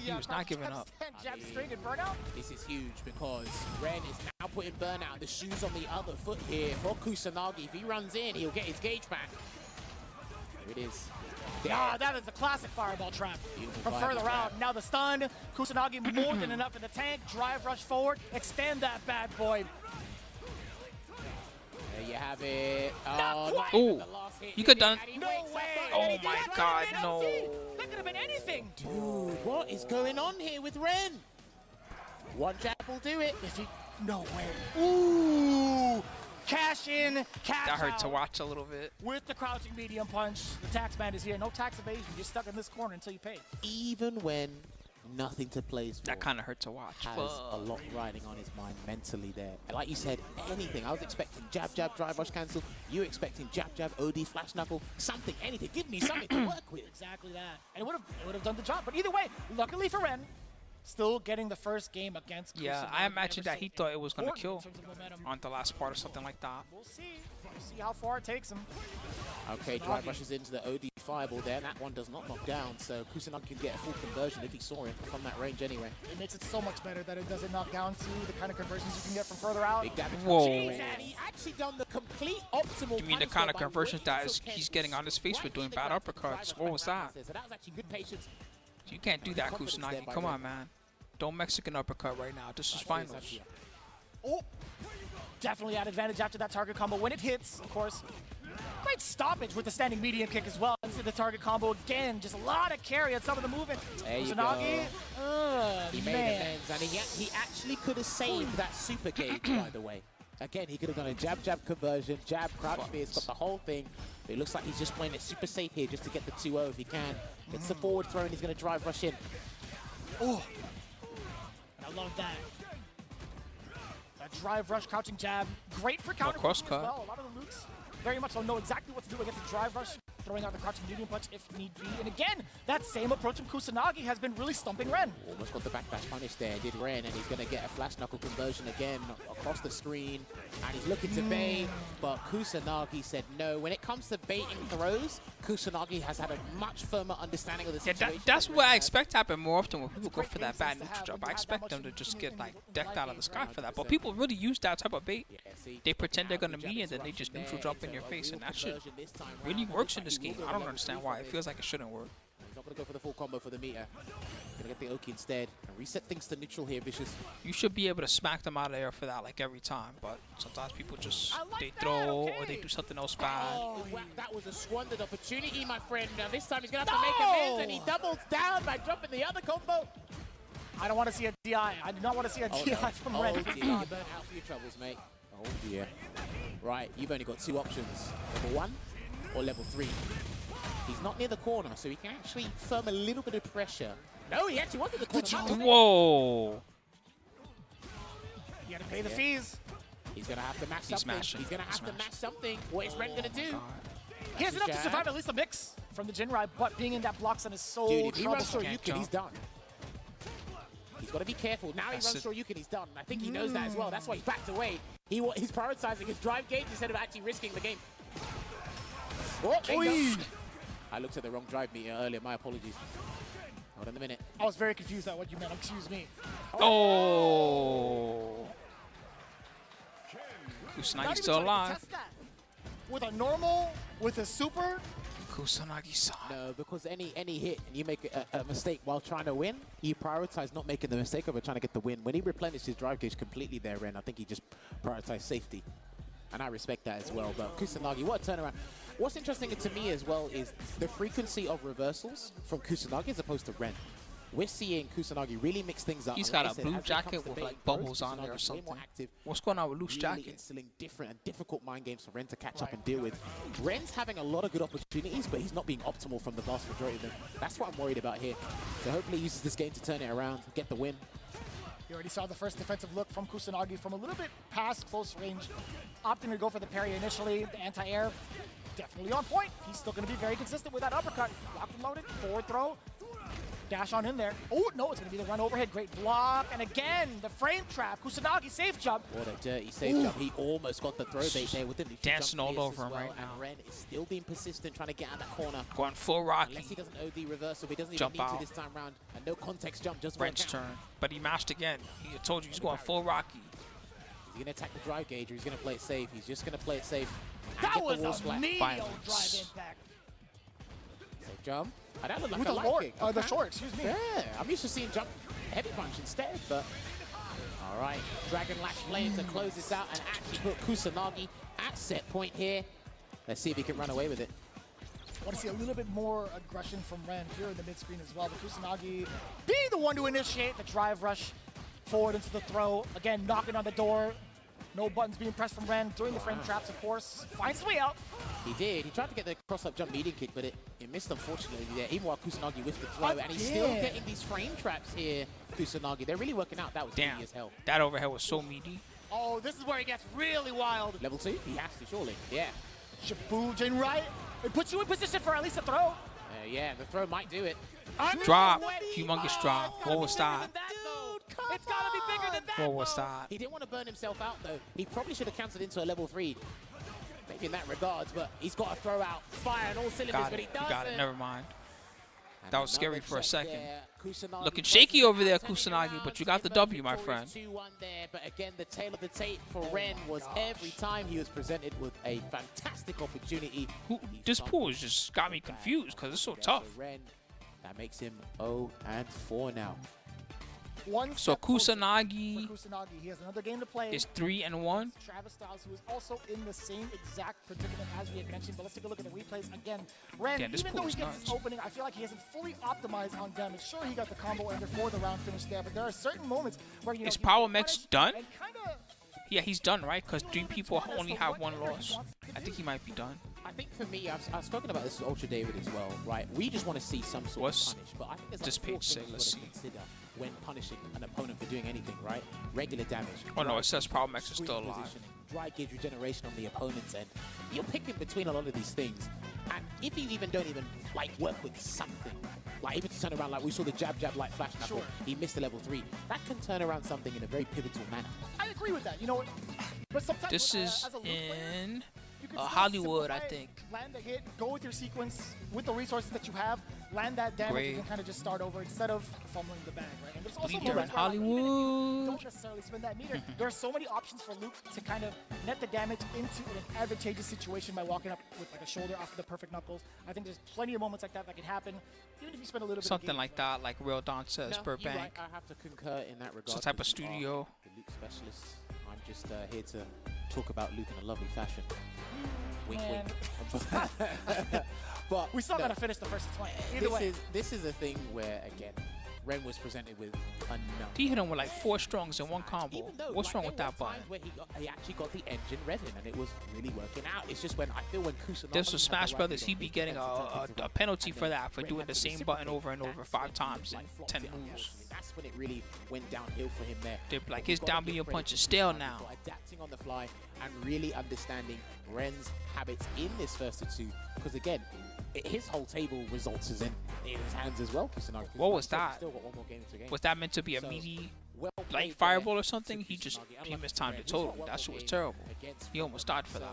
He was not giving up.
Jab string and burnout.
This is huge because Ren is now putting burnout. The shoes on the other foot here for Kusanagi. If he runs in, he'll get his gauge back. There it is.
Ah, that is the classic fireball trap. From
fireball
further
trap.
out. Now the stun. Kusanagi more than enough in the tank. Drive rush forward. Extend that bad boy.
There you have it.
Ooh, you could done.
No way.
Oh my God, no.
That could have been anything.
Dude, what is going on here with Ren? One jab will do it.
If he, no way. Ooh, cash in, cash
That hurt
out.
to watch a little bit.
With the crouching medium punch, the tax man is here. No tax evasion. You're stuck in this corner until you pay.
Even when nothing to play for.
That kind of hurt to watch.
Has a lot riding on his mind mentally there. And like you said, anything. I was expecting jab, jab, drive, rush, cancel. You were expecting jab, jab, OD, flash knuckle, something, anything. Give me something to work with.
Exactly that. And it would have done the job. But either way, luckily for Ren, still getting the first game against
Yeah,
Kusanagi.
I imagine that he thought it was going to kill
Important in terms of momentum.
on the last part or something like that.
We'll see. We'll see how far it takes him.
Okay, drive rushes into the OD fireball there. That one does not knock down, so Kusanagi can get a full conversion if he saw it from that range anyway.
It makes it so much better that it doesn't knock down to the kind of conversions you can get from further out.
Big damage.
Whoa.
Jeez, and he actually done the complete optimal.
You mean the kind of conversions that he's getting on his face with doing bad uppercuts? What was that?
So that was actually good patience.
You can't do that,
Confidence there
Kusanagi.
by
Come
Ren.
on, man. Don't Mexican uppercut right now. This is finals.
Oh, definitely at advantage after that target combo. When it hits, of course, great stoppage with the standing medium kick as well. Into the target combo again. Just a lot of carry on some of the movement.
There you
Kusanagi,
He made amends, and he actually could have saved that super gauge, by the way. Again, he could have done a jab, jab conversion, jab, crouch spears, got the whole thing. But it looks like he's just playing it super safe here just to get the 2-0 if he can. Gets the forward throw, and he's going to drive rush in.
Oh, I love that. That drive rush, crouching jab. Great for counter
cross
as
cut.
well. A lot of the Lukes very much don't know exactly what to do against the drive rush, throwing out the crouching medium punch if need be. And again, that same approach from Kusanagi has been really stumping Ren.
Almost got the backdash punish there, did Ren, and he's going to get a flash knuckle conversion again across the screen. And he's looking to bait, but Kusanagi said no. When it comes to baiting throws, Kusanagi has had a much firmer understanding of the situation.
That's what I expect to happen more often when people go for that bad neutral jump. I expect them to just get like decked out of the sky for that. But people really use that type of bait. They pretend they're going to be and then they just neutral jump in your face. And that shit really works in this game. I don't understand why. It feels like it shouldn't work.
He's not going to go for the full combo for the meter. Going to get the Oki instead and reset things to neutral here, Vicious.
You should be able to smack them out of there for that like every time. But sometimes people just, they throw or they do something else bad.
Oh, wow, that was a squandered opportunity, my friend. Now this time he's going to have to make amends, and he doubles down by dropping the other combo.
I don't want to see a DI. I do not want to see a DI from Ren.
Oh, dear. Burn out for your troubles, mate. Oh, dear. Right, you've only got two options. Level 1 or level 3. He's not near the corner, so he can actually firm a little bit of pressure. No, he actually wanted the corner.
Whoa.
You got to pay the fees.
He's going to have to match
He's
something.
mashing.
He's going to have to match something. What is Ren going to do?
He has enough to survive at least a mix from the Jinrai, but being in that block zone is so
Dude, if he runs
troublesome.
Shoryuken, he's done. He's got to be careful. Now he runs Shoryuken, he's done. I think he knows that as well. That's why he backed away. He's prioritizing his drive gauge instead of actually risking the game. Oh, there you go. I looked at the wrong drive meter earlier. My apologies. Hold on a minute.
I was very confused at what you meant. Excuse me.
Oh.
Not
Kusanagi
even
still
trying to
alive.
test that. With a normal, with a super.
Kusanagi-san.
No, because any hit and you make a mistake while trying to win, you prioritize not making the mistake of it, trying to get the win. When he replenished his drive gauge completely there, Ren, I think he just prioritized safety. And I respect that as well. But Kusanagi, what a turnaround. What's interesting to me as well is the frequency of reversals from Kusanagi as opposed to Ren. We're seeing Kusanagi really mix things up.
He's
And
got
like I
a
said,
blue
as it
jacket
comes to
with
bait
like
throws,
bubbles on there or
Kusanagi's way more
something.
active,
What's going on with loose
really
jacket?
instilling different and difficult mind games for Ren to catch up and deal with. Ren's having a lot of good opportunities, but he's not being optimal from the vast majority of them. That's what I'm worried about here. So hopefully he uses this game to turn it around, get the win.
You already saw the first defensive look from Kusanagi from a little bit past close range. Opting to go for the parry initially. The anti-air definitely on point. He's still going to be very consistent with that uppercut. Locked and loaded, forward throw. Dash on in there. Oh, no, it's going to be the run overhead. Great block. And again, the frame trap. Kusanagi safe jump.
What a dirty save jump. He almost got the throw bait there with the neutral
Dancing
jump
all
pierce
over
as
him
well,
right now.
And Ren is still being persistent, trying to get out of that corner.
Going full Rocky.
Unless he doesn't OD reversal, but he doesn't
Jump
even need
out.
to this time round. And no context jump, just
Ren's
one count.
turn. But he mashed again. He told you he's going full Rocky.
He's going to attack the drive gauge, or he's going to play it safe. He's just going to play it safe. and
That
get the
was
wall
a
splat.
Neo drive impact.
Safe jump. And that looked like
With
a
the
light
lord,
kick.
the
Okay.
short, excuse me.
Yeah, I'm used to seeing jump heavy punch instead, but all right. Dragon Lash Flame to close this out and actually put Kusanagi at set point here. Let's see if he can run away with it.
I want to see a little bit more aggression from Ren here in the mid-screen as well. But Kusanagi being the one to initiate the drive rush forward into the throw. Again, knocking on the door. No buttons being pressed from Ren during the frame traps, of course. Finds his way out.
He did. He tried to get the cross-up jump medium kick, but it missed, unfortunately, there. Even while Kusanagi with the throw. And he's still getting these frame traps here, Kusanagi. They're really working out. That was meaty as hell.
That overhead was so meaty.
Oh, this is where it gets really wild.
Level 2? He has to, surely. Yeah.
Shibujin right. It puts you in position for at least a throw.
Yeah, the throw might do it.
Drop. Humongous drop. What was that?
It's gotta be bigger than that.
What was that?
He didn't want to burn himself out, though. He probably should have cancelled into a level 3. Maybe in that regards, but he's got to throw out fire on all cylinders, but he doesn't.
Got it. Never mind. That was scary for a second.
Kusanagi
Looking shaky over there, Kusanagi, but you got the W, my friend.
2-1 there, but again, the tail of the tape for Ren was every time he was presented with a fantastic opportunity.
This pool has just got me confused because it's so tough.
Ren, that makes him 0-4 now.
So Kusanagi,
he has another game to play.
Is 3-1.
Travis Styles, who is also in the same exact predicament as we had mentioned. But let's take a look at the replays again. Ren, even though he gets his opening, I feel like he hasn't fully optimized on damage. Sure, he got the combo ender for the round finish there, but there are certain moments where
Is Power Max done? Yeah, he's done, right? Because 3 people only have 1 loss. I think he might be done.
I think for me, I've spoken about this with Ultra David as well, right? We just want to see some sort of punish, but I think there's
this
like 4
page say?
things
Let's
you've
see.
got to consider when punishing an opponent for doing anything, right? Regular damage.
Oh no, it says Power Max is still alive.
Positioning, dry gauge regeneration on the opponent's end. You're picking between a lot of these things, and if you even don't like work with something, like even to turn around, like we saw the jab light flash knuckle, he missed the level 3. That can turn around something in a very pivotal manner.
I agree with that. You know what? But sometimes
This is
as a loop player,
in
you can still
Hollywood, I
simplify it,
think.
Land a hit, go with your sequence, with the resources that you have, land that damage,
Great.
you can kind of just start over instead of fumbling the bag, right? And there's also
Bleeder in
moments where, like, even if you
Hollywood.
don't necessarily spend that meter, there are so many options for Luke to kind of net the damage into an advantageous situation by walking up with like a shoulder off of the perfect knuckles. I think there's plenty of moments like that can happen, even if you spend a little bit of
Something
game.
like that, like Real Don says,
No, you're
Burbank.
right. I have to concur in that regard.
Some type of
because you are
studio.
The Luke specialist. I'm just here to talk about Luke in a lovely fashion. Wink,
Man.
wink. But
We still
no,
gotta finish the first 20. Either way.
This is a thing where, again, Ren was presented with unknown.
He hit him with like 4 strongs in one combo. What's wrong with that button?
Where he actually got the engine revving and it was really working out. It's just when I feel when Kusanagi
This was
had
Smash
the right
Brothers.
read
He'd
on
be
big
getting
defensive
a penalty for that, for doing the same button over and over 5 times in 10 moves.
That's when it really went downhill for him there.
They're like,
But
his
we've gotta
down
give
medium
credit
punch
to
is stale
Kusanagi
now.
for adapting on the fly and really understanding Ren's habits in this first of 2. Because again, his whole table results is in his hands as well. Kusanagi.
What was
He's
that?
Still got 1 more game to game.
Was that meant to be a
So,
meaty
well
light
played
fireball
there
or something?
to
He just
Kusanagi.
he
Unlike
mistimed
Ren,
it
he's got
totally.
one
That
more
shit was
game
terrible.
against
He almost died for
so
that.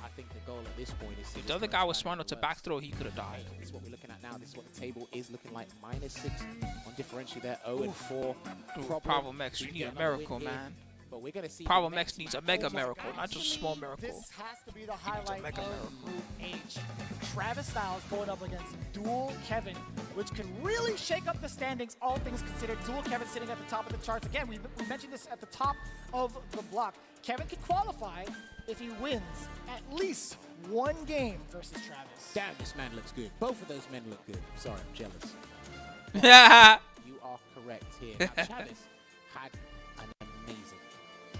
I think the goal at this point is to
If
just
the other
try
guy
and
was
find
smart enough to
the
back
worst.
throw, he could have died.
This is what we're looking at now. This is what the table is looking like. -6 on differential there. 0-4.
Dude, Problem X, you need a miracle, man.
But we're gonna see
Problem X needs a mega miracle, not just a small miracle.
This has to be the highlight
mega
of
miracle.
Group H. Travis Styles going up against Dual Kevin, which could really shake up the standings, all things considered. Dual Kevin sitting at the top of the charts. Again, we mentioned this at the top of the block. Kevin can qualify if he wins at least 1 game versus Travis.
Damn, this man looks good. Both of those men look good. Sorry, I'm jealous. You are correct here. Now, Travis had an amazing,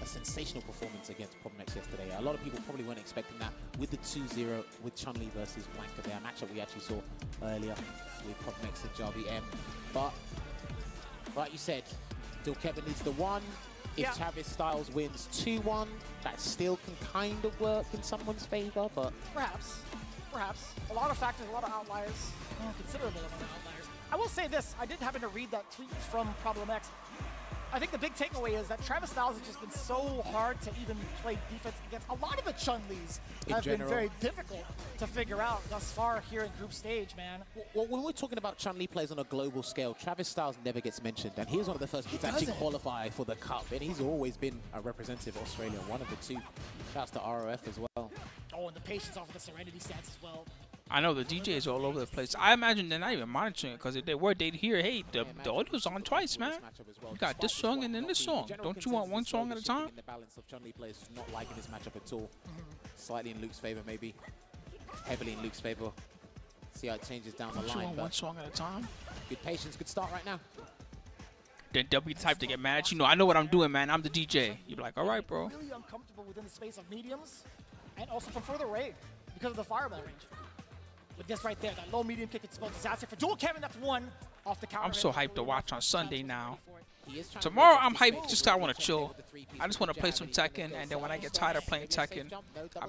a sensational performance against Problem X yesterday. A lot of people probably weren't expecting that with the 2-0 with Chun-Li versus Blanca there. A matchup we actually saw earlier with Problem X and Jarvi M. But, like you said, still Kevin needs the 1. If Travis Styles wins 2-1, that still can kind of work in someone's favor, but...
Perhaps. A lot of factors, a lot of outliers, considerable amount of outliers. I will say this, I did happen to read that tweet from Problem X. I think the big takeaway is that Travis Styles has just been so hard to even play defense against. A lot of the Chun-Lis have been very difficult to figure out thus far here in group stage, man.
Well, when we're talking about Chun-Li plays on a global scale, Travis Styles never gets mentioned, and he was one of the first people to actually qualify for the Cup, and he's always been a representative of Australia, one of the 2. Shouts to ROF as well.
Oh, and the patience off of the Serenity stats as well.
I know the DJs are all over the place. I imagine they're not even monitoring it because if they were, they'd hear, hey, the audio's on twice, man. You got this song and then this song. Don't you want 1 song at a time?
The balance of Chun-Li players not liking this matchup at all. Slightly in Luke's favor, maybe. Heavily in Luke's favor. See how it changes down the
Don't you
line.
want 1 song at a time?
Good patience, good start right now.
Then they'll be the type to get mad at you. No, I know what I'm doing, man. I'm the DJ. You're like, all right, bro.
Really uncomfortable within the space of mediums, and also from further away because of the fireball range. But this right there, that low medium kick, it's about disaster for Dual Kevin. That's one off the counter.
I'm so hyped to watch on Sunday now. Tomorrow I'm hyped just 'cause I want to chill. I just want to play some Tekken, and then when I get tired of playing Tekken,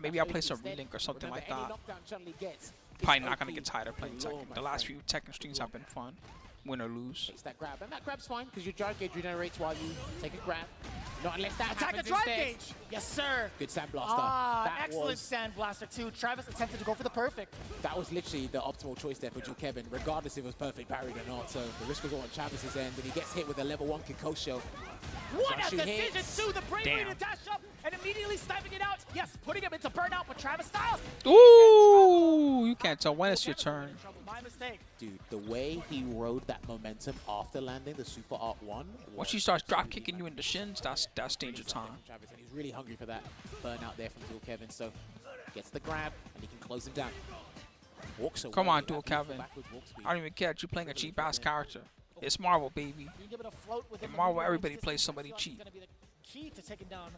maybe I'll play some Relink or something like that. Probably not gonna get tired of playing Tekken. The last few Tekken streams have been fun, win or lose.
Takes that grab, and that grab's fine because your drive gauge regenerates while you take a grab. Not unless that
Attack the
happens
drive
instead.
gauge. Yes, sir.
Good Sandblaster.
Ah,
That
excellent
was-
Sandblaster too. Travis attempted to go for the perfect.
That was literally the optimal choice there for Dual Kevin, regardless if it was perfect parried or not. So the risk was all on Travis's end, and he gets hit with a level 1 Kikosho.
What a
Zanshu
decision
hits.
too. The bravery
Damn.
to dash up and immediately sniping it out. Yes, putting him into burnout with Travis Styles.
Ooh, you can't tell when it's your turn.
My mistake.
Dude, the way he rode that momentum after landing the Super Art 1.
Once she starts drop kicking you in the shins, that's danger time.
Travis, and he's really hungry for that burnout there from Dual Kevin. So gets the grab, and he can close him down. Walks away.
Come on,
with
Dual
that beautiful
Kevin.
backwards walk speed.
I don't even care that you're playing a cheap ass character. It's Marvel, baby.
You give it a float with
In Marvel, everybody plays somebody cheap.
Gonna be the key to taking down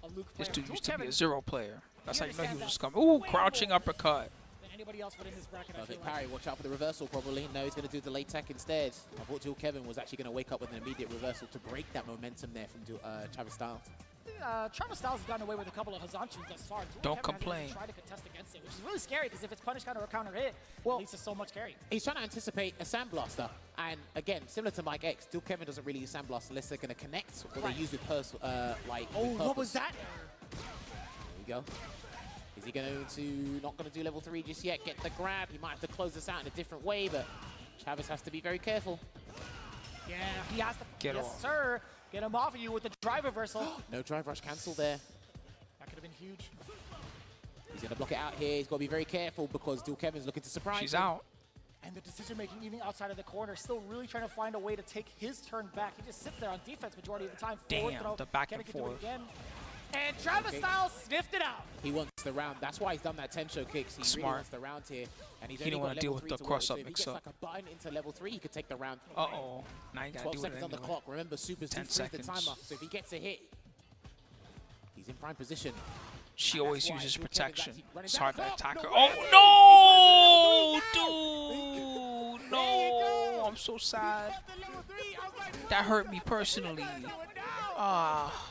a Luke
This
player.
dude
Dual
used to be
Kevin,
a zero player. That's how you know he was
understands
just coming. Ooh, crouching uppercut.
than anybody else within this bracket. I feel
Perfect
like.
parry. Watch out for the reversal, probably. No, he's going to do delayed tech instead. I thought Dual Kevin was actually going to wake up with an immediate reversal to break that momentum there from Travis Styles.
Travis Styles has gotten away with a couple of Hazanchus thus far. Dual
Don't
Kevin hasn't
complain.
even tried to contest against it, which is really scary because if it's punish counter or counter hit, well, it leads to so much carry.
He's trying to anticipate a Sandblaster. And again, similar to Mike X, Dual Kevin doesn't really use Sandblaster unless they're going to connect or
Right.
they use with like.
Oh,
with
what was
purpose.
that?
There you go. Is he going to not going to do level 3 just yet? Get the grab. He might have to close this out in a different way, but Travis has to be very careful.
Yeah, he has to.
Get
yes,
off.
sir. Get him off of you with the drive reversal.
No drive rush cancel there.
That could have been huge.
He's going to block it out here. He's got to be very careful because Dual Kevin's looking to surprise
She's
him.
out.
And the decision making, even outside of the corner, still really trying to find a way to take his turn back. He just sits there on defense majority of the time. Forward
Damn,
throw.
the back
Kenny
and
can do it
forth.
again. And Travis
Okay.
Styles sniffed it out.
He wants the round. That's why he's done that Tensho kicks. He really
Smart.
wants the round here. And he's
He
only
don't
got
wanna deal
level
with
3
the
to work.
cross-up
So if he
mix
gets
up.
like a button into level 3, he could take the round.
Uh-oh. Now you gotta
12
do it
seconds on the
anyway.
clock. Remember, Super's
10
do freeze the
seconds.
timer. So if he gets a hit, he's in prime position.
She
And
always
that's why
uses
Dual Kevin's
protection.
actually running
It's
down
hard
the
to
clock.
attack her.
No,
Oh, no, dude. No. I'm so sad. That hurt me personally. Ah.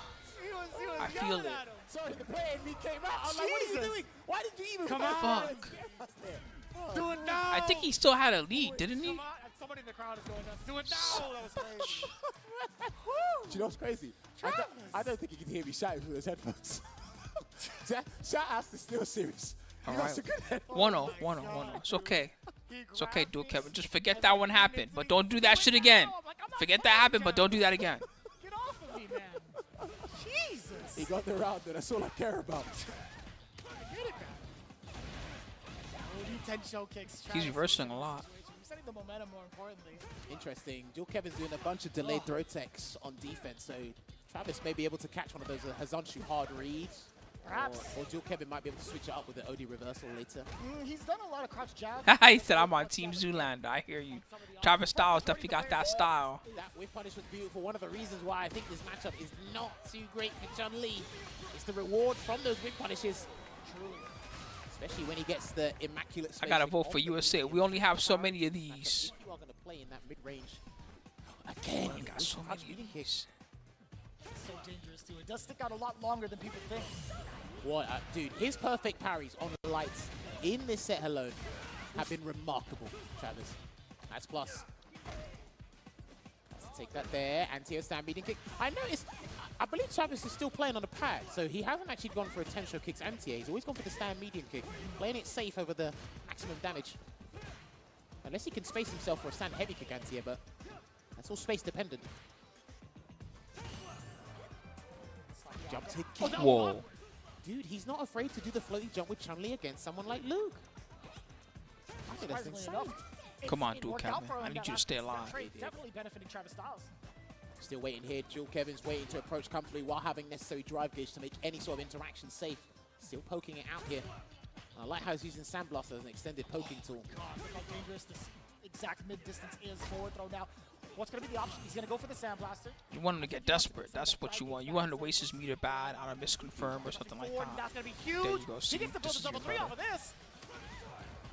I feel it.
Sorry, the play and me came out. I was like, what are you doing? Why did you even
Come
press
on.
that?
Do it now.
I think he still had a lead, didn't he?
Come on. Somebody in the crowd is going nuts. Do it now. That was crazy.
Do you know what's crazy? I don't think he can hear me shouting through those headphones. Shout out to Steel Series.
All
You got
right.
some good headphones.
1-0, 1-0, 1-0. It's okay. It's okay, Dual Kevin. Just forget that one happened, but don't do that shit again. Forget that happened, but don't do that again.
Get off of me, man. Jesus.
He got the round, and that's all I care about.
Get it, man. Only 10 show kicks.
He's reversing a lot.
Setting the momentum more importantly.
Interesting. Dual Kevin's doing a bunch of delayed throw techs on defense, so Travis may be able to catch one of those Hazanchu hard reads.
Perhaps.
Or Dual Kevin might be able to switch it up with the OD reversal later.
He's done a lot of crouch jabs.
He said, I'm on Team Zoolander. I hear you. Travis Styles definitely got that style.
That whip punish was beautiful. One of the reasons why I think this matchup is not too great for Chun-Li is the reward from those whip punishes.
Truly.
Especially when he gets the immaculate
I
spacing
gotta vote
of
for
the
USA. We only have so many of these.
If you are going to play in that mid-range, again,
We got so many of these.
It's so dangerous too. It does stick out a lot longer than people think.
What, dude, his perfect parries on the lights in this set alone have been remarkable, Travis. That's plus. Let's take that there. Anti-air stand beating kick. I noticed, I believe Travis is still playing on the pad, so he hasn't actually gone for a Tensho kicks anti-air. He's always gone for the stand medium kick, playing it safe over the maximum damage. Unless he can space himself for a stand heavy kick anti-air, but that's all space dependent. Jump to kick.
Whoa.
Dude, he's not afraid to do the floaty jump with Chun-Li against someone like Luke. I think that's
Surprisingly
insane.
enough,
Come on,
it
Dual
worked out
Kevin.
for him
I
in
need
that
you to stay
that
alive.
trade definitely benefiting Travis Styles.
Still waiting here. Dual Kevin's waiting to approach comfortably while having necessary drive gauge to make any sort of interaction safe. Still poking it out here. I like how he's using Sandblaster as an extended poking tool.
God, look how dangerous this exact mid-distance is. Forward throw now. What's going to be the option? He's going to go for the Sandblaster.
You want him to get desperate. That's what you want. You want him to waste his meter bad on a misconfirm or something like that.
That's going to be huge.
There you go.
He
See,
gets to build
this
a
is
double
your
3
brother.
off of this.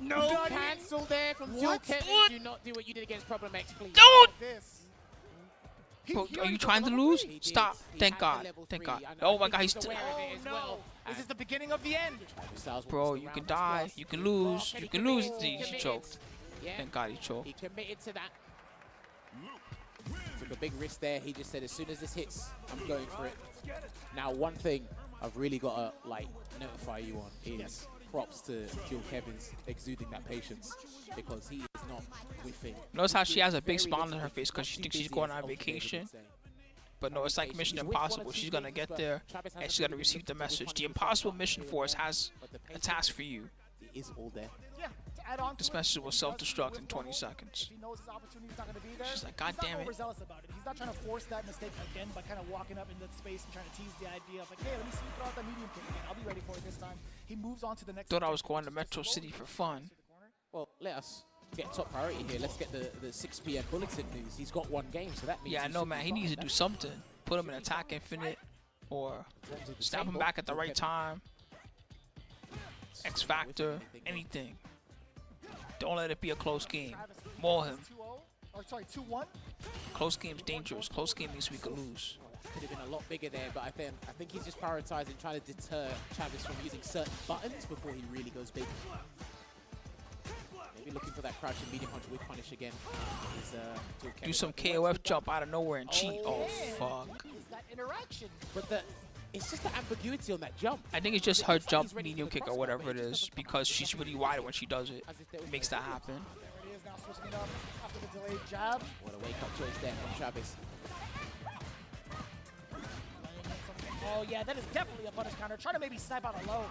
No cancel there from Dual
What?
Kevin.
What?
Do not do what you did against Problem X, please.
Don't!
This.
Bro, are you trying to lose? Stop. Thank God. Thank God. Oh my God, he's...
Oh, no. This is the beginning of the end.
Bro, you can die. You can lose. You can lose. He choked. Thank God he choked.
He committed to that. Took a big risk there. He just said, as soon as this hits, I'm going for it. Now, one thing I've really got to like notify you on is props to Jill Kevin's exuding that patience, because he is not whiffing.
Notice how she has a big smile on her face because she thinks she's going on vacation. But no, it's like Mission Impossible. She's going to get there and she's going to receive the message. The Impossible Mission Force has a task for you.
It is all there.
Yeah, to add on to
This message will self-destruct in 20 seconds.
He knows his opportunity's not going to be there.
She's like, God
He's
damn
not
it.
overzealous about it. He's not trying to force that mistake again by kind of walking up into that space and trying to tease the idea of like, hey, let me see you throw out that medium kick again. I'll be ready for it this time. He moves on to the next.
Thought I was going to Metro City for fun.
Well, let us get top priority here. Let's get the 6 p.m. bulletin news. He's got 1 game, so that means
Yeah, I know, man. He needs to do something. Put him in attack infinite or snap him back at the right time. X Factor, anything. Don't let it be a close game. Maul him.
2-0, or sorry, 2-1.
Close game's dangerous. Close game means we could lose.
Could have been a lot bigger there, but I think he's just prioritizing trying to deter Travis from using certain buttons before he really goes big. Maybe looking for that crouching medium punch with punish again.
Do some KOF jump out of nowhere and cheat. Oh, fuck.
Is that interaction?
But it's just the ambiguity on that jump.
I think it's just her jump medium kick or whatever it is because she's really wide when she does it. It makes that happen.
There it is now, switching it up after the delayed jab.
What a wake-up choice there from Travis.
Oh yeah, that is definitely a punish counter. Trying to maybe snipe out a low.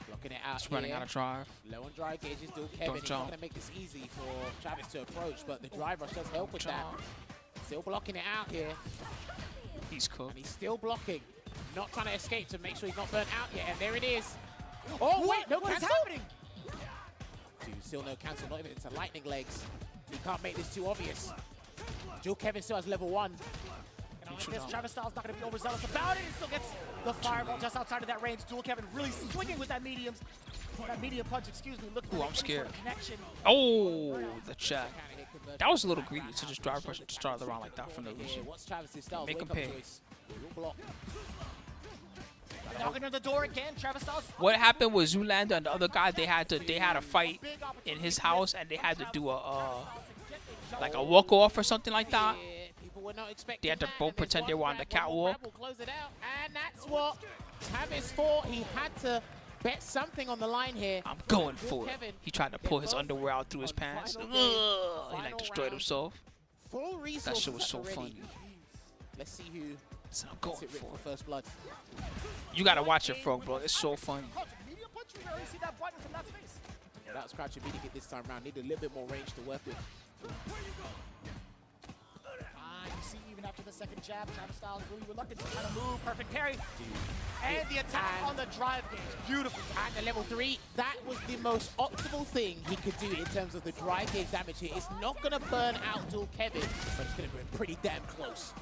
Blocking it out.
It's running
here.
out of drive.
Low on drive gauges, Dual Kevin. He's not going to make this easy for Travis to approach, but the drive rush does help with that. Still blocking it out here.
He's cooked.
And he's still blocking. Not trying to escape to make sure he's not burnt out yet. And there it is. Oh, wait, no
what
cancel?
is happening?
Dude, still no cancel, not even into lightning legs. He can't make this too obvious. Dual Kevin still has level 1.
And I like this, Travis Styles not going to be overzealous about it. He still gets the fireball just outside of that range. Dual Kevin really swinging with that medium punch, excuse me. Looking
Ooh,
for
I'm scared.
connection.
Oh, the check. That was a little greedy to just drive rush to start the round like that from the loser.
What's Travis's style?
Make him pay.
Knocking on the door again, Travis Styles.
What happened was Zoolander and the other guy, they had a fight in his house and they had to do like a walk off or something like that. They had to both pretend they were on the catwalk.
Close it out, and that's what Travis thought. He had to bet something on the line here.
I'm going for it. He tried to pull his underwear out through his pants. Ugh, he like destroyed himself.
Full
That shit was so funny.
Let's see who
I'm going
gets it
for
for first blood.
You gotta watch it, Frog, bro. It's so funny.
Medium punch, we already see that button from that space.
Yeah, that was crouching medium kick this time around. Needed a little bit more range to work with.
You see, even after the second jab, Travis Styles really reluctant to kind of move. Perfect parry. And the attack on the drive gauge. Beautiful.
At the level 3, that was the most optimal thing he could do in terms of the drive gauge damage here. It's not going to burn out Dual Kevin, but it's going to be pretty damn close.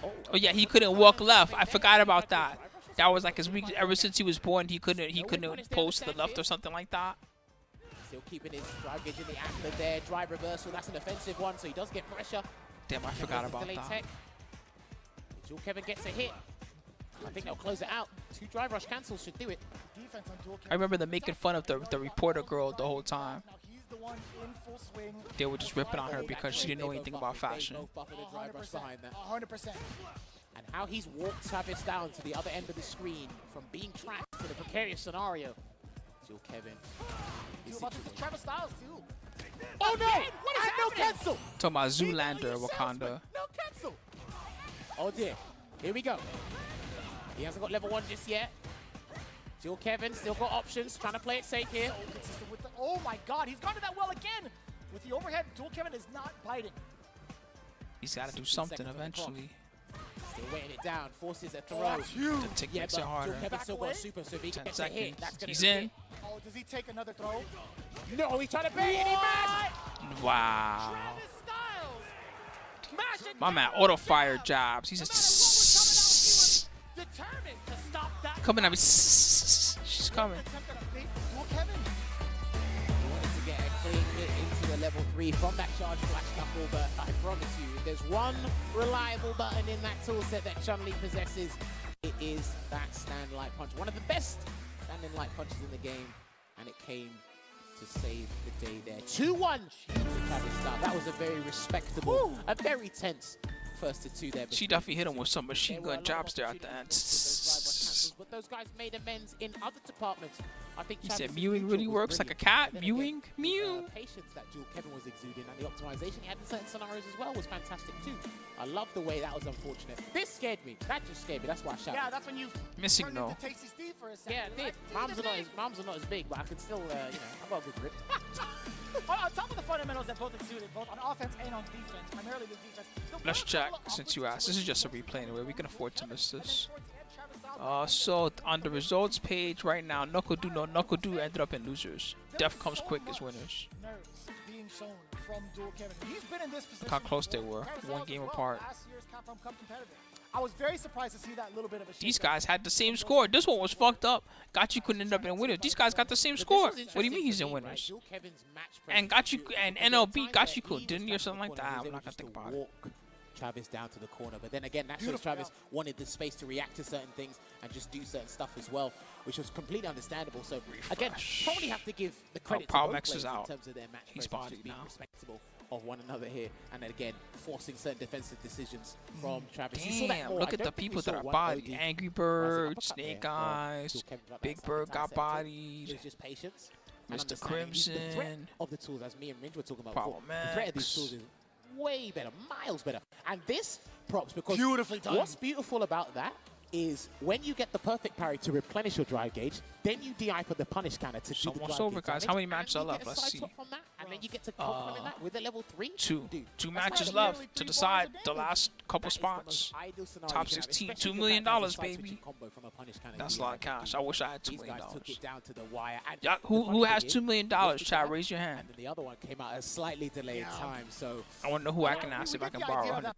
Oh yeah, he couldn't walk left. I forgot about that. That was like his weakness. Ever since he was born, he couldn't post the left or something like that.
Still keeping his drive gauge in the antler there. Drive reversal, that's an offensive one, so he does get pressure.
Damn, I forgot about that.
Dual Kevin gets a hit. I think they'll close it out. 2 drive rush cancels should do it.
Defense on Dual Kevin.
I remember them making fun of the reporter girl the whole time.
Now he's the one in full swing.
They were just ripping on her because she didn't know anything about fashion.
100%.
And how he's walked Travis down to the other end of the screen from being trapped to the precarious scenario. Dual Kevin.
Travis Styles too.
Oh no! What is that? No cancel!
Talking about Zoolander, Wakanda.
No cancel! Oh dear. Here we go. He hasn't got level 1 just yet. Dual Kevin still got options, trying to play it safe here.
Oh my god, he's gone to that well again! With the overhead, Dual Kevin is not biting.
He's got to do something eventually.
Still weighing it down, forces a throw.
That's huge. The tick makes it harder.
Dual Kevin still got super, so if he
10
gets a hit,
seconds.
that's going to
He's
be
in.
it.
Oh, does he take another throw?
No, he's trying to bait it, he missed!
Wow. My man auto fire jobs. He's just coming at me. She's coming.
Wanted to get a clean hit into the level 3 from that charge flash knuckle, but I promise you, if there's one reliable button in that toolset that Chun-Li possesses, it is that stand light punch. One of the best standing light punches in the game, and it came to save the day there. 2-1 to Travis Starr. That was a very respectable, a very tense first to 2 there.
She definitely hit him with some machine gun jobs there at the end.
But those guys made amends in other departments. I think
He
Travis'
said mewing
neutral
really
was
works like a
brilliant.
cat.
Then
Mewing,
again,
mew.
the patience that Dual Kevin was exuding and the optimization he had in certain scenarios as well was fantastic too. I love the way that was unfortunate. This scared me. That just scared me. That's why I shouted.
Yeah, that's when you
Missing
turned
though.
into Tasty Steve for a second.
Yeah, it did. Moms are not as big, but I could still, you know, I've got a good grip.
On top of the fundamentals that both exuded, both on offense and on defense, primarily with defense.
Let's check since you asked. This is just a replay anyway. We can afford to miss this. So on the results page right now, Knuckle Do no Knuckle Do ended up in losers. Death comes quick as winners.
Nerves being shown from Dual Kevin. He's been in this position.
Look how close they were. One game apart.
Last year's Capcom Cup competitor. I was very surprised to see that little bit of a
These guys had the same score. This one was fucked up. Gachi couldn't end up in winners. These guys got the same score. What do you mean he's in winners? And Gachi and NLB Gachiku didn't he or something like that? I'm not gonna think about it.
Travis down to the corner, but then again, that shows Travis wanted the space to react to certain things and just do certain stuff as well, which was completely understandable. So again, probably have to give the credit to both players in terms of their match
He's
presence,
bodied
being
now.
respectable of one another here, and then again forcing certain defensive decisions from Travis. You saw that
Damn,
more.
look
I
at the
don't think we
people that
saw
are
one
bodied.
OD.
Angry
Was it
Bird,
uppercut
Snake
there?
Eyes,
Dual Kevin got that
Big
second
Bird
time
got
set too.
bodied.
It was just patience. and
Mr.
understanding. The threat
Crimson.
of the tools, as me and Ringe were talking about
Power
before, the threat of these
Max.
tools is way better, miles better. And this props because
Beautifully done.
what's beautiful about that is when you get the perfect parry to replenish your drive gauge, then you DI for the punish counter to do the
Almost
drive
over,
gauge
guys.
damage,
How many
and
matches
you
are
get
left?
a
Let's
side
see.
swap from that, and then you get to complement that with the level 3.
Two
that's
matches
like
left to decide the last couple
That is the most
spots.
ideal scenario
Top
you can have,
16,
especially
$2
the
million,
fact that it's a side
baby.
switching combo from a punish counter
That's a
DI
lot of cash. I wish I had $2
These
million.
guys took it down to the wire. And
Yeah,
the
who
funny
has
thing
$2 million?
was
Chad, raise your hand.
and then the other one came out at a slightly delayed time. So
I want to know who I can ask if I can borrow $100,000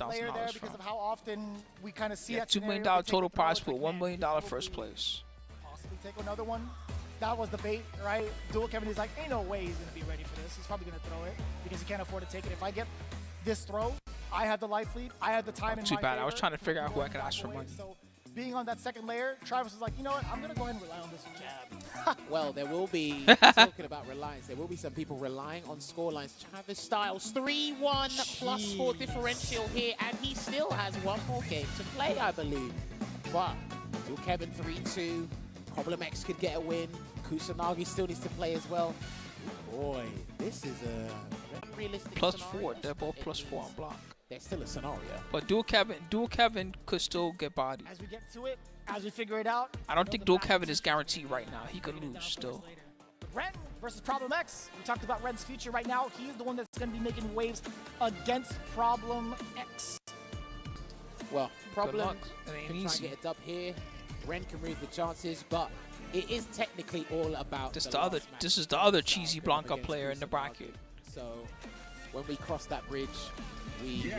because
from.
of how often we kind of see
Yeah,
that
$2 million
scenario. They take
total
the throw,
prize
it's
pool,
like,
$1 million first place.
possibly take another one. That was the bait, right? Dual Kevin is like, ain't no way he's going to be ready for this. He's probably going to throw it because he can't afford to take it. If I get this throw, I had the life lead. I had the time in
Too
my
bad. I was
favor.
trying to figure out who I could ask for money.
So being on that second layer, Travis was like, you know what? I'm going to go ahead and rely on this jab.
well, there will be, talking about reliance, there will be some people relying on scorelines. Travis Styles, 3-1 plus 4 differential here, and he still has one more game to play, I believe. But Dual Kevin 3-2, Problem X could get a win. Kusanagi still needs to play as well. Boy, this is a unrealistic
Plus
scenario.
4. They're both plus 4 on block.
There's still a scenario.
But Dual Kevin could still get bodied.
As we get to it, as we figure it out,
I don't think Dual Kevin is guaranteed right now. He could lose still.
Ren versus Problem X. We talked about Ren's future right now. He is the one that's going to be making waves against Problem X.
Well, Problem
luck. It ain't
can try and
easy.
get a dub here. Ren can read the chances, but it is technically all about
This
the
the other.
last match.
This is the other cheesy
Going
Blanca
against
player in the
Kusanagi.
bracket.
So when we cross that bridge, we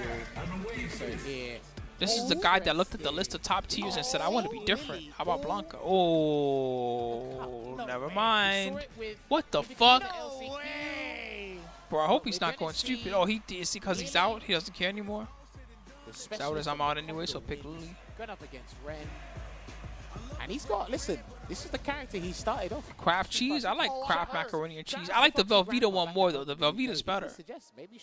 will do so here.
This is the guy that looked at the list of top tiers and said, "I want to be different." How about Blanca? Oh, never mind. What the fuck? Bro, I hope he's not going stupid. Oh, he is because he's out. He doesn't care anymore. Is that what it is? I'm out anyway, so pick Lily.
Going up against Ren. And he's got, listen, this is the character he started off.
Kraft cheese? I like Kraft macaroni and cheese. I like the Velveeta one more though. The Velveeta's better.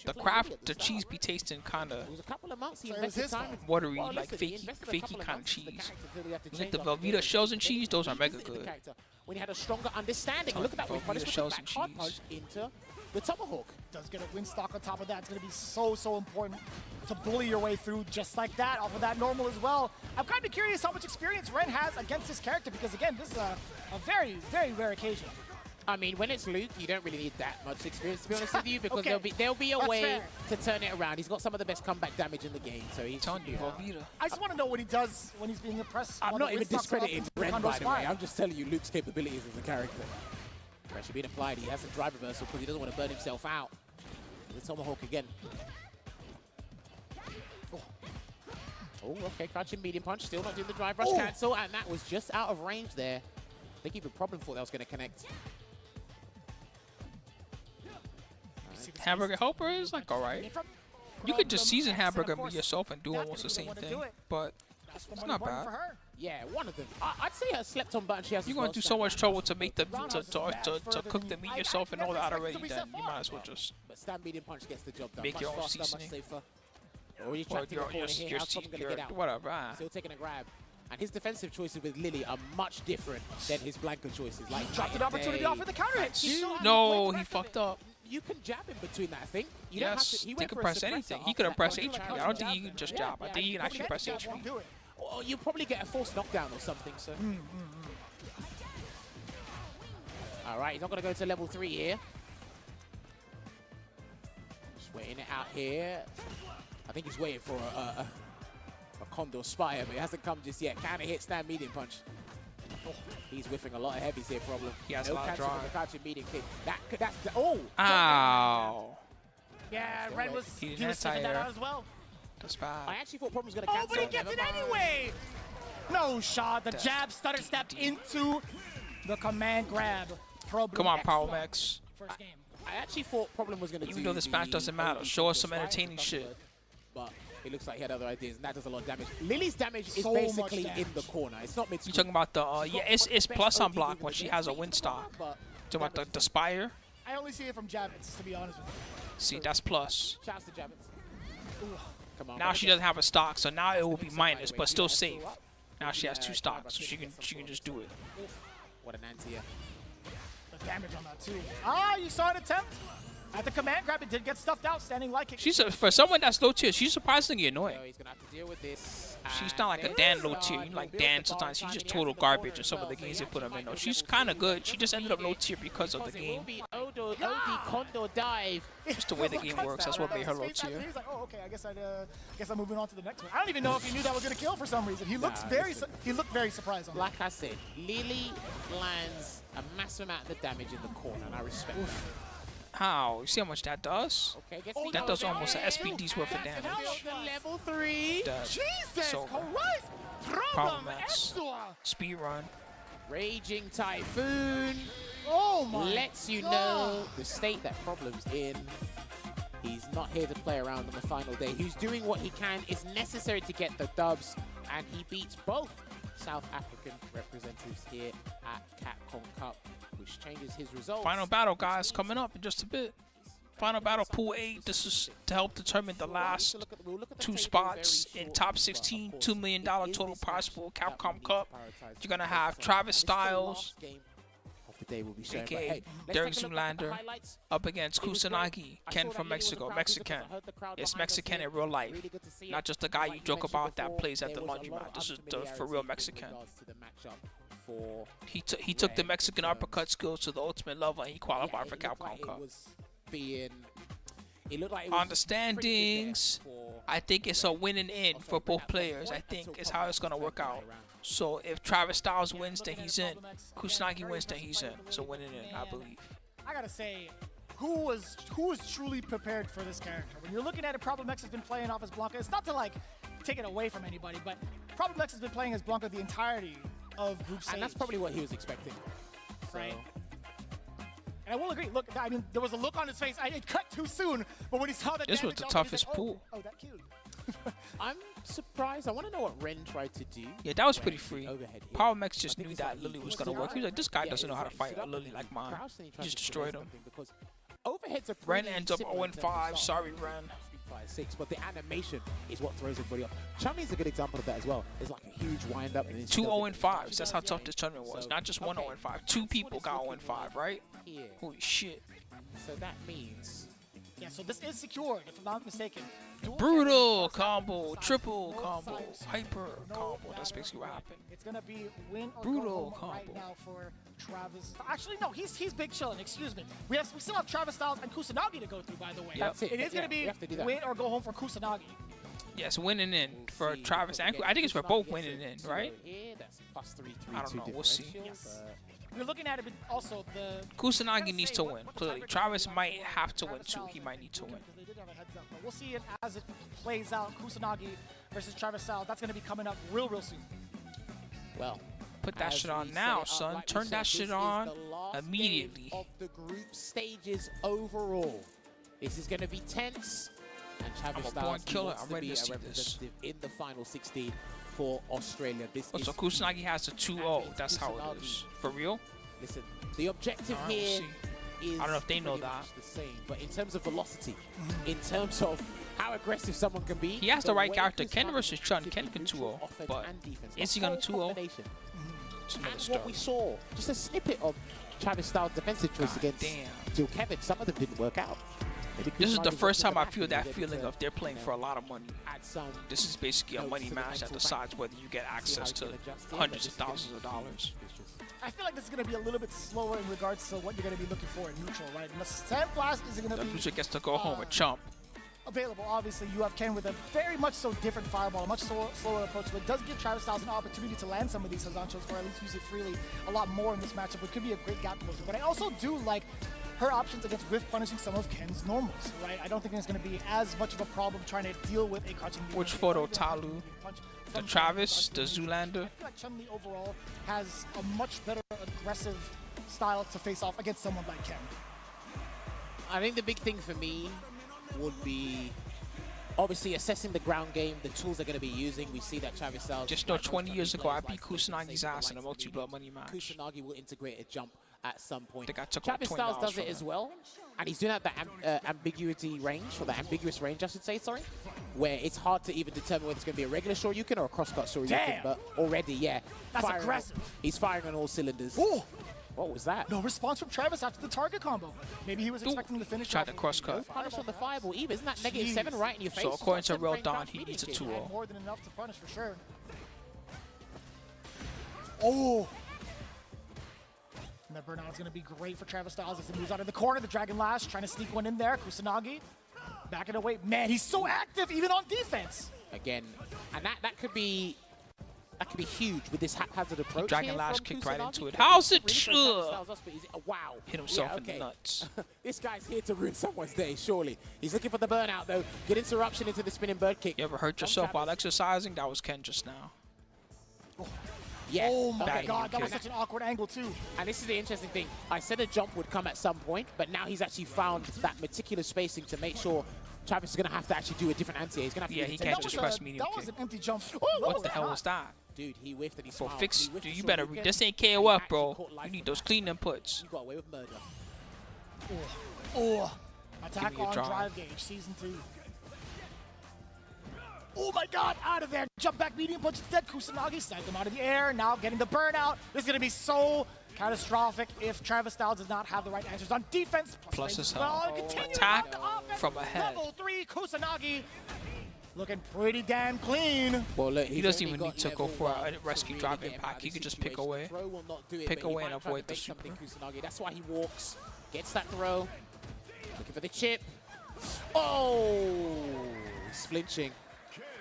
The Kraft, the cheese be tasting kind of
A couple of months he invested time.
watery,
Well,
like
listen, he
fakey,
invested a
fakey
couple of
kind of
months in the
cheese.
character until he had to
You like
change
the
up
Velveeta shells and cheese? Those are mega
the
good.
character when he had a stronger understanding. And look at that, we
Velveeta
punished with the
shells
back
and
hard
cheese.
punch into the tomahawk.
Does get a win stock on top of that. It's going to be so important to bully your way through just like that off of that normal as well. I'm kind of curious how much experience Ren has against this character because, again, this is a very rare occasion.
I mean, when it's Luke, you don't really need that much experience, to be honest with you, because
Okay.
there'll be a
That's
way
fair.
to turn it around. He's got some of the best comeback damage in the game, so he's
telling you, Velveeta.
I just want to know what he does when he's being impressed.
I'm
while
not
the
even
win stocks are up
discrediting
in
Ren,
Kondo's
by the way.
spine.
I'm just telling you Luke's capabilities as a character. Pressure being applied. He has a drive reversal because he doesn't want to burn himself out. The Tomahawk again. Oh, okay, crouching medium punch, still not doing the drive rush cancel, and that was just out of range there. I think even Problem thought that was going to connect.
Hamburger Helper is like alright. You could just season Hamburger with yourself and do almost the same thing, but it's not bad.
Yeah, one of them. I'd say her slept on button. She has.
You're going through so much trouble to make the to cook the meat yourself and all that already. Then you might as well just.
But stand medium punch gets the job done.
Make
much
your own
faster,
seasoning.
much safer. Or you trapped in the corner here. How's Tom going to get out?
Whatever.
Still taking a grab. And his defensive choices with Lily are much different than his Blanca choices. Like
dropped an opportunity off with the counter hit.
No, he fucked up.
You can jab in between that, I think. You
Yes,
don't have to,
he
went
could
for a
press
suppressor
anything. He
after
could have
that
pressed
corner.
HP. I don't think he can just jab. I think he can actually press HP.
Or you probably get a forced knockdown or something, so. All right, he's not going to go to level 3 here. Just waiting it out here. I think he's waiting for a Condor Spire, but it hasn't come just yet. Can it hit stand medium punch? He's whiffing a lot of heavies here, probably.
He has a lot of
cancel from
drive.
the crouching medium kick. That's the, oh!
Ow.
Yeah, Ren was,
He
he was sniffing that out as well.
That's bad.
I actually thought Problem was going to
Oh,
cancel.
but he gets it anyway! No shot. The jab stutter stepped into the command grab.
Come on, Power Max.
First game.
I actually thought Problem was going to do
Even though this match doesn't matter, show us some entertaining shit.
But it looks like he had other ideas, and that does a lot of damage. Lily's damage is
So
basically
much
in the corner. It's not mid-screen.
You talking about the yeah? It's plus on block when she has a win stock. Talking about the Spire.
I only see it from Javits, to be honest with you.
See, that's plus.
Shouts to Javits. Come on.
Now she doesn't have a stock, so now it will be minus, but still safe. Now she has 2 stocks, so she can just do it.
What an anti-air.
The damage on that too. Ah, you saw an attempt at the command grab. It did get stuffed out, standing like it.
She's for someone that's low tier. She's surprisingly annoying.
So he's gonna have to deal with this.
She's not like a Dan low tier. You like Dan sometimes. She's just total garbage in some of the games they put him in. Though she's kind of good. She just ended up low tier because of the game.
OD Condor dive.
Just the way the game works. That's what made her low tier.
He's like, oh, okay. I guess I'm moving on to the next one. I don't even know if he knew that was gonna kill for some reason. He looks he looked very surprised on that.
Like I said, Lily lands a massive amount of the damage in the corner, and I respect that.
How? You see how much that does?
Okay,
That does almost an SPD's worth of damage.
Level 3.
Jesus
So
Christ!
Problem Max. Speed run.
Raging Typhoon.
Oh my
Lets you know the state that Problem's in. He's not here to play around on the final day. He's doing what he can. It's necessary to get the dubs, and he beats both South African representatives here at Capcom Cup, which changes his results.
Final battle, guys, coming up in just a bit. Final battle, Pool 8. This is to help determine the last 2 spots in top 16. $2 million total prize pool, Capcom Cup. You're going to have Travis Styles,
The day will be shown.
a.k.a. Derek Zoolander, up against Kusanagi, Ken from Mexico, Mexican. It's Mexican in real life, not just the guy you joke about that plays at the laundromat. This is the for real Mexican. He took the Mexican uppercut skills to the ultimate level, and he qualified for Capcom Cup. On the standings, I think it's a win and in for both players. I think is how it's gonna work out. So if Travis Styles wins, then he's in. Kusanagi wins, then he's in. So win and in, I believe.
I gotta say, who was truly prepared for this character? When you're looking at it, Problem X has been playing off as Blanca. It's not to like take it away from anybody, but Problem X has been playing as Blanca the entirety of Group Stage.
And that's probably what he was expecting.
Right. And I will agree. Look, I mean, there was a look on his face. It cut too soon, but when he saw that,
this was the toughest pool.
Oh, that cute.
I'm surprised. I want to know what Ren tried to do.
Yeah, that was pretty free. Power Max just knew that Lily was gonna work. He was like, this guy doesn't know how to fight a Lily like mine. He just destroyed him.
Overheads are
Ren ends up 0-5. Sorry, Ren.
5-6, but the animation is what throws everybody off. Chun-Li's a good example of that as well. It's like a huge wind-up.
2 0-5s. That's how tough this tournament was. Not just 1 0-5. 2 people got 0-5, right? Holy shit.
So that means...
Yeah, so this is secured, if I'm not mistaken.
Brutal combo, triple combo, hyper combo. That's basically what happened.
It's gonna be win or
Brutal
go home right
combo.
now for Travis. Actually, no, he's big chillin'. Excuse me. We still have Travis Styles and Kusanagi to go through. By the way,
That's it.
It is gonna be win or go home for Kusanagi.
Yes, winning in for Travis and I think it's for both winning in, right?
Yeah, that's plus 3, 3,
I don't
2
know. We'll see.
differential,
You're looking at it also the
Kusanagi needs to win. Clearly, Travis might have to win too. He might need to win.
They did have a heads up, but we'll see it as it plays out. Kusanagi versus Travis Styles. That's going to be coming up real soon.
Well,
put that shit on now, son.
Like
Turn that shit on immediately.
Of the group stages overall, this is going to be tense. And Travis
I'm a
Styles
born killer.
wants
I'm
to
ready
be
to see
a
this.
representative in the final 16 for Australia. This
Oh,
is
so Kusanagi has a 2-0. That's how it is. For real?
Listen, the objective
Alright, we'll
here
see.
is
I don't know if they know
pretty
that.
much the same, but in terms of velocity, in terms of how aggressive someone can be,
He has the right
way
character.
Kusanagi
Ken versus Chun. Ken can
neutral
2-0,
offense
but
and defense,
is he
the
going to
whole
2-0?
combination.
It's
And
another
what
story.
we saw, just a snippet of Travis Styles' defensive choice against Jill Kevin. Some of them didn't work out. Maybe
This is the
Kusanagi
first
got to
time
the
I
back
feel
and
that
was
feeling
able
of they're playing for a lot of money. This is basically a money match that decides whether you get access to hundreds of thousands of dollars.
I feel like this is going to be a little bit slower in regards to what you're going to be looking for in neutral, right? And the Sandblast is going to
The
be
loser gets to go home a chump.
available. Obviously, you have Ken with a very much so different fireball, a much slower approach, but it does give Travis Styles an opportunity to land some of these Hazanchos, or at least use it freely a lot more in this matchup. It could be a great gap closer. But I also do like her options against whiff punishing some of Ken's normals, right? I don't think there's going to be as much of a problem trying to deal with a crouching.
Which photo, Talu? The Travis, the Zoolander?
I feel like Chun-Li overall has a much better aggressive style to face off against someone like Ken.
I think the big thing for me would be obviously assessing the ground game, the tools they're going to be using. We see that Travis Styles...
Just know 20 years ago, I beat Kusanagi's ass in a multi-blood money match.
Kusanagi will integrate a jump at some point.
I think I took
Travis
like
Styles
$20
does it
from
as
him.
well, and he's doing it at the ambiguity range, or the ambiguous range, I should say, sorry, where it's hard to even determine whether it's going to be a regular Shoryuken or a cross-cut Shoryuken,
Damn.
but already, yeah.
That's aggressive.
He's firing on all cylinders.
Ooh.
What was that?
No response from Travis after the target combo. Maybe he was expecting the finish.
Tried to cross-cut.
Punish on the fireball, even. Isn't that -7 right in your face?
So according to
Seven
Real
frame
Don,
crouch
he
medium
needs a
kick.
2-0.
More than enough to punish for sure. Oh. And that burnout is going to be great for Travis Styles as he moves out of the corner. The Dragon Lash trying to sneak one in there. Kusanagi backing away. Man, he's so active even on defense.
Again, and that could be huge with this haphazard approach.
Dragon
here
Lash
from
kicked right
Kusanagi.
into it. How's it?
Really throws Travis Styles off, but he's- wow.
Hit himself
Yeah,
in the
okay.
nuts.
This guy's here to ruin someone's day, surely. He's looking for the burnout, though. Good interruption into the spinning bird kick.
You ever hurt yourself while exercising? That was Ken just now.
Yeah.
Oh my
Bad
God, that was
kick.
such an awkward angle too.
And this is the interesting thing. I said a jump would come at some point, but now he's actually found that meticulous spacing to make sure Travis is going to have to actually do a different anti. He's going to have to
Yeah,
do
he
the
can't
ten-
just press medium
That
kick.
was an empty jump.
What the hell was that?
Dude, he whiffed and he
Bro,
smiled.
fix.
He whiffed
Dude,
the
you better.
Shoryuken.
This ain't
He
KOF,
actually
bro.
caught life
You need
from
those
that.
clean inputs.
You got away with murder.
Oh, attack
Give me a
on
drive.
drive gauge, season 2. Oh my God, out of there. Jump back medium punch instead. Kusanagi sent him out of the air. Now getting the burnout. This is going to be so catastrophic if Travis Styles does not have the right answers on defense.
Plus
range
his
as well.
health.
Continuing
Attack
on the offense.
from ahead.
Level 3 Kusanagi. Looking pretty damn clean.
Well, look,
He
he's
doesn't
only
even need
got
to go
level
for
one
a rescue
to
drive
really get
impact.
out
He
of
could
this
just pick
situation.
away.
The throw will not do it,
Pick
but he
away
might
and
try to
avoid the
bait something
super.
Kusanagi. That's why he walks, gets that throw, looking for the chip. Oh, he's flinching.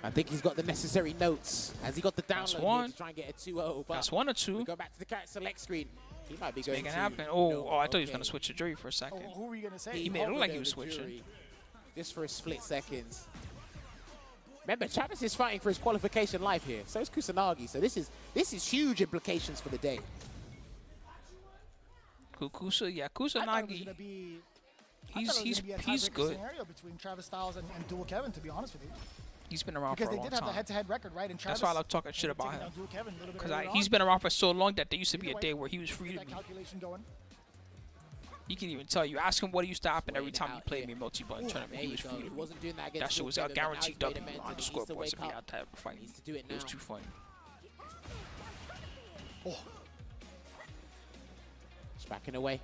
I think he's got the necessary notes. Has he got the
That's
download
one.
here to try and get a 2-0? But
That's 1 or 2.
we go back to the character select screen. He might be going
Make it
to...
happen. Oh,
no,
I thought he was
okay.
going to switch to jury for a second.
Oh, who were you going to say?
He made it look like he
hovered
was
over the
switching.
jury just for a split second. Remember, Travis is fighting for his qualification life here. So is Kusanagi. So this is huge implications for the day.
Kusa, yeah,
I thought it was
Kusanagi.
gonna be- I
He's
thought it was gonna be a
he's
tiebreaker
good.
Scenario between Travis Styles and Dual Kevin, to be honest with you.
He's been around
Because
for
they
a long
did have the
time.
head-to-head record, right? And Travis
That's why I love talking shit about
taking
him.
down Dual Kevin a little bit
Because
earlier
he's
on.
been around for so long that there used to be
Either
a
way,
day where he was free
get
to
that
me.
calculation going.
He can even tell you. Ask him what he used to happen every
Waiting
time he
out
played
here.
me multi-button
Ooh,
tournament.
there
He
you
was
go.
free
He
to me.
wasn't doing that against
That shit
Dual
was a
Kevin, but now
guaranteed
he's made
W
amends
on
and
the
he needs to
scoreboard if
wake
he
up.
had to have a fight.
He needs to do it
It was
now.
too funny.
Just backing away.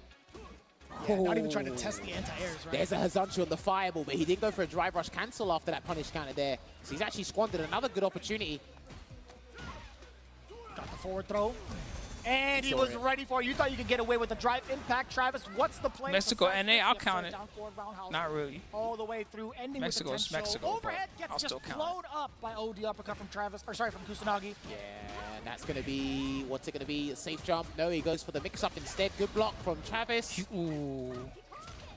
Yeah, not even trying to test the anti-airs, right?
There's a Hazanchu on the fireball, but he did go for a drive rush cancel after that punish counter there. So he's actually squandered another good opportunity.
Got the forward throw. And he was ready for it. You thought you could get away with the drive impact. Travis, what's the play?
Mexico, NA, I'll
Yes,
count
sir,
it.
down forward roundhouse.
Not really.
All the way through, ending
Mexico
with
is
the
Mexico, but
overhead
I'll
gets just
still count
blown up by OD uppercut from Travis, or sorry, from Kusanagi.
Yeah, and that's going to be, what's it going to be? A safe jump? No, he goes for the mix-up instead. Good block from Travis.
Ooh.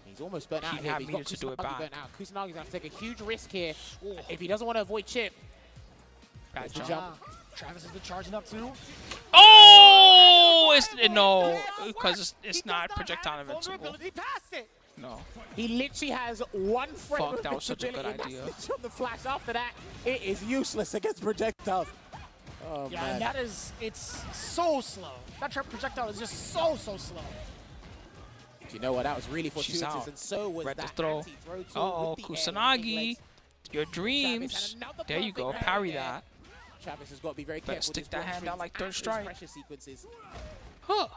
He's almost burnt out
He
here.
had
He's
me
got
to do it
Kusanagi
back.
burnt out. Kusanagi's going to take a huge risk here. If he doesn't want to avoid chip.
Bad
the
jump.
Travis has been charging up too.
Oh, no, because it's not projectile invincible.
Vulnerability past it.
No.
He literally has one frame
Fuck,
of
that was such a good
invincibility, and
idea.
that's literally the flash. After that, it is useless against projectiles. Oh,
Yeah,
man.
and that is, it's so slow. That projectile is just so slow.
Do you know what? That was really
She's
fortuitous,
out.
and so was
Red to
that
throw.
anti-throw tool
Uh-oh,
with the air
Kusanagi.
legs.
Your dreams. There you go. Parry that.
Travis has got to be very
Better
careful.
stick
with
that
his
hand
block
out like
strings
third
and his
strike.
pressure sequences.
Huh.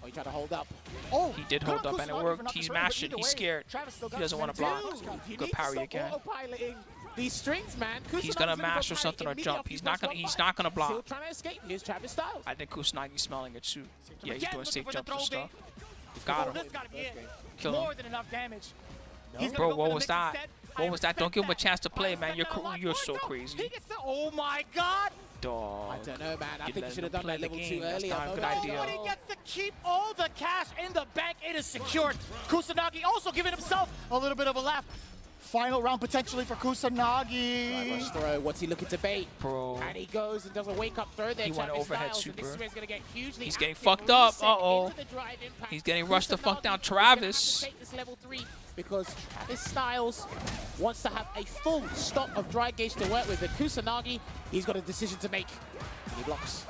Oh, he tried to hold up.
Oh,
He did hold up and it worked. He's mashing. He's scared. He doesn't want to block.
You
Good
need to
parry
stop
again.
autopiloting these strings, man.
He's
Kusanagi's
gonna
go
mash or
parry
something or
immediately
jump.
after
He's
he
not
first
gonna.
got
He's
blocked.
not gonna
Still
block.
trying to escape. Here's Travis Styles.
I think Kusanagi's smelling it too. Yeah, he's
Again,
doing
looking
safe
for the
jumps and
throw
stuff.
bait.
Got
Oh,
him.
this gotta be it.
Kill him.
More than enough damage.
Bro, what was that? What was that? Don't give him a chance to play, man. You're so crazy.
He gets the, oh my god.
Dog.
I don't know, man. I
You
think you
let
should have
him
done
play
that
the
level
game.
2
That's
earlier.
not a good
But
idea.
But he gets to keep all the cash in the bank. It is secured. Kusanagi also giving himself a little bit of a laugh. Final round potentially for Kusanagi.
Rush throw. What's he looking to bait?
Bro.
And he goes and does a wake-up throw there.
He went
Travis
overhead
Styles, and this is
super.
where he's gonna get hugely
He's getting
active.
fucked up.
Reset
Uh-oh.
into the drive impact.
He's getting rushed the fuck
Kusanagi
down.
is gonna have to
Travis.
take this level 3 because Travis Styles wants to have a full stop of dry gauge to work with. But Kusanagi, he's got a decision to make. And he blocks.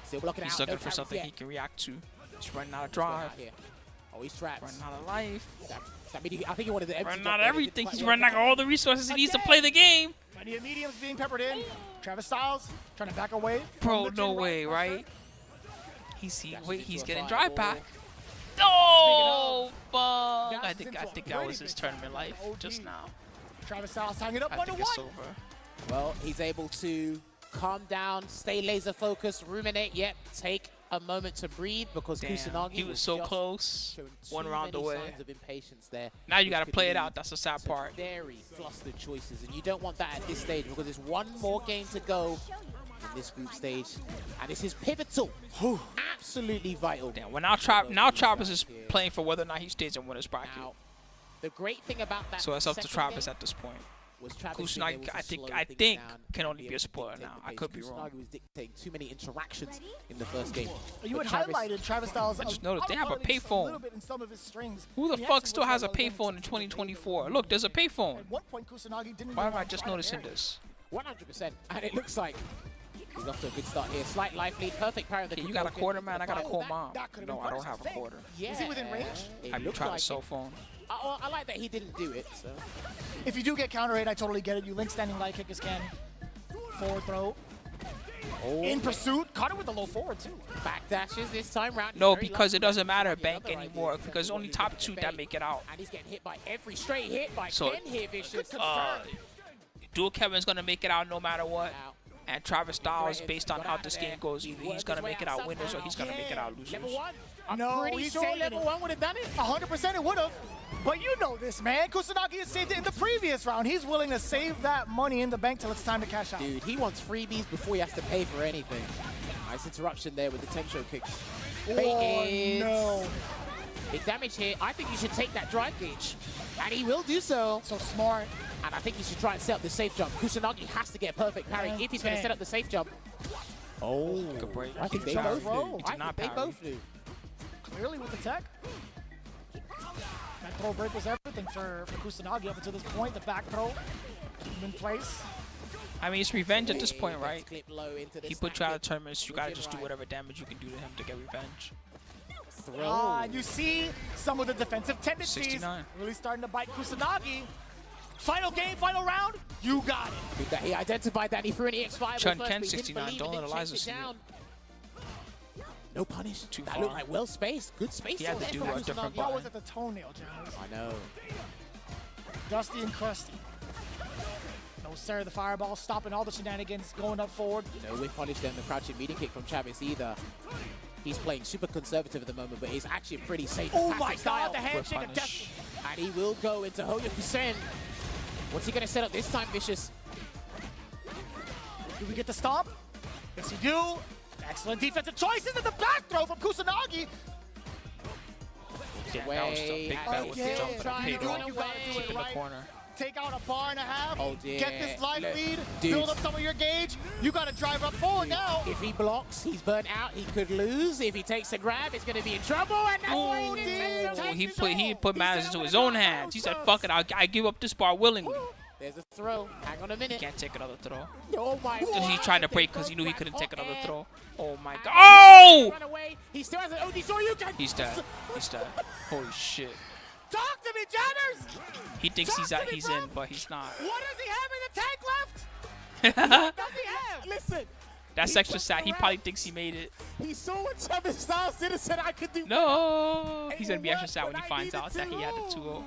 Still blocking
He's
out.
looking
No
for
parries
something
yet.
he can react to. He's running out of
What's going
drive.
on here? Oh, he's trapped.
Running out of life.
I think he wanted the empty
Running
jump
out
there,
of
but it didn't
everything.
quite
He's
work
running out
out.
of all the resources he needs to play the game.
Plenty of mediums being peppered in. Travis Styles trying to back away.
Bro,
from the
no
chin
way,
pressure.
right? He's
to a
getting
fireball.
drive back. Oh, fuck.
Dashes
I think
into a
that
pretty
was his
big
tournament life
OD.
just now.
Travis Styles tying it up
I
1-1.
think it's over.
Well, he's able to calm down, stay laser focused, ruminate, yet take a moment to breathe because
Damn,
Kusanagi
he was so
just
close.
showing
One
too
round
many
away.
signs of impatience there.
Now you
which
gotta
could
play it
lead
out. That's the sad
to
part.
Very flustered choices, and you don't want that at this stage because there's one more game to go in this group stage, and this is pivotal, absolutely vital.
Damn, well now Travis is playing for whether or not he stays in winner's bracket.
Now, the great thing about that
So it's up to
second
Travis
game
at this point.
was Travis being able
Kusanagi,
to
I
slow
think
things down
can
and
only
be
be a
able to
spoiler
dictate
now.
the
I
pace.
could be wrong.
Kusanagi was dictating too many interactions in the first game.
You had
But Travis-
highlighted Travis Styles.
I just noticed they have a
autopiloting just
payphone.
little bit in some of his strings.
Who the
He
fuck
actually
still
was
has a
able to
payphone in 2024? Look, there's a payphone.
At one point, Kusanagi didn't
Why
even
am I
want
just
to try to
noticing
parry.
this?
100%, and it looks like he's off to a good start here. Slight life lead, perfect parry of the
Yeah, you got a
Kukoken
quarter,
into
man.
the
I gotta
fight.
call mom.
that could've
No,
been
I don't
worse,
have
I
a
think.
quarter.
Yeah,
Is he within range?
it
I
looked
tried a
like
cell
it.
phone.
I like that he didn't do it. So.
If you do get counter raid, I totally get it. You link standing light kick as can. Forward throw. In pursuit. Caught it with the low forward, too.
Back dashes this time round.
No,
Very
because
lucky.
it doesn't matter
Might be
bank
another
anymore
idea.
because only top two that make it out.
And he's getting hit by every straight hit by
So,
Ken here, Vicious.
Dual Kevin's gonna make it out no matter what. And Travis Styles, based on how this game goes, either he's gonna make it out winners or he's gonna make it out losers.
Level 1. I'm
No,
pretty
he's
sure
saving
level
it.
1 would have done it.
100% it would have. But you know this, man. Kusanagi has saved it in the previous round. He's willing to save that money in the bank till it's time to cash out.
Dude, he wants freebies before he has to pay for anything. Nice interruption there with the Tensho kicks. Baited.
no.
Big damage here. I think you should take that drive gauge. And he will do so.
So smart.
And I think you should try and set up the safe jump. Kusanagi has to get a perfect parry if he's going to set up the safe jump. Oh.
Good break.
I think they
Jump
both
throw.
do.
He
I
did not
think they
parry.
both do.
Clearly with the tech. That throw break was everything for Kusanagi up until this point. The back throw in place.
I mean, it's revenge at this point,
Let's
right?
clip low into the
He put you
snap
out of
kick.
tournaments. You gotta
Give
just do
right.
whatever damage you can do to him to get revenge.
Throw.
You see some of the defensive tendencies
69.
really starting to bite Kusanagi. Final game, final round. You got it.
Good that he identified that he threw an EX5
Chun
first,
Ken
but he didn't
69.
believe
Don't
and
let
then
Eliza
chased
see
it
it.
down. No punish.
Too
That
far.
looked like well spaced. Good space.
He had to do a different
What
button.
was it, the toenail, Giles?
I know.
Dusty and crusty. No, sir. The fireball stopping all the shenanigans, going up forward.
No whiff punish then the crouching meeting kick from Travis either. He's playing super conservative at the moment, but he's actually pretty safe.
Oh
passive
my
style.
god, the handshake of death.
And he will go into Hoyoku-sen. What's he going to set up this time, Vicious?
Do we get the stomp? Yes, we do. Excellent defensive choices in the back throw from Kusanagi.
Yeah, that was the big bet with the jump and the
You
payroll.
gotta do
Keep
it
in the
right.
corner.
Take out a bar and a half.
Oh, dear.
Get this life lead.
Dude.
Build up some of your gauge. You got to drive up forward now.
If he blocks, he's burnt out. He could lose. If he takes a grab, he's going to be in trouble. And that's why he didn't take the
He put matters into his own hands. He said, "Fuck it, I give up this bar willingly."
There's a throw. Hang on a minute.
Can't take another throw.
Oh my
He
God.
tried to break because he knew he couldn't take another throw. Oh my God! Oh!
Run away. He still has an OD Shoryuken.
He's dead. He's dead. Holy shit!
Talk to me, Jammers.
He thinks he's in, but he's not.
What does he have in the tank left? What does he have?
Listen.
That's extra sad. He probably thinks he made it.
He saw what Travis Styles did and said, I could do.
No! He's gonna be extra sad when he finds out that he had the 2-0.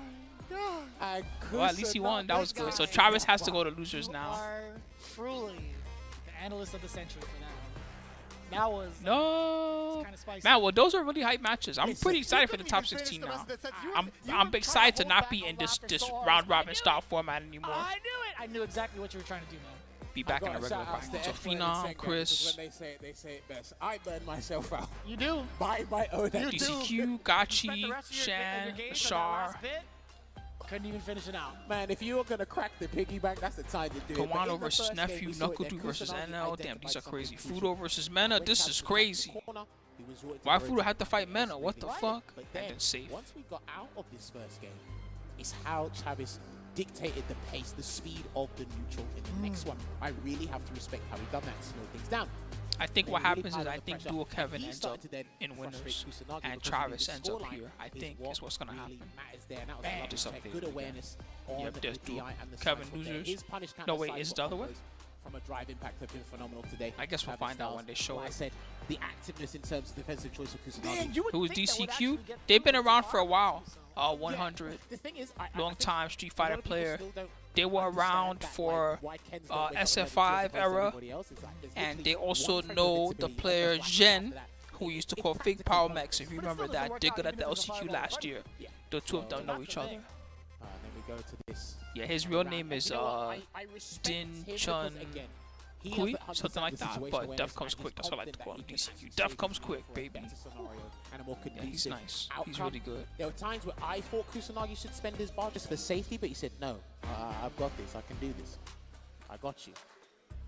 Well, at least he won. That was good. So Travis has to go to losers now.
Are truly the analyst of the century for that one. That was
No,
kind of spicy.
man. Well, those are really hype matches. I'm pretty excited for the top 16 now. I'm excited to not be in this round robin style format anymore.
I knew it. I knew exactly what you were trying to do, man.
Be back in the regular bracket. So Phenom, Chris,
When they say it best. I burn myself out.
You do.
By my own
DCQ, Gachi, Shan, Shar.
Couldn't even finish it out.
Man, if you were going to crack the piggy bank, that's the time to do it. But in
Kawano
the
versus
first game,
Nephew,
we saw it
Knuckle
there.
versus
Kusanagi
NL. Damn,
identified
these are
some
crazy.
confusion.
Fudo versus Mena. This is crazy. Why Fudo had to fight Mena? What the fuck?
But
And
then,
then safe.
once we got out of this first game, it's how Travis dictated the pace, the speed of the neutral in the next one. I really have to respect how he done that, slow things down.
I think
They
what
really
happens is
piled
I
on the
think
pressure.
Dual Kevin
He
ends
started
up
to then
in
frustrate
winners,
Kusanagi
and
because
Travis
the
ends up
scoreline
here. I
is
think
what
is what's gonna
really
happen.
matters there. And that was
Bang.
a lot
Just
of tech,
updated
good
again.
awareness on
Yep,
the
there's
DI
Dual.
and the
Kevin
side foot there.
losers.
His punish
No,
counter
wait,
side
is
foot
the other way?
combos From a drive impact have been phenomenal today.
I guess we'll
Travis
find out
Styles,
when they show
like I
it.
said, the activeness in terms of defensive choice of Kusanagi.
Man, you would
Who's
think that would
DCQ?
actually get
They've been
through
around
the
for a while.
bar.
100.
The thing is, I
Long
think
time Street
a lot
Fighter
of people
player.
still don't
They were
understand
around
that,
for
like, why Ken's gonna wake up and
SF5
let it
era,
everybody else. It's like, there's
and
literally
they also
one frame of
know the
visibility,
player
and that's why
Jen,
after that,
who used to
it's
call Fake
practically
Power
pointless.
Max. If you
But it
remember
still doesn't
that,
work
they
out
good at
even
the
if it's a
LCQ
fireball
last
party.
year.
Yeah.
The two of them know
that's
each
the
other.
thing.
Then we go to this.
Yeah, his real
round.
name
And
is
you know what? I respect
Din
him because,
Chun
again, he
Kui,
understands
something like
the
that.
situation
But
awareness
Death Comes
and
Quick.
he's
That's what I like to
confident
call him.
that he can
DCQ.
actually
Death
save
Comes
you
Quick,
for a
baby.
better scenario and a more
Yeah, he's
conducive
nice. He's
outcome.
really good.
There were times where I thought Kusanagi should spend his bar just for safety, but he said, no, I've got this. I can do this. I got you.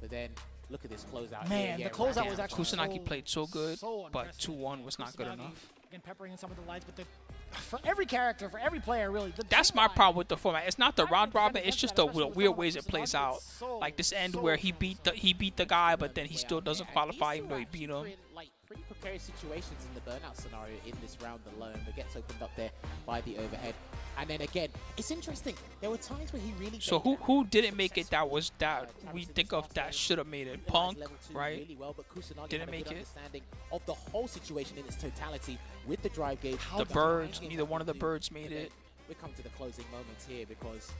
But then, look at this closeout.
Man,
here.
the closeout
right
was
now.
actually
Kusanagi played so good,
so
but
unprecedented.
2-1 was not good
Kusanagi,
enough.
Again, peppering in some of the lights, but for every character, for every player, really.
That's my problem with the format. It's not the round robin. It's just the weird ways it plays out. Like this end where he beat the guy, but then he still doesn't qualify even though he beat him.
Like pretty precarious situations in the burnout scenario in this round alone, but gets opened up there by the overhead. And then again, it's interesting. There were times where he really.
So who didn't make it? That was that we think of that should have made it. Punk, right?
Really well, but Kusanagi
Didn't
had a
make
good
it.
understanding of the whole situation in its totality with the drive gauge.
The birds, neither one of the birds made it.
We come to the closing moments here because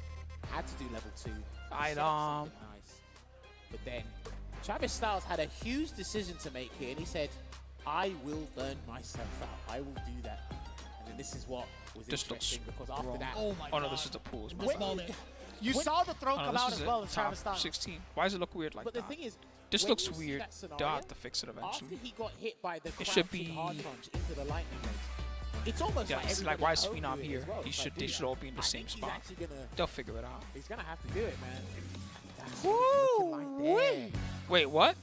had to do level 2.
I'd,
set up something nice. But then Travis Styles had a huge decision to make here, and he said, "I will burn myself out. I will do that." And then this is what was
This looks
interesting because after
wrong.
that,
Oh my
Oh no,
God.
this is the pools.
This moment. You saw the throw come out as well as Travis Styles.
16. Why does it look weird like
but
that?
the thing is,
This
when
looks
you see
weird.
that scenario,
They'll have to fix it eventually.
After he got hit by the
It should
crouching
be.
hard punch into the lightning range, it's almost
Yeah,
like
it's like
everybody
why is
overdo
Phenom
it
here?
as well. It's like,
They
dude,
should all be in the
I
same
think he's
spot.
actually gonna-
They'll figure it out.
He's gonna have to do it, man. That's looking like there.
Wait, what?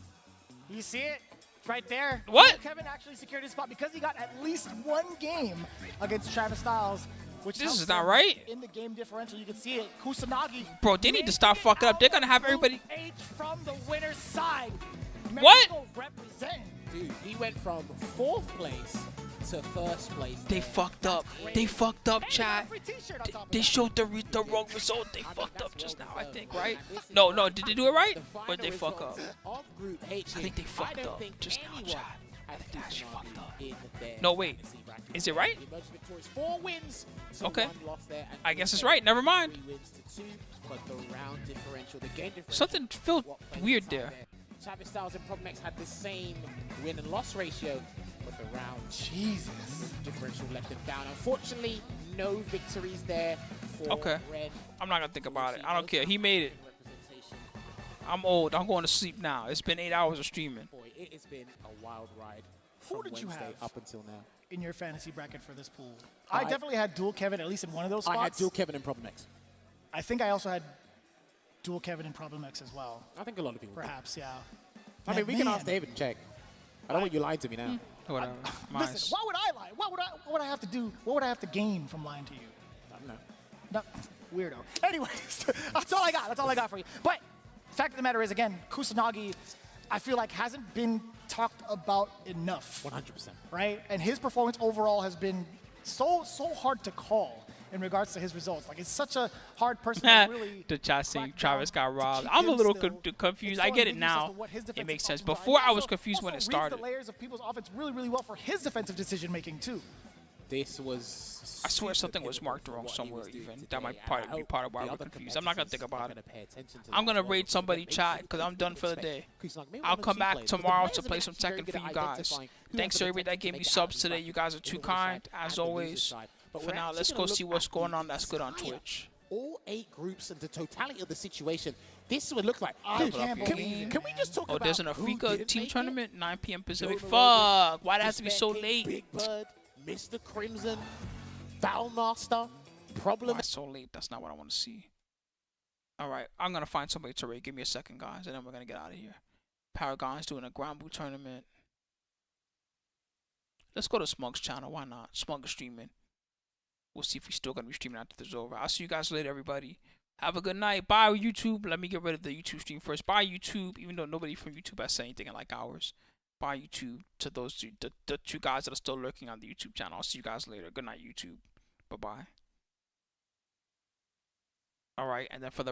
You see it? It's right there.
What?
Kevin actually secured his spot because he got at least one game against Travis Styles. Which
This
helps
is not
him
right.
In the game differential, you can see it. Kusanagi.
Bro, they need to stop fucking up. They're gonna have everybody.
H from the winner's side.
What?
Mexico representing.
Dude, he went from 4th place to 1st place.
They fucked up. They fucked up, chat. They showed the wrong result. They fucked up just now, I think, right? No, did they do it right? Or did they fuck up?
Of Group H,
I think they fucked
don't
up
think
just now,
anyone
chat. I
has
think they actually fucked up.
in their
No, wait.
fantasy bracket.
Is it right?
He emerged victorious, 4 wins to
Okay.
1 loss there, and
I guess it's
Group
right. Never mind.
3 wins to 2, but the round differential, the game differential.
Something felt
what played
weird
inside
there.
Travis Styles and Progmex had the same win and loss ratio, But the round, Jesus, differential let them down. Unfortunately, no victories there for
Okay.
Red.
I'm not gonna think about it. I don't care. He made it. I'm old. I'm going to sleep now. It's been 8 hours of streaming.
Boy, it has been a wild ride
Who
from
did you
Wednesday
have
up until now.
in your fantasy bracket for this pool? I definitely had dual Kevin at least in one of those spots.
I had dual Kevin and Problem X.
I think I also had dual Kevin and Problem X as well.
I think a lot of people.
Perhaps, yeah.
I mean, we can ask David and check. I don't want you lying to me now.
Whatever.
Listen, why would I lie? What would I have to do? What would I have to gain from lying to you?
I don't know.
No, weirdo. Anyways, that's all I got. That's all I got for you. But fact of the matter is, again, Kusanagi, I feel like hasn't been talked about enough.
100%.
Right? And his performance overall has been so hard to call in regards to his results. Like, it's such a hard person to really...
The chat saying Travis got robbed. I'm a little confused. I get it now. It makes sense. Before, I was confused when it started.
Reads the layers of people's offense really, really well for his defensive decision-making, too.
This was...
I swear something was marked wrong somewhere even. That might be part of why we're confused. I'm not going to think about it. I'm going to raid somebody chat because I'm done for the day. I'll come back tomorrow to play some Tekken for you guys. Thanks to everybody that gave me subs today. You guys are too kind, as always. For now, let's go see what's going on that's good on Twitch.
All 8 groups and the totality of the situation. This would look like...
I can't believe
can we just talk about...
Oh, there's an Africa team tournament, 9 p.m. Pacific. Fuck. Why'd it have to be so late?
Big Bird, Mr. Crimson, Foulmaster, Problem...
Why so late? That's not what I want to see. All right, I'm going to find somebody to raid. Give me a second, guys, and then we're going to get out of here. Paragon's doing a Grand Boot tournament. Let's go to Smug's channel. Why not? Smug is streaming. We'll see if he's still going to be streaming after this is over. I'll see you guys later, everybody. Have a good night. Bye, YouTube. Let me get rid of the YouTube stream first. Bye, YouTube, even though nobody from YouTube has said anything in like hours. Bye, YouTube, to those two, the 2 guys that are still lurking on the YouTube channel. I'll see you guys later. Good night, YouTube. Bye-bye. All right, and then for the